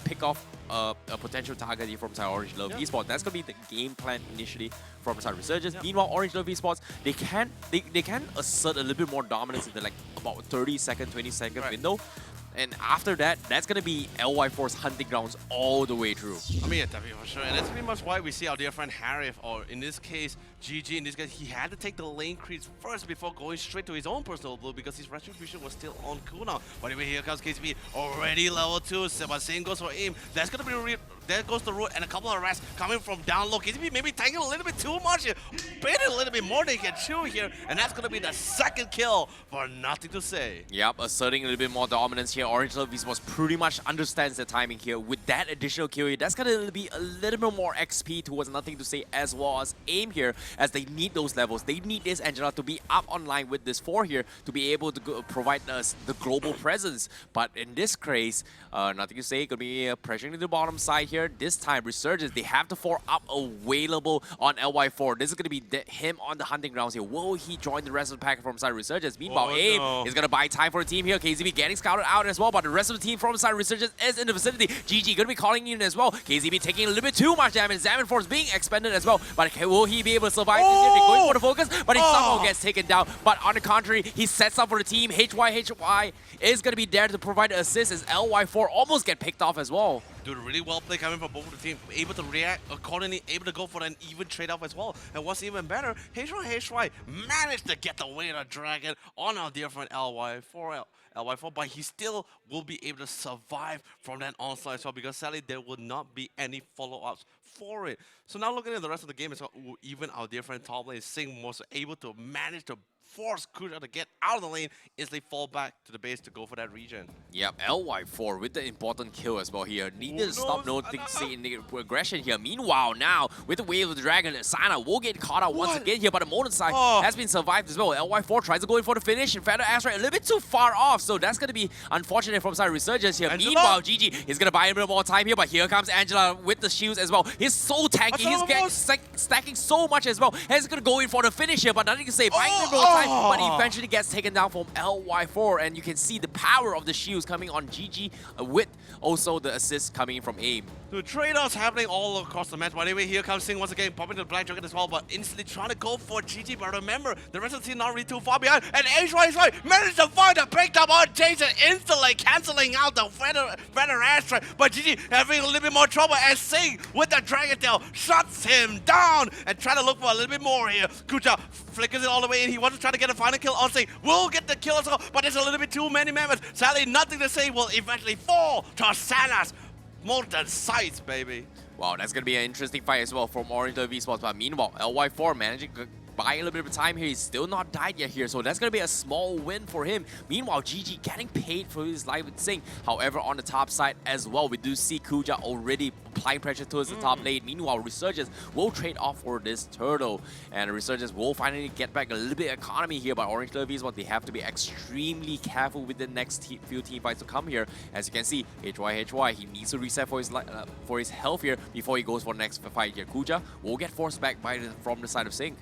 Pick off a potential target here from side Orange Love Esports. That's gonna be the game plan initially from side Resurgence. Meanwhile, Orange Love Esports, they can assert a little bit more dominance in the like about 30-second, 20-second window. And after that, that's going to be LY4's hunting grounds all the way through. I mean, yeah, definitely for sure. And that's pretty much why we see our dear friend Harif, or in this case, GG, in this case, he had to take the lane creeps first before going straight to his own personal blue because his Retribution was still on cooldown. But anyway, here comes KCB, already level 2, but same goes for aim. That's going to be there goes the root and a couple of rats coming from down low. KCB maybe tanking a little bit too much here. Baited a little bit more than he can chew here. And that's going to be the second kill for nothing to say. Yep, asserting a little bit more dominance here. Orange Love Esports pretty much understands the timing here. With that additional kill here, that's going to be a little bit more XP towards nothing to say as well as aim here, as they need those levels. They need this Angela to be up online with this 4 here to be able to provide us the global presence. But in this case, nothing to say. Going to be pressuring to the bottom side here. This time, Resurgence, they have the 4 up available on LY4. This is going to be him on the hunting grounds here. Will he join the rest of the pack from side Resurgence? Meanwhile, aim is going to buy time for the team here. KZB getting scouted out as well, but the rest of the team from side Resurgence is in the vicinity. GG going to be calling in as well. KZB taking a little bit too much damage. Xamin Force being expended as well, but will he be able to survive? They're going for the focus, but he somehow gets taken down. But on the contrary, he sets up for the team. HY is going to be there to provide the assist as LY4 almost get picked off as well. Dude, really well played coming from both of the team. Able to react accordingly, able to go for an even trade-off as well. And what's even better, HY managed to get the way of the dragon on our dear friend LY4, but he still will be able to survive from that onslaught as well, because sadly there will not be any follow-ups for it. So now looking at the rest of the game as well, even our dear friend top lane Sing was able to manage to force Kuja to get out of the lane, instantly fall back to the base to go for that region. Yep, LY4 with the important kill as well here. Needed to stop in the aggression here. Meanwhile, now with the wave of the dragon, Sana will get caught out once again here, but the Modern side has been survived as well. LY4 tries to go in for the finish, and Feather Asteroid a little bit too far off, so that's going to be unfortunate from side Resurgence here. Meanwhile, GG is going to buy a bit more time here, but here comes Angela with the shields as well. He's so tanky, he's stacking so much as well. And he's going to go in for the finish here, but nothing to say. Buying a bit more time, but he eventually gets taken down from LY4, and you can see the power of the shields coming on GG with also the assist coming in from AIM. The trade-offs happening all across the match. But anyway, here comes Sing once again, popping to the Black Dragon as well, but instantly trying to go for GG. But remember, the rest of the team not really too far behind, and HY managed to find a breakdown on Jason, instantly cancelling out the Feather Asteroid. But GG having a little bit more trouble, and Sing with the Dragon Tail shuts him down and trying to look for a little bit more here. Kuja flickers it all the way in. He wants to try to get a final kill on Sing. Will get the kill as well, but there's a little bit too many members. Sadly, nothing to say will eventually fall to Sana's molten sights, baby. Wow, that's going to be an interesting fight as well from Orange Love Esports. But meanwhile, LY4 managing to buy a little bit of time here. He's still not died yet here, so that's going to be a small win for him. Meanwhile, GG getting paid for his life with Sing. However, on the top side as well, we do see Kuja already applying pressure towards the top lane. Meanwhile, Resurgence will trade off for this turtle, and Resurgence will finally get back a little bit of economy here. But Orange Love Esports, they have to be extremely careful with the next few team fights to come here. As you can see, HY, he needs to reset for his health here before he goes for the next fight here. Kuja will get forced back from the side of Sing.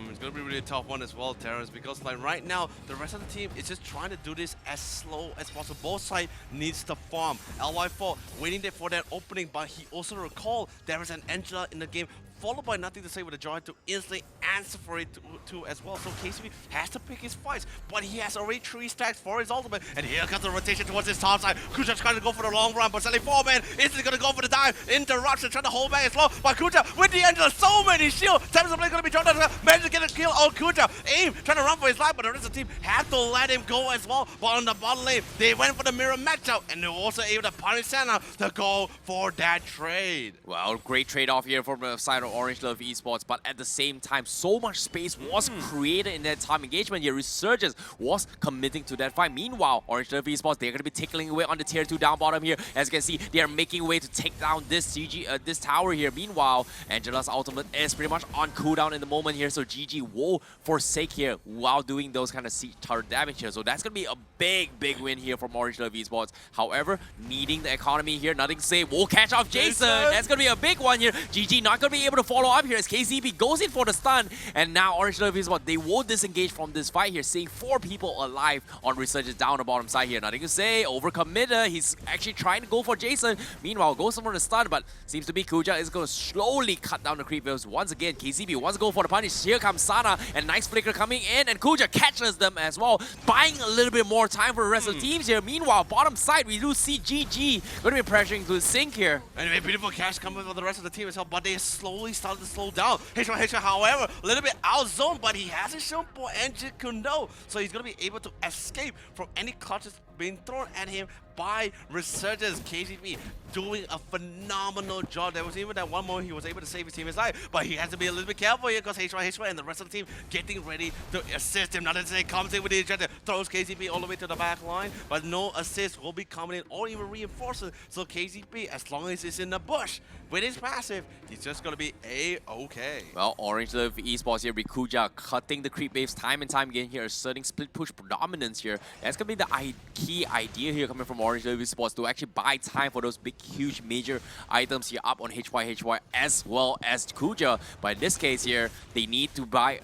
It's going to be really a tough one as well, Terrence, because like right now, the rest of the team is just trying to do this as slow as possible. Both sides needs to farm. LY4 waiting there for that opening, but he also recalled there is an Angela in the game followed by nothing to say with a joy to instantly answer for it too as well. So KCB has to pick his fights, but he has already 3 stacks for his ultimate, and here comes the rotation towards his top side. Kuja trying to go for the long run, but suddenly 4-man instantly gonna go for the dive. Interruption, trying to hold back as well, but Kuja with the Angela, so many shield. Time of play gonna be dropped down, managed to get a kill on Kuja. Aim, trying to run for his life, but the rest of the team have to let him go as well. But on the bottom lane, they went for the mirror matchup, and they were also able to punish Santa to go for that trade. Well, great trade-off here from the side of Orange Love Esports, but at the same time, so much space was created in that time engagement here. Resurgence was committing to that fight. Meanwhile, Orange Love Esports, they're going to be tickling away on the tier 2 down bottom here. As you can see, they are making way to take down this this tower here. Meanwhile, Angela's ultimate is pretty much on cooldown in the moment here, so GG will forsake here while doing those kind of siege tower damage here. So that's going to be a big win here from Orange Love Esports. However, needing the economy here, nothing to say. We'll catch off Jason. That's going to be a big one here. GG not going to be able to follow up here as KCB goes in for the stun. And now Orange Love Esports, they will disengage from this fight here, seeing 4 people alive on Resurgence down the bottom side here. Nothing to say. Overcommitted. He's actually trying to go for Jason. Meanwhile, goes for the stun, but seems to be Kuja is going to slowly cut down the creep waves once again. KCB wants to go for the punish. Here comes Sana, and nice flicker coming in, and Kuja catches them as well, buying a little bit more time for the rest of the teams here. Meanwhile, bottom side, we do see GG going to be pressuring to sink here. Anyway, beautiful cash coming for the rest of the team as well, but they slowly started to slow down. H1, however, a little bit outzoned, but he hasn't shown for Engine Kundo, so he's going to be able to escape from any clutches being thrown at him by Resurgence. KCB doing a phenomenal job. There was even that one moment he was able to save his team's life, but he has to be a little bit careful here because H1 and the rest of the team getting ready to assist him. Not to say comes in with the ejector, throws KCB all the way to the back line, but no assist will be coming in or even reinforcing. So KCB, as long as he's in the bush with his passive, he's just going to be A-okay. Well, Orange Love Esports here, Rikuja cutting the creep waves time and time again here, asserting split push predominance here. That's going to be the key idea here coming from Orange Love Esports to actually buy time for those big, huge, major items here up on HY as well as Kuja. But in this case here, they need to buy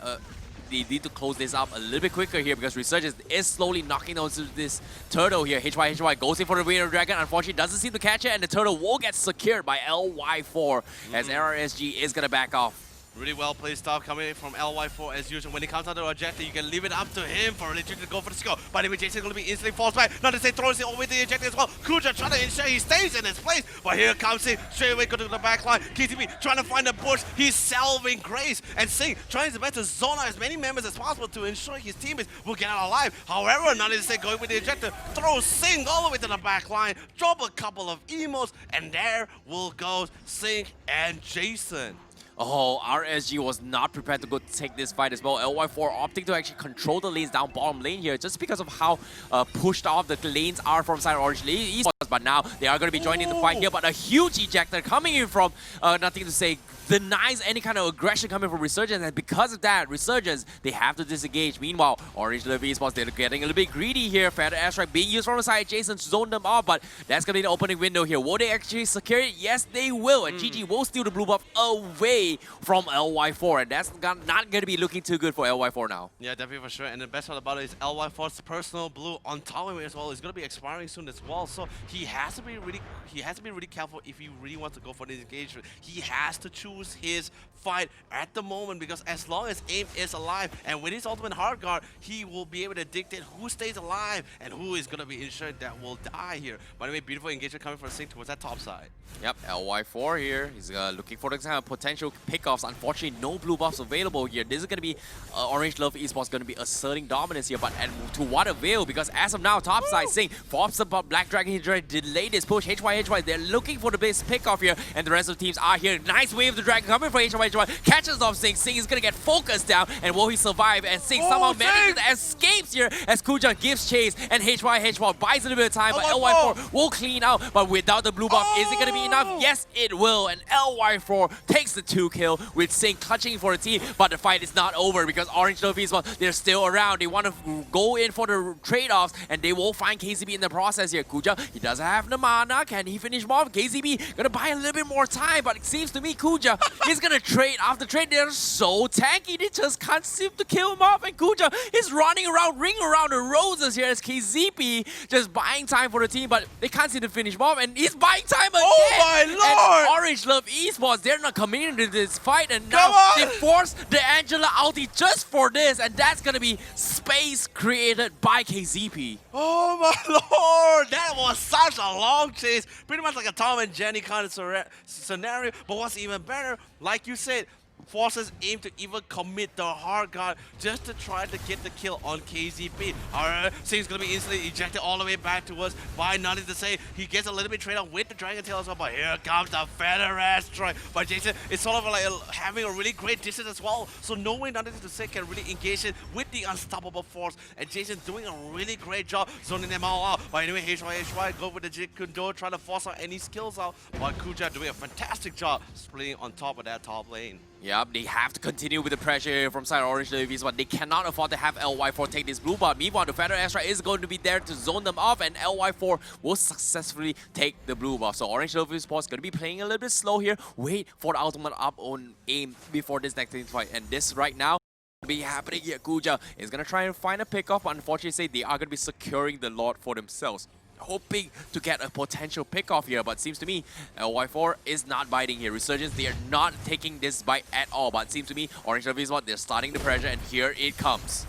they need to close this up a little bit quicker here because Resurgence is slowly knocking down this turtle here. HY goes in for the Winter Dragon. Unfortunately, doesn't seem to catch it, and the turtle will get secured by LY4 as RSG is going to back off. Really well played stuff coming in from LY4 as usual. When it comes down to the objective, you can leave it up to him for Electric to go for the score. But anyway, Jason going to be instantly falls back. Not to say throws it over the ejector as well. Kuja trying to ensure he stays in his place. But here comes in, straight away go to the back line. KTB trying to find the bush. He's salving Grace. And Singh trying his best to zone out as many members as possible to ensure his teammates will get out alive. However, not to say going with the ejector, throws Singh all the way to the back line. Drop a couple of emos. And there will go Singh and Jason. Oh, RSG was not prepared to go take this fight as well. LY4 opting to actually control the lanes down bottom lane here just because of how pushed off the lanes are from side Orange Esports. But now they are going to be joining the fight here. But a huge ejector coming in from nothing to say denies any kind of aggression coming from Resurgence, and because of that, Resurgence, they have to disengage. Meanwhile, Orange Love Esports, they're getting a little bit greedy here. Fair airstrike being used from the side, Jason zoned them off, but that's going to be the opening window here. Will they actually secure it? Yes, they will, and GG will steal the blue buff away from LY4, and that's not going to be looking too good for LY4 now. Yeah, definitely for sure, and the best part about it is LY4's personal blue on top of it as well is going to be expiring soon as well, so he has to be really careful if he really wants to go for this engagement. He has to choose his fight at the moment because as long as AIM is alive and with his ultimate hard guard, he will be able to dictate who stays alive and who is going to be ensured that will die here. By the way, beautiful engagement coming from Sync towards that top side. Yep, LY4 here. He's looking for the kind of potential pickoffs. Unfortunately, no blue buffs available here. This is going to be Orange Love Esports going to be asserting dominance here, but and to what avail? Because as of now, top side Sync forms about Black Dragon here to delay this push. HY, they're looking for the base pickoff here, and the rest of the teams are here. Nice wave of the Dragon coming from HY, catches off Sync. Sync is going to get focused down, and will he survive? And Sync somehow manages to escape here as Kuja gives chase, and HY buys a little bit of time, but LY4 will clean out, but without the blue buff, is it going to be enough? Yes, it will, and LY4 takes the 2 kill with Sync clutching for the team, but the fight is not over because Orange Love Esports, they're still around. They want to go in for the trade-offs, and they will find KCB in the process here. Kuja, he doesn't have the mana. Can he finish him off? KCB gonna buy a little bit more time, but it seems to me Kuja is gonna trade. After trade, they're so tanky, they just can't seem to kill him off, and Kuja is running around, ring around the roses here as KZP just buying time for the team, but they can't seem to finish him off, and he's buying time again. Oh my lord! And Orange Love Esports, they're not committing to this fight, and now they force the Angela ulti just for this, and that's gonna be space created by KZP. Oh my lord, that was such a long chase. Pretty much like a Tom and Jenny kind of scenario, but what's even better, like you said, Forces aim to even commit the hard guard just to try to get the kill on KZP. Alright, Sing's gonna be instantly ejected all the way back to us by nothing to say. He gets a little bit trade off with the Dragon Tail as well, but here comes the feather ass strike. But Jason is sort of like having a really great distance as well, so knowing nothing to say can really engage it with the unstoppable force. And Jason doing a really great job zoning them all out. But anyway, HY go with the Jit Kundo, trying to force out any skills out. But Kuja doing a fantastic job splitting on top of that top lane. Yep, they have to continue with the pressure here from side Orange Levies, but they cannot afford to have LY4 take this blue bar. Meanwhile, the Feather Astra is going to be there to zone them off, and LY4 will successfully take the blue buff. So Orange Levies Sports going to be playing a little bit slow here. Wait for the ultimate up on aim before this next fight. And this right now be happening here. Kuja is going to try and find a pick-off, but unfortunately they are going to be securing the Lord for themselves, hoping to get a potential pick-off here, but seems to me LY4 is not biting here. Resurgence, they are not taking this bite at all, but it seems to me Orange Levies, they're starting the pressure, and here it comes.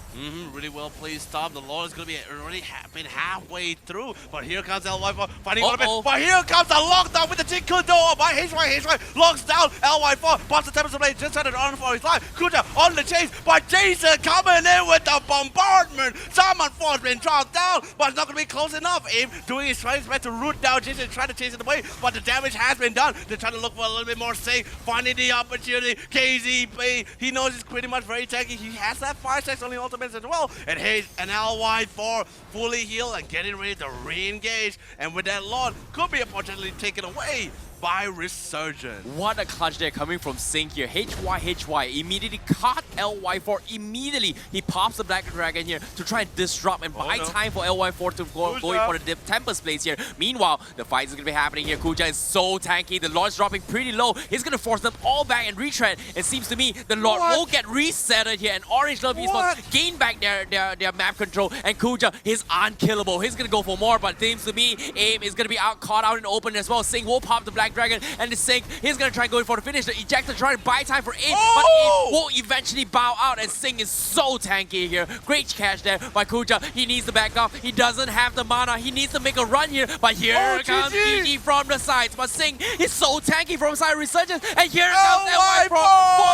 Really well played stop. The Lord is going to be already been halfway through, but here comes LY4 fighting a little bit. But here comes the lockdown with the Jin Kudo by HY locks down LY4, pops the Tempest Blade, just had it on for his life. Kuja on the chase, but Jason coming in with the bombardment. Summon Force been dropped down, but it's not going to be close enough. Aim doing his best to root down Jason, trying to chase it away, but the damage has been done. They're trying to look for a little bit more safe, finding the opportunity. KZP, he knows he's pretty much very tanky. He has that 5 seconds on the ultimate as well, and Hayes and LY4 fully healed and getting ready to re-engage, and with that Lord could be potentially taken away by Resurgence. What a clutch there coming from Sing here. HY immediately caught LY4 immediately. He pops the Black Dragon here to try and disrupt and buy time for LY4 to go in for the Tempest Blaze here. Meanwhile, the fight is going to be happening here. Kuja is so tanky. The Lord's dropping pretty low. He's going to force them all back and retread. It seems to me the Lord will get resetted here, and Orange Love Esports gain back their map control, and Kuja is unkillable. He's going to go for more, but it seems to me Aim is going to be caught out in the open as well. Sing will pop the Black Dragon, and the Sing, he's gonna try going for the finish. The Ejector trying to buy time for Aim, but Aim will eventually bow out, and Sing is so tanky here. Great catch there by Kuja. He needs to back off. He doesn't have the mana. He needs to make a run here, but here comes GG from the sides. But Sing is so tanky from side Resurgence, and here comes LY for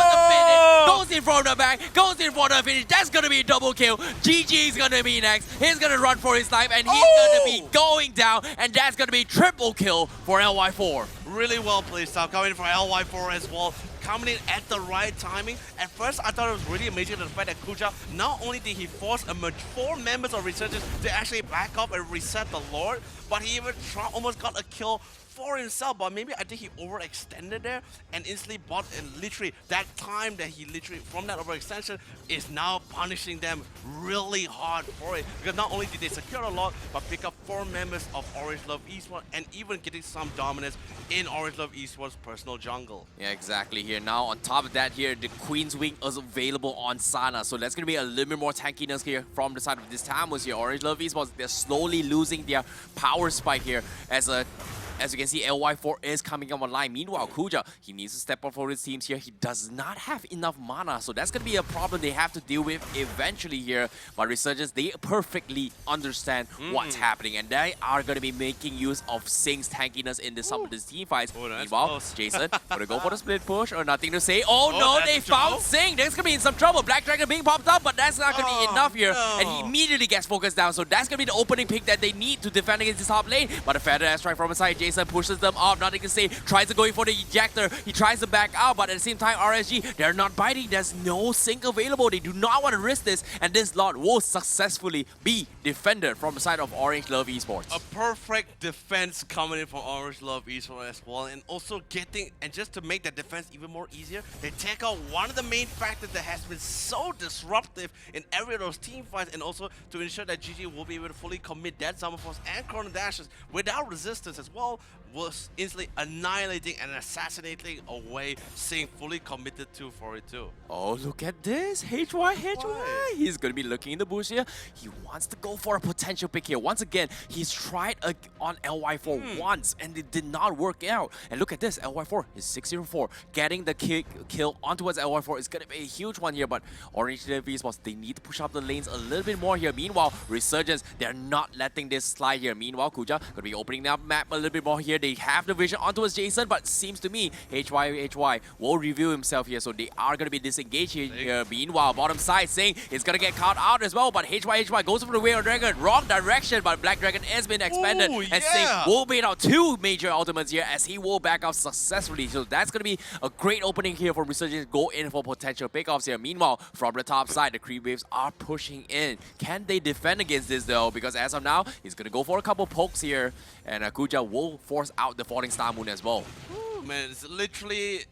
the finish. Goes in from the back, goes in for the finish. That's gonna be a double kill. GG is gonna be next. He's gonna run for his life, and he's gonna be going down, and that's gonna be triple kill for LY4. Really well played stop coming in for LY4 as well, coming in at the right timing. At first, I thought it was really amazing the fact that Kuja, not only did he force 4 members of Resurgence to actually back up and reset the Lord, but he even almost got a kill for himself, but maybe I think he overextended there and instantly bought, and literally that time that he literally from that overextension is now punishing them really hard for it, because not only did they secure a lot but pick up 4 members of Orange Love Esports and even getting some dominance in Orange Love Esports personal jungle. Yeah, exactly here. Now on top of that here, the Queen's Wing is available on Sana, so that's gonna be a little bit more tankiness here from the side of this time was here. Orange Love Esports, they're slowly losing their power spike here as you can see, LY4 is coming up online. Meanwhile, Kuja, he needs to step up for his teams here. He does not have enough mana, so that's going to be a problem they have to deal with eventually here. But Resurgence, they perfectly understand what's happening, and they are going to be making use of Sing's tankiness in some of these team fights. Meanwhile, close. Jason, going to go for the split push or nothing to say. Oh no, they found Sing. They're going to be in some trouble. Black Dragon being popped up, but that's not going to be enough here. No. And he immediately gets focused down, so that's going to be the opening pick that they need to defend against this top lane. But a Feather Air Strike from inside, Jason pushes them off, nothing to say, tries to go in for the Ejector, he tries to back out, but at the same time RSG, they're not biting, there's no sync available, they do not want to risk this, and this Lord will successfully be defended from the side of Orange Love Esports. A perfect defense coming in from Orange Love Esports as well, and also getting, and just to make that defense even more easier, they take out one of the main factors that has been so disruptive in every of those team fights, and also to ensure that GG will be able to fully commit that Summer Force and Chrono Dashes without resistance as well. L was instantly annihilating and assassinating away, staying fully committed to for it too. Oh, look at this. HY. He's going to be looking in the bush here. He wants to go for a potential pick here. Once again, he's tried on LY4 once and it did not work out. And look at this. LY4 is 604. Getting the kill on towards LY4 is going to be a huge one here. But Orange Esports, they need to push up the lanes a little bit more here. Meanwhile, Resurgence, they're not letting this slide here. Meanwhile, Kuja going to be opening up map a little bit more here. They have the vision on towards Jason, but seems to me HY will reveal himself here, so they are going to be disengaged here. Meanwhile, bottom side saying it's going to get caught out as well, but HY goes for the way of Dragon, wrong direction, but Black Dragon has been expanded. And Sing will bait out 2 major ultimates here as he will back out successfully, so that's going to be a great opening here for Resurgence to go in for potential pickoffs here. Meanwhile, from the top side, the creep waves are pushing in. Can they defend against this though? Because as of now, he's going to go for a couple pokes here, and Kuja will force out the Falling Star Moon as well. Ooh, man, it's literally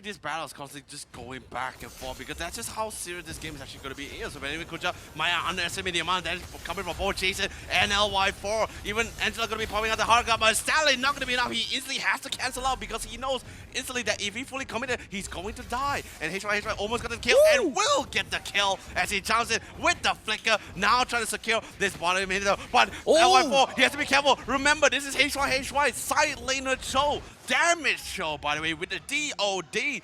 this battle is constantly just going back and forth because that's just how serious this game is actually going to be. So anyway, Kuja might underestimate the amount of damage coming from both Jason and LY4. Even Angela going to be popping out the hard guard, but Stanley not going to be enough. He instantly has to cancel out because he knows instantly that if he fully committed, he's going to die. And HY almost got the kill and will get the kill as he jumps in with the flicker. Now trying to secure this bottom middle, but LY4, he has to be careful. Remember, this is HY side laner Cho. Damage Show, by the way, with the DOD. This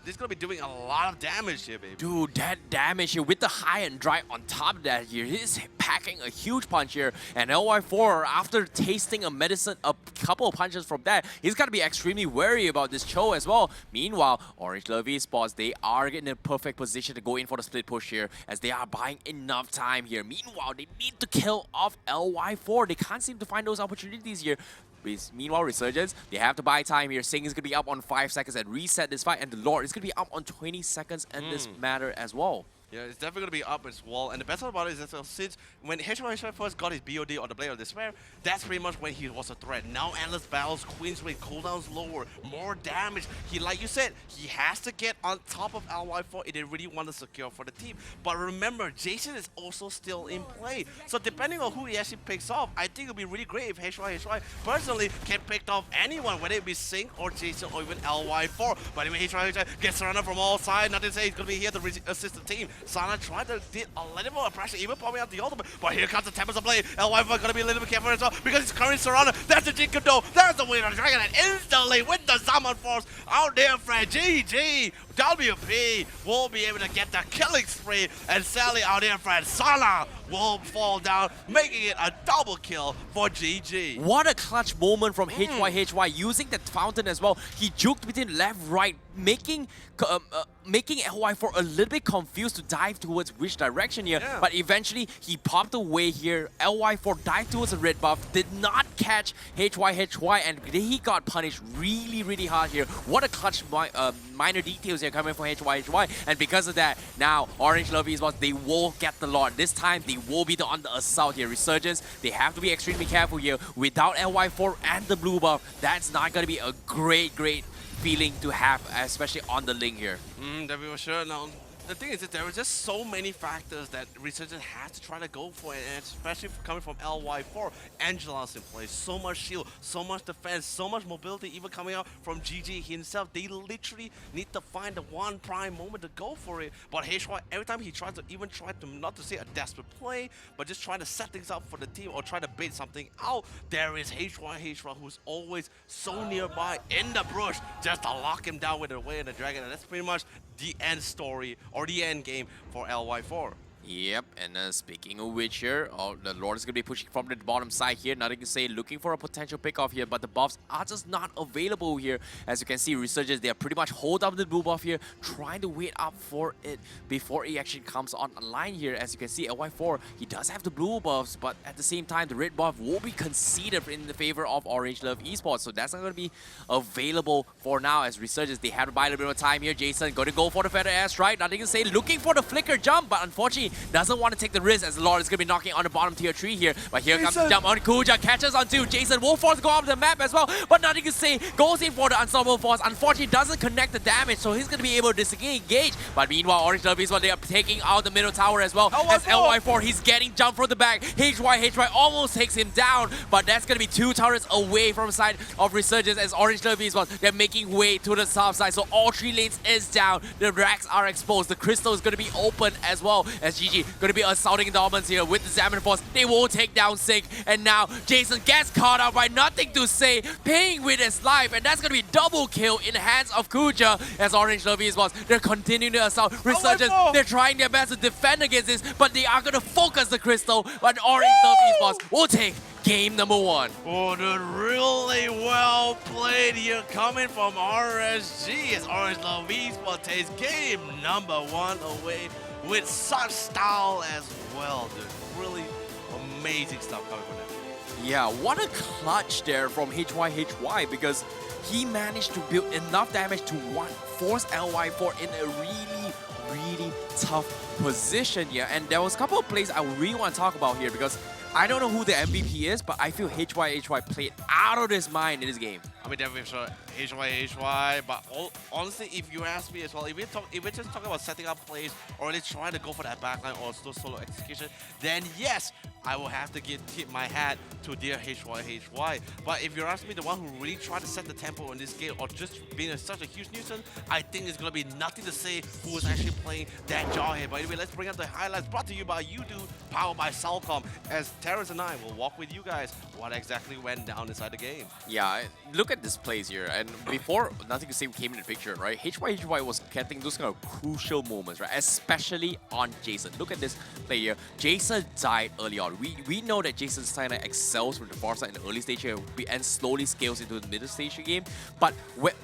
is going to be doing a lot of damage here, baby. Dude, that damage here with the high and dry on top of that here. He's packing a huge punch here. And LY4, after tasting a couple of punches from that, he's got to be extremely wary about this Cho as well. Meanwhile, Orange Esports, they are in a perfect position to go in for the split push here as they are buying enough time here. Meanwhile, they need to kill off LY4. They can't seem to find those opportunities here. Meanwhile, Resurgence, they have to buy time here. Sing is going to be up on 5 seconds and reset this fight. And the Lord is going to be up on 20 seconds in this matter as well. Yeah, it's definitely going to be up as well. And the best part about it is that since when HY first got his BOD on the Blade of Despair, that's pretty much when he was a threat. Now Endless Battles, Queen's Way, cooldowns lower, more damage. He, like you said, he has to get on top of LY4 if they really want to secure for the team. But remember, Jason is also still in play. So depending on who he actually picks off, I think it would be really great if HY personally can pick off anyone, whether it be Sing or Jason or even LY4. But anyway, HY gets surrounded from all sides. Nothing to say he's going to be here to assist the team. Sana tried to did a little more pressure, even popping out the ultimate. But here comes the Tempest of Blade. LY4 gonna be a little bit careful as well because he's currently surrounded. That's the GEEK though. There's the Winner Dragon and instantly with the Summon Force out there, Fred. GG. WP will be able to get the killing spree, and Sally out there, Fred. Sana will fall down, making it a double kill for GG. What a clutch moment from HY using that fountain as well. He juked between left, right, making LY4 a little bit confused to dive towards which direction here. Yeah. But eventually, he popped away here. LY4 dived towards the red buff, did not catch HY, and he got punished really, really hard here. What a clutch minor details here coming from HY. And because of that, now Orange Esports, they will get the Lord. This time, they will be on the assault here. Resurgence, they have to be extremely careful here. Without LY4 and the blue buff, that's not going to be a great feeling to have, especially on the link here. That we were sure. Now, the thing is that there are just so many factors that Resurgence has to try to go for, and especially coming from LY4. Angela's in place, so much shield, so much defense, so much mobility, even coming out from GG himself. They literally need to find the one prime moment to go for it. But HY, every time he tries to not to say a desperate play, but just trying to set things up for the team or try to bait something out, there is HY who's always so nearby in the brush just to lock him down with the Way of the Dragon, and that's pretty much the end story or the end game for LY4. Yep, and speaking of which here, the Lord is going to be pushing from the bottom side here. Nothing to say, looking for a potential pickoff here, but the buffs are just not available here. As you can see, Resurgence, they are pretty much hold up the blue buff here, trying to wait up for it before it actually comes online here. As you can see, LY4, he does have the blue buffs, but at the same time, the red buff will be conceded in the favor of Orange Esports. So that's not going to be available for now as Resurgence, they have to buy a little bit of time here. Jason going to go for the feather air strike. Nothing to say, looking for the flicker jump, but unfortunately, doesn't want to take the risk as Lord is going to be knocking on the bottom tier 3 here. But here comes the jump on Kuja, catches on 2. Jason will force to go off the map as well, but nothing to say. Goes in for the unstoppable force. Unfortunately, doesn't connect the damage, so he's going to be able to disengage. But meanwhile, Orange Love is what they are taking out the middle tower as well. As LY4, he's getting jumped from the back. HY almost takes him down, but that's going to be 2 turrets away from the side of Resurgence as Orange Love is what they're making way to the south side. So all 3 lanes is down. The racks are exposed. The crystal is going to be open as well as GG going to be assaulting Dolmens here with the Xamarin Force. They will take down Sync, and now Jason gets caught out by nothing to say, paying with his life, and that's going to be double kill in the hands of Kuja as Orange Love Esports. They're continuing to assault Resurgence. They're trying their best to defend against this, but they are going to focus the crystal, but Orange Love Esports will take game number 1. Oh, dude, really well played here coming from RSG as Orange Love Esports takes game number 1 away with such style as well, dude. Really amazing stuff coming from them. Yeah, what a clutch there from HY because he managed to build enough damage to force LY4 in a really tough position here. And there was a couple of plays I really want to talk about here because I don't know who the MVP is, but I feel HY played out of his mind in this game. I mean, definitely sure HY, but honestly, if you ask me as well, if we just talk about setting up plays or really trying to go for that backline or solo execution, then yes, I will have to tip my hat to dear HY. But if you're asking me the one who really tried to set the tempo in this game or just being such a huge nuisance, I think it's going to be nothing to say who is actually playing that Jarhead. But anyway, let's bring up the highlights brought to you by YouTube, powered by Salcom, as Terrence and I will walk with you guys what exactly went down inside the game. Yeah, look at this plays here. And before Nothing to Say came into the picture, right? HY was getting those kind of crucial moments, right? Especially on Jason. Look at this play here. Jason died early on. We know that Jason Steiner excels with the far side in the early stage here and slowly scales into the middle stage of the game. But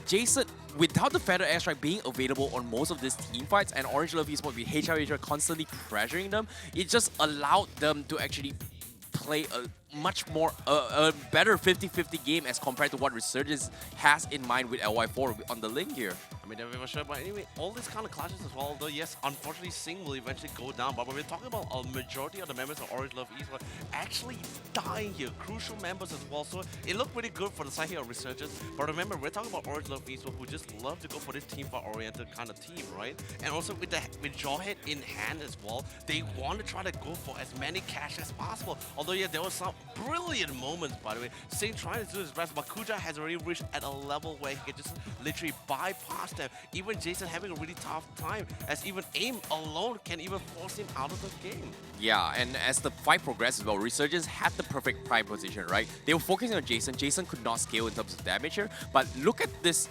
Jason, without the Feather Airstrike being available on most of these team fights and Orange Love Esports with HY constantly pressuring them, it just allowed them to actually play a much more a better 50-50 game as compared to what Resurgence has in mind with LY4 on the link here. I mean, definitely for sure, but anyway, all these kind of clashes as well, although yes, unfortunately Sing will eventually go down, but when we're talking about a majority of the members of Orange Love Esports actually dying here, crucial members as well, so it looked pretty good for the side here of Resurgence, but remember, we're talking about Orange Love Esports who just love to go for this team fight-oriented kind of team, right? And also with Jarhead in hand as well, they want to try to go for as many cash as possible, although yeah, there was some brilliant moments, by the way. Sing trying to do his best, but Kuja has already reached at a level where he can just literally bypass them. Even Jason having a really tough time, as even aim alone can even force him out of the game. Yeah, and as the fight progresses well, Resurgence had the perfect prime position, right? They were focusing on Jason. Jason could not scale in terms of damage here, but look at this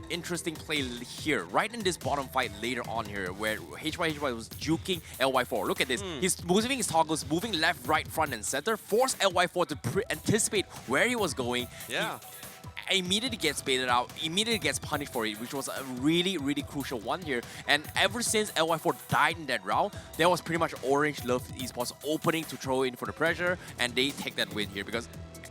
interesting play here, right in this bottom fight later on here, where HY was juking LY4. Look at this. He's moving his toggles, moving left, right, front, and center, forced LY4 to anticipate where he was going. Yeah. He immediately gets baited out, immediately gets punished for it, which was a really crucial one here. And ever since LY4 died in that round, there was pretty much Orange Love Esports opening to throw in for the pressure, and they take that win here because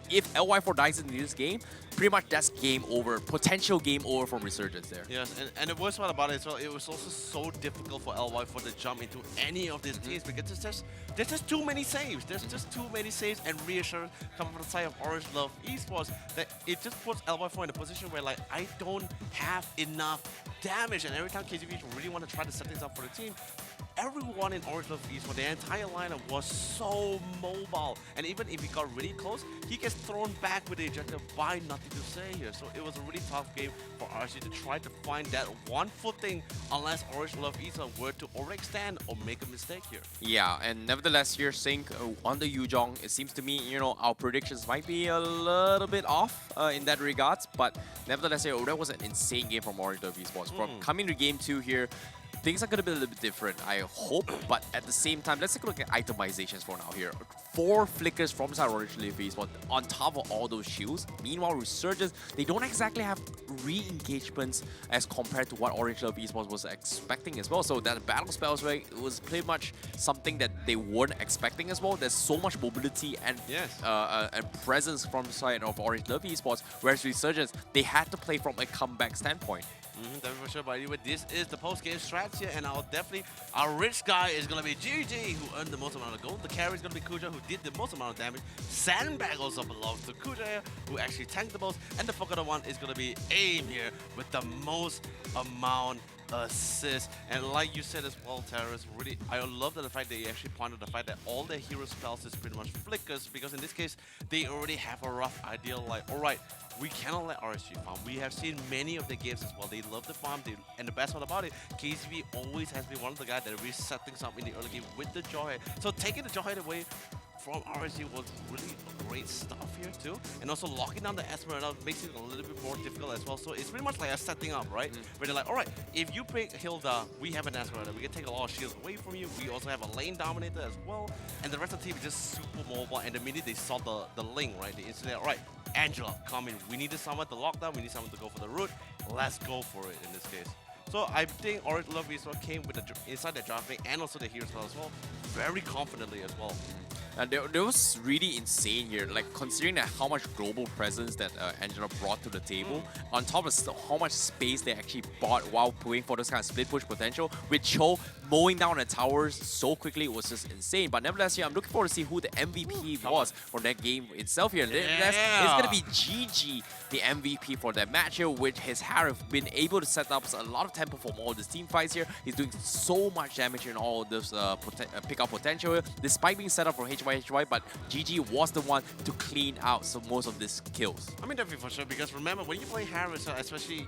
if LY4 dies in this game, pretty much that's game over, potential game over from Resurgence there. Yes, and the worst part about it as well, it was also so difficult for LY4 to jump into any of these teams because there's just too many saves. There's just too many saves and reassurance coming from the side of Orange Love Esports that it just puts LY4 in a position where like, I don't have enough damage, and every time KGB really want to try to set things up for the team, everyone in Orange Love Esports, the entire lineup was so mobile, and even if he got really close, he gets thrown back with the ejector by Nothing to Say here. So it was a really tough game for RSG to try to find that one footing unless Orange Love Esports were to overextend or make a mistake here. Yeah, and nevertheless here, Sync on the Yuzhong, it seems to me, you know, our predictions might be a little bit off in that regards, but nevertheless here, that was an insane game from Orange Love Esports. From coming to game 2 here, things are going to be a little bit different, I hope, but at the same time, let's take a look at itemizations for now here. 4 flickers from side Orange Love Esports on top of all those shields. Meanwhile, Resurgence, they don't exactly have re-engagements as compared to what Orange Love Esports was expecting as well. So that battle spells, right, it was pretty much something that they weren't expecting as well. There's so much mobility and and presence from the side of Orange Love Esports, whereas Resurgence, they had to play from a comeback standpoint. That's for sure, but anyway, this is the post-game strat spots here, and our rich guy is gonna be GG, who earned the most amount of gold. The carry is gonna be Kuja, who did the most amount of damage. Sandbag also belongs to Kuja, who actually tanked the most, and the forgotten one is gonna be Aim here with the most amount assists. And like you said as well, Terrace, really, I love the fact that you actually pointed the fact that all their hero spells is pretty much flickers, because in this case, they already have a rough idea like, alright, we cannot let RSG farm. We have seen many of the games as well. They love the farm, and the best part about it, KCB always has been one of the guys that really set things up in the early game with the Jawhead. So taking the Jawhead away from RSG was really great stuff here too. And also locking down the Esmeralda makes it a little bit more difficult as well. So it's pretty much like a setting up, right? Where they're like, alright, if you pick Hilda, we have an Esmeralda. We can take a lot of shields away from you. We also have a lane dominator as well. And the rest of the team is just super mobile. And the minute they saw the link, right, they instantly, alright, Angela, come in. We need someone to lock down. We need someone to go for the root. Let's go for it in this case. So I think Orange Love Esports came with inside the drafting and also the hero spell as well, very confidently as well. And there was really insane here, like considering that how much global presence that Angela brought to the table, on top of how much space they actually bought while pulling for this kind of split push potential, with Cho mowing down the towers so quickly was just insane. But nevertheless, here I'm looking forward to see who the MVP was for that game itself here. It's going to be GG, the MVP for that match here, which has been able to set up a lot of tempo for all these team fights here. He's doing so much damage in all of this pick-up potential here, despite being set up for HY, but GG was the one to clean out most of these kills. I mean, definitely for sure, because remember, when you play Harris, especially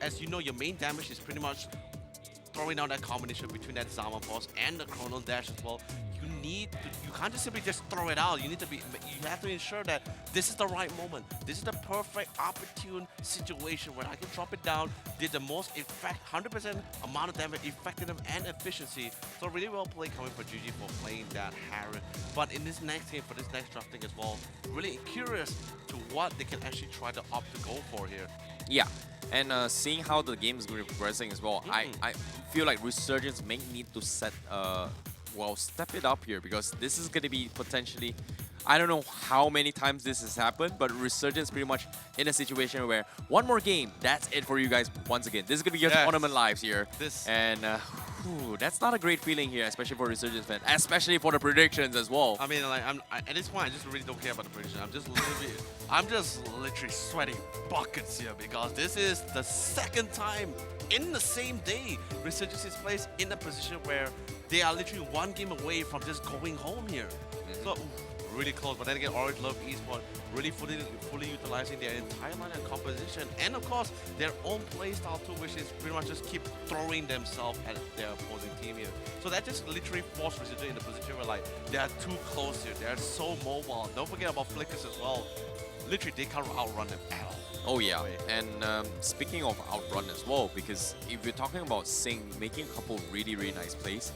as you know, your main damage is pretty much throwing out that combination between that Zama Force and the Chrono Dash as well. You can't just simply just throw it out. You have to ensure that this is the right moment. This is the perfect opportune situation where I can drop it down, did the most 100% amount of damage, effectiveness and efficiency. So really well played coming for GG for playing that Harris. But in this next game, for this next drafting as well, really curious to what they can actually try to opt to go for here. Yeah. And seeing how the game is progressing as well, I feel like Resurgence may need to step it up here, because this is going to be potentially, I don't know how many times this has happened, but Resurgence pretty much in a situation where one more game, that's it for you guys once again. This is going to be your tournament lives here. And that's not a great feeling here, especially for Resurgence fans, especially for the predictions as well. I mean, like, at this point, I just really don't care about the prediction. I'm just literally sweating buckets here, because this is the second time in the same day Resurgence is placed in a position where they are literally one game away from just going home here. So really close, but then again, Orange Love Esports really fully utilizing their entire line and composition, and of course their own playstyle too, which is pretty much just keep throwing themselves at their opposing team here. So that just literally forced Resurgence in the position where like they are too close here. They are so mobile. Don't forget about flickers as well. Literally, they can't outrun them at all. Oh yeah, and speaking of outrun as well, because if you're talking about Sing making a couple really nice plays,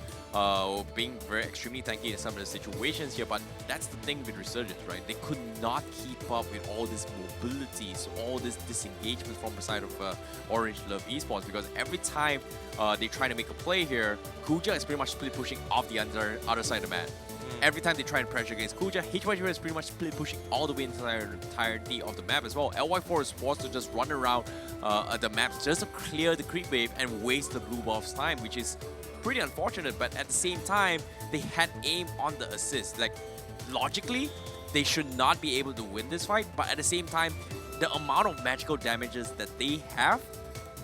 being very extremely tanky in some of the situations here, but that's the thing with Resurgence, right? They could not keep up with all this mobility, so all this disengagement from the side of Orange Love Esports, because every time they try to make a play here, Kuja is pretty much split pushing off the other side of the map. Every time they try and pressure against Kuja, HY is pretty much split pushing all the way into the entirety of the map as well. LY4 is forced to just run around the map just to clear the creep wave and waste the blue buff's time, which is pretty unfortunate. But at the same time, they had aim on the assist. Like, logically, they should not be able to win this fight, but at the same time, the amount of magical damages that they have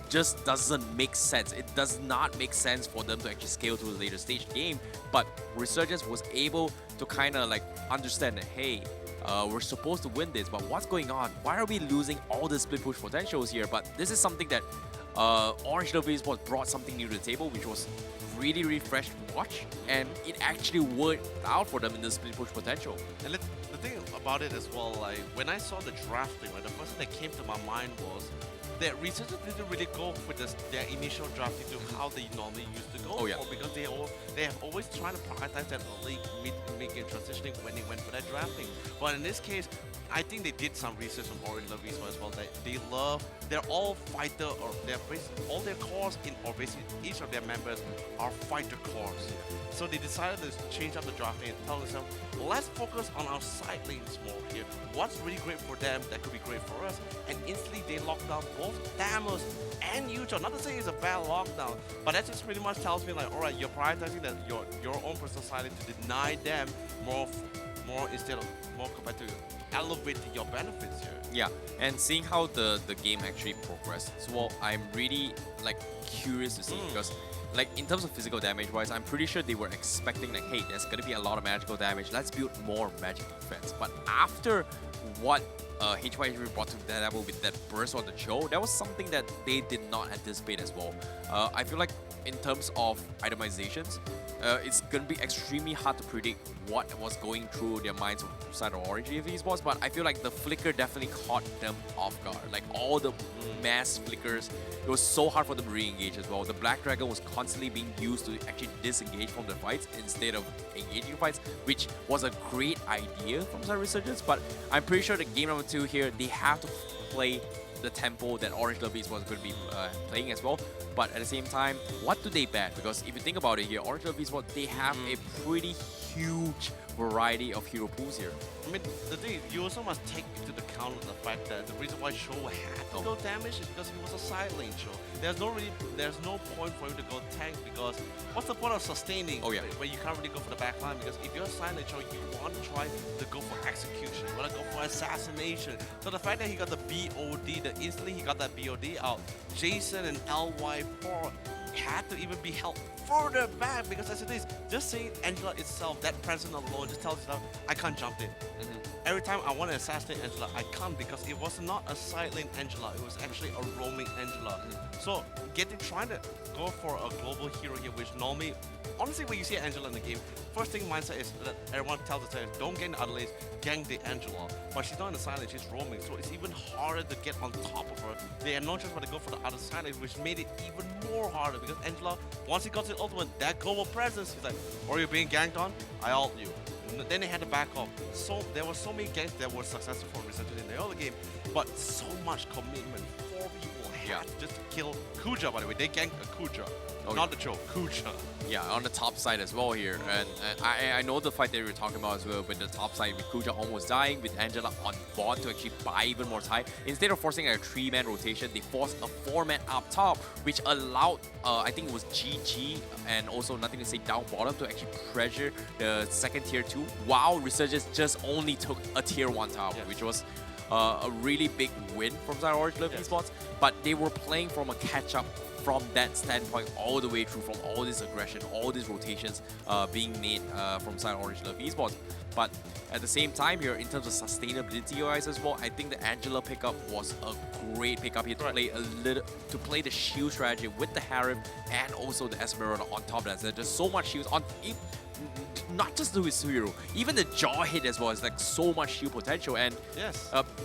just doesn't make sense. It does not make sense for them to actually scale to a later stage game. But Resurgence was able to kind of like understand that, hey, we're supposed to win this, but what's going on? Why are we losing all the split push potentials here? But this is something that Orange Love Esports brought something new to the table, which was really fresh to watch, and it actually worked out for them in the split push potential. And the thing about it as well, like when I saw the drafting, right, the first thing that came to my mind was that Resurgence didn't really go with their initial drafting to how they normally used to go for, because they have always tried to prioritize that early mid-game transitioning when they went for that drafting. But in this case, I think they did some research on Orange Love Esports as well. That they're all fighter, or all their cores or basically each of their members are fighter cores. So they decided to change up the drafting and tell themselves, let's focus on our side lanes more here. What's really great for them that could be great for us? And instantly they locked down both both Thanos and Yujo. Not to say it's a bad lockdown, but that just pretty much tells me like, all right, you're prioritizing that your own personal side to deny them more instead of more compared to elevating your benefits here. Yeah, and seeing how the game actually progressed as well, I'm really like curious to see because like in terms of physical damage wise, I'm pretty sure they were expecting like, hey, there's gonna be a lot of magical damage. Let's build more magic defense. But after what HY brought to that level with that burst on the show, that was something that they did not anticipate as well. I feel like in terms of itemizations, it's gonna be extremely hard to predict what was going through their minds inside of RSG Esports, but I feel like the flicker definitely caught them off guard. Like all the mass flickers, it was so hard for them to re-engage as well. The Black Dragon was constantly being used to actually disengage from the fights instead of engaging the fights, which was a great idea from Side Resurgence, but I'm pretty sure that game number 2 here, they have to play the tempo that Orange Love Esports was going to be playing as well. But at the same time, what do they ban? Because if you think about it here, Orange Love Esports, they have a pretty huge variety of hero pools here. I mean, the thing you also must take into account the fact that the reason why Show had to go damage is because he was a side lane Show. There's no point for him to go tank because what's the point of sustaining when you can't really go for the back line? Because if you're a side lane Show, you want to try to go for execution, you want to go for assassination. So the fact that he got the BOD, that instantly he got that BOD out, Jason and LY4 had to even be held further back because as it is, just saying Angela itself, that presence alone just tells you that I can't jump in. Every time I want to assassinate Angela, I can't because it was not a side lane Angela, it was actually a roaming Angela. So trying to go for a global hero here, which normally, honestly, when you see Angela in the game, first thing mindset is that everyone tells us don't gang the other lanes, gang the Angela. But she's not in the side lane, she's roaming, so it's even harder to get on top of her. They had no choice but to go for the other side lane, which made it even more harder because Angela, once he got to the ultimate, that global presence, he's like, or you're being ganked on, I ult you. Then they had to back off. So there were so many ganks that were successful for Resurgence in the early game, but so much commitment. 4 people had to just kill Kuja, by the way. They ganked a Kuja. Not the Cho, Kuja. Yeah, on the top side as well here. And I know the fight that we were talking about as well with the top side with Kuja almost dying, with Angela on bot to actually buy even more time. Instead of forcing a 3-man rotation, they forced a 4-man up top, which allowed, I think it was GG and also Nothing to Say down bottom to actually pressure the second tier 2, while Resurgence just only took a tier 1 tower, which was a really big win from Side Orange Love Esports. But they were playing from a catch-up from that standpoint all the way through, from all this aggression, all these rotations being made from Side Orange Love Esports. But at the same time here, in terms of sustainability wise as well, I think the Angela pickup was a great pickup here to play the shield strategy with the Harif and also the Esmeralda on top of that. There's so much shields on not just to his hero, even the jaw hit as well is like so much shield potential. And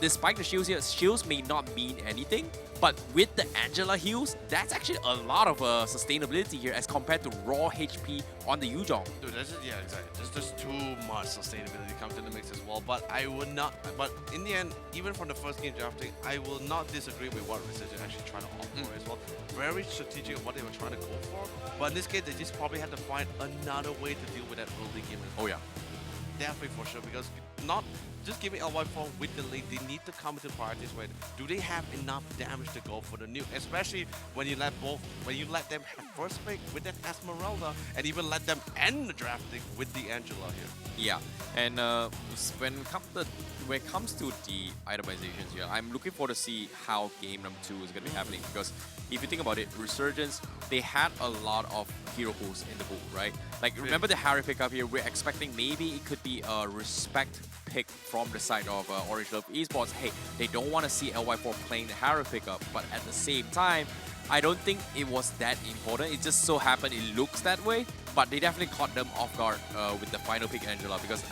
despite the shields here, shields may not mean anything, but with the Angela heals, that's actually a lot of sustainability here as compared to raw HP on the Yuzhong. Dude, that's just, exactly. There's just too much sustainability comes in the mix as well. But I would not, but in the end, even from the first game drafting, I will not disagree with what Resurgence actually trying to opt for as well. Very strategic of what they were trying to go for. But in this case, they just probably had to find another way to deal with that early game. Definitely for sure, because not just giving LY4 with the lead, they need to come into priorities where do they have enough damage to go for the nuke, especially when you let them have first pick with that Esmeralda and even let them end the drafting with the Angela here. Yeah, and when it comes to the itemizations here, I'm looking forward to see how game number 2 is going to be happening, because if you think about it, Resurgence, they had a lot of hero pools in the pool, right? Like, remember the Harry pickup here? We're expecting maybe it could be a respect pick from the side of Orange Love Esports. Hey, they don't want to see LY4 playing the Harry pickup, but at the same time, I don't think it was that important. It just so happened it looks that way, but they definitely caught them off guard with the final pick Angela, because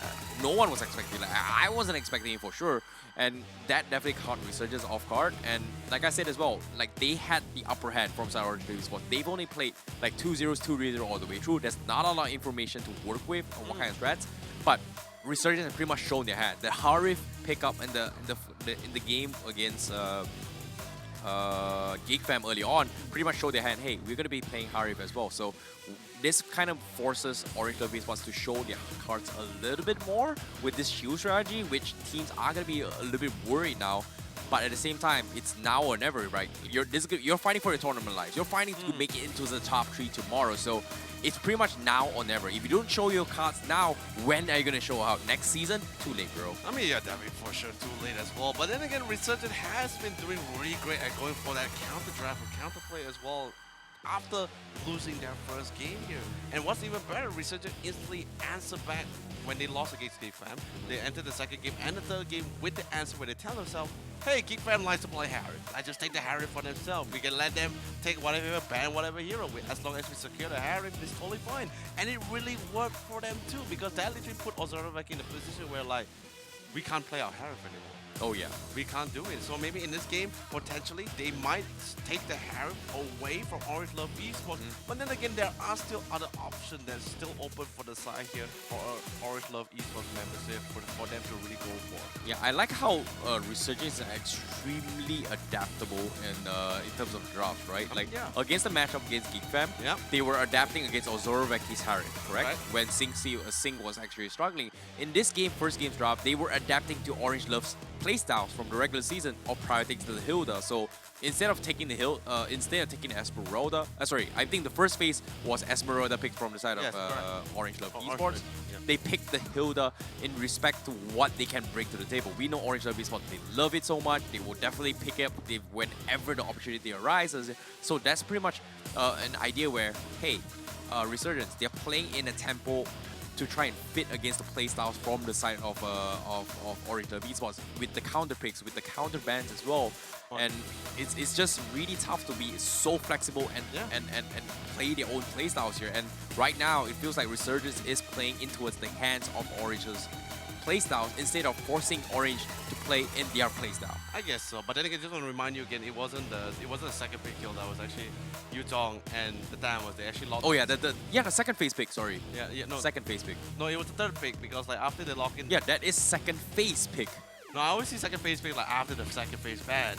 no one was expecting, like I wasn't expecting it for sure, and that definitely caught Resurgence off guard. And like I said as well, like they had the upper hand from Side Orange Esports. They've only played like 2-0s, 2-0 all the way through. There's not a lot of information to work with on what kind of strats, but Resurgence has pretty much shown their hand. The Harif pickup in the game against GEEK fam early on pretty much showed their hand. Hey, we're going to be playing Harif as well. So this kind of forces Orange Love Esports to show their cards a little bit more with this shield strategy, which teams are going to be a little bit worried now But at the same time, it's now or never, right? You're fighting for your tournament lives. You're fighting to make it into the top 3 tomorrow. So it's pretty much now or never. If you don't show your cards now, when are you going to show out? Next season? Too late, bro. I mean, yeah, definitely for sure too late as well. But then again, Resurgent has been doing really great at going for that counter draft or counter play as well after losing their first game here. And what's even better, Resurgent instantly answered back when they lost against Geek Fam. They entered the second game and the third game with the answer where they tell themselves, hey, Geek Fam likes to play Harry. I just take the Harry for themselves. We can let them take whatever, ban whatever hero with. As long as we secure the Harry, it's totally fine. And it really worked for them too, because that literally put Ozora back in the position where like, we can't play our Harry anymore. Oh yeah. We can't do it. So maybe in this game, potentially, they might take the Harem away from Orange Love Esports. But then again, there are still other options that's still open for the side here for Orange Love Esports membership for them to really go for. Yeah, I like how Resurgence is extremely adaptable in terms of drafts, right? Like against the matchup against Geek Fam, they were adapting against Ozoroveki's Harem, correct? Right. When Sing was actually struggling. In this game, first game's draft, they were adapting to Orange Love's playstyles from the regular season of prioritizing the Hilda. So instead of taking the instead of taking Esmeralda, I think the first phase was Esmeralda picked from the side of Orange Love Esports. They picked the Hilda in respect to what they can bring to the table. We know Orange Love Esports, they love it so much, they will definitely pick it up whenever the opportunity arises. So that's pretty much an idea where, hey, Resurgence, they're playing in a tempo to try and fit against the playstyles from the side of Orange Love Esports with the counter picks, with the counter bans as well. And it's just really tough to be so flexible and play their own playstyles here. And right now, it feels like Resurgence is playing in towards the hands of Orange's playstyles instead of forcing Orange to play in their playstyle. I guess so, but then again, just want to remind you again, it wasn't the second pick kill, that was actually Yutong, and the time was they actually locked. Oh yeah, the second phase pick. Sorry. No, second phase pick. No, it was the third pick because like after they lock in. Yeah, that is second phase pick. No, I always see second phase pick like after the second phase ban.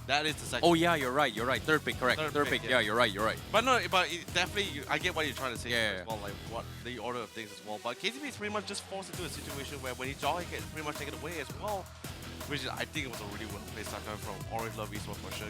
That is the second. Oh yeah, you're right. Third pick, correct. Third pick. Yeah, you're right. But no, but definitely, I get what you're trying to say as well, like what the order of things as well. But KTB is pretty much just forced into a situation where when he jaw, he gets pretty much taken away as well. Which I think it was a really well placed coming from Orange Love Esports for sure.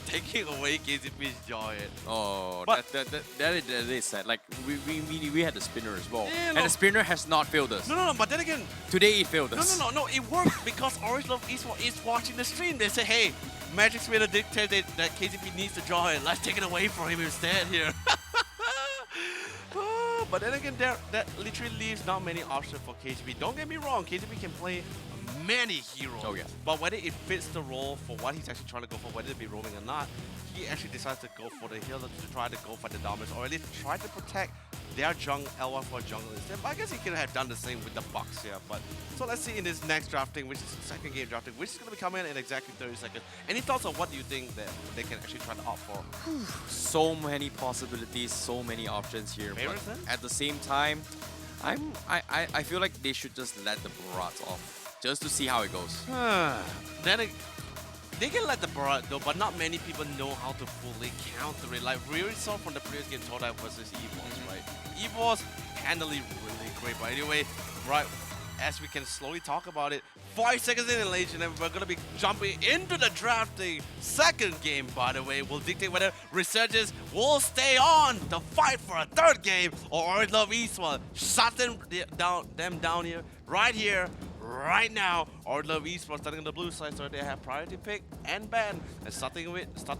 Taking away KTB's jaw. Oh, but that is sad. Like we had the spinner as well, yeah, and the spinner has not failed us. No, but then again, today it failed us. No, it worked because Orange Love Esports is watching the stream. They say, hey, Magic Spinner dictated that KTB needs to draw it. Let's take it away from him instead here. But then again, that literally leaves not many options for KTB. Don't get me wrong, KTB can play many heroes. Oh yeah. But whether it fits the role for what he's actually trying to go for, whether it be roaming or not, he actually decides to go for the healer to try to go for the dominance, or at least try to protect their L1 for jungle instead. But I guess he could have done the same with the Bucks here. But so let's see in this next drafting, which is the second game drafting, which is going to be coming in exactly 30 seconds. Any thoughts on what do you think that they can actually try to opt for? So many possibilities, so many options here. Favorites, but at the same time, I feel like they should just let the Barats off. Just to see how it goes. Then they can let the Barat though, but not many people know how to fully counter it. Like we already saw from the previous game, TODAK versus EVOS, right? EVOS handled it really great, but anyway, right, as we can slowly talk about it, 5 seconds in Legend, and we're gonna be jumping into the drafting. Second game, by the way, will dictate whether Resurgence will stay on to fight for a third game, or Orange Love Esports shut them down here, right now. Orange Love Esports starting on the blue side, so they have priority pick and ban. And starting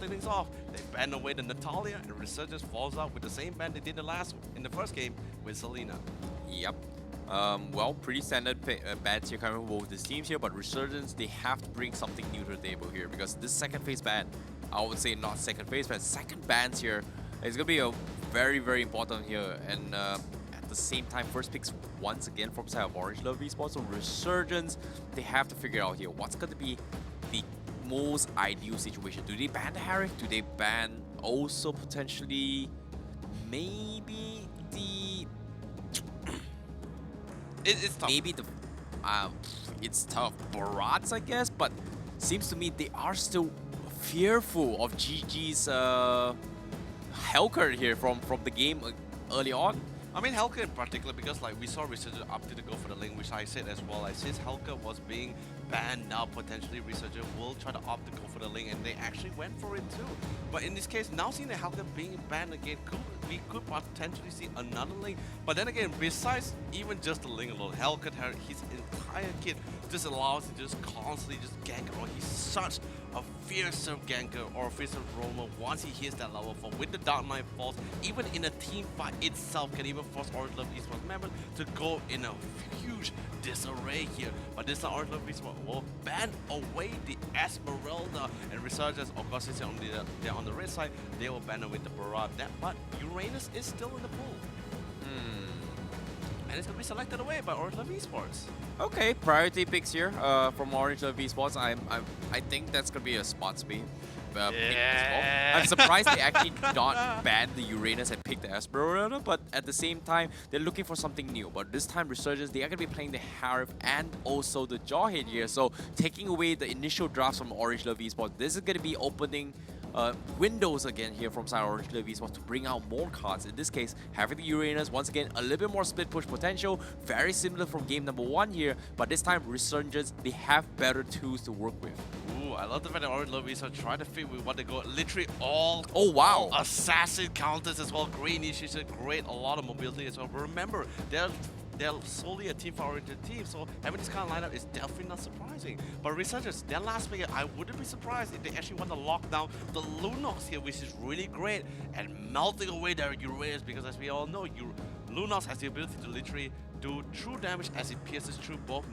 things off, they ban away the Natalia, and Resurgence falls out with the same ban they did in the first game with Selena. Yep. Well, pretty standard bans here coming from both these teams here, but Resurgence, they have to bring something new to the table here, because this second phase ban, I would say not second phase ban, second bans here, is going to be a very, very important here. And at the same time, first picks once again from side of Orange Love Esports. So Resurgence, they have to figure out here what's going to be the most ideal situation. Do they ban the Harry? Do they ban also potentially maybe the... It's tough. Maybe the... it's tough. Barats, I guess, but seems to me they are still fearful of GG's Hellcurt here from the game early on. I mean, Helka in particular, because like we saw Resurgence opted to go for the lane, which I said as well. Like since Helka was being banned, now potentially Resurgence will try to opt to go for the lane, and they actually went for it too. But in this case, now seeing the Helka being banned again, we could potentially see another lane. But then again, besides even just the lane alone, Helka, his entire kit just allows him to just constantly just gank around. He's such a fearsome ganker or fearsome roamer once he hits that level 4 with the Dark Knight Falls. Even in a team fight itself can even force Orange Love Esports members to go in a huge disarray here. But this time Orange Love Esports will ban away the Esmeralda, and Resurgence, of course, since they're on the red side, they will ban away the Barrage. But Uranus is still in the pool. And it's going to be selected away by Orange Love Esports. Okay, priority picks here from Orange Love Esports. I think that's going to be a spot speed. Pick as well. I'm surprised they actually not banned the Uranus and picked the Esmeralda, but at the same time, they're looking for something new. But this time, Resurgence, they are going to be playing the Harif and also the Jawhead here. So taking away the initial drafts from Orange Love Esports, this is going to be opening windows again here from side Orange Love Esports to bring out more cards. In this case, having the Uranus, once again, a little bit more split push potential, very similar from game number 1 here, but this time Resurgence, they have better tools to work with. Ooh, I love the fact that Orange Love Esports trying to fit with what they got, literally all assassin counters as well, great initiation, great, a lot of mobility as well. But remember, they're solely a team-oriented team, so having this kind of lineup is definitely not surprising. But Resurgence, their last pick, I wouldn't be surprised if they actually want to lock down the Lunox here, which is really great, and melting away their Uranus, because as we all know, Lunox has the ability to literally do true damage as it pierces through both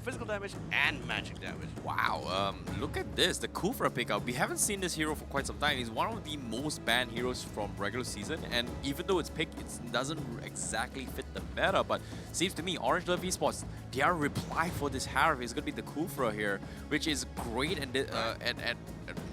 physical damage and magic damage. Wow, look at this, the Kufra pickup. We haven't seen this hero for quite some time. He's one of the most banned heroes from regular season, and even though it's picked, it doesn't exactly fit the meta, but seems to me Orange Love Esports, their reply for this Harif is going to be the Kufra here, which is great and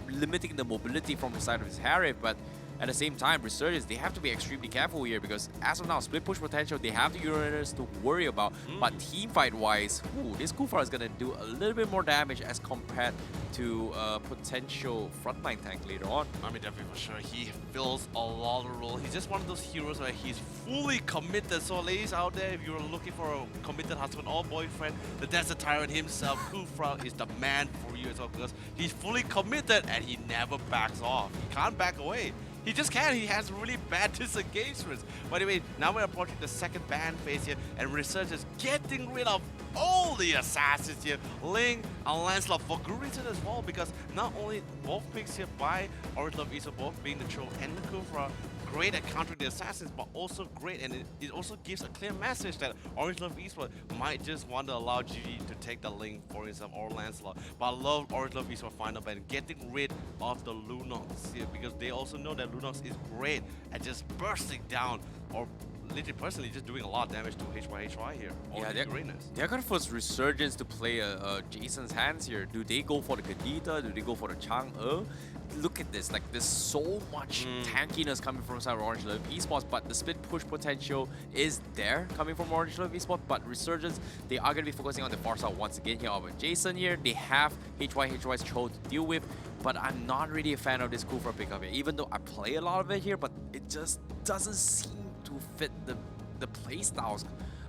limiting the mobility from the side of his Harif, but at the same time, Resurgence, they have to be extremely careful here because as of now, split push potential, they have the Uranus to worry about. But team fight wise, this Kufra is going to do a little bit more damage as compared to potential frontline tank later on. I mean, definitely for sure, he fills a lot of role. He's just one of those heroes where he's fully committed. So ladies out there, if you're looking for a committed husband or boyfriend, the Desert Tyrant himself, Kufra, is the man for you as well because he's fully committed and he never backs off. He can't back away. He just can't. He has really bad disengagements. But anyway, now we're approaching the second ban phase here, and Resurgence getting rid of all the assassins here. Ling and Lancelot for good reason as well, because not only both picks here by Orange Love Esports, both being the Troll and the Kufra, great at countering the assassins, but also great, and it also gives a clear message that Orange Love Esports might just want to allow GG to take the lane for himself or Lancelot. But I love Orange Love Esports final ban, getting rid of the Lunox here, because they also know that Lunox is great at just bursting down or literally personally just doing a lot of damage to HY here. Yeah, they're going to force Resurgence to play Jason's hands here. Do they go for the Kadita? Do they go for the Chang'e? Look at this, like there's so much tankiness coming from side of Orange Love Esports, but the split push potential is there coming from Orange Love Esports, but Resurgence, they are going to be focusing on the far side once again here. With Jason here, they have HY's Cho to deal with, but I'm not really a fan of this Kufra pickup here, even though I play a lot of it here, but it just doesn't seem to fit the play styles,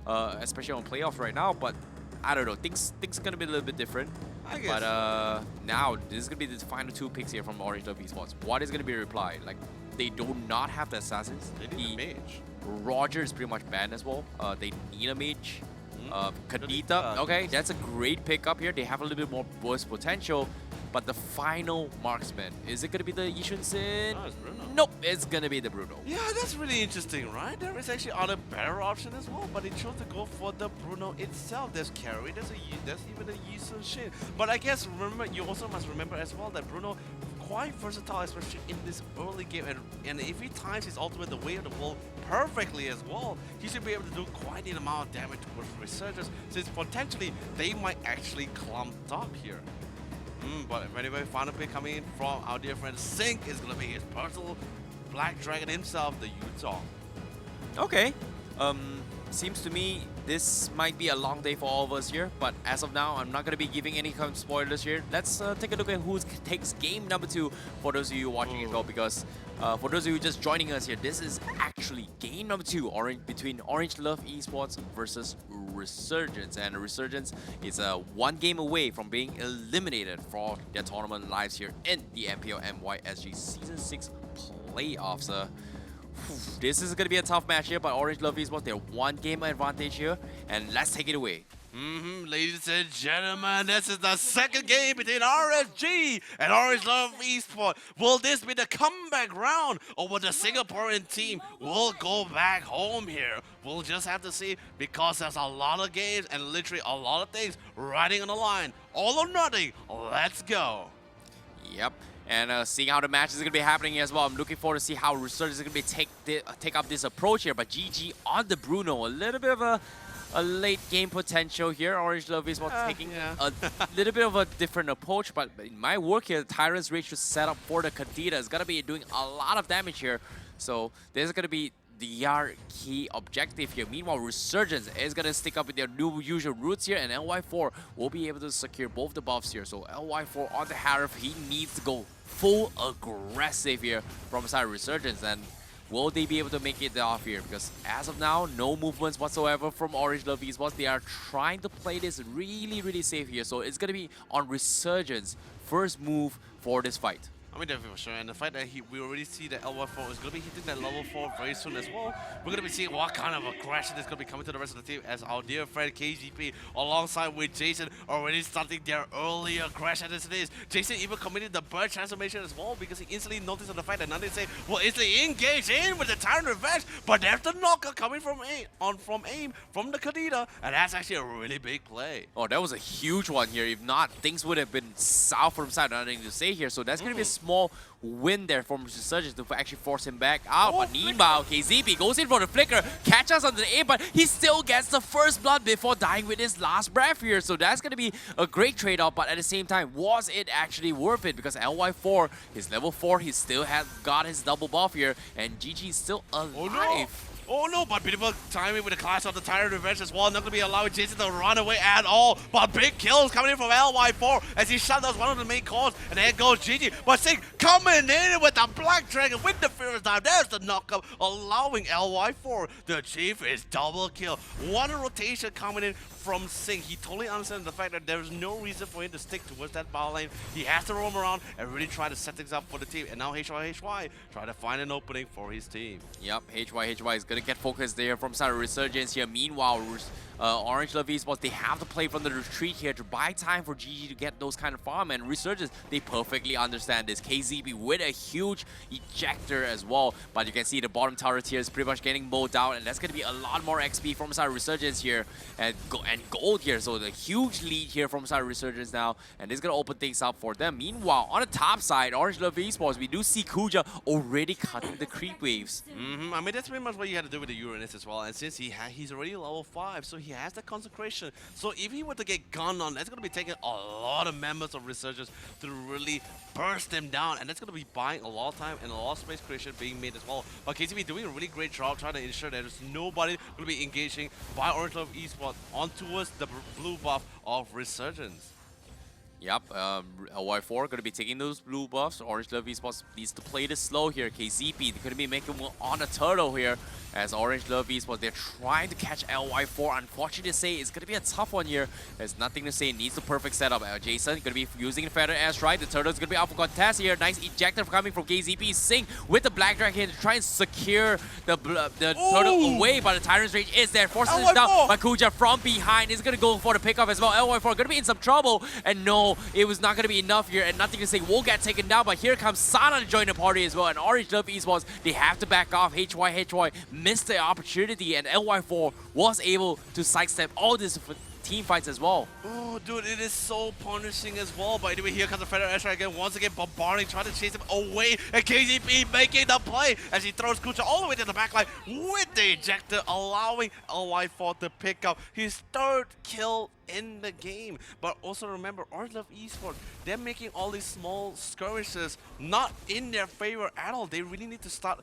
especially on playoffs right now. But I don't know, things gonna be a little bit different. I guess. But now this is gonna be the final 2 picks here from Orange Love Esports. What is gonna be replied? Like they do not have the assassins. They need a mage. Roger is pretty much banned as well. They need a mage. Kadita, okay, that's a great pickup here. They have a little bit more burst potential. But the final marksman, is it going to be the Yishun Sin? No, it's Bruno. Nope, it's going to be the Bruno. Yeah, that's really interesting, right? There is actually other better option as well, but they chose to go for the Bruno itself. There's Carry, there's even the Yishun Shin. But I guess remember, you also must remember as well that Bruno quite versatile, especially in this early game, and if he times his ultimate the way of the wall perfectly as well, he should be able to do quite an amount of damage towards Resurgence, since potentially they might actually clump up here. But anyway, final pick coming in from our dear friend Sync is gonna be his personal Black Dragon himself, the Yutong. Okay. seems to me this might be a long day for all of us here, but as of now, I'm not going to be giving any kind of spoilers here. Let's take a look at who takes game number 2 for those of you watching as well, because for those of you just joining us here, this is actually game number 2 between Orange Love Esports versus Resurgence, and Resurgence is one game away from being eliminated for their tournament lives here in the MPL MY SG Season 6 playoffs. This is going to be a tough match here, but Orange Love Esports, they're one game advantage here, and let's take it away. Ladies and gentlemen, this is the second game between RSG and Orange Love Esports. Will this be the comeback round, or will the Singaporean team will go back home here? We'll just have to see, because there's a lot of games and literally a lot of things riding on the line. All or nothing, let's go. Yep. And seeing how the match is going to be happening as well, I'm looking forward to see how Resurgence is going to be take up this approach here. But GG on the Bruno, a little bit of a late game potential here. Orange Love is taking a little bit of a different approach, but in my work here, the Tyrant's Rage to set up for the Kadita is going to be doing a lot of damage here. So this is going to be the key objective here. Meanwhile, Resurgence is going to stick up with their new usual roots here, and LY4 will be able to secure both the buffs here. So LY4 on the Harif, he needs to go full aggressive here from side Resurgence, and will they be able to make it off here? Because as of now, no movements whatsoever from Orange Love Esports. They are trying to play this really safe here. So it's going to be on Resurgence first move for this fight. I mean, definitely for sure. And the fact that we already see that LY4 is going to be hitting that level 4 very soon as well. We're going to be seeing what kind of aggression is going to be coming to the rest of the team, as our dear friend KGP alongside with Jason already starting their early aggression as it is. Jason even committed the bird transformation as well, because he instantly noticed on the fact that now they say, well, instantly engage in with the Tyrant Revenge, but there's the knocker coming from aim from the Kadita, and that's actually a really big play. Oh, that was a huge one here. If not, things would have been south from side. Nothing to say here. So that's going to be a small win there from Resurgence to actually force him back out. But meanwhile, KZP goes in for the flicker, catches on the aim, but he still gets the first blood before dying with his last breath here. So that's going to be a great trade-off, but at the same time, was it actually worth it? Because LY4, his level 4, he still has got his double buff here, and GG is still alive. Oh no, but beautiful timing with the clash of the Tyrant Revenge as well. Not going to be allowing Jason to run away at all. But big kills coming in from LY4 as he shut down one of the main cores. And there goes GG. But Sing coming in with the Black Dragon with the Furious Dive. There's the knockup, allowing LY4 to achieve his double kill. One rotation coming in from Sing. He totally understands the fact that there's no reason for him to stick towards that bottom lane. He has to roam around and really try to set things up for the team. And now HY try to find an opening for his team. Yep, HY is going to get focused there from side of Resurgence here. Meanwhile, Orange Love Esports, they have to play from the retreat here to buy time for GG to get those kind of farm, and Resurgence, they perfectly understand this. KZB with a huge ejector as well, but you can see the bottom turret here is pretty much getting mowed down, and that's going to be a lot more XP from side Resurgence here, and gold here. So the huge lead here from side Resurgence now, and this is going to open things up for them. Meanwhile, on the top side, Orange Love Esports, we do see Kuja already cutting the creep waves. I mean, that's pretty much what you had to do with the Uranus as well, and since he's already level 5, so he has the consecration. So if he were to get gunned on, that's going to be taking a lot of members of Resurgence to really burst them down, and that's going to be buying a lot of time and a lot of space creation being made as well. But KCB doing a really great job trying to ensure that there's nobody going to be engaging by Orange Love Esports on towards the blue buff of Resurgence. Yep, LY4 going to be taking those blue buffs. Orange Love Esports needs to play this slow here. KZP, they're going to be making one on a turtle here. As Orange Love Esports, they're trying to catch LY4. Unfortunately to say, it's going to be a tough one here. There's nothing to say, needs the perfect setup. Jason going to be using the Feather Airstrike. The turtle's going to be out for contest here. Nice ejector coming from KZP. Sing with the Black Dragon to try and secure the turtle away, but the Tyrant's Rage is there. Forces it down, but Kuja from behind is going to go for the pickup as well. LY4 going to be in some trouble, and no, it was not going to be enough here, and nothing to say will get taken down, but here comes Sana to join the party as well, and Orange Love Esports, they have to back off. HY missed the opportunity, and LY4 was able to sidestep all these team fights as well. Oh, dude, it is so punishing as well. But anyway, here comes the Feather Airstrike again, once again bombarding, trying to chase him away, and KZP making the play as he throws Kucha all the way to the backline with the ejector, allowing LY4 to pick up his third kill in the game. But also remember, Orange Love Esports, they're making all these small skirmishes not in their favor at all. They really need to start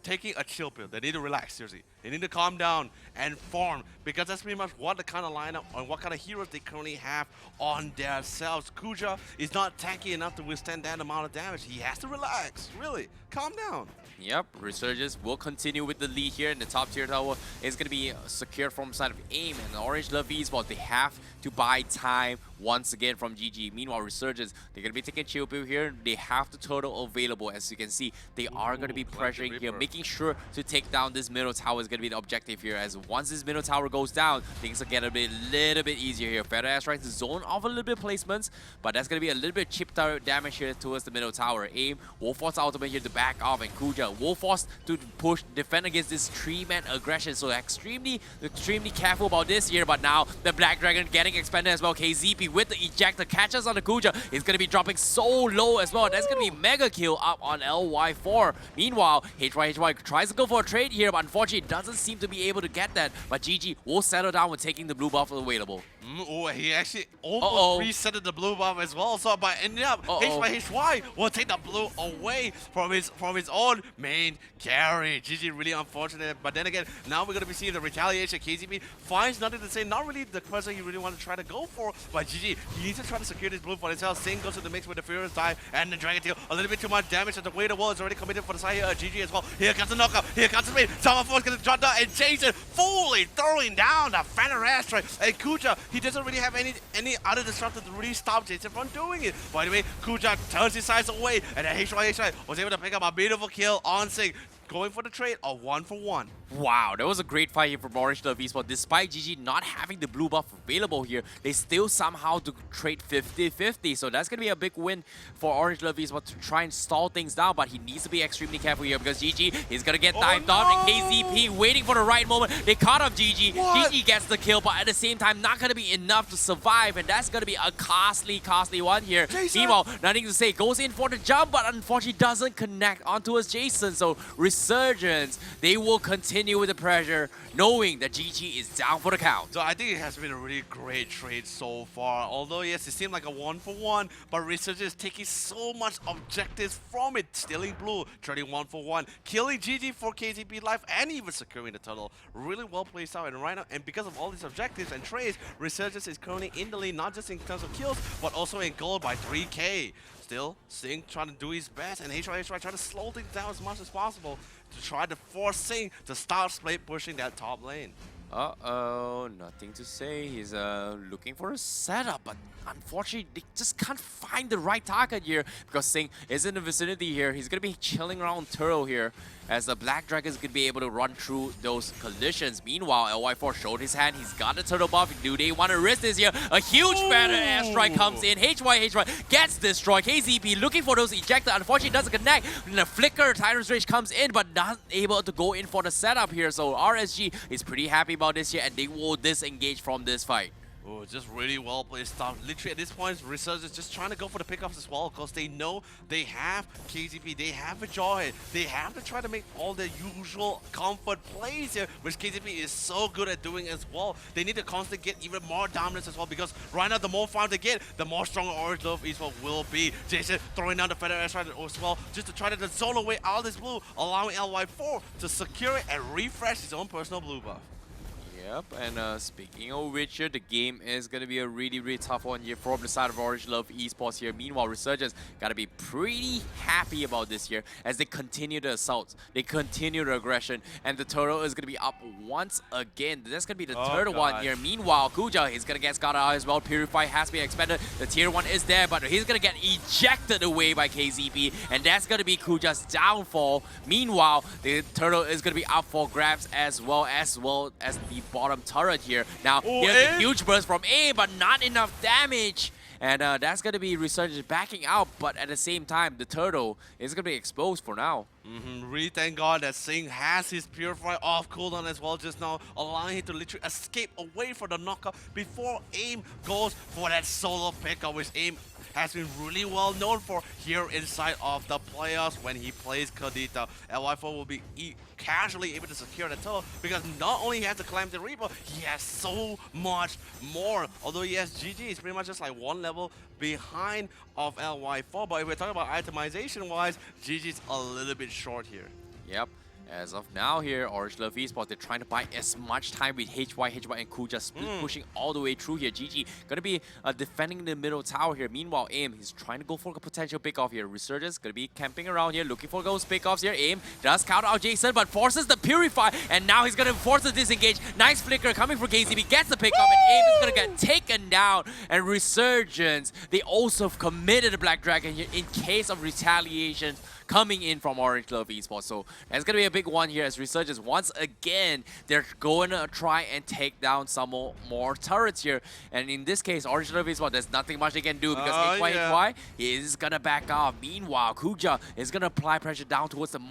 taking a chill pill. They need to relax, seriously. They need to calm down and farm, because that's pretty much what the kind of lineup and what kind of heroes they currently have on themselves. Kuja is not tanky enough to withstand that amount of damage. He has to relax, really. Calm down. Yep, Resurgence will continue with the lead here in the top tier tower. It's going to be secured from side of AIM and Orange Love Esports. They have to buy time once again from GG. Meanwhile, Resurgence, they're going to be taking chill pill here. They have the turtle available. As you can see, they are going to be pressuring here, making sure to take down this middle tower is going to be the objective here. As once this middle tower goes down, things will get a little bit easier here. Feather Ass tries to zone off a little bit placements, but that's going to be a little bit chip damage here towards the middle tower. AIM, Wolforce ultimate here to back off, and Kuja Wolforce to push, defend against this 3-man aggression. So extremely careful about this here. But now the Black Dragon getting expanded as well. KZP with the ejector catches on the Kuja. It's going to be dropping so low as well. That's going to be mega kill up on LY4. Meanwhile, HY tries to go for a trade here, but unfortunately doesn't seem to be able to get that. But GG will settle down with taking the blue buff available. Oh, he actually almost resetted the blue buff as well. So by ending up, HY will take the blue away from his own main carry. GG, really unfortunate. But then again, now we're going to be seeing the retaliation. KZP finds nothing to say. Not really the person he really want to try to go for. But GG, he needs to try to secure this blue for himself. Singh goes to the mix with the Furious Dive and the Dragon Tail. A little bit too much damage, and the way the wall is already committed for the side here. GG as well. Here comes the knockout. Here comes the speed. Summer Force going to drop down, and Jason fully throwing down the Phantom Asteroid. And Kuja, he doesn't really have any other disruptor to really stop Jason from doing it. By the way, Kuja turns his sides away, and then HY was able to pick up a beautiful kill on Singh, going for the trade of 1-for-1. Wow, that was a great fight here from Orange Love Esports. Despite GG not having the blue buff available here, they still somehow to trade 50-50. So that's going to be a big win for Orange Love Esports to try and stall things down. But he needs to be extremely careful here, because GG is going to get dived on, and KZP waiting for the right moment. They caught up GG. GG gets the kill, but at the same time, not going to be enough to survive. And that's going to be a costly one here. Jason. Meanwhile, nothing to say. Goes in for the jump, but unfortunately doesn't connect onto his Jason. So Resurgence, they will continue with the pressure, knowing that GG is down for the count. So I think it has been a really great trade so far. Although yes, it seemed like a 1-for-1, but Resurgence is taking so much objectives from it, stealing blue, trading 1-for-1, killing GG for KZP life, and even securing the turtle. Really well placed out, and right now, and because of all these objectives and trades, Resurgence is currently in the lead, not just in terms of kills, but also in gold by 3K. Still, Singh trying to do his best, and HY trying to slow things down as much as possible to try to force Singh to start split pushing that top lane. Uh-oh, nothing to say. He's looking for a setup, but unfortunately, they just can't find the right target here, because Singh is in the vicinity here. He's going to be chilling around Turtle here, as the Black Dragon is going to be able to run through those collisions. Meanwhile, LY4 showed his hand. He's got the Turtle buff. Do they want to risk this here? A huge Phantom Airstrike comes in. HY gets destroyed. KZP looking for those ejector. Unfortunately, doesn't connect. And the Flicker Tyrant's Rage comes in, but not able to go in for the setup here. So RSG is pretty happy about this here, and they will disengage from this fight. Oh, just really well played stuff. Literally at this point, Resurgence just trying to go for the pickups as well, because they know they have KZP, they have a Jawhead, they have to try to make all the usual comfort plays here, which KZP is so good at doing as well. They need to constantly get even more dominance as well, because right now the more farm they get, the more stronger Orange Love Esports will be. Jason throwing down the Feather Airstrike as well, just to try to zone away all this blue, allowing LY4 to secure it and refresh his own personal blue buff. Yep, and speaking of which, here, the game is going to be a really tough one here from the side of Orange Love Esports here. Meanwhile, Resurgence got to be pretty happy about this here, as they continue the assaults, they continue the aggression, and the turtle is going to be up once again. That's going to be the third one here. Meanwhile, Kuja is going to get scouted out as well. Purify has been expanded. The tier 1 is there, but he's going to get ejected away by KZP, and that's going to be Kuja's downfall. Meanwhile, the turtle is going to be up for grabs as well as the bottom turret here. Now, here's a huge burst from A, but not enough damage. And that's going to be Resurgence backing out, but at the same time, the turtle is going to be exposed for now. Really thank God that Singh has his Purify off cooldown as well just now, allowing him to literally escape away from the knockout before AIM goes for that solo pickup, which AIM has been really well known for here inside of the playoffs when he plays Kadita. LY4 will be casually able to secure the turtle, because not only he has to climb the Reaper, he has so much more. Although yes, GG is pretty much just like one level behind of LY4, but if we're talking about itemization wise, GG's a little bit short here. Yep. As of now here, Orange Love Esports, they're trying to buy as much time with HY and Kuja pushing all the way through here. GG gonna be defending the middle tower here. Meanwhile, AIM, he's trying to go for a potential pick-off here. Resurgence gonna be camping around here, looking for those pick-offs here. AIM does counter out Jason, but forces the Purify, and now he's gonna force the disengage. Nice flicker coming for KZB, gets the pick-off, and AIM is gonna get taken down. And Resurgence, they also committed a Black Dragon here in case of retaliation coming in from Orange Love Esports. So that's going to be a big one here as Resurgence, once again, they're going to try and take down some more turrets here. And in this case, Orange Love Esports, there's nothing much they can do because HY is going to back off. Meanwhile, Kuja is going to apply pressure down towards the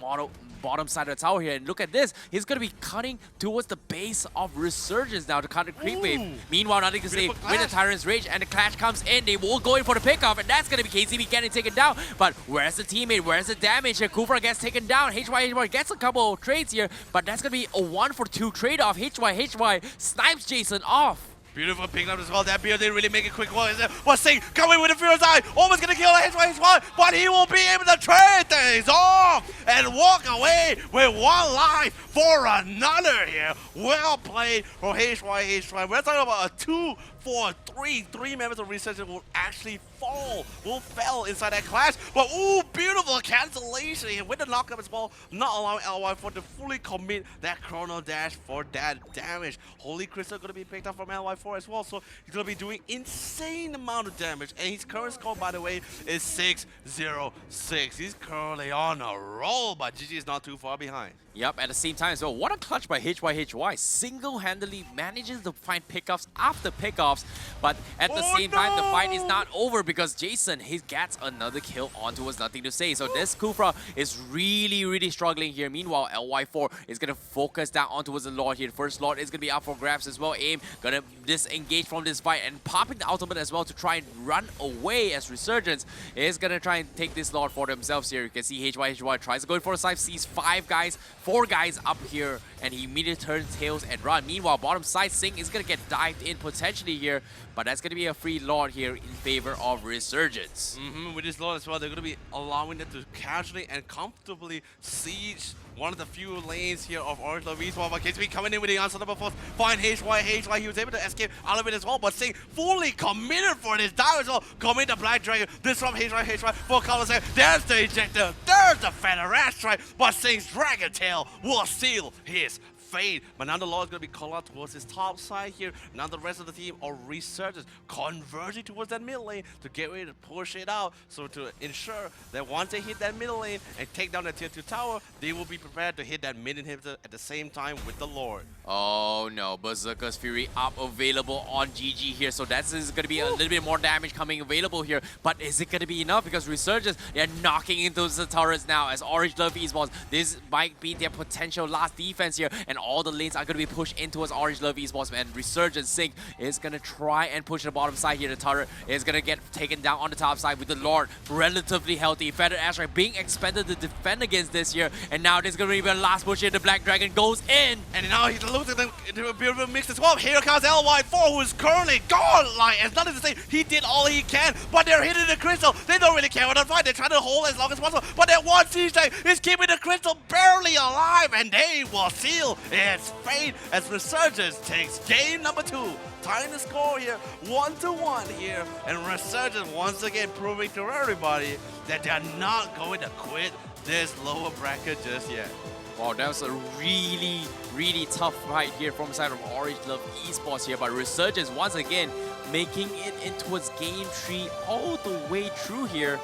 bottom side of the tower here. And look at this, he's going to be cutting towards the base of Resurgence now to cut the creep wave. Meanwhile, nothing to say with the Tyrant's Rage, and the Clash comes in. They will go in for the pickoff, and that's going to be KZB getting taken down. But where's the teammate? Where's the damage here? Kufra gets taken down. HY gets a couple of trades here, but that's going to be a 1-for-2 trade-off. HY snipes Jason off. Beautiful picking up as well. That beard, they really make it quick one. What's Sing coming with a Furious Eye? Almost gonna kill HY, but he will be able to trade things off and walk away with one life for another here. Well played from HY. We're talking about a 2-4-3. 3 members of Resurgence will actually fell inside that clash. But ooh, beautiful cancellation here with the knockup as well, not allowing LY for to fully commit that chrono dash for that damage. Holy Crystal gonna be picked up from LY4 as well, so he's gonna be doing insane amount of damage. And his current score, by the way, is 6-0-6. He's currently on a roll, but GG is not too far behind. Yep, at the same time as well, what a clutch by HY. Single-handedly manages to find pickoffs after pickoffs, but at the same time, the fight is not over because Jason, he gets another kill on towards nothing to say. So this Kufra is really struggling here. Meanwhile, LY4 is going to focus down on towards the Lord here. First Lord is going to be up for grabs as well. AIM going to disengage from this fight and popping the ultimate as well to try and run away as Resurgence is going to try and take this Lord for themselves here. You can see HY tries to go in for a side, sees 4 guys up here, and he immediately turns tails and run. Meanwhile, bottom side, Sing is going to get dived in potentially here, but that's going to be a free Lord here in favor of Resurgence. With this Lord as well, they're going to be allowing them to casually and comfortably siege one of the few lanes here of Orange Love Esports. But KZB coming in with the answer number 4. Find HY. He was able to escape out of it as well, but Sing fully committed for this dive as well. Commit the Black Dragon. This from HY for cover. There's the ejector. There's the Feather Strike. But Sing's Dragon Tail will seal his fate. But now the Lord is going to be called out towards his top side here. Now the rest of the team are Resurgence converging towards that mid lane to get ready to push it out. So to ensure that once they hit that middle lane and take down the tier 2 tower, they will be prepared to hit that mid inhibitor at the same time with the Lord. Oh no, Berserker's Fury up available on GG here. So that's going to be a little bit more damage coming available here. But is it going to be enough? Because Resurgence, they're knocking into the turrets now as Orange Love Esports. This might be their potential last defense here. And all the lanes are going to be pushed in towards Orange Love Esports, and Resurgence Sync is going to try and push the bottom side here. The turret is going to get taken down on the top side with the Lord relatively healthy. Feather Asteroid being expanded to defend against this here, and now there's going to be the last push here. The Black Dragon goes in, and now he's looking at them into a beautiful mix as well. Here comes LY4, who is currently gone. Like, it's nothing to say, he did all he can, but they're hitting the crystal. They don't really care about the fight. They're trying to hold as long as possible, but that one siege tank is keeping the crystal barely alive, and they will seal its fate as Resurgence takes game number 2. Tying the score here, 1-1 here, and Resurgence once again proving to everybody that they're not going to quit this lower bracket just yet. Wow, that was a really tough fight here from the side of Orange Love Esports here, but Resurgence once again making it in towards game 3 all the way through here.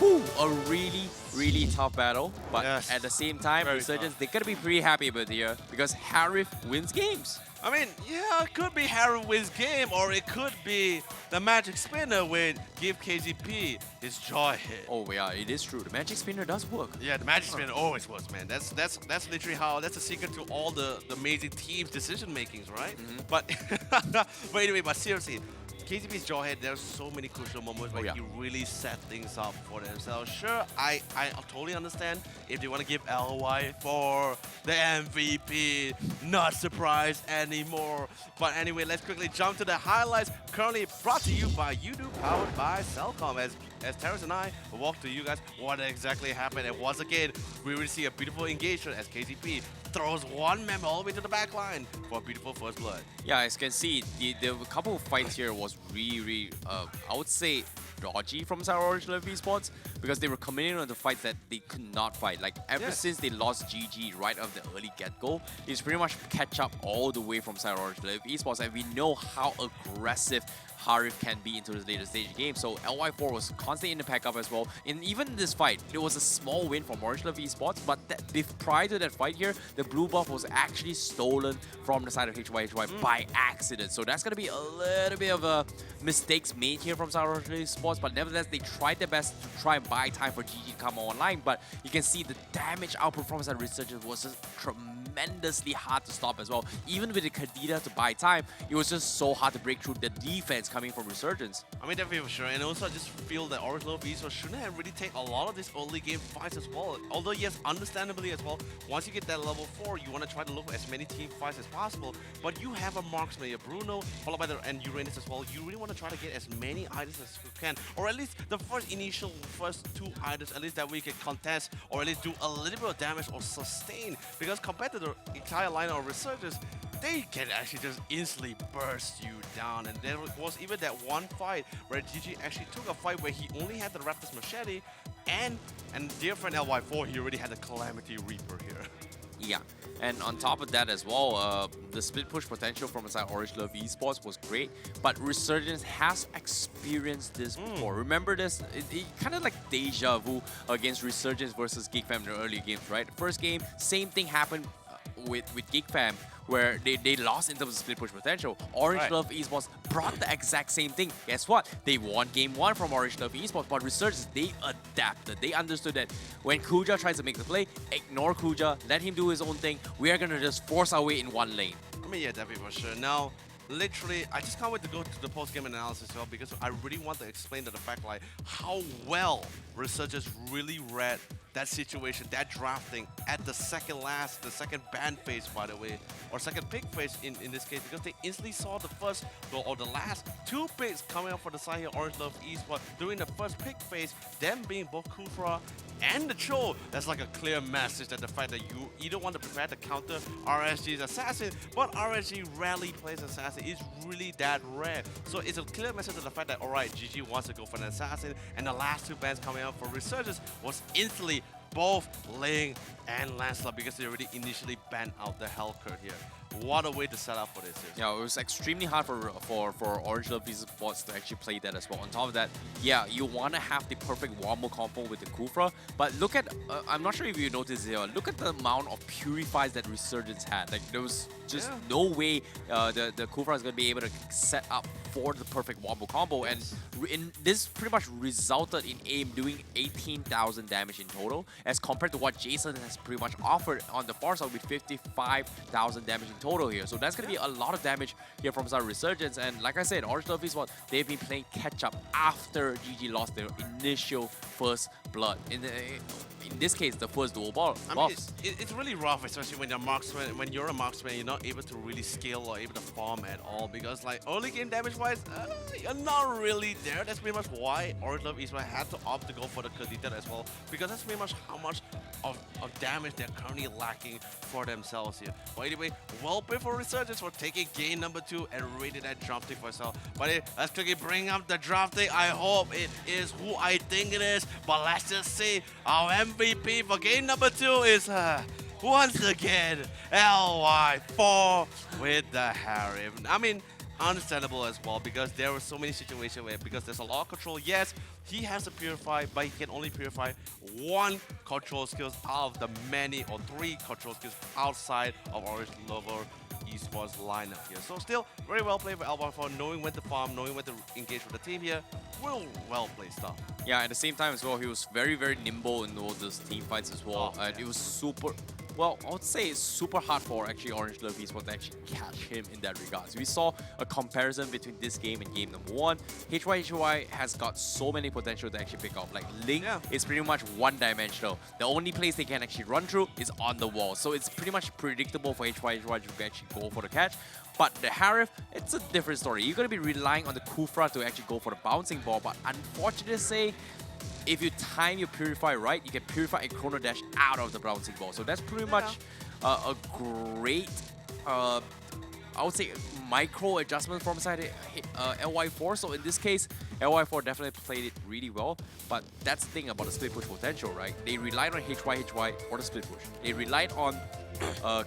Whew, a really tough battle, but at the same time, Resurgence, they're gonna be pretty happy with here because Harif wins games. I mean, yeah, it could be Harif wins game, or it could be the Magic Spinner with give KZP his jaw hit. Oh yeah, it is true. The Magic Spinner does work. Yeah, the Magic Spinner always works, man. That's literally how. That's a secret to all the amazing teams' decision makings, right? But anyway, but seriously. KZP's Jawhead, there's so many crucial moments where he really set things up for themselves. Sure, I totally understand if they want to give LY for the MVP. Not surprised anymore. But anyway, let's quickly jump to the highlights. Currently brought to you by Udo, powered by Cellcom. As as Terrence and I walk to you guys what exactly happened. And once again, we will see a beautiful engagement as KTP throws one member all the way to the back line for a beautiful first blood. Yeah, as you can see, the couple of fights here was really, I would say, dodgy from Sour Orange Love Esports, because they were coming in on the fights that they could not fight. Like, ever since they lost GG right off the early get-go, it's pretty much catch up all the way from Sour Orange Love Esports, and we know how aggressive Harif can be into the later stage game. So LY4 was constantly in the pack up as well. And even this fight, it was a small win from Orange Love Esports, but prior to that fight here, the blue buff was actually stolen from the side of HYHY by accident. So that's going to be a little bit of a mistakes made here from Sour Orange Love Esports, but nevertheless, they tried their best to try and buy time for GG to come online. But you can see the damage output from that Resurgence was just tremendously hard to stop as well. Even with the Kadita to buy time, it was just so hard to break through the defense coming from Resurgence. I mean, definitely for sure. And also, I just feel that Orange Love Esports shouldn't have really taken a lot of these early game fights as well. Although, yes, understandably as well, once you get that level 4, you want to try to look for as many team fights as possible. But you have a marksman, a Bruno, followed by and Uranus as well. You really want to try to get as many items as you can. Or at least the first 2 items, at least that we can contest, or at least do a little bit of damage or sustain. Because compared to the entire line of Resurgence, they can actually just instantly burst you down. And there was even that one fight where GG actually took a fight where he only had the Raptor's Machete, and dear friend LY4, he already had the Calamity Reaper here. Yeah, and on top of that as well, the split push potential from inside Orange Love Esports was great, but Resurgence has experienced this before. Remember this? It kind of like deja vu against Resurgence versus GEEK Fam in the early games, right? First game, same thing happened with GEEK Fam, where they lost in terms of split push potential. Orange Love Esports brought the exact same thing. Guess what? They won game 1 from Orange Love Esports, but Resurgence, they adapted. They understood that when Kuja tries to make the play, ignore Kuja, let him do his own thing. We are going to just force our way in one lane. I mean, yeah, definitely for sure. Now, literally, I just can't wait to go to the post-game analysis as well, because I really want to explain to the fact like how well Resurgence really read that situation, that drafting at the second ban phase, by the way, or second pick phase in this case, because they instantly saw the first or the last 2 picks coming up for the side here, Orange Love Esports, during the first pick phase, them being both Kufra and the Cho. That's like a clear message that the fact that you either want to prepare to counter RSG's Assassin, but RSG rarely plays Assassin. It's really that rare. So it's a clear message to the fact that, alright, GG wants to go for an Assassin, and the last 2 bans coming up for Resurgence was instantly both Ling and Lancelot, because they already initially banned out the Hellcurt here. What a way to set up for this. Yeah, it was extremely hard for Orange Love Esports to actually play that as well. On top of that, yeah, you want to have the perfect wombo combo with the Kufra, but look at, I'm not sure if you noticed here, look at the amount of purifies that Resurgence had. Like, there was just no way the Kufra is going to be able to set up for the perfect wombo combo, and this pretty much resulted in AIM doing 18,000 damage in total, as compared to what Jason has pretty much offered on the far side with 55,000 damage in total here. So that's going to be a lot of damage here from our Resurgence, and like I said, Orange Love Esports, they've been playing catch-up after GG lost their initial first blood. In this case, the first dual buffs. I mean, it's really rough, especially when you're a marksman, you're not able to really scale or able to farm at all, because like early game damage-wise, you're not really there. That's pretty much why Orange Love Esports had to opt to go for the Kadita as well, because that's pretty much how much of damage they're currently lacking for themselves here. But anyway, well played for Resurgence for taking game number 2 and rating that drafting for itself. But let's quickly bring up the drafting. I hope it is who I think it is, but let's just say our MVP for game number 2 is once again LY4 with the Harem. I mean, understandable as well, because there were so many situations where, because there's a lot of control, yes, he has to purify, but he can only purify 1 control skills out of the many, or 3 control skills outside of Orange Love Esports lineup here. So still very well played by LY4, knowing when to farm, knowing when to engage with the team here. Well played stuff. Yeah, at the same time as well, he was very, very nimble in all those team fights as well. And it was super... well, I would say it's super hard for actually Orange Love Esports to actually catch him in that regards. We saw a comparison between this game and game number 1. HY has got so many potential to actually pick up. Like Link is pretty much one-dimensional. The only place they can actually run through is on the wall. So it's pretty much predictable for HY to actually go for the catch. But the Harif, it's a different story. You're going to be relying on the Kufra to actually go for the bouncing ball. But unfortunately to say, if you time your Purify right, you can Purify and Chrono Dash out of the bouncing ball. So that's pretty much a great, I would say, micro adjustment from side LY4. So in this case, LY4 definitely played it really well. But that's the thing about the split push potential, right? They relied on HY for the split push. They relied on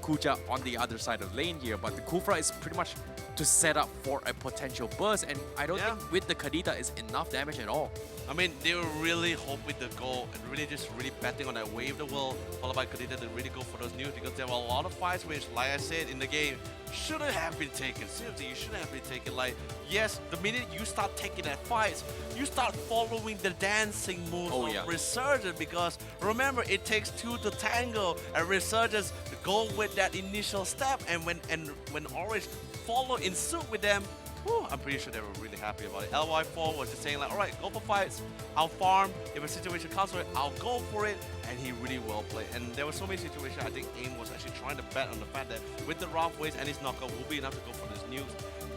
Kuja on the other side of the lane here, but the Kufra is pretty much to set up for a potential burst, and I don't think with the Kadita is enough damage at all. I mean, they were really hoping the goal and really betting on that wave the will, followed by Kadita to really go for those nukes, because there were a lot of fights which, like I said in the game, shouldn't have been taken. Seriously, you shouldn't have been taken. Like, yes, the minute you start taking that fights, you start following the dancing moves of Resurgence, because remember, it takes 2 to tango, and Resurgence go with that initial step, and when Orange follow in suit with them, whew, I'm pretty sure they were really happy about it. LY4 was just saying like, alright, go for fights, I'll farm, if a situation comes for it, I'll go for it, and he really well played. And there were so many situations, I think AIM was actually trying to bet on the fact that with the rough waves and his knockout will be enough to go for this nukes.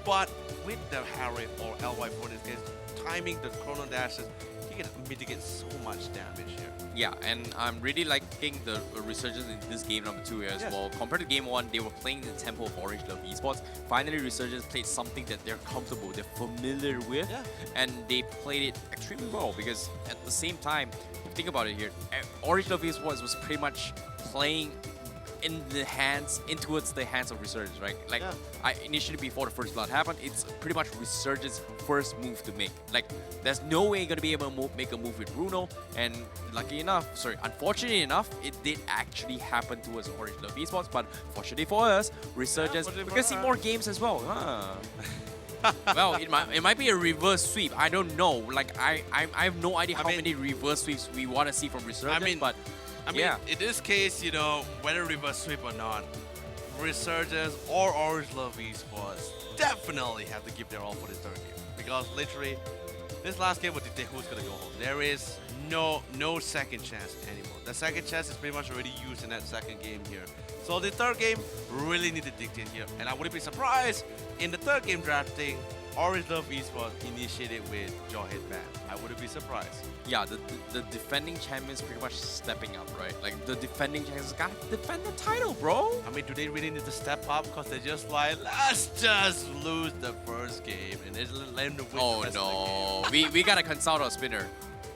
But with the Harry or LY4 in this case, timing the Chrono Dashes, he can mitigate so much damage here. Yeah, and I'm really liking the Resurgence in this game number 2 here as well. Compared to game 1, they were playing the tempo of Orange Love Esports. Finally, Resurgence played something that they're comfortable, they're familiar with, and they played it extremely well, because at the same time, think about it here, Orange Love Esports was pretty much playing towards the hands of Resurgence, right? Like, initially before the first blood happened, it's pretty much Resurgence's first move to make. Like, there's no way you're gonna be able to make a move with Bruno, and unfortunately enough, it did actually happen towards Orange Love Esports, but fortunately for us, Resurgence, we're gonna see more games as well. Well, it might be a reverse sweep. I don't know. Like, I have no idea how many reverse sweeps we want to see from Resurgence, but I mean, in this case, you know, whether reverse sweep or not, Resurgence or Orange Love Esports definitely have to give their all for this third game. Because literally, this last game will dictate who's going to go home. There is no second chance anymore. The second chance is pretty much already used in that second game here. So the third game really need to dictate here. And I wouldn't be surprised in the third game drafting, Orange Love Esports initiated with Jawhead ban. I wouldn't be surprised. Yeah, the defending champions pretty much stepping up, right? Like, the defending champions gotta defend the title, bro. I mean, do they really need to step up? Because they're just like, let's just lose the first game and then let them win the rest of the game. we gotta consult our spinner.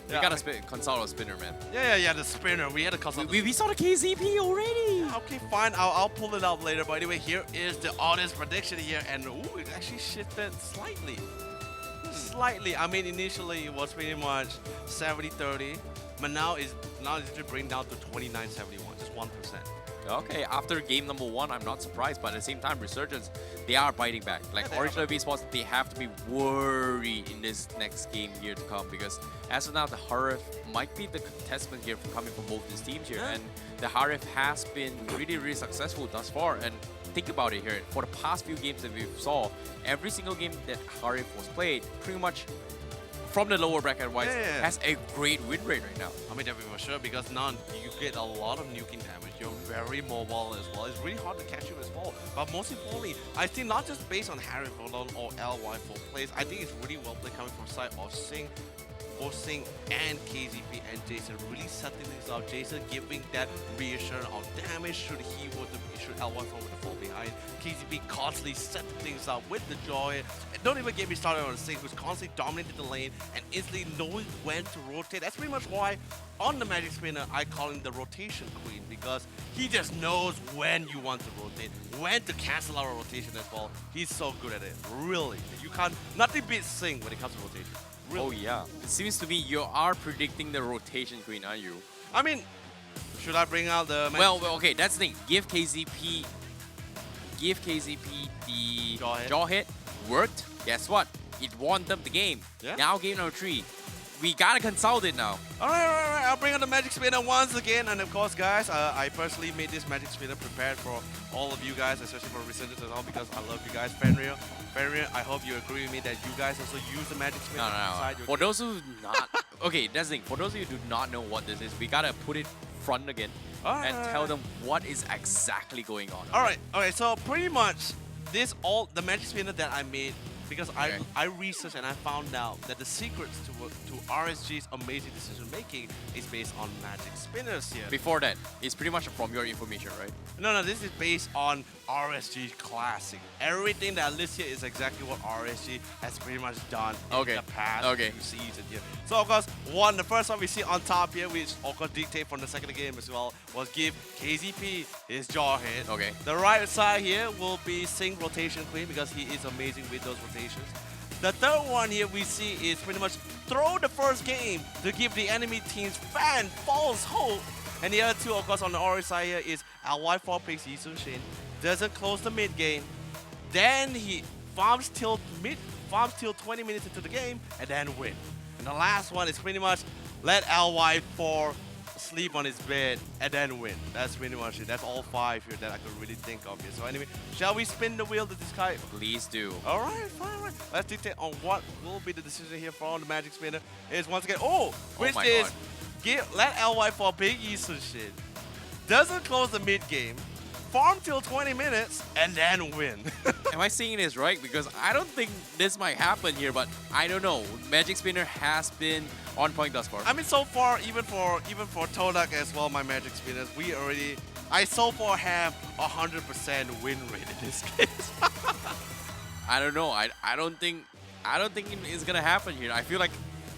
We gotta consult our spinner, man. Yeah, the spinner. We had to consult. We saw the KZP already. Yeah, okay, fine. I'll pull it up later. But anyway, here is the honest prediction here, and it actually shifted slightly. Slightly. I mean, initially it was pretty much 70-30, but now it's bring down to 29-71, just 1%. Okay, after game number 1, I'm not surprised, but at the same time, Resurgence, they are biting back. Like, Orange Love Esports, they have to be worried in this next game here to come, because as of now, the Harif might be the contestant here coming from both these teams here, and the Harif has been really successful thus far. And think about it here, for the past few games that we saw, every single game that Harif was played, pretty much from the lower bracket wise, has a great win rate right now. I mean, definitely for sure, because now you get a lot of nuking damage. You're very mobile as well. It's really hard to catch you as well. But most importantly, I think not just based on Harry alone or LY4 plays, I think it's really well played coming from the side of Sing, and KZP and Jason really setting things up. Jason giving that reassurance of damage should LY4 were to fall behind. KZP constantly setting things up with the Joy. And don't even get me started on Sing, who's constantly dominating the lane and instantly knowing when to rotate. That's pretty much why on the Magic Spinner I call him the rotation queen, because he just knows when you want to rotate, when to cancel out a rotation as well. He's so good at it, really. Nothing beats Sing when it comes to rotation. Really. Oh yeah, it seems to be you are predicting the rotation queen, aren't you? I mean, should I bring out the... Well, okay, that's the thing. Give KZP the jaw hit. Worked. Guess what? It won them the game. Now game number 3. we gotta consult it now. Alright, I'll bring on the Magic Spinner once again. And of course, guys, I personally made this Magic Spinner prepared for all of you guys, especially for Resurgence and all, because I love you guys. Fenrir, I hope you agree with me that you guys also use the Magic Spinner inside your For game. those who not... Okay, that's the thing. For those of you who do not know what this is, we gotta put it front again and tell them what is exactly going on. Alright, okay, so pretty much the Magic Spinner that I made, because I researched and I found out that the secrets to RSG's amazing decision making is based on Magic Spinners here. Before that, it's pretty much from your information, right? No, this is based on RSG Classic. Everything that I list here is exactly what RSG has pretty much done in the past few seasons here. So of course, the first one we see on top here, which of course dictate from the second game as well, was give KZP his jaw hit. Okay. The right side here will be Sync Rotation Queen because he is amazing with those rotations. The third one here we see is pretty much throw the first game to give the enemy team's fan false hope. And the other two, of course, on the orange side here is LY4 picks Yisun Shin, doesn't close the mid game, then he farms till 20 minutes into the game, and then win. And the last one is pretty much let LY4 sleep on his bed and then win. That's pretty much it. That's all 5 here that I could really think of here. So anyway, shall we spin the wheel to decide? Please do. Alright, fine. Let's dictate on what will be the decision here from the Magic Spinner. Is once again, let LY for big Yisun shit. Doesn't close the mid game. Farm till 20 minutes and then win. Am I seeing this right? Because I don't think this might happen here, but I don't know. Magic Spinner has been on point thus far. I mean, so far, even for TODAK as well, my Magic Spinners, I so far have 100% win rate in this case. I don't know. I don't think it's gonna happen here. I feel like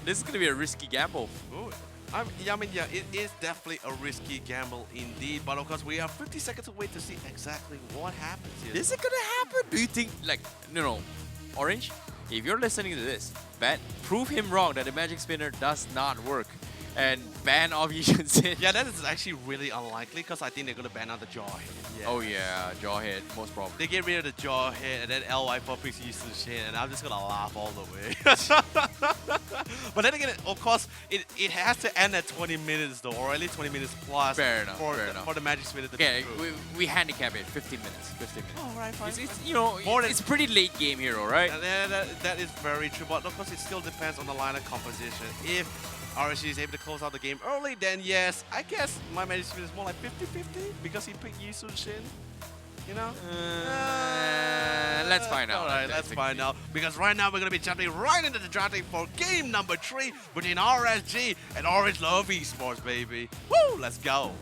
this is gonna be a risky gamble. Ooh. It is definitely a risky gamble indeed, but of course we have 50 seconds to wait to see exactly what happens here. Is it gonna happen? Do you think, Orange, if you're listening to this, prove him wrong that the Magic Spinner does not work and ban off Yisun Shin. Yeah, that is actually really unlikely because I think they're gonna ban out the jaw hit. Yeah. Oh yeah, jaw hit, most probably. They get rid of the jaw hit and then LY4 picks Yisun Shin, and I'm just gonna laugh all the way. But then again, of course, it has to end at 20 minutes though, or at least 20 minutes plus. Fair enough. For the Magic Spinner to be we handicap it 15 minutes. 15 minutes. Oh, right, fine. It's pretty late game here, alright? That is very true, but of course it still depends on the lineup composition. If RSG is able to close out the game early, then yes, I guess my Magic Spinner is more like 50-50 because he picked Yisun Shin. You know? Let's find out. Alright, let's find out. Because right now we're going to be jumping right into the drafting for game number 3 between RSG and Orange Love Esports, baby. Woo! Let's go.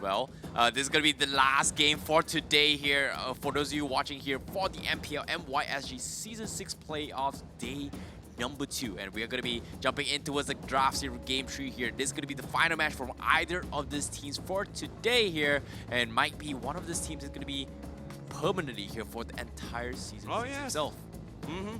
Well, this is going to be the last game for today here. For those of you watching here for the MPL MYSG Season 6 Playoffs Day number 2, and we are going to be jumping in towards the draft series game 3 here. This is going to be the final match from either of these teams for today here, and might be one of these teams is going to be permanently here for the entire season itself.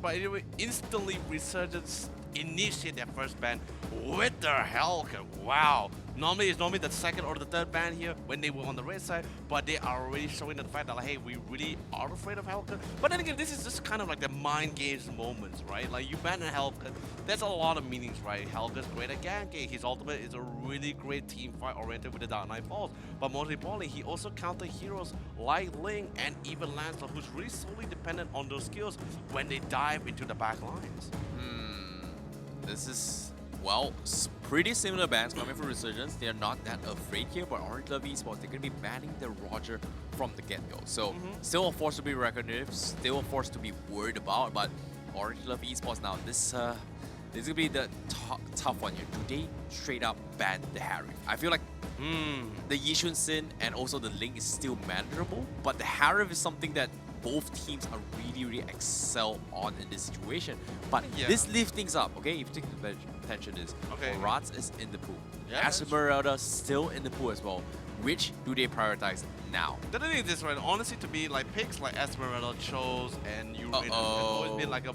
But anyway, instantly Resurgence initiate their first ban with their Hellcat. Wow. Normally, it's the second or the third ban here when they were on the red side, but they are already showing the fact that, like, hey, we really are afraid of Hellcat. But then again, this is just kind of like the mind games moments, right? Like, you ban a Hellcat, there's a lot of meanings, right? Hellcat's great at ganking. His ultimate is a really great team fight oriented with the Dark Knight Falls. But most importantly, he also counter heroes like Ling and even Lancelot, who's really solely dependent on those skills when they dive into the back lines. This is, well, pretty similar bans coming from Resurgence. They're not that afraid here, but Orange Love Esports, they're going to be banning the Roger from the get-go. So, still a force to be reckoned with, still a force to be worried about, but Orange Love Esports now, this is going to be the tough one here. Do they straight up ban the Harry? I feel like the Yisun Shin and also the Ling is still manageable, but the Harry is something that both teams are really excel on in this situation. But this leaves things up, okay? If you take attention is, Rats is in the pool. Esmeralda still in the pool as well. Which do they prioritize now? The thing is this, right? Honestly, to be like picks like Esmeralda, Chose, and Urina have always been like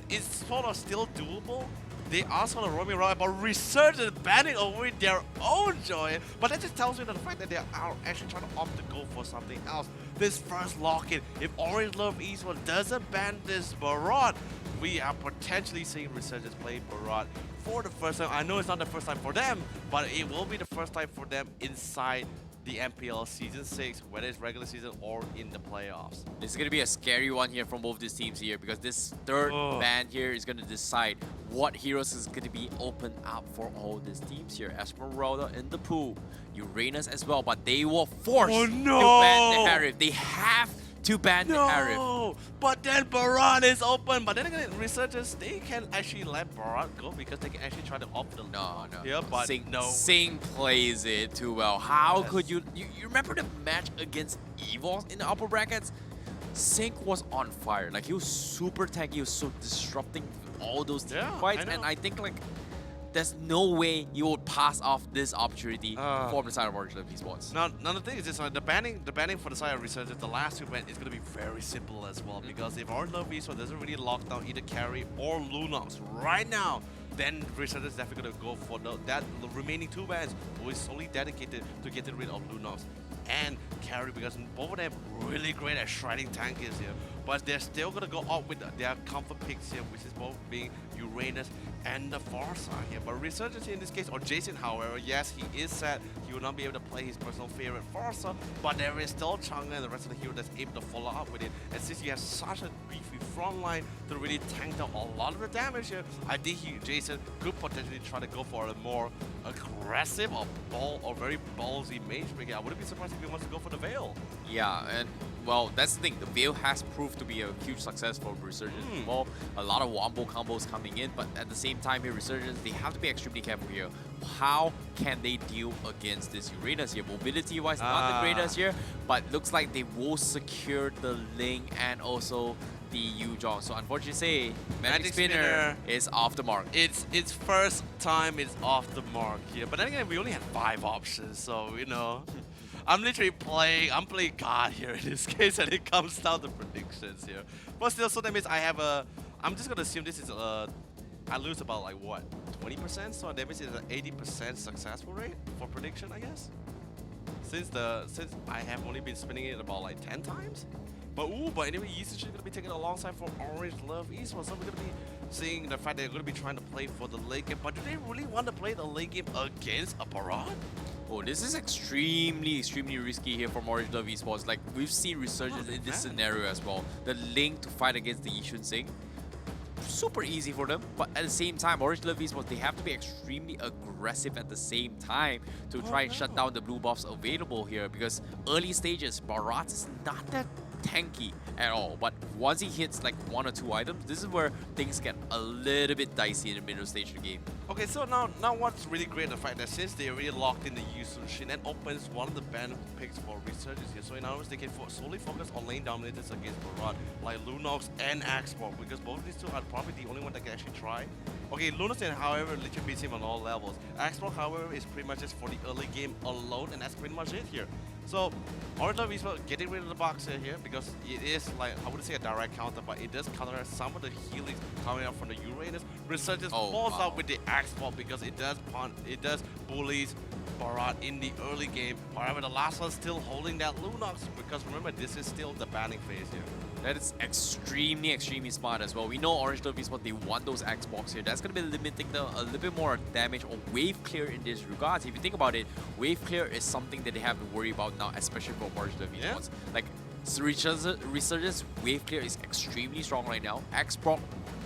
it's sort of still doable. they are sort of roaming around, but Resurgence banning away their own joy. But that just tells you that the fact that they are actually trying to opt to go for something else. This first lock-in, if Orange Love Esports doesn't ban this Barot, we are potentially seeing Resurgence play Barot for the first time. I know it's not the first time for them, but it will be the first time for them inside the MPL Season 6, whether it's regular season or in the playoffs. This is going to be a scary one here from both these teams here, because this third ban here is going to decide what heroes is going to be opened up for all these teams here. Esmeralda in the pool, Uranus as well, but they were forced to ban the Harif. They have to ban the Harif. No, but then Barat is open. But then again, Resurgence, they can actually let Barat go because they can actually try to opt the Yeah, but Sing plays it too well. How could you remember the match against EVOS in the upper brackets? Sing was on fire. Like, he was super tanky. He was so disrupting all those team fights. And I think, like, there's no way you would pass off this opportunity from the side of Orange Love Esports. Now, the thing is, the banning for the side of Resurgence, the last two bans is going to be very simple as well. Because if Orange Love Esports doesn't really lock down either Carry or Lunox right now, then Resurgence is definitely going to go for the remaining two bans, who is solely dedicated to getting rid of Lunox and Carry, because both of them really great at shredding tankers here. But they're still going to go up with their comfort picks here, which is both being Uranus and the Farsa here. But Resurgence in this case, or Jason, however, yes, he is sad he will not be able to play his personal favorite Farsa, but there is still Chang'e and the rest of the hero that's able to follow up with it. And since you have such a beefy front line to really tank down a lot of the damage here, I think Jason could potentially try to go for a more aggressive or very ballsy mage pick. I wouldn't be surprised if he wants to go for the Veil. Yeah, and well, that's the thing. The Veil has proved to be a huge success for Resurgence. Well, a lot of wombo combos coming in, but at the same time here, Resurgence, they have to be extremely careful here. How can they deal against this Uranus here? Mobility-wise, not the greatest here, but looks like they will secure the Ling and also the Yu-Jong. So unfortunately say, Magic Spinner is off the mark. It's first time it's off the mark here. But then again, we only had 5 options, so, you know. I'm playing God here in this case, and it comes down to predictions here. But still, so that means I'm just gonna assume this is I lose about like what, 20%? So that means it's an 80% successful rate for prediction, I guess. Since I have only been spinning it about like 10 times. But anyway, usage is gonna be taken alongside for Orange Love Esports. So we're gonna be seeing the fact they're gonna be trying to play for the late game. But do they really want to play the late game against a Barat? Oh, this is extremely risky here from Orange Love Esports. Like, we've seen Resurgence in this scenario as well. The Link to fight against the Yishun Sing, super easy for them, but at the same time, Orange Love Esports, they have to be extremely aggressive at the same time to try and shut down the blue buffs available here, because early stages, Barat is not that tanky at all, but once he hits like 1 or 2 items, this is where things get a little bit dicey in the middle stage of the game. Okay, so now what's really great, the fact that since they already locked in the Yusun Shin, that opens one of the ban picks for Resurgence here. So in other words, they can solely focus on lane dominators against Barat, like Lunox and Axport, because both of these two are probably the only one that can actually try. Okay, Lunox, however, literally beats him on all levels. Axport, however, is pretty much just for the early game alone, and that's pretty much it here. So, Orange Love Esports getting rid of the Boxer here, because it is like, I wouldn't say a direct counter, but it does counter some of the healings coming out from the Uranus. Resurgence falls out with the Axport because it does bullies Barat in the early game. However, the last one's still holding that Lunox, because remember, this is still the banning phase here. That is extremely smart as well. We know Orange Love Esports, they want those Xbox here. That's going to be limiting them a little bit more damage or wave clear in this regards. If you think about it, wave clear is something that they have to worry about now, especially for Orange Love Esports. Like, Resurgence wave clear is extremely strong right now. Xbox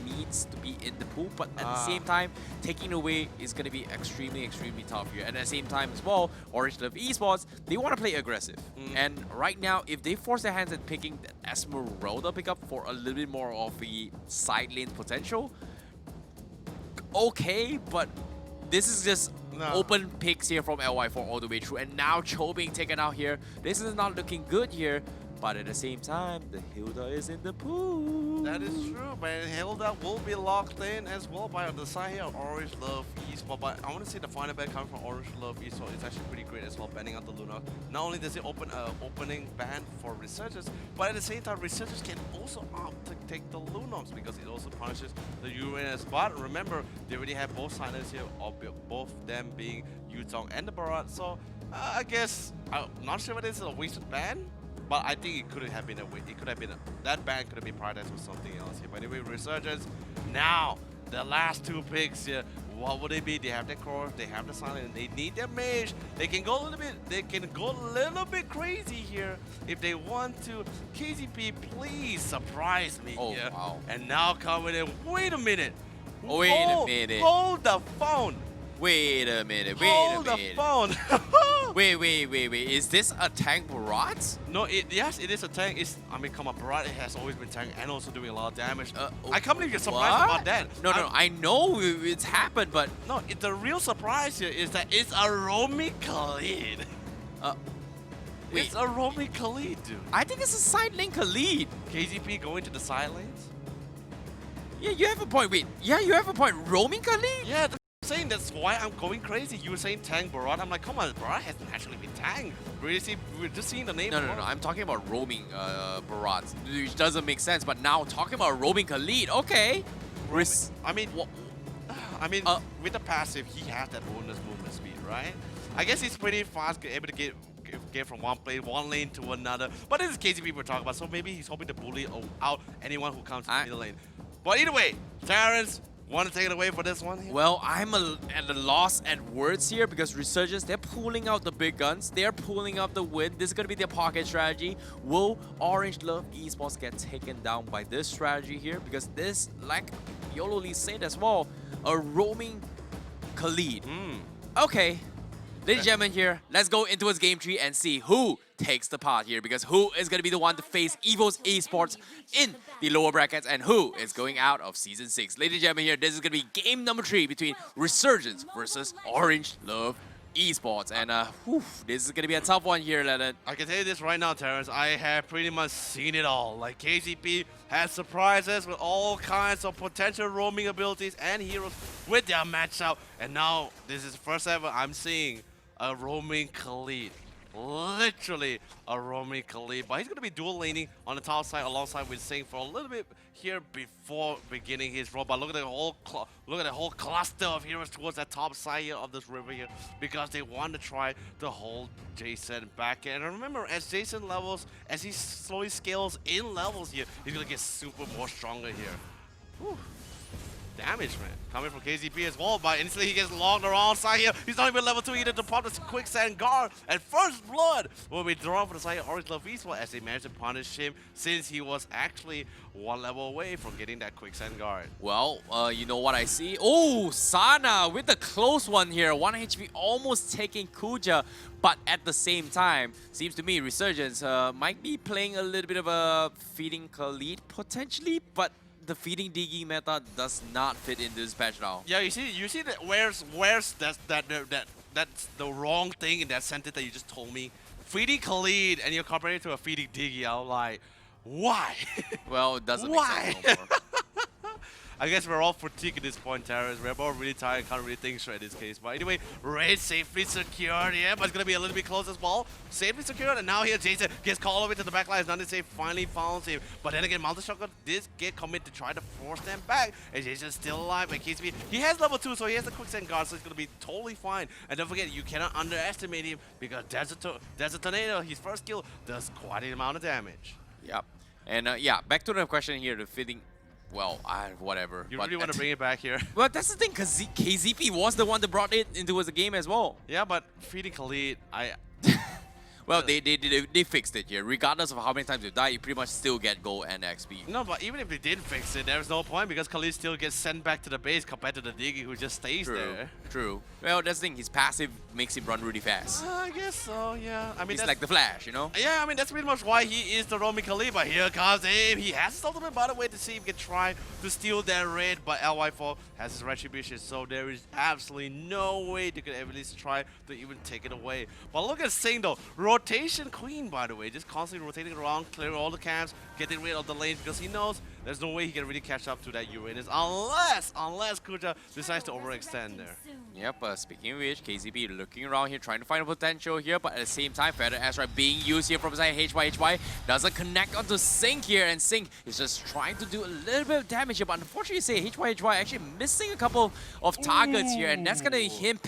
needs to be in the pool, but at the same time, taking away is going to be extremely tough here. And at the same time as well, Orange Love Esports, they want to play aggressive. And right now, if they force their hands at picking the Esmeralda pickup for a little bit more of the side lane potential, okay, but this is just open picks here from LY4 all the way through. And now Cho being taken out here. This is not looking good here. But at the same time, the Hilda is in the pool. That is true, but Hilda will be locked in as well by the side here of Orange Love Esports. But I want to see the final ban coming from Orange Love Esports. It's actually pretty great as well, banning out the Luna. Not only does it open an opening ban for Resurgence, but at the same time, Resurgence can also opt to take the Lunox because it also punishes the Uranus. But remember, they already have both signers here, both them being Yutong and the Barat. So I guess I'm not sure whether it's a wasted ban. But I think it could have been that ban could have been prioritized with something else here. But anyway, Resurgence. Now, the last two picks here, what would they be? They have their core, they have the silent, they need their mage. They can go a little bit crazy here if they want to. KZP, please surprise me here. Wow. And now coming in, wait a minute. Wait a minute. Hold the phone. Wait a minute, Hold the phone. wait, is this a tank Barat? No, yes, it is a tank. I mean, come on, Barat has always been tank and also doing a lot of damage. I can't believe you're surprised about that. No, I know it's happened, but... No, the real surprise here is that it's a roaming Khalid. It's a roaming Khalid, dude. I think it's a side lane Khalid. KZP going to the side lanes? Yeah, you have a point. Wait, yeah, you have a point. Roaming Khalid? Yeah, saying that's why I'm going crazy. You were saying tank Barat. I'm like, come on, Barat hasn't actually been tank. We're just seeing the name. No. I'm talking about roaming Barat, which doesn't make sense. But now talking about roaming Khalid, okay. I mean, with the passive, he has that bonus movement speed, right? I guess he's pretty fast, able to get from one lane to another. But this is KZP we're talking about, so maybe he's hoping to bully out anyone who comes to the middle lane. But either way, Terrence, want to take it away for this one here? Well, I'm at a loss at words here because Resurgence, they're pulling out the big guns. They're pulling up the win. This is going to be their pocket strategy. Will Orange Love Esports get taken down by this strategy here? Because this, like Yolo Lee said as well, a roaming Khalid. Okay. Ladies and gentlemen here, let's go into his game tree and see who takes the part here, because who is going to be the one to face EVOS Esports in the lower brackets and who is going out of Season 6. Ladies and gentlemen here, this is going to be game number 3 between Resurgence versus Orange Love Esports. And this is going to be a tough one here, Leonard. I can tell you this right now, Terrence. I have pretty much seen it all. Like, KZP has surprised us with all kinds of potential roaming abilities and heroes with their matchup. And now, this is the first ever I'm seeing a roaming Khalid. Literally a roaming Khalid. But he's going to be dual laning on the top side alongside with Singh for a little bit here before beginning his role. But look at the whole cluster of heroes towards that top side here of this river here, because they want to try to hold Jason back. And remember, as Jason levels, as he slowly scales in levels here, he's going to get super more stronger here. Whew. Damage, man, coming from KZP as well, but instantly he gets logged around side here. He's not even level 2 either to pop this quicksand guard, and first blood will be drawn for the side of Orange Love Esports as they managed to punish him since he was actually 1 level away from getting that quicksand guard. Well, you know what I see? Oh, Sana with the close one here. 1 HP almost taking Kuja, but at the same time, seems to me Resurgence might be playing a little bit of a feeding Khalid potentially, but the feeding DG meta does not fit in this patch now. Yeah, you see that where's that's the wrong thing in that sentence that you just told me. Feeding Khalid and you're comparing it to a feeding Diggy. I'm like, why? Well, it doesn't make sense no more. I guess we're all fatigued at this point, Terrence. We're all really tired, can't really think straight in this case. But anyway, Raid safely secured here, but it's going to be a little bit close as well. Safely secured, and now here Jason gets called over to the back line. As Nandit finally found him. But then again, Mountain Shotgun did get commit to try to force them back. And Jason's still alive. And KZP, he has level 2, so he has the quicksand guard, so it's going to be totally fine. And don't forget, you cannot underestimate him because Desert Tornado, his first kill, does quite an amount of damage. Yep. And yeah, back to the question here, the feeding. Well, whatever. You really want to bring it back here? Well, that's the thing, because KZP was the one that brought it into the game as well. Yeah, but feeding Khalid, Well, they fixed it here. Regardless of how many times you die, you pretty much still get gold and XP. No, but even if they did fix it, there's no point because Khalid still gets sent back to the base compared to the Diggy who just stays there. True. Well, that's the thing. His passive makes him run really fast. I guess so, yeah. I mean, he's like the Flash, you know? Yeah, I mean, that's pretty much why he is the roaming Khalid. But here comes him. He has his ultimate, by the way, to see if he can try to steal that raid. But LY4 has his retribution, so there is absolutely no way they could at least try to even take it away. But look at Singh, though. rotation queen, by the way, just constantly rotating around, clearing all the camps, getting rid of the lanes because he knows there's no way he can really catch up to that Uranus unless Kuja decides to overextend there. Yep, speaking of which, KZB looking around here, trying to find a potential here, but at the same time, Feather Asteroid being used here from side HY doesn't connect onto Sync here, and Sync is just trying to do a little bit of damage here, but unfortunately, say HY actually missing a couple of targets here, and that's gonna be him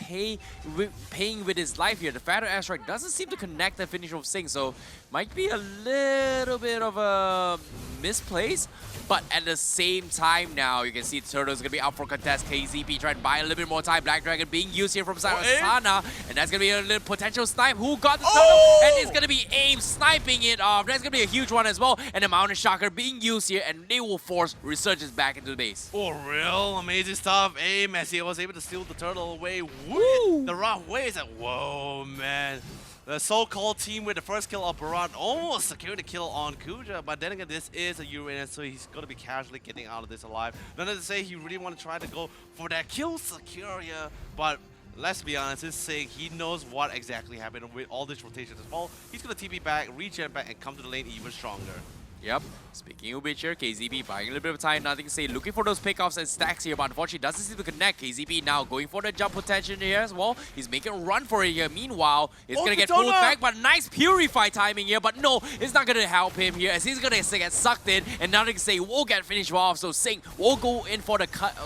paying with his life here. The Feather Asteroid doesn't seem to connect the finish of Sync, so might be a little bit of a misplace. But at the same time now, you can see Turtle's gonna be up for contest. KZP trying to buy a little bit more time. Black Dragon being used here from side of Sana. And that's gonna be a little potential snipe. Who got the turtle? And it's gonna be AIM sniping it off. That's gonna be a huge one as well. And the Mountain Shocker being used here, and they will force Resurgence back into the base. For real, amazing stuff. AIM as he was able to steal the turtle away. Woo! The wrong way. It's like, whoa, man. The so-called team with the first kill of Baran almost secured the kill on Kuja, but then again, this is a Uranus, so he's going to be casually getting out of this alive. None to say he really want to try to go for that kill secure here, but let's be honest, this Sig, he knows what exactly happened with all this rotation as well. He's going to TP back, regen back, and come to the lane even stronger. Yep. Speaking of which here, KZB buying a little bit of time, nothing to say, looking for those pickoffs and stacks here, but unfortunately doesn't seem to connect. KZB now going for the jump potential here as well. He's making a run for it here. Meanwhile, it's going to get pulled back, but nice Purify timing here, but no, it's not going to help him here as he's going to get sucked in, and nothing to say, will get finished off, so Sing will go in for the cut.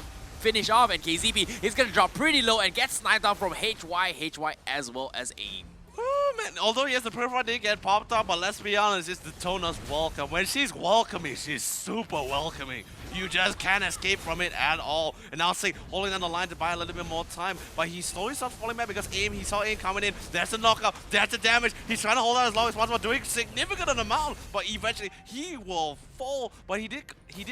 Finish off, and KZB is going to drop pretty low and get sniped off from HY as well as AIM. Oh man, although yes, the Purify did get popped up, but let's be honest, it's Daytona's welcome. When she's welcoming, she's super welcoming. You just can't escape from it at all. And now Sig holding on the line to buy a little bit more time, but he slowly starts falling back because he saw AIM coming in. There's the knockup, there's the damage. He's trying to hold out as long as possible, doing significant amount, but eventually he will fall. But he did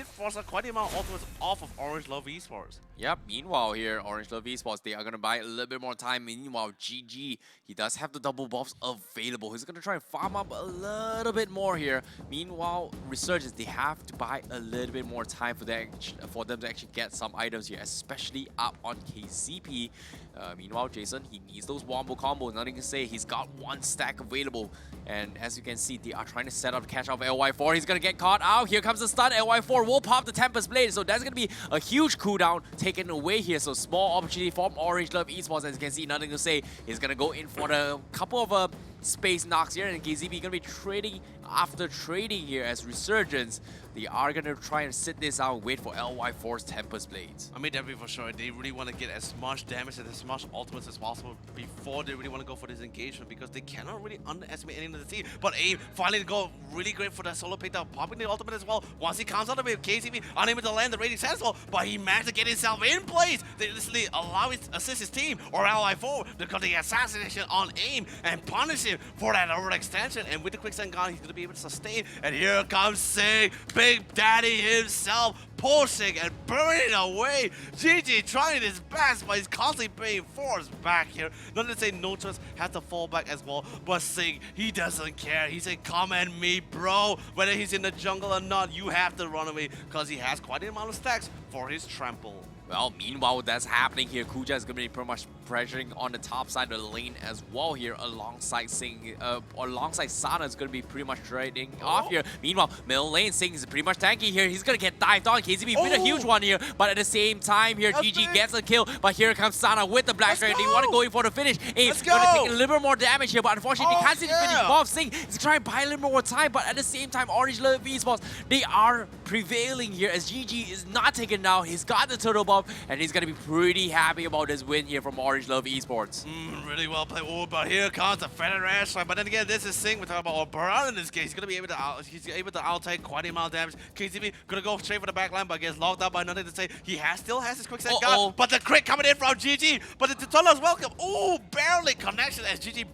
force out quite the amount ultimates off of Orange Love Esports. Yep, meanwhile here, Orange Love Esports, they are going to buy a little bit more time. Meanwhile, GG, he does have the double buffs available. He's going to try and farm up a little bit more here. Meanwhile, Resurgence, they have to buy a little bit more time for them to actually get some items here, especially up on KZP. Meanwhile, Jason, he needs those wombo combos. Nothing to say, he's got one stack available. And as you can see, they are trying to set up to catch off LY4. He's going to get caught out. Here comes the stun. LY4 will pop the Tempest Blade. So that's going to be a huge cooldown taken away here. So small opportunity from Orange Love Esports. As you can see, nothing to say. He's going to go in for the couple of space knocks here. And KZB going to be trading after trading here as Resurgence. They are going to try and sit this out and wait for LY4's Tempest Blades. I mean, definitely for sure. They really want to get as much damage and as much ultimates as possible before they really want to go for this engagement because they cannot really underestimate any of the team. But AIM finally go really great for that solo pick up, popping the ultimate as well. Once he comes out of it, KZB unable to land the Raging Sentinel, but he managed to get himself in place. They literally assist his team or LY4 to got the assassination on AIM and punish him for that overextension. And with the quicksand gun, he's going to be able to sustain. And here comes Sig, Big Daddy himself, pushing and burning away. GG trying his best, but he's constantly being forced back here. Not to say no choice, has to fall back as well. But Sig, he doesn't care. He said, come at me, bro. Whether he's in the jungle or not, you have to run away because he has quite an amount of stacks for his trample. Well, meanwhile, that's happening here. Kuja is going to be pretty much pressuring on the top side of the lane as well here, alongside Sing, alongside Sana is going to be pretty much trading off here. Meanwhile, middle lane, Sing is pretty much tanky here. He's going to get dived on. KZB with a huge one here, but at the same time here, GG gets a kill. But here comes Sana with the Black Dragon. They want to go in for the finish. Aim's going to take a little bit more damage here, but unfortunately, they can't see the finish off. Sing is trying to buy a little more time, but at the same time, Orange Love Esports, they are prevailing here as GG is not taken down. He's got the turtle buff, and he's going to be pretty happy about this win here from Orange Love Esports. Really well played. Oh, but here comes the Feather Asteroid. But then again, this is Sing. We're talking about Baran in this case. He's going to be able to outtake quite a amount of damage. KZB going to go straight for the backline, but gets locked up by nothing to say. He still has his quicksand gun, but the crit coming in from GG. But the Tutorial's welcome. Oh, barely connection as GG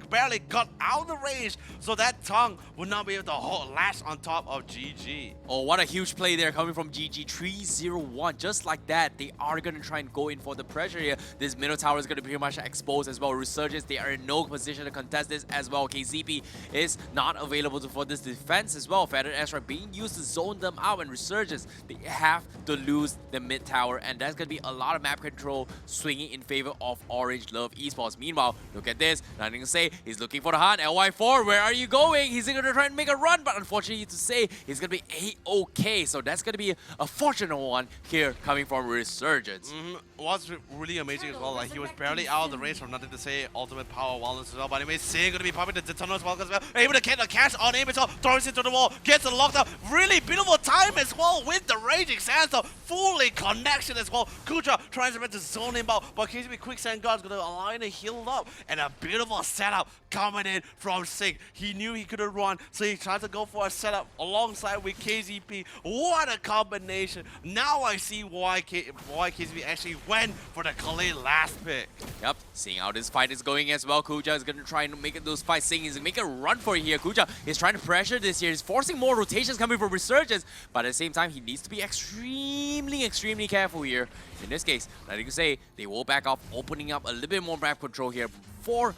barely got out of the range, so that tongue would not be able to latch on top of GG. Oh, what a huge play there coming from GG. 3-0-1, just like that. They are going to try and go in for the pressure here. This middle tower is going to be pretty much exposed as well. Resurgence, they are in no position to contest this as well. KZP is not available for this defense as well. Feather Asteroid being used to zone them out, and Resurgence, they have to lose the mid tower, and that's going to be a lot of map control swinging in favor of Orange Love Esports. Meanwhile, look at this. Nothing to say. He's looking for the hunt. LY4, where are you going? He's going to try and make a run, but unfortunately to say, he's going to be A-OK. So that's going to be a fortunate one here coming from Resurgence. What's really amazing as well, like he was barely out of the race from nothing to say ultimate power wildness as well. But anyway, Sing gonna be popping the tunnel as well, able to get the catch on aim as well, throws into the wall, gets it locked up. Really beautiful time as well with the Raging Sandstorm, fully connection as well. Kuja tries to zone him out, but KCP Quicksand God's gonna allow him to heal up, and a beautiful setup coming in from Sing. He knew he couldn't run, so he tried to go for a setup alongside with KZP. What a combination! Now I see why KZP actually went for the Khalid last pick. Yep, seeing how this fight is going as well. Kuja is going to try and make it those fights. Sing is going to make a run for it here. Kuja is trying to pressure this here. He's forcing more rotations coming from Resurgence, but at the same time, he needs to be extremely careful here. In this case, like you can say, they will back off, opening up a little bit more map control here for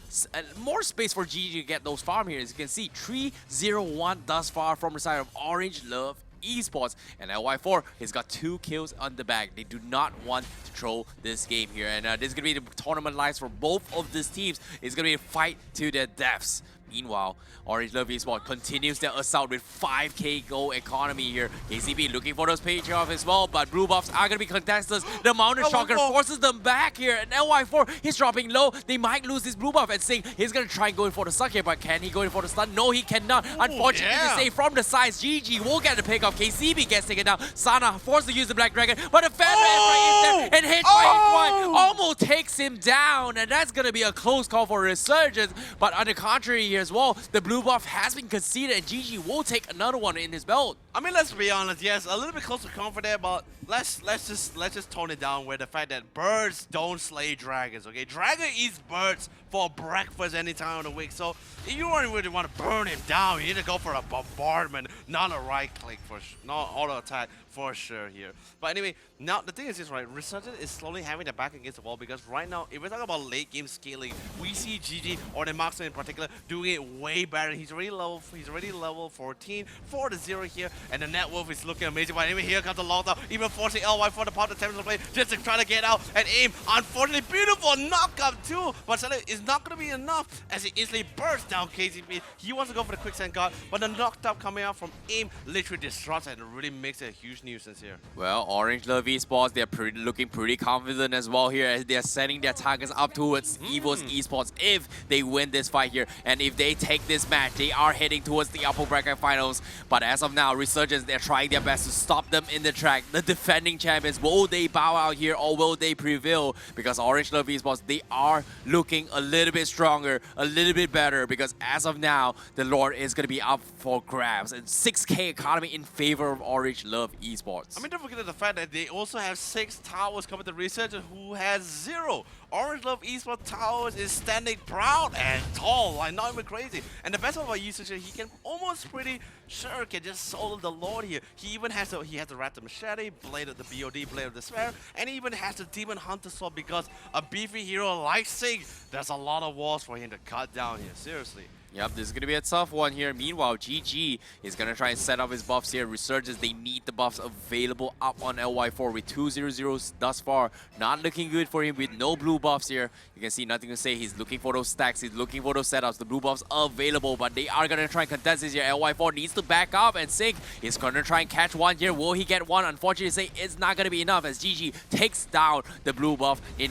more space for GG to get those farm here. As you can see, 3-0-1 thus far from the side of Orange Love Esports, and LY4 has got 2 kills on the back. They do not want to throw this game here, and this is going to be the tournament lives for both of these teams. It's going to be a fight to the deaths. Meanwhile, Orange Love Esports continues their assault with 5k gold economy here. KCP looking for those payoff as well, but blue buffs are going to be contested. The Mountain Shocker forces them back here, and LY4 he's dropping low. They might lose this blue buff, and Sing he's going to try and go in for the suck here, but can he go in for the stun? No, he cannot. Unfortunately to say, from the sides, GG will get the pick off. KCP gets taken down. Sana forced to use the Black Dragon, but the Phantom is there, and hit by almost takes him down, and that's going to be a close call for Resurgence. But on the contrary here as well, the blue buff has been conceded, and GG will take another one in his belt. I mean, let's be honest. Yes, a little bit close to comfort there, but let's just tone it down with the fact that birds don't slay dragons. Okay, dragon eats birds for breakfast any time of the week. So if you don't really want to burn him down, you need to go for a bombardment, not a right click for not auto attack for sure here. But anyway, now the thing is this, right? Resurgence is slowly having the back against the wall, because right now, if we're talking about late game scaling, we see GG or the Marksman in particular doing it way better. He's already level 14, 4-0 here, and the net worth is looking amazing. But anyway, here comes the lockdown, even forcing LY4 to pop the attempts to play just to try to get out and aim. Unfortunately, beautiful knockup too, but sadly, it's not going to be enough as he instantly bursts down KCP. He wants to go for the Quicksand God, but the knocked coming out from aim literally disrupts and really makes it a huge nuisance here. Well, Orange Love Esports, they're looking pretty confident as well here, as they're setting their targets up towards EVOS Esports if they win this fight here. And if they take this match, they are heading towards the upper bracket finals. But as of now, Resurgence, they're trying their best to stop them in the track. The defending champions, will they bow out here or will they prevail? Because Orange Love Esports, they are looking a little bit stronger, a little bit better, because as of now, the Lord is going to be up for grabs. And 6k economy in favor of Orange Love Esports. I mean, don't forget the fact that they also have 6 towers coming to Resurgence who has 0. Orange Love Esports Towers is standing proud and tall, like not even crazy. And the best part about usage, he can almost pretty sure can just solo the Lord here. He even has the Rat the Machete, Blade of the BOD, Blade of the Spare, and he even has the Demon Hunter Sword, because a beefy hero like Sing, there's a lot of walls for him to cut down here, seriously. Yep, this is going to be a tough one here. Meanwhile, GG is going to try and set up his buffs here. Resurgence, they need the buffs available up on LY4 with 2-0-0s thus far. Not looking good for him with no blue buffs here. You can see nothing to say. He's looking for those stacks. He's looking for those setups. The blue buffs are available, but they are going to try and contest this here. LY4 needs to back up, and Sing is going to try and catch one here. Will he get one? Unfortunately, say it's not going to be enough, as GG takes down the blue buff in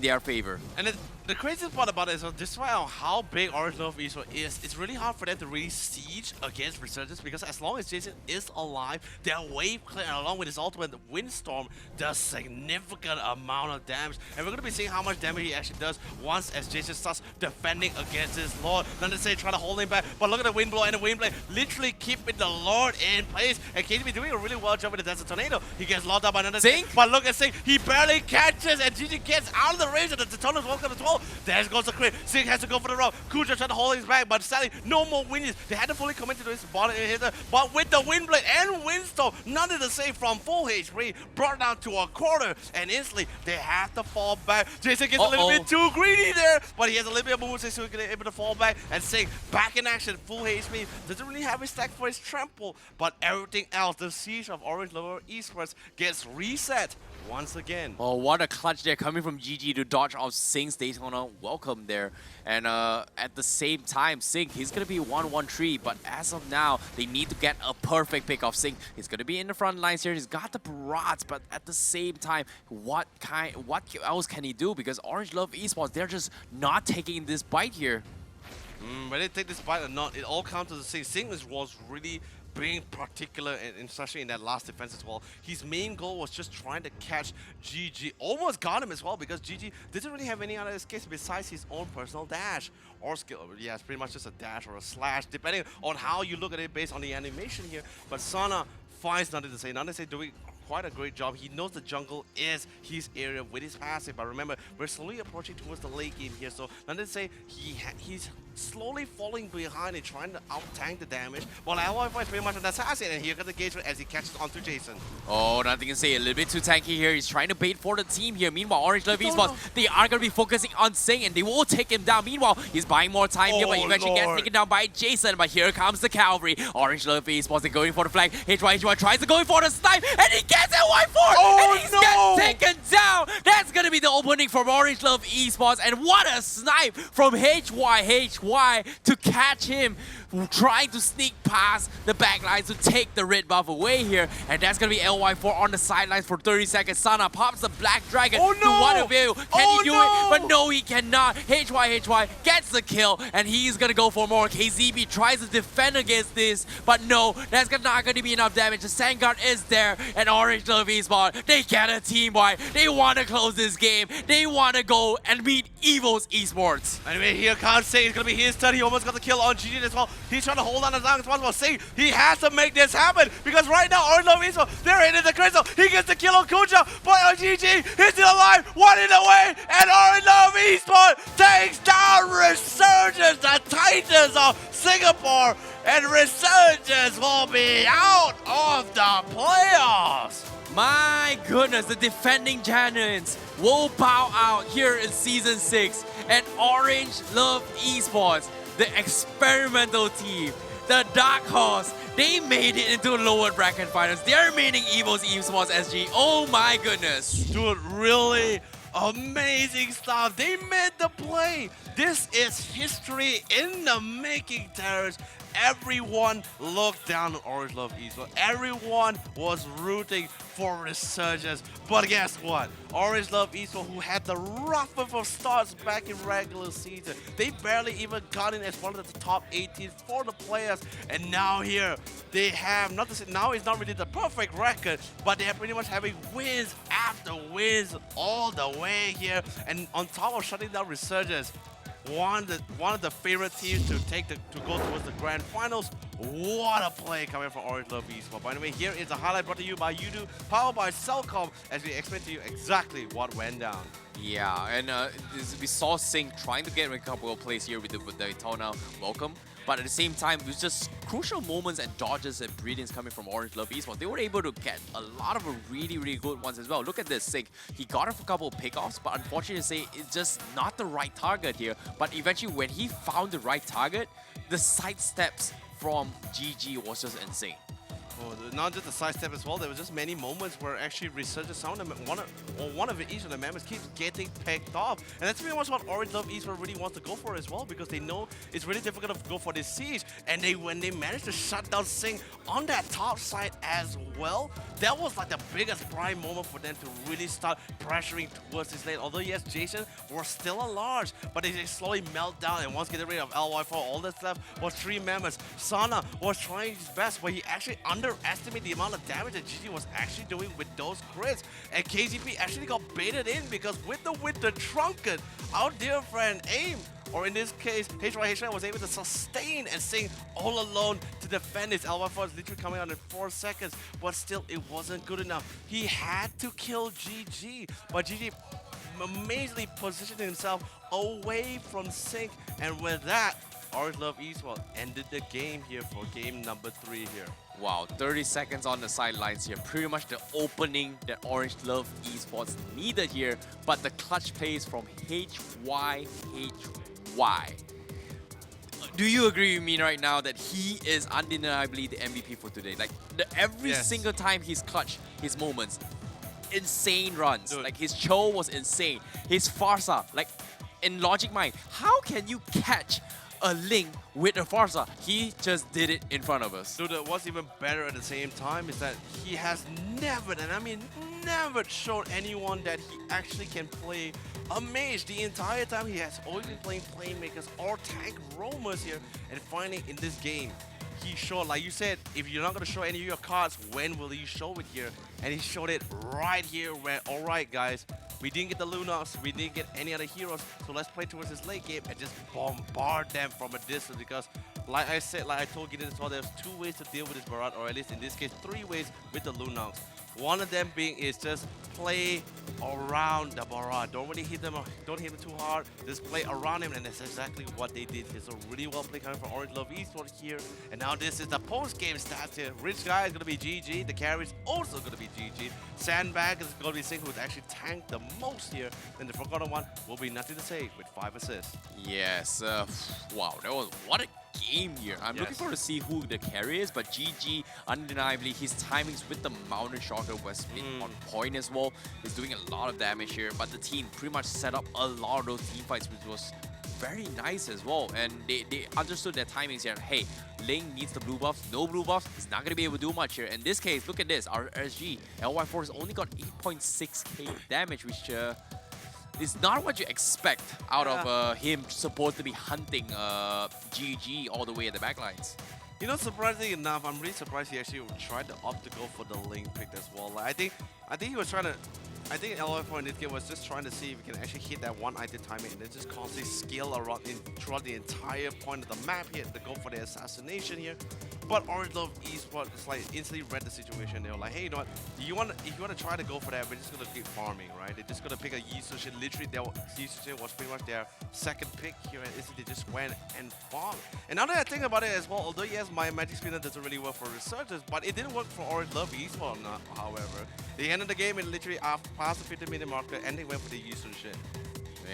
their favor. And the craziest part about it is, despite how big Orange Love Esports is, it's really hard for them to really siege against Resurgence, because as long as Jason is alive, their wave clear, and along with his ultimate Windstorm, does significant amount of damage. And we're going to be seeing how much damage he actually does once as Jason starts defending against his Lord. Not to say try to hold him back, but look at the Wind Blow, and the Wind Blade literally keeping the Lord in place. And KTB doing a really well job with the Desert Tornado. He gets locked up by another Sing, but look at Sing, he barely catches, and GG gets out of the range of the Tornado Welcome to 12. There goes the crit. Sing has to go for the route. Kuja trying to hold his back, but sadly, no more wins. They had to fully commit to this bottom hitter, but with the Wind Blade and Windstorm, nothing to say from full HP, brought down to a quarter, and instantly, they have to fall back. Jason gets a little bit too greedy there, but he has a little bit of movement, so he can able to fall back, and Sing back in action, full HP. Doesn't really have a stack for his trample, but everything else, the siege of Orange Love Esports gets reset once again. Oh, what a clutch there coming from GG to dodge off Sing's Daytona. Welcome there. And at the same time, Sing, he's going to be 1-1-3, but as of now, they need to get a perfect pick off Sing. He's going to be in the front lines here. He's got the barrage, but at the same time, what else can he do? Because Orange Love Esports, they're just not taking this bite here. Whether they take this bite or not, it all comes to the same. Sing was really being particular, and especially in that last defense as well. His main goal was just trying to catch GG. Almost got him as well, because GG didn't really have any other escapes besides his own personal dash. Or skill. Yeah, it's pretty much just a dash or a slash, depending on how you look at it based on the animation here. But Sana finds nothing to say. Nothing to say, doing quite a great job. He knows the jungle is his area with his passive, but remember, we're slowly approaching towards the late game here, so nothing to say, he's slowly falling behind and trying to out-tank the damage, while LY4 is pretty much an assassin, and here comes the engagement as he catches onto Jason. Oh, nothing to say, a little bit too tanky here. He's trying to bait for the team here. Meanwhile, Orange Love Esports, they are going to be focusing on Sing, and they will take him down. Meanwhile, he's buying more time here, but eventually gets taken down by Jason, but here comes the cavalry. Orange Love Esports, they're going for the flag. HY tries to go for the snipe, and he gets LY4! and he gets taken down. That's going to be the opening from Orange Love Esports. And what a snipe from HY to catch him trying to sneak past the backlines to take the red buff away here. And that's going to be LY4 on the sidelines for 30 seconds. Sana pops the Black Dragon to one of you. Can he do it? But no, he cannot. HY gets the kill, and he's going to go for more. KZB tries to defend against this, but no, that's not going to be enough damage. The Sandguard is there, and Orange Love Esports, they get a team wipe. They want to close this game. They want to go and beat EVOS Esports. Anyway, here comes Say. It's going to be his turn. He almost got the kill on GG as well. He's trying to hold on as long as possible. Say, he has to make this happen, because right now, Orange Love Esports, they're hitting the crystal. He gets the kill on Kuja, but on GG, he's still alive, one in the way, and Orange Love Esports takes down Resurgence, the Titans of Singapore, and Resurgence will be out of the playoffs. My goodness, the defending champions will bow out here in Season 6. And Orange Love Esports, the experimental team, the Dark Horse, they made it into lower bracket finals. They're meeting EVOS Esports SG. Oh my goodness. Dude, really amazing stuff. They made the play. This is history in the making, Terrors. Everyone looked down on Orange Love Esports. Everyone was rooting for Resurgence. But guess what? Orange Love Esports, who had the roughest of starts back in regular season, they barely even got in as one of the top 18 for the players. And now here, they have, not to say, now it's not really the perfect record, but they are pretty much having wins after wins all the way here. And on top of shutting down Resurgence, one of the favorite teams to go towards the grand finals. What a play coming from Orange Love Esports. By the way, here is a highlight brought to you by Udu, powered by Cellcom, as we explain to you exactly what went down. Yeah, and we saw Sing trying to get a couple of plays here with the Daytona welcome. But at the same time, it was just crucial moments and dodges and brilliance coming from Orange Love Esports. They were able to get a lot of really, really good ones as well. Look at this, Sing. He got it for a couple of pickoffs, but unfortunately, it's just not the right target here. But eventually, when he found the right target, the side steps from GG was just insane. Oh, not just the sidestep as well, there was just many moments where actually Resurgence, one of each of the members keeps getting picked off. And that's pretty much what Orange Love Esports really wants to go for as well, because they know it's really difficult to go for this siege. And when they managed to shut down Sing on that top side as well, that was like the biggest prime moment for them to really start pressuring towards this lane. Although yes, Jason was still a large, but they slowly melt down, and once getting rid of LY4, all that's left was 3 members. Sana was trying his best, but he actually underestimated the amount of damage that GG was actually doing with those crits. And KZP actually got baited in, because with the Trunket, our dear friend AIM, or in this case, HY was able to sustain and Sing all alone to defend his LY4 is literally coming out in 4 seconds, but still it wasn't good enough. He had to kill GG, but GG amazingly positioned himself away from Sing, and with that, Orange Love Esports ended the game here for game number 3 here. Wow, 30 seconds on the sidelines here. Pretty much the opening that Orange Love Esports needed here, but the clutch plays from HY. Do you agree with me right now that he is undeniably the MVP for today? Like every single time he's clutch his moments, insane runs. Like his Cho was insane. His Farsa, like in Logic Mind, how can you catch a Link with a Farsa? He just did it in front of us. Dude, what's even better at the same time is that he has never, and I mean never, shown anyone that he actually can play a mage. The entire time he has always been playing playmakers or tank roamers here, and finally in this game, he showed, like you said, if you're not going to show any of your cards, when will you show it here? And he showed it right here where, alright guys, we didn't get the Lunox, we didn't get any other heroes, so let's play towards this late game and just bombard them from a distance, because like I said, like I told you as well, there's 2 ways to deal with this Barat, or at least in this case 3 ways with the Lunox. One of them being is just play around the Barat. Don't really hit them, don't hit him too hard. Just play around him, and that's exactly what they did here. So really well played coming from Orange Love Esports here. And now this is the post-game stats here. Rich Guy is going to be GG. The carry is also going to be GG. Sandbag is going to be Sing, who's actually tanked the most here. And the Forgotten One will be nothing to say with 5 assists. Yes, wow, that was what a game here. I'm looking forward to see who the carry is, but GG, undeniably, his timings with the Mountain Shocker was been on point as well. He's doing a lot of damage here, but the team pretty much set up a lot of those team fights, which was very nice as well. And they understood their timings here. Hey, Ling needs the blue buffs. No blue buffs, he's not going to be able to do much here. In this case, look at this. Our RSG, LY4 has only got 8.6k damage, which it's not what you expect out of him supposed to be hunting GG all the way at the backlines. You know, surprisingly enough, I'm really surprised he actually tried to opt to go for the Link pick as well. Like, I think he was trying to, I think LF4 in this game was just trying to see if he can actually hit that one item timing and then just constantly scale around throughout the entire point of the map here to go for the assassination here. But Orange Love Esports is like instantly read the situation. They were like, hey, you know what? If you want to try to go for that, we're just gonna keep farming, right? They're just gonna pick a Yi Sushin. Literally, Yi Sushin was pretty much their second pick here, and instantly they just went and farmed. And now that I think about it as well, although yes, my Magic Spinner doesn't really work for researchers, but it didn't work for Orange Love Esports. However, the end of the game, it literally passed the 50-minute marker, and they went for the Yi Sushin.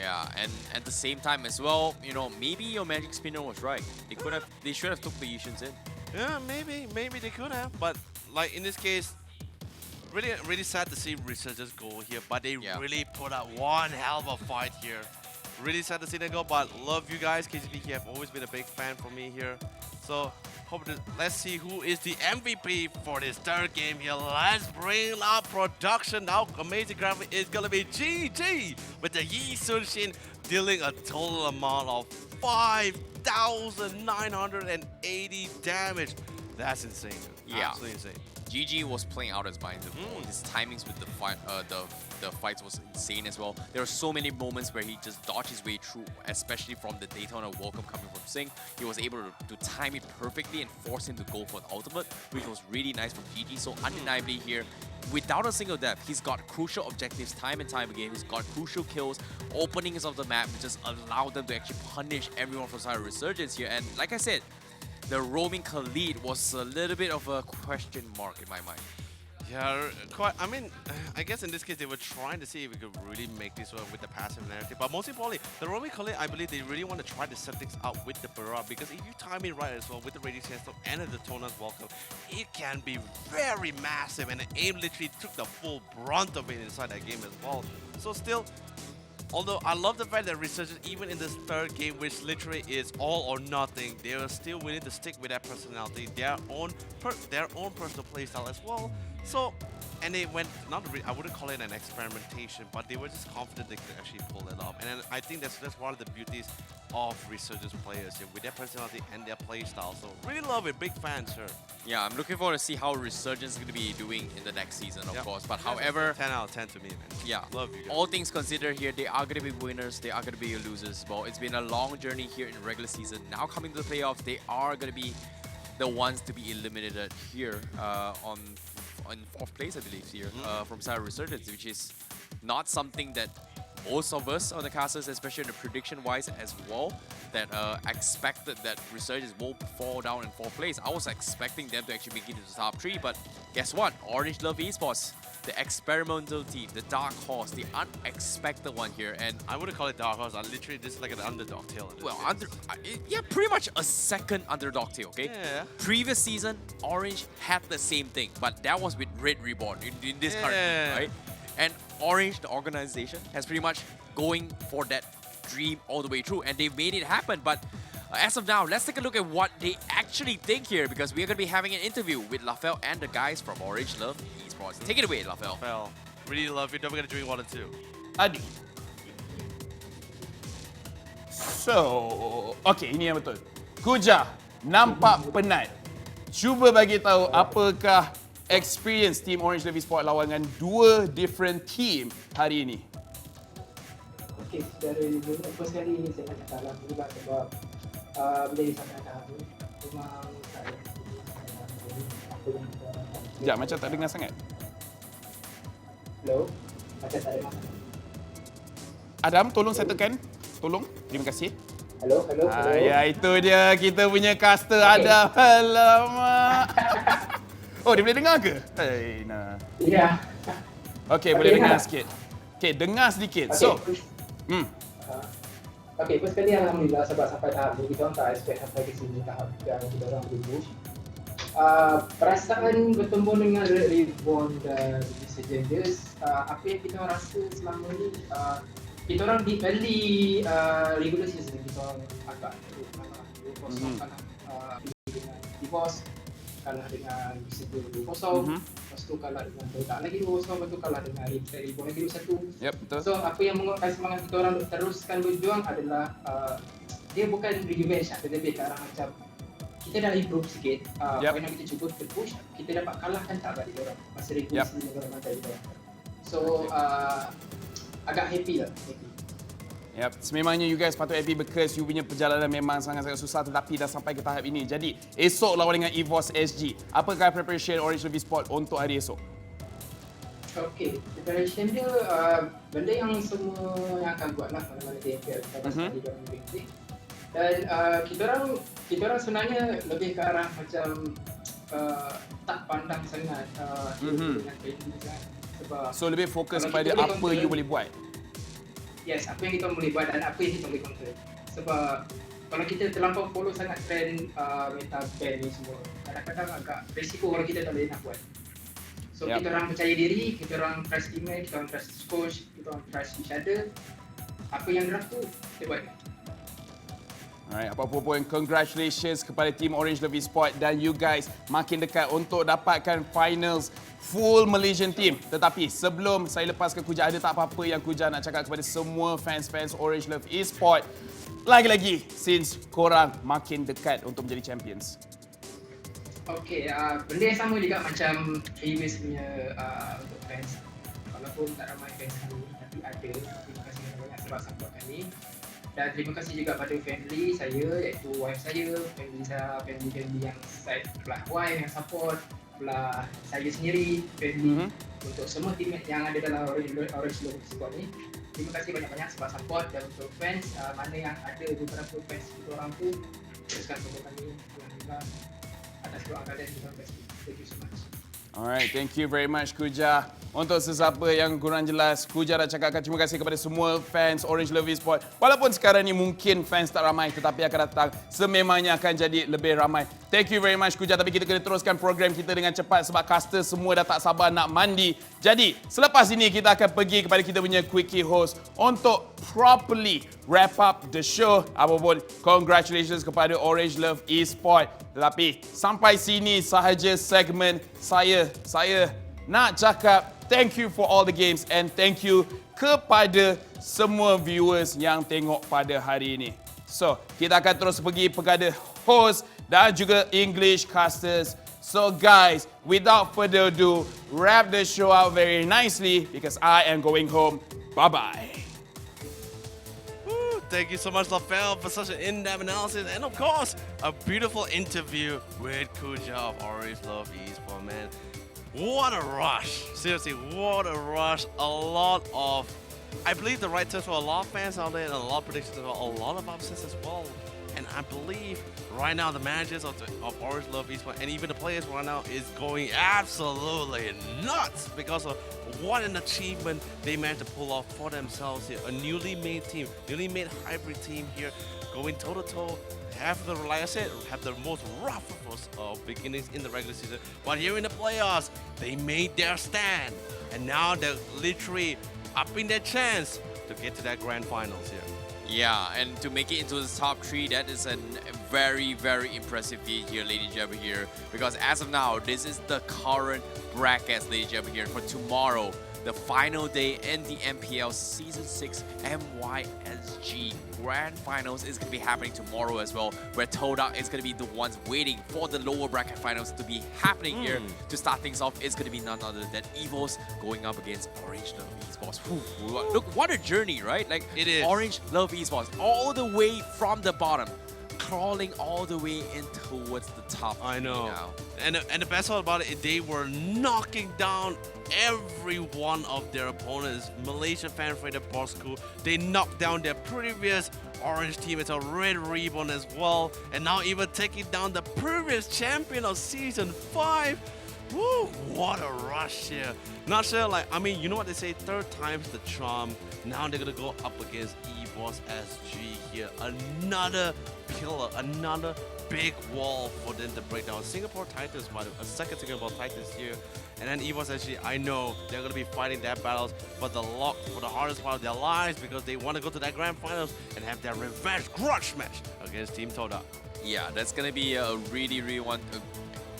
Yeah, and at the same time as well, you know, maybe your Magic Spinner was right. They should have took the Yushins in. Yeah, maybe they could have, but like in this case, really sad to see researchers go here, but they really put up one hell of a fight here. Really sad to see them go, but love you guys. KCP have always been a big fan for me here. So let's see who is the MVP for this third game here. Let's bring up production now. Amazing graphic is gonna be GG with the Yi Sunshin dealing a total amount of 5,980 damage. That's insane. Yeah. Absolutely insane. GG was playing out his mind. His timings with the fight, the fights was insane as well. There were so many moments where he just dodged his way through, especially from the Daytona World Cup coming from Sing. He was able to time it perfectly and force him to go for the ultimate, which was really nice from GG. So undeniably here, without a single death, he's got crucial objectives time and time again. He's got crucial kills, openings of the map, which just allowed them to actually punish everyone from side of Resurgence here. And like I said, the roaming Khalid was a little bit of a question mark in my mind. Yeah, quite. I mean, I guess in this case they were trying to see if we could really make this one with the passive narrative. But most importantly, the roaming Khalid, I believe they really want to try to set things up with the Barat, because if you time it right as well with the Radiant Sandstorm and the Daytona's Welcome, it can be very massive, and the aim literally took the full brunt of it inside that game as well. So still, although I love the fact that researchers, even in this third game, which literally is all or nothing, they are still willing to stick with that personality, their own personal playstyle as well. So, and they went, I wouldn't call it an experimentation, but they were just confident they could actually pull it off. And then I think that's one of the beauties of researchers players here, with their personality and their playstyle. So really love it, big fan, sir. Yeah, I'm looking forward to see how Resurgence is going to be doing in the next season, of course. But however, 10 out of 10 to me, man. Yeah, love you guys. All things considered here, they are going to be winners, they are going to be losers. Well, it's been a long journey here in the regular season. Now coming to the playoffs, they are going to be the ones to be eliminated here in 4th place, I believe, here from side of Resurgence, which is not something that most of us on the casters, especially in the prediction-wise as well, that expected that Resurgence will fall down in 4th place. I was expecting them to actually make it to the top 3, but guess what? Orange Love Esports, the experimental team, the dark horse, the unexpected one here, and I wouldn't call it dark horse. I literally just like an underdog tail. Well, yeah, pretty much a second underdog tail. Okay. Yeah. Previous season, Orange had the same thing, but that was with Red Reborn in this current, right? And Orange, the organization, has pretty much going for that dream all the way through, and they've made it happen. But as of now, let's take a look at what they actually think here, because we're going to be having an interview with Lafel and the guys from Orange Love Esports. Take it away, Lafel. Well, really love you. Don't forget to drink water too. Adi. So, okay, ini yang betul. Kuja, nampak penat. Cuba bagi tahu apakah experience team Orange Love Esports lawan dengan dua different team hari ini. Okay, secara first kali ini saya nak cakap juga sebab benda ni sangat dah memang tak ada apa yang Sekejap, macam tak dengar sangat. Hello, macam tak ada masalah. Adam, tolong settlekan. Tolong, terima kasih. Hello. Ya, itu dia kita punya caster Adam. Alamak. Oh, dia boleh dengar ke? Hey, nah. Ya. Okay, boleh dengar sikit. Okay, dengar sedikit. So, Okay, first kali Alhamdulillah sebab sampai tahap ni kita orang tak expect sampai ke sini tahap yang kita orang boleh push. Perasaan bertemu dengan Red Ribbon dan Mr. Genders, apa yang kita orang rasa selama ni, kita orang di early regular season kita orang agak teruk kalah 2-0 kalah dengan EVOS, kalah dengan Mr. 2-0, lepas tu kalah dengan TODAK lagi 2-0, lepas tu kalah dengan Red Ribbon lagi 2-1. Yep, betul. So apa yang menguatkan semangat kita orang untuk teruskan berjuang adalah dia bukan revenge, tetapi ke arah macam kita dah improve sikit. Poin yang kita cuba kita push, kita dapat kalahkan tak balik dia orang masa regular season orang mantai kita orang. So agak happy lah. Yep, sememangnya you guys patut happy because you punya perjalanan memang sangat-sangat susah tetapi dah sampai ke tahap ini. Jadi, esok lawan dengan EVOS SG. Apakah preparation Orange Love Esports untuk hari esok? Okay, preparation dia benda yang semua yang akan buat lah mana-mana dia MPL pada sekali dia orang basic. Dan kita orang sebenarnya lebih ke arah macam tak pandang sangat dengan training sangat. Sebab so lebih fokus pada apa you boleh buat. Yes, apa yang kita boleh buat dan apa yang kita boleh control. Sebab kalau kita terlampau follow sangat trend meta ban ni semua, kadang-kadang agak risiko kalau kita tak boleh nak buat. So kita orang percaya diri, kita orang trust teammate, kita orang trust coach, kita orang trust each other. Apa yang draft tu, kita buat. Alright, apa-apa pun congratulations kepada team Orange Love Esports dan you guys makin dekat untuk dapatkan finals full Malaysian team. Tetapi sebelum saya lepaskan Kuja, ada tak apa-apa yang Kuja nak cakap kepada semua fans-fans Orange Love Esports? Lagi-lagi since korang makin dekat untuk menjadi champions. Okay, benda yang sama juga macam previous punya untuk fans. Walaupun tak ramai fans kami, tapi ada. Terima kasih banyak sebab support kami. Dan terima kasih juga pada family saya, iaitu wife saya, family yang side belah wife yang support, belah saya sendiri, family untuk semua teammate yang ada dalam Orange Love Esports ni. Terima kasih banyak-banyak sebab support. Dan untuk fans, mana yang ada beberapa fans kita orang tu, teruskan support kami. Alhamdulillah, atas doa kalian kita orang. Thank you so much. Alright, thank you very much Kuja. Untuk sesiapa yang kurang jelas, Kuja nak cakapkan terima kasih kepada semua fans Orange Love Esports. Walaupun sekarang ni mungkin fans tak ramai, tetapi akan datang sememangnya akan jadi lebih ramai. Thank you very much Kuja, tapi kita kena teruskan program kita dengan cepat sebab caster semua dah tak sabar nak mandi. Jadi, selepas ini kita akan pergi kepada kita punya quickie host untuk properly wrap up the show. Apapun, congratulations kepada Orange Love Esports. Tetapi sampai sini sahaja segmen saya nak cakap thank you for all the games and thank you kepada semua viewers yang tengok pada hari ini. So, kita akan terus pergi kepada host dan juga English casters. So guys, without further ado, wrap the show out very nicely because I am going home. Bye-bye. Thank you so much, Lafel, for such an in-depth analysis and, of course, a beautiful interview with Kuja of Orange Love Esports, man. What a rush. Seriously, what a rush. A lot of, I believe the right terms for a lot of fans out there and a lot of predictions as well, a lot of upsets as well. And I believe right now the managers of Orange Love Esports and even the players right now is going absolutely nuts because of what an achievement they managed to pull off for themselves here. A newly made team, newly made hybrid team here. going toe-to-toe, have the, like I said, have the most roughest beginnings in the regular season. But here in the playoffs, they made their stand. And now they're literally upping their chance to get to that grand finals here. Yeah, and to make it into the top 3, that is a very, very impressive feat here, ladies and gentlemen, here. Because as of now, this is the current brackets, ladies and gentlemen, here. For tomorrow, the final day in the MPL Season 6 MYSG Grand Finals is going to be happening tomorrow as well, where TODAK is going to be the ones waiting for the lower bracket finals to be happening here. To start things off, it's going to be none other than EVOS going up against Orange Love Esports. Whew, look, what a journey, right? Like, it is. Orange Love Esports, all the way from the bottom, crawling all the way in towards the top. I know. Now. And the best part about it, they were knocking down every one of their opponents. Malaysia fan favorite Bosco. They knocked down their previous Orange team. It's a Red Ribbon as well. And now even taking down the previous champion of Season 5. Woo, what a rush here. Not sure, like, I mean, you know what they say, third time's the charm. Now they're gonna go up against EVOS SG here. Another pillar, another big wall for them to break down. Singapore Titans, a second Singapore Titans here. And then EVOS SG, I know they're gonna be fighting their battles for the hardest part of their lives, because they want to go to that grand finals and have their revenge grudge match against Team TODAK. Yeah, that's gonna be a really, really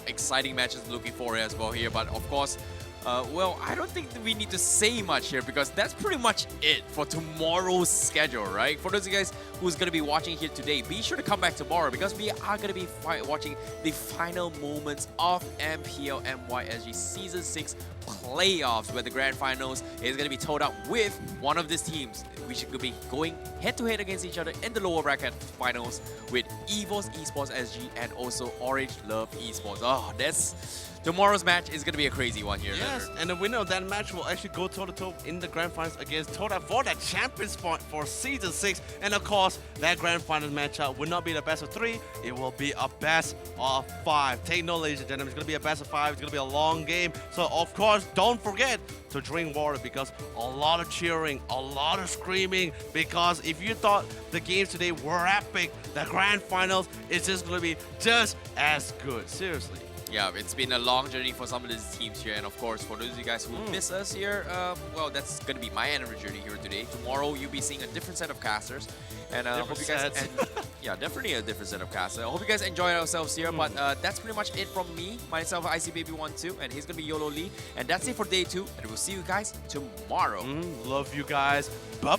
exciting matches looking forward as well here. But of course, well, I don't think that we need to say much here, because that's pretty much it for tomorrow's schedule, right? For those of you guys who's going to be watching here today, be sure to come back tomorrow, because we are going to be watching the final moments of MPL MYSG Season 6 playoffs, where the grand finals is going to be TODAK with one of these teams. We should be going head-to-head against each other in the lower bracket finals with EVOS Esports SG and also Orange Love Esports. Oh, that's... Tomorrow's match is going to be a crazy one here. Yes, Leonard. and the winner of that match will actually go toe-to-toe in the grand finals against TODAK for that champion spot for Season 6. And of course, that grand final matchup will not be the best of 3. It will be a best of 5. Take note, ladies and gentlemen, it's going to be a best of 5. It's going to be a long game. So, of course, don't forget to drink water, because a lot of cheering, a lot of screaming, because if you thought the games today were epic, the grand finals is just going to be just as good. Seriously. Yeah, it's been a long journey for some of these teams here, and of course, for those of you guys who miss us here, well, that's going to be my end of the journey here today. Tomorrow, you'll be seeing a different set of casters, and hope you guys, yeah, definitely a different set of casters. I hope you guys enjoyed ourselves here, but that's pretty much it from me, myself, ICBaby12, and he's going to be YOLO Lee, and that's it for day 2, and we'll see you guys tomorrow. Love you guys. Bye.